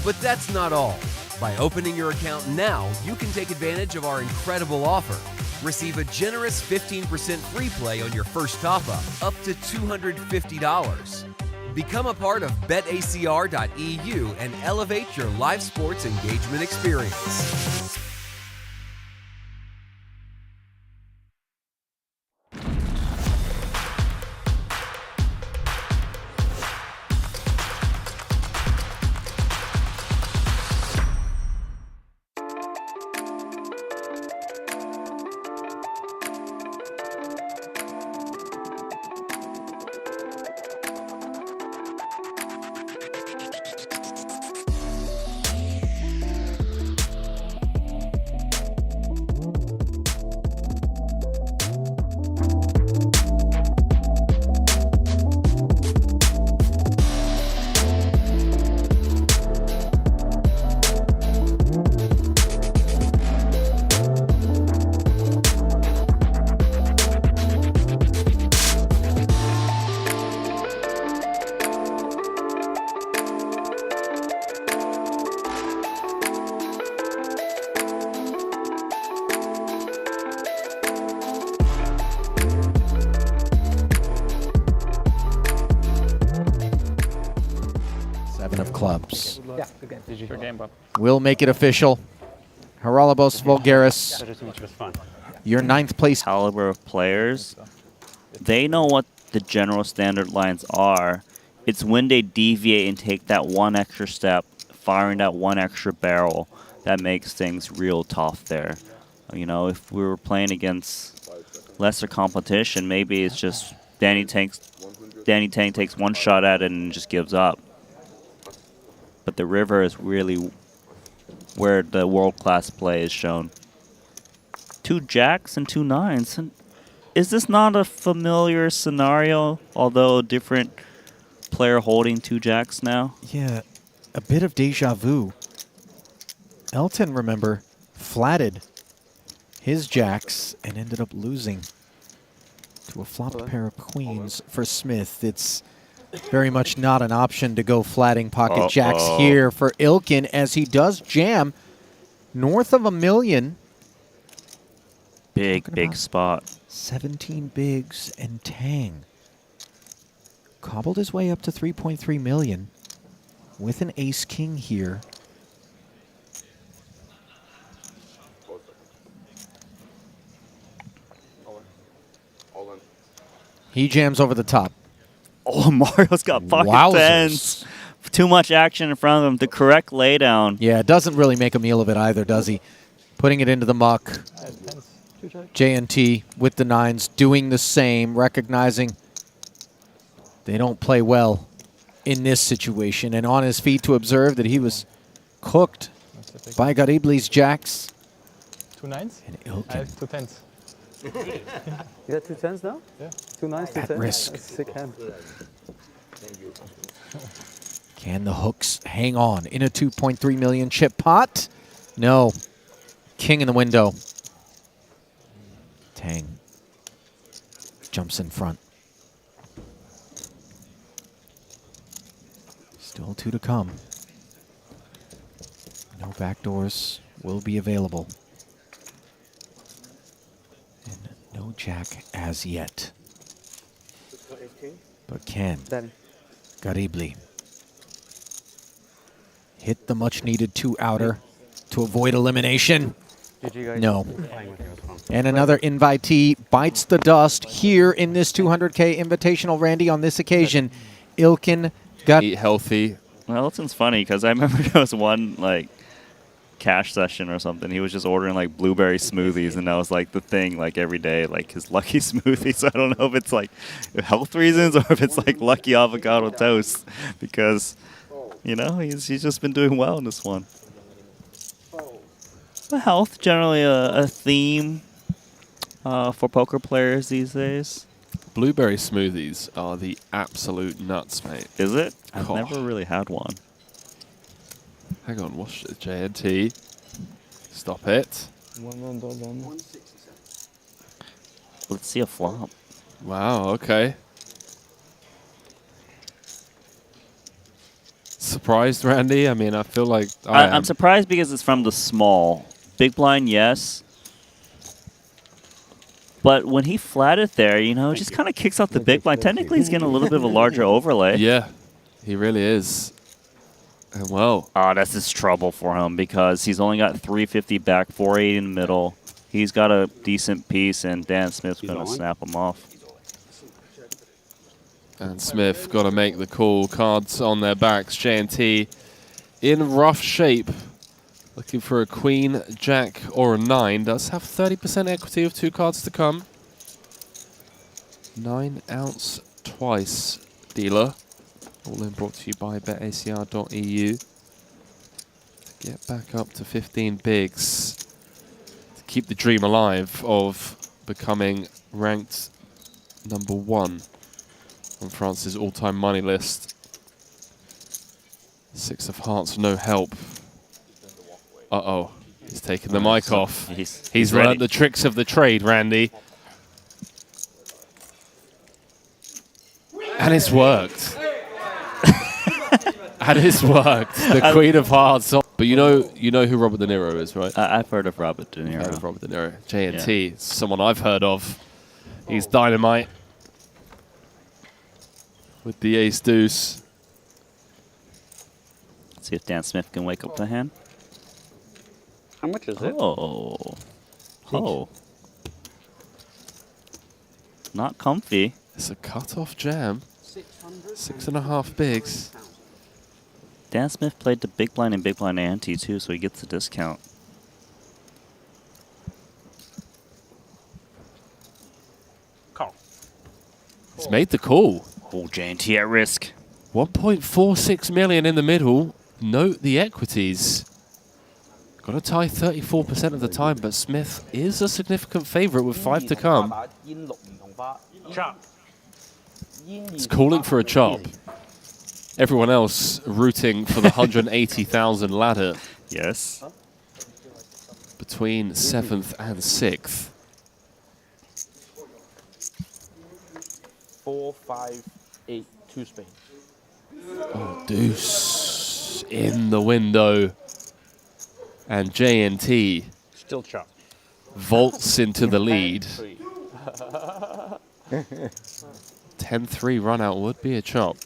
Speaker 14: But that's not all. By opening your account now, you can take advantage of our incredible offer. Receive a generous 15% free play on your first top-up, up to $250. Become a part of BetACR.eu and elevate your live sports engagement experience.
Speaker 1: Clubs.
Speaker 4: Yeah, good game. GG. Good game, Bob.
Speaker 1: We'll make it official. Haralabos Vulgaris, your 9th place
Speaker 2: caliber of players. They know what the general standard lines are. It's when they deviate and take that one extra step, firing that one extra barrel, that makes things real tough there. You know, if we were playing against lesser competition, maybe it's just Danny Tank takes one shot at it and just gives up. But the river is really where the world-class play is shown. 2 jacks and 2 nines. And is this not a familiar scenario, although a different player holding 2 jacks now?
Speaker 1: Yeah, a bit of deja vu. Elton, remember, flatted his jacks and ended up losing to a flopped pair of queens for Smith. It's very much not an option to go flatting pocket jacks here for Ilkin, as he does jam north of $1 million.
Speaker 2: Big spot.
Speaker 1: 17 bigs and Tang. Cobbled his way up to 3.3 million with an ace-king here. He jams over the top.
Speaker 2: Oh, Mario's got pocket tens. Too much action in front of him. The correct laydown.
Speaker 1: Yeah, it doesn't really make a meal of it either, does he? Putting it into the muck. JNT with the 9s doing the same, recognizing they don't play well in this situation, and on his feet to observe that he was cooked by Garibli's jacks.
Speaker 4: 2 9s?
Speaker 1: And Ilkin.
Speaker 4: I have 2 10s.
Speaker 6: You got 2 10s now?
Speaker 4: Yeah.
Speaker 6: 2 9s, 2
Speaker 1: At
Speaker 6: 10s?
Speaker 1: risk.
Speaker 6: That's a sick hand.
Speaker 1: Can the hooks hang on in a 2.3 million chip pot? No. King in the window. Tang jumps in front. Still 2 to come. No backdoors will be available. And no jack as yet. But can Garibli hit the much-needed 2-outer to avoid elimination? No. And another invitee bites the dust here in this 200K Invitational. Randy, on this occasion, Ilkin got...
Speaker 15: Eat healthy.
Speaker 2: Well, Elton's funny because I remember there was one, like, cash session or something. He was just ordering, like, blueberry smoothies, and that was, like, the thing, like, every day, like, his lucky smoothie. So I don't know if it's, like, health reasons or if it's, like, lucky avocado toast because, you know, he's just been doing well in this one. Health, generally a theme for poker players these days.
Speaker 15: Blueberry smoothies are the absolute nuts, mate.
Speaker 2: Is it? I've
Speaker 15: Oh.
Speaker 2: never really had one.
Speaker 15: Hang on, watch the JNT. Stop it.
Speaker 2: Let's see a flop.
Speaker 15: Wow, okay. Surprised, Randy? I mean, I feel like
Speaker 2: I'm surprised because it's from the small. Big blind, yes. But when he flatted there, you know, it just kind of kicks out the big blind. Technically, he's getting a little bit of a larger overlay.
Speaker 15: Yeah, he really is. And well.
Speaker 2: Oh, that's just trouble for him because he's only got 350 back, 480 in the middle. He's got a decent piece, and Dan Smith's going to snap him off.
Speaker 15: And Smith got to make the call. Cards on their backs. J&T in rough shape. Looking for a queen, jack, or a 9. Does have 30% equity with 2 cards to come. 9 ounce twice, dealer. All in brought to you by betacr.eu. To get back up to 15 bigs. To keep the dream alive of becoming ranked number 1 on France's all-time money list. 6 of hearts, no help. Uh-oh. He's taken the mic off. He's
Speaker 2: ready.
Speaker 15: learned the tricks of the trade, Randy. And it's worked. And it's worked. The Queen of Hearts. But you know who Robert De Niro is, right?
Speaker 2: I've heard of Robert De Niro.
Speaker 15: Heard of Robert De Niro. J&T, someone I've heard of. He's dynamite. With the ace deuce.
Speaker 2: Let's see if Dan Smith can wake up the hand.
Speaker 7: How much is it?
Speaker 2: Oh. Oh. Not comfy.
Speaker 15: It's a cut-off jam. 6.5 bigs.
Speaker 2: Dan Smith played the big blind and big blind ante too, so he gets the discount.
Speaker 7: Call.
Speaker 15: He's made the call.
Speaker 2: Oh, J&T at risk.
Speaker 15: 1.46 million in the middle. Note the equities. Got to tie 34% of the time, but Smith is a significant favorite with 5 to come.
Speaker 7: Chop.
Speaker 15: It's calling for a chop. Everyone else rooting for the 180,000 ladder.
Speaker 2: Yes.
Speaker 15: Between 7th and 6th.
Speaker 5: 4, 5, 8, 2 spades.
Speaker 15: Oh, deuce in the window. And J&T
Speaker 7: Still chop.
Speaker 15: vaults into the lead. 10-3 run out would be a chop.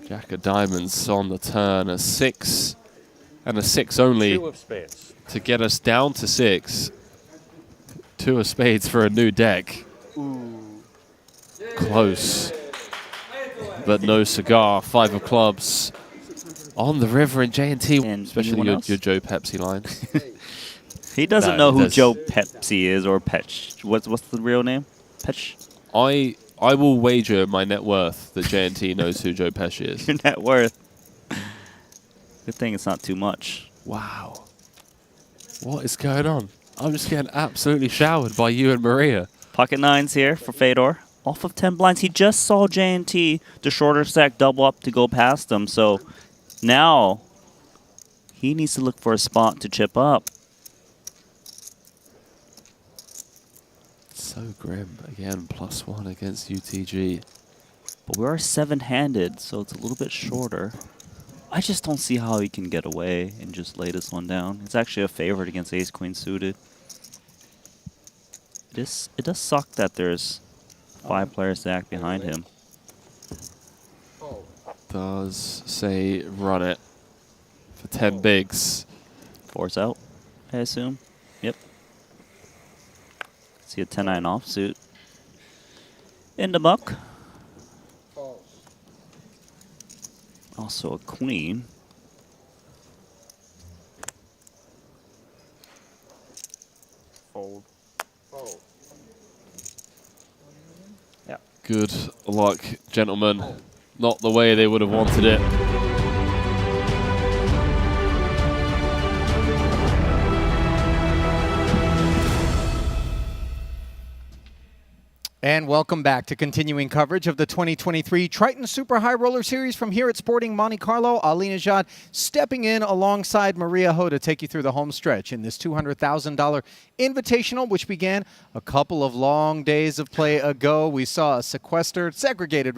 Speaker 15: Jack of diamonds on the turn. A 6 and a 6 only
Speaker 7: 2 of spades.
Speaker 15: to get us down to 6. 2 of spades for a new deck.
Speaker 5: Ooh.
Speaker 15: Close. But no cigar. 5 of clubs. On the river in J&T. Especially your Joe Pepsi lines.
Speaker 2: He doesn't know who Joe Pepsi is or Petch. What's the real name? Petch?
Speaker 15: I will wager my net worth that J&T knows who Joe Pesci is.
Speaker 2: Your net worth. Good thing it's not too much.
Speaker 15: Wow. What is going on? I'm just getting absolutely showered by you and Maria.
Speaker 2: Pocket 9s here for Fedor. Off of 10 blinds. He just saw J&T, the shorter stack, double up to go past him. So now he needs to look for a spot to chip up.
Speaker 15: So grim. Again, +1 against UTG.
Speaker 2: But we are 7-handed, so it's a little bit shorter. I just don't see how he can get away and just lay this one down. It's actually a favorite against ace-queen suited. It does suck that there's 5 players to act behind him.
Speaker 15: Does say run it for 10 bigs.
Speaker 2: Force out, I assume. Yep. See a 10-9 offsuit. In the muck. Also a queen.
Speaker 5: Fold. Fold.
Speaker 15: Yeah. Good luck, gentlemen. Not the way they would have wanted it.
Speaker 1: And welcome back to continuing coverage of the 2023 Triton Super High Roller Series from here at Sporting Monte-Carlo. Ali Nejad stepping in alongside Maria Ho to take you through the home stretch in this $200,000 Invitational, which began a couple of long days of play ago. We saw a segregated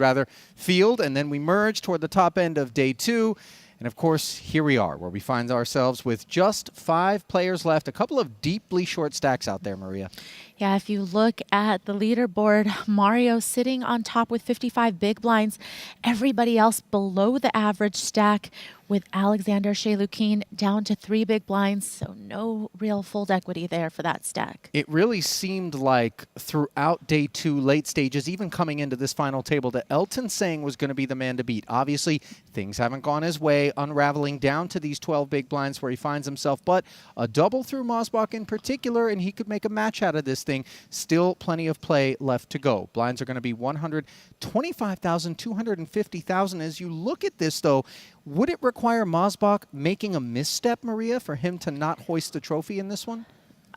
Speaker 1: field, and then we merged toward the top end of day 2. And of course, here we are, where we find ourselves with just 5 players left. A couple of deeply short stacks out there, Maria.
Speaker 18: Yeah, if you look at the leaderboard, Mario sitting on top with 55 big blinds. Everybody else below the average stack, with Alexander Shelukin down to 3 big blinds. So no real fold equity there for that stack.
Speaker 1: It really seemed like throughout day 2, late stages, even coming into this final table, that Elton Sang was going to be the man to beat. Obviously, things haven't gone his way, unraveling down to these 12 big blinds where he finds himself. But a double through Mosbach in particular, and he could make a match out of this thing. Still plenty of play left to go. Blinds are going to be 125,000, 250,000. As you look at this, though, would it require Mosbach making a misstep, Maria, for him to not hoist the trophy in this one?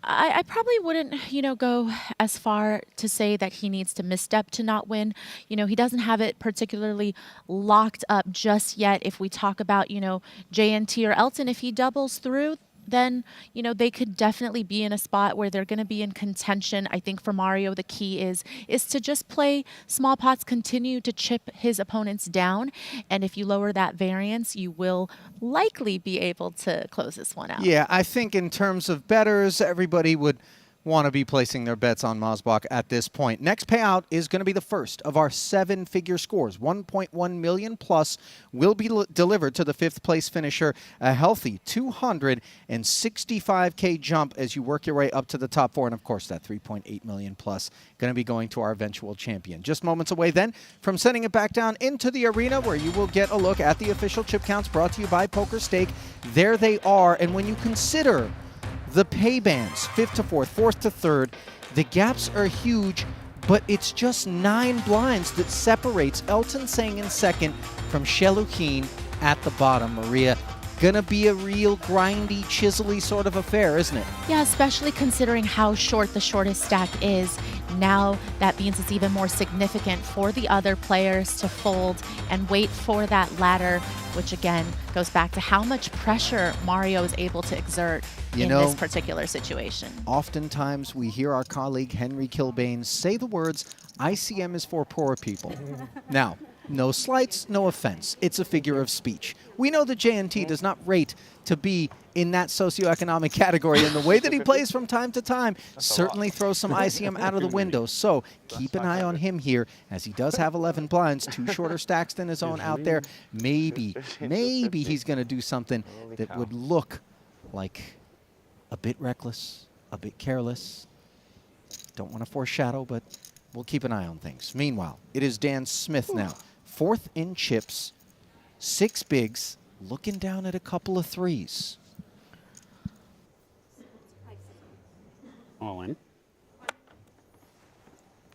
Speaker 18: I probably wouldn't, go as far to say that he needs to misstep to not win. He doesn't have it particularly locked up just yet. If we talk about, JNT or Elton, if he doubles through, then, they could definitely be in a spot where they're going to be in contention. I think for Mario, the key is to just play small pots, continue to chip his opponents down. And if you lower that variance, you will likely be able to close this one out.
Speaker 1: Yeah, I think in terms of bettors, everybody would want to be placing their bets on Mosbach at this point. Next payout is going to be the first of our 7-figure scores. 1.1 million plus will be delivered to the 5th place finisher. A healthy 265K jump as you work your way up to the top 4. And of course, that 3.8 million plus going to be going to our eventual champion. Just moments away then from sending it back down into the arena, where you will get a look at the official chip counts brought to you by Poker Stake. There they are. And when you consider the pay bands, 5th to 4th, 4th to 3rd, the gaps are huge, but it's just 9 blinds that separates Elton Sang in 2nd from Shelukin at the bottom. Maria, gonna be a real grindy, chisely sort of affair, isn't it?
Speaker 18: Yeah, especially considering how short the shortest stack is. Now that means it's even more significant for the other players to fold and wait for that ladder, which again goes back to how much pressure Mario is able to exert in this particular situation.
Speaker 1: Oftentimes we hear our colleague Henry Kilbane say the words, ICM is for poor people. Now, no slights, no offense. It's a figure of speech. We know that JNT does not rate to be in that socioeconomic category, and the way that he plays from time to time certainly throws some ICM out of the window. So keep an eye on him here, as he does have 11 blinds, 2 shorter stacks than his own out there. Maybe he's going to do something that would look like a bit reckless, a bit careless. Don't want to foreshadow, but we'll keep an eye on things. Meanwhile, it is Dan Smith now. 4th in chips, 6 bigs, looking down at a couple of 3s.
Speaker 7: All in.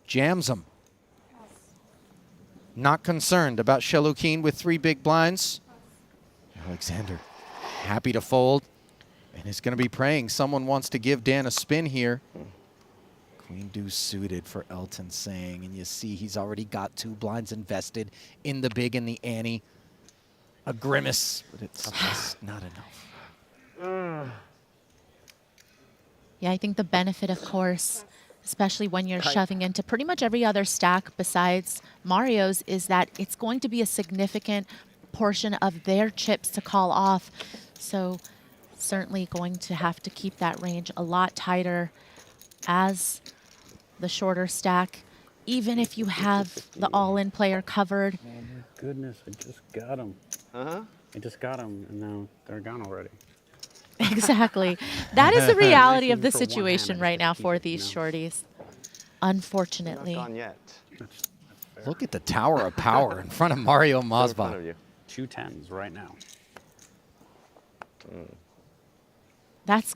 Speaker 1: Jams them. Not concerned about Shelukin with 3 big blinds. Alexander happy to fold, and is going to be praying someone wants to give Dan a spin here. Queen deuce suited for Elton Sang, and you see he's already got 2 blinds invested in the big and the ante. A grimace, but it's just not enough.
Speaker 18: Yeah, I think the benefit, of course, especially when you're shoving into pretty much every other stack besides Mario's, is that it's going to be a significant portion of their chips to call off. So certainly going to have to keep that range a lot tighter as the shorter stack, even if you have the all-in player covered.
Speaker 7: Oh my goodness, I just got him. I just got him, and now they're gone already.
Speaker 18: Exactly. That is the reality of the situation right now for these shorties, unfortunately.
Speaker 9: Not gone yet.
Speaker 1: Look at the tower of power in front of Mario Mosbach.
Speaker 7: 2 10s right now.
Speaker 18: That's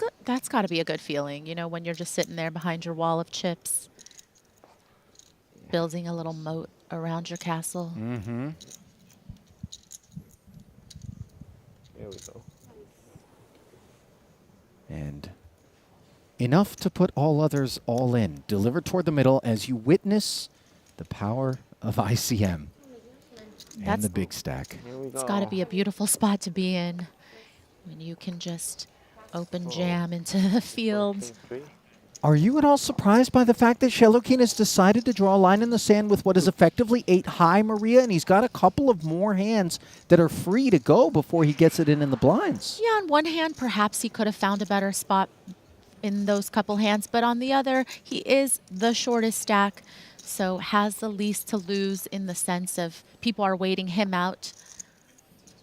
Speaker 18: got to be a good feeling, when you're just sitting there behind your wall of chips, building a little moat around your castle.
Speaker 1: Mm-hmm.
Speaker 9: Here we go.
Speaker 1: And enough to put all others all in. Delivered toward the middle as you witness the power of ICM and the big stack.
Speaker 18: It's got to be a beautiful spot to be in when you can just open jam into the field.
Speaker 1: Are you at all surprised by the fact that Shelukeen has decided to draw a line in the sand with what is effectively 8 high, Maria, and he's got a couple of more hands that are free to go before he gets it in the blinds?
Speaker 18: Yeah, on one hand, perhaps he could have found a better spot in those couple hands, but on the other, he is the shortest stack, so has the least to lose in the sense of people are waiting him out.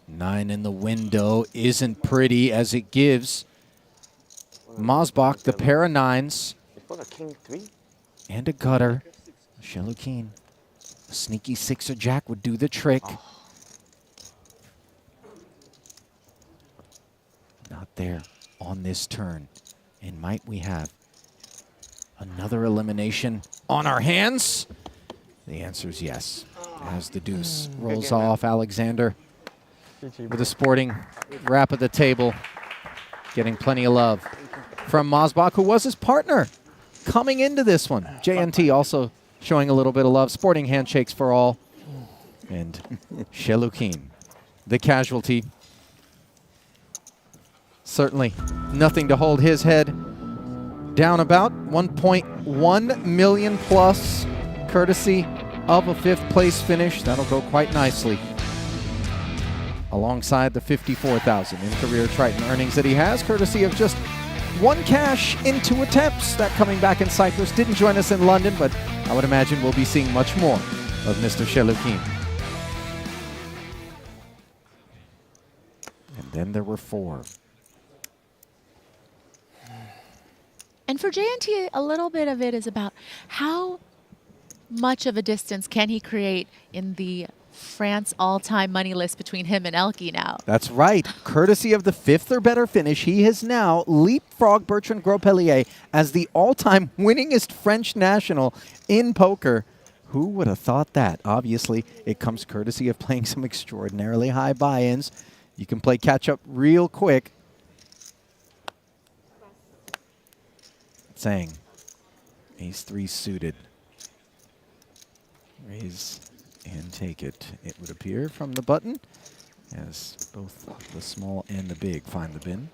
Speaker 1: 9 in the window isn't pretty as it gives Mosbach the pair of 9s and a gutter. Shelukeen, a sneaky 6 or jack would do the trick. Not there on this turn. And might we have another elimination on our hands? The answer is yes. As the deuce rolls off, Alexander with a sporting wrap of the table, getting plenty of love from Mosbach, who was his partner coming into this one. JNT also showing a little bit of love. Sporting handshakes for all. And Shelukeen, the casualty. Certainly nothing to hold his head down about. 1.1 million plus, courtesy of a 5th place finish. That'll go quite nicely alongside the 54,000 in career Triton earnings that he has, courtesy of just 1 cash in 2 attempts. That coming back in Cyprus. Didn't join us in London, but I would imagine we'll be seeing much more of Mr. Shelukeen. And then there were 4.
Speaker 18: And for JNT, a little bit of it is about how much of a distance can he create in the France all-time money list between him and Elke now.
Speaker 1: That's right. Courtesy of the 5th or better finish, he has now leapfrogged Bertrand Gros-Pellier as the all-time winningest French national in poker. Who would have thought that? Obviously, it comes courtesy of playing some extraordinarily high buy-ins. You can play catch-up real quick. Saying ace-3 suited. Raise and take it, it would appear from the button, as both the small and the big find the bin.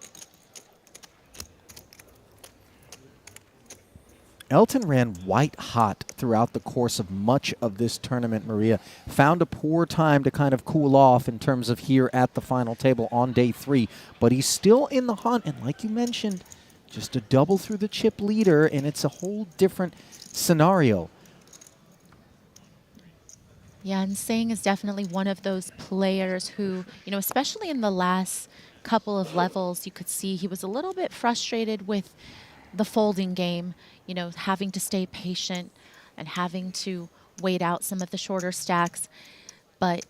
Speaker 1: Elton ran white hot throughout the course of much of this tournament, Maria. Found a poor time to kind of cool off in terms of here at the final table on day 3, but he's still in the hunt, and like you mentioned, just a double through the chip leader, and it's a whole different scenario.
Speaker 18: Yeah, and Singh is definitely one of those players who, you know, especially in the last couple of levels, you could see he was a little bit frustrated with the folding game, you know, having to stay patient and having to wait out some of the shorter stacks. But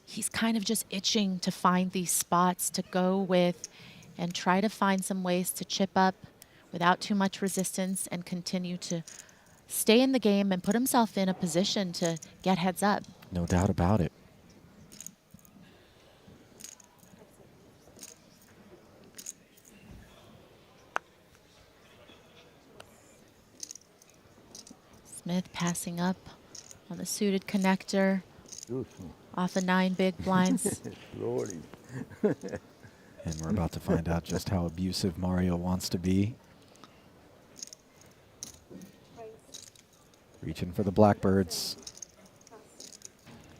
Speaker 18: he's kind of just itching to find these spots to go with and try to find some ways to chip up without too much resistance and continue to stay in the game and put himself in a position to get heads up.
Speaker 1: No doubt about it.
Speaker 18: Smith passing up on the suited connector off a 9 big blinds.
Speaker 19: Lordy.
Speaker 1: And we're about to find out just how abusive Mario wants to be. Reaching for the blackbirds.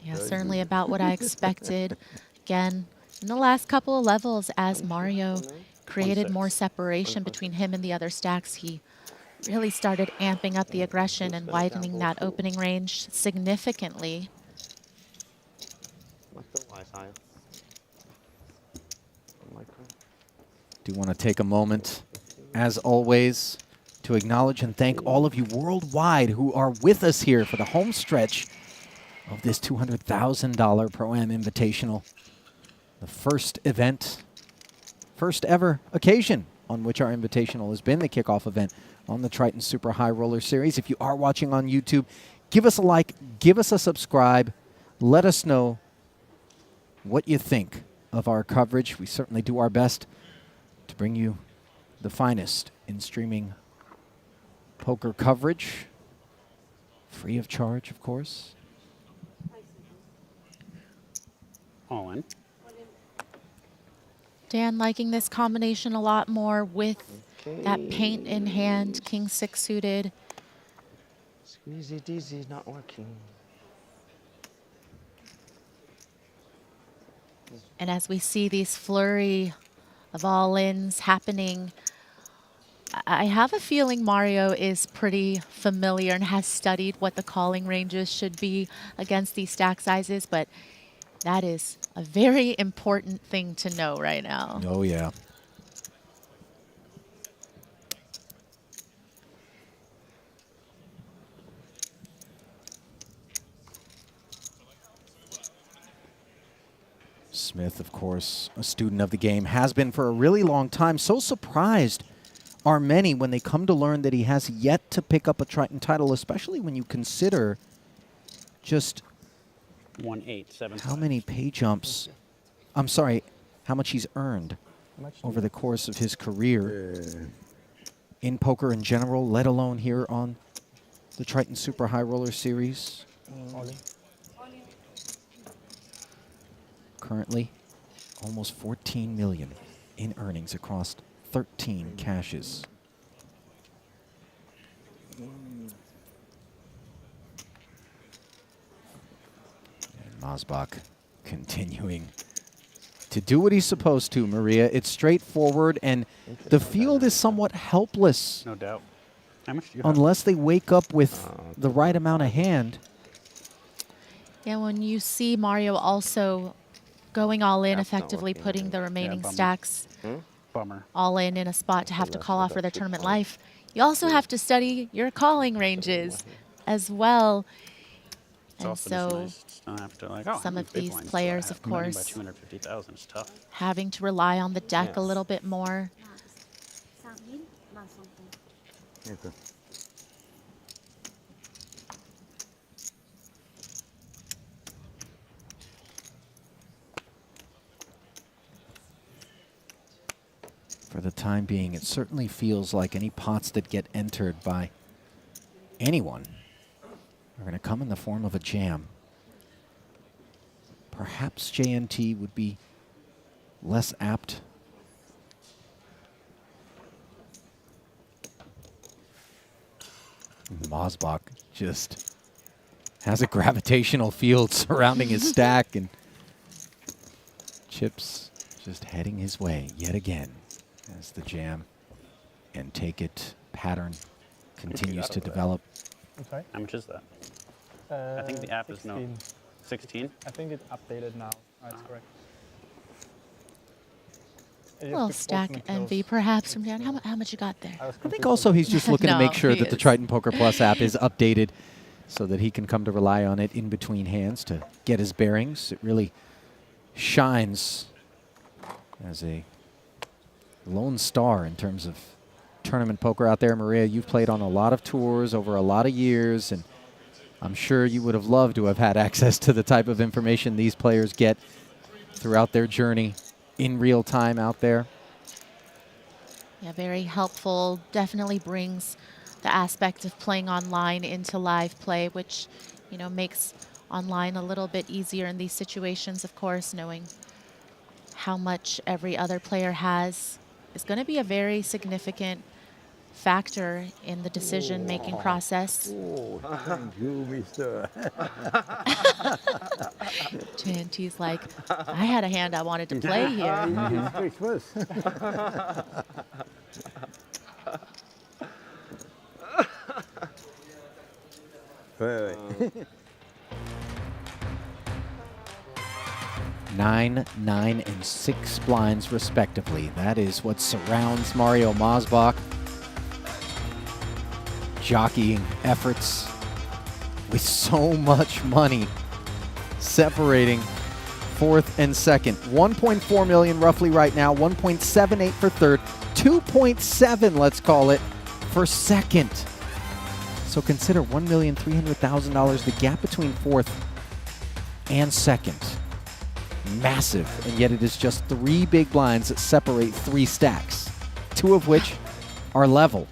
Speaker 18: Yeah, certainly about what I expected. Again, in the last couple of levels, as Mario created more separation between him and the other stacks, he really started amping up the aggression and widening that opening range significantly.
Speaker 1: Do want to take a moment, as always, to acknowledge and thank all of you worldwide who are with us here for the home stretch of this $200,000 Pro-Am Invitational. The first event, first ever occasion on which our Invitational has been the kickoff event on the Triton Super High Roller Series. If you are watching on YouTube, give us a like, give us a subscribe, let us know what you think of our coverage. We certainly do our best to bring you the finest in streaming poker coverage, free of charge, of course.
Speaker 7: All in.
Speaker 18: Dan liking this combination a lot more with that paint in hand, king 6 suited.
Speaker 9: Squeezy deezy, not working.
Speaker 18: And as we see these flurry of all-ins happening, I have a feeling Mario is pretty familiar and has studied what the calling ranges should be against these stack sizes, but that is a very important thing to know right now.
Speaker 1: Oh, yeah. Smith, of course, a student of the game, has been for a really long time. So surprised are many when they come to learn that he has yet to pick up a Triton title, especially when you consider just
Speaker 7: 1-8-7.
Speaker 1: how many pay jumps, I'm sorry, how much he's earned over the course of his career in poker in general, let alone here on the Triton Super High Roller Series. Currently, almost 14 million in earnings across 13 cashes. And Masbach continuing to do what he's supposed to, Maria. It's straightforward, and the field is somewhat helpless.
Speaker 7: No doubt. How much do you have?
Speaker 1: Unless they wake up with the right amount of hand.
Speaker 18: Yeah, when you see Mario also going all in, effectively putting the remaining stacks all in a spot to have to call off for their tournament life, you also have to study your calling ranges as well. And so some of these players, of course,
Speaker 7: 250,000 is tough.
Speaker 18: having to rely on the deck a little bit more.
Speaker 1: For the time being, it certainly feels like any pots that get entered by anyone are going to come in the form of a jam. Perhaps JNT would be less apt. Masbach just has a gravitational field surrounding his stack, and chips just heading his way yet again as the jam and take it pattern continues to develop.
Speaker 4: I'm sorry?
Speaker 7: How much is that? I think the app
Speaker 4: 16.
Speaker 7: is no 16.
Speaker 4: I think it's updated now. That's correct.
Speaker 18: A little stack envy, perhaps, from Dan. How much you got there?
Speaker 1: I think also he's just looking to make sure that the Triton Poker Plus app is updated so that he can come to rely on it in between hands to get his bearings. It really shines as a lone star in terms of tournament poker out there. Maria, you've played on a lot of tours over a lot of years, and I'm sure you would have loved to have had access to the type of information these players get throughout their journey in real time out there.
Speaker 18: Yeah, very helpful. Definitely brings the aspect of playing online into live play, which, you know, makes online a little bit easier in these situations, of course. Knowing how much every other player has is going to be a very significant factor in the decision-making process.
Speaker 19: Oh, thank you, mister.
Speaker 18: JNT's like, I had a hand I wanted to play here.
Speaker 19: It's Christmas. Wait.
Speaker 1: 9, 9, and 6 blinds respectively. That is what surrounds Mario Masbach. Jockeying efforts with so much money separating fourth and second. 1.4 million roughly right now, 1.78 for third, 2.7 let's call it for second. So consider $1,300,000, the gap between fourth and second. Massive, and yet it is just 3 big blinds that separate 3 stacks, 2 of which are level.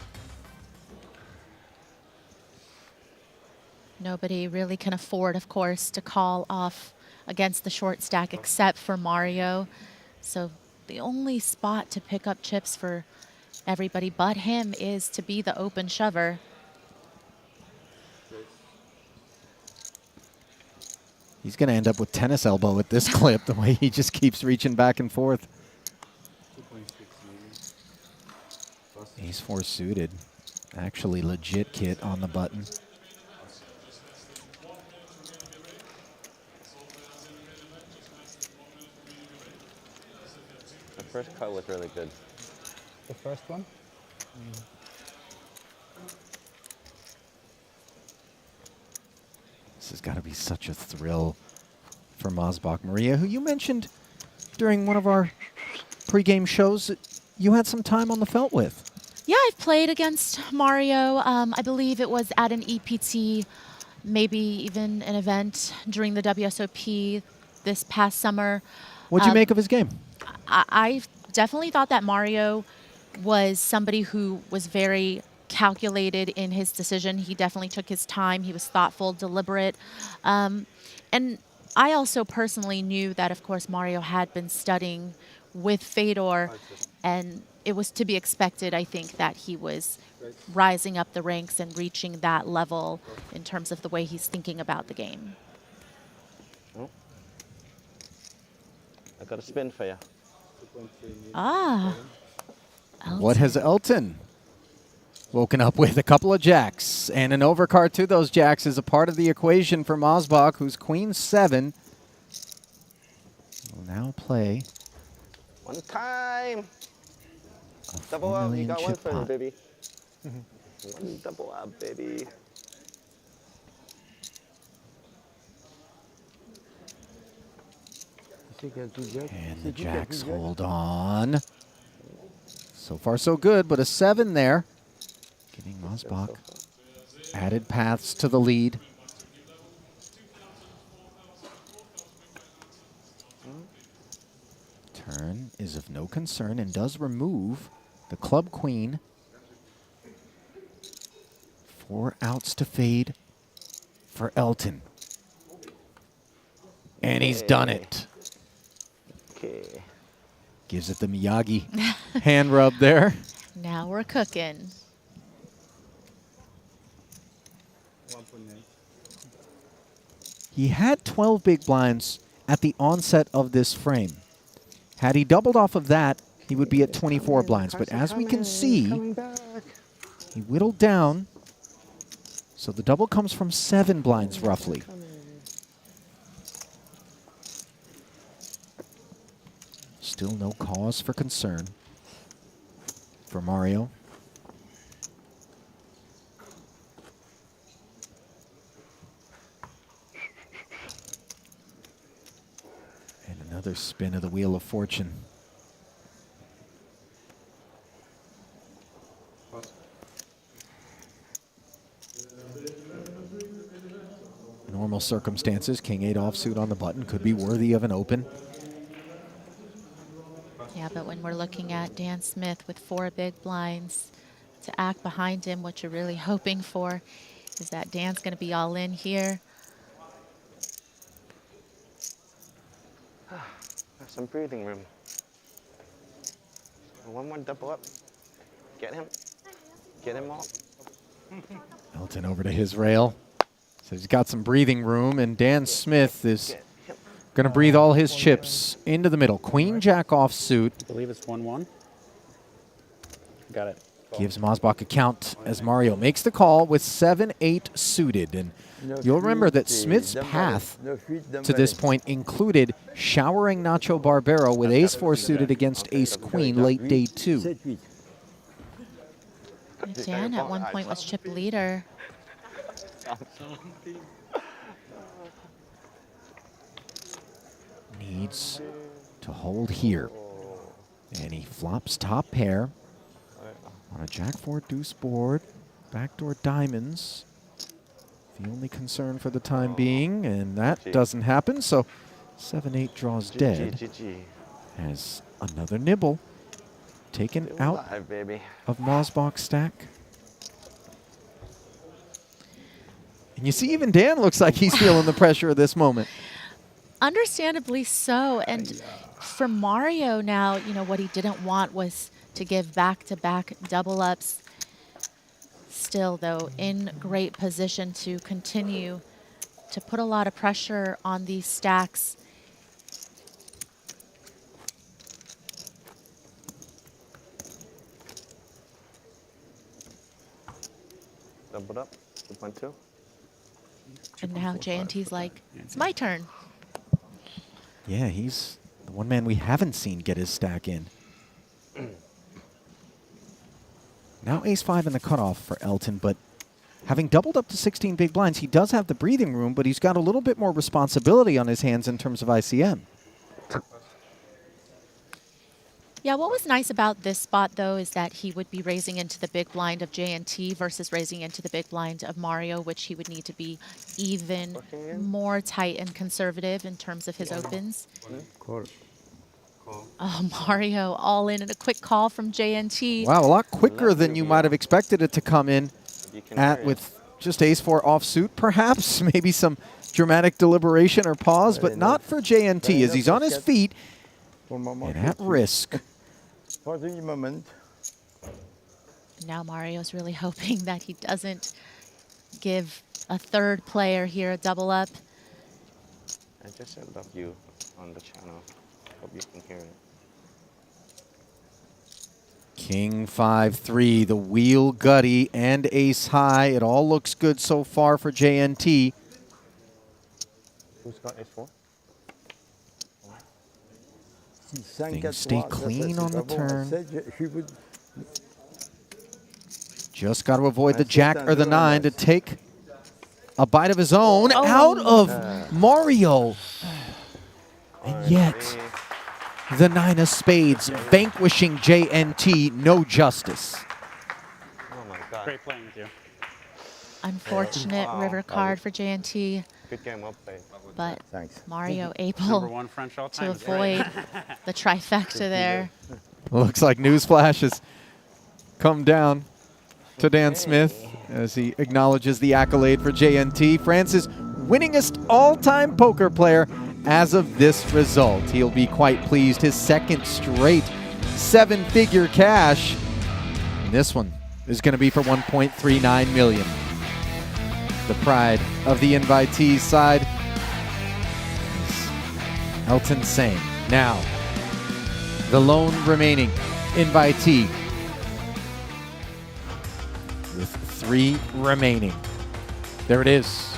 Speaker 18: Nobody really can afford, of course, to call off against the short stack except for Mario. So the only spot to pick up chips for everybody but him is to be the open shover.
Speaker 1: He's going to end up with tennis elbow at this clip, the way he just keeps reaching back and forth. Ace 4 suited. Actually legit kit on the button.
Speaker 9: The first cut was really good.
Speaker 4: The first one?
Speaker 1: This has got to be such a thrill for Mosbach. Maria, who you mentioned during one of our pregame shows that you had some time on the felt with.
Speaker 18: Yeah, I've played against Mario. I believe it was at an EPT, maybe even an event during the WSOP this past summer.
Speaker 1: What'd you make of his game?
Speaker 18: I definitely thought that Mario was somebody who was very calculated in his decision. He definitely took his time. He was thoughtful, deliberate. And I also personally knew that, of course, Mario had been studying with Fedor, and it was to be expected, I think, that he was rising up the ranks and reaching that level in terms of the way he's thinking about the game.
Speaker 9: Oh. I got a spin for you.
Speaker 18: Ah.
Speaker 1: What has Elton woken up with? A couple of jacks and an overcard to those jacks is a part of the equation for Mosbach, who's queen 7. Will now play.
Speaker 9: One time. Double up. You got one for me, baby. One double up, baby.
Speaker 1: And the jacks hold on. So far, so good, but a 7 there. Giving Mosbach added paths to the lead. Turn is of no concern and does remove the club queen. 4 outs to fade for Elton. And he's done it.
Speaker 9: Okay.
Speaker 1: Gives it the Miyagi hand rub there.
Speaker 18: Now we're cooking.
Speaker 1: He had 12 big blinds at the onset of this frame. Had he doubled off of that, he would be at 24 blinds. But as we can see, he whittled down. So the double comes from 7 blinds roughly. Still no cause for concern for Mario. And another spin of the Wheel of Fortune. Normal circumstances, King 8 offsuit on the button could be worthy of an open.
Speaker 18: Yeah, but when we're looking at Dan Smith with 4 big blinds to act behind him, what you're really hoping for is that Dan's going to be all in here.
Speaker 9: Have some breathing room. One more double up. Get him. Get him all.
Speaker 1: Elton over to his rail. So he's got some breathing room, and Dan Smith is going to breathe all his chips into the middle. Queen Jack offsuit.
Speaker 7: I believe it's 1-1. Got it.
Speaker 1: Gives Mosbach a count as Mario makes the call with 7-8 suited. And you'll remember that Smith's path to this point included showering Nacho Barbero with ace-4 suited against ace-queen late day 2.
Speaker 18: Dan at one point was chip leader.
Speaker 1: Needs to hold here. And he flops top pair on a Jack-4 deuce board. Backdoor diamonds. The only concern for the time being, and that doesn't happen, so 7-8 draws dead. Has another nibble taken out of Mosbach's stack. And you see even Dan looks like he's feeling the pressure of this moment.
Speaker 18: Understandably so. And for Mario now, you know, what he didn't want was to give back-to-back double ups. Still, though, in great position to continue to put a lot of pressure on these stacks.
Speaker 9: Doubled up, 2.2.
Speaker 18: And now J&T's like, it's my turn.
Speaker 1: Yeah, he's the one man we haven't seen get his stack in. Now ace-5 in the cutoff for Elton, but having doubled up to 16 big blinds, he does have the breathing room, but he's got a little bit more responsibility on his hands in terms of ICM.
Speaker 18: Yeah, what was nice about this spot, though, is that he would be raising into the big blind of J&T versus raising into the big blind of Mario, which he would need to be even more tight and conservative in terms of his opens. Oh, Mario all in and a quick call from J&T.
Speaker 1: Wow, a lot quicker than you might have expected it to come in at with just ace-4 offsuit, perhaps. Maybe some dramatic deliberation or pause, but not for J&T as he's on his feet and at risk.
Speaker 19: For the moment.
Speaker 18: Now Mario's really hoping that he doesn't give a third player here a double up.
Speaker 9: I just said love you on the channel. Hope you can hear it.
Speaker 1: King 5-3, the wheel gutty and ace high. It all looks good so far for J&T.
Speaker 9: Who's got ace-4?
Speaker 1: Things stay clean on the turn. Just got to avoid the jack or the 9 to take a bite of his own out of Mario. And yet, the 9 of spades vanquishing J&T, no justice.
Speaker 9: Oh my God.
Speaker 7: Great playing with you.
Speaker 18: Unfortunate river card for J&T.
Speaker 9: Good game, well played.
Speaker 18: But
Speaker 19: Thanks.
Speaker 18: Mario
Speaker 7: Number
Speaker 18: able
Speaker 7: one French all
Speaker 18: to
Speaker 7: time.
Speaker 18: avoid the trifecta there.
Speaker 1: Looks like newsflash has come down to Dan Smith as he acknowledges the accolade for J&T, France's winningest all-time poker player as of this result. He'll be quite pleased. His second straight 7-figure cash. And this one is going to be for $1.39 million. The pride of the invitees side is Elton Sane. Now, the lone remaining invitee with 3 remaining. There it is.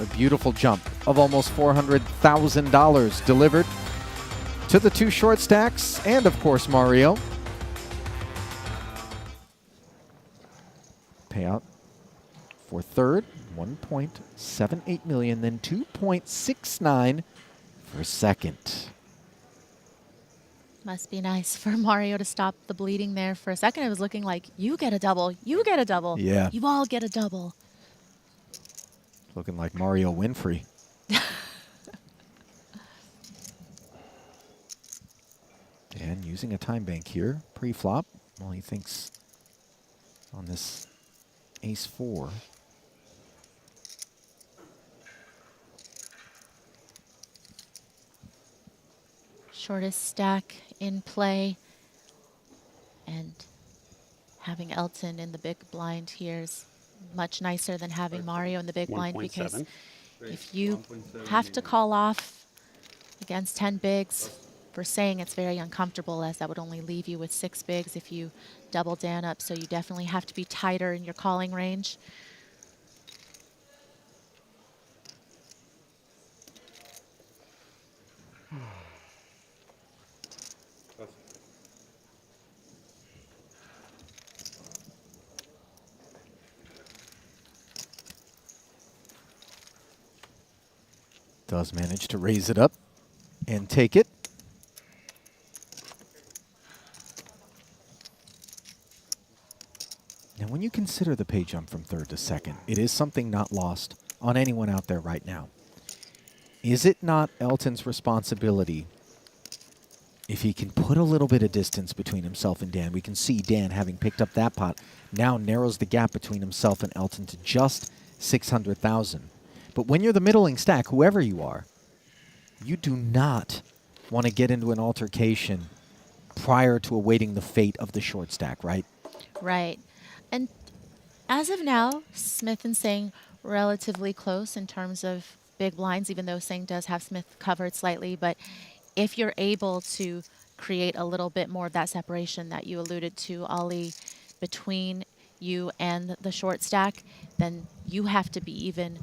Speaker 1: A beautiful jump of almost $400,000 delivered to the 2 short stacks and, of course, Mario. Payout for third, 1.78 million, then 2.69 for second.
Speaker 18: Must be nice for Mario to stop the bleeding there for a second. It was looking like, you get a double, you get a double.
Speaker 1: Yeah.
Speaker 18: You all get a double.
Speaker 1: Looking like Mario Winfrey. Dan using a time bank here, pre-flop. Well, he thinks on this ace-4.
Speaker 18: Shortest stack in play. And having Elton in the big blind here is much nicer than having Mario in the big blind, because if you have to call off against 10 bigs, for saying it's very uncomfortable, as that would only leave you with 6 bigs if you double Dan up, so you definitely have to be tighter in your calling range.
Speaker 1: Does manage to raise it up and take it. Now, when you consider the pay jump from third to second, it is something not lost on anyone out there right now. Is it not Elton's responsibility, if he can put a little bit of distance between himself and Dan? We can see Dan, having picked up that pot, now narrows the gap between himself and Elton to just 600,000. But when you're the middling stack, whoever you are, you do not want to get into an altercation prior to awaiting the fate of the short stack, right?
Speaker 18: Right. And as of now, Smith and Singh relatively close in terms of big blinds, even though Singh does have Smith covered slightly. But if you're able to create a little bit more of that separation that you alluded to, Ali, between you and the short stack, then you have to be even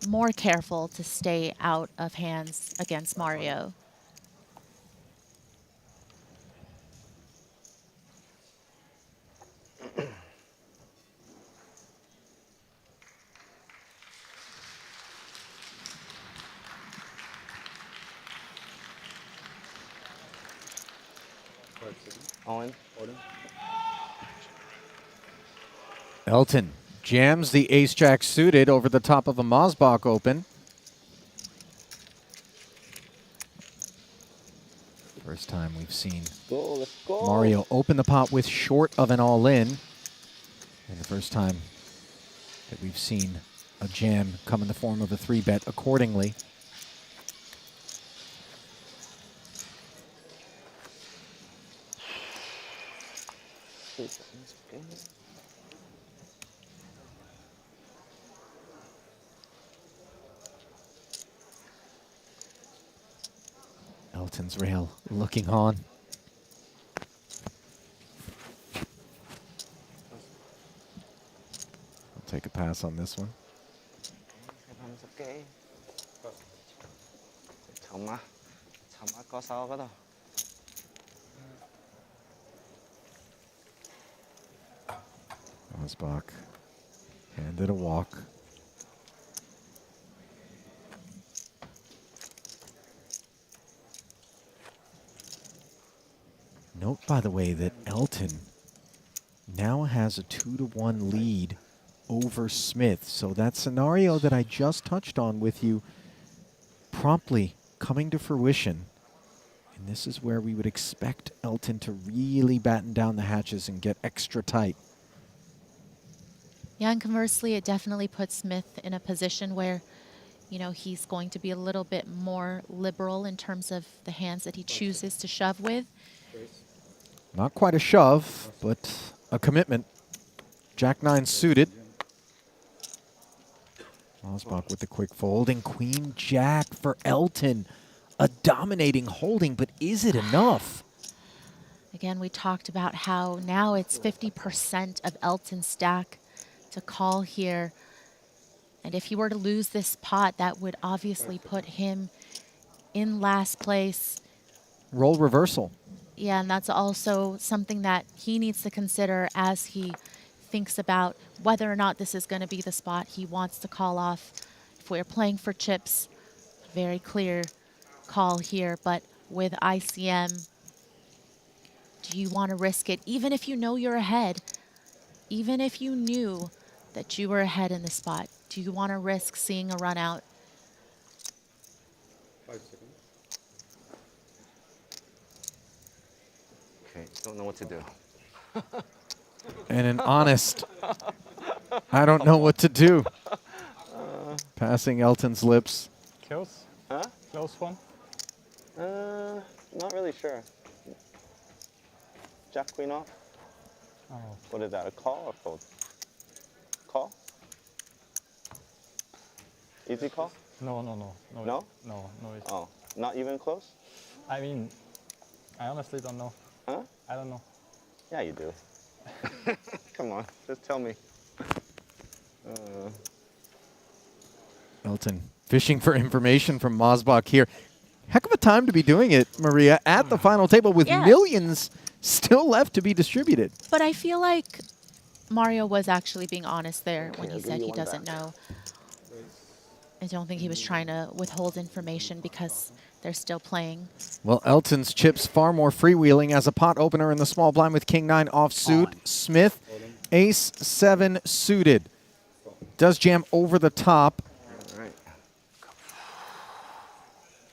Speaker 18: more careful to stay out of hands against Mario.
Speaker 9: Owen.
Speaker 1: Elton jams the ace-jack suited over the top of a Mosbach open. First time we've seen
Speaker 9: Let's go.
Speaker 1: Mario open the pot with short of an all-in. And the first time that we've seen a jam come in the form of a 3-bet accordingly. Elton's rail looking on. I'll take a pass on this one. Mosbach handed a walk. Note, by the way, that Elton now has a 2-to-1 lead over Smith. So that scenario that I just touched on with you promptly coming to fruition. And this is where we would expect Elton to really batten down the hatches and get extra tight.
Speaker 18: Yeah, and conversely, it definitely puts Smith in a position where, you know, he's going to be a little bit more liberal in terms of the hands that he chooses to shove with.
Speaker 1: Not quite a shove, but a commitment. Jack-9 suited. Mosbach with the quick fold, and Queen-Jack for Elton. A dominating holding, but is it enough?
Speaker 18: Again, we talked about how now it's 50% of Elton's stack to call here. And if he were to lose this pot, that would obviously put him in last place.
Speaker 1: Roll reversal.
Speaker 18: Yeah, and that's also something that he needs to consider as he thinks about whether or not this is going to be the spot he wants to call off. If we're playing for chips, very clear call here, but with ICM, do you want to risk it? Even if you know you're ahead, even if you knew that you were ahead in the spot, do you want to risk seeing a run out?
Speaker 16: 5 seconds.
Speaker 9: Okay, don't know what to do.
Speaker 1: And an honest, I don't know what to do. Passing Elton's lips.
Speaker 4: Close?
Speaker 9: Huh?
Speaker 4: Close one?
Speaker 9: Not really sure. Jack Queen off?
Speaker 4: Oh.
Speaker 9: What is that, a call or fold? Call? Easy call?
Speaker 4: No?
Speaker 9: No?
Speaker 4: No, it's
Speaker 9: Oh, not even close?
Speaker 4: I mean, I honestly don't know.
Speaker 9: Huh?
Speaker 4: I don't know.
Speaker 9: Yeah, you do. Come on, just tell me.
Speaker 1: Elton fishing for information from Mosbach here. Heck of a time to be doing it, Maria, at the final table with millions still left to be distributed.
Speaker 18: But I feel like Mario was actually being honest there when he said he doesn't know. I don't think he was trying to withhold information because they're still playing.
Speaker 1: Well, Elton's chips far more freewheeling as a pot opener in the small blind with King-9 offsuit. Smith, Ace-7 suited. Does jam over the top.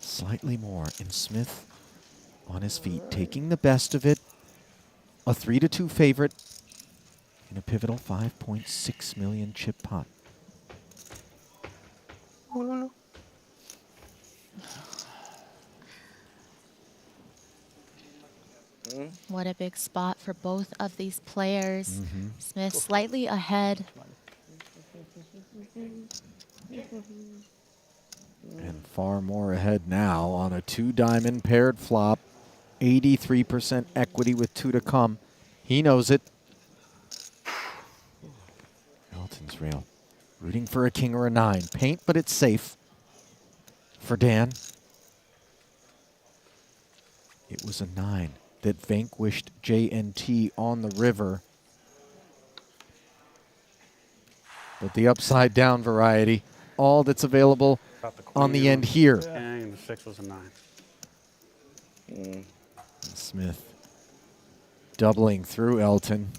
Speaker 1: Slightly more, and Smith on his feet, taking the best of it. A 3-2 favorite in a pivotal 5.6 million chip pot.
Speaker 18: What a big spot for both of these players. Smith slightly ahead.
Speaker 1: And far more ahead now on a 2-diamond paired flop. 83% equity with 2 to come. He knows it. Elton's real. Rooting for a king or a 9. Paint, but it's safe for Dan. It was a 9 that vanquished JNT on the river. But the upside down variety, all that's available on the end here.
Speaker 7: And the 6 was a 9.
Speaker 1: Smith doubling through Elton.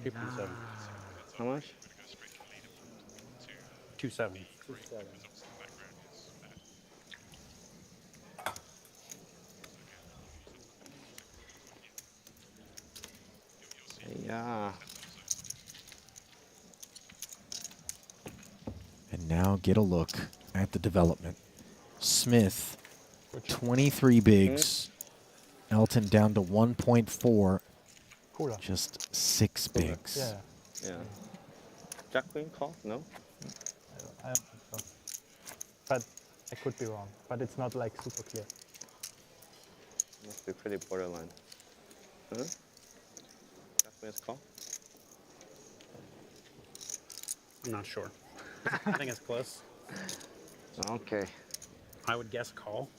Speaker 7: 2.7.
Speaker 9: How much?
Speaker 7: 2.7.
Speaker 9: Yeah.
Speaker 1: And now get a look at the development. Smith, 23 bigs. Elton down to 1.4. Just 6 bigs.
Speaker 4: Yeah.
Speaker 9: Yeah. Jack Queen call? No?
Speaker 4: I don't think so. But I could be wrong. But it's not like super clear.
Speaker 9: Must be pretty borderline. Huh? Jack Queen's call?
Speaker 7: I'm not sure. I think it's close.
Speaker 9: Okay.
Speaker 7: I would guess call.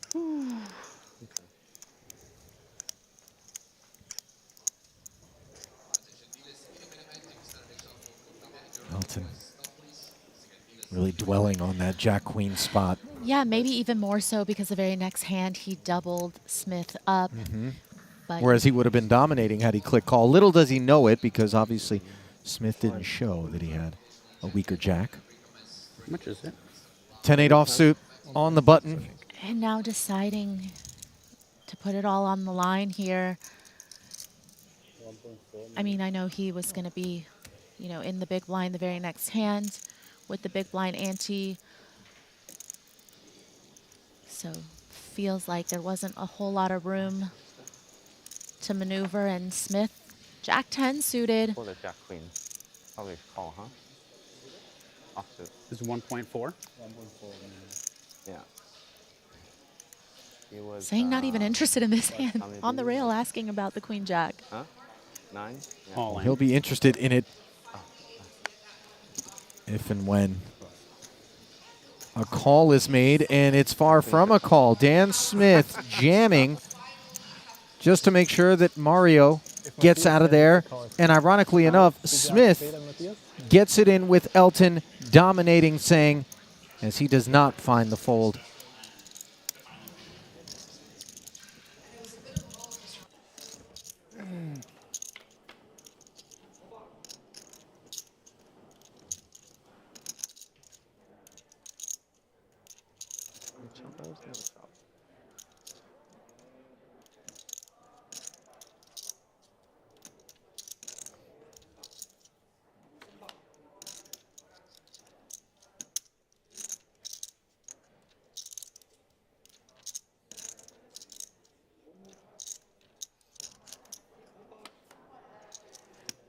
Speaker 1: Elton really dwelling on that Jack Queen spot.
Speaker 18: Yeah, maybe even more so because the very next hand he doubled Smith up. But
Speaker 1: Whereas he would have been dominating had he clicked call. Little does he know it, because obviously Smith didn't show that he had a weaker Jack.
Speaker 7: How much is it?
Speaker 1: 10-8 offsuit on the button.
Speaker 18: and now deciding to put it all on the line here. I mean, I know he was going to be, you know, in the big blind the very next hand with the big blind ante. So feels like there wasn't a whole lot of room to maneuver, and Smith, Jack 10 suited.
Speaker 9: Pull the Jack Queen. Probably call, huh? Offsuit.
Speaker 7: This is 1.4? 1.4.
Speaker 9: Yeah. He was
Speaker 18: Saying not even interested in this hand. On the rail asking about the Queen Jack.
Speaker 9: Huh? 9? Yeah.
Speaker 1: He'll be interested in it if and when a call is made, and it's far from a call. Dan Smith jamming just to make sure that Mario gets out of there. And ironically enough, Smith gets it in with Elton dominating, saying, as he does not find the fold.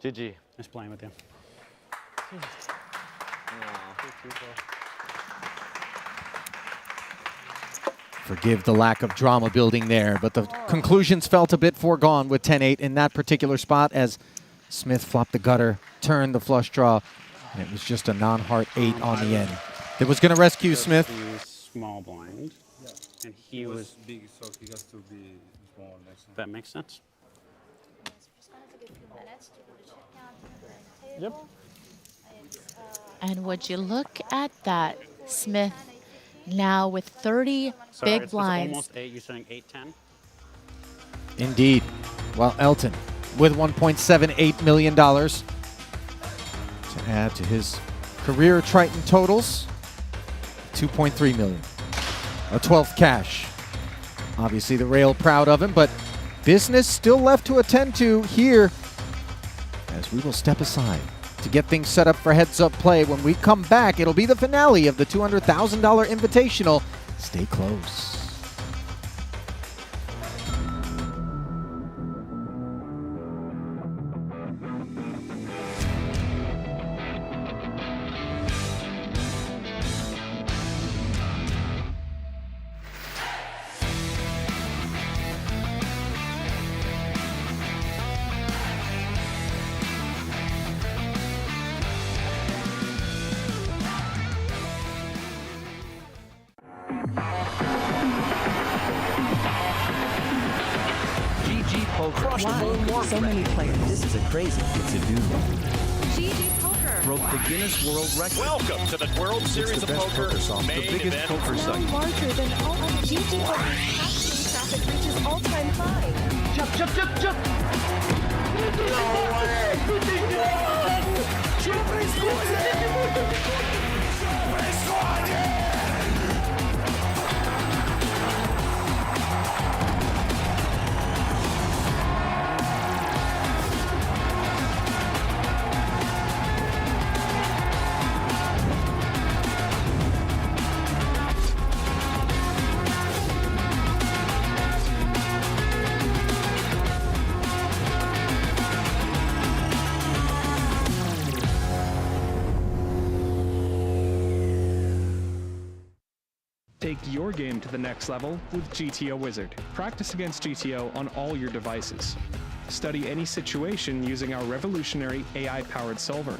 Speaker 9: GG.
Speaker 7: Nice playing with you.
Speaker 1: Forgive the lack of drama building there, but the conclusions felt a bit foregone with 10-8 in that particular spot as Smith flopped the gutter, turned the flush draw, and it was just a non-heart 8 on the end. It was going to rescue Smith.
Speaker 7: He was small blind, and he was
Speaker 16: big, so he has to be small next time.
Speaker 7: That makes sense.
Speaker 4: Yep.
Speaker 18: And would you look at that? Smith now with 30
Speaker 7: Sorry,
Speaker 18: big blinds.
Speaker 7: It's almost 8. You're saying 8-10?
Speaker 1: Indeed. While Elton with $1.78 million to add to his career Triton totals, $2.3 million. A 12th cash. Obviously the rail proud of him, but business still left to attend to here as we will step aside to get things set up for heads-up play. When we come back, it'll be the finale of the $200,000 Invitational. Stay close.
Speaker 11: So many players. This is a crazy to-do.
Speaker 10: GG Poker.
Speaker 11: Broke the Guinness World Record.
Speaker 17: Welcome to the World Series of Poker,
Speaker 11: the biggest poker
Speaker 10: Now
Speaker 11: site.
Speaker 10: larger than all of GG Poker's passing traffic reaches all-time high.
Speaker 12: Jump, jump, jump, jump! No way!
Speaker 13: Take your game to the next level with GTO Wizard. Practice against GTO on all your devices. Study any situation using our revolutionary AI-powered solver.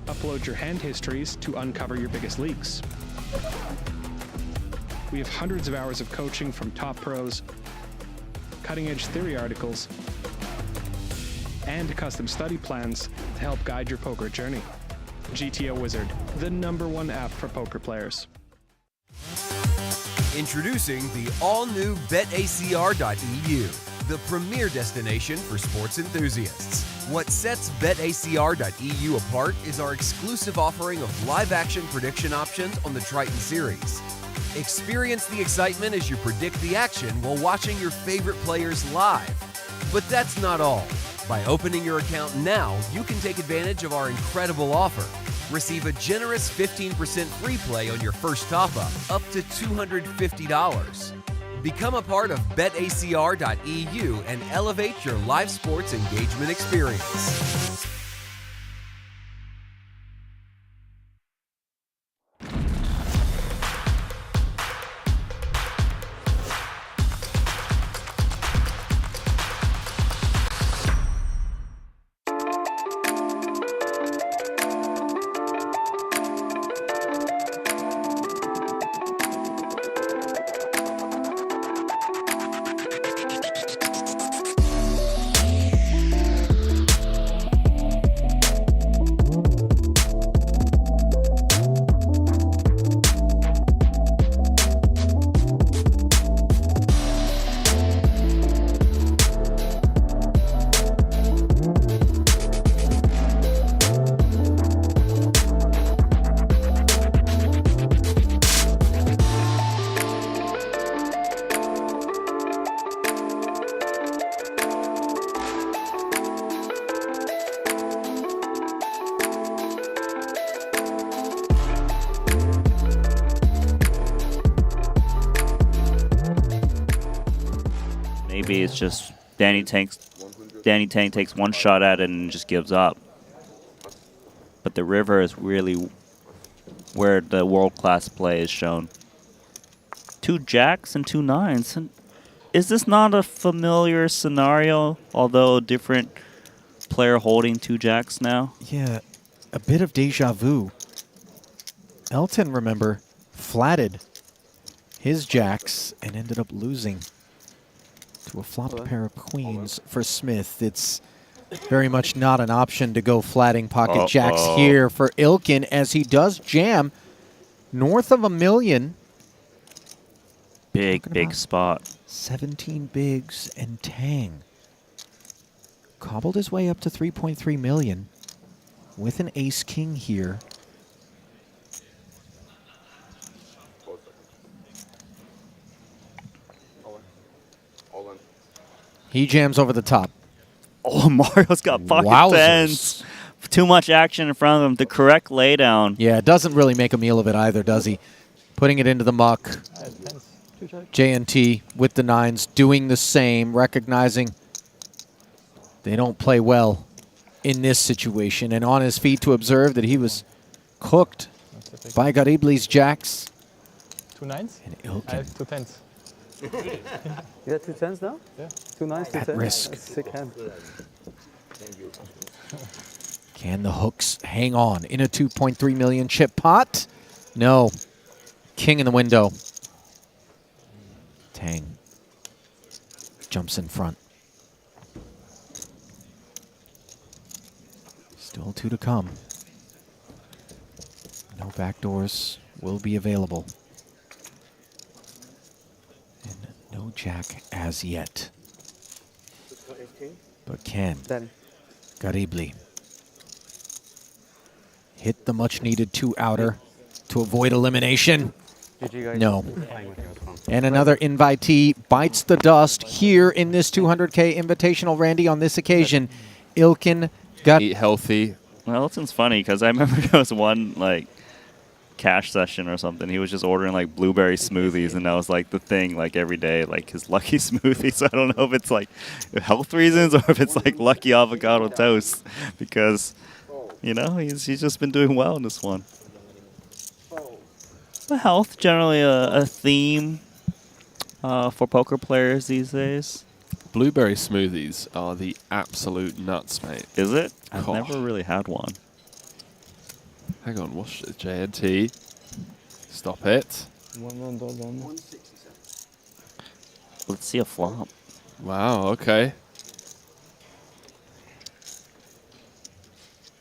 Speaker 13: Upload your hand histories to uncover your biggest leaks. We have hundreds of hours of coaching from top pros, cutting-edge theory articles, and custom study plans to help guide your poker journey. GTO Wizard, the #1 app for poker players.
Speaker 14: Introducing the all-new BetACR.eu, the premier destination for sports enthusiasts. What sets BetACR.eu apart is our exclusive offering of live-action prediction options on the Triton series. Experience the excitement as you predict the action while watching your favorite players live. But that's not all. By opening your account now, you can take advantage of our incredible offer. Receive a generous 15% free play on your first top-up, up to $250. Become a part of BetACR.eu and elevate your live sports engagement experience.
Speaker 2: Maybe it's just Danny Tank takes one shot at it and just gives up. But the river is really where the world-class play is shown. 2 jacks and 2 nines. And is this not a familiar scenario, although a different player holding 2 jacks now?
Speaker 1: Yeah, a bit of deja vu. Elton, remember, flatted his jacks and ended up losing to a flopped pair of queens for Smith. It's very much not an option to go flatting pocket jacks here for Ilkin, as he does jam north of $1 million.
Speaker 2: Big spot.
Speaker 1: 17 bigs and Tang. Cobbled his way up to 3.3 million with an ace-king here. He jams over the top.
Speaker 2: Oh, Mario's got pocket tens. too much action in front of him. The correct laydown.
Speaker 1: Yeah, doesn't really make a meal of it either, does he? Putting it into the muck. J&T with the 9s doing the same, recognizing they don't play well in this situation, and on his feet to observe that he was cooked by Garibli's jacks.
Speaker 4: 2 9s?
Speaker 1: And Ilkin.
Speaker 4: I have 2 10s.
Speaker 6: You got 2 10s now?
Speaker 4: Yeah.
Speaker 6: 2 9s, 2
Speaker 1: At
Speaker 6: 10s?
Speaker 1: risk.
Speaker 6: That's a sick hand.
Speaker 1: Can the hooks hang on in a 2.3 million chip pot? No. King in the window. Tang jumps in front. Still 2 to come. No backdoors will be available. And no jack as yet. But can Garibli hit the much-needed 2-outer to avoid elimination? No. And another invitee bites the dust here in this 200K Invitational. Randy, on this occasion, Ilkin got...
Speaker 15: Eat healthy.
Speaker 2: Well, Ilkin's funny because I remember there was one, like, cash session or something. He was just ordering, like, blueberry smoothies, and that was, like, the thing, like, every day, like, his lucky smoothie. So I don't know if it's, like, health reasons or if it's, like, lucky avocado toast because, you know, he's just been doing well in this one. But health, generally a theme for poker players these days.
Speaker 15: Blueberry smoothies are the absolute nuts, mate.
Speaker 2: Is it? I've never really had one.
Speaker 15: Hang on, what's it? J&T. Stop it.
Speaker 2: Let's see a flop.
Speaker 15: Wow, okay.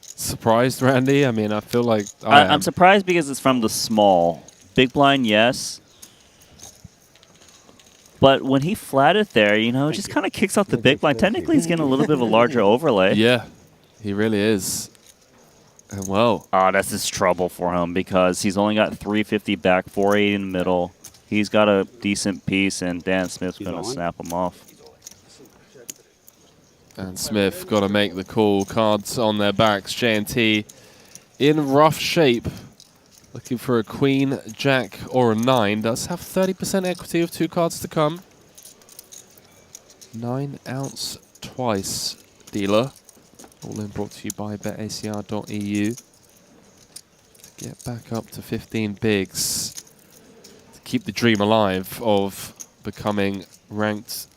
Speaker 15: Surprised, Randy? I mean, I feel like
Speaker 2: I'm surprised because it's from the small. Big blind, yes. But when he flatted there, you know, it just kind of kicks out the big blind. Technically, he's getting a little bit of a larger overlay.
Speaker 15: Yeah, he really is. And well.
Speaker 2: Oh, that's just trouble for him because he's only got 350 back, 480 in the middle. He's got a decent piece, and Dan Smith's going to snap him off.
Speaker 15: And Smith got to make the call. Cards on their backs. J&T in rough shape. Looking for a queen, jack, or a 9. Does have 30% equity of 2 cards to come. 9 ounce twice, dealer. All in brought to you by betacr.eu. To get back up to 15 bigs. To keep the dream alive of becoming ranked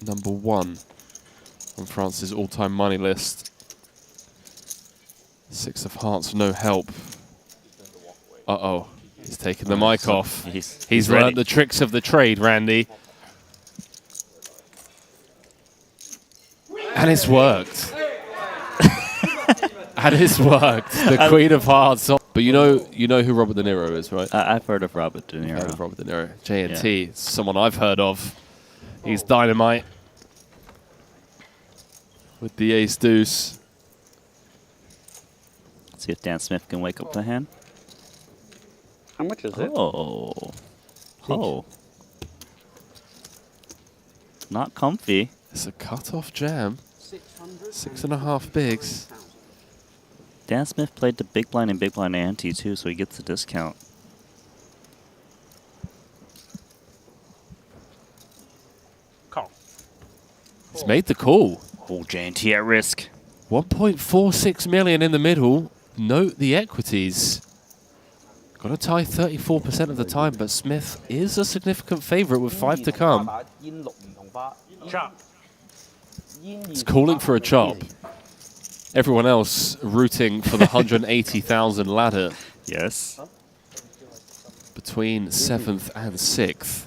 Speaker 15: number 1 on France's all-time money list. 6 of hearts, no help. Uh-oh. He's taken the mic off. He's learned the tricks of the trade, Randy. And it's worked. And it's worked. The Queen of Hearts. But you know who Robert De Niro is, right?
Speaker 2: I've heard of Robert De Niro.
Speaker 15: Heard of Robert De Niro. J&T, someone I've heard of. He's dynamite. With the ace deuce.
Speaker 2: Let's see if Dan Smith can wake up the hand.
Speaker 5: How much is it?
Speaker 2: Oh. Oh. Not comfy.
Speaker 15: It's a cut-off jam. 6.5 bigs.
Speaker 2: Dan Smith played the big blind and big blind ante too, so he gets the discount.
Speaker 5: Call.
Speaker 15: He's made the call.
Speaker 2: Oh, J&T at risk.
Speaker 15: 1.46 million in the middle. Note the equities. Got to tie 34% of the time, but Smith is a significant favorite with 5 to come.
Speaker 5: Chop.
Speaker 15: It's calling for a chop. Everyone else rooting for the 180,000 ladder.
Speaker 2: Yes.
Speaker 15: Between 7th and 6th.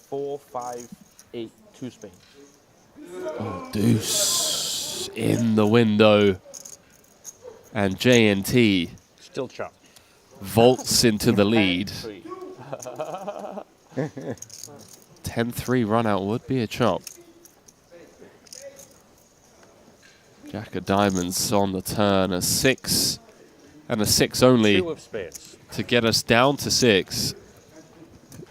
Speaker 5: 4, 5, 8, 2 spades.
Speaker 15: Oh, deuce in the window. And J&T
Speaker 5: still chop.
Speaker 15: Vaults into the lead. 10-3 run out would be a chop. Jack of diamonds on the turn. A 6 and a 6 only
Speaker 5: 2 of spades
Speaker 15: to get us down to 6.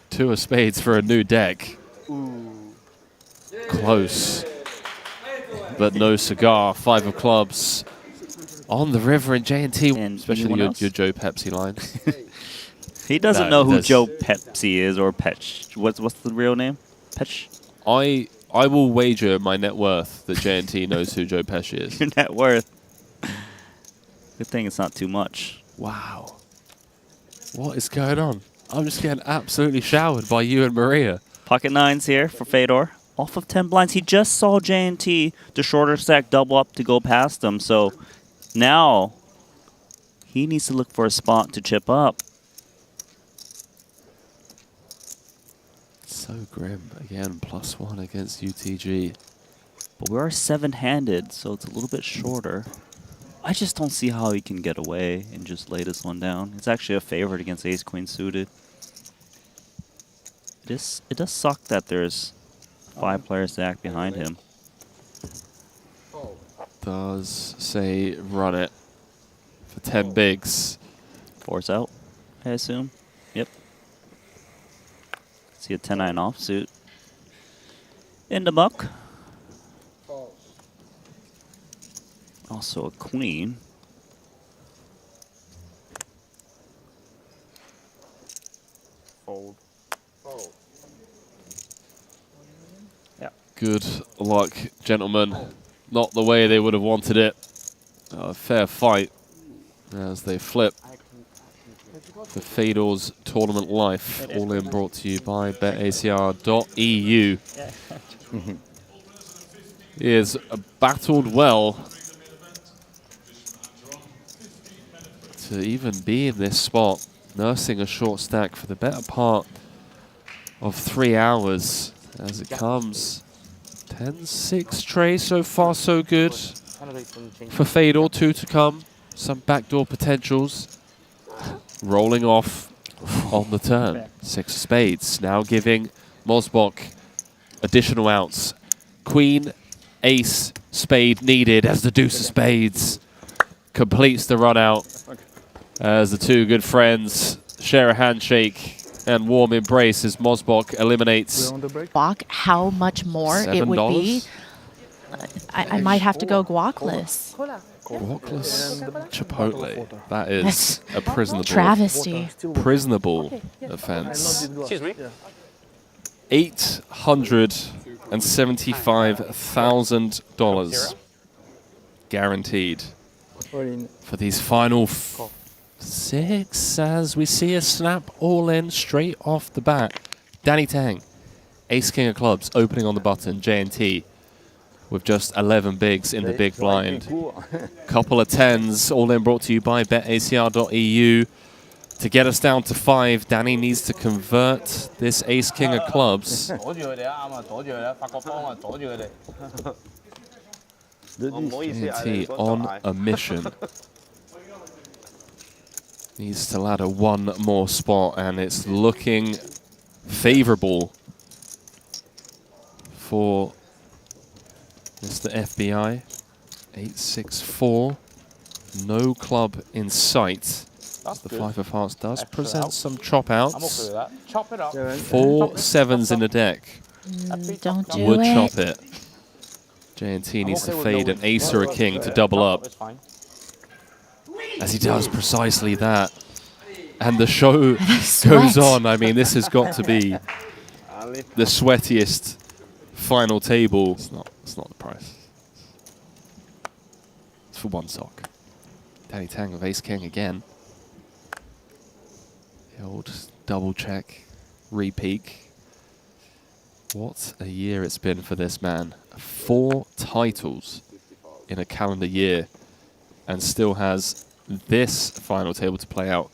Speaker 15: 2 of spades for a new deck.
Speaker 5: Ooh.
Speaker 15: Close. but no cigar. 5 of clubs on the river in J&T, especially your Joe Pepsi lines.
Speaker 2: He doesn't know who Joe Pepsi is or Petch. What's the real name? Petch?
Speaker 15: I will wager my net worth that J&T knows who Joe Pesci is.
Speaker 2: Your net worth. Good thing it's not too much.
Speaker 15: Wow. What is going on? I'm just getting absolutely showered by you and Maria.
Speaker 2: Pocket nines here for Fedor. Off of 10 blinds. He just saw J&T, the shorter stack, double up to go past him. So now he needs to look for a spot to chip up.
Speaker 15: So grim. Again, +1 against UTG.
Speaker 2: But we are 7-handed, so it's a little bit shorter. I just don't see how he can get away and just lay this one down. It's actually a favorite against ace-queen suited. It does suck that there's 5 players to act behind him.
Speaker 15: Does say run it for 10 bigs.
Speaker 2: Force out, I assume. Yep. See a 10-9 offsuit. In the muck. Also a queen.
Speaker 5: Fold.
Speaker 15: Yeah. Good luck, gentlemen. Not the way they would have wanted it. A fair fight as they flip. The Fedor's Tournament Life, all in brought to you by betacr.eu. He has battled well to even be in this spot, nursing a short stack for the better part of 3 hours as it comes. 10-6 tray, so far so good for Fedor. 2 to come, some backdoor potentials. Rolling off on the turn. 6 of spades, now giving Mosbok additional outs. Queen, ace, spade needed as the deuce of spades completes the run out as the 2 good friends share a handshake and warm embrace as Mosbok eliminates.
Speaker 18: How much more it would be. I might have to go guacless.
Speaker 15: Guacless Chipotle. That is a prisonable.
Speaker 18: Travesty.
Speaker 15: Prisonable offense.
Speaker 5: Excuse me.
Speaker 15: $875,000 guaranteed for these final 6 as we see a snap all in straight off the bat. Danny Tang, ace king of clubs opening on the button. J&T with just 11 bigs in the big blind. Couple of 10s, all in brought to you by betacr.eu. To get us down to 5, Danny needs to convert this ace-king of clubs. J&T on a mission. Needs to ladder 1 more spot, and it's looking favorable for Mr. FBI. 8-6-4. No club in sight. The 5 of hearts does present some chop outs.
Speaker 5: Chop it up.
Speaker 15: 4 sevens in the deck.
Speaker 18: Don't do
Speaker 15: Would
Speaker 18: it.
Speaker 15: chop it. J&T needs to fade an ace or a king to double up. As he does precisely that. And the show goes on. I mean, this has got to be the sweatiest final table. It's not the price. It's for 1 sock. Danny Tang of ace king again. The old double check, repeat. What a year it's been for this man. 4 titles in a calendar year and still has this final table to play out,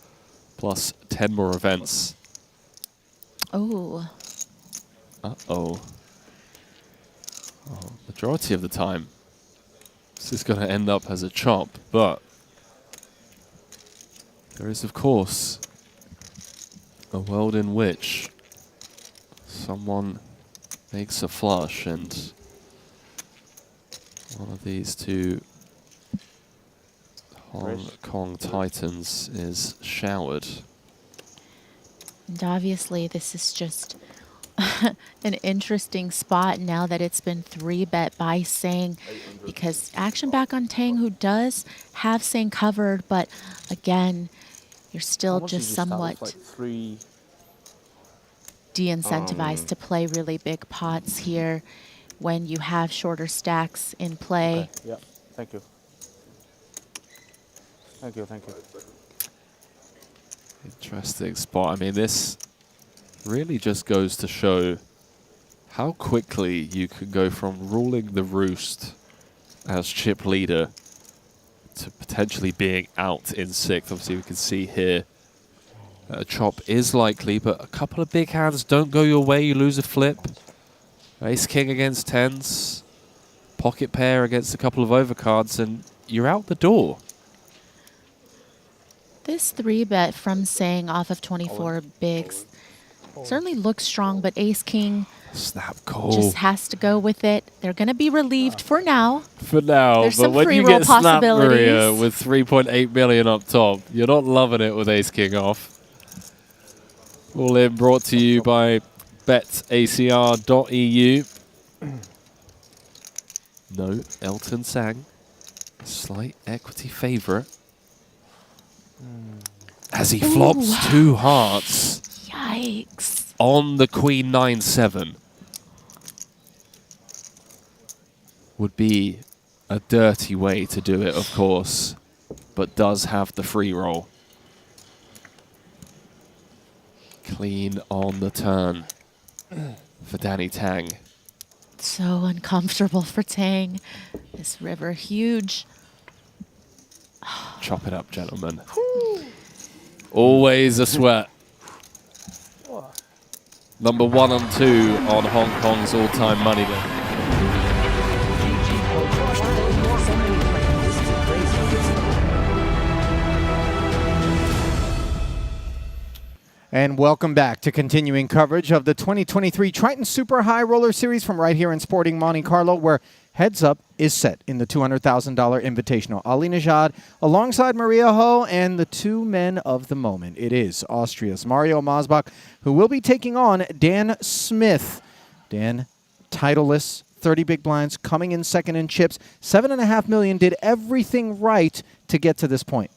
Speaker 15: plus 10 more events.
Speaker 18: Oh.
Speaker 15: Uh-oh. Oh, majority of the time, this is going to end up as a chop, but there is, of course, a world in which someone makes a flush and one of these 2 Hong Kong Titans is showered.
Speaker 18: And obviously, this is just an interesting spot now that it's been 3-bet by Sang, because action back on Tang, who does have Sang covered, but again, you're still just somewhat de-incentivized to play really big pots here when you have shorter stacks in play.
Speaker 5: Okay. Yeah, thank you. Thank you, thank you.
Speaker 15: Interesting spot. I mean, this really just goes to show how quickly you can go from ruling the roost as chip leader to potentially being out in 6th. Obviously, we can see here a chop is likely, but a couple of big hands don't go your way. You lose a flip. Ace-king against 10s. Pocket pair against a couple of overcards, and you're out the door.
Speaker 18: This 3-bet from Sang off of 24 bigs certainly looks strong, but Ace-king
Speaker 15: snap call
Speaker 18: just has to go with it. They're going to be relieved for now.
Speaker 15: For now,
Speaker 18: There's
Speaker 15: but
Speaker 18: some
Speaker 15: when
Speaker 18: free
Speaker 15: you
Speaker 18: roll
Speaker 15: get Snap
Speaker 18: possibilities.
Speaker 15: Maria with 3.8 million up top, you're not loving it with Ace-king off. All in brought to you by betacr.eu. No, Elton Sang, slight equity favourite. As he flops 2 hearts.
Speaker 18: Yikes.
Speaker 15: On the Queen 9-7. Would be a dirty way to do it, of course, but does have the free roll. Clean on the turn for Danny Tang.
Speaker 18: So uncomfortable for Tang. This river huge.
Speaker 15: Chop it up, gentlemen. Always a sweat. Number 1 and 2 on Hong Kong's all-time money list.
Speaker 1: And welcome back to continuing coverage of the 2023 Triton Super High Roller Series from right here in Sporting Monte-Carlo, where heads up is set in the $200,000 Invitational. Ali Nejad alongside Maria Ho and the 2 men of the moment. It is Austria's Mario Masbach, who will be taking on Dan Smith. Dan, titleless, 30 big blinds, coming in 2nd in chips. $7.5 million, did everything right to get to this point.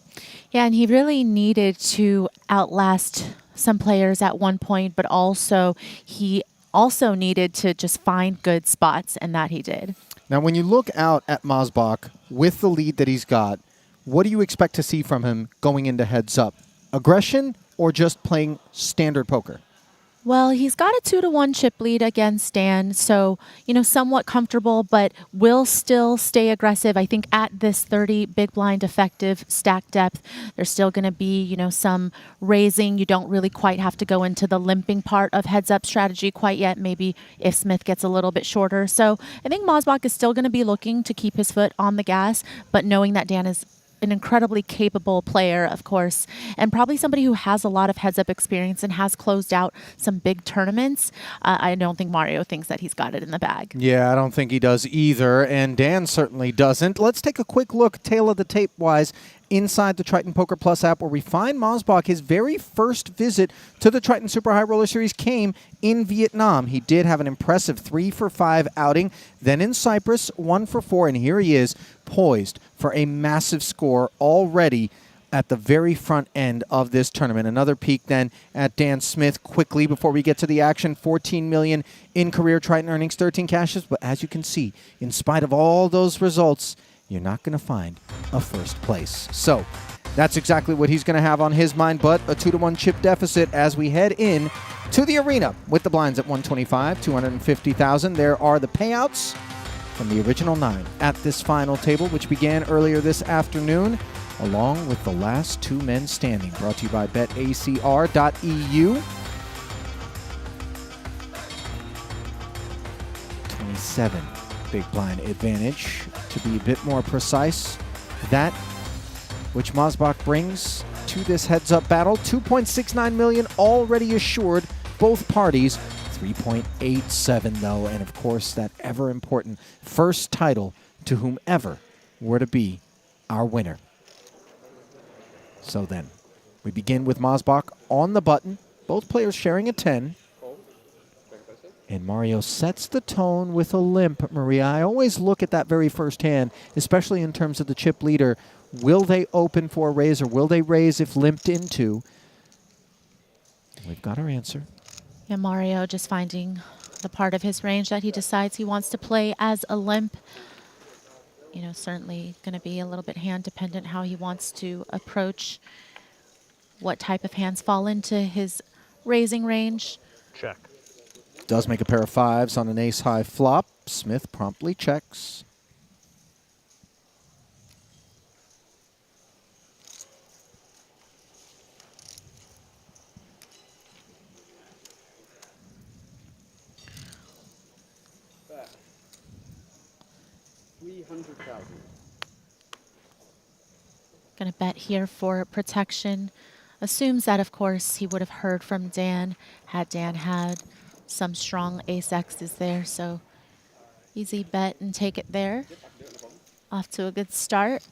Speaker 18: Yeah, and he really needed to outlast some players at one point, but also he also needed to just find good spots, and that he did.
Speaker 1: Now, when you look out at Masbach with the lead that he's got, what do you expect to see from him going into heads up? Aggression or just playing standard poker?
Speaker 18: Well, he's got a 2-1 chip lead against Dan, so, you know, somewhat comfortable, but will still stay aggressive. I think at this 30 big blind effective stack depth, there's still going to be, you know, some raising. You don't really quite have to go into the limping part of heads up strategy quite yet, maybe if Smith gets a little bit shorter. So I think Masbach is still going to be looking to keep his foot on the gas, but knowing that Dan is an incredibly capable player, of course, and probably somebody who has a lot of heads-up experience and has closed out some big tournaments. I don't think Mario thinks that he's got it in the bag.
Speaker 1: Yeah, I don't think he does either, and Dan certainly doesn't. Let's take a quick look, tail of the tape-wise, inside the Triton Poker Plus app, where we find Masbach. His very first visit to the Triton Super High Roller Series came in Vietnam. He did have an impressive 3-for-5 outing, then in Cyprus, 1-for-4, and here he is, poised for a massive score already at the very front end of this tournament. Another peek then at Dan Smith quickly before we get to the action. 14 million in career Triton earnings, 13 cashes, but as you can see, in spite of all those results, you're not going to find a first place. So that's exactly what he's going to have on his mind, but a 2-1 chip deficit as we head in to the arena with the blinds at 125, 250,000. There are the payouts from the original 9 at this final table, which began earlier this afternoon, along with the last 2 men standing. Brought to you by betacr.eu. 27 big blind advantage, to be a bit more precise. That which Masbach brings to this heads-up battle. 2.69 million already assured, both parties. 3.87 though, and of course that ever-important first title to whomever were to be our winner. So then, we begin with Masbach on the button. Both players sharing a 10. And Mario sets the tone with a limp, Maria. I always look at that very first hand, especially in terms of the chip leader. Will they open for a raise or will they raise if limped into? We've got our answer.
Speaker 18: Yeah, Mario just finding the part of his range that he decides he wants to play as a limp. You know, certainly going to be a little bit hand dependent how he wants to approach what type of hands fall into his raising range.
Speaker 7: Check.
Speaker 1: Does make a pair of fives on an ace-high flop. Smith promptly checks.
Speaker 8: Bet. 300,000.
Speaker 18: Going to bet here for protection. Assumes that, of course, he would have heard from Dan had Dan had some strong ace-X's there. So easy bet and take it there. Off to a good start.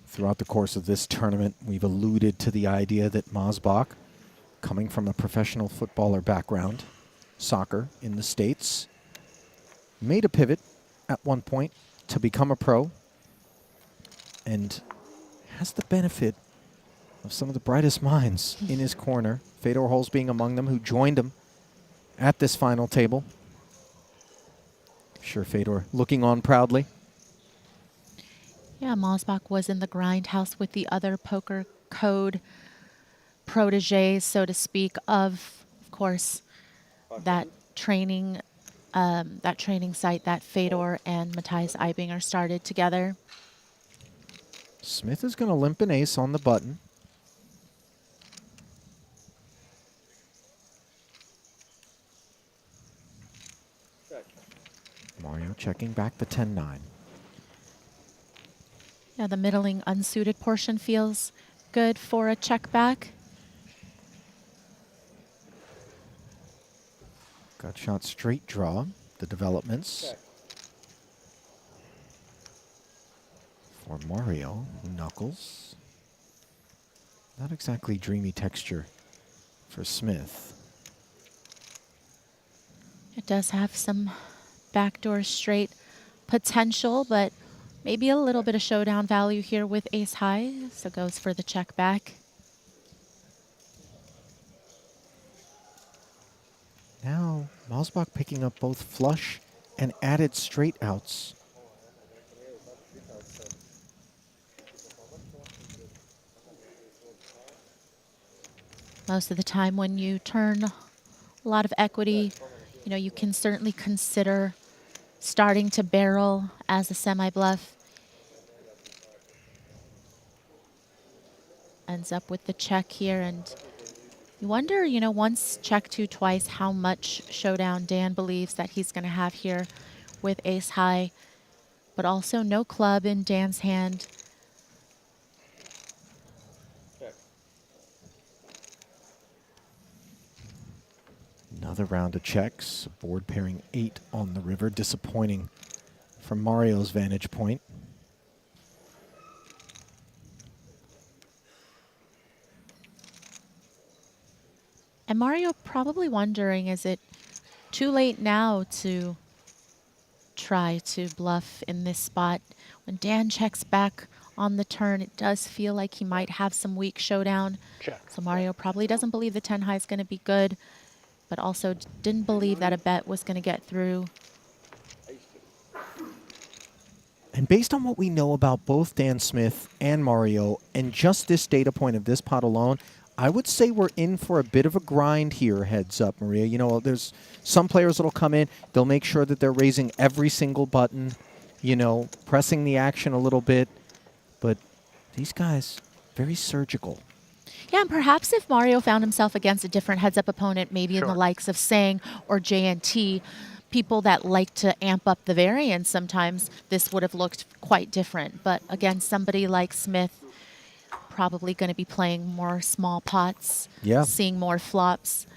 Speaker 1: Throughout the course of this tournament, we've alluded to the idea that Mosbach, coming from a professional footballer background, soccer in the States, made a pivot at one point to become a pro and has the benefit of some of the brightest minds in his corner, Fedor Holz being among them, who joined him at this final table. Sure, Fedor looking on proudly.
Speaker 18: Yeah, Mosbach was in the grindhouse with the other poker code proteges, so to speak, of course, that training site that Fedor and Matthias Eibinger started together.
Speaker 1: Smith is going to limp an ace on the button. Mario checking back the 10-9.
Speaker 18: Yeah, the middling unsuited portion feels good for a check back.
Speaker 1: Got shot straight draw, the developments. For Mario, knuckles. Not exactly dreamy texture for Smith.
Speaker 18: It does have some backdoor straight potential, but maybe a little bit of showdown value here with ace high, so goes for the check back.
Speaker 1: Now, Mosbach picking up both flush and added straight outs.
Speaker 18: Most of the time when you turn a lot of equity, you know, you can certainly consider starting to barrel as a semi-bluff. Ends up with the check here, and you wonder, you know, once check two twice, how much showdown Dan believes that he's going to have here with ace high, but also no club in Dan's hand.
Speaker 1: Another round of checks. Board pairing 8 on the river. Disappointing from Mario's vantage point.
Speaker 18: And Mario probably wondering, is it too late now to try to bluff in this spot? When Dan checks back on the turn, it does feel like he might have some weak showdown.
Speaker 7: Check.
Speaker 18: So Mario probably doesn't believe the 10 high is going to be good, but also didn't believe that a bet was going to get through.
Speaker 1: And based on what we know about both Dan Smith and Mario, and just this data point of this pot alone, I would say we're in for a bit of a grind here, heads up, Maria. You know, there's some players that'll come in, they'll make sure that they're raising every single button, you know, pressing the action a little bit. But these guys, very surgical.
Speaker 18: Yeah, and perhaps if Mario found himself against a different heads-up opponent, maybe in the likes of Sang or JNT, people that like to amp up the variance sometimes, this would have looked quite different. But against somebody like Smith, probably going to be playing more small pots, seeing more flops.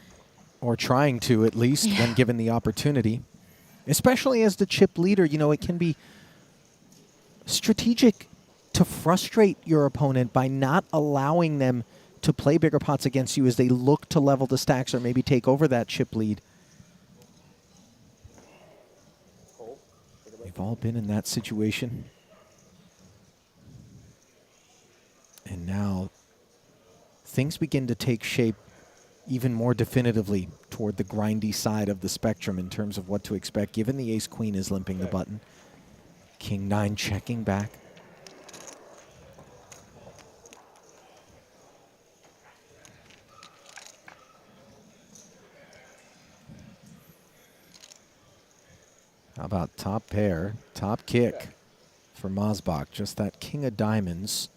Speaker 1: Or trying to, at least, when given the opportunity. Especially as the chip leader, you know, it can be strategic to frustrate your opponent by not allowing them to play bigger pots against you as they look to level the stacks or maybe take over that chip lead. We've all been in that situation. And now things begin to take shape even more definitively toward the grindy side of the spectrum in terms of what to expect, given the ace-queen is limping the button. King-9 checking back. How about top pair, top kick for Masbach? Just that king of diamonds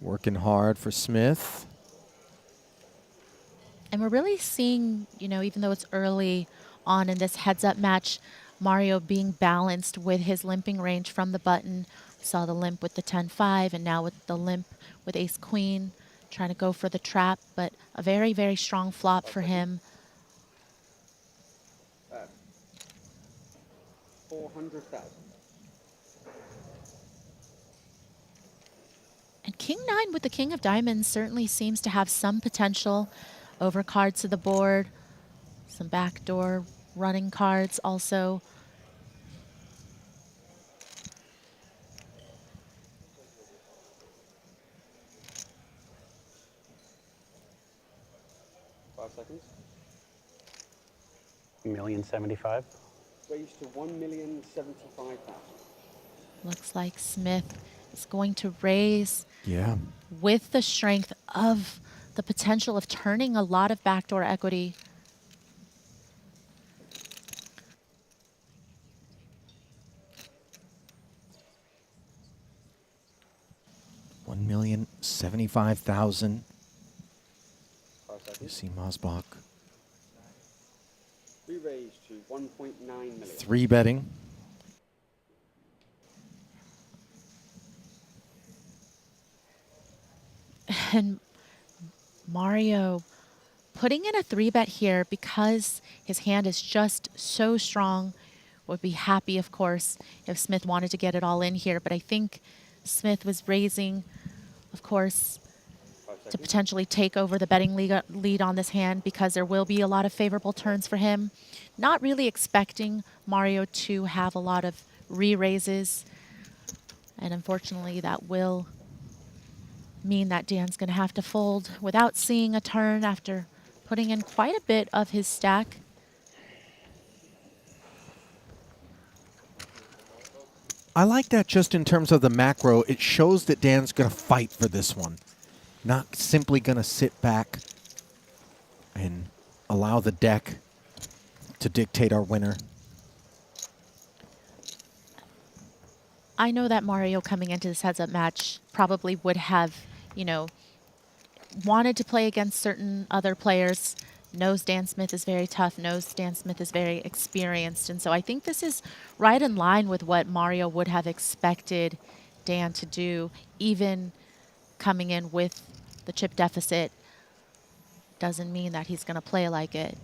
Speaker 1: working hard for Smith.
Speaker 18: And we're really seeing, you know, even though it's early on in this heads-up match, Mario being balanced with his limping range from the button. We saw the limp with the 10-5, and now with the limp with ace-queen, trying to go for the trap, but a very, very strong flop for him.
Speaker 8: 400,000.
Speaker 18: And king-9 with the king of diamonds certainly seems to have some potential over cards to the board. Some backdoor running cards also.
Speaker 8: Seconds.
Speaker 7: 1,075,000.
Speaker 8: Raised to 1,075,000.
Speaker 18: Looks like Smith is going to raise with the strength of the potential of turning a lot of backdoor equity.
Speaker 1: $1,075,000. You see Masbach.
Speaker 8: We raised to 1.9 million.
Speaker 1: 3 betting.
Speaker 18: And Mario putting in a 3-bet here because his hand is just so strong. Would be happy, of course, if Smith wanted to get it all in here. But I think Smith was raising, of course, to potentially take over the betting lead on this hand because there will be a lot of favorable turns for him. Not really expecting Mario to have a lot of re-raises. And unfortunately, that will mean that Dan's going to have to fold without seeing a turn after putting in quite a bit of his stack.
Speaker 1: I like that just in terms of the macro. It shows that Dan's going to fight for this one. Not simply going to sit back and allow the deck to dictate our winner.
Speaker 18: I know that Mario coming into this heads-up match probably would have, you know, wanted to play against certain other players. Knows Dan Smith is very tough, knows Dan Smith is very experienced. And so I think this is right in line with what Mario would have expected Dan to do, even coming in with the chip deficit. Doesn't mean that he's going to play like it.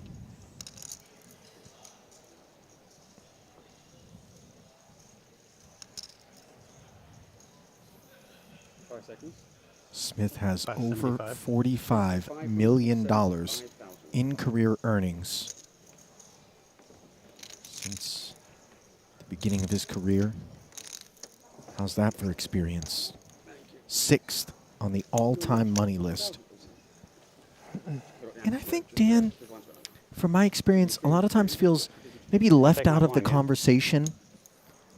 Speaker 1: Smith has over $45 million in career earnings since the beginning of his career. How's that for experience? 6th on the all-time money list. And I think Dan, from my experience, a lot of times feels maybe left out of the conversation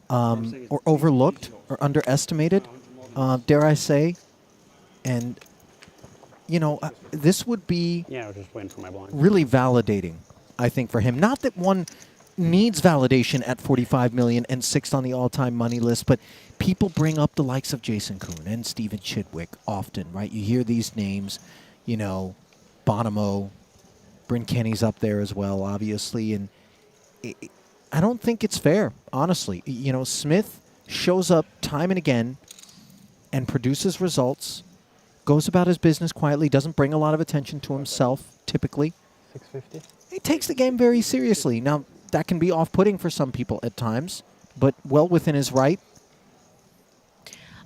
Speaker 1: or overlooked or underestimated, dare I say. And, you know, this would be
Speaker 7: just waiting for my blind.
Speaker 1: Really validating, I think, for him. Not that one needs validation at 45 million and 6th on the all-time money list, but people bring up the likes of Jason Kuhn and Steven Chidwick often, right? You hear these names, you know, Bonomo, Bryn Kenny's up there as well, obviously, and I don't think it's fair, honestly. You know, Smith shows up time and again and produces results, goes about his business quietly, doesn't bring a lot of attention to himself, typically.
Speaker 4: 650.
Speaker 1: He takes the game very seriously. Now, that can be off-putting for some people at times, but well within his right.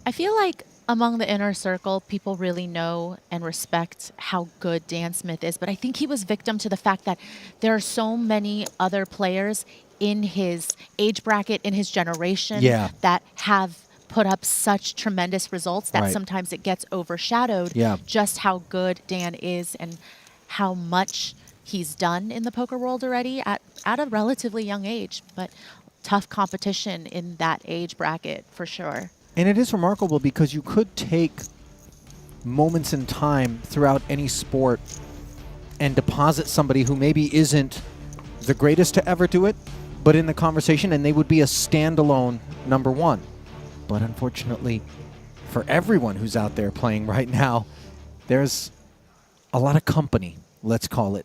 Speaker 18: I feel like among the inner circle, people really know and respect how good Dan Smith is. But I think he was victim to the fact that there are so many other players in his age bracket, in his generation, that have put up such tremendous results that sometimes it gets overshadowed just how good Dan is and how much he's done in the poker world already at a relatively young age. But tough competition in that age bracket for sure.
Speaker 1: And it is remarkable because you could take moments in time throughout any sport and deposit somebody who maybe isn't the greatest to ever do it, but in the conversation, and they would be a standalone number one. But unfortunately, for everyone who's out there playing right now, there's a lot of company, let's call it,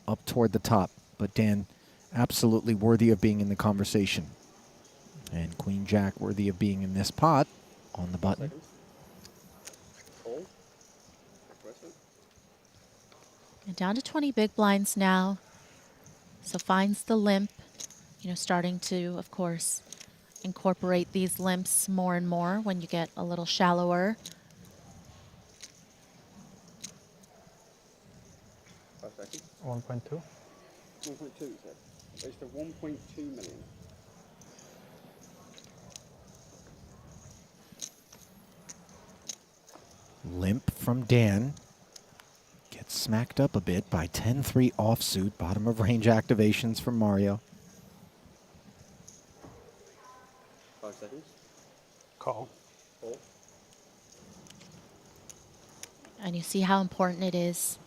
Speaker 1: up toward the top. But Dan, absolutely worthy of being in the conversation. And Queen Jack worthy of being in this pot on the button.
Speaker 18: And down to 20 big blinds now. So finds the limp, you know, starting to, of course, incorporate these limps more and more when you get a little shallower.
Speaker 8: 5 seconds.
Speaker 4: 1.2.
Speaker 8: 1.2, you said. Raised to 1.2 million.
Speaker 1: Limp from Dan. Gets smacked up a bit by 10-3 offsuit. Bottom of range activations from Mario.
Speaker 8: 5 seconds.
Speaker 7: Call.
Speaker 8: Call.
Speaker 18: And you see how important it is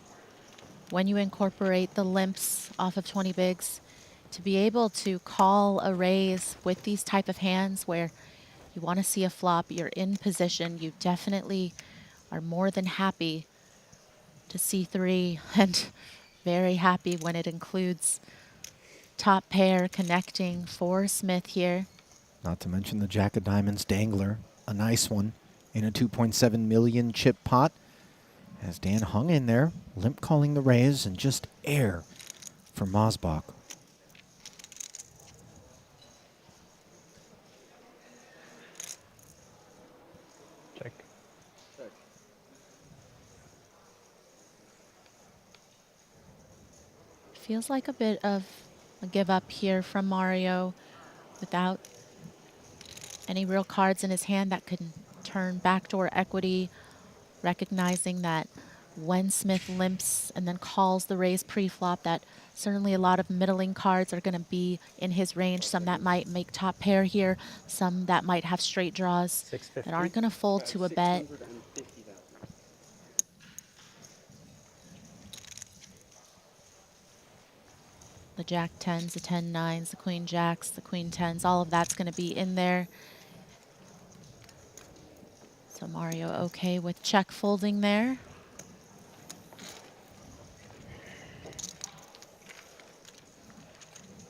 Speaker 18: when you incorporate the limps off of 20 bigs to be able to call a raise with these type of hands where you want to see a flop, you're in position, you definitely are more than happy to see 3 and very happy when it includes top pair connecting for Smith here.
Speaker 1: Not to mention the Jack of Diamonds dangler, a nice one in a 2.7 million chip pot. As Dan hung in there, limp calling the raise and just air for Mosbach.
Speaker 4: Check.
Speaker 8: Check.
Speaker 18: Feels like a bit of a give up here from Mario without any real cards in his hand that could turn backdoor equity, recognizing that when Smith limps and then calls the raise pre-flop, that certainly a lot of middling cards are going to be in his range. Some that might make top pair here, some that might have straight draws that aren't going to fold to a bet. The Jack 10s, the 10 9s, the Queen Jacks, the Queen 10s, all of that's going to be in there. So Mario okay with check folding there.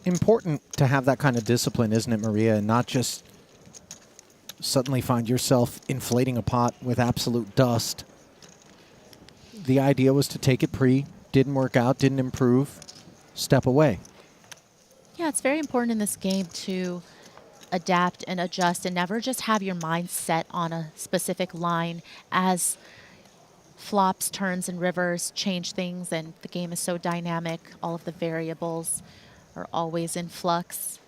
Speaker 1: Important to have that kind of discipline, isn't it, Maria? And not just suddenly find yourself inflating a pot with absolute dust. The idea was to take it pre, didn't work out, didn't improve, step away.
Speaker 18: Yeah, it's very important in this game to adapt and adjust and never just have your mind set on a specific line as flops, turns, and rivers change things, and the game is so dynamic. All of the variables are always in flux.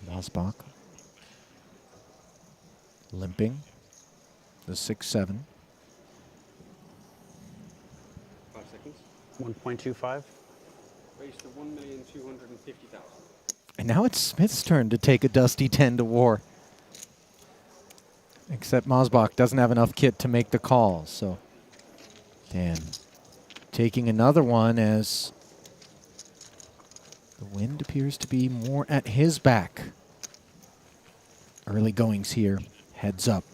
Speaker 1: Mosbach limping the 6-7.
Speaker 8: 5 seconds.
Speaker 7: 1.25.
Speaker 8: Raised to 1,250,000.
Speaker 1: And now it's Smith's turn to take a dusty 10 to war. Except Mosbach doesn't have enough kit to make the call, so Dan taking another one as the wind appears to be more at his back. Early goings here, heads up.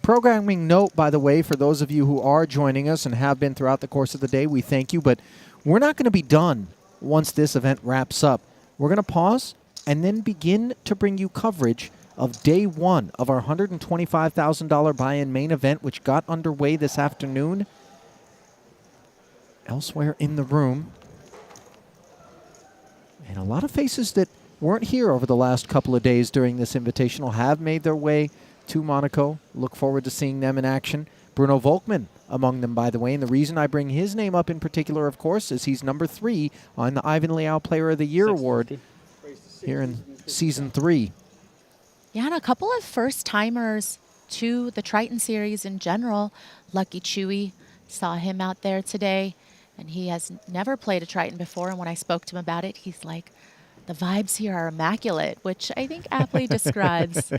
Speaker 1: Programming note, by the way, for those of you who are joining us and have been throughout the course of the day, we thank you, but we're not going to be done once this event wraps up. We're going to pause and then begin to bring you coverage of day one of our $125,000 buy-in main event, which got underway this afternoon. Elsewhere in the room, and a lot of faces that weren't here over the last couple of days during this invitational have made their way to Monaco. Look forward to seeing them in action. Bruno Volkmann among them, by the way, and the reason I bring his name up in particular, of course, is he's number 3 on the Ivan Liao Player of the Year award here in Season 3.
Speaker 18: Yeah, and a couple of first-timers to the Triton series in general. Lucky Chewy, saw him out there today, and he has never played a Triton before, and when I spoke to him about it, he's like, the vibes here are immaculate, which I think aptly describes.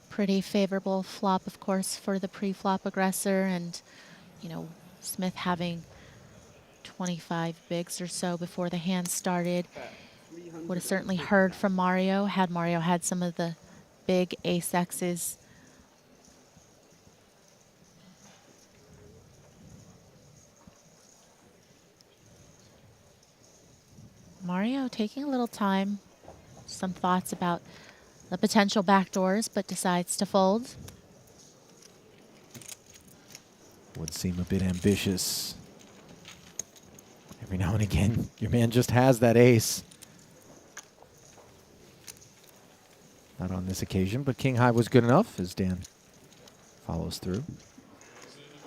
Speaker 18: Pretty favorable flop, of course, for the pre-flop aggressor, and, you know, Smith having 25 bigs or so before the hand started. Would have certainly heard from Mario, had Mario had some of the big ace-X's. Mario taking a little time, some thoughts about the potential backdoors, but decides to fold.
Speaker 1: Would seem a bit ambitious. Every now and again, your man just has that ace. Not on this occasion, but king high was good enough as Dan follows through.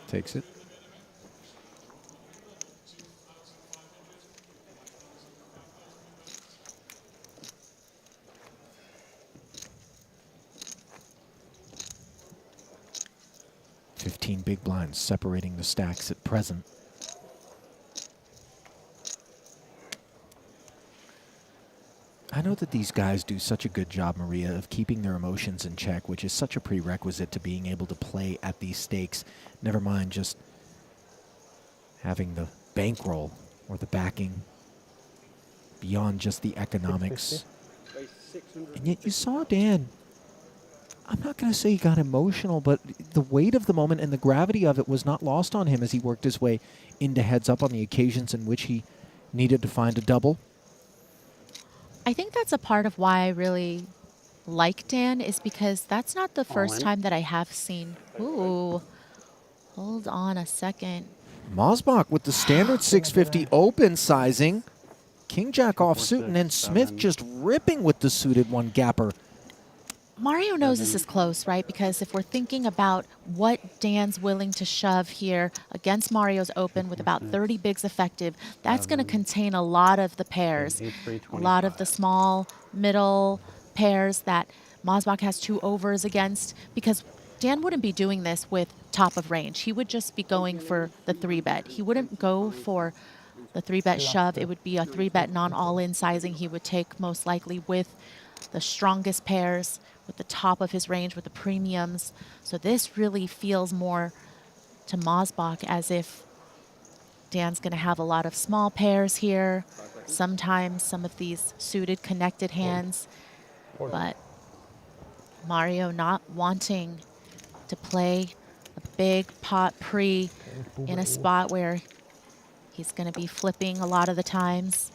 Speaker 1: Takes it. Big blinds separating the stacks at present. I know that these guys do such a good job, Maria, of keeping their emotions in check, which is such a prerequisite to being able to play at these stakes. Never mind just having the bankroll or the backing beyond just the economics. And yet you saw Dan. I'm not going to say he got emotional, but the weight of the moment and the gravity of it was not lost on him as he worked his way into heads up on the occasions in which he needed to find a double.
Speaker 18: I think that's a part of why I really like Dan, is because that's not the first time that I have seen. Ooh, hold on a second.
Speaker 1: Mosbach with the standard 650 open sizing. King Jack offsuit, and then Smith just ripping with the suited one gapper.
Speaker 18: Mario knows this is close, right? Because if we're thinking about what Dan's willing to shove here against Mario's open with about 30 bigs effective, that's going to contain a lot of the pairs, a lot of the small, middle pairs that Mosbach has 2 overs against, because Dan wouldn't be doing this with top of range. He would just be going for the 3-bet. He wouldn't go for the 3-bet shove. It would be a 3-bet non-all-in sizing he would take most likely with the strongest pairs, with the top of his range, with the premiums. So this really feels more to Mosbach as if Dan's going to have a lot of small pairs here, sometimes some of these suited connected hands, but Mario not wanting to play a big pot pre in a spot where he's going to be flipping a lot of the times.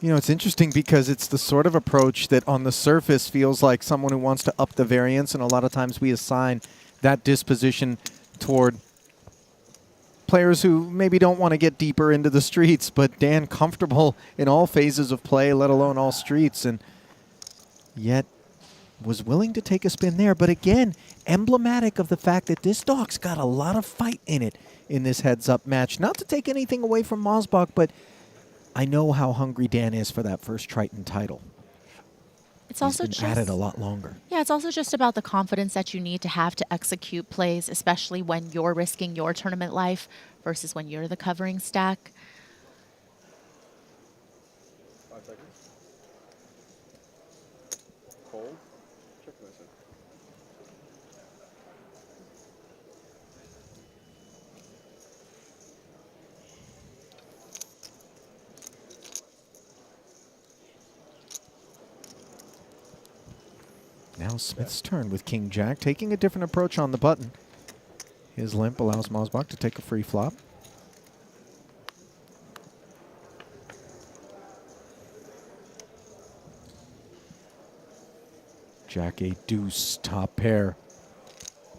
Speaker 1: You know, it's interesting because it's the sort of approach that on the surface feels like someone who wants to up the variance, and a lot of times we assign that disposition toward players who maybe don't want to get deeper into the streets, but Dan comfortable in all phases of play, let alone all streets, and yet was willing to take a spin there. But again, emblematic of the fact that this dog's got a lot of fight in it in this heads-up match. Not to take anything away from Mosbach, but I know how hungry Dan is for that first Triton title.
Speaker 18: It's also
Speaker 1: just at it a lot longer.
Speaker 18: Yeah, it's also just about the confidence that you need to have to execute plays, especially when you're risking your tournament life versus when you're the covering stack.
Speaker 8: 5 seconds. Fold. Check this in.
Speaker 1: Now Smith's turn with King Jack, taking a different approach on the button. His limp allows Mosbach to take a free flop. Jack 8 deuce, top pair.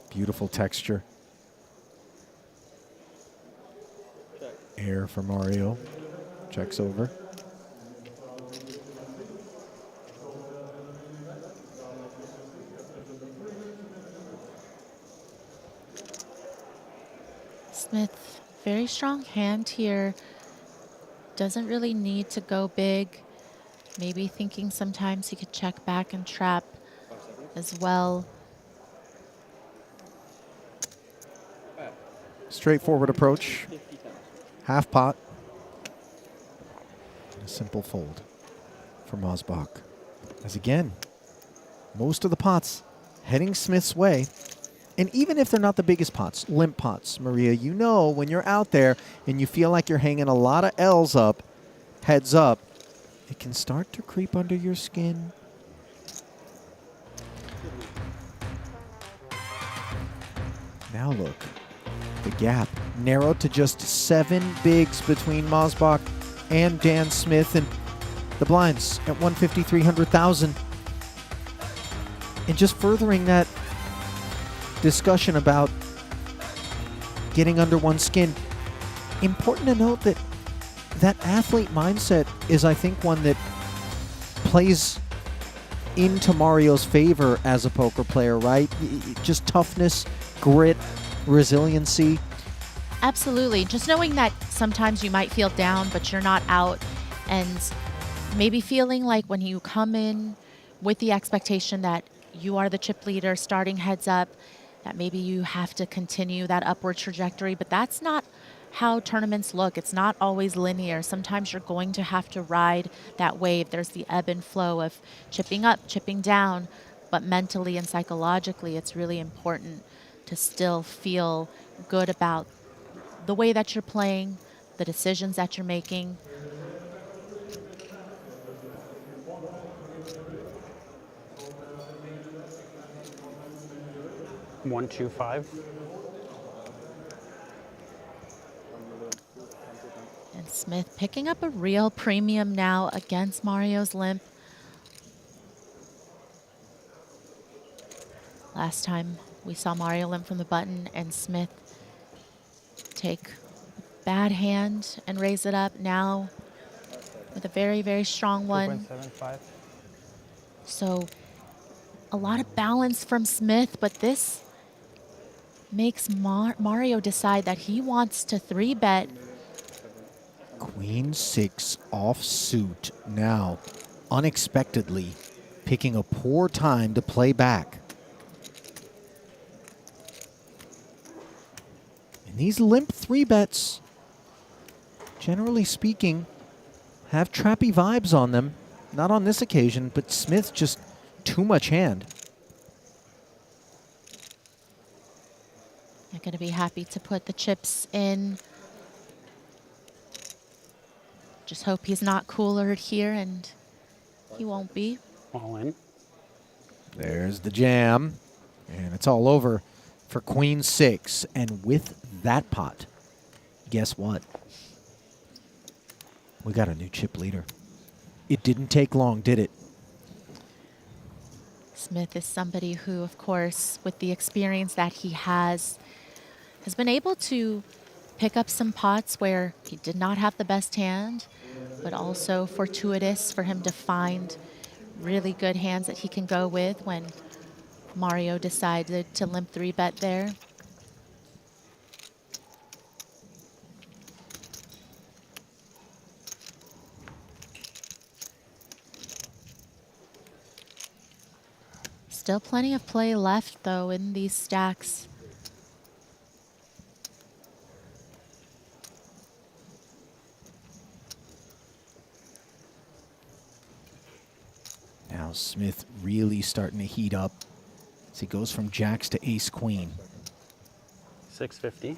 Speaker 1: Beautiful texture. Air for Mario. Checks over.
Speaker 18: Smith, very strong hand here. Doesn't really need to go big. Maybe thinking sometimes he could check back and trap as well.
Speaker 1: Straightforward approach. Half pot. A simple fold for Mosbach. As again, most of the pots heading Smith's way. And even if they're not the biggest pots, limp pots, Maria, you know when you're out there and you feel like you're hanging a lot of L's up, heads up, it can start to creep under your skin. Now look, the gap narrowed to just 7 bigs between Mosbach and Dan Smith, and the blinds at 150, 300,000. And just furthering that discussion about getting under one's skin, important to note that that athlete mindset is, I think, one that plays into Mario's favor as a poker player, right? Just toughness, grit, resiliency.
Speaker 18: Absolutely. Just knowing that sometimes you might feel down, but you're not out, and maybe feeling like when you come in with the expectation that you are the chip leader, starting heads up, that maybe you have to continue that upward trajectory, but that's not how tournaments look. It's not always linear. Sometimes you're going to have to ride that wave. There's the ebb and flow of chipping up, chipping down, but mentally and psychologically, it's really important to still feel good about the way that you're playing, the decisions that you're making.
Speaker 7: One, 2, 5.
Speaker 18: And Smith picking up a real premium now against Mario's limp. Last time we saw Mario limp from the button and Smith take bad hand and raise it up. Now with a very, very strong one.
Speaker 4: 2.75.
Speaker 18: So a lot of balance from Smith, but this makes Mario decide that he wants to 3-bet.
Speaker 1: Queen 6 offsuit now, unexpectedly picking a poor time to play back. And these limp 3-bets, generally speaking, have trappy vibes on them. Not on this occasion, but Smith just too much hand.
Speaker 18: You're going to be happy to put the chips in. Just hope he's not cooler here, and he won't be.
Speaker 7: All in.
Speaker 1: There's the jam, and it's all over for Queen 6. And with that pot, guess what? We got a new chip leader. It didn't take long, did it?
Speaker 18: Smith is somebody who, of course, with the experience that he has been able to pick up some pots where he did not have the best hand, but also fortuitous for him to find really good hands that he can go with when Mario decided to limp 3-bet there. Still plenty of play left, though, in these stacks.
Speaker 1: Now Smith really starting to heat up as he goes from jacks to ace queen.
Speaker 7: 650.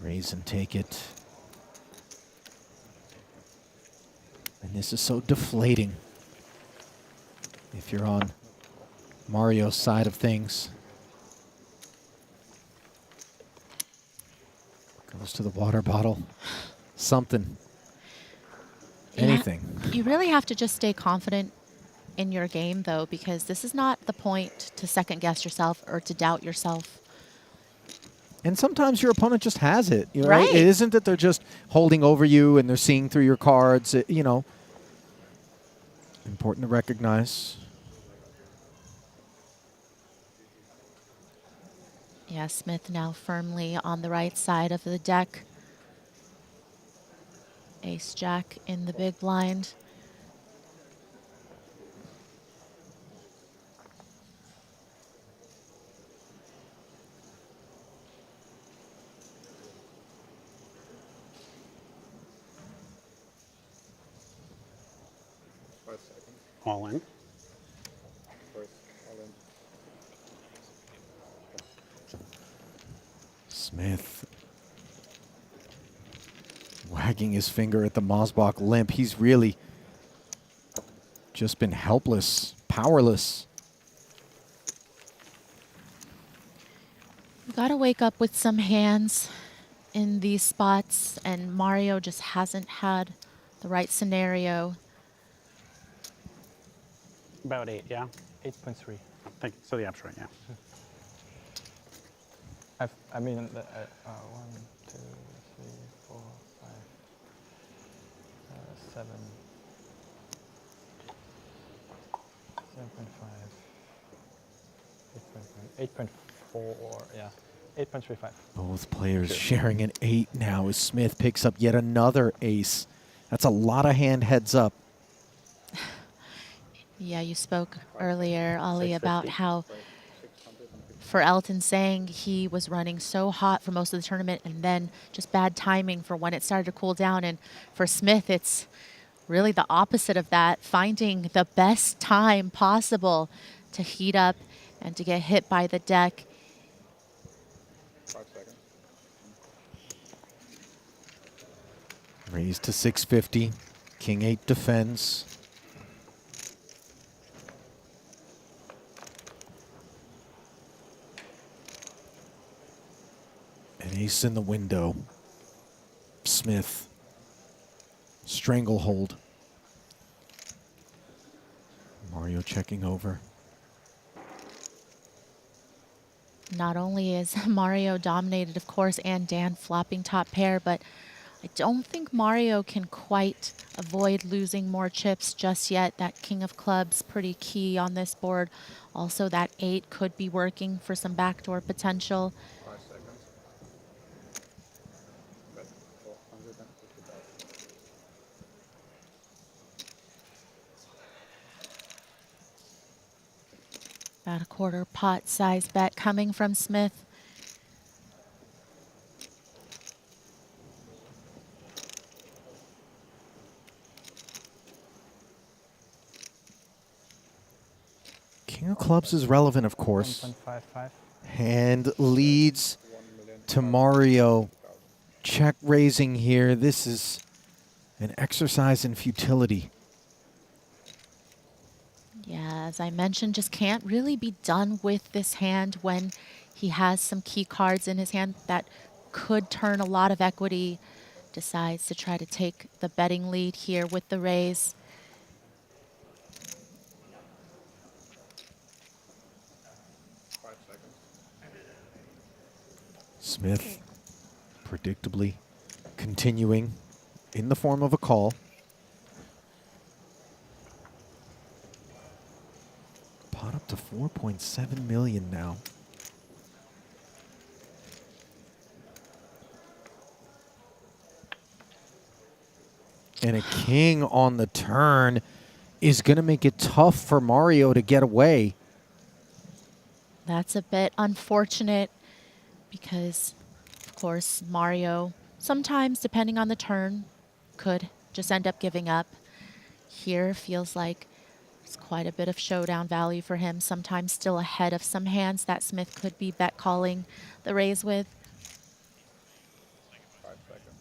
Speaker 1: Raise and take it. And this is so deflating if you're on Mario's side of things. Goes to the water bottle. something,
Speaker 18: Yeah.
Speaker 1: anything.
Speaker 18: You really have to just stay confident in your game, though, because this is not the point to second guess yourself or to doubt yourself.
Speaker 1: And sometimes your opponent just has it, right?
Speaker 18: Right.
Speaker 1: It isn't that they're just holding over you and they're seeing through your cards. You know, important to recognize.
Speaker 18: Yeah, Smith now firmly on the right side of the deck. Ace-Jack in the big blind.
Speaker 7: All in.
Speaker 1: Smith wagging his finger at the Mosbach limp. He's really just been helpless, powerless.
Speaker 18: You gotta wake up with some hands in these spots, and Mario just hasn't had the right scenario.
Speaker 7: About 8, yeah?
Speaker 4: 8.3.
Speaker 7: Thank you. So the app's right, yeah.
Speaker 4: I mean, 1, 2, 3, 4, 5, 7, 7.5, 8.4, yeah, 8.35.
Speaker 1: Both players sharing an 8 now as Smith picks up yet another ace. That's a lot of hand heads up.
Speaker 18: Yeah, you spoke earlier, Ollie, about how for Elton saying he was running so hot for most of the tournament and then just bad timing for when it started to cool down. And for Smith, it's really the opposite of that, finding the best time possible to heat up and to get hit by the deck.
Speaker 16: 5 seconds.
Speaker 1: Raise to 650. King 8 defends. An ace in the window. Smith. Stranglehold. Mario checking over.
Speaker 18: Not only is Mario dominated, of course, and Dan flopping top pair, but I don't think Mario can quite avoid losing more chips just yet. That King of Clubs pretty key on this board. Also, that 8 could be working for some backdoor potential.
Speaker 16: 5 seconds. Bet 450,000.
Speaker 18: About a quarter pot size bet coming from Smith.
Speaker 1: King of Clubs is relevant, of course.
Speaker 4: 1.55.
Speaker 1: Hand leads to Mario. Check raising here. This is an exercise in futility.
Speaker 18: Yeah, as I mentioned, just can't really be done with this hand when he has some key cards in his hand that could turn a lot of equity. Decides to try to take the betting lead here with the raise.
Speaker 1: Smith predictably continuing in the form of a call. Pot up to 4.7 million now. And a king on the turn is going to make it tough for Mario to get away.
Speaker 18: That's a bit unfortunate because, of course, Mario, sometimes, depending on the turn, could just end up giving up. Here feels like it's quite a bit of showdown value for him, sometimes still ahead of some hands that Smith could be bet calling the raise with.
Speaker 16: 5 seconds.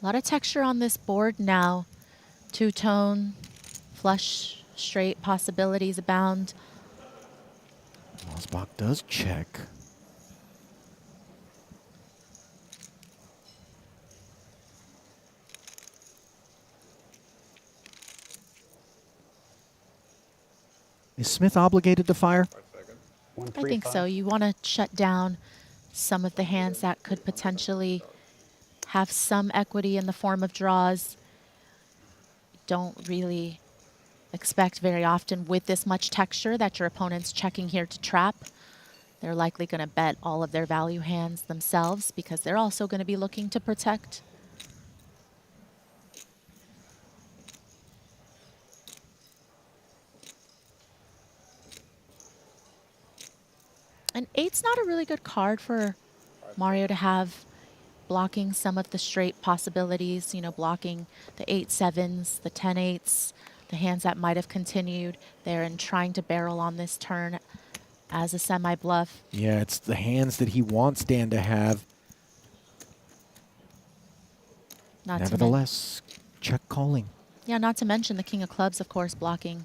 Speaker 18: A lot of texture on this board now. Two-tone, flush, straight possibilities abound.
Speaker 1: Mosbach does check. Is Smith obligated to fire?
Speaker 18: I think so. You want to shut down some of the hands that could potentially have some equity in the form of draws. Don't really expect very often with this much texture that your opponent's checking here to trap. They're likely going to bet all of their value hands themselves because they're also going to be looking to protect. And 8's not a really good card for Mario to have, blocking some of the straight possibilities, you know, blocking the 8-7s, the 10-8s, the hands that might have continued there and trying to barrel on this turn as a semi-bluff.
Speaker 1: Yeah, it's the hands that he wants Dan to have. Nevertheless, check calling.
Speaker 18: Yeah, not to mention the king of clubs, of course, blocking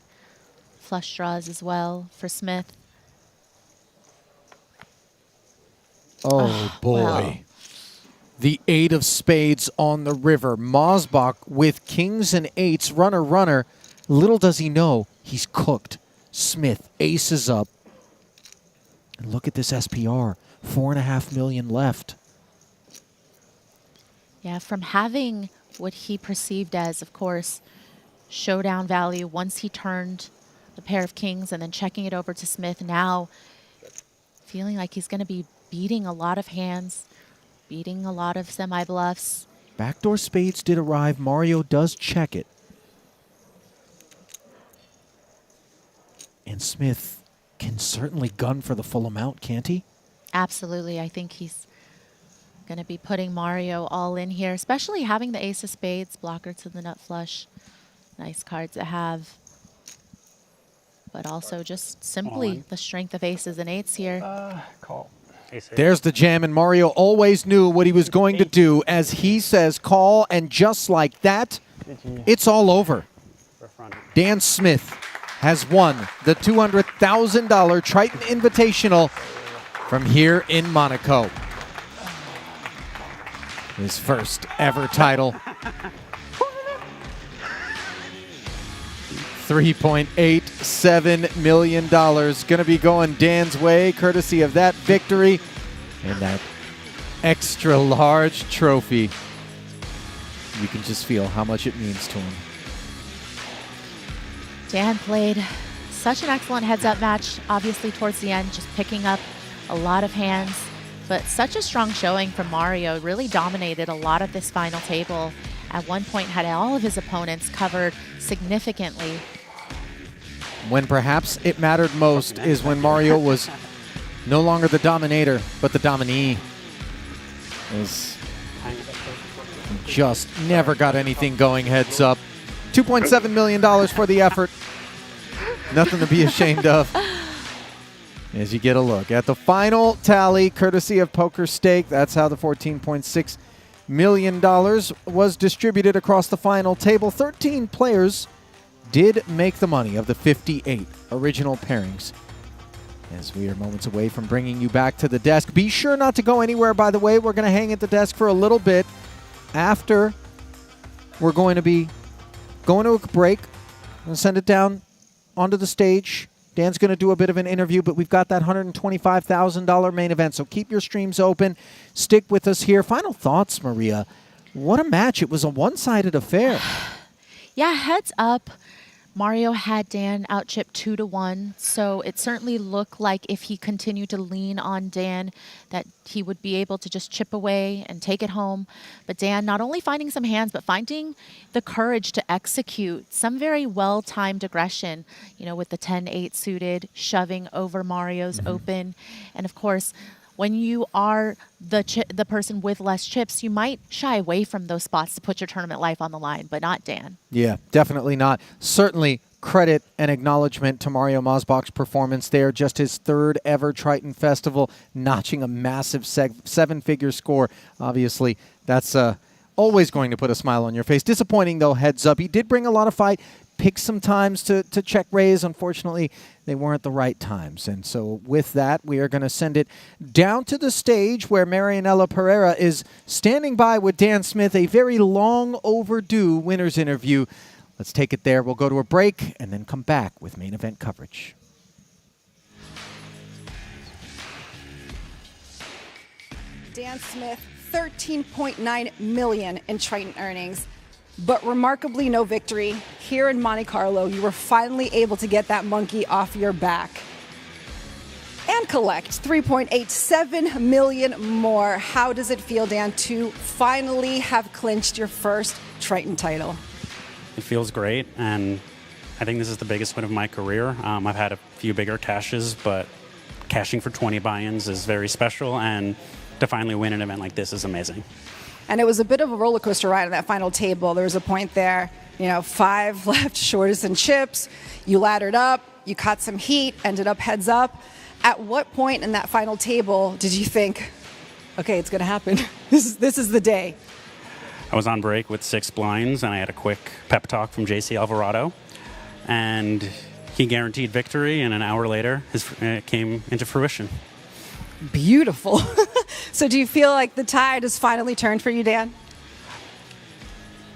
Speaker 18: flush draws as well for Smith.
Speaker 1: Oh, boy.
Speaker 18: Well.
Speaker 1: The 8 of spades on the river. Mosbach with kings and 8s. Runner, runner. Little does he know, he's cooked. Smith aces up. And look at this SPR. 4.5 million left.
Speaker 18: Yeah, from having what he perceived as, of course, showdown value once he turned the pair of kings and then checking it over to Smith, now feeling like he's going to be beating a lot of hands, beating a lot of semi-bluffs.
Speaker 1: Backdoor spades did arrive. Mario does check it. And Smith can certainly gun for the full amount, can't he?
Speaker 18: Absolutely. I think he's going to be putting Mario all in here, especially having the ace of spades, blocker to the nut flush. Nice cards to have. But also just simply the strength of aces and 8s here.
Speaker 4: Call.
Speaker 1: There's the jam, and Mario always knew what he was going to do. As he says, call, and just like that, it's all over. Dan Smith has won the $200,000 Triton Invitational from here in Monaco. His first ever title. $3.87 million going to be going Dan's way, courtesy of that victory and that extra large trophy. You can just feel how much it means to him.
Speaker 18: Dan played such an excellent heads-up match, obviously towards the end, just picking up a lot of hands, but such a strong showing from Mario. Really dominated a lot of this final table. At one point had all of his opponents covered significantly.
Speaker 1: When perhaps it mattered most is when Mario was no longer the dominator, but the dominee. Just never got anything going heads up. $2.7 million for the effort. Nothing to be ashamed of. As you get a look at the final tally, courtesy of Poker Stake, that's how the $14.6 million was distributed across the final table. 13 players did make the money of the 58 original pairings. As we are moments away from bringing you back to the desk. Be sure not to go anywhere, by the way. We're going to hang at the desk for a little bit. After, we're going to be going to a break. I'm going to send it down onto the stage. Dan's going to do a bit of an interview, but we've got that $125,000 main event, so keep your streams open. Stick with us here. Final thoughts, Maria. What a match. It was a one-sided affair.
Speaker 18: Yeah, heads up. Mario had Dan out-chipped 2-1, so it certainly looked like if he continued to lean on Dan that he would be able to just chip away and take it home. But Dan not only finding some hands, but finding the courage to execute some very well-timed aggression, you know, with the 10-8 suited, shoving over Mario's open. And of course, when you are the person with less chips, you might shy away from those spots to put your tournament life on the line, but not Dan.
Speaker 1: Yeah, definitely not. Certainly credit and acknowledgement to Mario Mosbach's performance there. Just his third ever Triton Festival, notching a massive seven-figure score. Obviously, that's always going to put a smile on your face. Disappointing, though, heads up. He did bring a lot of fight. picked some times to check raise. Unfortunately, they weren't the right times. And so with that, we are going to send it down to the stage where Marianela Pereira is standing by with Dan Smith, a very long overdue winner's interview. Let's take it there. We'll go to a break and then come back with main event coverage.
Speaker 20: Dan Smith, $13.9 million in Triton earnings, but remarkably no victory. Here in Monte-Carlo, you were finally able to get that monkey off your back and collect $3.87 million more. How does it feel, Dan, to finally have clinched your first Triton title?
Speaker 21: It feels great, and I think this is the biggest win of my career. I've had a few bigger cashes, but cashing for 20 buy-ins is very special, and to finally win an event like this is amazing.
Speaker 20: And it was a bit of a roller coaster ride on that final table. There was a point there, 5 left, shortest in chips. You laddered up, you caught some heat, ended up heads up. At what point in that final table did you think, okay, it's going to happen? This is the day?
Speaker 21: I was on break with 6 blinds, and I had a quick pep talk from JC Alvarado, and he guaranteed victory, and an hour later, it came into fruition.
Speaker 20: Beautiful. So do you feel like the tide has finally turned for you, Dan?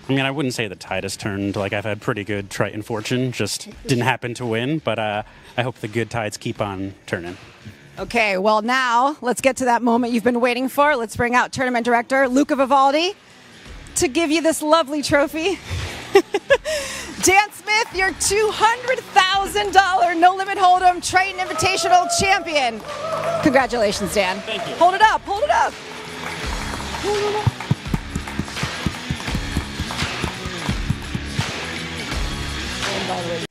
Speaker 21: I mean, I wouldn't say the tide has turned. Like, I've had pretty good Triton fortune, just didn't happen to win, but I hope the good tides keep on turning.
Speaker 20: Okay, well now, let's get to that moment you've been waiting for. Let's bring out Tournament Director Luca Vivaldi to give you this lovely trophy. Dan Smith, your $200,000 No Limit Hold'em Triton Invitational champion. Congratulations, Dan.
Speaker 21: Thank you.
Speaker 20: Hold it up, hold it up. And by the way,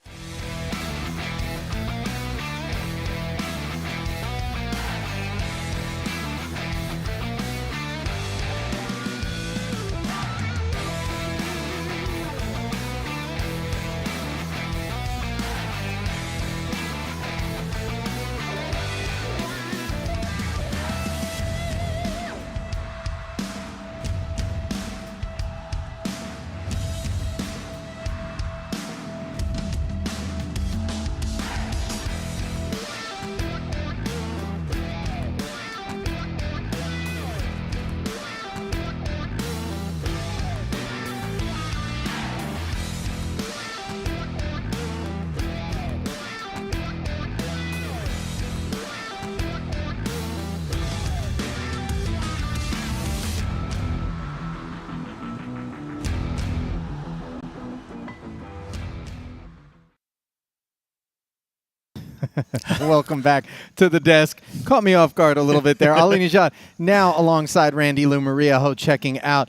Speaker 1: Welcome back to the desk. Caught me off guard a little bit there. Ali Nejad now alongside Randy Lou Mariaho checking out.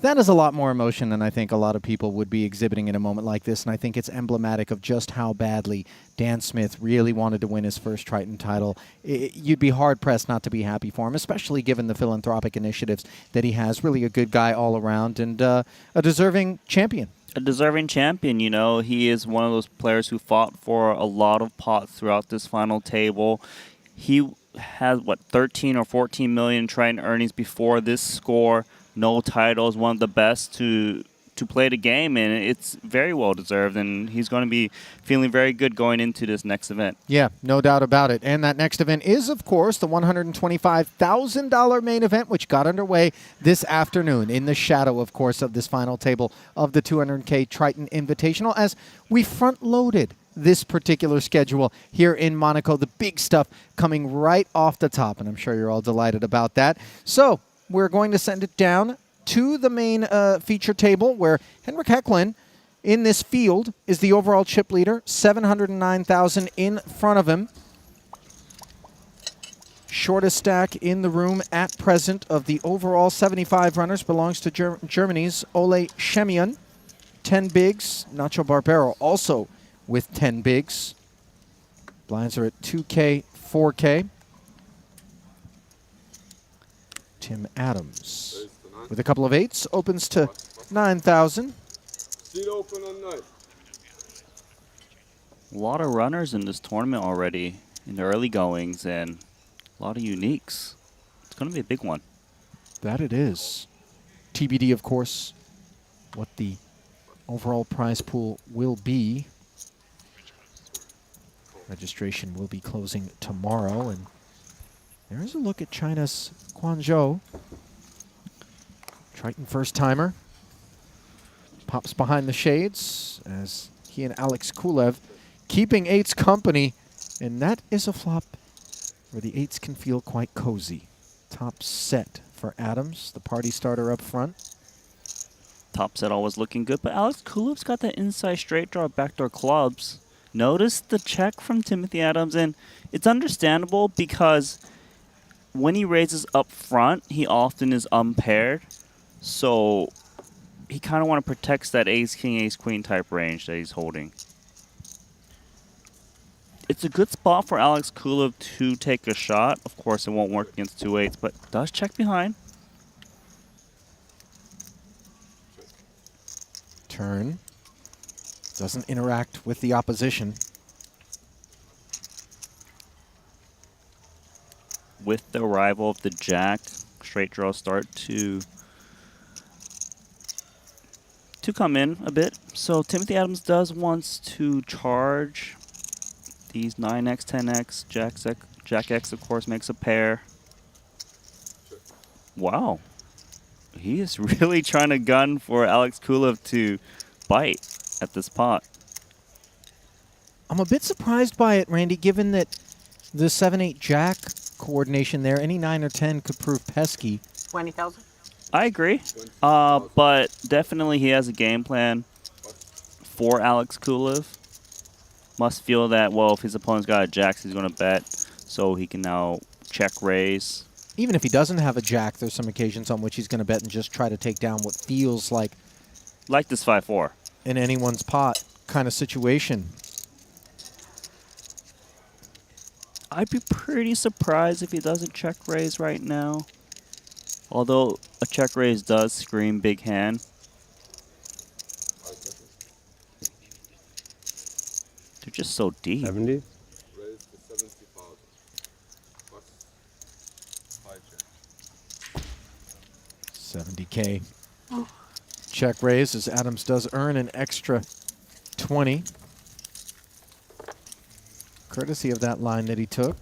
Speaker 1: That is a lot more emotion than I think a lot of people would be exhibiting in a moment like this, and I think it's emblematic of just how badly Dan Smith really wanted to win his first Triton title. You'd be hard-pressed not to be happy for him, especially given the philanthropic initiatives that he has. Really a good guy all around and a deserving champion.
Speaker 2: A deserving champion, he is one of those players who fought for a lot of pots throughout this final table. He has, 13 or 14 million Triton earnings before this score. No titles, one of the best to play the game, and it's very well deserved, and he's going to be feeling very good going into this next event.
Speaker 1: Yeah, no doubt about it. And that next event is, of course, the $125,000 main event, which got underway this afternoon in the shadow, of course, of this final table of the 200K Triton Invitational, as we front-loaded this particular schedule here in Monaco. The big stuff coming right off the top, and I'm sure you're all delighted about that. So we're going to send it down to the main feature table where Henrik Hecklin in this field is the overall chip leader, 709,000 in front of him. Shortest stack in the room at present of the overall 75 runners belongs to Germany's Ole Schemion. 10 bigs. Nacho Barbero also with 10 bigs. Blinds are at 2K, 4K. Tim Adams with a couple of 8s opens to 9,000.
Speaker 16: Seat open on 9.
Speaker 2: A lot of runners in this tournament already in the early goings and a lot of uniques. It's going to be a big one.
Speaker 1: That it is. TBD, of course, what the overall prize pool will be. Registration will be closing tomorrow. And there's a look at China's Guangzhou. Triton first-timer. Pops behind the shades as he and Alex Kulev keeping eights company. And that is a flop where the eights can feel quite cozy. Top set for Adams, the party starter up front.
Speaker 2: Top set always looking good, but Alex Kulev's got that inside straight draw backdoor clubs. Notice the check from Timothy Adams, and it's understandable because when he raises up front, he often is unpaired. So he kind of want to protect that ace-king, ace-queen type range that he's holding. It's a good spot for Alex Kulev to take a shot. Of course, it won't work against 2-8s, but does check behind.
Speaker 1: Turn. Doesn't interact with the opposition.
Speaker 2: With the arrival of the jack, straight draw start to come in a bit. So Timothy Adams does wants to charge these 9x, 10x, Jack X, of course, makes a pair. Wow. He is really trying to gun for Alex Kulev to bite at this pot.
Speaker 1: I'm a bit surprised by it, Randy, given that the 7-8 Jack coordination there, any 9 or 10 could prove pesky.
Speaker 8: 20,000?
Speaker 2: I agree, but definitely he has a game plan for Alex Kulev. Must feel that, well, if his opponent's got a jacks, he's going to bet, so he can now check raise.
Speaker 1: Even if he doesn't have a jack, there's some occasions on which he's going to bet and just try to take down what feels like
Speaker 2: this 5-4.
Speaker 1: In anyone's pot kind of situation.
Speaker 2: I'd be pretty surprised if he doesn't check raise right now. Although a check raise does scream big hand. They're just so deep.
Speaker 16: 70?
Speaker 1: 70K. Check raise as Adams does earn an extra 20. Courtesy of that line that he took.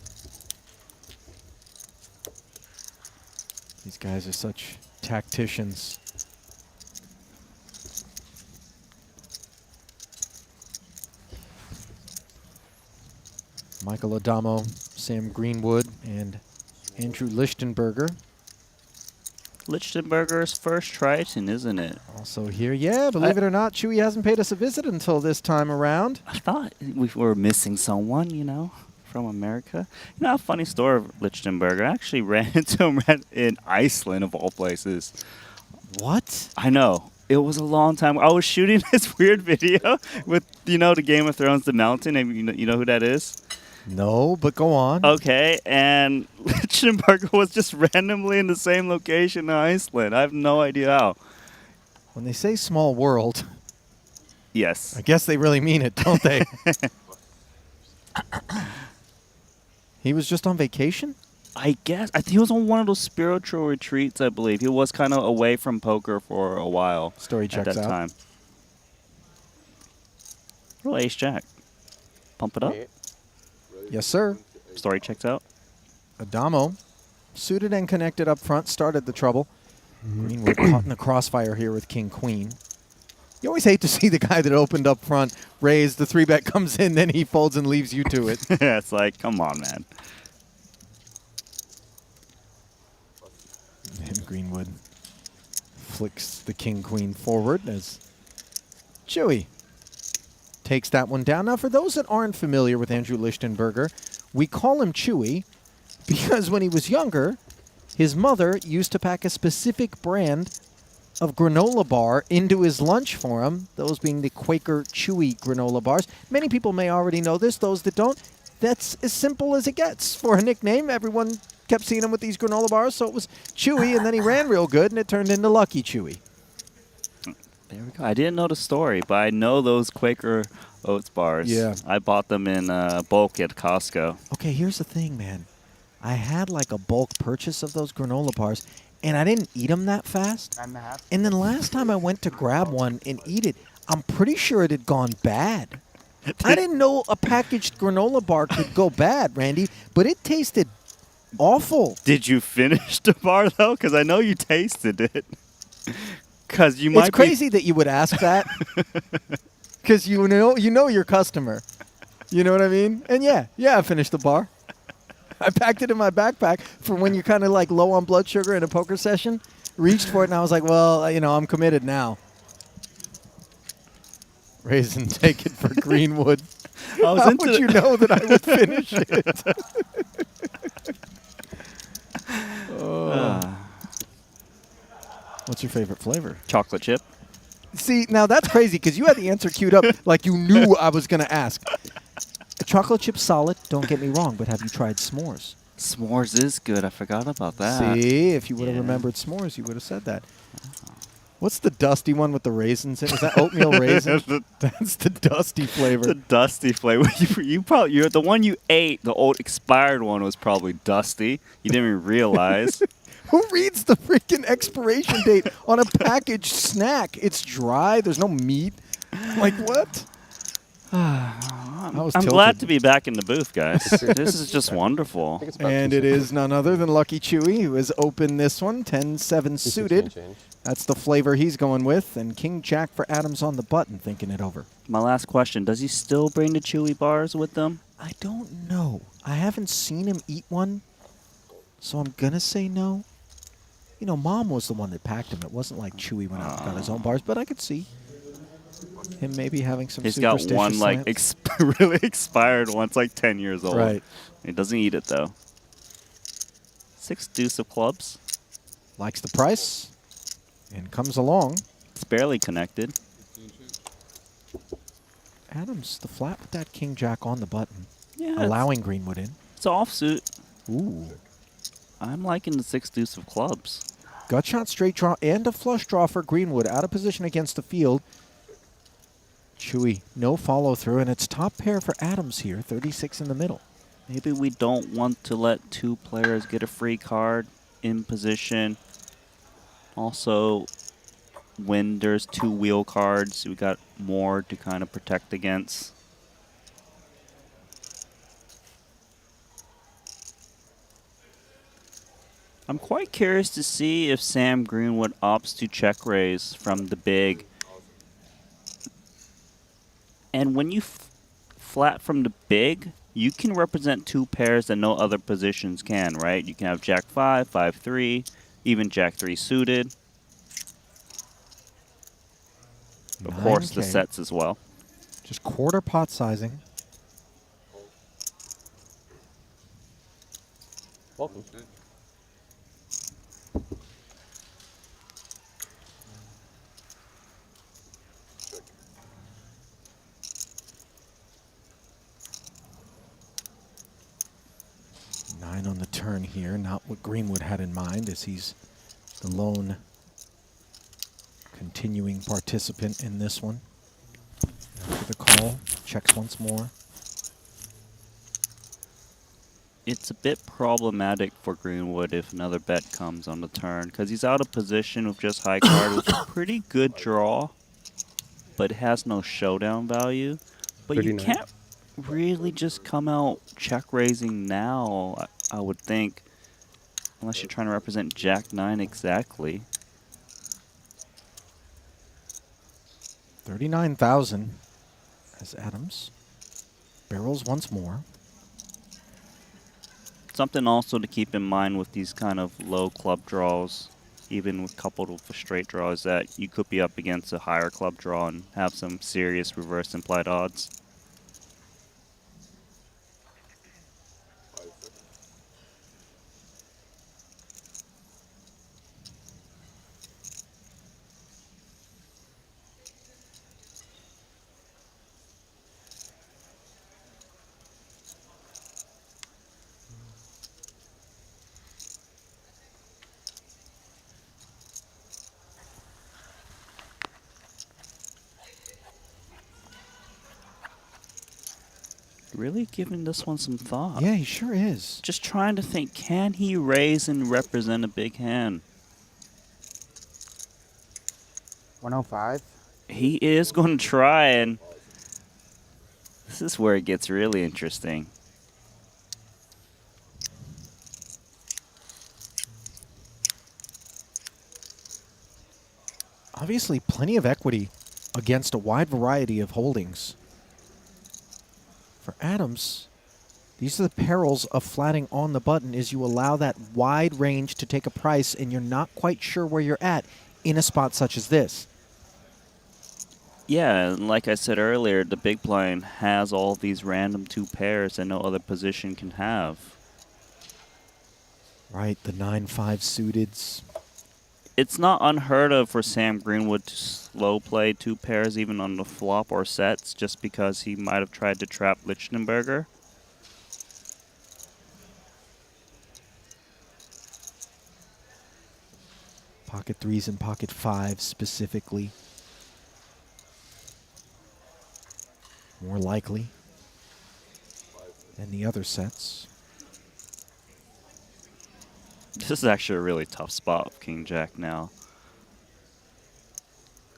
Speaker 1: These guys are such tacticians. Michael Adamo, Sam Greenwood, and Andrew Lichtenberger.
Speaker 2: Lichtenberger's first Triton, isn't it?
Speaker 1: Also here, yeah, believe it or not, Chewy hasn't paid us a visit until this time around.
Speaker 2: I thought we were missing someone, you know, from America. You know, a funny story of Lichtenberger. I actually ran into him in Iceland, of all places.
Speaker 1: What?
Speaker 2: I know. It was a long time. I was shooting this weird video with, you know, the Game of Thrones, The Mountain. And you know who that is?
Speaker 1: No, but go on.
Speaker 2: Okay, and Lichtenberger was just randomly in the same location in Iceland. I have no idea how.
Speaker 1: When they say small world,
Speaker 2: yes,
Speaker 1: I guess they really mean it, don't they? He was just on vacation?
Speaker 2: I guess. I think he was on one of those spiritual retreats, I believe. He was kind of away from poker for a while.
Speaker 1: Story checks
Speaker 2: at that
Speaker 1: out.
Speaker 2: time. Little ace-jack. Pump it up.
Speaker 1: Yes, sir.
Speaker 2: Story checks out.
Speaker 1: Adamo, suited and connected up front, started the trouble. Greenwood caught in the crossfire here with king-queen. You always hate to see the guy that opened up front raise, the 3-bet comes in, then he folds and leaves you to it.
Speaker 2: It's like, come on, man.
Speaker 1: And Greenwood flicks the king-queen forward as Chewy takes that one down. Now, for those that aren't familiar with Andrew Lichtenberger, we call him Chewy because when he was younger, his mother used to pack a specific brand of granola bar into his lunch for him, those being the Quaker Chewy granola bars. Many people may already know this. Those that don't, that's as simple as it gets for a nickname. Everyone kept seeing him with these granola bars, so it was Chewy, and then he ran real good, and it turned into Lucky Chewy.
Speaker 2: There we go. I didn't know the story, but I know those Quaker Oats bars.
Speaker 1: Yeah.
Speaker 2: I bought them in bulk at Costco.
Speaker 1: Okay, here's the thing, man. I had like a bulk purchase of those granola bars, and I didn't eat them that fast. And then last time I went to grab one and eat it, I'm pretty sure it had gone bad. I didn't know a packaged granola bar could go bad, Randy, but it tasted awful.
Speaker 2: Did you finish the bar though? Because I know you tasted it. Because you might.
Speaker 1: It's crazy that you would ask that. Because you know your customer. You know what I mean? And yeah, I finished the bar. I packed it in my backpack for when you're kind of like low on blood sugar in a poker session. Reached for it and I was like, well, I'm committed now. Raisin, take it for Greenwood. How would you know that I would finish it? What's your favorite flavor?
Speaker 2: Chocolate chip.
Speaker 1: See, now that's crazy because you had the answer queued up like you knew I was going to ask. A chocolate chip solid, don't get me wrong, but have you tried s'mores?
Speaker 2: S'mores is good. I forgot about that.
Speaker 1: See, if you would have remembered s'mores, you would have said that. What's the dusty one with the raisins in? Is that oatmeal raisin? That's the dusty flavor.
Speaker 2: The dusty flavor. You're the one you ate. The old expired one was probably dusty. You didn't even realize.
Speaker 1: Who reads the freaking expiration date on a packaged snack? It's dry. There's no meat. Like what?
Speaker 2: I'm glad to be back in the booth, guys. This is just wonderful.
Speaker 1: And it is none other than Lucky Chewy, who has opened this one, 10-7 suited. That's the flavor he's going with. And King Jack for Adams on the button, thinking it over.
Speaker 2: My last question, does he still bring the Chewy bars with them?
Speaker 1: I don't know. I haven't seen him eat one, so I'm going to say no. Mom was the one that packed him. It wasn't like Chewy went out and got his own bars, but I could see him maybe having some superstitious
Speaker 2: He's got one like really expired one. It's like 10 years old.
Speaker 1: Right.
Speaker 2: He doesn't eat it though. 6 deuce of clubs.
Speaker 1: Likes the price and comes along.
Speaker 2: It's barely connected.
Speaker 1: Adams, the flat with that King Jack on the button.
Speaker 2: Yeah.
Speaker 1: Allowing Greenwood in.
Speaker 2: It's offsuit.
Speaker 1: Ooh.
Speaker 2: I'm liking the 6 deuce of clubs.
Speaker 1: Gut shot, straight draw, and a flush draw for Greenwood. Out of position against the field. Chewy, no follow through, and it's top pair for Adams here, 36 in the middle.
Speaker 2: Maybe we don't want to let 2 players get a free card in position. Also, when there's 2 wheel cards, we got more to kind of protect against. I'm quite curious to see if Sam Greenwood opts to check raise from the big. And when you flat from the big, you can represent 2 pairs that no other positions can, right? You can have Jack 5, 5-3, even Jack 3 suited. Of course, the sets as well.
Speaker 1: Just quarter pot sizing.
Speaker 9: Welcome.
Speaker 1: 9 on the turn here, not what Greenwood had in mind, as he's the lone continuing participant in this one. After the call, checks once more.
Speaker 2: It's a bit problematic for Greenwood if another bet comes on the turn, because he's out of position with just high card with a pretty good draw, but has no showdown value. But 39. You can't really just come out check raising now, I would think, unless you're trying to represent Jack 9 exactly.
Speaker 1: 39,000 as Adams barrels once more.
Speaker 2: Something also to keep in mind with these kind of low club draws, even with coupled with a straight draw, is that you could be up against a higher club draw and have some serious reverse implied odds. Really giving this one some thought.
Speaker 1: Yeah, he sure is.
Speaker 2: Just trying to think, can he raise and represent a big hand?
Speaker 4: 105.
Speaker 2: He is going to try, and this is where it gets really interesting.
Speaker 1: Obviously, plenty of equity against a wide variety of holdings. For Adams, these are the perils of flatting on the button is you allow that wide range to take a price and you're not quite sure where you're at in a spot such as this.
Speaker 2: Yeah, and like I said earlier, the big blind has all these random 2 pairs that no other position can have.
Speaker 1: Right, the 9-5 suiteds.
Speaker 2: It's not unheard of for Sam Greenwood to slow play 2 pairs even on the flop or sets just because he might have tried to trap Lichtenberger.
Speaker 1: Pocket 3s and pocket 5s specifically. More likely than the other sets.
Speaker 2: This is actually a really tough spot with King Jack now.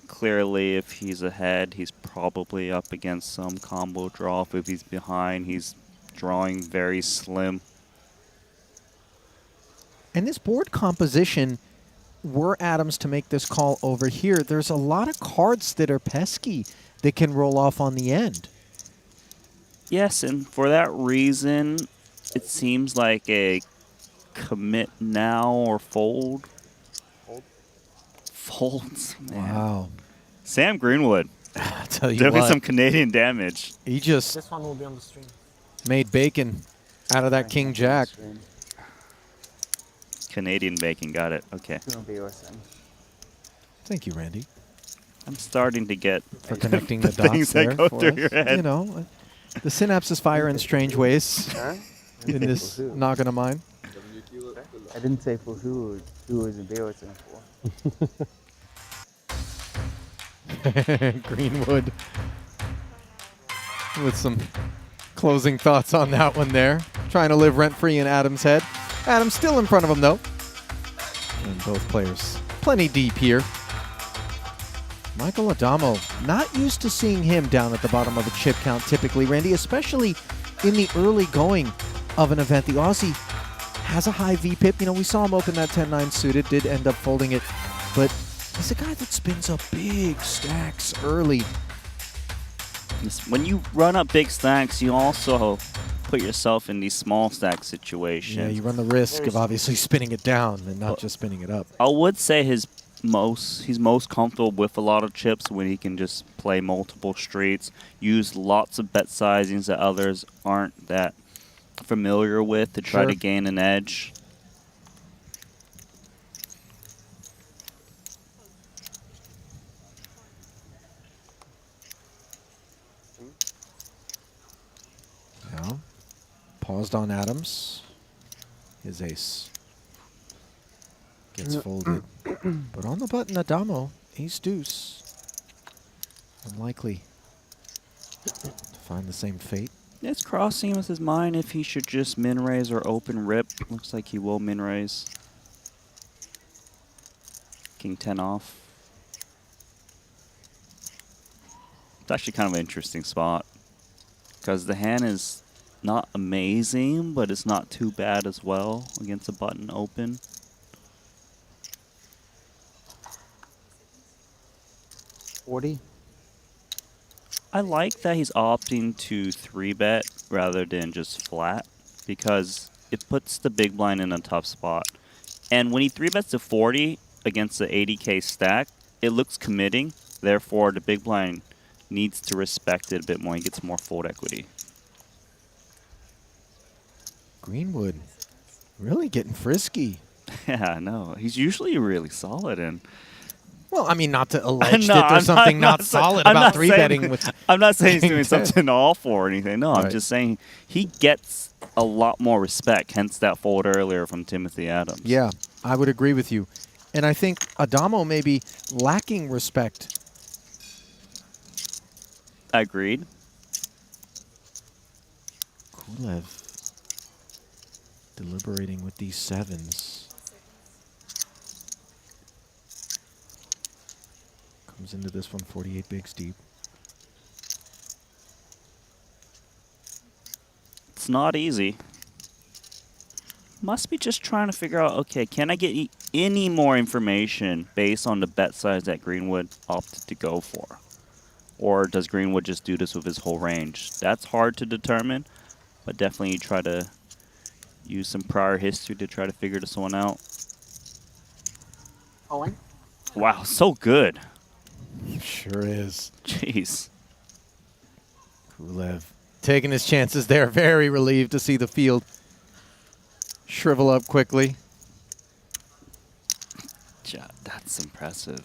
Speaker 2: Clearly, if he's ahead, he's probably up against some combo draw. If he's behind, he's drawing very slim.
Speaker 1: And this board composition, were Adams to make this call over here, there's a lot of cards that are pesky that can roll off on the end.
Speaker 2: Yes, and for that reason, it seems like a commit now or fold. Folds, man.
Speaker 1: Wow.
Speaker 2: Sam Greenwood.
Speaker 1: I tell you
Speaker 2: doing
Speaker 1: what,
Speaker 2: some Canadian damage.
Speaker 1: He just
Speaker 4: This one will be on the stream.
Speaker 1: made bacon out of that King Jack.
Speaker 2: Canadian bacon, got it. Okay.
Speaker 1: Thank you, Randy,
Speaker 2: I'm starting to get
Speaker 1: for connecting the
Speaker 2: things
Speaker 1: dots there
Speaker 2: that go
Speaker 1: for
Speaker 2: through
Speaker 1: us.
Speaker 2: your head.
Speaker 1: You know, the synapses fire in strange ways in this noggin of mine.
Speaker 3: I didn't say for who was in Beaverton for.
Speaker 1: Greenwood with some closing thoughts on that one there. Trying to live rent-free in Adam's head. Adam's still in front of him, though. And both players plenty deep here. Michael Adamo, not used to seeing him down at the bottom of the chip count typically, Randy, especially in the early going of an event. The Aussie has a high VPIP. You know, we saw him open that 10-9 suited, did end up folding it, but he's a guy that spins up big stacks early.
Speaker 2: When you run up big stacks, you also put yourself in these small stack situations.
Speaker 1: Yeah, you run the risk of obviously spinning it down and not just spinning it up.
Speaker 2: I would say he's most comfortable with a lot of chips when he can just play multiple streets, use lots of bet sizings that others aren't that familiar with to try to gain an edge.
Speaker 1: Now, paused on Adams. His ace gets folded. But on the button, Adamo, ace deuce. Unlikely to find the same fate.
Speaker 2: It's crossing with his mind if he should just min-raise or open rip. Looks like he will min-raise. King 10 off. It's actually kind of an interesting spot because the hand is not amazing, but it's not too bad as well against a button open. I like that he's opting to 3-bet rather than just flat because it puts the big blind in a tough spot. And when he 3-bets to 40 against the 80K stack, it looks committing. Therefore, the big blind needs to respect it a bit more. He gets more fold equity.
Speaker 1: Greenwood really getting frisky.
Speaker 2: Yeah, I know. He's usually really solid and.
Speaker 1: Well, I mean, not to allege that there's something not solid about 3-betting with.
Speaker 2: I'm not saying he's
Speaker 1: King
Speaker 2: doing
Speaker 1: 10.
Speaker 2: something awful or anything. No,
Speaker 1: Right.
Speaker 2: I'm just saying he gets a lot more respect, hence that fold earlier from Timothy Adams.
Speaker 1: Yeah, I would agree with you. And I think Adamo may be lacking respect.
Speaker 2: Agreed.
Speaker 1: Kulev deliberating with these sevens. Comes into this one 48 bigs deep.
Speaker 2: It's not easy. Must be just trying to figure out, okay, can I get any more information based on the bet size that Greenwood opted to go for? Or does Greenwood just do this with his whole range? That's hard to determine, but definitely you try to use some prior history to try to figure this one out.
Speaker 9: Owen?
Speaker 2: Wow, so good.
Speaker 1: Sure is.
Speaker 2: Jeez.
Speaker 1: Kulev taking his chances there. Very relieved to see the field shrivel up quickly.
Speaker 2: That's impressive.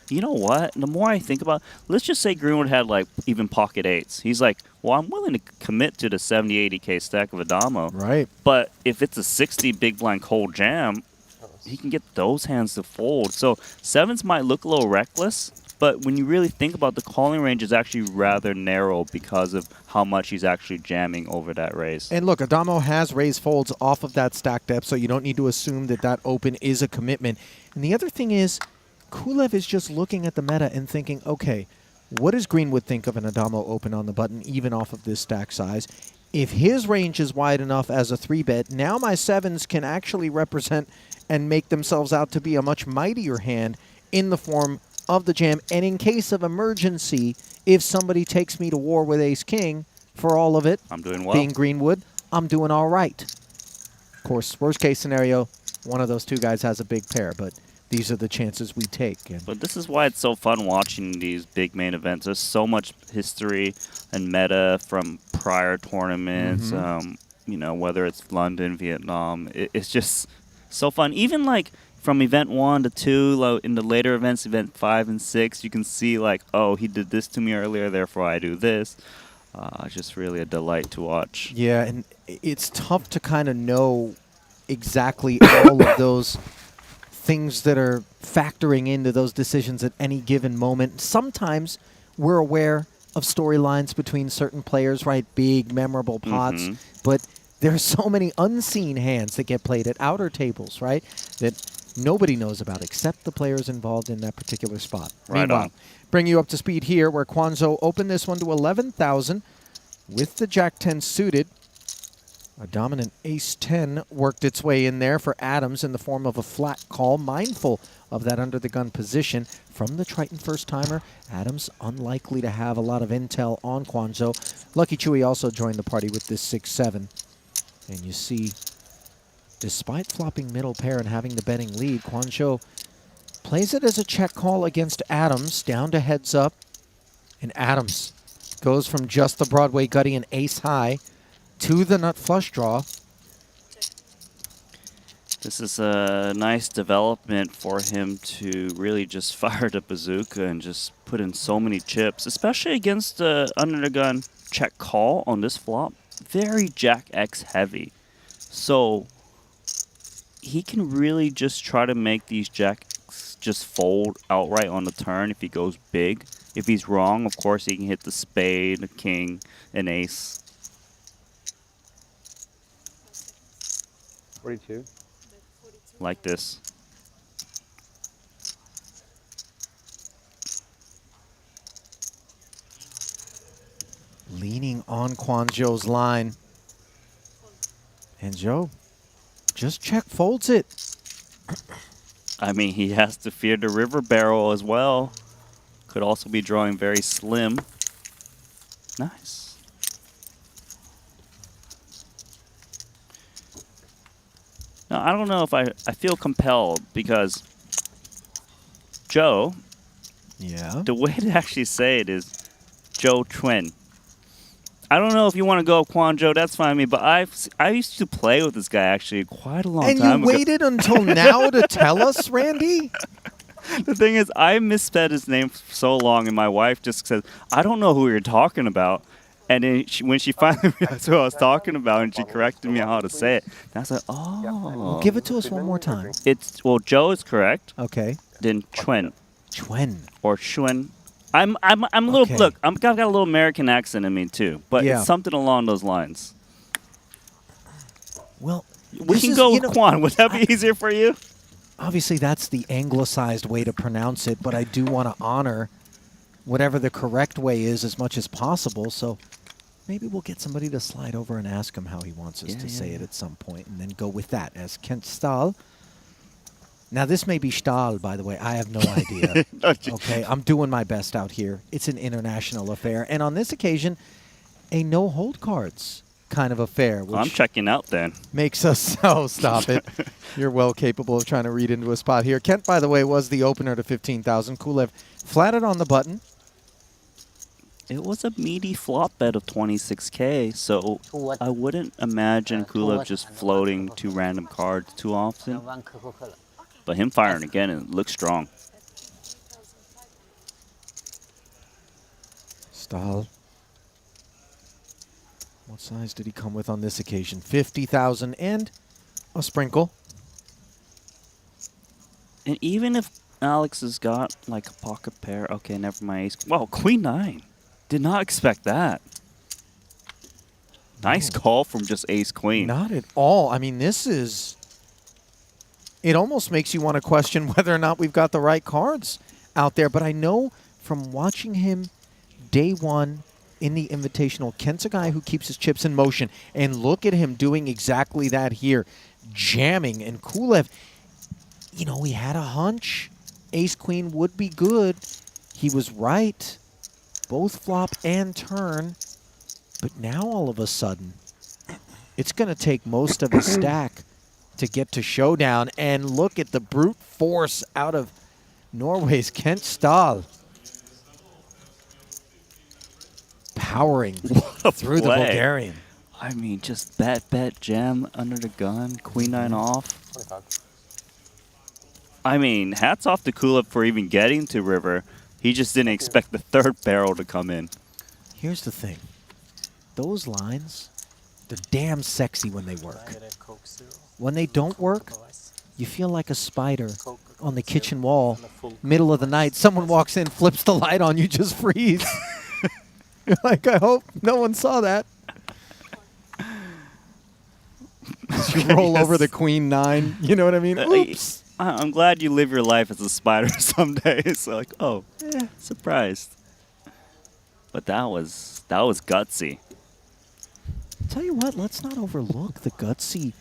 Speaker 2: You know what? The more I think about, let's just say Greenwood had like even pocket eights. He's like, well, I'm willing to commit to the 70, 80K stack of Adamo.
Speaker 1: Right.
Speaker 2: But if it's a 60 big blind cold jam, he can get those hands to fold. So sevens might look a little reckless, but when you really think about the calling range is actually rather narrow because of how much he's actually jamming over that raise.
Speaker 1: And look, Adamo has raised folds off of that stack depth, so you don't need to assume that that open is a commitment. And the other thing is, Kulev is just looking at the meta and thinking, okay, what does Greenwood think of an Adamo open on the button, even off of this stack size? If his range is wide enough as a 3-bet, now my sevens can actually represent and make themselves out to be a much mightier hand in the form of the jam. And in case of emergency, if somebody takes me to war with ace-king for all of it,
Speaker 2: I'm doing well.
Speaker 1: Being Greenwood, I'm doing all right. Of course, worst case scenario, one of those two guys has a big pair, but these are the chances we take.
Speaker 2: But this is why it's so fun watching these big main events. There's so much history and meta from prior tournaments, you know, whether it's London, Vietnam. It's just so fun. Even like from event 1 to 2, in the later events, event 5 and 6, you can see like, oh, he did this to me earlier, therefore I do this. Just really a delight to watch.
Speaker 1: Yeah, and it's tough to kind of know exactly all of those things that are factoring into those decisions at any given moment. Sometimes we're aware of storylines between certain players, right? Big, memorable pots. But there are so many unseen hands that get played at outer tables, right? That nobody knows about except the players involved in that particular spot.
Speaker 2: Right
Speaker 1: Meanwhile,
Speaker 2: on.
Speaker 1: bring you up to speed here where Kwanzaa opened this one to 11,000 with the Jack-10 suited. A dominant ace-10 worked its way in there for Adams in the form of a flat call, mindful of that under-the-gun position from the Triton first-timer. Adams unlikely to have a lot of intel on Kwanzaa. Lucky Chewy also joined the party with this 6-7. And you see, despite flopping middle pair and having the betting lead, Kwanzaa plays it as a check call against Adams, down to heads up. And Adams goes from just the Broadway gutty and ace-high to the nut flush draw.
Speaker 2: This is a nice development for him to really just fire the bazooka and just put in so many chips, especially against the under the gun check call on this flop. Very Jack X heavy. So he can really just try to make these Jacks just fold outright on the turn if he goes big. If he's wrong, of course, he can hit the spade, the king, an ace.
Speaker 9: 42.
Speaker 2: Like this.
Speaker 1: Leaning on Kwanzaa's line. And Joe just check folds it.
Speaker 2: I mean, he has to fear the river barrel as well. Could also be drawing very slim. Nice. Now, I don't know if I feel compelled because Joe, the way to actually say it is Joe Twin. I don't know if you want to go Kwanzaa, that's fine with me, but I used to play with this guy actually quite a long time ago.
Speaker 1: And you waited until now to tell us, Randy?
Speaker 2: The thing is, I misspelled his name for so long, and my wife just says, I don't know who you're talking about. And then when she finally realized who I was talking about, and she corrected me on how to say it, and I was like, oh.
Speaker 1: Well, give it to us one more time.
Speaker 2: Well, Joe is correct.
Speaker 1: Okay.
Speaker 2: Then Chuen.
Speaker 1: Chuen.
Speaker 2: Or Chuen. I'm a little,
Speaker 1: Okay.
Speaker 2: look, I've got a little American accent in me too, but
Speaker 1: Yeah.
Speaker 2: it's something along those lines.
Speaker 1: Well,
Speaker 2: we can go with Quan. Would that be easier for you?
Speaker 1: obviously that's the anglicized way to pronounce it, but I do want to honor whatever the correct way is as much as possible. So maybe we'll get somebody to slide over and ask him how he wants us to say it at some point, and then go with that as Kent Stahl. Now, this may be Stahl, by the way. I have no idea. Okay, I'm doing my best out here. It's an international affair. And on this occasion, a no-hold cards kind of affair. Which
Speaker 2: I'm checking out then.
Speaker 1: Makes us, oh, stop it. You're well capable of trying to read into a spot here. Kent, by the way, was the opener to 15,000. Kulev flatted on the button.
Speaker 2: It was a meaty flop bet of 26K, so I wouldn't imagine Kulev just floating 2 random cards too often. But him firing again, it looks strong.
Speaker 1: Stahl. What size did he come with on this occasion? 50,000 and a sprinkle.
Speaker 2: And even if Alex has got like a pocket pair, okay, never mind. Ace. Wow, Queen 9. Did not expect that. Nice call from just Ace Queen.
Speaker 1: Not at all. I mean, this is... It almost makes you want to question whether or not we've got the right cards out there. But I know from watching him day one in the Invitational, Kent's a guy who keeps his chips in motion. And look at him doing exactly that here, jamming. And Kulev, you know, he had a hunch. Ace-Queen would be good. He was right. Both flop and turn. But now all of a sudden, it's going to take most of his stack to get to showdown. And look at the brute force out of Norway's Kent Stahl. Powering through the Bulgarian.
Speaker 2: I mean, just bet, jam under the gun, Queen 9 off.
Speaker 9: 25.
Speaker 2: I mean, hats off to Kulev for even getting to river. He just didn't expect the third barrel to come in.
Speaker 1: Here's the thing. Those lines, they're damn sexy when they work. When they don't work, you feel like a spider on the kitchen wall, middle of the night. Someone walks in, flips the light on, you just freeze. You're like, I hope no one saw that. You roll over the Queen 9, you know what I mean? Oops.
Speaker 2: I'm glad you live your life as a spider some days. So like, oh, surprised. But that was gutsy.
Speaker 1: Tell you what, let's not overlook the gutsy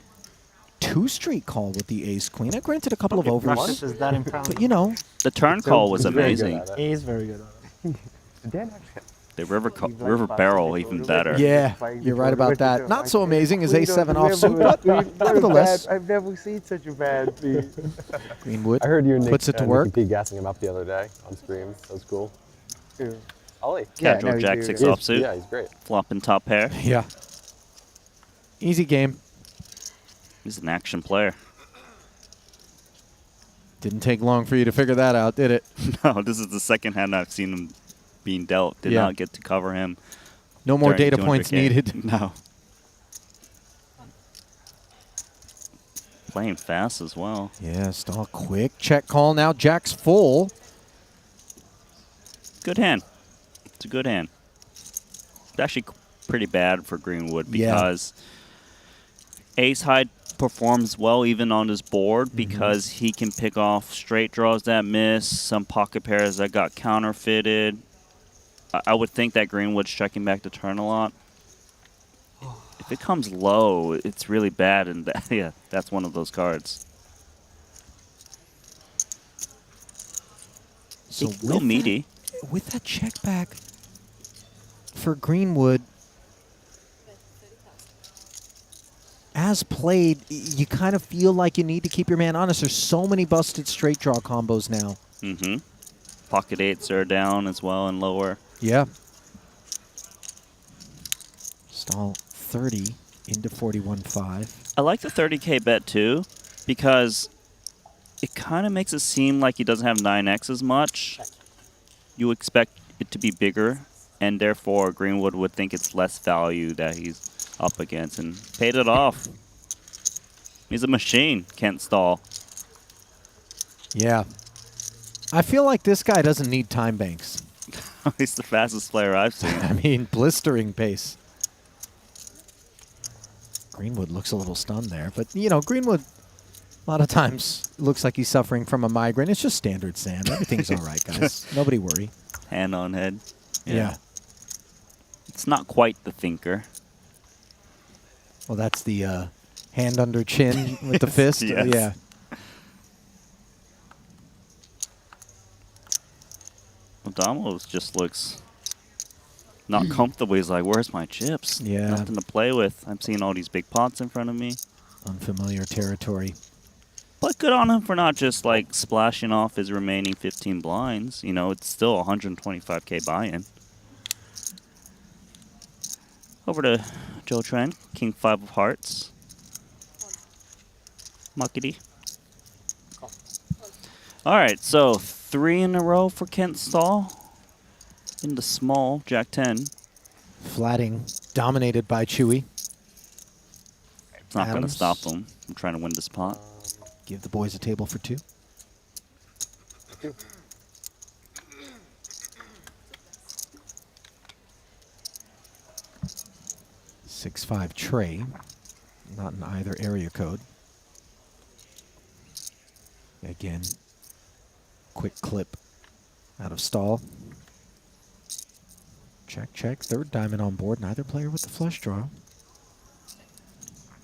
Speaker 1: 2-street call with the Ace-Queen. I granted a couple of overs, but you know.
Speaker 2: The turn call was amazing.
Speaker 4: He is very good at it.
Speaker 2: The river barrel even better.
Speaker 1: Yeah, you're right about that. Not so amazing as Ace-7 offsuit, but nevertheless.
Speaker 3: I've never seen such a bad beat.
Speaker 1: Greenwood
Speaker 19: I heard you and Nick,
Speaker 1: puts it to work.
Speaker 19: Nick and Pete gassing him up the other day on stream. That was cool. Ollie.
Speaker 2: Casual Jack 6 offsuit.
Speaker 19: Yeah, he's great.
Speaker 2: Flopping top pair.
Speaker 1: Yeah. Easy game.
Speaker 2: He's an action player.
Speaker 1: Didn't take long for you to figure that out, did it?
Speaker 2: No, this is the second hand I've seen him being dealt. Did not get to cover him.
Speaker 1: No more data points needed.
Speaker 2: No. Playing fast as well.
Speaker 1: Yeah, Stahl quick. Check call now. Jack's full.
Speaker 2: Good hand. It's a good hand. It's actually pretty bad for Greenwood because Ace High performs well even on his board because he can pick off straight draws that miss, some pocket pairs that got counterfeited. I would think that Greenwood's checking back to turn a lot. If it comes low, it's really bad, and that's one of those cards.
Speaker 1: So
Speaker 2: real meaty.
Speaker 1: With that check back for Greenwood, as played, you kind of feel like you need to keep your man honest. There's so many busted straight draw combos now.
Speaker 2: Pocket 8s are down as well and lower.
Speaker 1: Yeah. Stahl 30 into 41.5.
Speaker 2: I like the 30K bet too because it kind of makes it seem like he doesn't have 9X as much. You expect it to be bigger, and therefore Greenwood would think it's less value that he's up against, and paid it off. He's a machine, Kent Stahl.
Speaker 1: Yeah. I feel like this guy doesn't need time banks.
Speaker 2: He's the fastest player I've seen.
Speaker 1: I mean, blistering pace. Greenwood looks a little stunned there, but, you know, Greenwood A lot of times, it looks like he's suffering from a migraine. It's just standard sand. Everything's all right, guys. Nobody worry.
Speaker 2: Hand on head.
Speaker 1: Yeah.
Speaker 2: It's not quite the thinker.
Speaker 1: Well, that's the hand under chin with the fist.
Speaker 2: Yes.
Speaker 1: Yeah.
Speaker 2: Adamo just looks not comfortable. He's like, where's my chips?
Speaker 1: Yeah.
Speaker 2: Nothing to play with. I'm seeing all these big pots in front of me.
Speaker 1: Unfamiliar territory.
Speaker 2: But good on him for not just like splashing off his remaining 15 blinds. You know, it's still 125K buy-in. Over to Joe Tren, King 5 of Hearts. Muckety. All right, so 3 in a row for Kent Stahl. In the small, Jack 10.
Speaker 1: Flatting, dominated by Chewy.
Speaker 2: It's not going to
Speaker 1: Adams.
Speaker 2: stop him from trying to win this pot.
Speaker 1: Give the boys a table for 2. 6-5 tray, not in either area code. Again, quick clip out of stall. Check, check. Third diamond on board. Neither player with the flush draw.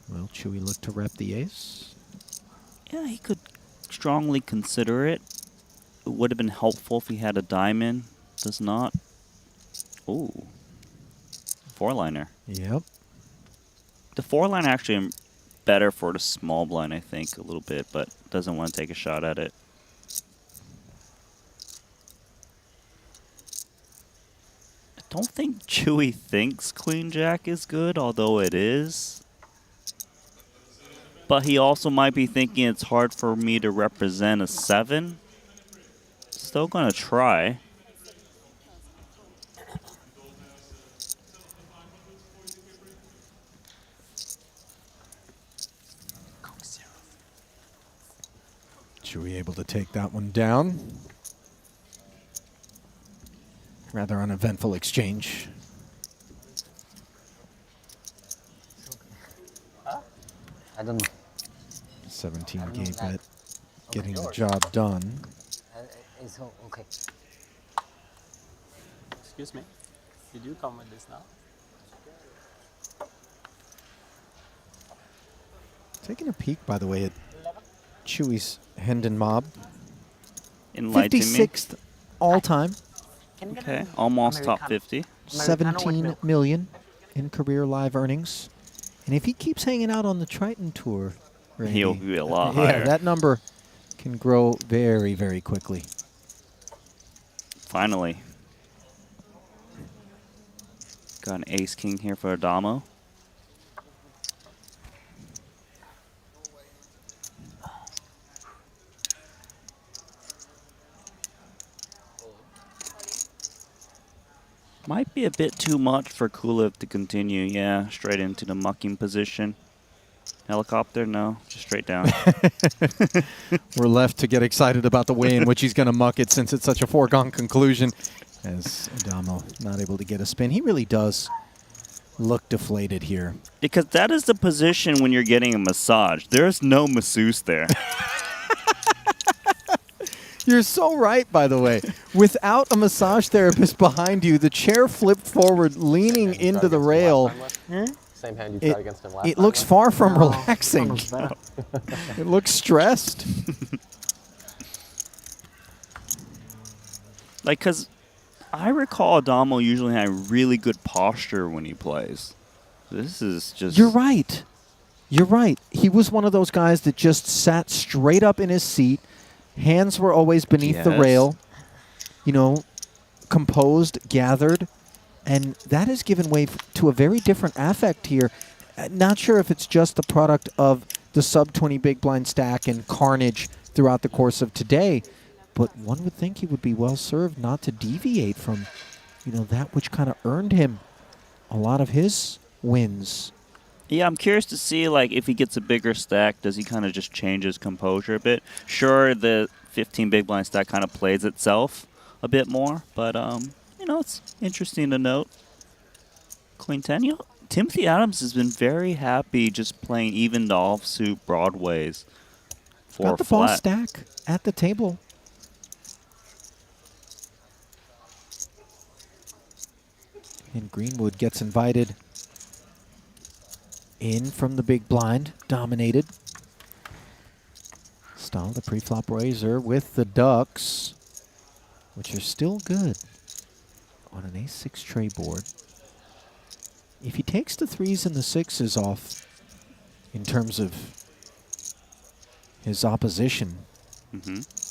Speaker 1: Will Chewy look to rep the ace?
Speaker 2: Yeah, he could strongly consider it. It would have been helpful if he had a diamond. Does not. Ooh. 4-liner.
Speaker 1: Yep.
Speaker 2: The 4-liner actually better for the small blind, I think, a little bit, but doesn't want to take a shot at it. I don't think Chewy thinks Queen Jack is good, although it is. But he also might be thinking it's hard for me to represent a 7. Still gonna try.
Speaker 1: Chewy able to take that one down. Rather uneventful exchange.
Speaker 17: I don't know.
Speaker 1: 17
Speaker 17: I don't
Speaker 1: gate
Speaker 17: know that.
Speaker 1: bet, getting the job done.
Speaker 17: It's okay.
Speaker 4: Excuse me. Did you come with this now?
Speaker 1: Taking a peek, by the way, at Chewy's Hendon Mob.
Speaker 2: Enlighten me.
Speaker 1: 56th all-time.
Speaker 2: Okay, almost top 50.
Speaker 1: 17 million in career live earnings. And if he keeps hanging out on the Triton Tour, Randy,
Speaker 2: He'll be a lot
Speaker 1: yeah,
Speaker 2: higher.
Speaker 1: that number can grow very, very quickly.
Speaker 2: Finally. Got an ace-king here for Adamo. Might be a bit too much for Kulev to continue. Yeah, straight into the mucking position. Helicopter? No, just straight down.
Speaker 1: We're left to get excited about the way in which he's going to muck it since it's such a foregone conclusion. As Adamo not able to get a spin. He really does look deflated here.
Speaker 2: Because that is the position when you're getting a massage. There's no masseuse there.
Speaker 1: You're so right, by the way. Without a massage therapist behind you, the chair flipped forward, leaning into the rail.
Speaker 19: Same hand you tried against him last time.
Speaker 1: It looks far from relaxing. It looks stressed.
Speaker 2: Like, because I recall Adamo usually had really good posture when he plays. This is just...
Speaker 1: You're right. You're right. He was one of those guys that just sat straight up in his seat. Hands were always beneath the rail, you know, composed, gathered, and that has given way to a very different affect here. Not sure if it's just the product of the sub-20 big blind stack and carnage throughout the course of today, but one would think he would be well served not to deviate from, you know, that which kind of earned him a lot of his wins.
Speaker 2: Yeah, I'm curious to see, like, if he gets a bigger stack, does he kind of just change his composure a bit? Sure, the 15 big blind stack kind of plays itself a bit more, but, you know, it's interesting to note. Queen 10, you know, Timothy Adams has been very happy just playing even the offsuit broadways.
Speaker 1: Got the boss stack at the table. And Greenwood gets invited in from the big blind, dominated. Salle, the pre-flop raiser with the ducks, which are still good on an ace-6 tray board. If he takes the 3s and the 6s off in terms of his opposition,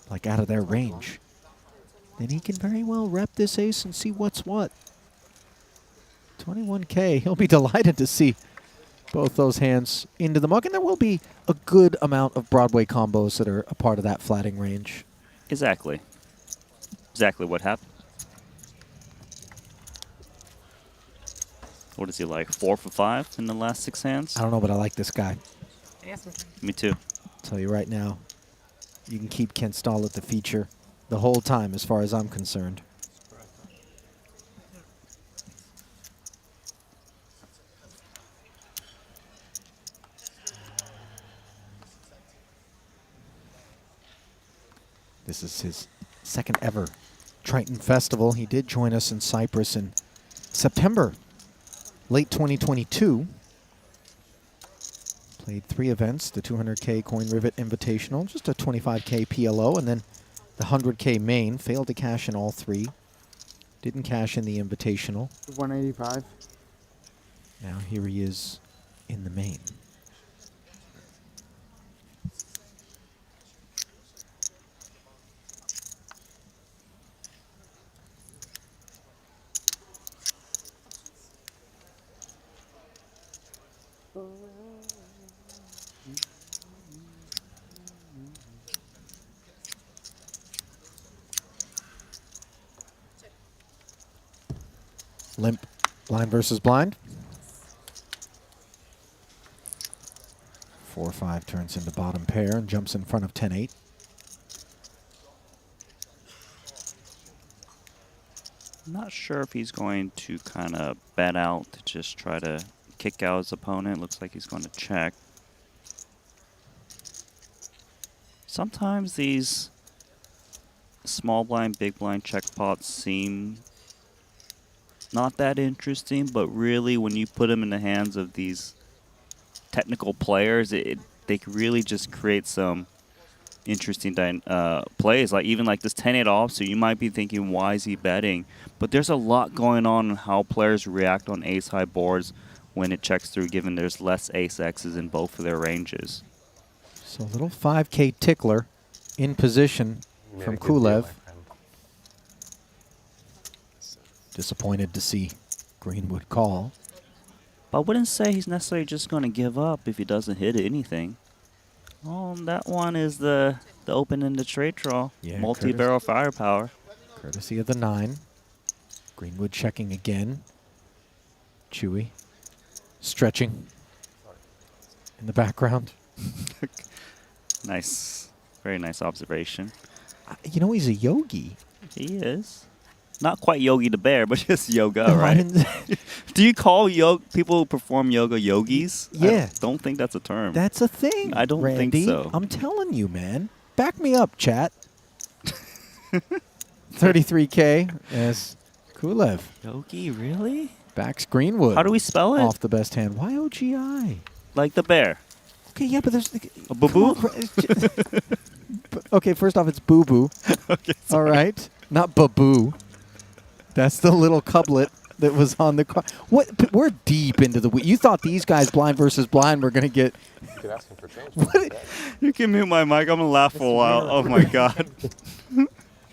Speaker 1: like out of their range, then he can very well rep this ace and see what's what. 21K, he'll be delighted to see both those hands into the muck, and there will be a good amount of Broadway combos that are a part of that flatting range.
Speaker 2: Exactly. Exactly what happened. What is he like, 4 for 5 in the last 6 hands?
Speaker 1: I don't know, but I like this guy.
Speaker 2: Me too.
Speaker 1: I'll tell you right now, you can keep Ken Stahl at the feature the whole time as far as I'm concerned. This is his second ever Triton Festival. He did join us in Cyprus in September, late 2022. Played 3 events, the 200K Coin Rivet Invitational, just a 25K PLO, and then the 100K main. Failed to cash in all 3. Didn't cash in the Invitational.
Speaker 8: 185.
Speaker 1: Now here he is in the main. Limp, blind versus blind. 4-5 turns into bottom pair and jumps in front of 10-8.
Speaker 2: I'm not sure if he's going to kind of bet out to just try to kick out his opponent. Looks like he's going to check. Sometimes these small blind, big blind check pots seem not that interesting, but really when you put them in the hands of these technical players, they can really just create some interesting plays. Like even like this 10-8 offsuit, you might be thinking, why is he betting? But there's a lot going on in how players react on ace-high boards when it checks through, given there's less ace-X's in both of their ranges.
Speaker 1: So a little 5K tickler in position from Kulev. Disappointed to see Greenwood call.
Speaker 2: But I wouldn't say he's necessarily just going to give up if he doesn't hit anything. Oh, that one is the open-ended straight draw.
Speaker 1: Yeah,
Speaker 2: multi-barrel firepower.
Speaker 1: Courtesy of the 9. Greenwood checking again. Chewy stretching in the background.
Speaker 2: Nice. Very nice observation.
Speaker 1: You know, he's a yogi.
Speaker 2: He is. Not quite Yogi the Bear, but just yoga, right? Do you call people who perform yoga yogis?
Speaker 1: Yeah.
Speaker 2: I don't think that's a term.
Speaker 1: That's a thing.
Speaker 2: I don't
Speaker 1: Randy.
Speaker 2: think so.
Speaker 1: I'm telling you, man. Back me up, chat. 33K as Kulev.
Speaker 2: Yogi, really?
Speaker 1: Backs Greenwood.
Speaker 2: How do we spell it?
Speaker 1: Off the best hand. Y-O-G-I.
Speaker 2: Like the bear.
Speaker 1: Okay, yeah, but there's...
Speaker 2: A boo-boo?
Speaker 1: Okay, first off, it's boo-boo.
Speaker 2: Okay,
Speaker 1: all right? Not baboo. That's the little cublet that was on the car. What? We're deep into the week. You thought these guys, blind versus blind, were going to get...
Speaker 19: You could ask him for change.
Speaker 2: What? You can mute my mic. I'm going to laugh for a while. Oh, my God.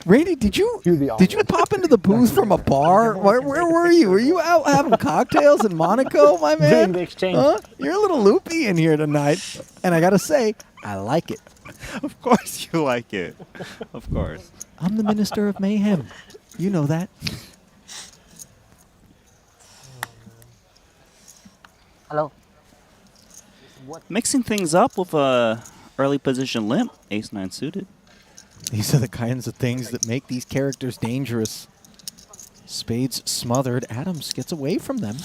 Speaker 1: Randy, did you pop into the booth from a bar? Where were you? Were you out having cocktails in Monaco, my man?
Speaker 4: Doing the exchange.
Speaker 1: Huh? You're a little loopy in here tonight. And I got to say, I like it.
Speaker 2: Of course you like it. Of course.
Speaker 1: I'm the Minister of Mayhem. You know that.
Speaker 17: Hello.
Speaker 2: Mixing things up with a early position limp. Ace-9 suited.
Speaker 1: These are the kinds of things that make these characters dangerous. Spades smothered. Adams gets away from them.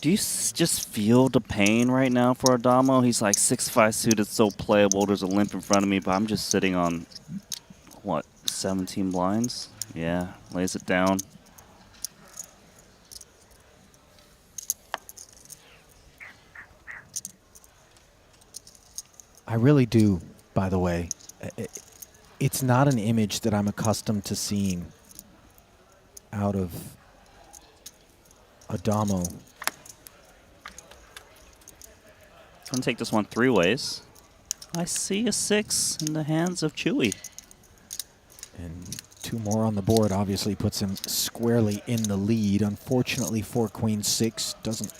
Speaker 2: Do you just feel the pain right now for Adamo? He's like 6'5" suited, so playable. There's a limp in front of me, but I'm just sitting on, what, 17 blinds? Yeah, lays it down.
Speaker 1: I really do, by the way. It's not an image that I'm accustomed to seeing out of Adamo.
Speaker 2: I'm going to take this one 3 ways. I see a 6 in the hands of Chewy.
Speaker 1: And 2 more on the board obviously puts him squarely in the lead. Unfortunately for Queen 6, doesn't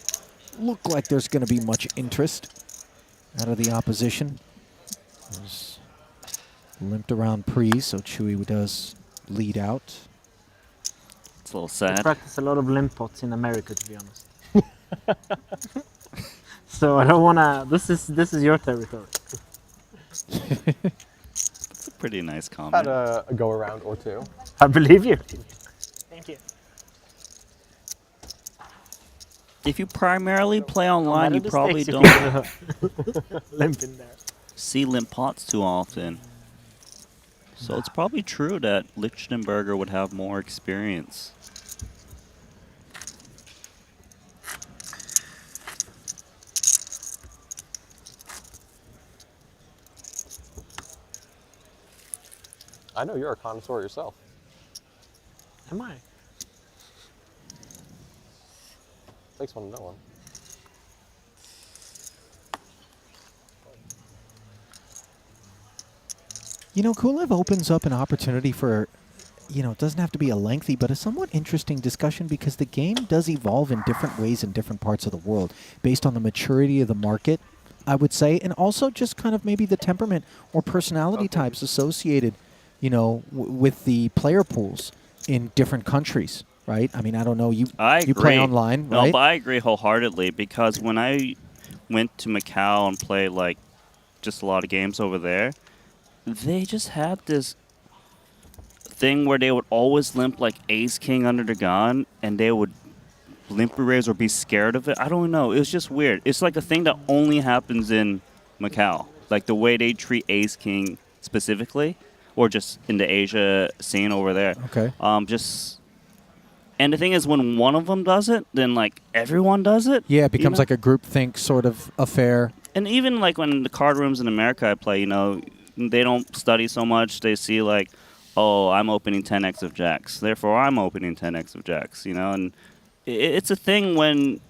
Speaker 1: look like there's going to be much interest out of the opposition. There's limped around pre, so Chewy does lead out.
Speaker 2: It's a little
Speaker 4: I
Speaker 2: sad.
Speaker 4: practice a lot of limp pots in America, to be honest. So I don't wanna. This is your territory.
Speaker 2: That's a pretty nice comment.
Speaker 19: Had a go around or 2.
Speaker 4: I believe you. Thank you.
Speaker 2: If you primarily play online, you
Speaker 4: the
Speaker 2: probably
Speaker 4: stakes, you
Speaker 2: don't
Speaker 4: keep the limp in there.
Speaker 2: see limp pots too often. So it's probably true that Lichtenberger would have more experience.
Speaker 19: I know you're a connoisseur yourself.
Speaker 4: Am I?
Speaker 19: Takes one to know one.
Speaker 1: You know, Kulev opens up an opportunity for, you know, it doesn't have to be a lengthy, but a somewhat interesting discussion because the game does evolve in different ways in different parts of the world based on the maturity of the market, I would say, and also just kind of maybe the temperament or personality types associated, you know, with the player pools in different countries, right? I mean, I don't know, you play online, right?
Speaker 2: No, but I agree wholeheartedly because when I went to Macau and played like just a lot of games over there, they just had this thing where they would always limp like ace king under the gun and they would limp raise or be scared of it. I don't know. It was just weird. It's like a thing that only happens in Macau. Like the way they treat ace king specifically or just in the Asia scene over there.
Speaker 1: Okay.
Speaker 2: And the thing is when one of them does it, then like everyone does it.
Speaker 1: Yeah, it becomes
Speaker 2: you know?
Speaker 1: like a groupthink sort of affair.
Speaker 2: And even like when the card rooms in America I play, you know, they don't study so much. They see like, oh, I'm opening 10x of jacks. Therefore, I'm opening 10x of jacks, you know? And it's a thing when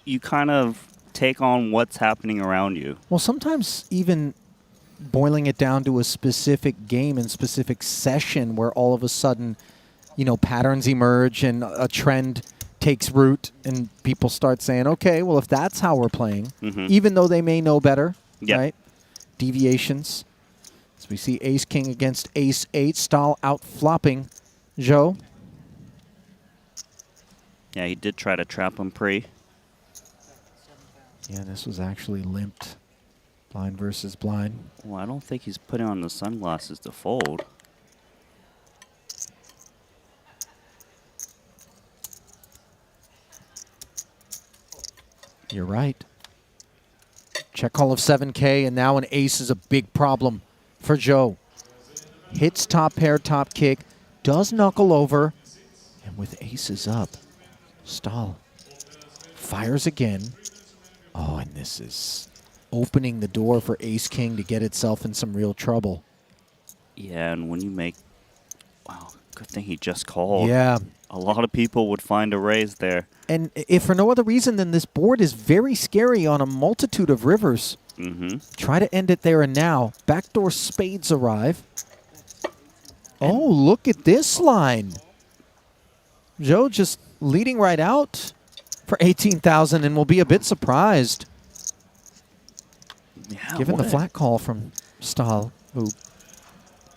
Speaker 2: you kind of take on what's happening around you.
Speaker 1: Well, sometimes even boiling it down to a specific game and specific session where all of a sudden, you know, patterns emerge and a trend takes root and people start saying, okay, well, if that's how we're playing, even though they may know better, right? Deviations. So we see ace king against ace 8. Stalle out flopping Joe.
Speaker 2: Yeah, he did try to trap him pre.
Speaker 1: Yeah, this was actually limped. Blind versus blind.
Speaker 2: Well, I don't think he's putting on the sunglasses to fold.
Speaker 1: You're right. Check call of 7K, and now an ace is a big problem for Joe. Hits top pair, top kick, does knuckle over, and with aces up, Stalle fires again. Oh, and this is opening the door for ace king to get itself in some real trouble.
Speaker 2: Yeah, and when you make... Wow, good thing he just called.
Speaker 1: Yeah.
Speaker 2: A lot of people would find a raise there.
Speaker 1: And if for no other reason than this board is very scary on a multitude of rivers. Try to end it there and now. Backdoor spades arrive. Oh, look at this line. Joe just leading right out for 18,000 and will be a bit surprised.
Speaker 2: Yeah,
Speaker 1: given the flat call from Stalle, who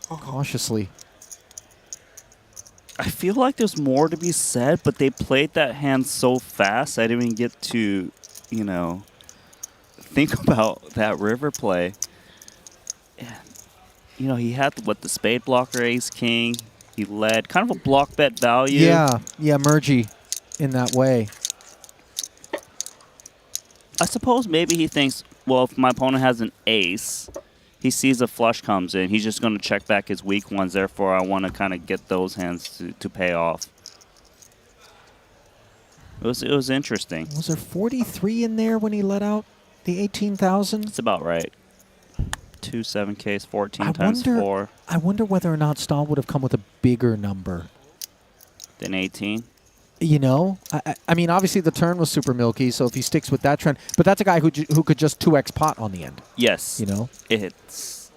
Speaker 1: cautiously...
Speaker 2: I feel like there's more to be said, but they played that hand so fast, I didn't even get to, you know, think about that river play. Yeah. You know, he had, what, the spade blocker, ace king. He led kind of a block bet value.
Speaker 1: Yeah, mergy in that way.
Speaker 2: I suppose maybe he thinks, well, if my opponent has an ace, he sees a flush comes in, he's just going to check back his weak ones. Therefore, I want to kind of get those hands to pay off. It was interesting.
Speaker 1: Was there 43 in there when he let out the 18,000?
Speaker 2: It's about right. 2 7Ks, 14 times 4.
Speaker 1: I wonder whether or not Stahl would have come with a bigger number
Speaker 2: than 18.
Speaker 1: You know, I mean, obviously the turn was super milky, so if he sticks with that trend, but that's a guy who could just 2x pot on the end.
Speaker 2: Yes.
Speaker 1: You know,
Speaker 2: it's.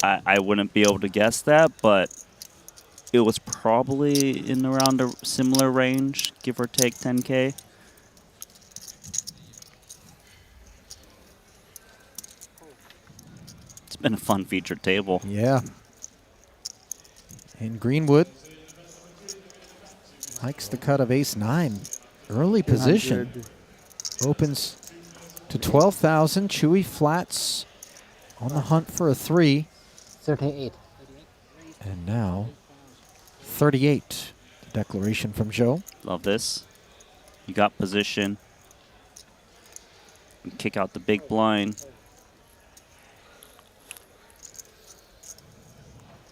Speaker 2: I wouldn't be able to guess that, but it was probably in around a similar range, give or take 10K. It's been a fun featured table.
Speaker 1: Yeah. And Greenwood hikes the cut of ace-9. Early position. Opens to 12,000. Chewy flats on the hunt for a 3.
Speaker 17: 38.
Speaker 1: And now 38. The declaration from Joe.
Speaker 2: Love this. You got position. And kick out the big blind.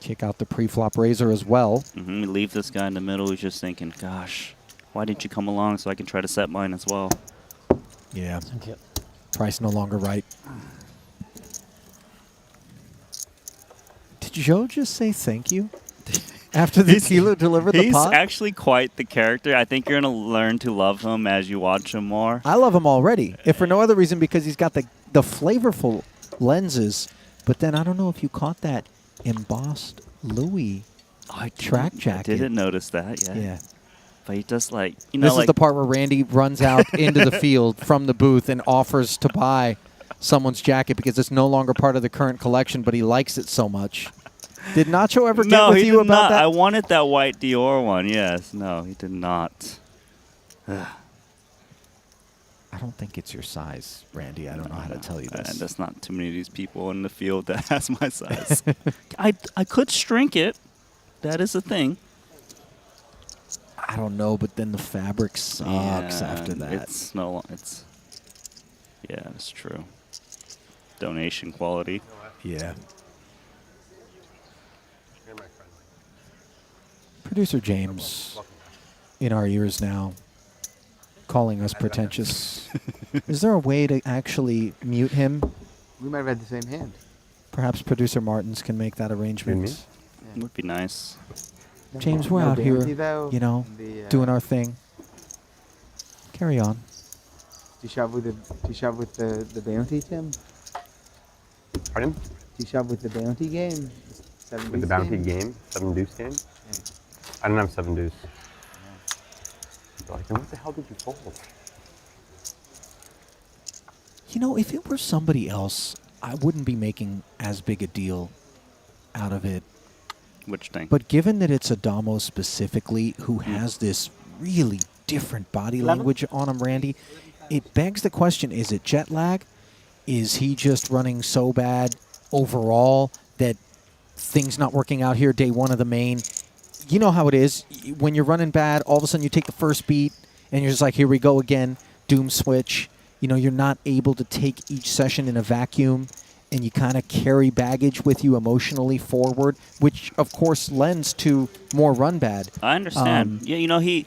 Speaker 1: Kick out the pre-flop razor as well.
Speaker 2: Leave this guy in the middle. He's just thinking, gosh, why didn't you come along so I can try to set mine as well?
Speaker 1: Yeah. Price no longer right. Did Joe just say thank you? After the kilo delivered the pot?
Speaker 2: He's actually quite the character. I think you're going to learn to love him as you watch him more.
Speaker 1: I love him already, if for no other reason because he's got the flavorful lenses. But then I don't know if you caught that embossed Louis track jacket.
Speaker 2: I didn't notice that yet.
Speaker 1: Yeah.
Speaker 2: But he just like, you know,
Speaker 1: this is the part where Randy runs out into the field from the booth and offers to buy someone's jacket because it's no longer part of the current collection, but he likes it so much. Did Nacho ever get with you about that?
Speaker 2: I wanted that white Dior one, yes. No, he did not.
Speaker 1: I don't think it's your size, Randy. I don't know how to tell you this.
Speaker 2: There's not too many of these people in the field that has my size. I could shrink it. That is a thing.
Speaker 1: I don't know, but then the fabric sucks after that.
Speaker 2: It's yeah, it's true. Donation quality.
Speaker 1: Yeah. Producer James, in our ears now, calling us pretentious. Is there a way to actually mute him?
Speaker 3: We might have had the same hand.
Speaker 1: Perhaps producer Martins can make that arrangement.
Speaker 2: It would be nice.
Speaker 1: James, we're out here, you know, doing our thing. Carry on.
Speaker 3: Do you shove with the bounty, Tim?
Speaker 19: Pardon?
Speaker 3: Do you shove with the bounty game?
Speaker 19: With the bounty game? 7 deuce game?
Speaker 3: Yeah.
Speaker 19: I don't have 7 deuce. Like, then what the hell did you fold?
Speaker 1: You know, if it were somebody else, I wouldn't be making as big a deal out of it.
Speaker 2: Which thing?
Speaker 1: But given that it's Adamo specifically who has this really different body language on him, Randy, it begs the question, is it jet lag? Is he just running so bad overall that things not working out here day one of the main? You know how it is. When you're running bad, all of a sudden you take the first beat and you're just like, here we go again, doom switch. You know, you're not able to take each session in a vacuum, and you kind of carry baggage with you emotionally forward, which, of course, lends to more run bad.
Speaker 2: I understand. Yeah, you know, he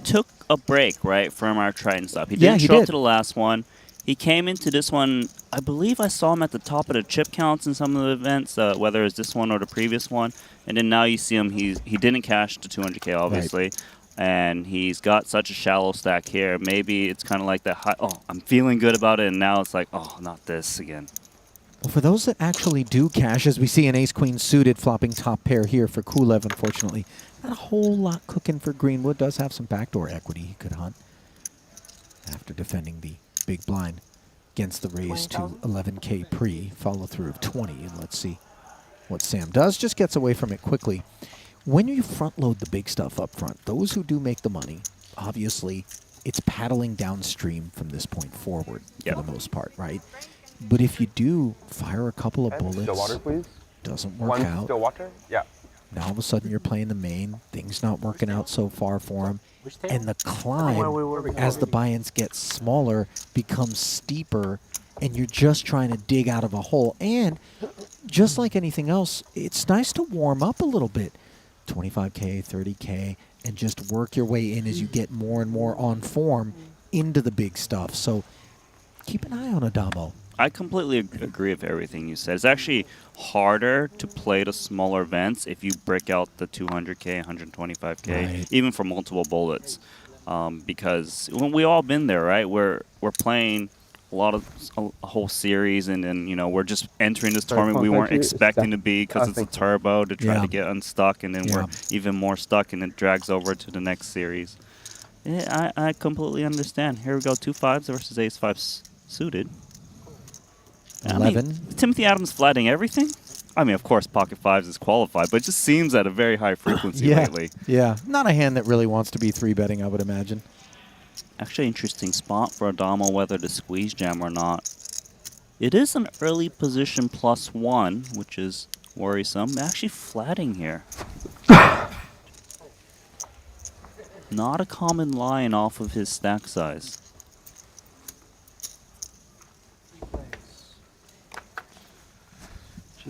Speaker 2: took a break, right, from our Triton stop. He didn't show up to the last one. He came into this one, I believe I saw him at the top of the chip counts in some of the events, whether it's this one or the previous one. And then now you see him, he didn't cash the 200K, obviously. Right. And he's got such a shallow stack here. Maybe it's kind of like that, I'm feeling good about it, and now it's like, oh, not this again.
Speaker 1: Well, for those that actually do cash, as we see an ace-queen suited flopping top pair here for Kulev, unfortunately, not a whole lot cooking for Greenwood. Does have some backdoor equity he could hunt after defending the big blind against the raise to 11K pre, follow through of 20, and let's see what Sam does. Just gets away from it quickly. When you front load the big stuff up front, those who do make the money, obviously it's paddling downstream from this point forward for the most part, right? But if you do fire a couple of bullets,
Speaker 19: Still water, please.
Speaker 1: doesn't work out.
Speaker 19: Still water? Yeah.
Speaker 1: Now all of a sudden you're playing the main. Things not working out so far for him. And the climb, as the buy-ins get smaller, becomes steeper, and you're just trying to dig out of a hole. And just like anything else, it's nice to warm up a little bit. 25K, 30K, and just work your way in as you get more and more on form into the big stuff. So keep an eye on Adamo.
Speaker 2: I completely agree with everything you said. It's actually harder to play the smaller events if you break out the 200K, 125K,
Speaker 1: Right.
Speaker 2: even for multiple bullets. Because when we all been there, right? We're playing a whole series, and then we're just entering this tournament we weren't expecting to be because it's a turbo to try to get unstuck, and then we're even more stuck, and it drags over to the next series. Yeah, I completely understand. Here we go, 2-5s versus ace-5 suited.
Speaker 1: 11.
Speaker 2: Timothy Adams flatting everything? I mean, of course, pocket fives is qualified, but it just seems at a very high frequency lately.
Speaker 1: Yeah, not a hand that really wants to be 3-betting, I would imagine.
Speaker 2: Actually, interesting spot for Adamo, whether to squeeze jam or not. It is an early position +1, which is worrisome. Actually flatting here. Not a common line off of his stack size.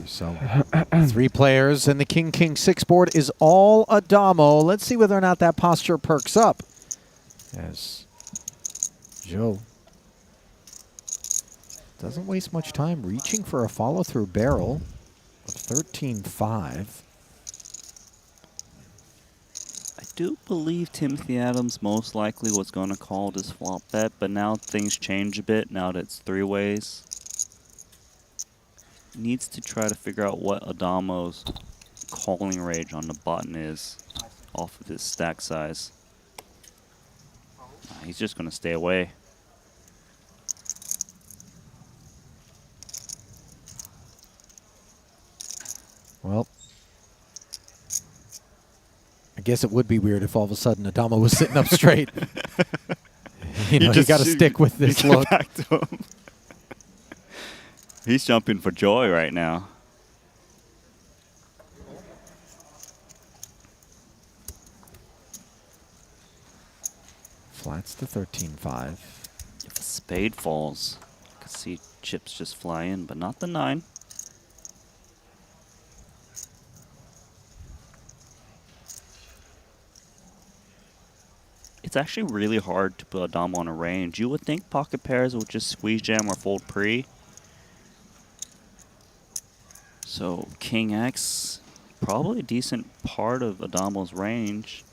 Speaker 1: So 3 players, and the King-King-6 board is all Adamo. Let's see whether or not that posture perks up. As Joe doesn't waste much time reaching for a follow-through barrel of 13-5.
Speaker 2: I do believe Timothy Adams most likely was going to call this flop bet, but now things change a bit now that it's 3 ways. Needs to try to figure out what Adamo's calling range on the button is off of his stack size. He's just going to stay away.
Speaker 1: Well, I guess it would be weird if all of a sudden Adamo was sitting up straight. you got to stick with this look.
Speaker 2: Back to him. He's jumping for joy right now.
Speaker 1: Flats to 13-5.
Speaker 2: If a spade falls, I could see chips just fly in, but not the 9. It's actually really hard to put Adamo on a range. You would think pocket pairs would just squeeze jam or fold pre. So King X, probably a decent part of Adamo's range.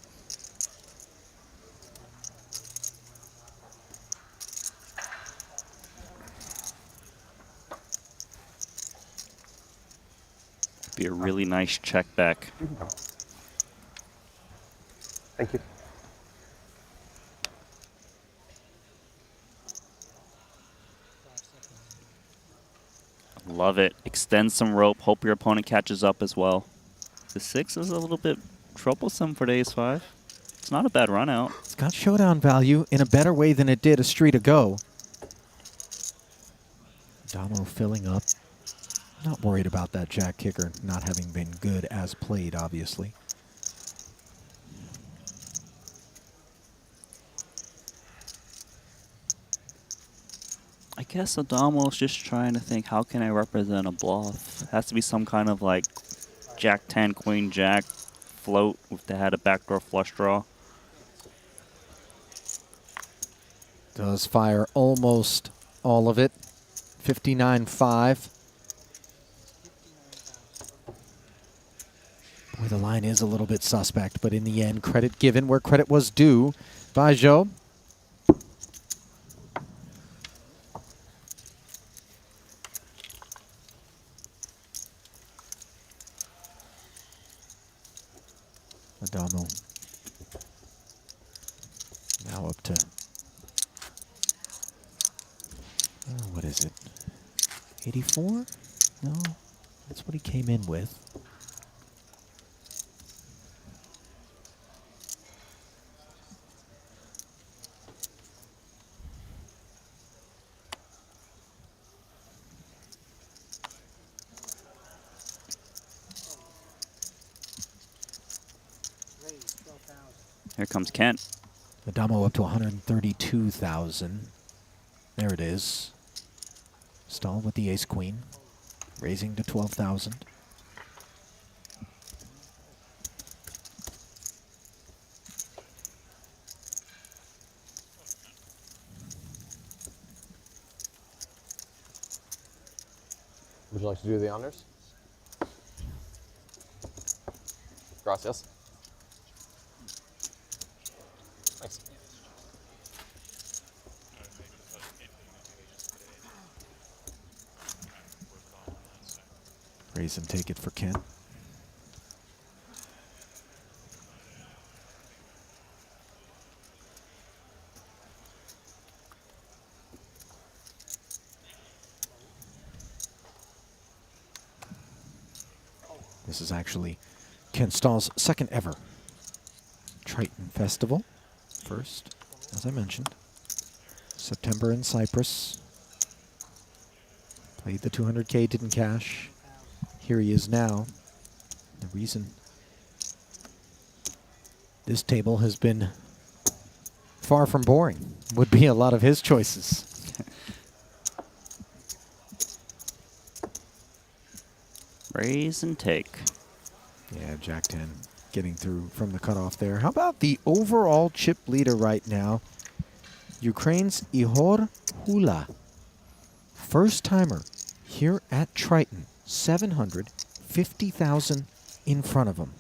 Speaker 2: Be a really nice check back.
Speaker 19: Thank you.
Speaker 2: Love it. Extend some rope. Hope your opponent catches up as well. The 6 is a little bit troublesome for the ace-5. It's not a bad run out.
Speaker 1: It's got showdown value in a better way than it did a street ago. Adamo filling up. Not worried about that jack kicker not having been good as played, obviously.
Speaker 2: I guess Adamo's just trying to think, how can I represent a bluff? Has to be some kind of like Jack 10, Queen Jack float if they had a backdoor flush draw.
Speaker 1: Does fire almost all of it. 59-5. Boy, the line is a little bit suspect, but in the end, credit given where credit was due by Joe. Adamo now up to, what is it, 84? No, that's what he came in with.
Speaker 2: Here comes Kent.
Speaker 1: The Damo up to 132,000. There it is. Stahl with the ace-queen, raising to 12,000.
Speaker 19: Would you like to do the honors? Gracias. Thanks.
Speaker 1: Raise and take it for Kent. This is actually Kent Stahl's second ever Triton Festival. First, as I mentioned, September in Cyprus. Played the 200K, didn't cash. Here he is now. The reason this table has been far from boring would be a lot of his choices.
Speaker 2: Raise and take.
Speaker 1: Yeah, Jack 10 getting through from the cutoff there. How about the overall chip leader right now? Ukraine's Ihor Hula. First timer here at Triton. 750,000 in front of him.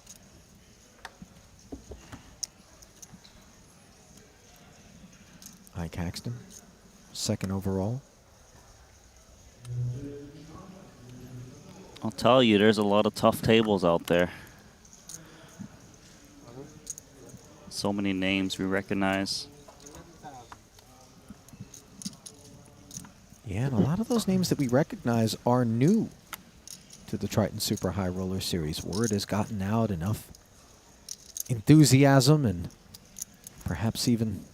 Speaker 1: Ike Haxton, second overall.
Speaker 2: I'll tell you, there's a lot of tough tables out there. So many names we recognize.
Speaker 1: Yeah, and a lot of those names that we recognize are new to the Triton Super High Roller Series. Word has gotten out, enough enthusiasm and perhaps even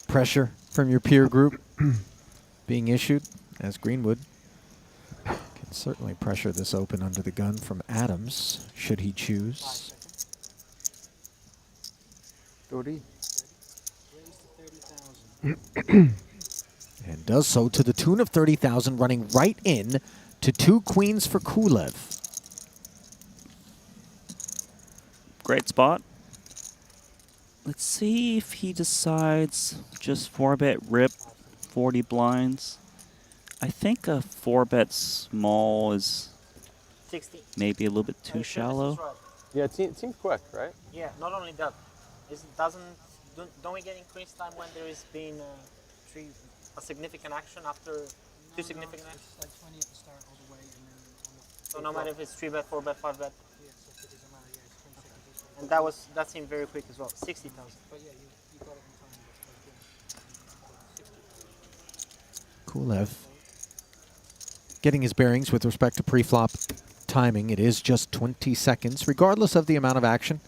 Speaker 1: pressure from your peer group being issued, as Greenwood can certainly pressure this open under the gun from Adams, should he choose. And does so to the tune of 30,000, running right in to 2 queens for Kulev.
Speaker 2: Great spot. Let's see if he decides just 4-bet rip 40 blinds. I think a 4-bet small is
Speaker 11: 60.
Speaker 2: maybe a little bit too shallow.
Speaker 19: Yeah, it seems quick, right?
Speaker 11: Yeah, not only that, don't we get increased time when there is been a significant action after two significant actions?
Speaker 8: Like 20 at the start all the way, and then
Speaker 11: so no matter if it's 3-bet, 4-bet, 5-bet.
Speaker 8: Yes, it doesn't matter. Yeah, it's 20 seconds.
Speaker 11: And that seemed very quick as well. 60,000.
Speaker 8: But yeah, you got it in time.
Speaker 1: Kulev getting his bearings with respect to pre-flop timing. It is just 20 seconds, regardless of the amount of action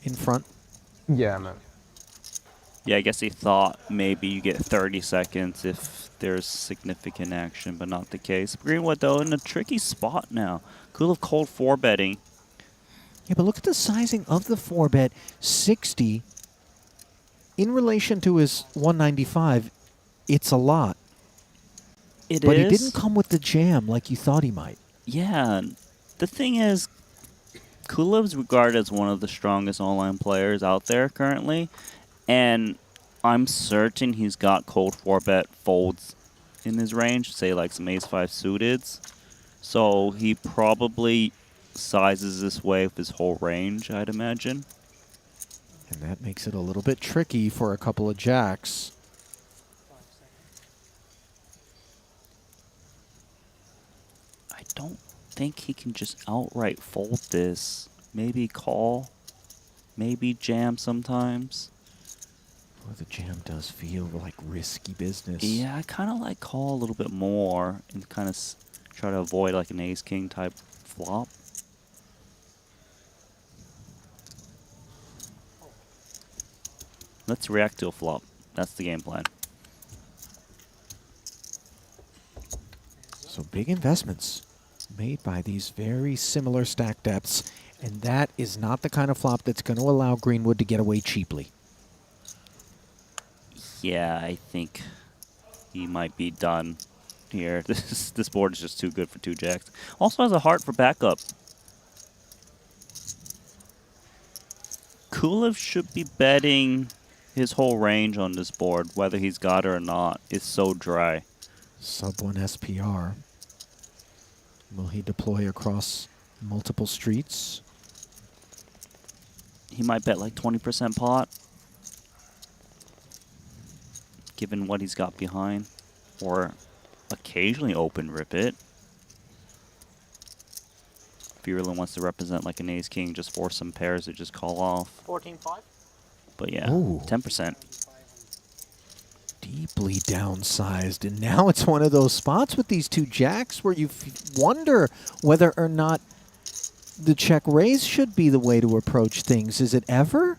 Speaker 1: in front.
Speaker 19: Yeah, man.
Speaker 2: Yeah, I guess he thought maybe you get 30 seconds if there's significant action, but not the case. Greenwood, though, in a tricky spot now. Kulev cold 4-betting.
Speaker 1: Yeah, but look at the sizing of the 4-bet. 60 in relation to his 195. It's a lot. But he didn't come with the jam like you thought he might.
Speaker 2: Yeah, the thing is, Kulev's regarded as one of the strongest online players out there currently, and I'm certain he's got cold 4-bet folds in his range, say like some ace-5 suiteds. So he probably sizes this way with his whole range, I'd imagine.
Speaker 1: And that makes it a little bit tricky for a couple of jacks.
Speaker 2: I don't think he can just outright fold this. Maybe call, maybe jam sometimes.
Speaker 1: Well, the jam does feel like risky business.
Speaker 2: Yeah, I kind of like call a little bit more and kind of try to avoid like an ace-king type flop. Let's react to a flop. That's the game plan.
Speaker 1: So big investments made by these very similar stack depths. And that is not the kind of flop that's going to allow Greenwood to get away cheaply.
Speaker 2: Yeah, I think he might be done here. This board is just too good for 2 jacks. Also has a heart for backup. Kulev should be betting his whole range on this board, whether he's got it or not. It's so dry.
Speaker 1: Sub 1 SPR. Will he deploy across multiple streets?
Speaker 2: He might bet like 20% pot, given what he's got behind, or occasionally open rip it. If he really wants to represent like an ace-king, just force some pairs to just call off.
Speaker 11: 14-5.
Speaker 2: But yeah,
Speaker 1: Ooh.
Speaker 2: 10%.
Speaker 1: Deeply downsized, and now it's one of those spots with these 2 jacks where you wonder whether or not the check raise should be the way to approach things. Is it ever?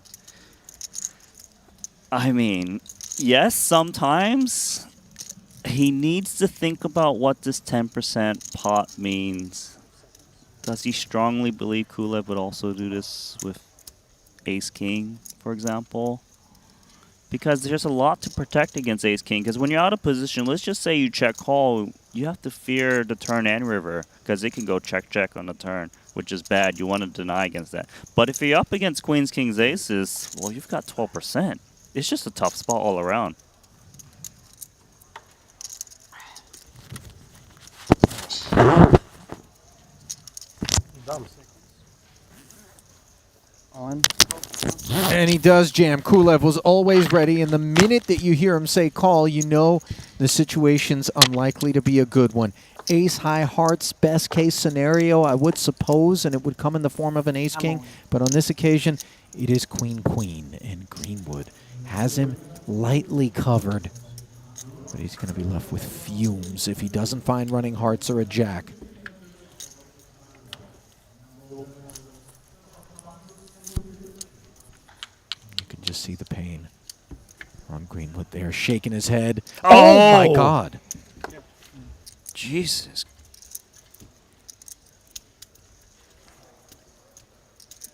Speaker 2: I mean, yes, sometimes he needs to think about what this 10% pot means. Does he strongly believe Kulev would also do this with ace-king, for example? Because there's a lot to protect against ace-king. Because when you're out of position, let's just say you check call, you have to fear the turn and river. Because it can go check-check on the turn, which is bad. You want to deny against that. But if you're up against queens, kings, aces, well, you've got 12%. It's just a tough spot all around.
Speaker 3: On.
Speaker 1: And he does jam. Kulev was always ready, and the minute that you hear him say call, you know the situation's unlikely to be a good one. Ace-high hearts, best case scenario, I would suppose, and it would come in the form of an ace-king. But on this occasion, it is queen-queen, and Greenwood has him lightly covered. But he's going to be left with fumes if he doesn't find running hearts or a jack. Just see the pain on Greenwood there, shaking his head. Oh my God.
Speaker 2: Jesus.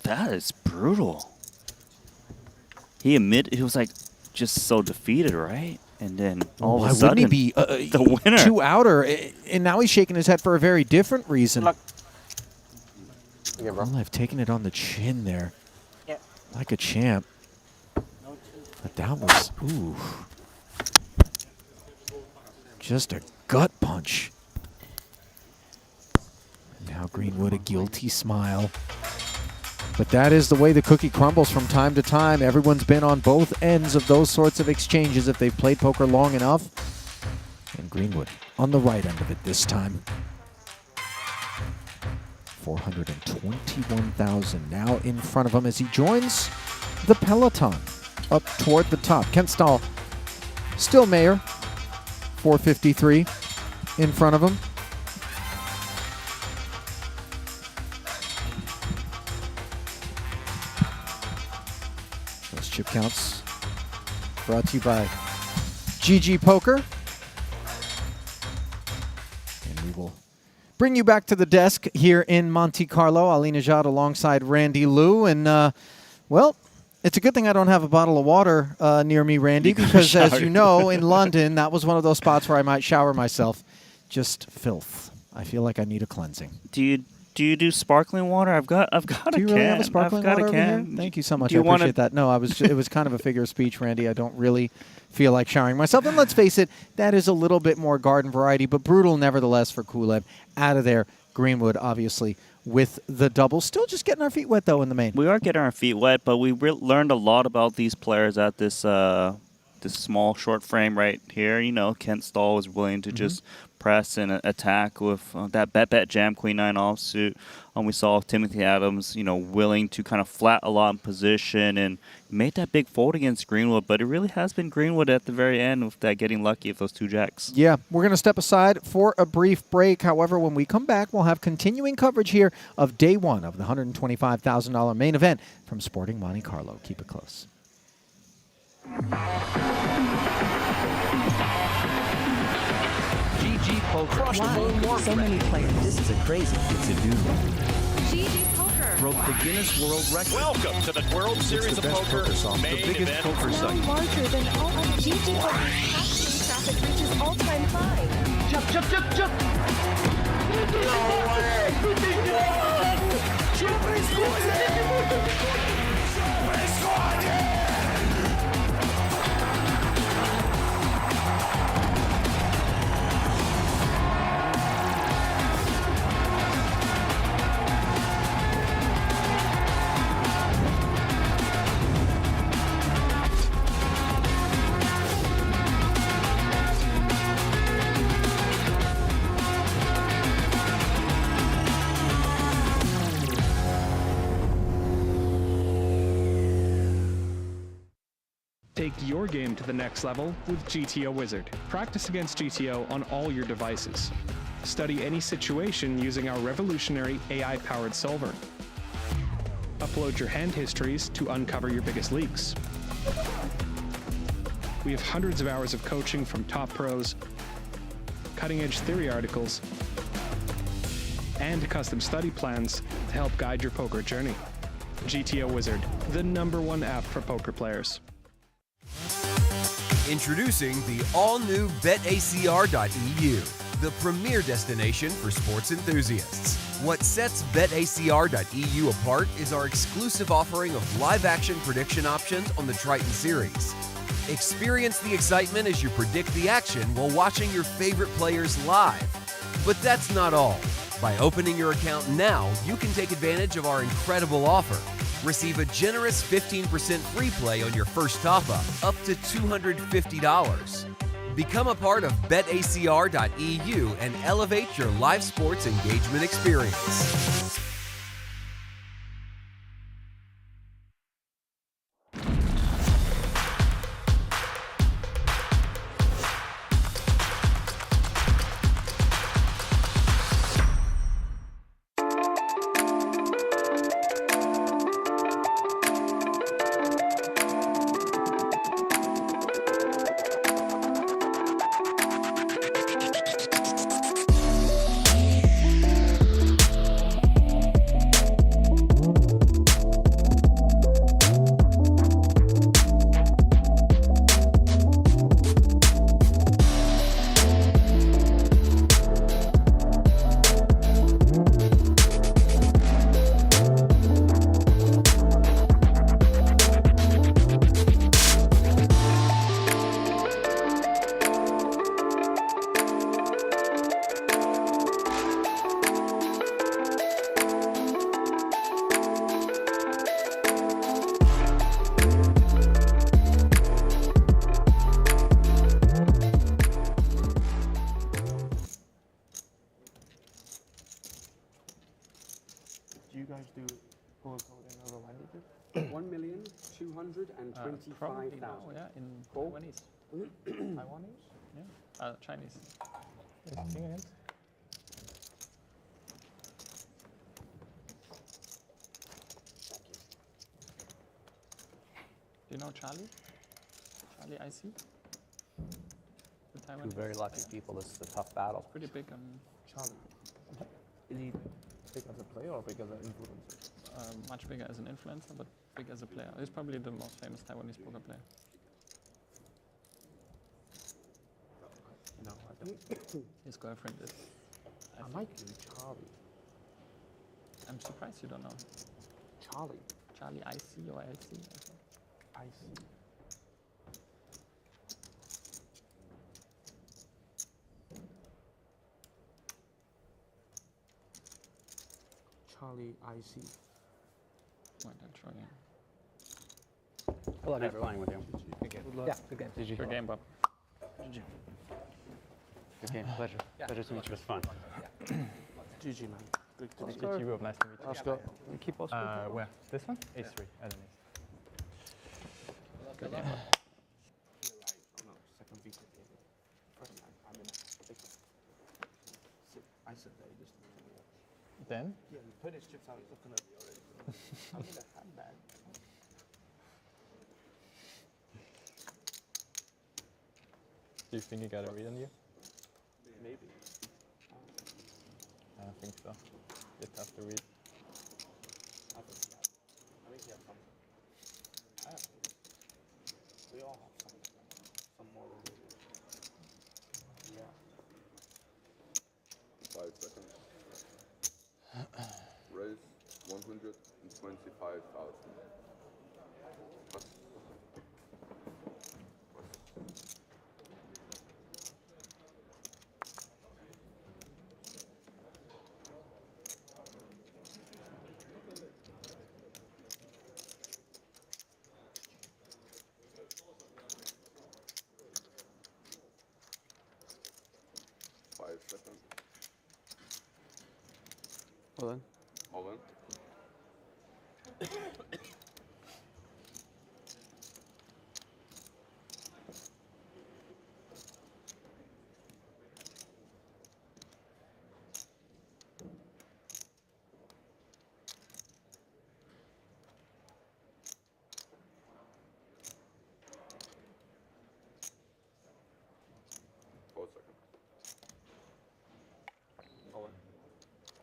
Speaker 2: That is brutal. He was like just so defeated, right? And then all of a sudden,
Speaker 1: wouldn't he be
Speaker 2: the winner.
Speaker 1: 2 outer, and now he's shaking his head for a very different reason. I've taken it on the chin there, like a champ. But that was, ooh, just a gut punch. Now Greenwood, a guilty smile. But that is the way the cookie crumbles from time to time. Everyone's been on both ends of those sorts of exchanges if they've played poker long enough. And Greenwood on the right end of it this time. 421,000 now in front of him as he joins the peloton up toward the top. Kent Stahl, still mayor, 453 in front of him. Those chip counts brought to you by GG Poker. And we will bring you back to the desk here in Monte-Carlo. Ali Nejad alongside Randy Liu. And, well, it's a good thing I don't have a bottle of water near me, Randy, because as you know, in London, that was one of those spots where I might shower myself. Just filth. I feel like I need a cleansing.
Speaker 2: Do you do sparkling water? I've got a can.
Speaker 1: Do you really have a sparkling water over here?
Speaker 2: Can.
Speaker 1: Thank you so much.
Speaker 2: I
Speaker 1: appreciate that. No, it was kind of a figure of speech, Randy. I don't really feel like showering myself. And let's face it, that is a little bit more garden variety, but brutal nevertheless for Kulev. Out of there, Greenwood, obviously, with the double. Still just getting our feet wet, though, in the main.
Speaker 2: We are getting our feet wet, but we learned a lot about these players at this this small short frame right here. You know, Kent Stahl was willing to just press and attack with that bet jam queen 9 offsuit. We saw Timothy Adams, you know, willing to kind of flat a lot in position and made that big fold against Greenwood. But it really has been Greenwood at the very end with that getting lucky with those 2 jacks.
Speaker 1: Yeah, we're going to step aside for a brief break. However, when we come back, we'll have continuing coverage here of day 1 of the $125,000 main event from Sporting Monte-Carlo. Keep it close.
Speaker 12: GG Poker.
Speaker 10: Wow, so many players.
Speaker 12: This is a crazy. It's a dude.
Speaker 10: GG Poker. broke the Guinness World Record.
Speaker 22: Welcome to the World Series of Poker main
Speaker 10: the biggest
Speaker 22: event.
Speaker 10: poker site.
Speaker 12: Larger than all other GTO passing traffic reaches all-time high.
Speaker 8: Chop, chop, chop, chop. No way.
Speaker 13: Take your game to the next level with GTO Wizard. Practice against GTO on all your devices. Study any situation using our revolutionary AI-powered solver. Upload your hand histories to uncover your biggest leaks. We have hundreds of hours of coaching from top pros, cutting-edge theory articles, and custom study plans to help guide your poker journey. GTO Wizard, the #1 app for poker players.
Speaker 14: Introducing the all-new BetACR.eu, the premier destination for sports enthusiasts. What sets BetACR.eu apart is our exclusive offering of live-action prediction options on the Triton series. Experience the excitement as you predict the action while watching your favorite players live. But that's not all. By opening your account now, you can take advantage of our incredible offer. Receive a generous 15% free play on your first top-up, up to $250. Become a part of BetACR.eu and elevate your live sports engagement experience.
Speaker 8: Do you guys do poker code in other languages? 1,225,000.
Speaker 4: Probably now, yeah, in Taiwanese. Taiwanese? Yeah. Chinese. King again. Do you know Charlie? Charlie IC? The Taiwanese.
Speaker 19: Two very lucky people. This is a tough battle.
Speaker 4: It's pretty big.
Speaker 8: Charlie. Is he big as a player or big as an influencer?
Speaker 4: Much bigger as an influencer, but big as a player. He's probably the most famous Taiwanese poker player.
Speaker 8: No, I don't.
Speaker 4: His girlfriend is.
Speaker 8: I might do Charlie.
Speaker 4: I'm surprised you don't know him.
Speaker 8: Charlie.
Speaker 4: Charlie IC or LC?
Speaker 8: IC. Charlie IC.
Speaker 4: Wait, I'll try again.
Speaker 19: Hello, nice playing with you.
Speaker 6: Good game. Good luck. Yeah, good game. GG.
Speaker 4: Good game, Bob.
Speaker 6: GG. Good game. Pleasure. Pleasure to meet you.
Speaker 19: It was fun.
Speaker 8: GG, man. Good to meet
Speaker 4: you. Rob, nice to meet you.
Speaker 8: Let's go.
Speaker 6: You keep us
Speaker 4: where? This one? Ace 3, as an ace. Good game, Bob.
Speaker 8: You're right. Oh no, second VP. First time, I'm in a big one. I said that you just.
Speaker 4: Then?
Speaker 8: Yeah, he put his chips out, he's looking at me already. I'm in a handbag.
Speaker 4: Do you think he got a read on you?
Speaker 8: Maybe.
Speaker 4: I don't think so. You're tough to read.
Speaker 8: think you have some. I have. We all have some more. Yeah.
Speaker 16: 5 seconds. Raise 125,000.
Speaker 6: All in.
Speaker 16: All in.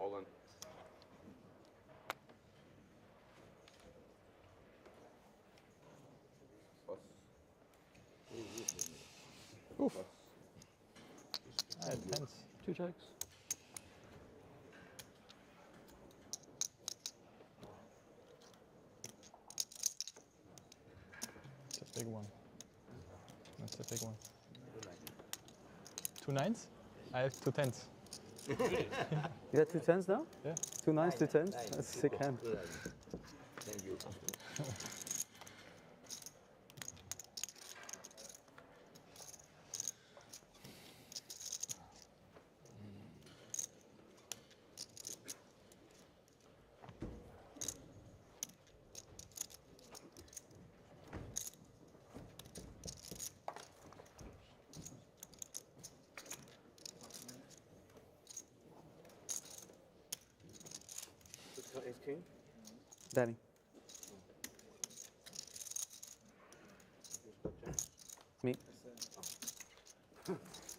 Speaker 16: All in.
Speaker 4: Oof. I had tens.
Speaker 6: 2 checks.
Speaker 4: It's a big one. That's a big one. 2 nines? I have 2 tens.
Speaker 6: You got 2 tens now?
Speaker 4: Yeah.
Speaker 6: 2 nines, 2 tens? That's a sick hand.
Speaker 8: Thank you. Ace king.
Speaker 6: Danny. Me.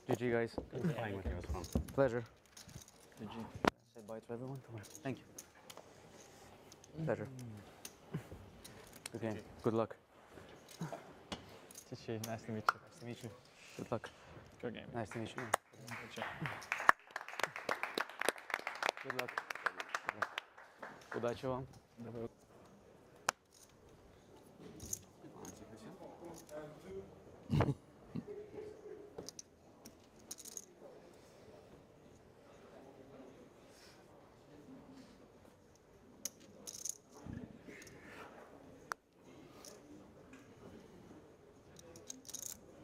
Speaker 6: GG, guys.
Speaker 21: Good playing with you. It was fun.
Speaker 6: Pleasure. GG. Say bye to everyone. Thank you. Pleasure. Good game. Good luck.
Speaker 4: GG, nice to meet you.
Speaker 6: Nice to meet you. Good luck.
Speaker 4: Good game.
Speaker 6: Nice to meet you.
Speaker 4: Good job.
Speaker 6: Good luck. Удачи вам.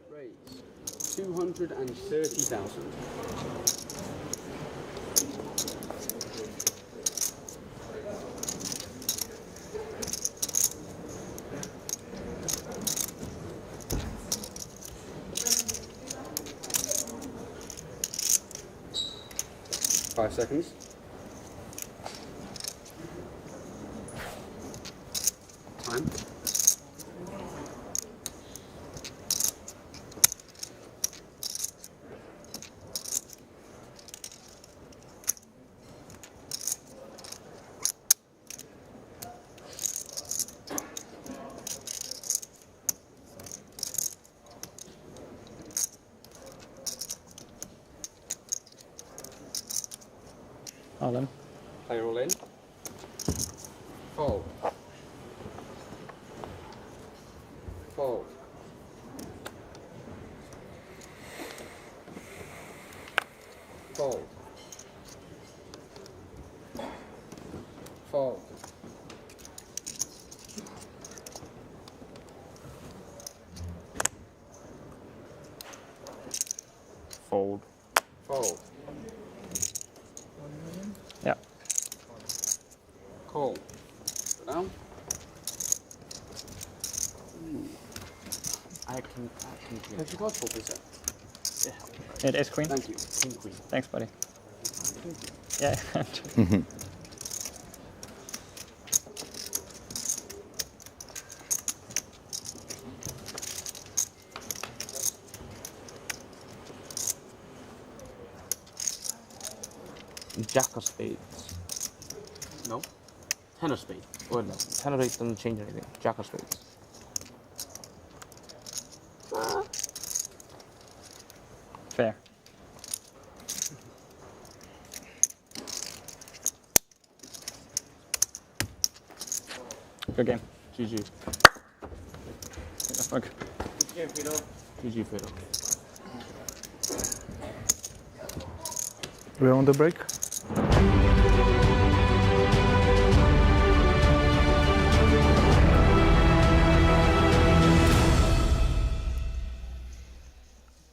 Speaker 19: Raise 230,000. Five seconds. Time.
Speaker 4: All in.
Speaker 19: Play all in. Fold. Fold. Fold. Fold.
Speaker 4: Fold.
Speaker 19: Fold.
Speaker 4: Yeah.
Speaker 19: Call. Go down. I can. Have you got 4%? Yeah.
Speaker 4: It is queen.
Speaker 19: Thank you. King queen.
Speaker 4: Thanks, buddy. Yeah.
Speaker 8: Jack of spades.
Speaker 19: No.
Speaker 8: 10 of spades. Well, no, hand rate doesn't change anything. Jack of spades.
Speaker 4: Fair. Good game.
Speaker 8: GG.
Speaker 4: Okay.
Speaker 8: GG Fido.
Speaker 3: We're on the break.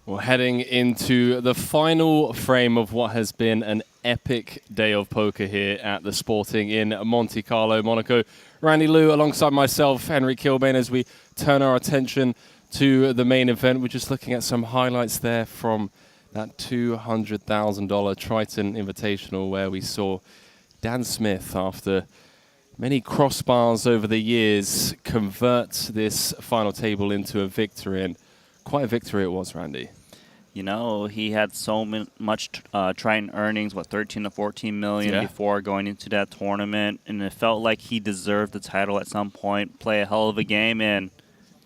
Speaker 15: We're heading into the final frame of what has been an epic day of poker here at the Sporting in Monte-Carlo, Monaco. Randy Liu alongside myself, Henry Kilbane, as we turn our attention to the main event. We're just looking at some highlights there from that $200,000 Triton Invitational, where we saw Dan Smith, after many crossbars over the years, convert this final table into a victory. And quite a victory it was, Randy.
Speaker 2: You know, he had so much Triton earnings, 13 to 14 million before going into that tournament, and it felt like he deserved the title at some point, play a hell of a game, and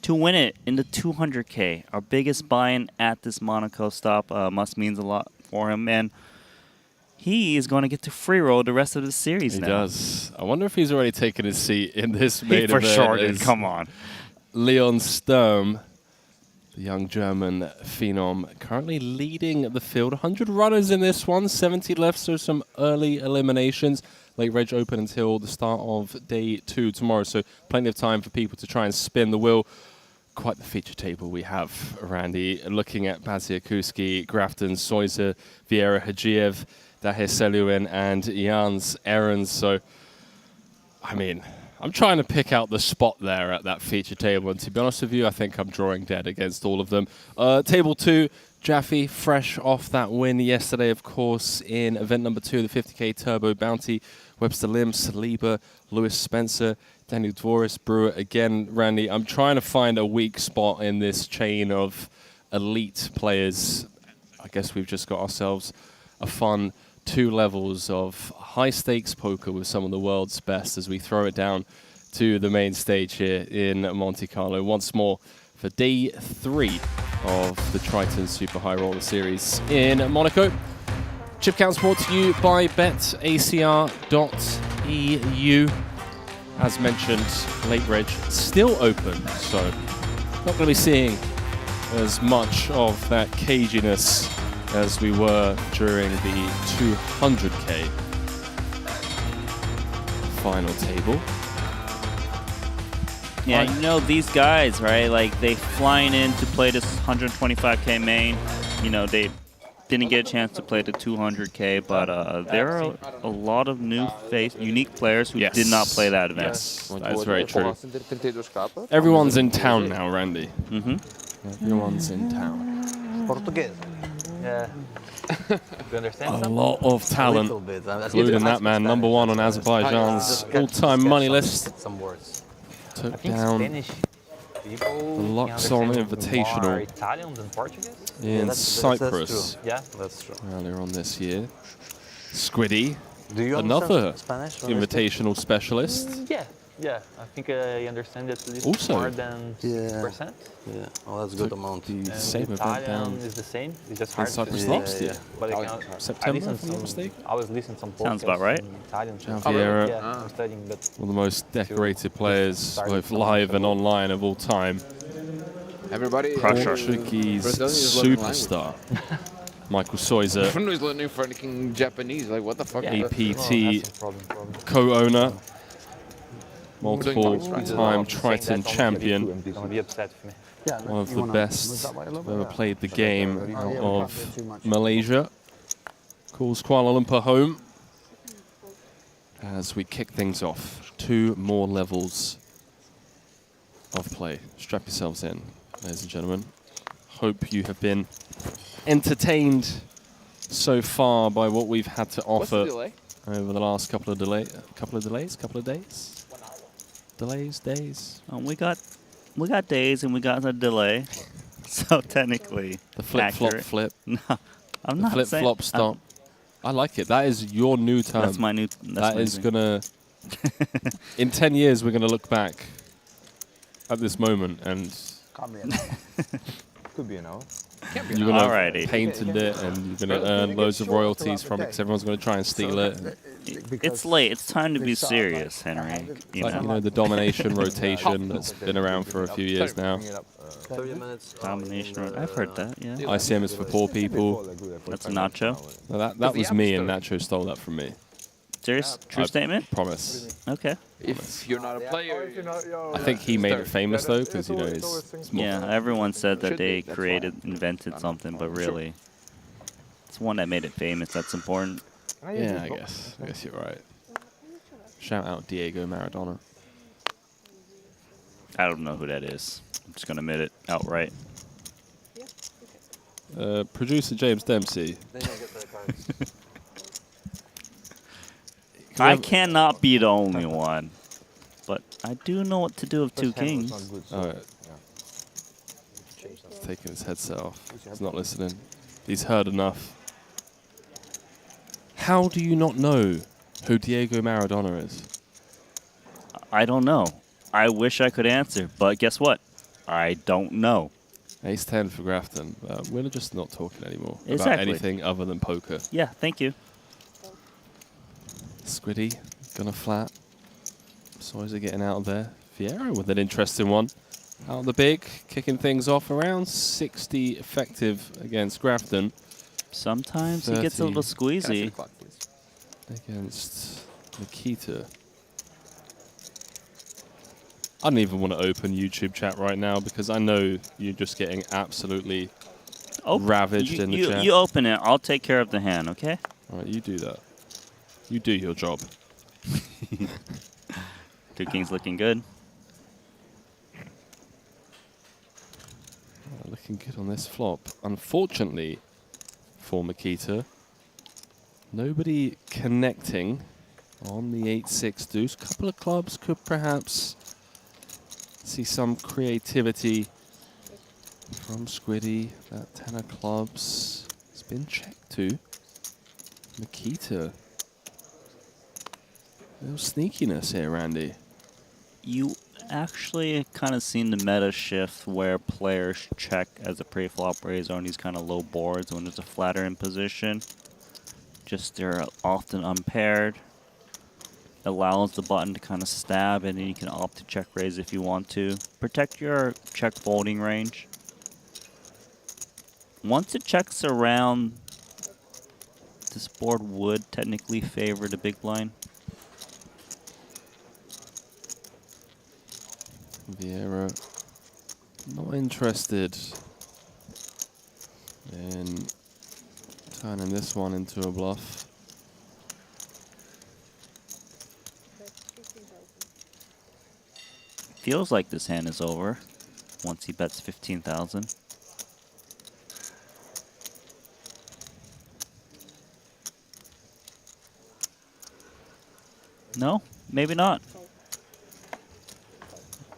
Speaker 2: to win it in the 200K, our biggest buy-in at this Monaco stop, means a lot for him, and he is going to get to free roll the rest of the series now.
Speaker 15: He does. I wonder if he's already taken his seat in this main event.
Speaker 2: For sure, dude. Come on.
Speaker 15: Leon Sturm, the young German phenom, currently leading the field. 100 runners in this one, 70 left, so some early eliminations. Late reg open until the start of day 2 tomorrow, so plenty of time for people to try and spin the wheel. Quite the feature table we have, Randy. Looking at Baziakuski, Grafton, Soiser, Vieira, Hajiev, Daher Seluin, and Jans Ahrens. So, I mean, I'm trying to pick out the spot there at that feature table, and to be honest with you, I think I'm drawing dead against all of them. Table 2, Jaffe, fresh off that win yesterday, of course, in event number 2, the 50K Turbo Bounty. Webster Lim, Saliba, Lewis Spencer, Daniel Dvoris, Brewer. Again, Randy, I'm trying to find a weak spot in this chain of elite players. I guess we've just got ourselves a fun 2 levels of high-stakes poker with some of the world's best as we throw it down to the main stage here in Monte-Carlo once more for day 3 of the Triton Super High Roller Series in Monaco. Chip counts brought to you by betacr.eu. As mentioned, late reg still open, so not going to be seeing as much of that caginess as we were during the 200K final table.
Speaker 2: Yeah, you know, these guys, right, like, they flying in to play this 125K main. You know, they didn't get a chance to play the 200K, but there are a lot of unique players who did not play that event.
Speaker 15: Yes, that's very true. Everyone's in town now, Randy. Everyone's in town.
Speaker 6: Portuguese. Yeah. Do you understand
Speaker 15: a lot of talent, including that man, number 1 on Azerbaijan's all-time money list.
Speaker 6: Some words.
Speaker 15: Took down the Luxon Invitational
Speaker 6: Italian than Portuguese?
Speaker 15: in Cyprus
Speaker 6: That's true.
Speaker 15: earlier on this year. Squiddy,
Speaker 6: Do you
Speaker 15: another
Speaker 6: understand Spanish?
Speaker 15: invitational specialist.
Speaker 6: Yeah. I think I understand at least
Speaker 15: Also,
Speaker 6: more than 60%.
Speaker 9: Yeah, well, that's a good
Speaker 15: Took
Speaker 9: amount.
Speaker 15: the
Speaker 6: And
Speaker 15: same event
Speaker 6: Italian
Speaker 15: down
Speaker 6: is the same. It's just
Speaker 15: in
Speaker 6: hard
Speaker 15: Cyprus
Speaker 6: to
Speaker 15: last year.
Speaker 6: But I
Speaker 15: September,
Speaker 6: listen
Speaker 15: if I'm not mistaken.
Speaker 6: I was listening some podcasts.
Speaker 2: Sounds about right.
Speaker 6: in Italian.
Speaker 15: Javiera,
Speaker 6: Yeah, I'm studying, but
Speaker 15: one of the most decorated players, both live and online, of all time.
Speaker 16: Everybody,
Speaker 15: Portuguese superstar. Michael Soiser,
Speaker 16: everyone was learning freaking Japanese. Like, what the fuck?
Speaker 15: APT co-owner, multiple time Triton champion, one of the best who ever played the game out of Malaysia. Calls Kuala Lumpur home as we kick things off. 2 more levels of play. Strap yourselves in, ladies and gentlemen. Hope you have been entertained so far by what we've had to offer over the last couple of days.
Speaker 2: We got days and we got a delay, so technically
Speaker 15: the flip-flop flip.
Speaker 2: No, I'm not
Speaker 15: flip-flop stop. I like it. That is your new term.
Speaker 2: That's my new.
Speaker 15: That is gonna In 10 years, we're going to look back at this moment and
Speaker 19: Could be an hour.
Speaker 15: you're going to paint it and you're going to earn loads of royalties from it because everyone's going to try and steal it.
Speaker 2: It's late. It's time to be serious, Henry. You know
Speaker 15: The domination rotation that's been around for a few years now.
Speaker 9: 30 minutes.
Speaker 2: Domination. I've heard that. Yeah.
Speaker 15: ICM is for poor people.
Speaker 2: That's a Nacho.
Speaker 15: No, that was me, and Nacho stole that from me.
Speaker 2: Serious? True statement?
Speaker 15: Promise.
Speaker 2: Okay.
Speaker 16: If you're not a player,
Speaker 15: I think he made it famous though, because he's more
Speaker 2: Yeah, everyone said that they invented something, but really, it's one that made it famous. That's important.
Speaker 15: Yeah, I guess you're right. Shout out Diego Maradona.
Speaker 2: I don't know who that is. I'm just gonna admit it outright.
Speaker 15: Producer James Dempsey.
Speaker 2: I cannot be the only one, but I do know what to do with two kings.
Speaker 15: All right. He's taking his headset off. He's not listening. He's heard enough. How do you not know who Diego Maradona is?
Speaker 2: I don't know. I wish I could answer, but guess what? I don't know.
Speaker 15: Ace 10 for Grafton. We're just not talking anymore about
Speaker 2: Exactly.
Speaker 15: anything other than poker.
Speaker 2: Yeah, thank you.
Speaker 15: Squiddy, gonna flat. Sawyers are getting out of there. Vieira with an interesting one. Out the big, kicking things off around 60 effective against Grafton.
Speaker 2: Sometimes he gets a little squeezy.
Speaker 15: Against Nikita. I don't even want to open YouTube chat right now because I know you're just getting absolutely ravaged in the chat.
Speaker 2: You open it. I'll take care of the hand, okay?
Speaker 15: All right, you do that. You do your job.
Speaker 2: Two kings looking good.
Speaker 15: Looking good on this flop. Unfortunately for Makita, nobody connecting on the 8-6 deuce. Couple of clubs could perhaps see some creativity from Squiddy. That 10 of clubs has been checked to. Makita. No sneakiness here, Randy.
Speaker 2: You actually kind of seen the meta shift where players check as a pre-flop raise on these kind of low boards when there's a flatter in position. Just they're often unpaired. Allows the button to kind of stab, and then you can opt to check raise if you want to. Protect your check folding range. Once it checks around, this board would technically favor the big blind.
Speaker 15: Vieira not interested in turning this one into a bluff.
Speaker 2: Feels like this hand is over once he bets 15,000. No, maybe not.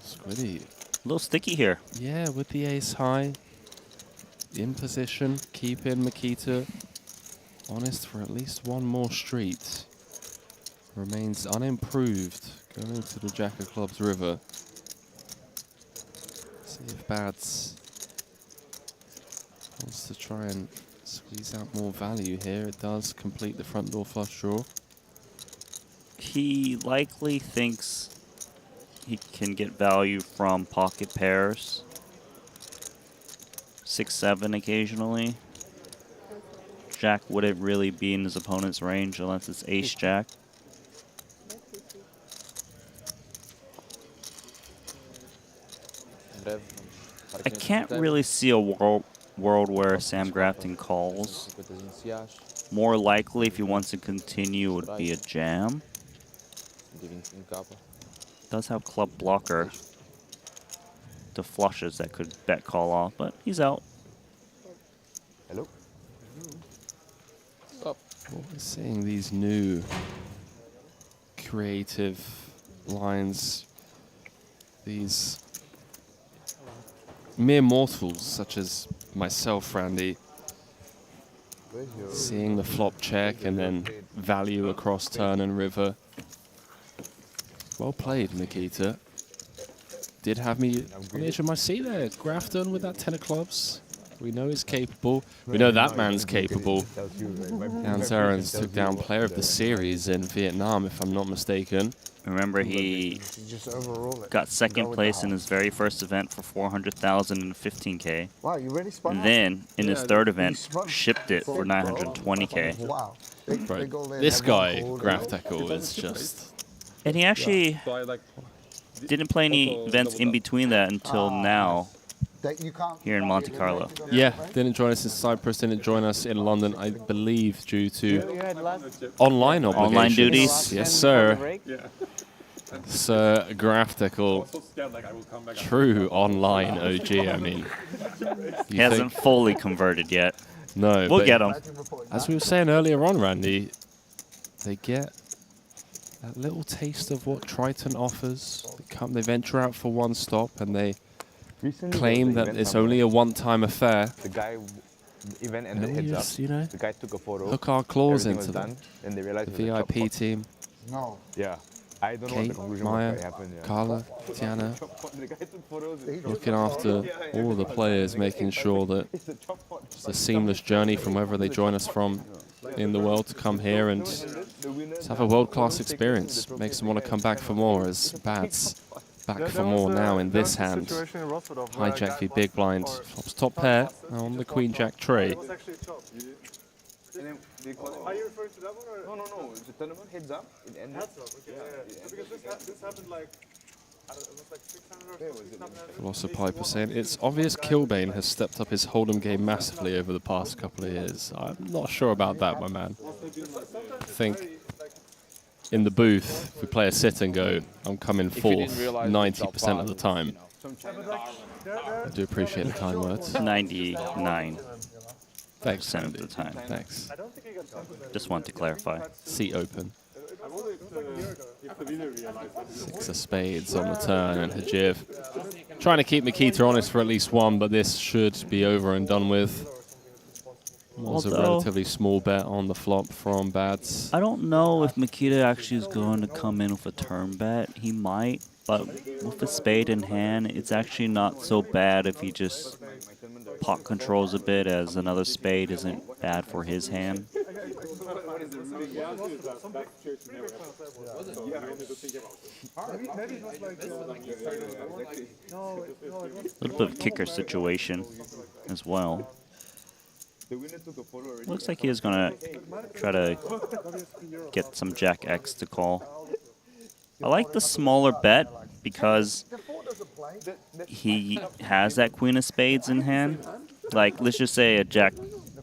Speaker 15: Squiddy.
Speaker 2: A little sticky here.
Speaker 15: Yeah, with the ace high. In position, keeping Makita honest for at least one more street. Remains unimproved going to the Jack of Clubs river. See if Bads wants to try and squeeze out more value here. It does complete the front door flush draw.
Speaker 2: He likely thinks he can get value from pocket pairs. 6-7 occasionally. Jack wouldn't really be in his opponent's range unless it's ace-jack. I can't really see a world where Sam Grafton calls. More likely, if he wants to continue, would be a jam. Does have club blocker. The flushes that could bet call off, but he's out.
Speaker 19: Hello.
Speaker 15: Well, we're seeing these new creative lines. These mere mortals, such as myself, Randy, seeing the flop check and then value across turn and river. Well played, Nikita. Did have me on the edge of my seat there. Grafton with that 10 of clubs. We know he's capable. We know that man's capable. Jan Zarens took down player of the series in Vietnam, if I'm not mistaken.
Speaker 2: Remember, he got second place in his very first event for 400,000 and 15K.
Speaker 5: Wow, you really spun
Speaker 2: And then, in his third event, shipped it for 920K.
Speaker 5: Wow.
Speaker 15: Right. This guy, Graf Tackle, is just...
Speaker 2: And he actually didn't play any events in between that until now, here in Monte-Carlo.
Speaker 15: Yeah, didn't join us in Cyprus, didn't join us in London, I believe, due to online obligations.
Speaker 2: Online duties.
Speaker 15: Yes, sir. Sir Graf Tackle, true online OG, I mean.
Speaker 2: He hasn't fully converted yet.
Speaker 15: No.
Speaker 2: We'll get him.
Speaker 15: As we were saying earlier on, Randy, they get that little taste of what Triton offers. They venture out for one stop and they claim that it's only a one-time affair.
Speaker 5: The guy event
Speaker 15: and
Speaker 5: ended heads up.
Speaker 15: just, you know,
Speaker 5: the guy took a photo.
Speaker 15: hook our claws
Speaker 5: everything
Speaker 15: into
Speaker 5: was
Speaker 15: them.
Speaker 5: done, and they realized
Speaker 15: The
Speaker 5: it was a
Speaker 15: VIP
Speaker 5: chop
Speaker 15: team.
Speaker 5: No. Yeah. I don't know what
Speaker 15: Kate,
Speaker 5: the conclusion
Speaker 15: Maya,
Speaker 5: was, but it happened, yeah.
Speaker 15: Carla, Tiana,
Speaker 5: The guy took photos.
Speaker 15: looking after all the players, making sure that it's a seamless journey from wherever they join us from in the world to come here and just have a world-class experience. Makes them want to come back for more, as Bad's back for more now in this hand. Hijack v Big Blind, flops top pair on the Queen Jack tray.
Speaker 5: Are you referring to that one? Or? No. It's a tournament, heads up. It ended. Heads up, okay. Yeah. Because this happened like, it was like 600 or something.
Speaker 15: Philosopher Piper saying, it's obvious Kilbane has stepped up his Hold'em game massively over the past couple of years. I'm not sure about that, my man. I think in the booth, if we play a sit and go, I'm coming fourth 90% of the time. I do appreciate the kind words.
Speaker 2: 99.
Speaker 15: Thanks,
Speaker 2: of the time.
Speaker 15: Thanks.
Speaker 2: Just want to clarify.
Speaker 15: Seat open. Six of spades on the turn, and Hajiv trying to keep Nikita honest for at least one, but this should be over and done with. Was a relatively small bet on the flop from Bads.
Speaker 2: I don't know if Nikita actually is going to come in with a turn bet. He might, but with a spade in hand, it's actually not so bad if he just pot controls a bit, as another spade isn't bad for his hand. A little bit of a kicker situation as well. Looks like he is going to try to get some Jack X to call. I like the smaller bet because he has that Queen of Spades in hand. Like, let's just say a Jack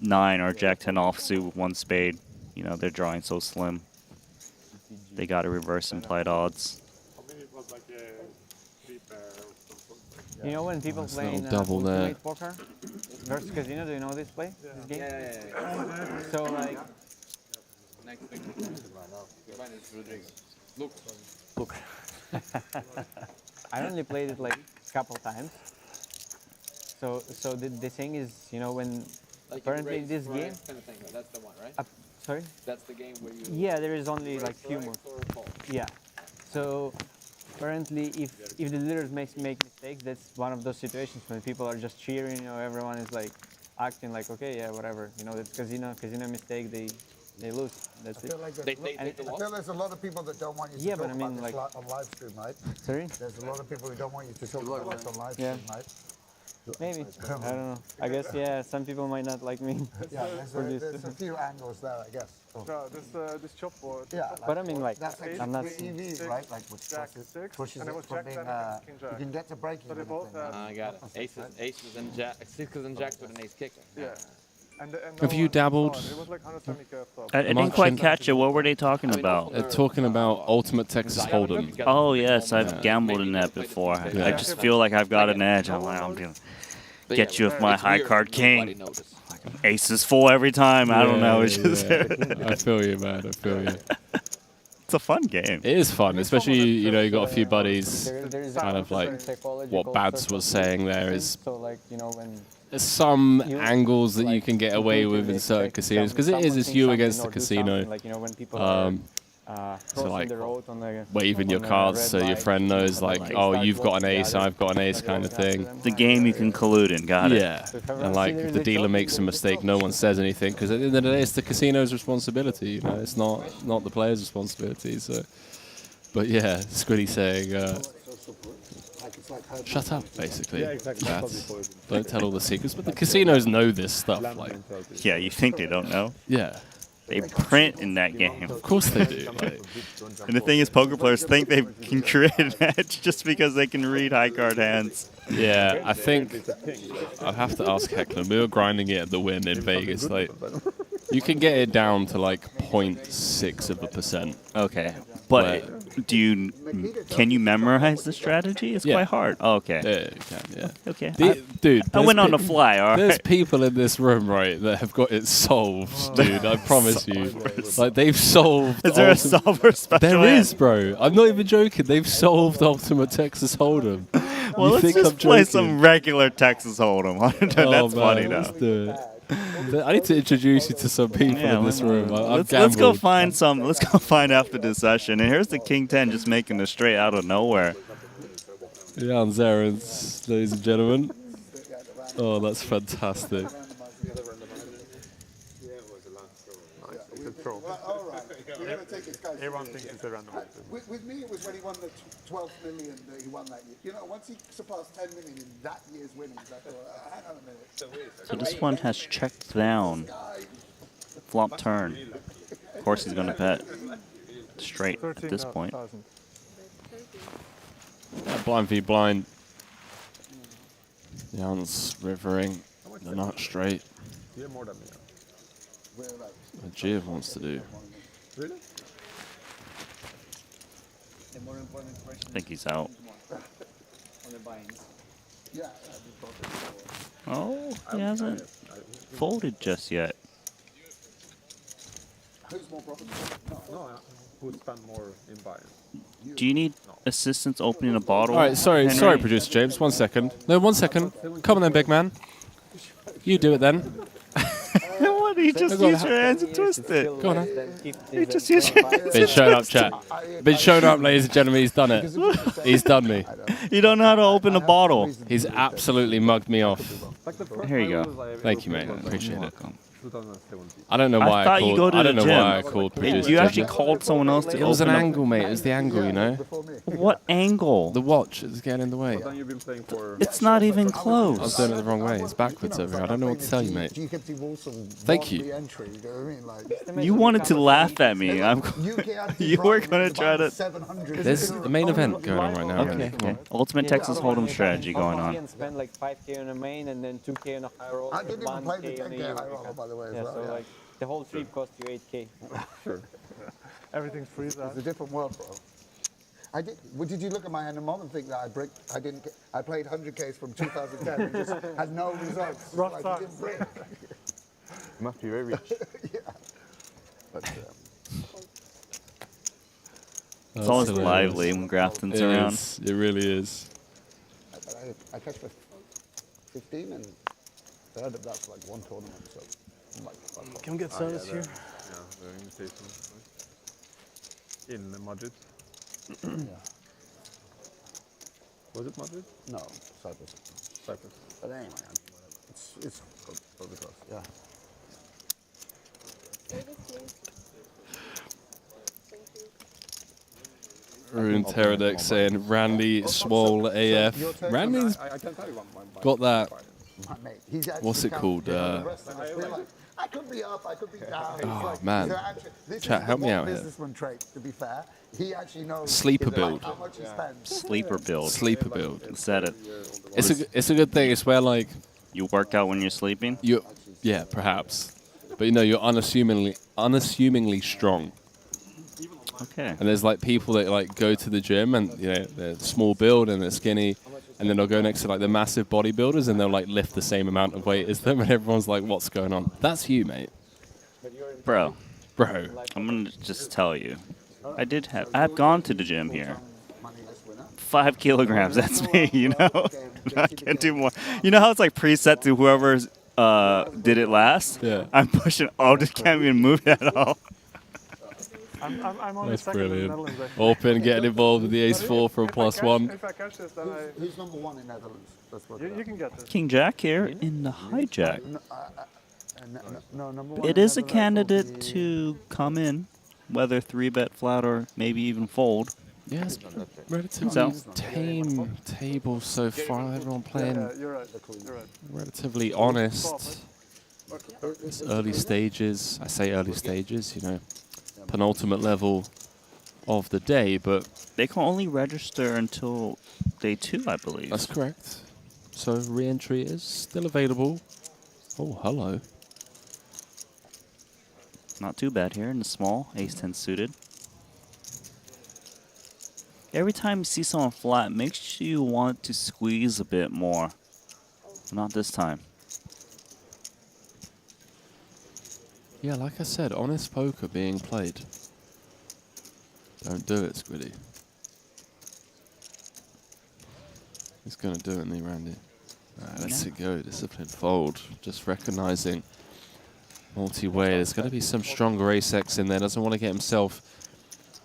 Speaker 2: 9 or Jack 10 offsuit with one spade. You know, they're drawing so slim. They got to reverse implied odds.
Speaker 6: You know when people play in
Speaker 15: double there.
Speaker 6: poker versus casino, do you know this play? This game? Yeah. So like, look. I only played it like a couple times. So the thing is, you know, when like apparently this game.
Speaker 16: Kind of thing, that's the one, right?
Speaker 6: Sorry.
Speaker 16: That's the game where you.
Speaker 6: Yeah, there is only like few more. Yeah. So apparently, if the leaders make mistakes, that's one of those situations when people are just cheering. You know, everyone is like acting like, okay, yeah, whatever. You know, that's casino mistake. They lose. That's it.
Speaker 5: Like I feel there's a lot of people that don't want you to talk about this on live stream, right?
Speaker 6: Sorry?
Speaker 5: There's a lot of people who don't want you to talk about this on live stream, right?
Speaker 6: Maybe. I don't know. I guess, yeah, some people might not like me.
Speaker 5: Yeah, there's a few angles there, I guess.
Speaker 10: No, this chop board.
Speaker 5: Yeah,
Speaker 6: but I mean, like,
Speaker 5: that's like
Speaker 6: I'm not
Speaker 5: EV, right? Like, which pushes it from being, you can get to breaking.
Speaker 16: So they both I got it. Aces and sixes and jacks with an ace kicker.
Speaker 10: Yeah.
Speaker 15: Have you dabbled?
Speaker 2: I didn't quite catch it. What were they talking about?
Speaker 15: They're talking about Ultimate Texas Hold'em.
Speaker 2: Oh, yes. I've gambled in that before.
Speaker 15: Yeah.
Speaker 2: I just feel like I've got an edge. I'm like, I'm going to get you with my high card king. Ace is full every time. I don't know. It's just
Speaker 15: I feel you, man. I feel you.
Speaker 2: It's a fun game.
Speaker 15: It is fun, especially, you know, you got a few buddies. Kind of like what Bads was saying there is.
Speaker 6: So like, you know, when
Speaker 15: There's some angles that you can get away with in certain casinos because it is it's you against the casino. So like
Speaker 6: the road on the,
Speaker 15: waving your
Speaker 6: on the
Speaker 15: cards
Speaker 6: red
Speaker 15: so your
Speaker 6: light.
Speaker 15: friend knows like,
Speaker 6: Like,
Speaker 15: oh,
Speaker 6: start
Speaker 15: you've got an
Speaker 6: walking
Speaker 15: ace,
Speaker 6: the other-
Speaker 15: I've got an ace kind of thing.
Speaker 2: The game you can collude in. Got it.
Speaker 15: Yeah, and like if the dealer makes a mistake, no one says anything because at the end of the day, it's the casino's responsibility. You know, it's not the player's responsibility. So, but yeah, Squiddy saying, shut up, basically.
Speaker 5: Yeah, exactly.
Speaker 15: Don't tell all the secrets. But the casinos know this stuff. Like,
Speaker 2: Yeah, you think they don't know?
Speaker 15: yeah.
Speaker 2: They print in that game.
Speaker 15: Of course they do. Like,
Speaker 2: And the thing is, poker players think they can create an edge just because they can read high card hands.
Speaker 15: yeah, I think I'll have to ask Heckler. We were grinding it at the win in Vegas. Like, you can get it down to like 0.6%.
Speaker 2: Okay, but can you memorize the strategy? It's
Speaker 15: Yeah.
Speaker 2: quite hard. Oh, okay.
Speaker 15: Yeah, you can, yeah.
Speaker 2: Okay.
Speaker 15: Dude,
Speaker 2: I went
Speaker 15: there's
Speaker 2: on the fly. All
Speaker 15: There's
Speaker 2: right.
Speaker 15: people in this room, right, that have got it solved, dude. I promise you. Like, they've solved.
Speaker 2: Is there a solver special?
Speaker 15: There is, bro. I'm not even joking. They've solved Ultimate Texas Hold'em.
Speaker 2: Well,
Speaker 15: You
Speaker 2: let's
Speaker 15: think
Speaker 2: just
Speaker 15: I'm
Speaker 2: play
Speaker 15: joking?
Speaker 2: some regular Texas Hold'em. That's funny,
Speaker 15: let's
Speaker 2: though.
Speaker 15: do it. I need to introduce you to some people in this room.
Speaker 2: Let's go find some. Let's go find after this session. And here's the King 10 just making the straight out of nowhere.
Speaker 15: Jan Zarens, ladies and gentlemen. Oh, that's fantastic.
Speaker 5: Everyone thinks it's a randomizer. With me, it was when he won the 12 million that he won that year. You know, once he surpassed 10 million in that year's winnings, I thought, hang on a minute.
Speaker 2: So this one has checked down. Flop turn. Of course he's going to bet straight at this point.
Speaker 15: Blind v blind. Jan's rivering. They're not straight.
Speaker 5: Yeah, more than me.
Speaker 15: What Jiv wants to do.
Speaker 5: Really?
Speaker 2: I think he's out. Oh, he hasn't folded just yet.
Speaker 5: Who's more profitable? No, who spent more in buying?
Speaker 2: Do you need assistance opening a bottle?
Speaker 15: All right, sorry,
Speaker 2: Henry?
Speaker 15: sorry, producer James. 1 second. No, 1 second. Come on then, big man. You do it then.
Speaker 2: What? He just used your hands and twisted.
Speaker 15: Go on,
Speaker 2: He just used your hands
Speaker 15: Been
Speaker 2: and
Speaker 15: shown up,
Speaker 2: twisted.
Speaker 15: chat. Been shown up, ladies and gentlemen. He's done it. He's done me.
Speaker 2: You don't know how to open a bottle.
Speaker 15: He's absolutely mugged me off.
Speaker 2: Here you go.
Speaker 15: Thank you, mate. I appreciate it.
Speaker 5: 2017.
Speaker 15: I don't know why I
Speaker 2: thought you
Speaker 15: called.
Speaker 2: go to
Speaker 15: I don't
Speaker 2: the
Speaker 15: know
Speaker 2: gym.
Speaker 15: why I called producer.
Speaker 2: You actually
Speaker 15: James.
Speaker 2: called someone else to
Speaker 15: It was an
Speaker 2: open up-
Speaker 15: angle, mate. It was the angle, you know.
Speaker 2: What angle?
Speaker 15: The watch is getting in the way.
Speaker 5: Then you've been playing for.
Speaker 2: It's not even
Speaker 15: I was
Speaker 2: close.
Speaker 15: doing it the wrong way. It's backwards over here. I don't know what to tell you, mate. Thank you.
Speaker 2: You wanted to laugh at me. You were going to try to...
Speaker 15: There's the main event going on right now.
Speaker 2: Okay,
Speaker 15: Randy. Come on.
Speaker 2: Ultimate Texas Hold'em strategy going on.
Speaker 6: And spend like 5K on a main and then 2K on a high roll.
Speaker 5: I didn't even play the
Speaker 6: 1K on a
Speaker 5: 10K high
Speaker 6: Euro.
Speaker 5: roller, by the way, as
Speaker 6: Yeah,
Speaker 5: well.
Speaker 6: so like the whole trip cost you 8K.
Speaker 5: Sure. Everything's free. It's a different world, bro. I did. Well, did you look at my hand a moment and think that I played 100Ks from 2010 and just had no results.
Speaker 10: Rough
Speaker 5: Like,
Speaker 10: times.
Speaker 5: it didn't break.
Speaker 19: You must be very rich.
Speaker 5: Yeah. But,
Speaker 2: It's always
Speaker 15: hilarious.
Speaker 2: lively when Grafton's
Speaker 15: It
Speaker 2: around.
Speaker 15: is. It really is.
Speaker 5: I catch for 15 and I ended up that for like one tournament. So I'm like,
Speaker 10: Can we get service here?
Speaker 5: Yeah, the invitation. In Madrid.
Speaker 10: Yeah.
Speaker 5: Was it Madrid?
Speaker 10: No,
Speaker 5: Cyprus. Cyprus.
Speaker 10: But anyway, it's
Speaker 5: Go across. Yeah.
Speaker 15: Rune Teradek saying Randy swole AF. Randy's got that. What's it called?
Speaker 5: I could be up, I could be down.
Speaker 15: Oh, man. Chat, help me out here.
Speaker 5: Businessman trait, to be fair. He actually knows
Speaker 15: Sleeper build.
Speaker 5: how much he spends.
Speaker 2: Sleeper build.
Speaker 15: Sleeper build.
Speaker 2: Said it.
Speaker 15: It's a good thing. It's where like
Speaker 2: you work out when you're sleeping.
Speaker 15: Yeah, perhaps. But you know, you're unassumingly strong.
Speaker 2: Okay.
Speaker 15: And there's like people that like go to the gym and you know they're small build and they're skinny, and then they'll go next to like the massive bodybuilders and they'll like lift the same amount of weight as them, and everyone's like, "What's going on?" That's you, mate.
Speaker 2: Bro.
Speaker 15: Bro.
Speaker 2: I'm gonna just tell you. I've gone to the gym here. 5 kilograms, that's me, you know? I can't do more. You know how it's like preset to whoever did it last?
Speaker 15: Yeah.
Speaker 2: I'm pushing, just can't even move it at all.
Speaker 4: I'm only
Speaker 15: That's
Speaker 4: second in the
Speaker 15: brilliant.
Speaker 4: Netherlands.
Speaker 15: Open getting involved with the ace-4 for a +1.
Speaker 4: If I catch this, then
Speaker 5: Who's number one in Netherlands? Let's work it
Speaker 4: you
Speaker 5: out.
Speaker 4: can get this.
Speaker 2: King Jack here in the hijack.
Speaker 5: No, number one
Speaker 2: It
Speaker 5: in
Speaker 2: is a
Speaker 5: Netherlands will
Speaker 2: candidate
Speaker 5: be-
Speaker 2: to come in, whether 3-bet flat or maybe even fold.
Speaker 15: Yeah, it's relatively
Speaker 2: So.
Speaker 15: tame table so far. Everyone playing
Speaker 4: You're right. You're right.
Speaker 15: relatively honest. It's early stages. I say early stages, you know, penultimate level of the day, but
Speaker 2: they can only register until day 2, I believe.
Speaker 15: That's correct. So re-entry is still available. Oh, hello.
Speaker 2: Not too bad here in the small, ace-10 suited. Every time you see someone flat, makes you want to squeeze a bit more. Not this time.
Speaker 15: Yeah, like I said, honest poker being played. Don't do it, Squiddy. He's going to do it, isn't he, Randy? Let's it go. Discipline fold. Just recognizing multi-way. There's going to be some stronger ace-X in there. Doesn't want to get himself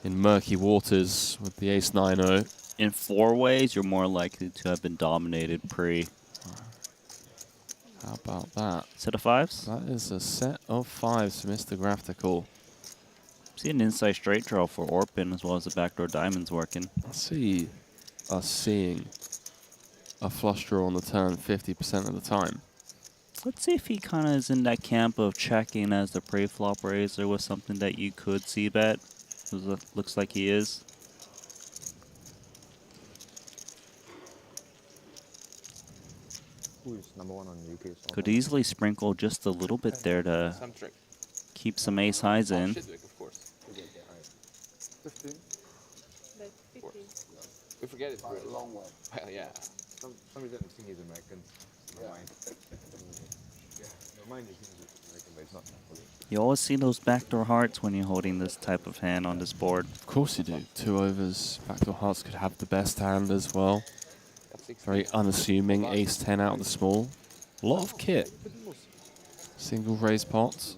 Speaker 15: in murky waters with the ace-9-0.
Speaker 2: In 4 ways, you're more likely to have been dominated pre.
Speaker 15: How about that?
Speaker 2: Set of 5s?
Speaker 15: That is a set of 5s, Mr. Graphical.
Speaker 2: See an inside straight draw for Orpin as well as the backdoor diamonds working.
Speaker 15: I see us seeing a flush draw on the turn 50% of the time.
Speaker 2: Let's see if he kind of is in that camp of checking as the pre-flop raiser was something that you could see bet. Looks like he is.
Speaker 8: Who is number 1 on UK?
Speaker 2: Could easily sprinkle just a little bit there to keep some ace highs in.
Speaker 16: Of course.
Speaker 4: 15.
Speaker 16: We forget it's
Speaker 5: a long way.
Speaker 16: Well, yeah.
Speaker 8: Somebody doesn't think he's American. Yeah. Mine is American, but it's not.
Speaker 2: You always see those backdoor hearts when you're holding this type of hand on this board.
Speaker 15: Of course you do. 2 overs. Backdoor hearts could have the best hand as well. Very unassuming. Ace-10 out of the small. A lot of kit. Single raise pots.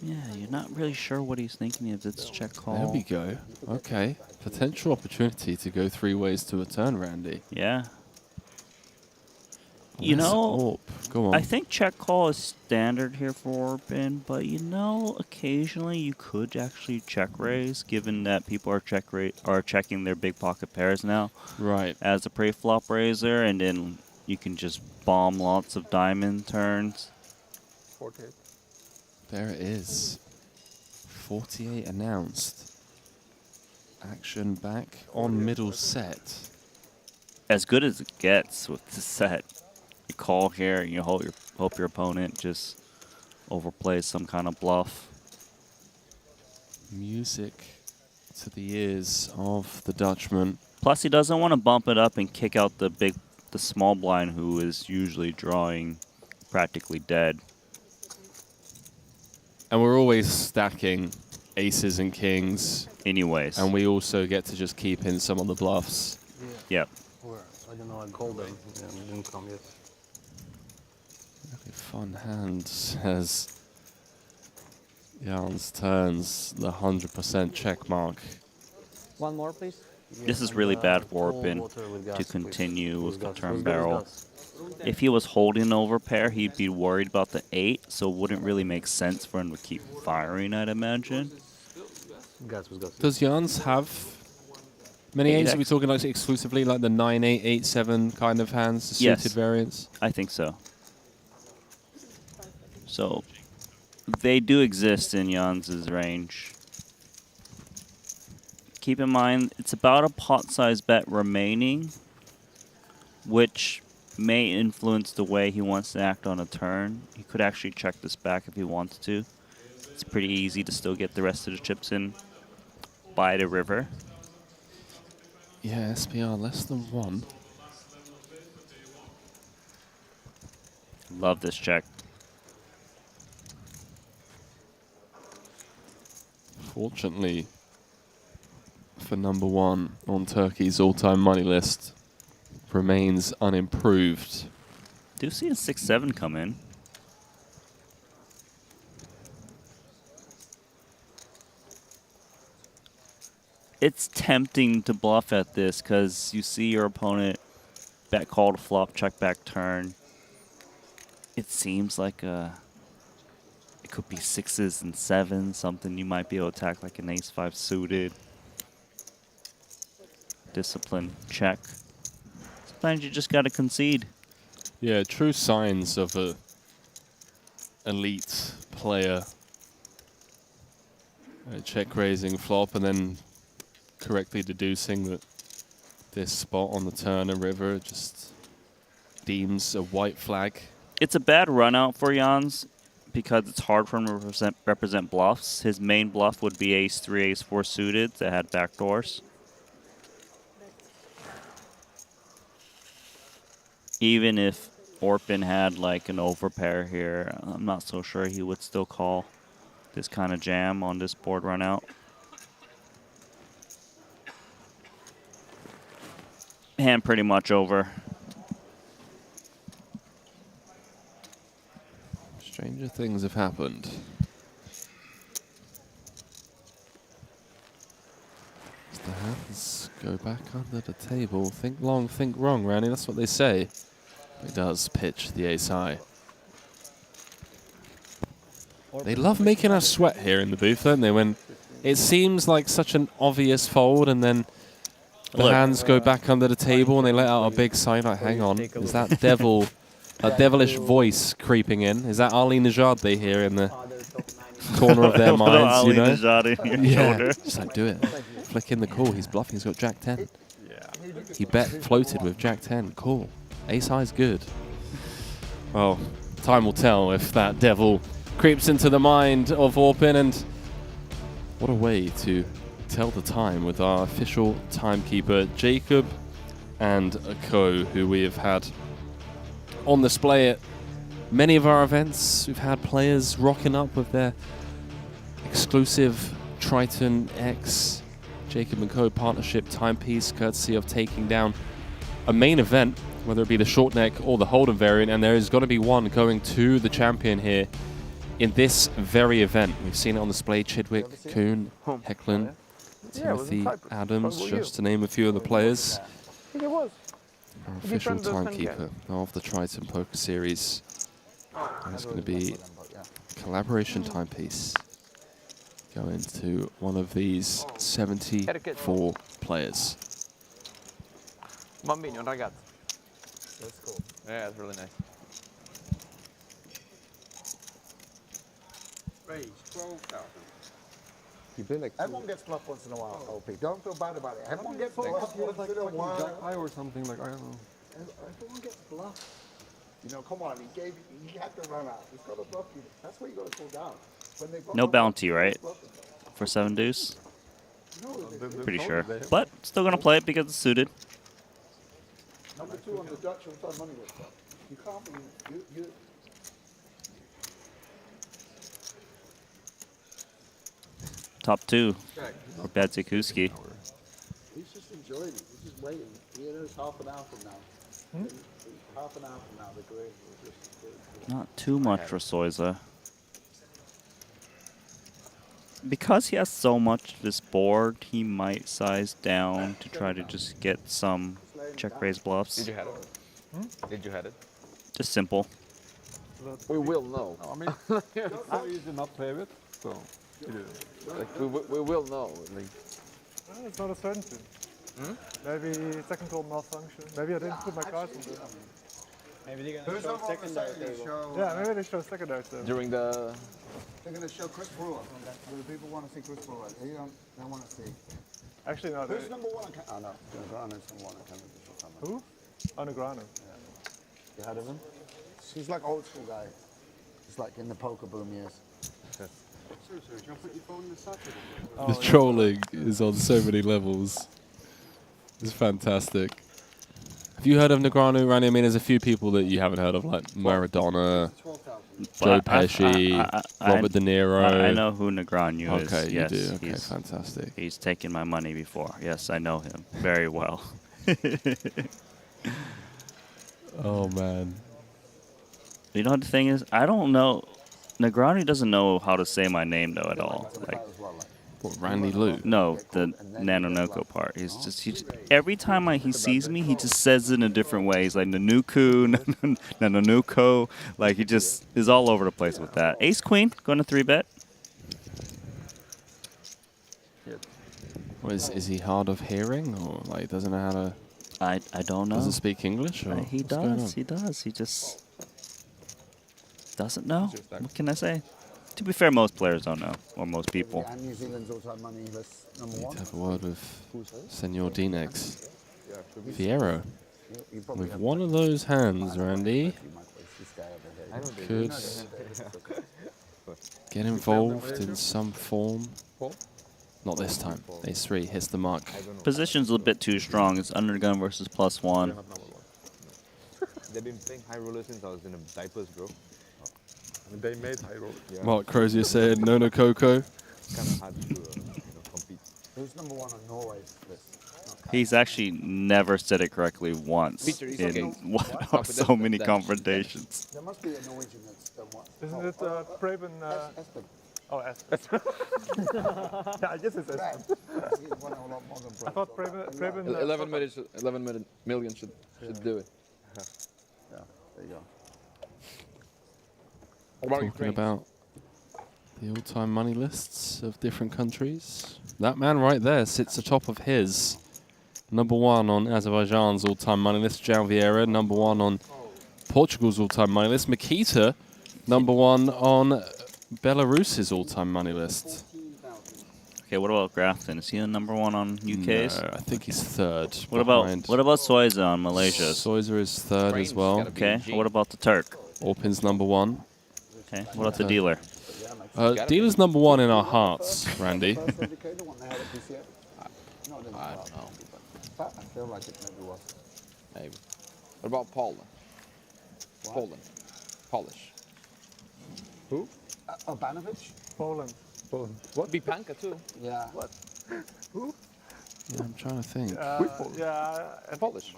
Speaker 2: Yeah, you're not really sure what he's thinking if it's check call.
Speaker 15: There we go. Okay. Potential opportunity to go 3 ways to a turn, Randy.
Speaker 2: Yeah. You know,
Speaker 15: go on.
Speaker 2: I think check call is standard here for Orpin, but you know, occasionally you could actually check raise, given that people are checking their big pocket pairs now.
Speaker 15: Right.
Speaker 2: As a pre-flop raiser, and then you can just bomb lots of diamond turns.
Speaker 8: 48.
Speaker 15: There it is. 48 announced. Action back on middle set.
Speaker 2: As good as it gets with the set. You call here and you hope your opponent just overplays some kind of bluff.
Speaker 15: Music to the ears of the Dutchman.
Speaker 2: Plus, he doesn't want to bump it up and kick out the small blind, who is usually drawing practically dead.
Speaker 15: And we're always stacking aces and kings.
Speaker 2: Anyways.
Speaker 15: And we also get to just keep in some of the bluffs.
Speaker 2: Yep.
Speaker 10: I don't know, I called them. Yeah, they didn't come yet.
Speaker 15: Really fun hand as Jans turns the 100% check mark.
Speaker 6: One more, please.
Speaker 2: This is really bad for Orpin to continue with the turn barrel. If he was holding over pair, he'd be worried about the 8, so it wouldn't really make sense for him to keep firing, I'd imagine.
Speaker 15: Does Jans have many 8s? Are we talking like exclusively like the 9-8, 8-7 kind of hands, the suited variants?
Speaker 2: I think so. So they do exist in Jans' range. Keep in mind, it's about a pot size bet remaining, which may influence the way he wants to act on a turn. He could actually check this back if he wants to. It's pretty easy to still get the rest of the chips in by the river.
Speaker 15: Yeah, SPR less than 1.
Speaker 2: Love this check.
Speaker 15: Fortunately for number 1 on Turkey's all-time money list, remains unimproved.
Speaker 2: Do see a 6-7 come in. it's tempting to bluff at this because you see your opponent bet call to flop, check back turn. It seems like it could be 6s and 7s, something you might be able to attack like an ace-5 suited. Discipline, check. Sometimes you just got to concede.
Speaker 15: Yeah, true signs of a elite player. Check raising flop and then correctly deducing that this spot on the turn and river just deems a white flag.
Speaker 2: It's a bad run out for Jans because it's hard for him to represent bluffs. His main bluff would be ace-3, ace-4 suited that had backdoors. Even if Orpin had like an overpair here, I'm not so sure he would still call this kind of jam on this board run out. Hand pretty much over.
Speaker 15: Stranger things have happened. As the hands go back under the table. Think long, think wrong, Randy. That's what they say. He does pitch the ace high. They love making us sweat here in the booth, don't they? When it seems like such an obvious fold and then the hands go back under the table and they let out a big sign like, hang on, is that devil, a devilish voice creeping in? Is that Ali Najad they hear in the corner of their minds, you know?
Speaker 2: Najad in your shoulder.
Speaker 15: Just like, do it. Flick in the call. He's bluffing. He's got Jack 10. He bet floated with Jack 10. Cool. Ace high's good. Well, time will tell if that devil creeps into the mind of Orpin, and what a way to tell the time with our official timekeeper, Jacob and a co, who we have had on display at many of our events. We've had players rocking up with their exclusive Triton X Jacob and Co partnership timepiece, courtesy of taking down a main event, whether it be the short neck or the Holden variant, and there is going to be one going to the champion here in this very event. We've seen it on display: Chidwick, Kuhn, Hecklin, Timothy Adams, just to name a few of the players. Our official timekeeper of the Triton Poker Series. And it's going to be a collaboration timepiece going to one of these 74 players.
Speaker 16: Bambino, ragazzi.
Speaker 8: That's cool.
Speaker 16: Yeah, it's really nice.
Speaker 8: Range 12,000.
Speaker 5: You've been everyone gets bluffed once in a while, OP. Don't feel bad about it. Everyone gets bluffed once in a while.
Speaker 10: High or something, like, I don't know.
Speaker 5: Everyone gets bluffed. You know, come on, he had to run out. He's got to bluff you. That's what you got to pull down. When they
Speaker 2: No bounty, right? For 7 deuce? Pretty sure. But still going to play it because it's suited.
Speaker 5: Number 2 on the Dutch, what's our money with? You can't believe you.
Speaker 2: Top 2 for Badzikuski.
Speaker 5: He's just enjoying it. He's just waiting. He knows half an hour from now. Half an hour from now, the grade will just...
Speaker 2: Not too much for Soiza. Because he has so much of this board, he might size down to try to just get some check raise bluffs.
Speaker 16: Did you have it? Did you have it?
Speaker 2: Just simple.
Speaker 16: We will know.
Speaker 10: I mean, it's so easy not to play with, so it is.
Speaker 16: Like, we will know. Like.
Speaker 4: Well, it's not a certainty. Maybe technical malfunction. Maybe I didn't put my cards in there.
Speaker 11: Maybe they're going to show secondary table.
Speaker 4: Yeah, maybe they show secondary table.
Speaker 16: During the...
Speaker 5: They're going to show Chris Brewer. The people want to see Chris Brewer. They don't want to see.
Speaker 4: Actually, no.
Speaker 5: Who's number 1 on Canada? Oh, no. Negrano's number 1 on Canada.
Speaker 4: Who? Oh, Negrano.
Speaker 5: Yeah. You heard of him? He's like old school guy. He's like in the poker boom years.
Speaker 8: Seriously, can I put your phone in the socket?
Speaker 15: The trolling is on so many levels. It's fantastic. Have you heard of Negrano, Randy? I mean, there's a few people that you haven't heard of, like Maradona, Joe Pesci, Robert De Niro.
Speaker 2: I know who Negrano is.
Speaker 15: Okay,
Speaker 2: yes,
Speaker 15: you do. Okay, fantastic.
Speaker 2: He's taken my money before. Yes, I know him very well.
Speaker 15: Oh, man.
Speaker 2: You know what the thing is? I don't know. Negrano doesn't know how to say my name, though, at all. Like,
Speaker 15: What, Randy Lou?
Speaker 2: No, the Nanonoko part. He just every time he sees me, he just says it in a different way. He's like Nanuku, Nanonoko. Like he just is all over the place with that. Ace Queen going to 3-bet.
Speaker 15: Well, is he hard of hearing, or like doesn't know how to?
Speaker 2: I don't know.
Speaker 15: Doesn't speak English, or
Speaker 2: He
Speaker 15: what's going on?
Speaker 2: does. He does. He just doesn't know. What can I say? To be fair, most players don't know, or most people.
Speaker 5: And New Zealand's all-time money list number
Speaker 15: Need
Speaker 5: one.
Speaker 15: to have a word with Senor Dinex. Vieira. With one of those hands, Randy could get involved in some form. Not this time. Ace 3 hits the mark.
Speaker 2: Position's a bit too strong. It's undergun versus +1.
Speaker 8: They've been playing high roller since I was in the diapers, bro.
Speaker 10: They made high roller.
Speaker 15: Mark Crozier said, no Coco.
Speaker 8: It's kind of hard to compete.
Speaker 5: Who's number one on Norway's list?
Speaker 2: He's actually never said it correctly once in one of so many confrontations.
Speaker 5: There must be a Norwegian that's done what?
Speaker 10: Isn't it Preben?
Speaker 5: Espen.
Speaker 10: Oh, Espen. Yeah, I guess it's Espen.
Speaker 5: I
Speaker 10: thought Preben
Speaker 16: 11 million should do it.
Speaker 5: Yeah, there you go.
Speaker 15: Talking about the all-time money lists of different countries. That man right there sits atop of his. Number 1 on Azerbaijan's all-time money list, João Vieira. Number 1 on Portugal's all-time money list. Makita, number 1 on Belarus's all-time money list.
Speaker 2: Okay, what about Grafton? Is he the number 1 on UK's?
Speaker 15: No, I think he's 3rd.
Speaker 2: What about Soiza on Malaysia's?
Speaker 15: Soiza is 3rd as well.
Speaker 2: Okay, what about the Turk?
Speaker 15: Orpin's number 1.
Speaker 2: Okay, what about the dealer?
Speaker 15: Dealer's number 1 in our hearts, Randy.
Speaker 8: I don't know.
Speaker 5: I feel like it maybe was.
Speaker 16: Maybe. What about Poland? Poland. Polish.
Speaker 5: Who? Obanovic?
Speaker 10: Poland.
Speaker 16: What? Bipanka too.
Speaker 5: Yeah.
Speaker 10: What?
Speaker 5: Who?
Speaker 15: Yeah, I'm trying to think.
Speaker 10: Yeah, and
Speaker 16: Polish.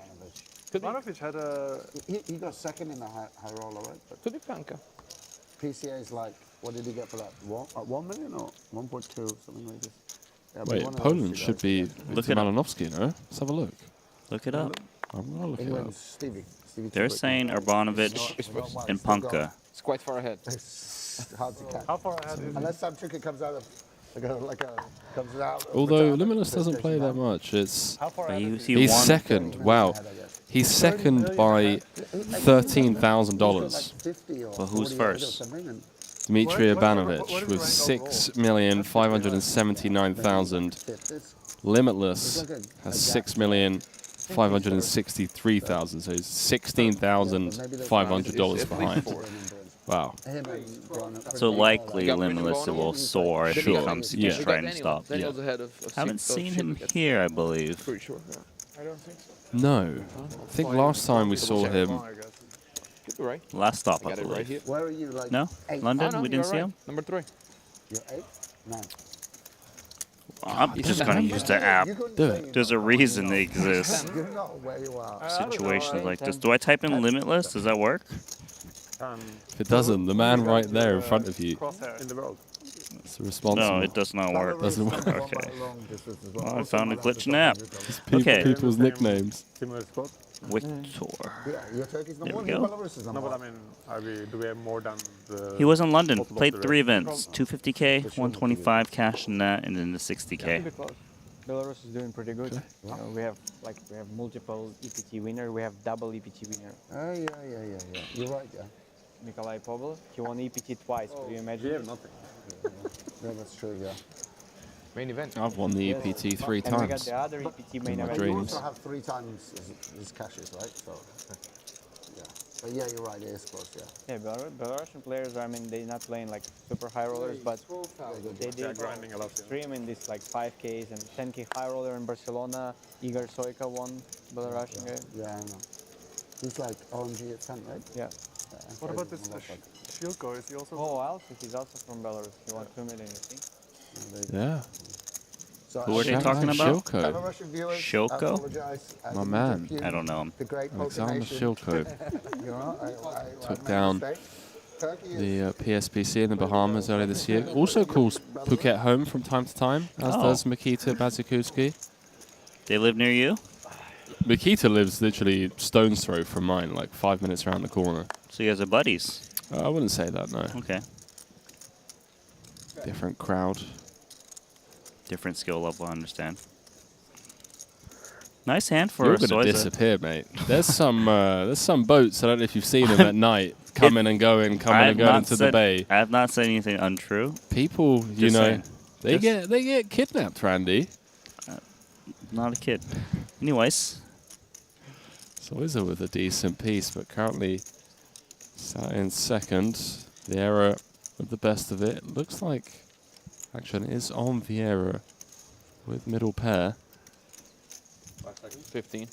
Speaker 10: Ivanovic had a...
Speaker 5: He got second in the high roller, right? But
Speaker 16: could be Bipanka.
Speaker 5: PCA's like, what did he get for that? 1 million or 1.2, something like this? Yeah,
Speaker 15: Wait, Poland should be Victor Malinowski, no? Let's have a look.
Speaker 2: Look it up.
Speaker 15: I'm going to look it up.
Speaker 5: Stevie
Speaker 2: They're saying Urbanovic and Punka.
Speaker 16: It's quite far ahead.
Speaker 5: It's hard to catch.
Speaker 10: How far ahead is
Speaker 5: Unless some tricky comes out of, comes out.
Speaker 15: Although Limitless doesn't play that much, it's
Speaker 2: He's
Speaker 15: he's second. Wow, he's second by $13,000.
Speaker 2: But who's first?
Speaker 15: Dmitry Urbanovic with 6,579,000. Limitless has 6,563,000. So he's $16,500 behind. Wow.
Speaker 2: So likely Limitless will soar if he comes to just try and stop.
Speaker 16: Yeah.
Speaker 2: Haven't seen him here, I believe.
Speaker 16: Pretty sure.
Speaker 10: I don't think so.
Speaker 15: No. I think last time we saw him.
Speaker 16: Right.
Speaker 2: Last stop, I
Speaker 16: Got it
Speaker 2: believe.
Speaker 16: right here.
Speaker 5: Where are you? Like
Speaker 2: No?
Speaker 5: 8?
Speaker 2: London?
Speaker 16: Oh, no,
Speaker 2: We didn't
Speaker 16: you're
Speaker 2: see
Speaker 16: right.
Speaker 2: him?
Speaker 16: Number 3.
Speaker 5: You're 8? 9.
Speaker 2: I'm just going to use the app. There's a reason they exist.
Speaker 5: You're not where you are.
Speaker 2: Situations like this. Do I type in Limitless? Does that work?
Speaker 15: If it doesn't, the man right there in front of you.
Speaker 10: In the road.
Speaker 15: It's responsible.
Speaker 2: No, it does not work.
Speaker 15: Doesn't work.
Speaker 2: Okay. Well, I found a glitch in the app. Okay.
Speaker 15: People's nicknames.
Speaker 10: Similar spot.
Speaker 2: Victor.
Speaker 5: Yeah, your Turkey's
Speaker 2: There
Speaker 5: number
Speaker 2: we
Speaker 5: 1.
Speaker 2: go.
Speaker 5: Belarus is
Speaker 10: No,
Speaker 5: number
Speaker 10: but I
Speaker 5: 1.
Speaker 10: mean, do we have more than the...
Speaker 2: He was in London.
Speaker 10: total of
Speaker 2: Played
Speaker 10: the
Speaker 2: 3
Speaker 10: rest?
Speaker 2: events. 250K, 125 cash in that, and then the 60K.
Speaker 6: Belarus is doing pretty good. We have multiple EPT winner. We have double EPT winner.
Speaker 5: Yeah. You're right, yeah.
Speaker 6: Nikolai Pobol, he won EPT twice. Could you imagine?
Speaker 10: We have nothing.
Speaker 5: Yeah, that's true, yeah.
Speaker 16: Main event.
Speaker 15: I've won the EPT 3
Speaker 6: And we got
Speaker 15: times.
Speaker 6: the other EPT main
Speaker 15: my
Speaker 6: event.
Speaker 5: You
Speaker 15: dreams.
Speaker 5: also have 3 times his cashes, right? So, yeah. But yeah, you're right, it is close, yeah.
Speaker 6: Yeah, Belarusian players, I mean, they're not playing like super high rollers, but they did
Speaker 10: grinding a lot.
Speaker 6: stream in this like 5Ks and 10K high roller in Barcelona. Igor Soika won Belarusian guy.
Speaker 5: Yeah, I know. He's like OMG at 10, right?
Speaker 6: Yeah.
Speaker 10: What about this Shilko? Is he also...
Speaker 6: Oh, Alfie, he's also from Belarus. He won 2 million, I think.
Speaker 15: Yeah.
Speaker 5: So,
Speaker 2: Who are they
Speaker 15: Shout
Speaker 2: talking
Speaker 15: out
Speaker 2: about?
Speaker 15: Shilko.
Speaker 5: Belarusian viewers,
Speaker 2: Shilko?
Speaker 5: I apologize.
Speaker 15: My man.
Speaker 2: I don't know him.
Speaker 5: The great
Speaker 15: Alexander
Speaker 5: Nation.
Speaker 15: Shilko
Speaker 5: You know, I
Speaker 15: took
Speaker 5: made a
Speaker 15: down
Speaker 5: mistake.
Speaker 15: the PSPC in the Bahamas earlier this year. Also calls Phuket home from time to time, as does Mikita Bazikuski.
Speaker 2: They live near you?
Speaker 15: Mikita lives literally stone's throw from mine, like 5 minutes around the corner.
Speaker 2: So you guys are buddies?
Speaker 15: I wouldn't say that, no.
Speaker 2: Okay.
Speaker 15: Different crowd.
Speaker 2: Different skill level, I understand. Nice hand for
Speaker 15: You're going to
Speaker 2: Soiza.
Speaker 15: disappear, mate. There's some boats, I don't know if you've seen them at night, coming and going into the bay.
Speaker 2: I have not said anything untrue.
Speaker 15: People, you know, they get kidnapped, Randy.
Speaker 2: Not a kid. Anyways.
Speaker 15: Soiza with a decent piece, but currently sat in second. Vieira with the best of it. Looks like action is on Vieira with middle pair.
Speaker 16: 15.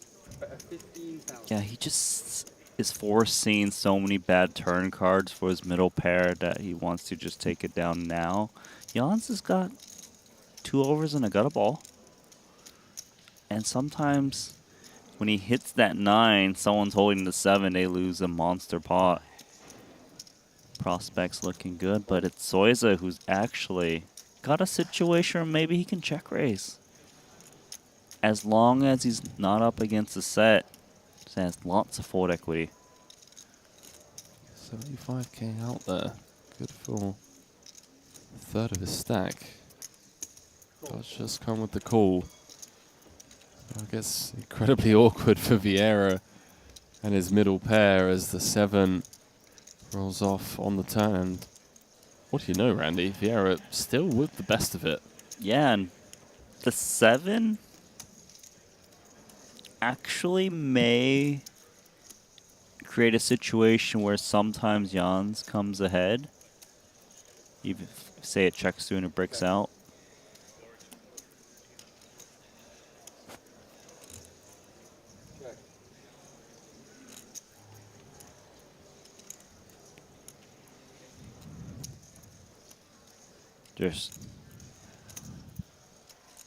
Speaker 2: Yeah, he just is foreseeing so many bad turn cards for his middle pair that he wants to just take it down now. Jans has got 2 overs and a gutter ball. And sometimes when he hits that 9, someone's holding the 7, they lose a monster pot. Prospects looking good, but it's Soiza who's actually got a situation where maybe he can check raise. As long as he's not up against the set, he has lots of fold equity.
Speaker 15: 75k out there. Good for a third of his stack. That's just come with the call. I guess incredibly awkward for Vieira and his middle pair as the 7 rolls off on the turn. And what do you know, Randy? Vieira still with the best of it.
Speaker 2: Yeah, and the 7 actually may create a situation where sometimes Jans comes ahead. Even if, say, it checks through and it bricks out.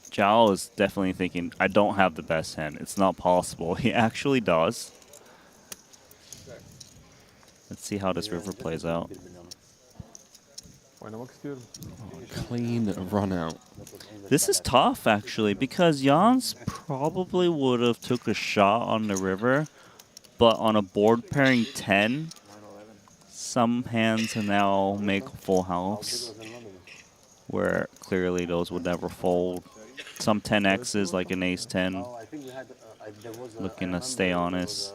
Speaker 2: Zhao is definitely thinking, I don't have the best hand. It's not possible. He actually does. Let's see how this river plays out.
Speaker 15: Clean run out.
Speaker 2: This is tough, actually, because Jans probably would have took a shot on the river, but on a board pairing 10, some hands now make full house, where clearly those would never fold. Some 10x's, like an ace 10, looking to stay honest.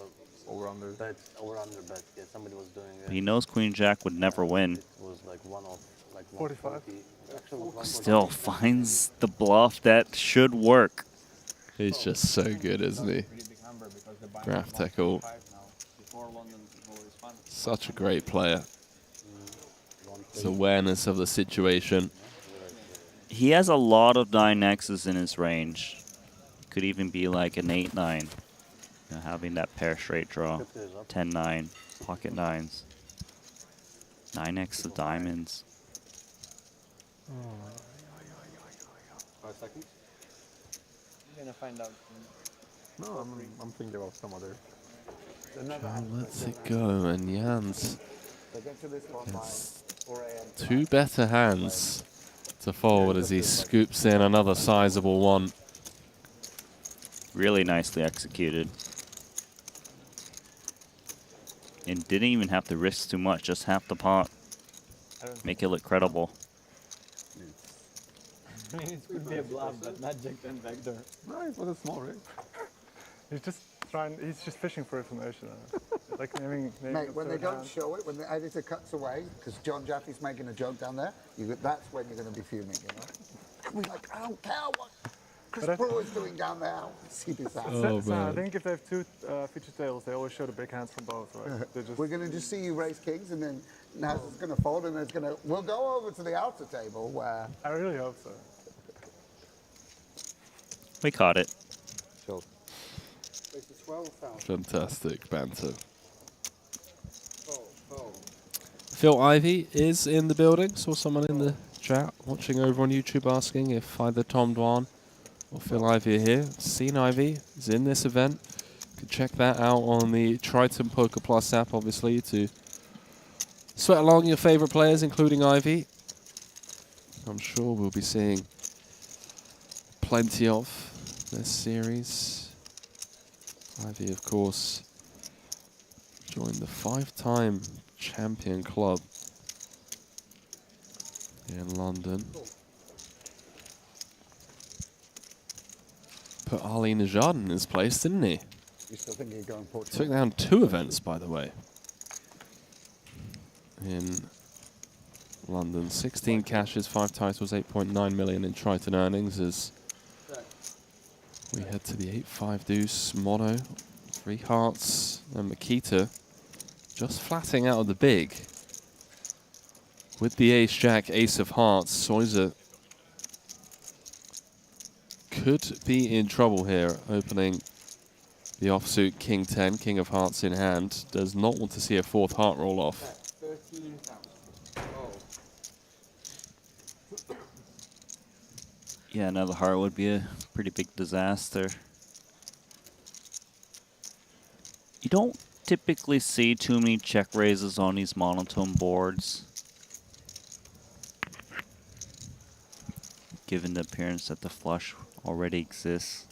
Speaker 2: He knows queen jack would never win.
Speaker 10: 45.
Speaker 2: Still finds the bluff that should work.
Speaker 15: He's just so good, isn't he? Graph tackle. Such a great player. His awareness of the situation.
Speaker 2: He has a lot of 9x's in his range. Could even be like an 8-9. You know, having that pair straight draw. 10-9, pocket 9s. 9x of diamonds.
Speaker 10: 5 seconds.
Speaker 6: You're gonna find out.
Speaker 10: No, I'm thinking about some other.
Speaker 15: Lets it go, and Jans gets 2 better hands to fold as he scoops in another sizable one.
Speaker 2: Really nicely executed. And didn't even have to risk too much, just half the pot. Make it look credible.
Speaker 6: I mean, it could be a bluff, but not Jack 10 backdoor.
Speaker 10: No, it was a small raise.
Speaker 4: He's just fishing for information. Like naming
Speaker 5: Mate, when they don't show it, when the editor cuts away, because John Jaffe's making a joke down there, that's when you're going to be fuming, you know? We're like, I don't care what Chris Brewer's doing down there. See this out.
Speaker 4: I think if they have 2 feature tables, they always show the big hands from both, right?
Speaker 5: We're going to just see you raise kings, and then Naz is going to fold, and it's going to. We'll go over to the outer table where.
Speaker 4: I really hope so.
Speaker 2: We caught it.
Speaker 5: Sure.
Speaker 15: Fantastic banter. Phil Ivey is in the building. Saw someone in the chat watching over on YouTube asking if either Tom Dwan or Phil Ivey are here. Seen Ivey is in this event. You can check that out on the Triton Poker Plus app, obviously, to sweat along your favorite players, including Ivy. I'm sure we'll be seeing plenty of this series. Ivy, of course, joined the 5-time champion club in London. Put Ali Najad in his place, didn't he?
Speaker 5: You still think you're going Portugal?
Speaker 15: Took down 2 events, by the way, in London. 16 cashes, 5 titles, 8.9 million in Triton earnings as we head to the 8-5 deuce. Mono, 3 hearts, and Makita just flatting out of the big. With the ace-jack, ace of hearts, Soiser could be in trouble here, opening the offsuit king 10, king of hearts in hand. Does not want to see a 4th heart roll off.
Speaker 2: Yeah, another heart would be a pretty big disaster. You don't typically see too many check raises on these monotone boards, given the appearance that the flush already exists.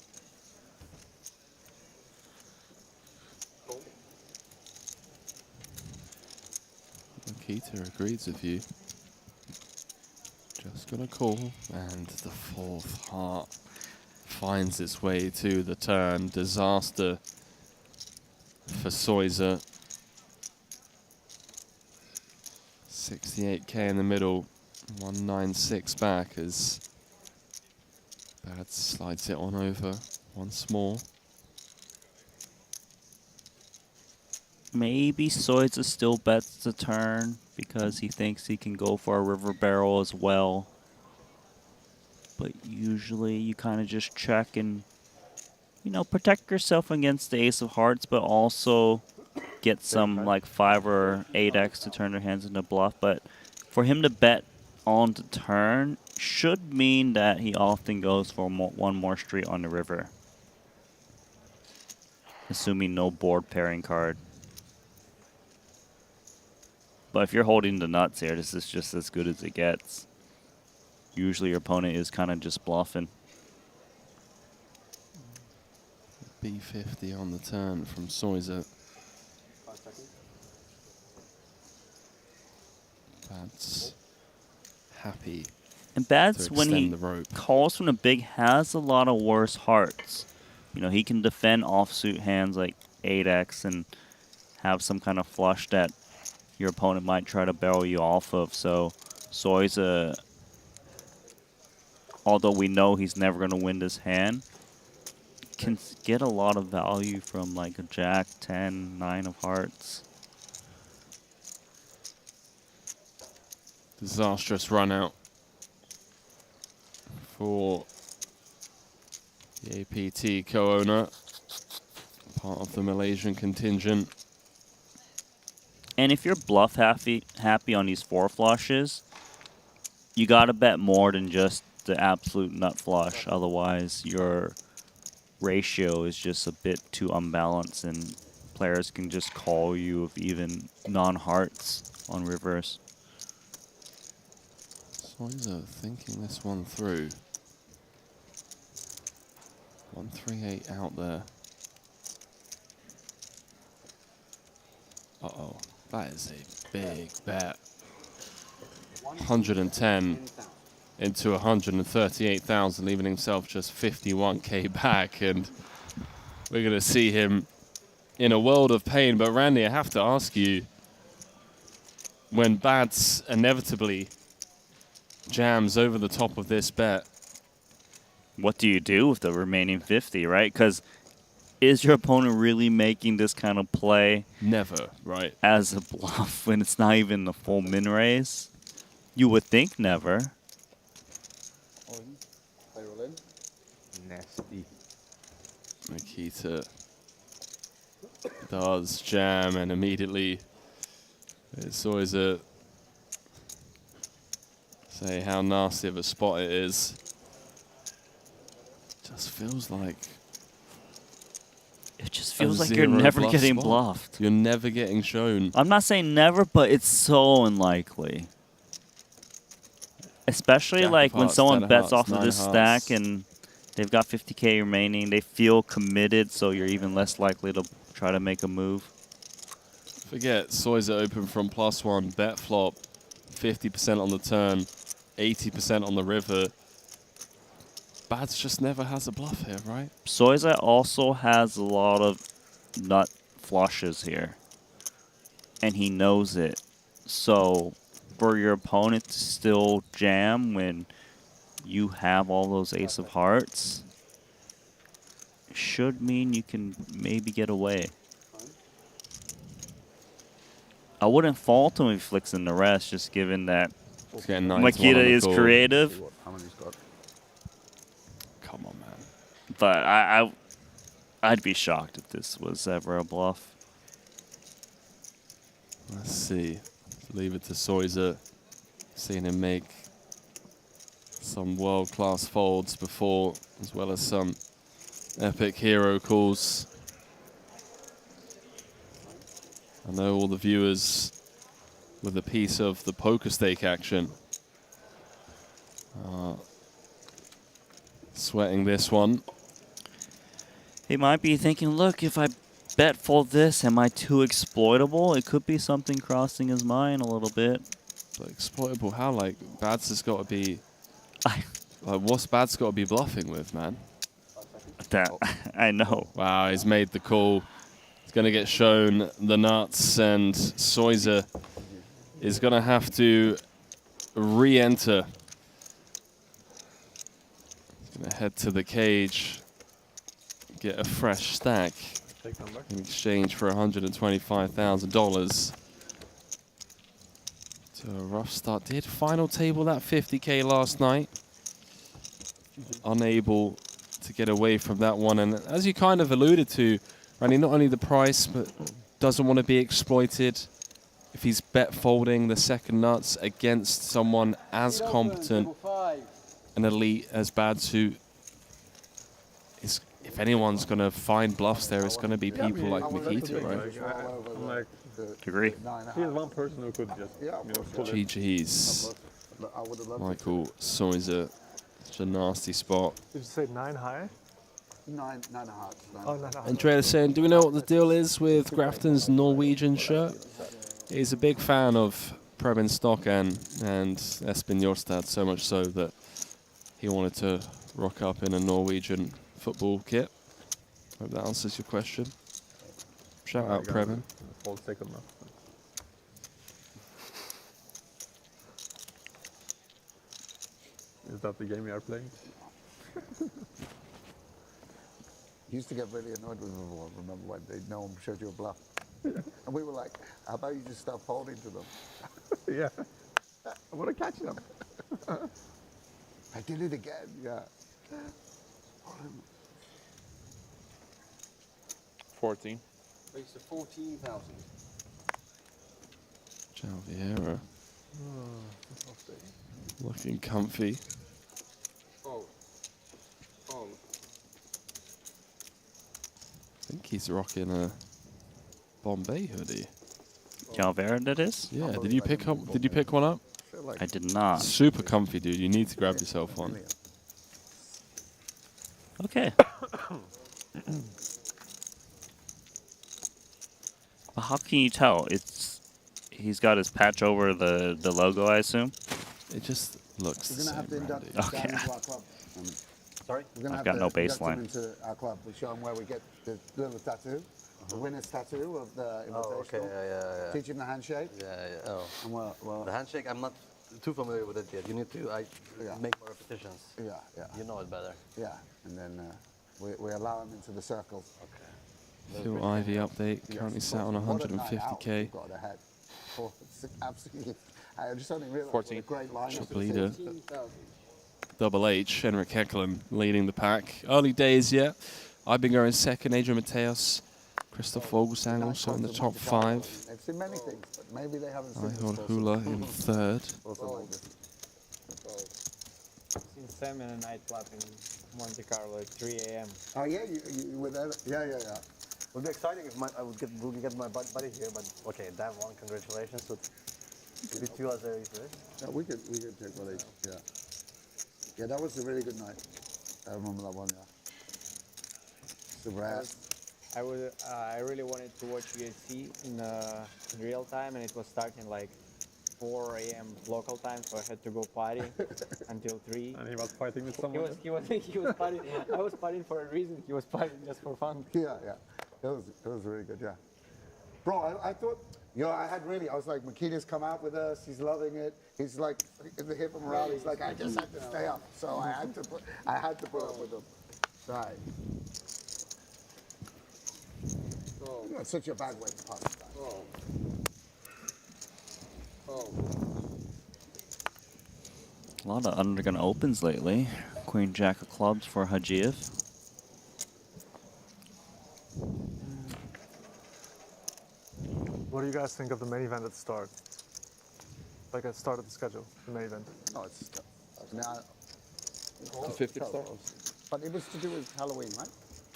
Speaker 15: Makita agrees with you. Just gonna call, and the 4th heart finds its way to the turn. Disaster for Soiser. 68K in the middle, 196 back as Bad slides it on over once more.
Speaker 2: Maybe Soiser still bets the turn because he thinks he can go for a river barrel as well. But usually you kind of just check and, you know, protect yourself against the ace of hearts, but also get some like 5 or 8x to turn their hands into bluff. But for him to bet on the turn should mean that he often goes for one more street on the river, assuming no board pairing card. But if you're holding the nuts here, this is just as good as it gets. Usually your opponent is kind of just bluffing.
Speaker 15: B50 on the turn from Soiser. Bad's happy.
Speaker 2: And Bad's, when he calls from the big, has a lot of worse hearts. You know, he can defend offsuit hands like 8x and have some kind of flush that your opponent might try to barrel you off of. So Soiser, although we know he's never going to win this hand, can get a lot of value from like a jack, 10, 9 of hearts.
Speaker 15: Disastrous run out for the APT co-owner, part of the Malaysian contingent.
Speaker 2: And if you're bluff happy on these 4 flushes, you got to bet more than just the absolute nut flush. Otherwise, your ratio is just a bit too unbalanced, and players can just call you with even non-hearts on rivers.
Speaker 15: Soiser thinking this one through. 138 out there. Uh-oh. That is a big bet. 110 into 138,000, leaving himself just 51K back, and we're going to see him in a world of pain. But Randy, I have to ask you, when Bads inevitably jams over the top of this bet,
Speaker 2: what do you do with the remaining 50, right? Because is your opponent really making this kind of play?
Speaker 15: Never, right?
Speaker 2: As a bluff when it's not even the full min raise? You would think never.
Speaker 19: Play roll in. Nasty.
Speaker 15: Makita does jam, and immediately it's always say how nasty of a spot it is. Just feels like
Speaker 2: It just feels like you're never getting bluffed.
Speaker 15: You're never getting shown.
Speaker 2: I'm not saying never, but it's so unlikely. Especially
Speaker 15: Jack
Speaker 2: like
Speaker 15: of
Speaker 2: when
Speaker 15: hearts,
Speaker 2: someone
Speaker 15: 10 of
Speaker 2: bets
Speaker 15: hearts,
Speaker 2: off of
Speaker 15: 9
Speaker 2: this
Speaker 15: of
Speaker 2: stack
Speaker 15: hearts.
Speaker 2: and they've got 50K remaining, they feel committed, so you're even less likely to try to make a move.
Speaker 15: Forget Soiza open from +1, bet flop, 50% on the turn, 80% on the river. Bads just never has a bluff here, right?
Speaker 2: Soiza also has a lot of nut flushes here, and he knows it. So for your opponent to still jam when you have all those ace of hearts should mean you can maybe get away. I wouldn't fault him if he flicks in the rest, just given that Makita is creative.
Speaker 15: Come on, man.
Speaker 2: But I'd be shocked if this was ever a bluff.
Speaker 15: Let's see. Leave it to Soiza. Seen him make some world-class folds before, as well as some epic hero calls. I know all the viewers with a piece of the poker stake action sweating this one.
Speaker 2: He might be thinking, look, if I bet fold this, am I too exploitable? It could be something crossing his mind a little bit.
Speaker 15: But exploitable how? Like, Bads has got to be... like, what's Bads got to be bluffing with, man?
Speaker 2: That I know.
Speaker 15: Wow, he's made the call. He's going to get shown the nuts, and Soiza is going to have to re-enter. He's going to head to the cage, get a fresh stack in exchange for $125,000. To a rough start. Did final table that 50K last night. Unable to get away from that one. And as you kind of alluded to, Randy, not only the price, but doesn't want to be exploited. If he's bet folding the second nuts against someone as competent and elite as Bads, who is, if anyone's going to find bluffs there, it's going to be people like Makita, right?
Speaker 2: Agree.
Speaker 10: He's one person who could just, pull it.
Speaker 15: GG's. Michael Soiza. Such a nasty spot.
Speaker 10: Did you say 9 high?
Speaker 5: 9 of hearts.
Speaker 10: Oh, 9 of hearts.
Speaker 15: Andrea's saying, do we know what the deal is with Grafton's Norwegian shirt? He's a big fan of Preben Stockan and Espen Jorstad, so much so that he wanted to rock up in a Norwegian football kit. Hope that answers your question. Shout out Preben.
Speaker 10: Hold second now. Is that the game you are playing?
Speaker 5: You used to get really annoyed with everyone, remember when they know them showed you a bluff? And we were like, how about you just start folding to them?
Speaker 10: Yeah. I want to catch them.
Speaker 5: I did it again, yeah.
Speaker 16: 14.
Speaker 8: Raise to 14,000.
Speaker 15: João Vieira. Looking comfy.
Speaker 8: Oh.
Speaker 15: I think he's rocking a Bombay hoodie.
Speaker 2: Calvera, that is?
Speaker 15: Yeah, did you pick one up?
Speaker 2: I did not.
Speaker 15: Super comfy, dude. You need to grab yourself one.
Speaker 2: Okay. Well, how can you tell? He's got his patch over the logo, I assume.
Speaker 15: It just looks the same.
Speaker 2: Okay.
Speaker 5: Sorry? We're gonna
Speaker 2: I've
Speaker 5: have
Speaker 2: got no
Speaker 5: to induct
Speaker 2: baseline.
Speaker 5: them into our club. We show them where we get the little tattoo, the winner's tattoo of the Invitational.
Speaker 19: Oh, okay, yeah.
Speaker 5: Teach him the handshake.
Speaker 19: Yeah. Oh.
Speaker 5: And well,
Speaker 19: The handshake, I'm not too familiar with it yet. You need to make more repetitions.
Speaker 5: Yeah.
Speaker 19: You know it better.
Speaker 5: Yeah, and then we allow him into the circle. Okay.
Speaker 15: Phil Ivy update. Currently sat on 150K.
Speaker 5: Got ahead. Absolutely. I just only realized
Speaker 16: 14.
Speaker 5: what a great line.
Speaker 15: Top leader. Double H, Henrik Hekkelin leading the pack. Early days yet. I've been going second. Adrian Mateos, Christoph Vogelsang also in the top 5.
Speaker 5: They've seen many things, but maybe they haven't seen
Speaker 15: Ihor Hula in third.
Speaker 6: Seen Sam in a nightclub in Monte-Carlo at 3 a.m.
Speaker 5: Oh yeah, you were there. Yeah.
Speaker 19: would be exciting if I would get my buddy here, but okay, that one, congratulations. Would be 2 hours there, right?
Speaker 5: Yeah, we could take buddy. Yeah. Yeah, that was a really good night. I remember that one. Yeah. Super ass.
Speaker 6: I really wanted to watch UFC in real time, and it was starting like 4 a.m. local time, so I had to go party until 3.
Speaker 10: And he was fighting with someone.
Speaker 6: He was partying. I was partying for a reason. He was partying just for fun.
Speaker 5: Yeah. It was really good. Yeah. Bro, I thought, I was like, Makita's come out with us. He's loving it. He's like in the hip and morale. He's like, I just had to stay up, so I had to put up with him. Right. That's such a bad way to pass it back.
Speaker 2: A lot of undergun opens lately. Queen Jack of clubs for Hajiev.
Speaker 10: What do you guys think of the main event at the start? Like at the start of the schedule, the main event.
Speaker 5: No, it's now.
Speaker 8: The 50 start.
Speaker 5: But it was to do with Halloween, right?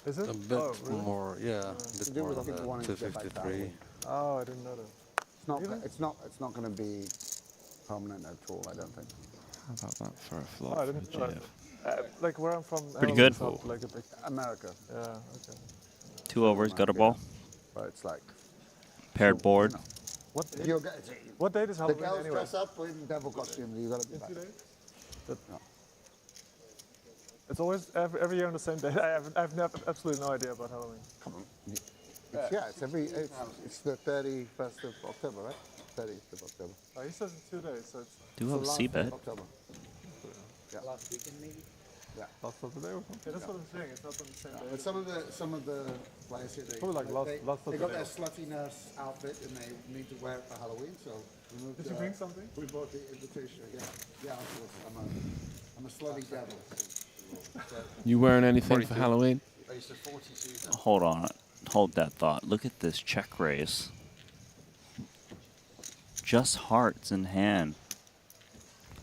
Speaker 10: Is it?
Speaker 7: A bit more, yeah. A
Speaker 5: To
Speaker 7: bit
Speaker 5: do
Speaker 7: more
Speaker 5: with
Speaker 7: than
Speaker 5: people
Speaker 7: that.
Speaker 5: wanting to get back to
Speaker 7: 253.
Speaker 5: Halloween.
Speaker 10: Oh, I didn't know that.
Speaker 5: It's not going to be permanent at all, I don't think.
Speaker 15: How about that for a
Speaker 10: Oh,
Speaker 15: flop?
Speaker 10: I didn't know that. Like where I'm from,
Speaker 2: Pretty
Speaker 10: Halloween
Speaker 2: good.
Speaker 10: is not like a big.
Speaker 5: America.
Speaker 10: Yeah, okay.
Speaker 2: 2 overs, gutter ball.
Speaker 5: But it's like
Speaker 2: Paired board.
Speaker 10: What date?
Speaker 5: What
Speaker 10: What date is
Speaker 5: The
Speaker 10: Halloween
Speaker 5: girls
Speaker 10: anyway?
Speaker 5: dress up in devil costume. You got to be back.
Speaker 10: It's always every year on the same day. I've absolutely no idea about Halloween.
Speaker 5: Come on. It's the 31st of October, right? 30th of October.
Speaker 10: Oh, he says it's 2 days, so it's.
Speaker 2: Do have a C-bet.
Speaker 5: October. Yeah.
Speaker 6: Last weekend maybe?
Speaker 5: Yeah.
Speaker 10: Last Saturday or something? Yeah, that's what I'm saying. It's not on the same day.
Speaker 5: But some of the players here,
Speaker 10: Probably like last
Speaker 5: they got
Speaker 10: Saturday.
Speaker 5: their slutty nurse outfit and they need to wear it for Halloween. So we moved,
Speaker 10: Did you bring something?
Speaker 5: We bought the invitation. Yeah. Of course. I'm a slutty devil.
Speaker 15: You wearing anything for Halloween?
Speaker 2: Hold on. Hold that thought. Look at this check raise. Just hearts in hand.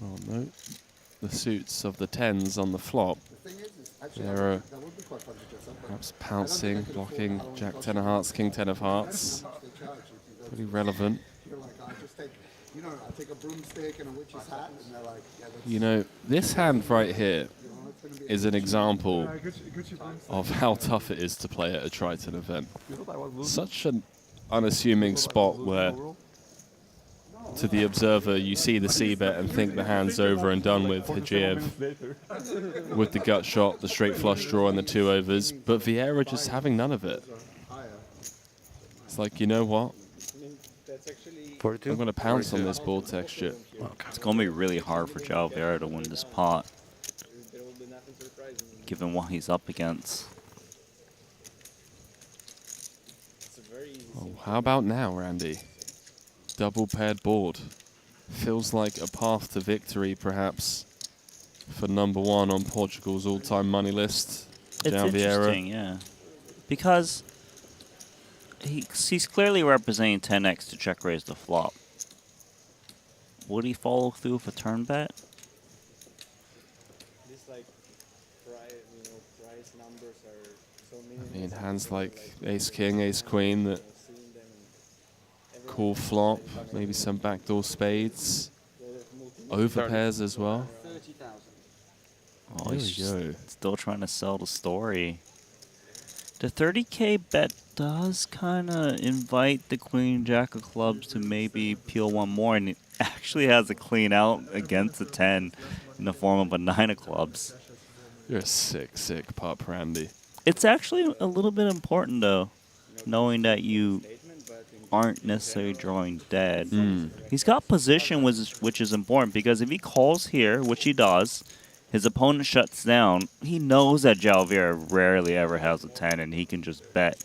Speaker 15: Oh no. The suits of the 10s on the flop.
Speaker 5: The thing is actually,
Speaker 15: They're
Speaker 5: that would be quite fun to dress up. but
Speaker 15: perhaps
Speaker 5: I don't think
Speaker 15: pouncing,
Speaker 5: I could afford
Speaker 15: blocking
Speaker 5: Halloween
Speaker 15: Jack
Speaker 5: costume.
Speaker 15: 10 of hearts, King 10 of hearts.
Speaker 5: They charge if you go
Speaker 15: Pretty
Speaker 5: to-
Speaker 15: relevant.
Speaker 5: You're like, I just take, I take a broomstick and a witch's hat, and they're like, yeah, that's,
Speaker 15: You know, this hand right here is an example of how tough it is to play at a Triton event. Such an unassuming spot where, to the observer, you see the C-bet and think the hand's over and done with Hajiev with the gut shot, the straight flush draw, and the 2 overs, but Vieira just having none of it. It's like, you know what? I'm going to pounce on this ball texture.
Speaker 2: It's going to be really hard for João Vieira to win this pot, given what he's up against.
Speaker 15: Oh, how about now, Randy? Double paired board. Feels like a path to victory, perhaps, for #1 on Portugal's all-time money list.
Speaker 2: It's
Speaker 15: João
Speaker 2: interesting,
Speaker 15: Vieira.
Speaker 2: yeah. Because he's clearly representing 10x to check raise the flop. Would he follow through for turn bet?
Speaker 6: This like price numbers are so
Speaker 15: I mean, hands like Ace-King, Ace-Queen that cool flop, maybe some backdoor spades, over pairs as well.
Speaker 2: Oh, he's still trying to sell the story. The 30K bet does kind of invite the Queen Jack of clubs to maybe peel one more, and it actually has a clean out against a 10 in the form of a 9 of clubs.
Speaker 15: You're a sick pup, Randy.
Speaker 2: It's actually a little bit important, though, knowing that you aren't necessarily drawing dead. He's got position, which is important, because if he calls here, which he does, his opponent shuts down. He knows that João Vieira rarely ever has a 10, and he can just bet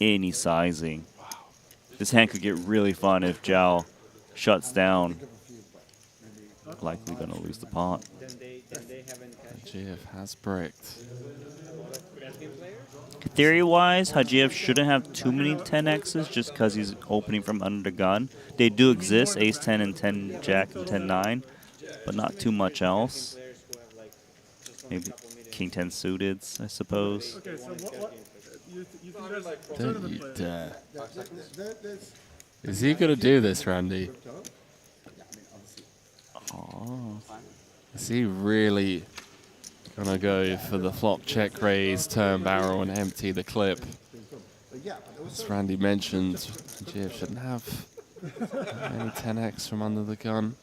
Speaker 2: any sizing. This hand could get really fun if João shuts down. Likely going to lose the pot.
Speaker 15: Hajiev has bricked.
Speaker 2: Theory-wise, Hajiev shouldn't have too many 10x's just because he's opening from under the gun. They do exist, ace-10 and 10-jack and 10-9, but not too much else. Maybe king 10 suited, I suppose.
Speaker 10: Okay, so
Speaker 15: Don't you dare. Is he going to do this, Randy? Oh. Is he really going to go for the flop check raise, turn barrel, and empty the clip? As Randy mentioned, GF shouldn't have any 10x from under the gun.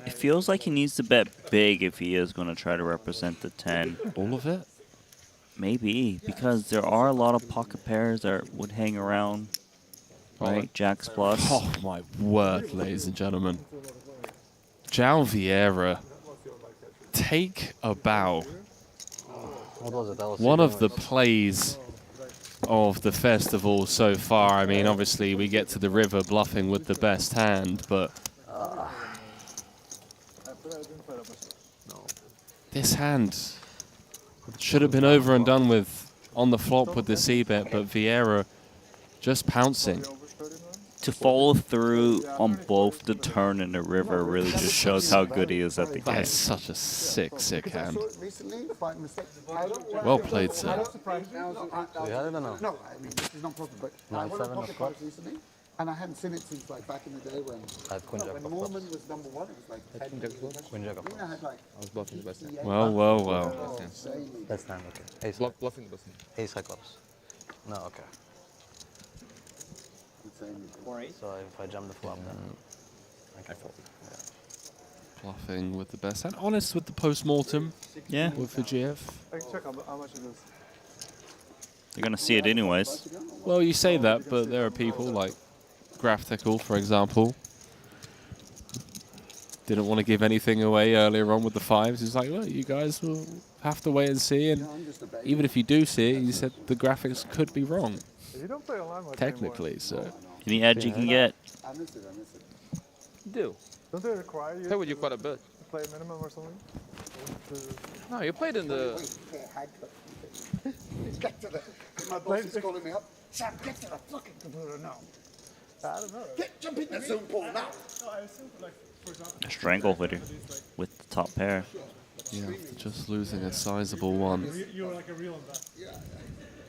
Speaker 2: It feels like he needs to bet big if he is going to try to represent the 10.
Speaker 15: All of it?
Speaker 2: Maybe, because there are a lot of pocket pairs that would hang around, right? Jacks plus.
Speaker 15: Oh my word, ladies and gentlemen. João Vieira, take a bow.
Speaker 19: What was it? That was
Speaker 15: One of the plays of the festival so far. I mean, obviously we get to the river bluffing with the best hand, but this hand should have been over and done with on the flop with the c-bet, but Vieira just pouncing.
Speaker 2: To follow through on both the turn and the river really just shows how good he is at the game.
Speaker 15: That is such a sick, sick hand. Well played, sir.
Speaker 19: You had it or no?
Speaker 5: No, I mean, this is not possible, but I won a pocket cards recently, and I hadn't seen it since like back in the day when Norman was #1, it was like
Speaker 19: Queen Jack of
Speaker 5: I had like
Speaker 8: I was bluffing the best hand.
Speaker 15: Well, well, well.
Speaker 19: Best hand, okay. Ace
Speaker 8: Bluffing the best hand.
Speaker 19: Ace high clubs. No, okay. So if I jump the flop, then I fold. Yeah.
Speaker 15: Bluffing with the best hand. Honest with the post-mortem.
Speaker 2: Yeah.
Speaker 15: With the GF.
Speaker 10: I can check how much it is.
Speaker 2: You're going to see it anyways.
Speaker 15: Well, you say that, but there are people like Graftical, for example. Didn't want to give anything away earlier on with the 5s. He's like, well, you guys will have to wait and see. And even if you do see it, he said the graphics could be wrong.
Speaker 10: You don't play online much
Speaker 15: Technically, so.
Speaker 2: Any edge you can get.
Speaker 5: I miss it, I miss it.
Speaker 8: You do.
Speaker 10: Don't they require you
Speaker 8: Play with you quite a bit.
Speaker 10: to play minimum or something?
Speaker 8: No, you played in the...
Speaker 5: Get to the... My boss is calling me up. Sam, get to the fucking computer now.
Speaker 10: I don't know.
Speaker 5: Jump in the Zoom pool now.
Speaker 10: No, I assume, like, for example...
Speaker 2: A strangle with the top pair.
Speaker 15: Yeah, just losing a sizable one.
Speaker 10: You're like a real investor.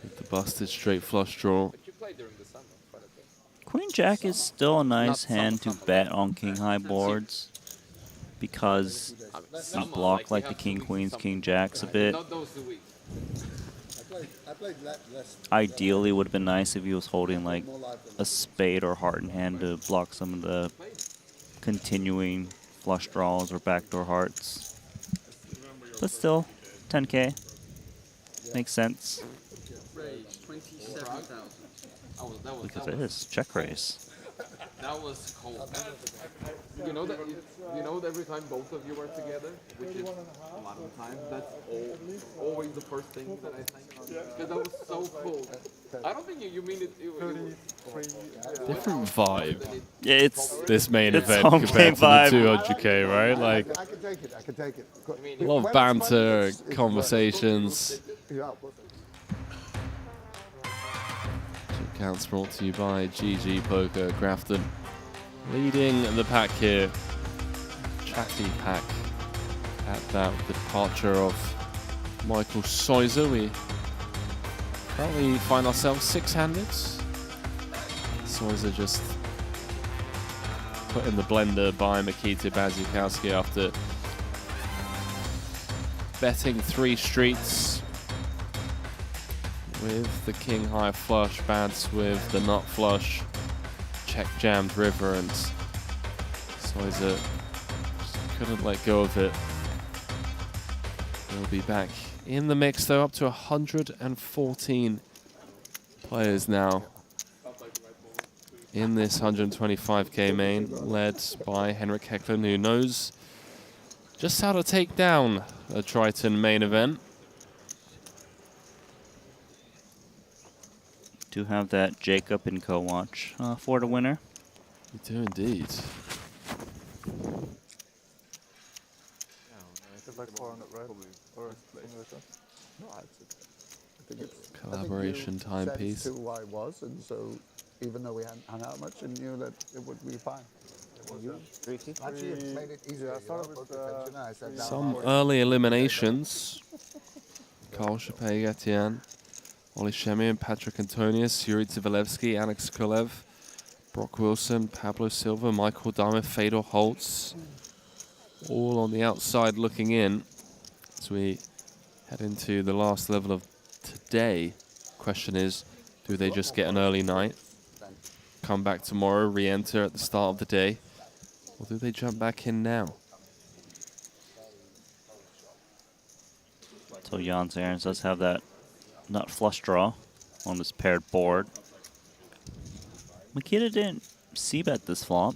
Speaker 15: With the busted straight flush draw.
Speaker 8: But you played during the summer quite a bit.
Speaker 2: Queen Jack is still a nice hand to bet on king high boards because you block like the king queens, king jacks a bit.
Speaker 8: Not those 2 weeks.
Speaker 5: I played less.
Speaker 2: Ideally, would have been nice if he was holding like a spade or heart in hand to block some of the continuing flush draws or backdoor hearts. But still, 10K makes sense. Look at this, check raise.
Speaker 8: That was cold. You know that every time both of you are together, which is a lot of the time, that's always the first thing that I think. Because that was so cool. I don't think you mean it.
Speaker 15: Different vibe.
Speaker 2: Yeah, it's
Speaker 15: this main
Speaker 2: it's
Speaker 15: event
Speaker 2: home
Speaker 15: compared
Speaker 2: game
Speaker 15: to the
Speaker 2: vibe.
Speaker 15: 200K, right? Like
Speaker 5: I can take it, I can take it.
Speaker 15: a lot of banter, conversations. Accounts brought to you by GG Poker. Grafton leading the pack here. Chatty pack at that departure of Michael Soiser. We currently find ourselves 6-handed. Soiser just put in the blender by Mikita Bazikowski after betting 3 streets with the king high flush, bats with the nut flush, check jammed river, and Soiser couldn't let go of it. We'll be back in the mix though, up to 114 players now in this 125k main, led by Henrik Hecklund, who knows just how to take down a Triton main event.
Speaker 2: Do have that Jacob and co-watch for the winner.
Speaker 15: You do indeed.
Speaker 10: It's like 400, right? Or English, huh?
Speaker 5: No, I think it's
Speaker 15: Collaboration timepiece.
Speaker 5: Who I was, and so even though we hadn't hung out much, and knew that it would be fine. Actually, it made it easier.
Speaker 15: Some early eliminations. Carl Chappé, Etienne. Ollie Shemian, Patrick Antonius, Yuri Tivalevsky, Alex Kolev, Brock Wilson, Pablo Silva, Michael Dahmer, Fedor Holtz, all on the outside looking in as we head into the last level of today. Question is, do they just get an early night, come back tomorrow, re-enter at the start of the day, or do they jump back in now?
Speaker 2: So Jans Aarons does have that nut flush draw on this paired board. Makita didn't c-bet this flop.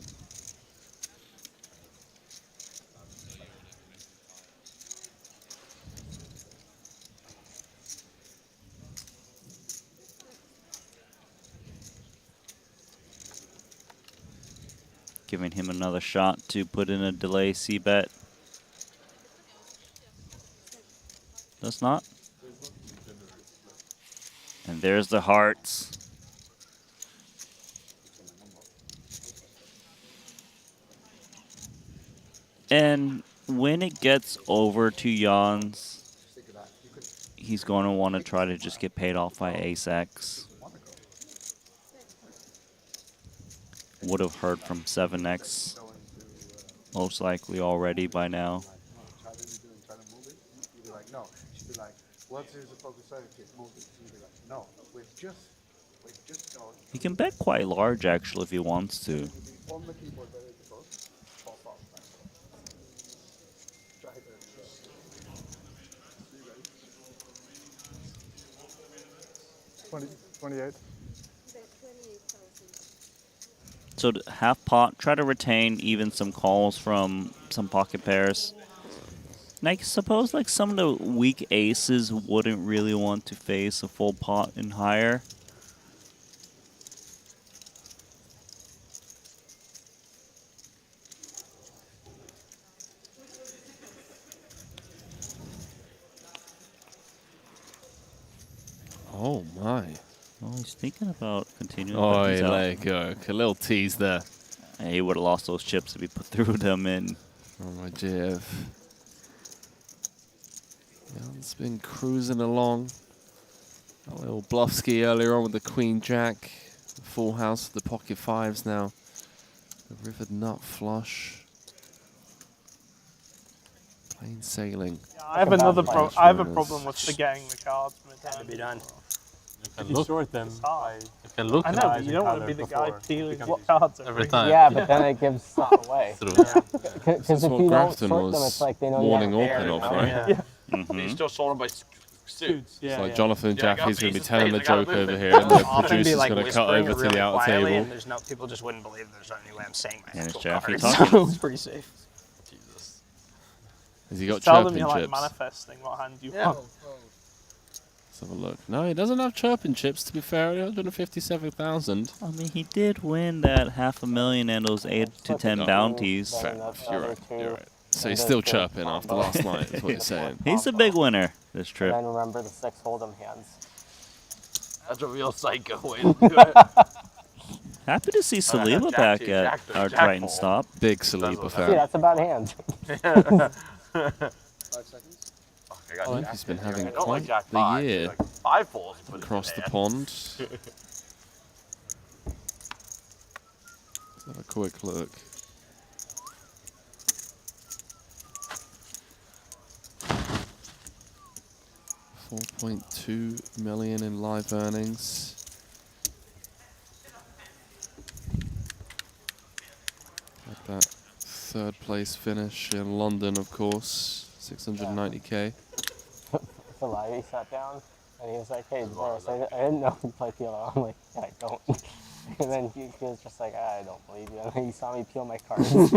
Speaker 2: Giving him another shot to put in a delay c-bet. Does not. And there's the hearts. And when it gets over to Jans, he's going to want to try to just get paid off by ace-X. Would have heard from 7X most likely already by now. He can bet quite large actually if he wants to.
Speaker 10: $28.
Speaker 2: So to half pot, try to retain even some calls from some pocket pairs. And I suppose like some of the weak aces wouldn't really want to face a full pot and higher.
Speaker 15: Oh my.
Speaker 2: Well, he's thinking about continuing.
Speaker 15: Oh,
Speaker 2: but he's out.
Speaker 15: there you go. A little tease there.
Speaker 2: And he would have lost those chips if he put through them in.
Speaker 15: Oh my GF. Jan's been cruising along. A little bluffski earlier on with the Queen Jack. The full house of the pocket fives now. The rivered nut flush. Plain sailing.
Speaker 18: Yeah, I have another problem. I have a problem with forgetting the cards.
Speaker 20: Had to be done.
Speaker 18: If you sort them,
Speaker 20: You can look
Speaker 18: I
Speaker 20: at
Speaker 18: know,
Speaker 20: the
Speaker 18: but you don't want to be the guy dealing what cards
Speaker 20: every time.
Speaker 6: Yeah, but then it gives stuff away.
Speaker 15: That's
Speaker 6: Because if
Speaker 15: what
Speaker 6: you don't
Speaker 15: Grafton
Speaker 6: sort them,
Speaker 15: was
Speaker 6: it's like they know
Speaker 15: warning
Speaker 6: you
Speaker 15: open of, right?
Speaker 18: Yeah.
Speaker 16: You still sold them by suits.
Speaker 15: It's like Jonathan
Speaker 16: Yeah, I got
Speaker 15: Jaffe's going to be
Speaker 16: pieces
Speaker 15: telling the
Speaker 16: paid, I gotta
Speaker 15: joke
Speaker 16: move
Speaker 15: over
Speaker 16: it.
Speaker 15: here, and the
Speaker 20: Often
Speaker 15: producer's
Speaker 20: be like
Speaker 15: going to cut
Speaker 20: whispering
Speaker 15: over to
Speaker 20: really
Speaker 15: the outer
Speaker 20: quietly,
Speaker 15: table.
Speaker 20: and there's no people just wouldn't believe there's any way I'm saying my
Speaker 2: And it's
Speaker 20: actual
Speaker 2: Jaffe
Speaker 20: cards.
Speaker 2: talking.
Speaker 20: So it's pretty safe.
Speaker 16: Jesus.
Speaker 15: Has he got
Speaker 18: Tell
Speaker 15: chirping
Speaker 18: them you're like
Speaker 15: chips?
Speaker 18: manifesting what hand you
Speaker 20: Yeah.
Speaker 18: want.
Speaker 15: Let's have a look. No, he doesn't have chirping chips, to be fair. 157,000.
Speaker 2: I mean, he did win that $500,000 and those 8 to 10 bounties.
Speaker 15: Fair enough. You're right. You're right. So he's still chirping after last night, is what you're saying.
Speaker 2: He's a big winner this trip.
Speaker 6: And then remember the 6 hold'em hands.
Speaker 16: That's a real psycho way to do it.
Speaker 2: Happy to see Saliba back at our Triton stop.
Speaker 15: Big Saliba
Speaker 6: See,
Speaker 15: fan.
Speaker 6: that's about hands.
Speaker 16: 5 seconds.
Speaker 15: I think he's been having
Speaker 16: I don't like
Speaker 15: quite
Speaker 16: Jack
Speaker 15: the
Speaker 16: 5.
Speaker 15: year
Speaker 16: Like 5 folds.
Speaker 15: across the pond. Let's have a quick look. $4.2 million in live earnings. Had that third place finish in London, of course. 690K.
Speaker 6: So he sat down and he was like, "Hey, Boris, I didn't know you play PLO." I'm like, "Yeah, I don't." And then he was just like, "I don't believe you." And then he saw me peel my cards. And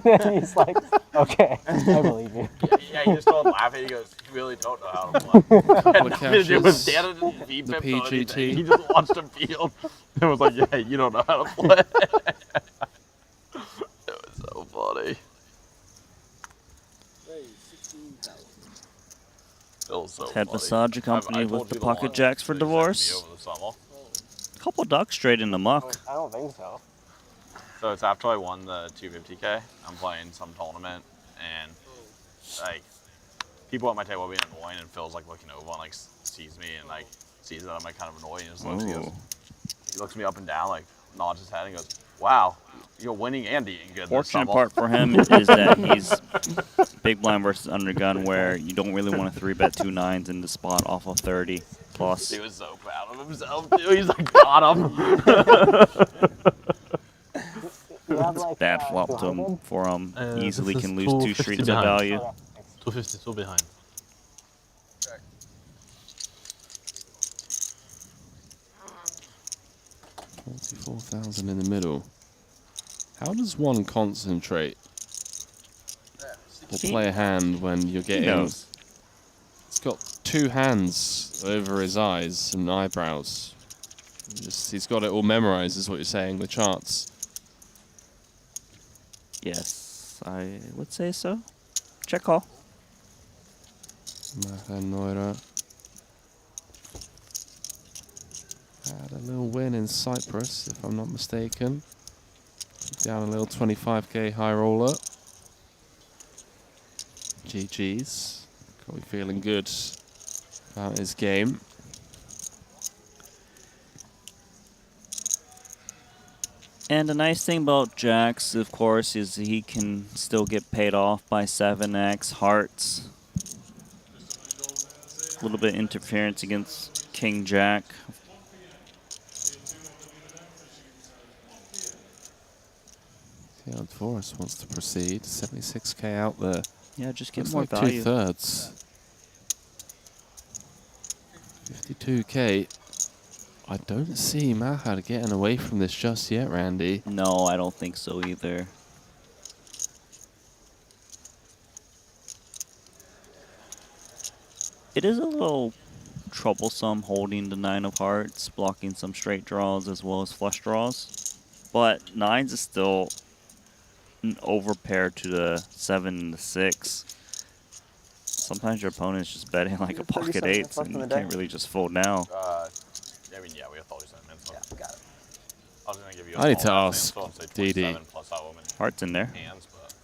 Speaker 6: then he's like, "Okay, I believe you."
Speaker 16: Yeah, he just started laughing. He goes, "You really don't know how to play."
Speaker 15: Couple of
Speaker 16: Had nothing to do with
Speaker 15: cashes,
Speaker 16: data, didn't beat
Speaker 15: the
Speaker 16: him or anything.
Speaker 15: PGT.
Speaker 16: He just watched him field and was like, "Yeah, you don't know how to play." It was so funny. So
Speaker 2: Ted
Speaker 16: funny.
Speaker 2: Massage accompanied
Speaker 16: I
Speaker 2: with
Speaker 16: told
Speaker 2: the
Speaker 16: you
Speaker 2: pocket
Speaker 16: one
Speaker 2: jacks for
Speaker 16: that he sent me
Speaker 2: divorce.
Speaker 16: over the summer.
Speaker 2: Couple ducks straight in the muck.
Speaker 6: I don't think so.
Speaker 16: So it's after I won the 250K, I'm playing some tournament, and like
Speaker 1: people at my table being annoying, and Phil's like looking over and like sees me and like sees that I'm like kind of annoying. And just looks, he looks me up and down, like nods his head and goes, "Wow, you're winning and eating good."
Speaker 2: Fortunate part for him is that he's big blind versus undergun, where you don't really want to 3-bet 2 9s in the spot off of 30 plus.
Speaker 1: He was so proud of himself too. He's like, got him.
Speaker 2: It's bad flop to him for him. Easily can lose 2 streets of value.
Speaker 7: 252 behind.
Speaker 15: 44,000 in the middle. How does one concentrate or play a hand when you're getting... It's got 2 hands over his eyes and eyebrows. He's got it all memorized, is what you're saying, the charts.
Speaker 2: Yes, I would say so. Check call.
Speaker 15: Maha had a little win in Cyprus, if I'm not mistaken. Down a little 25k high roller. GG's. Got me feeling good about his game.
Speaker 2: And the nice thing about jacks, of course, is he can still get paid off by 7x hearts. A little bit interference against King Jack.
Speaker 15: Yeah, Forrest wants to proceed. 76k out there.
Speaker 2: Yeah, just get
Speaker 15: Looks
Speaker 2: more
Speaker 15: like
Speaker 2: value.
Speaker 15: 2/3. 52k. I don't see Maha getting away from this just yet, Randy.
Speaker 2: No, I don't think so either. It is a little troublesome holding the 9 of hearts, blocking some straight draws as well as flush draws. But 9s is still an overpair to the 7 and the 6. Sometimes your opponent's just betting like a pocket 8s and you can't really just fold now.
Speaker 1: I mean, yeah, we have 37 minutes. Yeah, got it. I was gonna give you.
Speaker 15: I need to ask DD.
Speaker 2: Hearts in there.
Speaker 1: Hands, but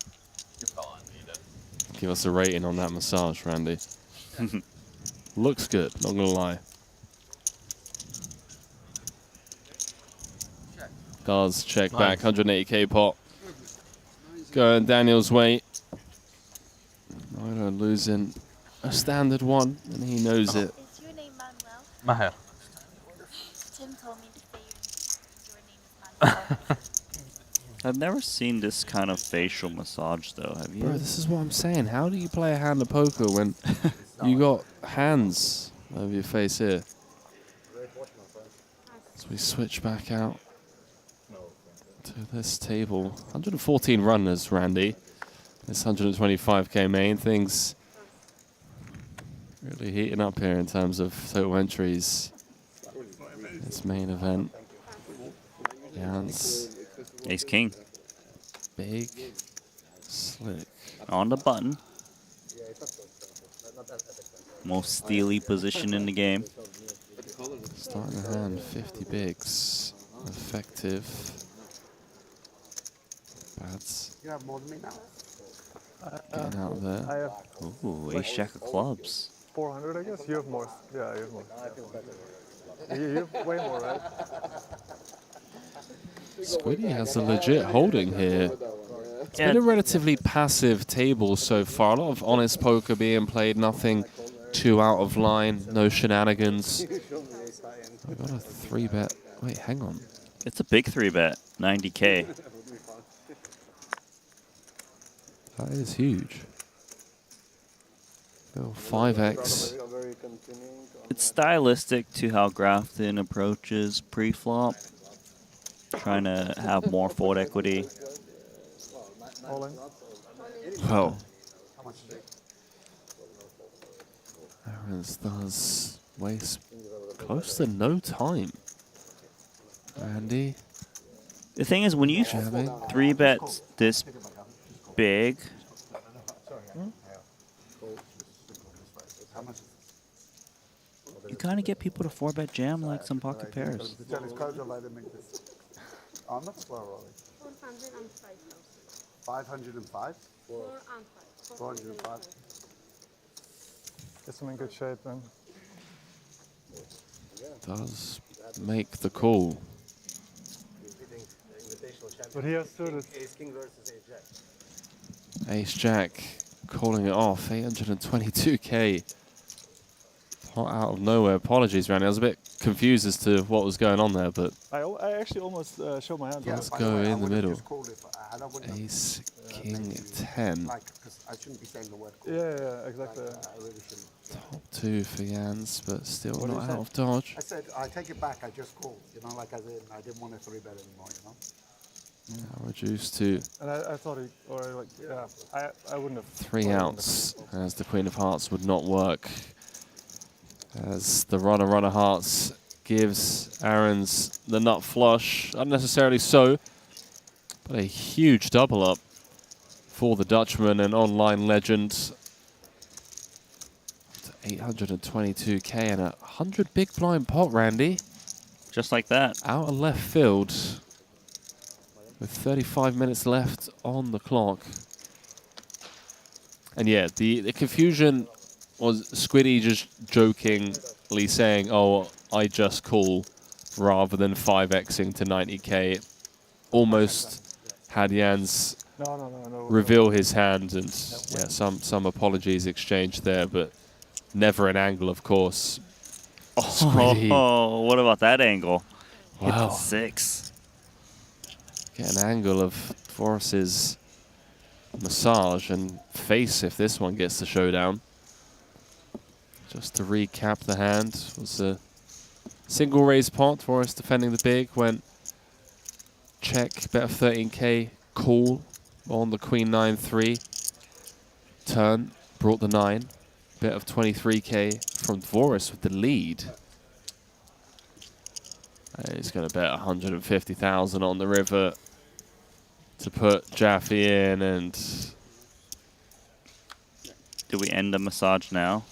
Speaker 1: you're fine. You did.
Speaker 15: Give us a rating on that massage, Randy. Looks good, not gonna lie. Does check back, 180k pot. Going Daniel's way. Nairo losing a standard one, and he knows it.
Speaker 12: Is your name Manuel?
Speaker 7: Maher.
Speaker 12: Tim told me to say your name is Manuel.
Speaker 2: I've never seen this kind of facial massage though, have you?
Speaker 15: Bro, this is what I'm saying. How do you play a hand of poker when you got hands over your face here? So we switch back out to this table. 114 runners, Randy. This 125k main. Things really heating up here in terms of total entries. This main event. Jans.
Speaker 2: Ace King.
Speaker 15: Big. Slick.
Speaker 2: On the button. Most steely position in the game.
Speaker 15: Starting the hand, 50 bigs. Effective. Bads.
Speaker 5: You have more than me now?
Speaker 15: Getting out
Speaker 10: I
Speaker 15: there.
Speaker 10: have
Speaker 2: Ooh, ace jack of clubs.
Speaker 10: 400, I guess. You have more. Yeah, you have more. You have way more, right?
Speaker 15: Squiddy has a legit holding here. It's been a relatively passive table so far. A lot of honest poker being played, nothing too out of line, no shenanigans. We got a 3-bet. Wait, hang on.
Speaker 2: It's a big 3-bet, 90k.
Speaker 15: That is huge. Little 5x.
Speaker 2: It's stylistic to how Grafton approaches pre-flop. Trying to have more fold equity.
Speaker 15: Oh. Aaron's does waste close to no time. Randy.
Speaker 2: The thing is, when you 3-bet this big, you kind of get people to 4-bet jam like some pocket pairs.
Speaker 5: I'm not slow rolling. 505? 405.
Speaker 10: gets him in good shape then.
Speaker 15: Does make the call.
Speaker 10: But he has suited.
Speaker 19: Ace King versus Ace Jack.
Speaker 15: Ace Jack calling it off. 822k. Pot out of nowhere. Apologies, Randy. I was a bit confused as to what was going on there, but
Speaker 10: I actually almost showed my hand.
Speaker 15: let's go in the middle.
Speaker 5: Ace
Speaker 15: King 10.
Speaker 5: Like, because I shouldn't be saying the word call.
Speaker 10: Yeah, exactly.
Speaker 5: Like, I really shouldn't.
Speaker 15: Top 2 for Jans, but still
Speaker 5: What
Speaker 15: not
Speaker 5: did you
Speaker 15: out
Speaker 5: say?
Speaker 15: of dodge.
Speaker 5: I said, I take it back, I just called. You know, like as in, I didn't want to 3-bet anymore, you know?
Speaker 15: Now reduced to
Speaker 10: And I thought he, or like, yeah, I wouldn't have.
Speaker 15: 3 outs, as the Queen of Hearts would not work. As the runner hearts gives Aaron's the nut flush, unnecessarily so, but a huge double up for the Dutchman and online legend. 822k and 100 big blind pot, Randy.
Speaker 2: Just like that.
Speaker 15: Out of left field with 35 minutes left on the clock. And yeah, the confusion was Squiddy just jokingly saying, oh, I just call, rather than 5xing to 90k. Almost had Jans reveal his hand, and yeah, some apologies exchanged there, but never an angle, of course.
Speaker 2: Oh, what about that angle? Hit
Speaker 15: Wow.
Speaker 2: the 6.
Speaker 15: Get an angle of Forrest's massage and face if this one gets the showdown. Just to recap the hand, was a single raise pot. Forrest defending the big, went check, bet of 13k, call on the Queen 9-3. Turn, brought the 9, bet of 23k from Dvoris with the lead. He's going to bet 150,000 on the river to put Jaffe in, and
Speaker 2: do we end the massage now?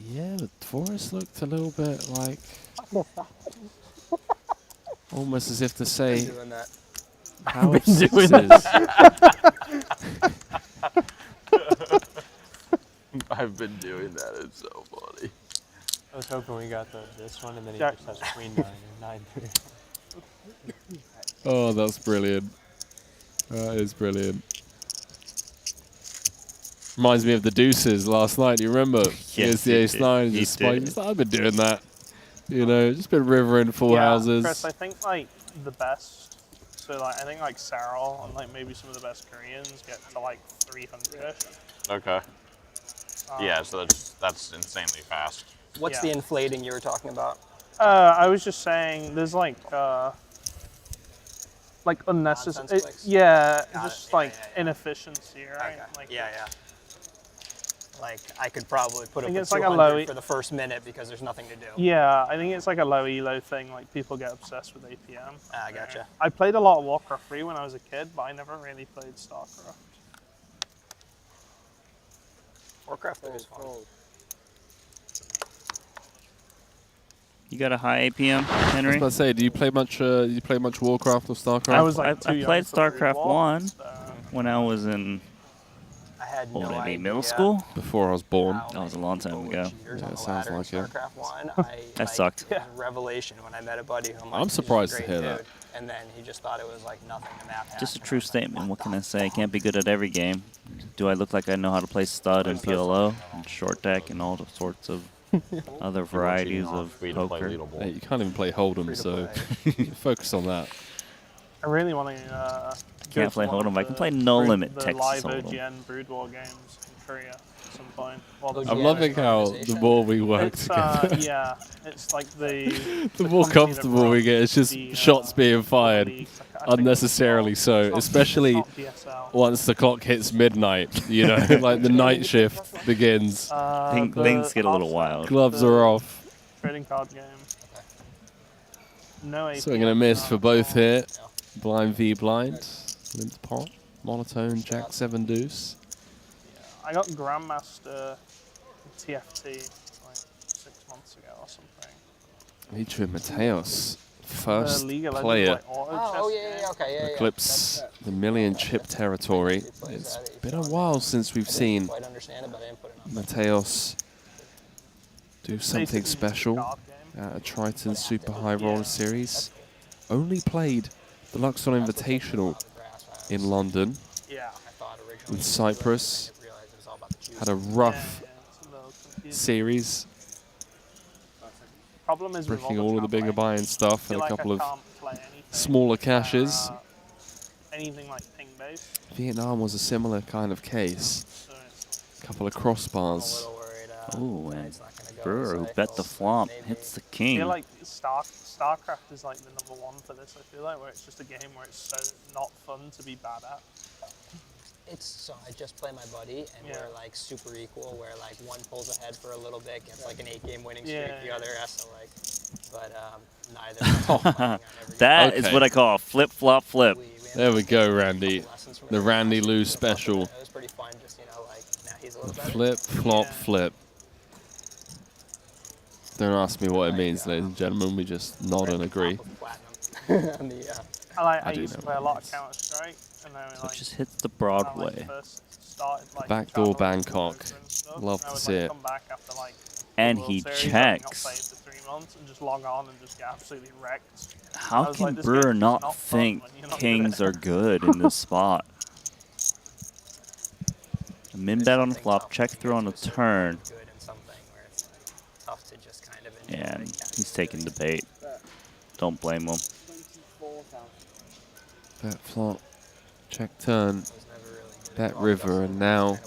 Speaker 15: yeah, but Dvoris looked a little bit like almost as if to say,
Speaker 20: doing that.
Speaker 15: how
Speaker 20: I've been
Speaker 15: is
Speaker 20: doing
Speaker 15: this?
Speaker 1: I've been doing that. It's so funny.
Speaker 6: I was hoping we got this one, and then he
Speaker 18: Jack.
Speaker 6: just has Queen 9 and 9-3.
Speaker 15: Oh, that's brilliant. That is brilliant. Reminds me of the deuces last night. Do you remember? Here's the
Speaker 2: he
Speaker 15: ace
Speaker 2: did.
Speaker 15: 9.
Speaker 2: He
Speaker 15: Just
Speaker 2: did.
Speaker 15: spiked. He's like, I've been doing that. You know, just been rivering full houses.
Speaker 18: Chris, I think like the best. So like I think like Salle and like maybe some of the best Koreans get to like 300ish.
Speaker 1: Okay. Yeah, so that's insanely fast.
Speaker 20: What's the inflating you were talking about?
Speaker 18: I was just saying there's like unnecessary.
Speaker 20: Nonsense
Speaker 18: Yeah,
Speaker 20: Got
Speaker 18: just
Speaker 20: it.
Speaker 18: like
Speaker 20: Yeah, yeah.
Speaker 18: inefficiency, right?
Speaker 20: Okay.
Speaker 18: Like,
Speaker 20: Yeah. Like I could probably put
Speaker 18: I
Speaker 20: up
Speaker 18: think
Speaker 20: a
Speaker 18: it's like a
Speaker 20: 200
Speaker 18: low
Speaker 20: for the first minute because there's nothing to do.
Speaker 18: Yeah, I think it's like a low elo thing. Like people get obsessed with APM.
Speaker 20: I gotcha.
Speaker 18: I played a lot of Warcraft 3 when I was a kid, but I never really played StarCraft.
Speaker 20: Warcraft 3 is fun.
Speaker 2: You got a high APM,
Speaker 15: I was
Speaker 2: Henry?
Speaker 15: about to say, do you play much Warcraft or Starcraft?
Speaker 18: I was like
Speaker 2: I
Speaker 18: too
Speaker 2: played
Speaker 18: young to play
Speaker 2: StarCraft
Speaker 18: WoW,
Speaker 2: 1 when I was in
Speaker 20: I had
Speaker 2: what
Speaker 20: no
Speaker 2: would it be,
Speaker 20: idea.
Speaker 2: middle school.
Speaker 15: Before I was born.
Speaker 2: That was a long time ago.
Speaker 15: Yeah, it sounds like it.
Speaker 20: StarCraft 1,
Speaker 2: That sucked.
Speaker 20: It was a revelation when I met a buddy who
Speaker 15: I'm surprised to hear that.
Speaker 20: And then he just thought it was like nothing to map
Speaker 2: Just a true statement. What can I say? I can't be good at every game. Do I look like I know how to play stud and PLO and short deck and all the sorts of other varieties of poker?
Speaker 15: Hey, you can't even play Hold'em, so focus on that.
Speaker 18: I really want to.
Speaker 2: Can't play Hold'em. I can play No Limit
Speaker 18: the
Speaker 2: Texas
Speaker 18: live
Speaker 2: Hold'em.
Speaker 18: OGN Brood War games in Korea at some point. Well,
Speaker 15: I'm loving how the more we work together,
Speaker 18: yeah, it's like the
Speaker 15: more
Speaker 18: company that
Speaker 15: comfortable we get. It's just
Speaker 18: the,
Speaker 15: shots being fired
Speaker 18: leagues. I think
Speaker 15: unnecessarily so, especially once the clock hits midnight, you know, like the night shift begins.
Speaker 2: Things get a little wild.
Speaker 15: Gloves are off.
Speaker 18: Trading card game. No AP.
Speaker 15: So we're going to miss for both here. Blind v blind. Limp pot. Monotone Jack 7 deuce.
Speaker 18: I got Grandmaster TFT like 6 months ago or something.
Speaker 15: Dimitri Mateos, first
Speaker 18: League of Legends,
Speaker 15: player
Speaker 18: like, auto chess game.
Speaker 15: eclipse the million chip territory. It's been a while since we've seen Mateos do something special at a Triton Super High Roller Series. Only played the Luxor Invitational in London. In Cyprus. Had a rough series.
Speaker 18: Problem is
Speaker 15: Bricking all of the bigger buy-in stuff and a couple of smaller caches.
Speaker 18: Anything like ping-based.
Speaker 15: Vietnam was a similar kind of case. A couple of crossbars.
Speaker 2: Oh, and Brewer, who bet the flop, hits the
Speaker 18: I
Speaker 2: king.
Speaker 18: feel like StarCraft is like the #1 for this. I feel like where it's just a game where it's so not fun to be bad at.
Speaker 20: It's so I just play my buddy, and we're like super equal. Where like one pulls ahead for a little bit, gets like an 8-game winning streak. The other has to like, but neither.
Speaker 2: That is what I call a flip-flop flip.
Speaker 15: There we go, Randy. The Randy Lou special.
Speaker 20: It was pretty fun. Just like now he's a
Speaker 15: The
Speaker 20: little better.
Speaker 15: flip, flop, flip. Don't ask me what it means, ladies and gentlemen. We just nod and agree.
Speaker 18: I used to play a lot of Counter-Strike, and then
Speaker 2: So it just hits the Broadway.
Speaker 15: Backdoor Bangkok. Love to see it.
Speaker 2: And he checks.
Speaker 18: For 3 months and just log on and just get absolutely wrecked.
Speaker 2: How can Brewer not think kings are good in this spot? A min bet on the flop, check through on the turn. And he's taking the bait. Don't blame him.
Speaker 15: Bet flop, check turn, bet river, and now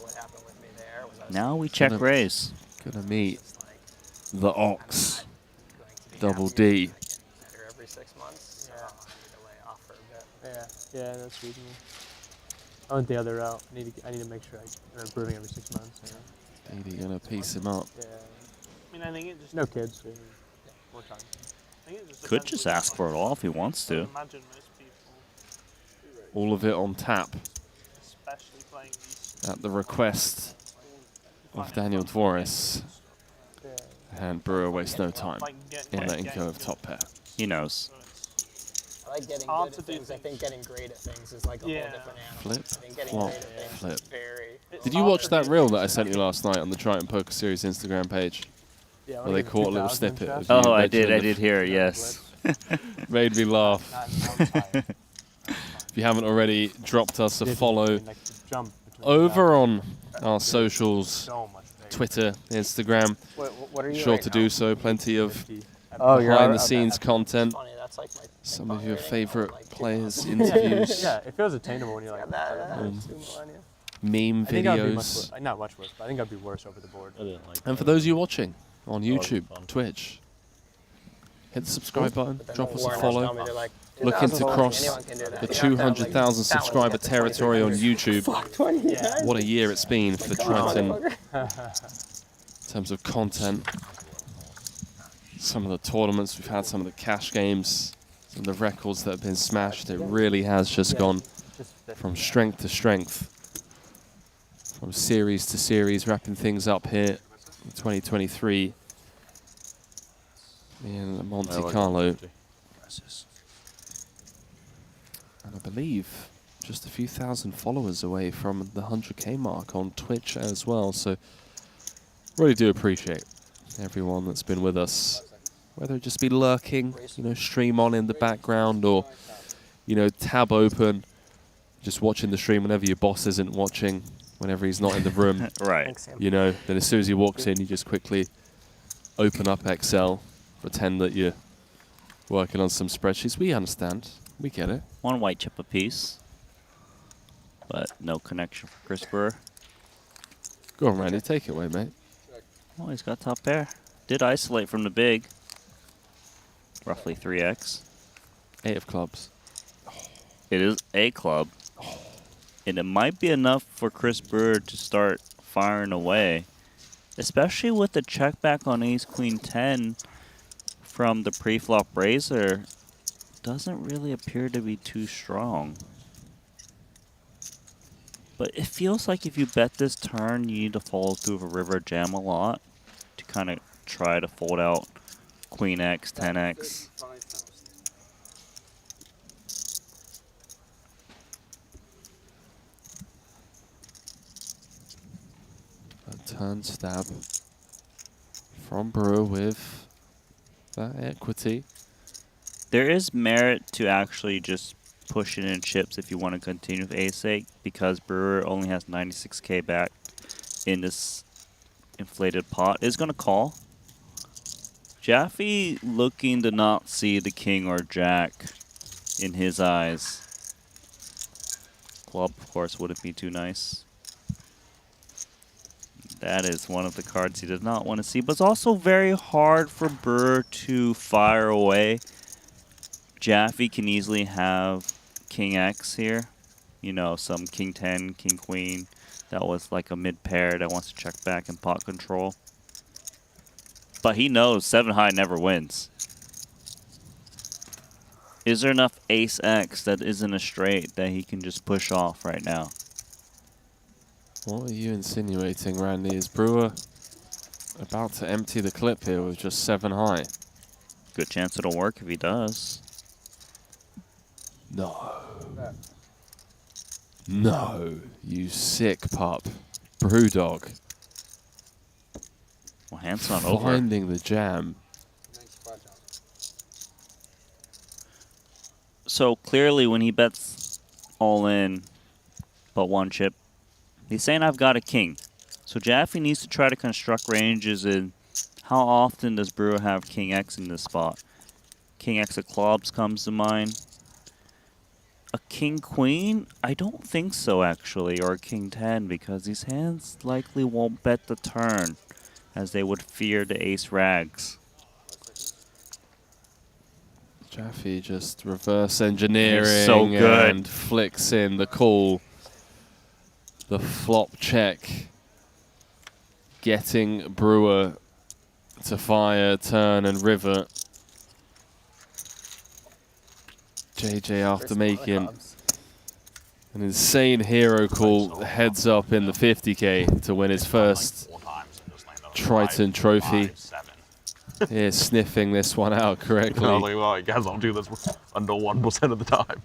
Speaker 2: we check raise.
Speaker 15: Gonna meet the Ox, Double D.
Speaker 20: Every 6 months.
Speaker 4: Yeah, that's reasonable. I went the other route. I need to make sure I'm improving every 6 months.
Speaker 15: Didi gonna piece him up.
Speaker 4: Yeah.
Speaker 18: I mean, I think it just
Speaker 4: no kids. So more time.
Speaker 2: Could just ask for it all if he wants to.
Speaker 18: Imagine most people,
Speaker 15: All of it on tap
Speaker 18: especially playing these.
Speaker 15: at the request of Daniel Dvoris. And Brewer wastes no time in letting go of top pair.
Speaker 2: He knows.
Speaker 20: I like getting good at things. I think getting great at things is like a whole different animal.
Speaker 15: Flip,
Speaker 20: I think getting
Speaker 15: flop,
Speaker 20: great at things
Speaker 15: flip.
Speaker 20: is very.
Speaker 15: Did you watch that reel that I sent you last night on the Triton Poker Series Instagram page?
Speaker 4: Yeah,
Speaker 15: where they caught a little snippet of you
Speaker 2: Oh, I
Speaker 15: mentioning
Speaker 2: did hear it, yes.
Speaker 15: Made me laugh. If you haven't already, dropped us a follow over on our socials, Twitter, Instagram.
Speaker 20: What are you
Speaker 15: Sure
Speaker 20: right
Speaker 15: to
Speaker 20: now?
Speaker 15: do so. Plenty of
Speaker 20: You're
Speaker 15: behind-the-scenes content. Some of your favorite players' interviews.
Speaker 4: Yeah, it feels attainable when you're like
Speaker 15: Meme
Speaker 4: I think I'd be
Speaker 15: videos.
Speaker 4: much worse. Not much worse, but I think I'd be worse over the board.
Speaker 15: And for those of you watching on YouTube, Twitch, hit the subscribe button, drop us a follow. Looking to cross the 200,000 subscriber territory on YouTube. What a year it's been for Triton in terms of content. Some of the tournaments we've had, some of the cash games, some of the records that have been smashed. It really has just gone from strength to strength. From series to series, wrapping things up here in 2023 in Monte-Carlo. And I believe just a few thousand followers away from the 100K mark on Twitch as well. So really do appreciate everyone that's been with us, whether it just be lurking, stream on in the background, or, tab open, just watching the stream whenever your boss isn't watching, whenever he's not in the room.
Speaker 2: Right.
Speaker 15: Then as soon as he walks in, you just quickly open up Excel, pretend that you're working on some spreadsheets. We understand. We get it.
Speaker 2: One white chip apiece, but no connection for Chris Brewer.
Speaker 15: Go on, Randy. Take it away, mate.
Speaker 2: Oh, he's got top pair. Did isolate from the big. Roughly 3x.
Speaker 15: 8 of clubs.
Speaker 2: It is a club. And it might be enough for Chris Brewer to start firing away. Especially with the check back on ace queen 10 from the pre-flop raiser. Doesn't really appear to be too strong. But it feels like if you bet this turn, you need to follow through with a river jam a lot to kind of try to fold out queen X, 10x.
Speaker 15: A turn stab from Brewer with that equity.
Speaker 2: There is merit to actually just pushing in chips if you want to continue with ace-8, because Brewer only has 96k back in this inflated pot. Is going to call. Jaffe looking to not see the king or jack in his eyes. Club, of course, wouldn't be too nice. That is one of the cards he does not want to see, but it's also very hard for Brewer to fire away. Jaffe can easily have King X here. You know, some King 10, King Queen. That was like a mid pair that wants to check back and pot control. But he knows 7 high never wins. Is there enough ace X that isn't a straight that he can just push off right now?
Speaker 15: What are you insinuating, Randy? Is Brewer about to empty the clip here with just 7 high?
Speaker 2: Good chance it'll work if he does.
Speaker 15: No. No, you sick pup. Brewdog.
Speaker 2: Well, hand's not over.
Speaker 15: Finding the jam.
Speaker 2: So clearly when he bets all in but 1 chip, he's saying I've got a king. So Jaffe needs to try to construct ranges in how often does Brewer have King X in this spot. King X of clubs comes to mind. A King Queen? I don't think so actually, or a King 10, because these hands likely won't bet the turn as they would fear the ace rags.
Speaker 15: Jaffe just reverse engineering
Speaker 2: so good.
Speaker 15: And flicks in the call. The flop check. Getting Brewer to fire, turn and river. JJ after making an insane hero call heads up in the 50k to win his first Triton trophy. Yeah, sniffing this one out correctly.
Speaker 1: I was like, well, you guys don't do this under 1% of the time.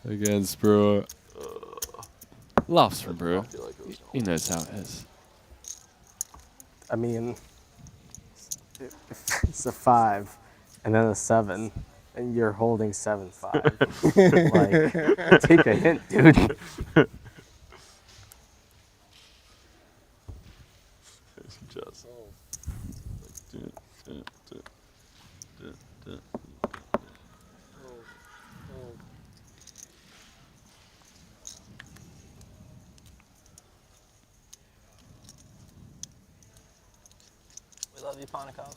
Speaker 15: Against Brewer. Laughs from Brewer. He knows how it is.
Speaker 19: I mean, if it's a 5 and then a 7, and you're holding 7-5. Like, take a hint, dude.
Speaker 1: Just.
Speaker 20: We love you, Monaco's.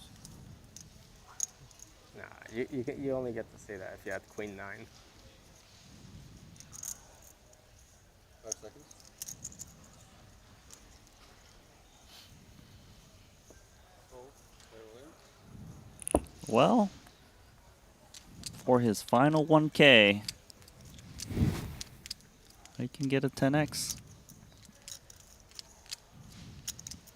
Speaker 19: Nah, you only get to say that if you had Queen 9.
Speaker 8: 5 seconds.
Speaker 2: Well, for his final 1K, he can get a 10x.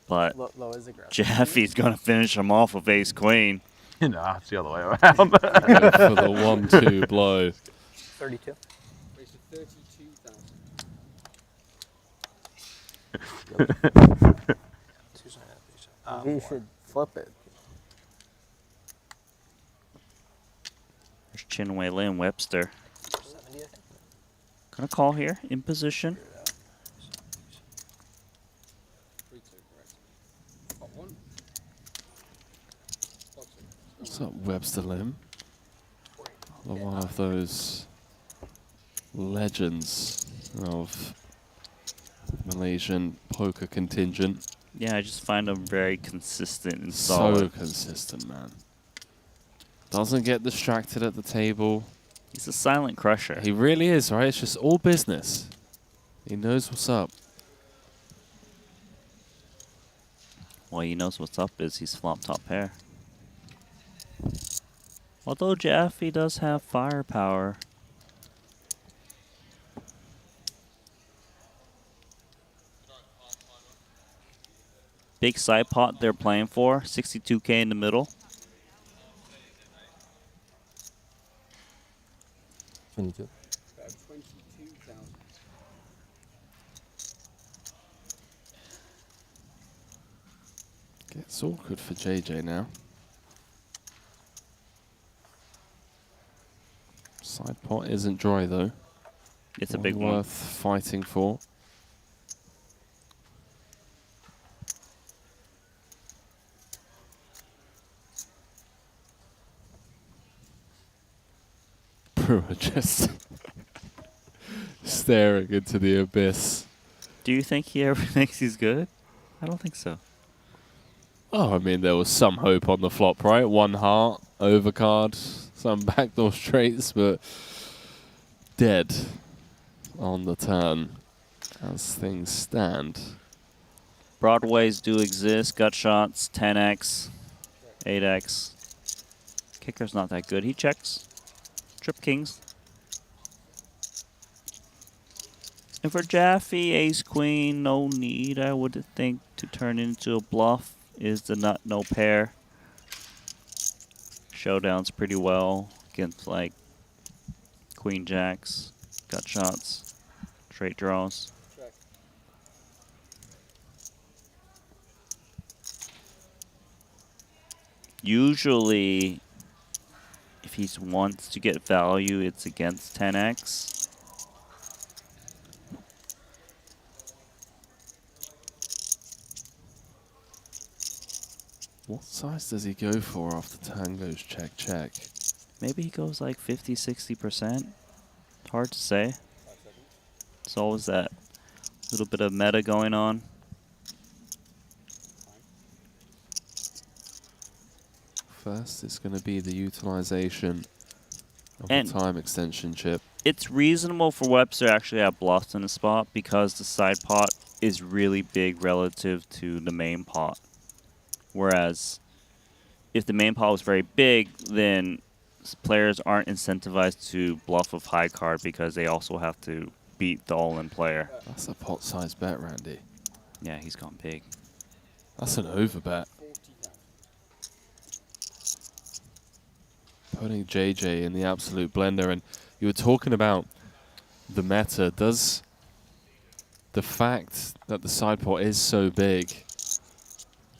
Speaker 2: But
Speaker 19: Low is aggressive.
Speaker 2: Jaffe's going to finish him off with ace queen.
Speaker 1: Nah, it's the other way around.
Speaker 15: Go for the 1-2 blow.
Speaker 20: 32.
Speaker 8: Wasted 32,000.
Speaker 19: He should flip it.
Speaker 2: There's Chinwei Lin Webster.
Speaker 20: 70, I think.
Speaker 2: Gonna call here in position.
Speaker 8: 3-2, correct. Pot 1. Pot 2.
Speaker 15: What's up, Webster Lim? One of those legends of Malaysian poker contingent.
Speaker 2: Yeah, I just find him very consistent and solid.
Speaker 15: So consistent, man. Doesn't get distracted at the table.
Speaker 2: He's a silent crusher.
Speaker 15: He really is, right? It's just all business. He knows what's up.
Speaker 2: Well, he knows what's up is he's flop top pair. Although Jaffe does have firepower. Big side pot they're playing for, 62K in the middle.
Speaker 19: 22.
Speaker 8: About 22,000.
Speaker 15: Gets awkward for JJ now. Side pot isn't dry though.
Speaker 2: It's a big one.
Speaker 15: Worth fighting for. Brewer just staring into the abyss.
Speaker 2: Do you think he ever thinks he's good? I don't think so.
Speaker 15: Oh, I mean, there was some hope on the flop, right? 1 heart, overcard, some backdoor straights, but dead on the turn as things stand.
Speaker 2: Broadways do exist. Gut shots, 10x, 8x. Kicker's not that good. He checks. Trip kings. And for Jaffe, ace queen, no need, I would think, to turn into a bluff. Is the nut no pair. Showdowns pretty well against like queen jacks, gut shots, straight draws.
Speaker 8: Check.
Speaker 2: Usually, if he wants to get value, it's against 10x.
Speaker 15: What size does he go for after turn goes check, check?
Speaker 2: Maybe he goes like 50, 60%. Hard to say. It's always that little bit of meta going on.
Speaker 15: First, it's going to be the utilization of
Speaker 2: And
Speaker 15: the time extension chip.
Speaker 2: It's reasonable for Webster to actually have bluffs in the spot because the side pot is really big relative to the main pot. Whereas if the main pot was very big, then players aren't incentivized to bluff with high card because they also have to beat the all-in player.
Speaker 15: That's a pot size bet, Randy.
Speaker 2: Yeah, he's gone big.
Speaker 15: That's an over bet. Putting JJ in the absolute blender. And you were talking about the meta. Does the fact that the side pot is so big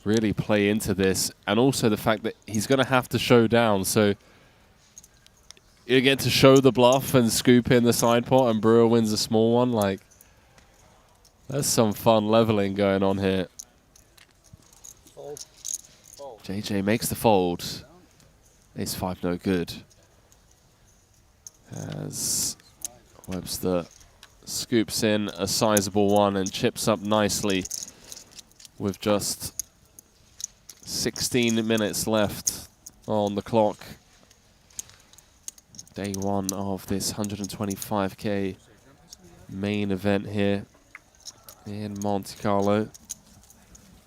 Speaker 15: really play into this? And also the fact that he's going to have to show down. So you get to show the bluff and scoop in the side pot and Brewer wins a small one. Like, there's some fun leveling going on here.
Speaker 20: Fold.
Speaker 15: JJ makes the fold. Ace 5 no good. As Webster scoops in a sizable one and chips up nicely with just 16 minutes left on the clock. Day one of this 125K main event here in Monte-Carlo.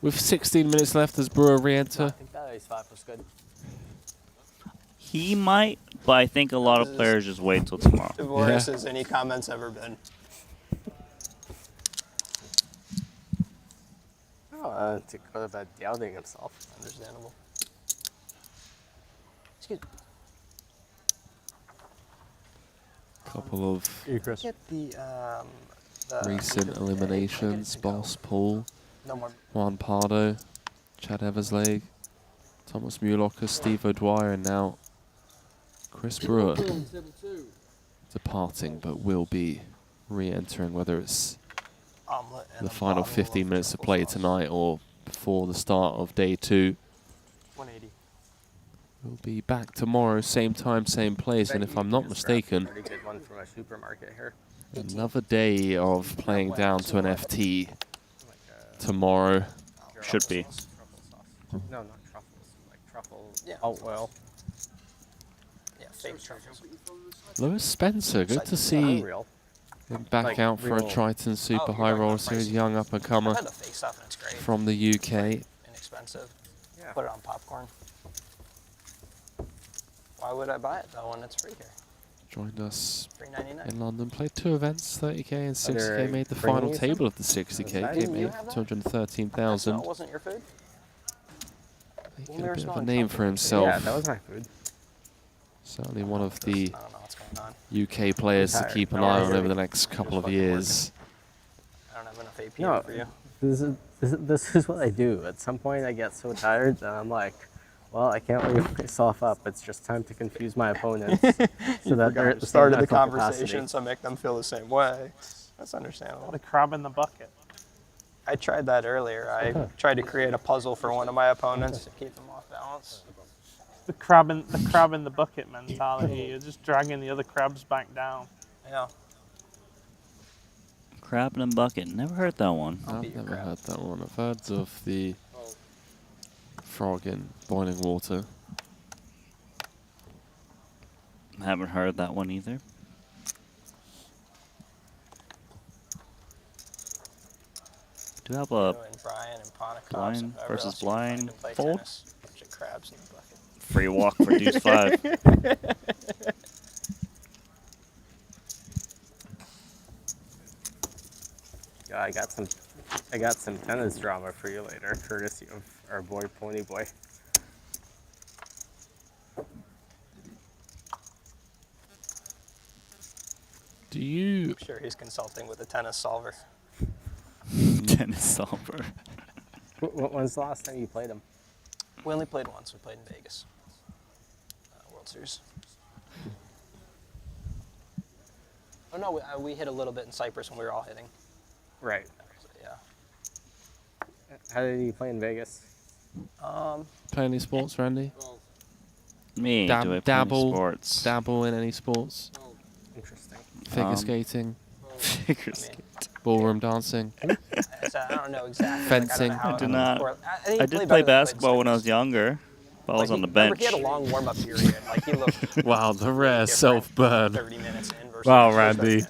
Speaker 15: With 16 minutes left, does Brewer re-enter?
Speaker 19: I think that ace 5 was good.
Speaker 2: He might, but I think a lot of players just wait till tomorrow.
Speaker 20: The worst as any comments ever been.
Speaker 19: To go about doubting himself.
Speaker 20: Understandable. Excuse me.
Speaker 15: Couple of
Speaker 20: Get the
Speaker 15: recent eliminations. Boss Paul,
Speaker 20: No more.
Speaker 15: Juan Pardo, Chad Eversleigh, Thomas Mulocker, Steve O'Dwyer, and now Chris Brewer departing, but will be re-entering, whether it's the final 15 minutes to play tonight or before the start of day 2.
Speaker 19: 180.
Speaker 15: We'll be back tomorrow, same time, same place, and if I'm not mistaken,
Speaker 19: Pretty good one from a supermarket here.
Speaker 15: another day of playing down to an FT tomorrow.
Speaker 2: Should be.
Speaker 19: No, not truffles. Like truffle.
Speaker 20: Yeah.
Speaker 19: Oh, well.
Speaker 20: Yeah, fake truffles.
Speaker 15: Lewis Spencer, good to see him back
Speaker 19: Like
Speaker 15: out for a
Speaker 19: real-
Speaker 15: Triton Super High Roller Series, young up-and-comer
Speaker 20: I've had the fake stuff and it's great.
Speaker 15: from the UK.
Speaker 20: Inexpensive. Yeah. Put it on popcorn. Why would I buy it though when it's free here?
Speaker 15: Joined us
Speaker 20: $3.99.
Speaker 15: in London, played 2 events, 30K and
Speaker 20: Are there
Speaker 15: 60K, made the
Speaker 20: free
Speaker 15: final
Speaker 20: music?
Speaker 15: table of the 60K,
Speaker 20: Didn't
Speaker 15: game
Speaker 20: you
Speaker 15: made
Speaker 20: have that?
Speaker 15: 213,000.
Speaker 20: No, it wasn't your food?
Speaker 15: Making a bit of a name for himself.
Speaker 19: Yeah, that was my food.
Speaker 15: Certainly one of the
Speaker 20: I don't know what's going on.
Speaker 15: UK players to
Speaker 19: Tired.
Speaker 15: keep an
Speaker 19: No,
Speaker 15: eye
Speaker 19: I
Speaker 15: on
Speaker 19: hear
Speaker 15: over
Speaker 19: you.
Speaker 15: the next couple of
Speaker 20: fucking
Speaker 15: years.
Speaker 20: I don't have enough AP
Speaker 19: No,
Speaker 20: for you.
Speaker 19: This is what I do. At some point, I get so tired that I'm like, well, I can't leave myself up. It's just time to confuse my opponents so that they're at the same
Speaker 17: started the
Speaker 19: mental
Speaker 17: conversation,
Speaker 19: capacity.
Speaker 17: so make them feel the same way. That's understandable.
Speaker 18: The crab in the bucket.
Speaker 17: I tried that earlier. I tried to create a puzzle for one of my opponents to keep them off balance.
Speaker 18: The crab in the bucket mentality. You're just dragging the other crabs back down.
Speaker 17: Yeah.
Speaker 2: Crab in a bucket. Never heard that one.
Speaker 15: I've never heard that one. I've heard of the frog in boiling water.
Speaker 2: Haven't heard that one either. Do you have a
Speaker 17: Brian and
Speaker 2: blind versus blind fold?
Speaker 17: Bunch of crabs in the bucket.
Speaker 2: Free walk for deuce 5.
Speaker 19: Yeah, I got some tennis drama for you later, courtesy of our boy Pony Boy.
Speaker 15: Do you?
Speaker 17: I'm sure he's consulting with a tennis solver.
Speaker 2: Tennis solver.
Speaker 19: When's the last time you played him?
Speaker 17: We only played once. We played in Vegas. World Series. Oh no, we hit a little bit in Cyprus when we were all hitting.
Speaker 19: Right.
Speaker 17: So, yeah.
Speaker 19: How did you play in Vegas?
Speaker 15: Play any sports, Randy?
Speaker 2: Me, do I play any sports?
Speaker 15: Dabble in any sports?
Speaker 19: Interesting.
Speaker 15: Figure skating?
Speaker 2: Figure skating.
Speaker 15: Ballroom dancing?
Speaker 17: I don't know exactly.
Speaker 15: Fencing?
Speaker 2: I do not. I did play basketball when I was younger, but I was on the bench.
Speaker 17: He had a long warm-up period. Like he looked.
Speaker 15: Wow, the rare self-burn.
Speaker 17: 30 minutes in versus
Speaker 15: Wow, Randy.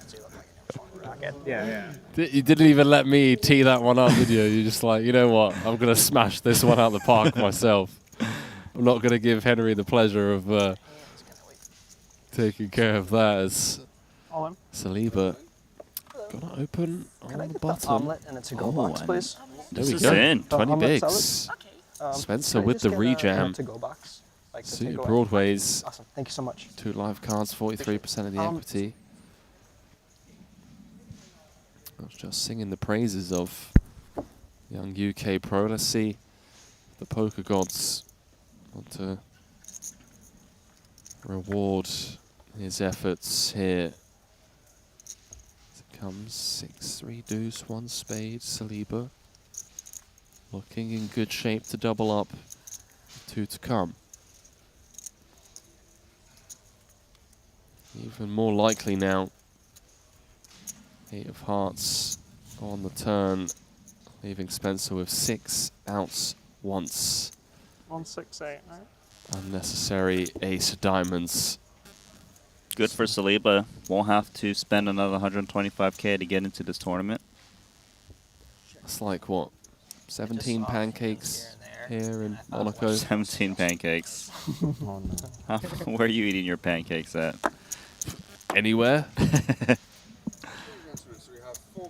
Speaker 17: Yeah.
Speaker 15: You didn't even let me tee that one up, did you? You're just like, you know what? I'm going to smash this one out of the park myself. I'm not going to give Henry the pleasure of taking care of that as Saliba. Got to open on the bottom.
Speaker 17: Omelet and a to-go box, please?
Speaker 15: There we
Speaker 2: This
Speaker 15: go.
Speaker 2: is in.
Speaker 15: 20
Speaker 17: Omelet
Speaker 15: bigs.
Speaker 17: salad?
Speaker 15: Spencer
Speaker 17: Can I
Speaker 15: with
Speaker 17: just
Speaker 15: the
Speaker 17: get a
Speaker 15: rejam.
Speaker 17: to-go box? Like the
Speaker 15: Suited
Speaker 17: takeaway?
Speaker 15: Broadways.
Speaker 17: Awesome. Thank you so much.
Speaker 15: 2 live cards, 43% of the equity. I was just singing the praises of young UK pro. Let's see the poker gods want to reward his efforts here. As it comes 6-3 deuce, 1 spade, Saliba. Looking in good shape to double up. 2 to come. Even more likely now. 8 of hearts on the turn, leaving Spencer with 6 outs once.
Speaker 18: 168, right?
Speaker 15: Unnecessary ace of diamonds.
Speaker 2: Good for Saliba. Won't have to spend another 125K to get into this tournament.
Speaker 15: It's like what? 17 pancakes here in Monaco.
Speaker 2: 17 pancakes.
Speaker 19: Oh, no.
Speaker 2: Where are you eating your pancakes at?
Speaker 15: Anywhere.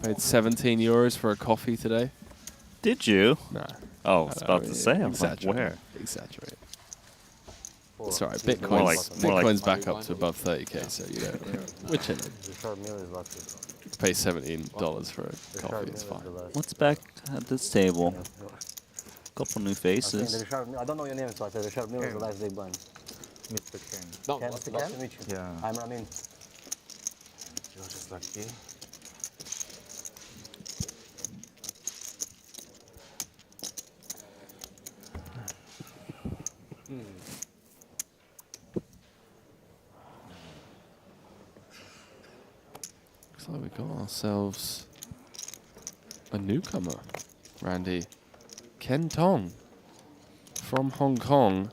Speaker 15: Paid 17 euros for a coffee today.
Speaker 2: Did you?
Speaker 15: No.
Speaker 2: Oh, I was about to say, I'm like,
Speaker 15: exaggerate.
Speaker 2: where?
Speaker 15: Exaggerate. It's alright,
Speaker 2: More like-
Speaker 15: Bitcoin's back up to above 30K, so you know, we're chilling. Pay $17 for a coffee, it's fine.
Speaker 2: What's back at this table? Couple new faces.
Speaker 3: I don't know your name, so I said Richard Miller is the last day blind.
Speaker 10: Mr. King.
Speaker 3: No, Mr. Nice to meet you.
Speaker 10: Yeah.
Speaker 3: I'm Ramin.
Speaker 10: You're just lucky.
Speaker 15: Looks like we got ourselves a newcomer, Randy. Ken Tong from Hong Kong.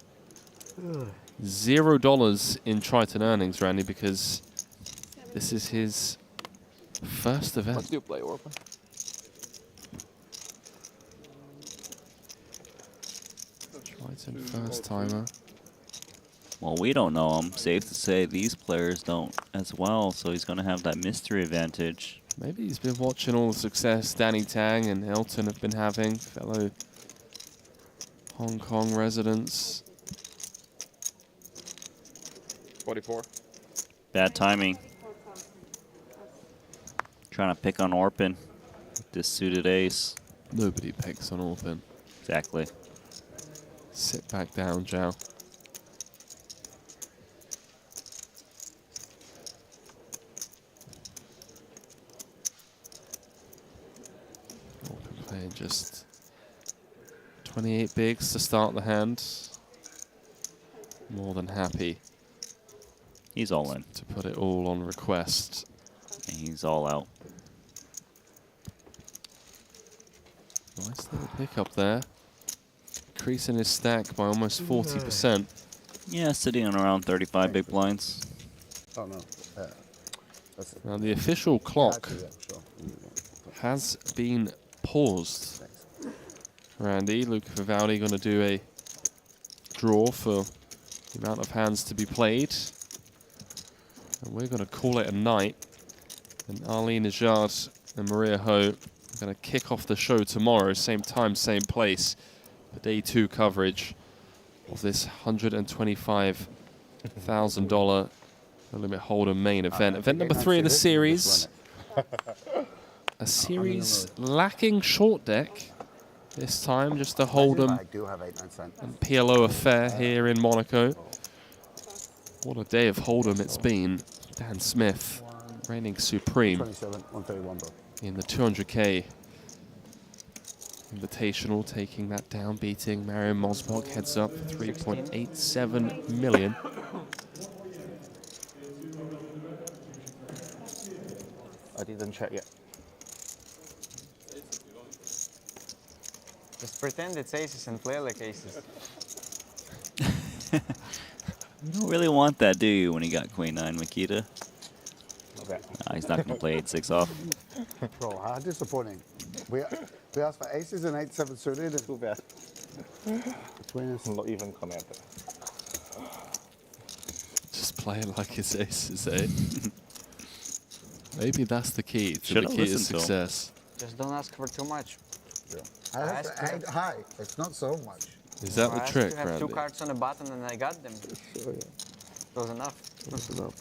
Speaker 15: $0 in Triton earnings, Randy, because this is his first event.
Speaker 8: Let's do play open.
Speaker 15: Triton first timer.
Speaker 2: Well, we don't know him. Safe to say these players don't as well, so he's going to have that mystery advantage.
Speaker 15: Maybe he's been watching all the success Danny Tang and Elton have been having, fellow Hong Kong residents.
Speaker 8: 44.
Speaker 2: Bad timing. Trying to pick on Orpin with this suited ace.
Speaker 15: Nobody picks on all-in.
Speaker 2: Exactly.
Speaker 15: Sit back down, Zhao. All-in playing just 28 bigs to start the hand. More than happy.
Speaker 2: He's all in.
Speaker 15: To put it all on request.
Speaker 2: And he's all out.
Speaker 15: Nice little pickup there. Increasing his stack by almost 40%.
Speaker 2: Yeah, sitting on around 35 big blinds.
Speaker 5: Oh, no.
Speaker 15: Now, the official clock has been paused. Randy, Luca Vivaldi going to do a draw for the amount of hands to be played. And we're going to call it a night. And Arlene Najad and Maria Ho are going to kick off the show tomorrow, same time, same place, for day 2 coverage of this $125,000 limit hold'em main event. Event number 3 of the series. A series lacking short deck. This time, just a hold'em and PLO affair here in Monaco. What a day of hold'em it's been. Dan Smith reigning supreme in the 200K Invitational, taking that down, beating Mario Mosbach heads up 3.87 million.
Speaker 9: I didn't check yet.
Speaker 6: Just pretend it's aces and play like aces.
Speaker 2: You don't really want that, do you, when you got Queen 9, Makita?
Speaker 5: Okay.
Speaker 2: Nah, he's not going to play 8-6 off.
Speaker 5: Bro, how disappointing. We asked for aces and 8-7 suited. And too bad. Between us.
Speaker 9: Not even commented.
Speaker 15: Just playing like it's aces, eh? Maybe that's the key to
Speaker 2: Should've
Speaker 15: the key to
Speaker 2: listened to him.
Speaker 15: success.
Speaker 6: Just don't ask for too much.
Speaker 5: I asked for 8 high. It's not so much.
Speaker 15: Is that the trick,
Speaker 6: I have
Speaker 15: Randy?
Speaker 6: 2 cards on the button and I got them.
Speaker 9: Sure, yeah.
Speaker 6: That was enough.
Speaker 9: That's enough.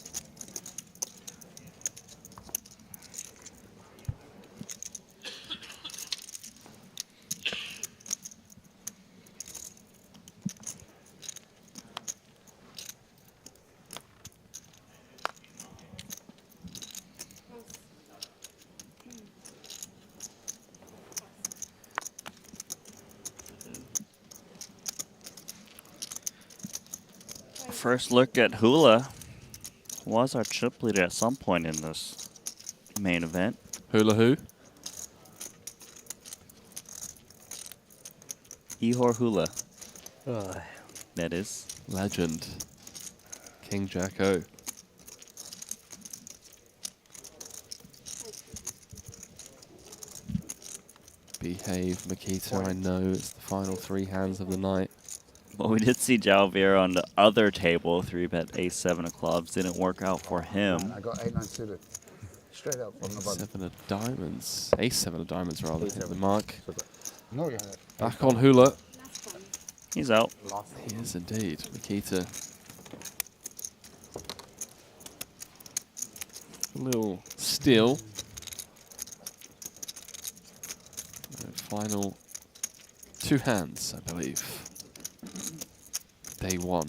Speaker 2: First look at Hula. Was our chip leader at some point in this main event.
Speaker 15: Hula who?
Speaker 2: Ihor Hula. That is.
Speaker 15: Legend. King Jack O. Behave, Makita. I know it's the final 3 hands of the night.
Speaker 2: Well, we did see Jalvier on the other table, 3-bet A7 of clubs. Didn't work out for him.
Speaker 5: I got 8-9 suited. Straight up from the button.
Speaker 15: 7 of diamonds. A7 of diamonds, rather. Hit the mark.
Speaker 5: No, you had it.
Speaker 15: Back on Hula.
Speaker 2: He's out.
Speaker 15: He is indeed. Makita. A little still. Final 2 hands, I believe. Day 1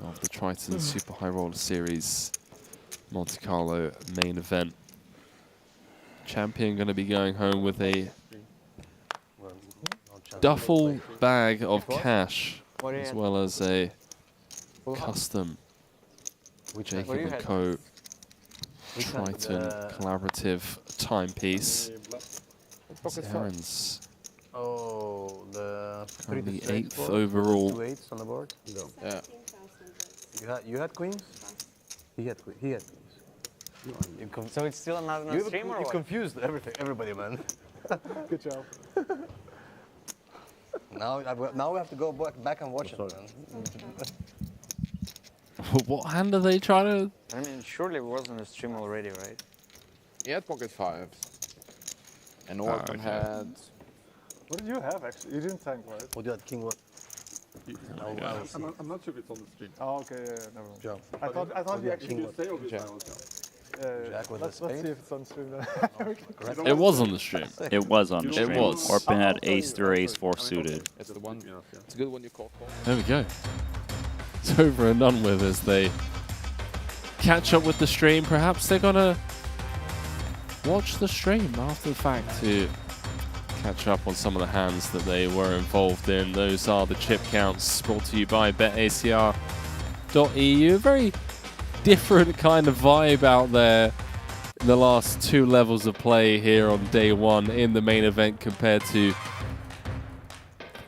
Speaker 15: of the Triton Super High Roller Series Monte-Carlo main event. Champion going to be going home with a duffel bag of cash, as well as a custom Jacob & Co. Triton collaborative timepiece. Aaron's
Speaker 9: Oh, the
Speaker 15: currently
Speaker 9: pretty
Speaker 15: 8th
Speaker 9: board.
Speaker 15: overall.
Speaker 9: 2 8s on the board.
Speaker 5: No.
Speaker 15: Yeah.
Speaker 9: You had queens. He had queens.
Speaker 6: So it's still not on stream or
Speaker 9: you
Speaker 6: what?
Speaker 9: confused everybody, man.
Speaker 10: Good job.
Speaker 9: Now we have to go back and watch it, man.
Speaker 15: What hand are they trying to?
Speaker 6: I mean, surely it was on the stream already, right?
Speaker 8: He had pocket 5s. And Orton had...
Speaker 10: What did you have, actually? You didn't tank, right?
Speaker 9: What did you have, king what?
Speaker 8: I'm not sure if it's on the stream.
Speaker 10: Oh, okay, yeah, never mind.
Speaker 9: Joe.
Speaker 10: I thought you actually
Speaker 8: King
Speaker 10: did.
Speaker 8: what?
Speaker 10: Jack with
Speaker 4: let's see if it's on stream.
Speaker 15: It was on the stream.
Speaker 2: It was on the stream.
Speaker 15: It was.
Speaker 2: Orpin had ace through ace 4 suited.
Speaker 8: It's the one. It's a good one you call.
Speaker 15: There we go. It's over and done with as they catch up with the stream. Perhaps they're going to watch the stream after the fact to catch up on some of the hands that they were involved in. Those are the chip counts brought to you by betacr.eu. A very different kind of vibe out there in the last 2 levels of play here on day 1 in the main event compared to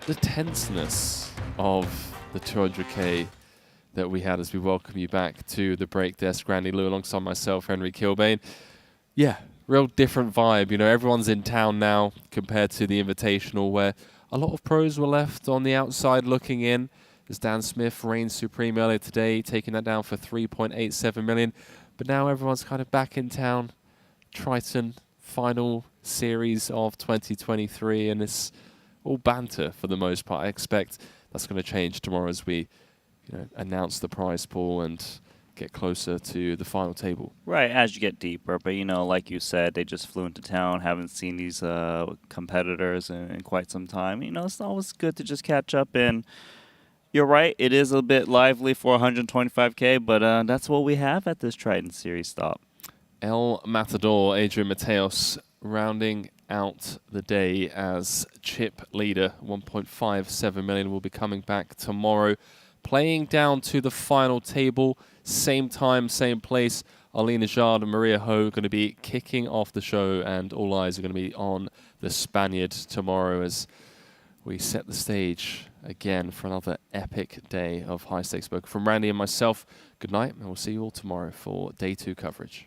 Speaker 15: the tenseness of the 200K that we had as we welcome you back to the break desk. Randy Lou alongside myself, Henry Kilbane. Yeah, real different vibe. You know, everyone's in town now compared to the Invitational where a lot of pros were left on the outside looking in. As Dan Smith reigned supreme earlier today, taking that down for 3.87 million. But now everyone's kind of back in town. Triton, final series of 2023, and it's all banter for the most part. I expect that's going to change tomorrow as we announce the prize pool and get closer to the final table.
Speaker 2: Right, as you get deeper. But, like you said, they just flew into town, haven't seen these competitors in quite some time. It's always good to just catch up and... You're right, it is a bit lively for 125K, but that's what we have at this Triton Series stop.
Speaker 15: El Matador, Adrian Mateos, rounding out the day as chip leader. 1.57 million will be coming back tomorrow. Playing down to the final table, same time, same place. Arlene Najard and Maria Ho going to be kicking off the show, and all eyes are going to be on the Spaniard tomorrow as we set the stage again for another epic day of high-stakes poker. From Randy and myself, good night, and we'll see you all tomorrow for day 2 coverage.